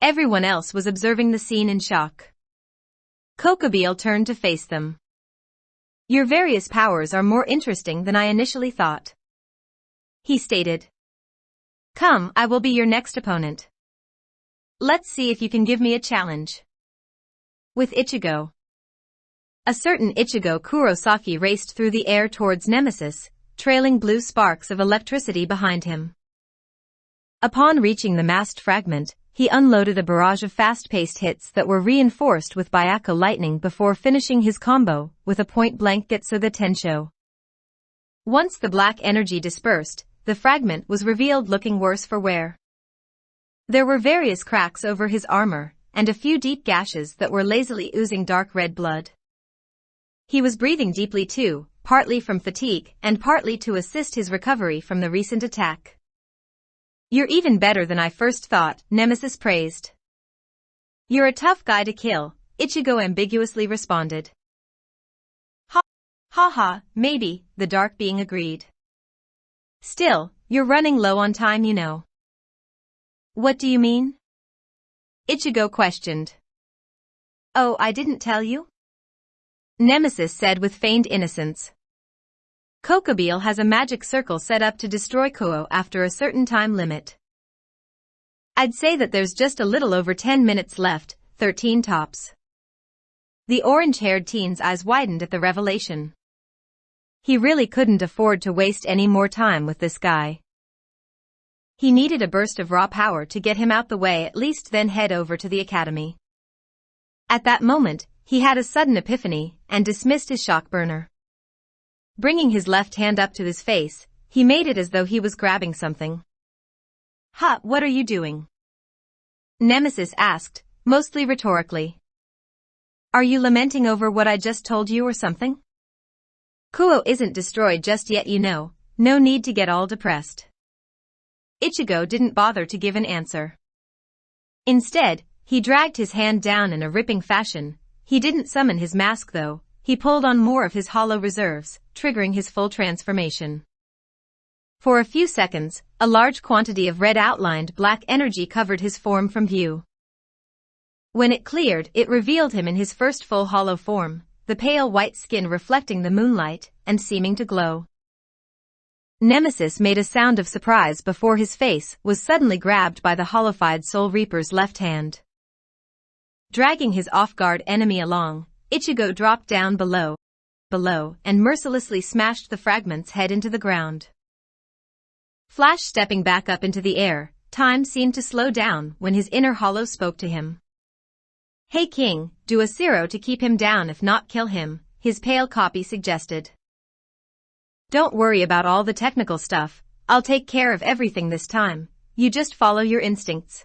Speaker 1: Everyone else was observing the scene in shock. Kokobil turned to face them. "Your various powers are more interesting than I initially thought," he stated. "Come, I will be your next opponent. Let's see if you can give me a challenge." With Ichigo. A certain Ichigo Kurosaki raced through the air towards Nemesis, trailing blue sparks of electricity behind him. Upon reaching the masked fragment, he unloaded a barrage of fast-paced hits that were reinforced with Byakko lightning before finishing his combo with a point-blank Getsuga Tensho. Once the black energy dispersed, the fragment was revealed looking worse for wear. There were various cracks over his armor, and a few deep gashes that were lazily oozing dark red blood. He was breathing deeply too, partly from fatigue and partly to assist his recovery from the recent attack. "You're even better than I first thought," Nemesis praised. "You're a tough guy to kill," Ichigo ambiguously responded. Ha, maybe," the dark being agreed. "Still, you're running low on time, you know." "What do you mean?" Ichigo questioned. "Oh, I didn't tell you?" Nemesis said with feigned innocence. "Kokobil has a magic circle set up to destroy Kuo after a certain time limit. I'd say that there's just a little over 10 minutes left, 13 tops." The orange-haired teen's eyes widened at the revelation. He really couldn't afford to waste any more time with this guy. He needed a burst of raw power to get him out the way, at least, then head over to the academy. At that moment, he had a sudden epiphany and dismissed his shock burner. Bringing his left hand up to his face, he made it as though he was grabbing something. "Ha, what are you doing?" Nemesis asked, mostly rhetorically. "Are you lamenting over what I just told you or something?" "Kuo isn't destroyed just yet, you know, no need to get all depressed." Ichigo didn't bother to give an answer. Instead, he dragged his hand down in a ripping fashion. He didn't summon his mask though, he pulled on more of his hollow reserves, triggering his full transformation. For a few seconds, a large quantity of red outlined black energy covered his form from view. When it cleared, it revealed him in his first full hollow form, the pale white skin reflecting the moonlight and seeming to glow. Nemesis made a sound of surprise before his face was suddenly grabbed by the hollowified Soul Reaper's left hand. Dragging his off-guard enemy along, Ichigo dropped down below, and mercilessly smashed the fragment's head into the ground. Flash stepping back up into the air, time seemed to slow down when his inner hollow spoke to him. "Hey King, do a zero to keep him down if not kill him," his pale copy suggested. "Don't worry about all the technical stuff, I'll take care of everything this time, you just follow your instincts."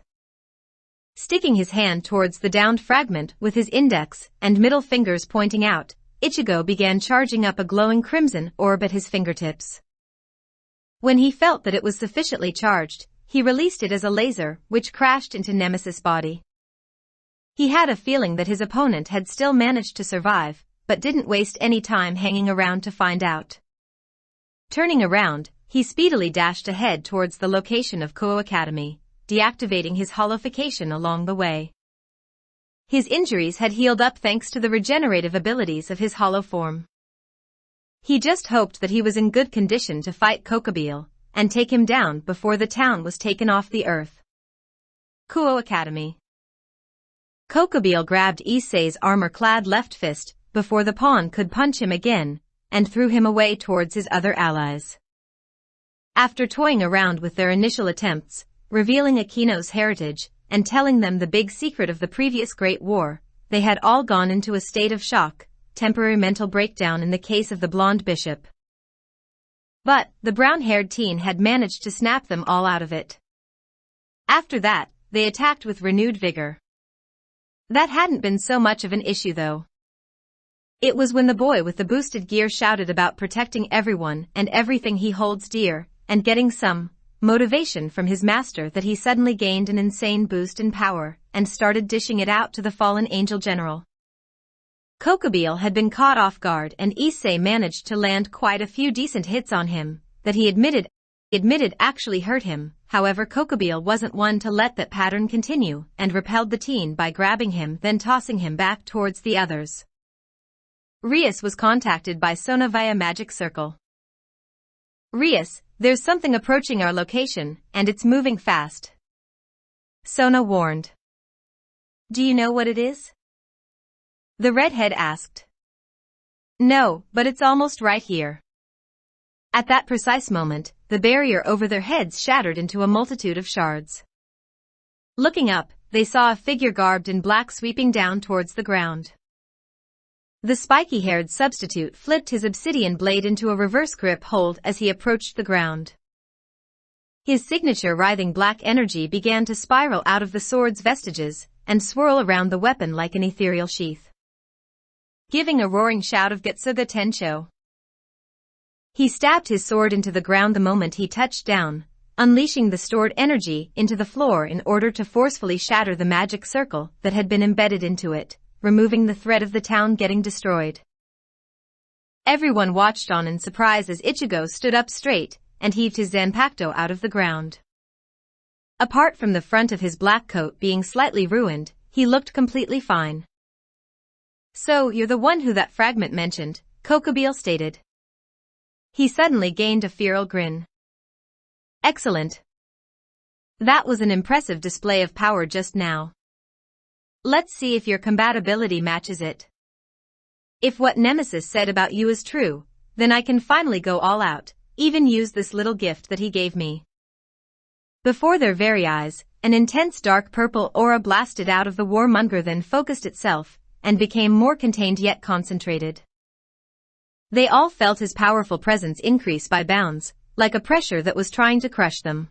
Speaker 1: Sticking his hand towards the downed fragment with his index and middle fingers pointing out, Ichigo began charging up a glowing crimson orb at his fingertips. When he felt that it was sufficiently charged, he released it as a laser, which crashed into Nemesis' body. He had a feeling that his opponent had still managed to survive, but didn't waste any time hanging around to find out. Turning around, he speedily dashed ahead towards the location of Kuo Academy, deactivating his hollowification along the way. His injuries had healed up thanks to the regenerative abilities of his hollow form. He just hoped that he was in good condition to fight Kokobile and take him down before the town was taken off the earth. Kuo Academy. Kokobile grabbed Issei's armor-clad left fist before the pawn could punch him again, and threw him away towards his other allies. After toying around with their initial attempts, revealing Akino's heritage, and telling them the big secret of the previous Great War, they had all gone into a state of shock, temporary mental breakdown in the case of the blonde bishop. But the brown-haired teen had managed to snap them all out of it. After that, they attacked with renewed vigor. That hadn't been so much of an issue though. It was when the boy with the boosted gear shouted about protecting everyone and everything he holds dear, and getting some motivation from his master that he suddenly gained an insane boost in power, and started dishing it out to the fallen angel general. Kokobile had been caught off guard and Issei managed to land quite a few decent hits on him, that he admitted actually hurt him. However, Kokobile wasn't one to let that pattern continue, and repelled the teen by grabbing him then tossing him back towards the others. Rias was contacted by Sona via Magic Circle. "Rias, there's something approaching our location, and it's moving fast," Sona warned. "Do you know what it is?" the redhead asked. "No, but it's almost right here." At that precise moment, the barrier over their heads shattered into a multitude of shards. Looking up, they saw a figure garbed in black sweeping down towards the ground. The spiky-haired substitute flipped his obsidian blade into a reverse grip hold as he approached the ground. His signature writhing black energy began to spiral out of the sword's vestiges and swirl around the weapon like an ethereal sheath. Giving a roaring shout of Getsuga Tencho, he stabbed his sword into the ground the moment he touched down, unleashing the stored energy into the floor in order to forcefully shatter the magic circle that had been embedded into it, removing the threat of the town getting destroyed. Everyone watched on in surprise as Ichigo stood up straight and heaved his Zanpakuto out of the ground. Apart from the front of his black coat being slightly ruined, he looked completely fine. "So you're the one who that fragment mentioned," Kokobile stated. He suddenly gained a feral grin. "Excellent. That was an impressive display of power just now. Let's see if your compatibility matches it. If what Nemesis said about you is true, then I can finally go all out, even use this little gift that he gave me." Before their very eyes, an intense dark purple aura blasted out of the warmonger, then focused itself, and became more contained yet concentrated. They all felt his powerful presence increase by bounds, like a pressure that was trying to crush them.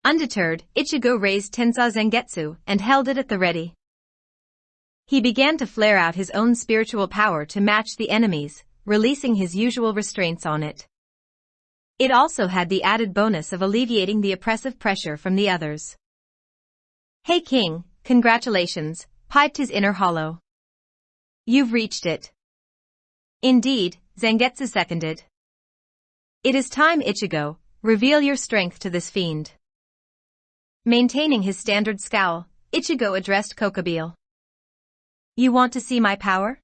Speaker 1: Undeterred, Ichigo raised Tensei Zangetsu and held it at the ready. He began to flare out his own spiritual power to match the enemy's, releasing his usual restraints on it. It also had the added bonus of alleviating the oppressive pressure from the others. "Hey King, congratulations," piped his inner hollow. "You've reached it." "Indeed," Zangetsu seconded. "It is time, Ichigo, reveal your strength to this fiend." Maintaining his standard scowl, Ichigo addressed Kokobile. "You want to see my power?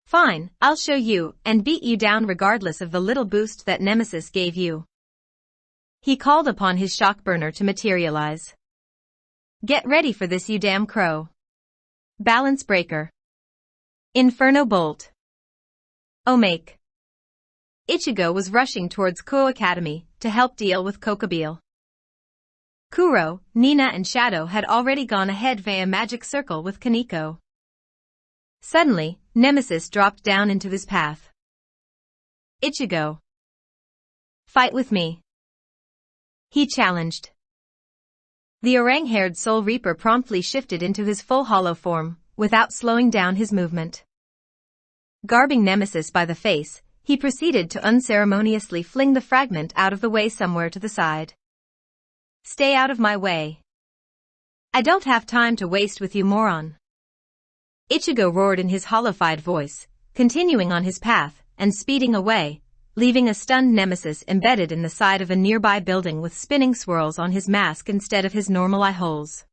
Speaker 1: Fine, I'll show you and beat you down regardless of the little boost that Nemesis gave you." He called upon his shock burner to materialize. "Get ready for this, you damn crow." Balance breaker. Inferno bolt. Omake. Ichigo was rushing towards Ko Academy to help deal with Kokobile. Kuro, Nina and Shadow had already gone ahead via magic circle with Kaneko. Suddenly, Nemesis dropped down into his path. "Ichigo. Fight with me," he challenged. The orang-haired Soul Reaper promptly shifted into his full hollow form, without slowing down his movement. Garbing Nemesis by the face, he proceeded to unceremoniously fling the fragment out of the way somewhere to the side. "Stay out of my way. I don't have time to waste with you, moron." Ichigo roared in his hollowified voice, continuing on his path and speeding away, leaving a stunned Nemesis embedded in the side of a nearby building with spinning swirls on his mask instead of his normal eye holes.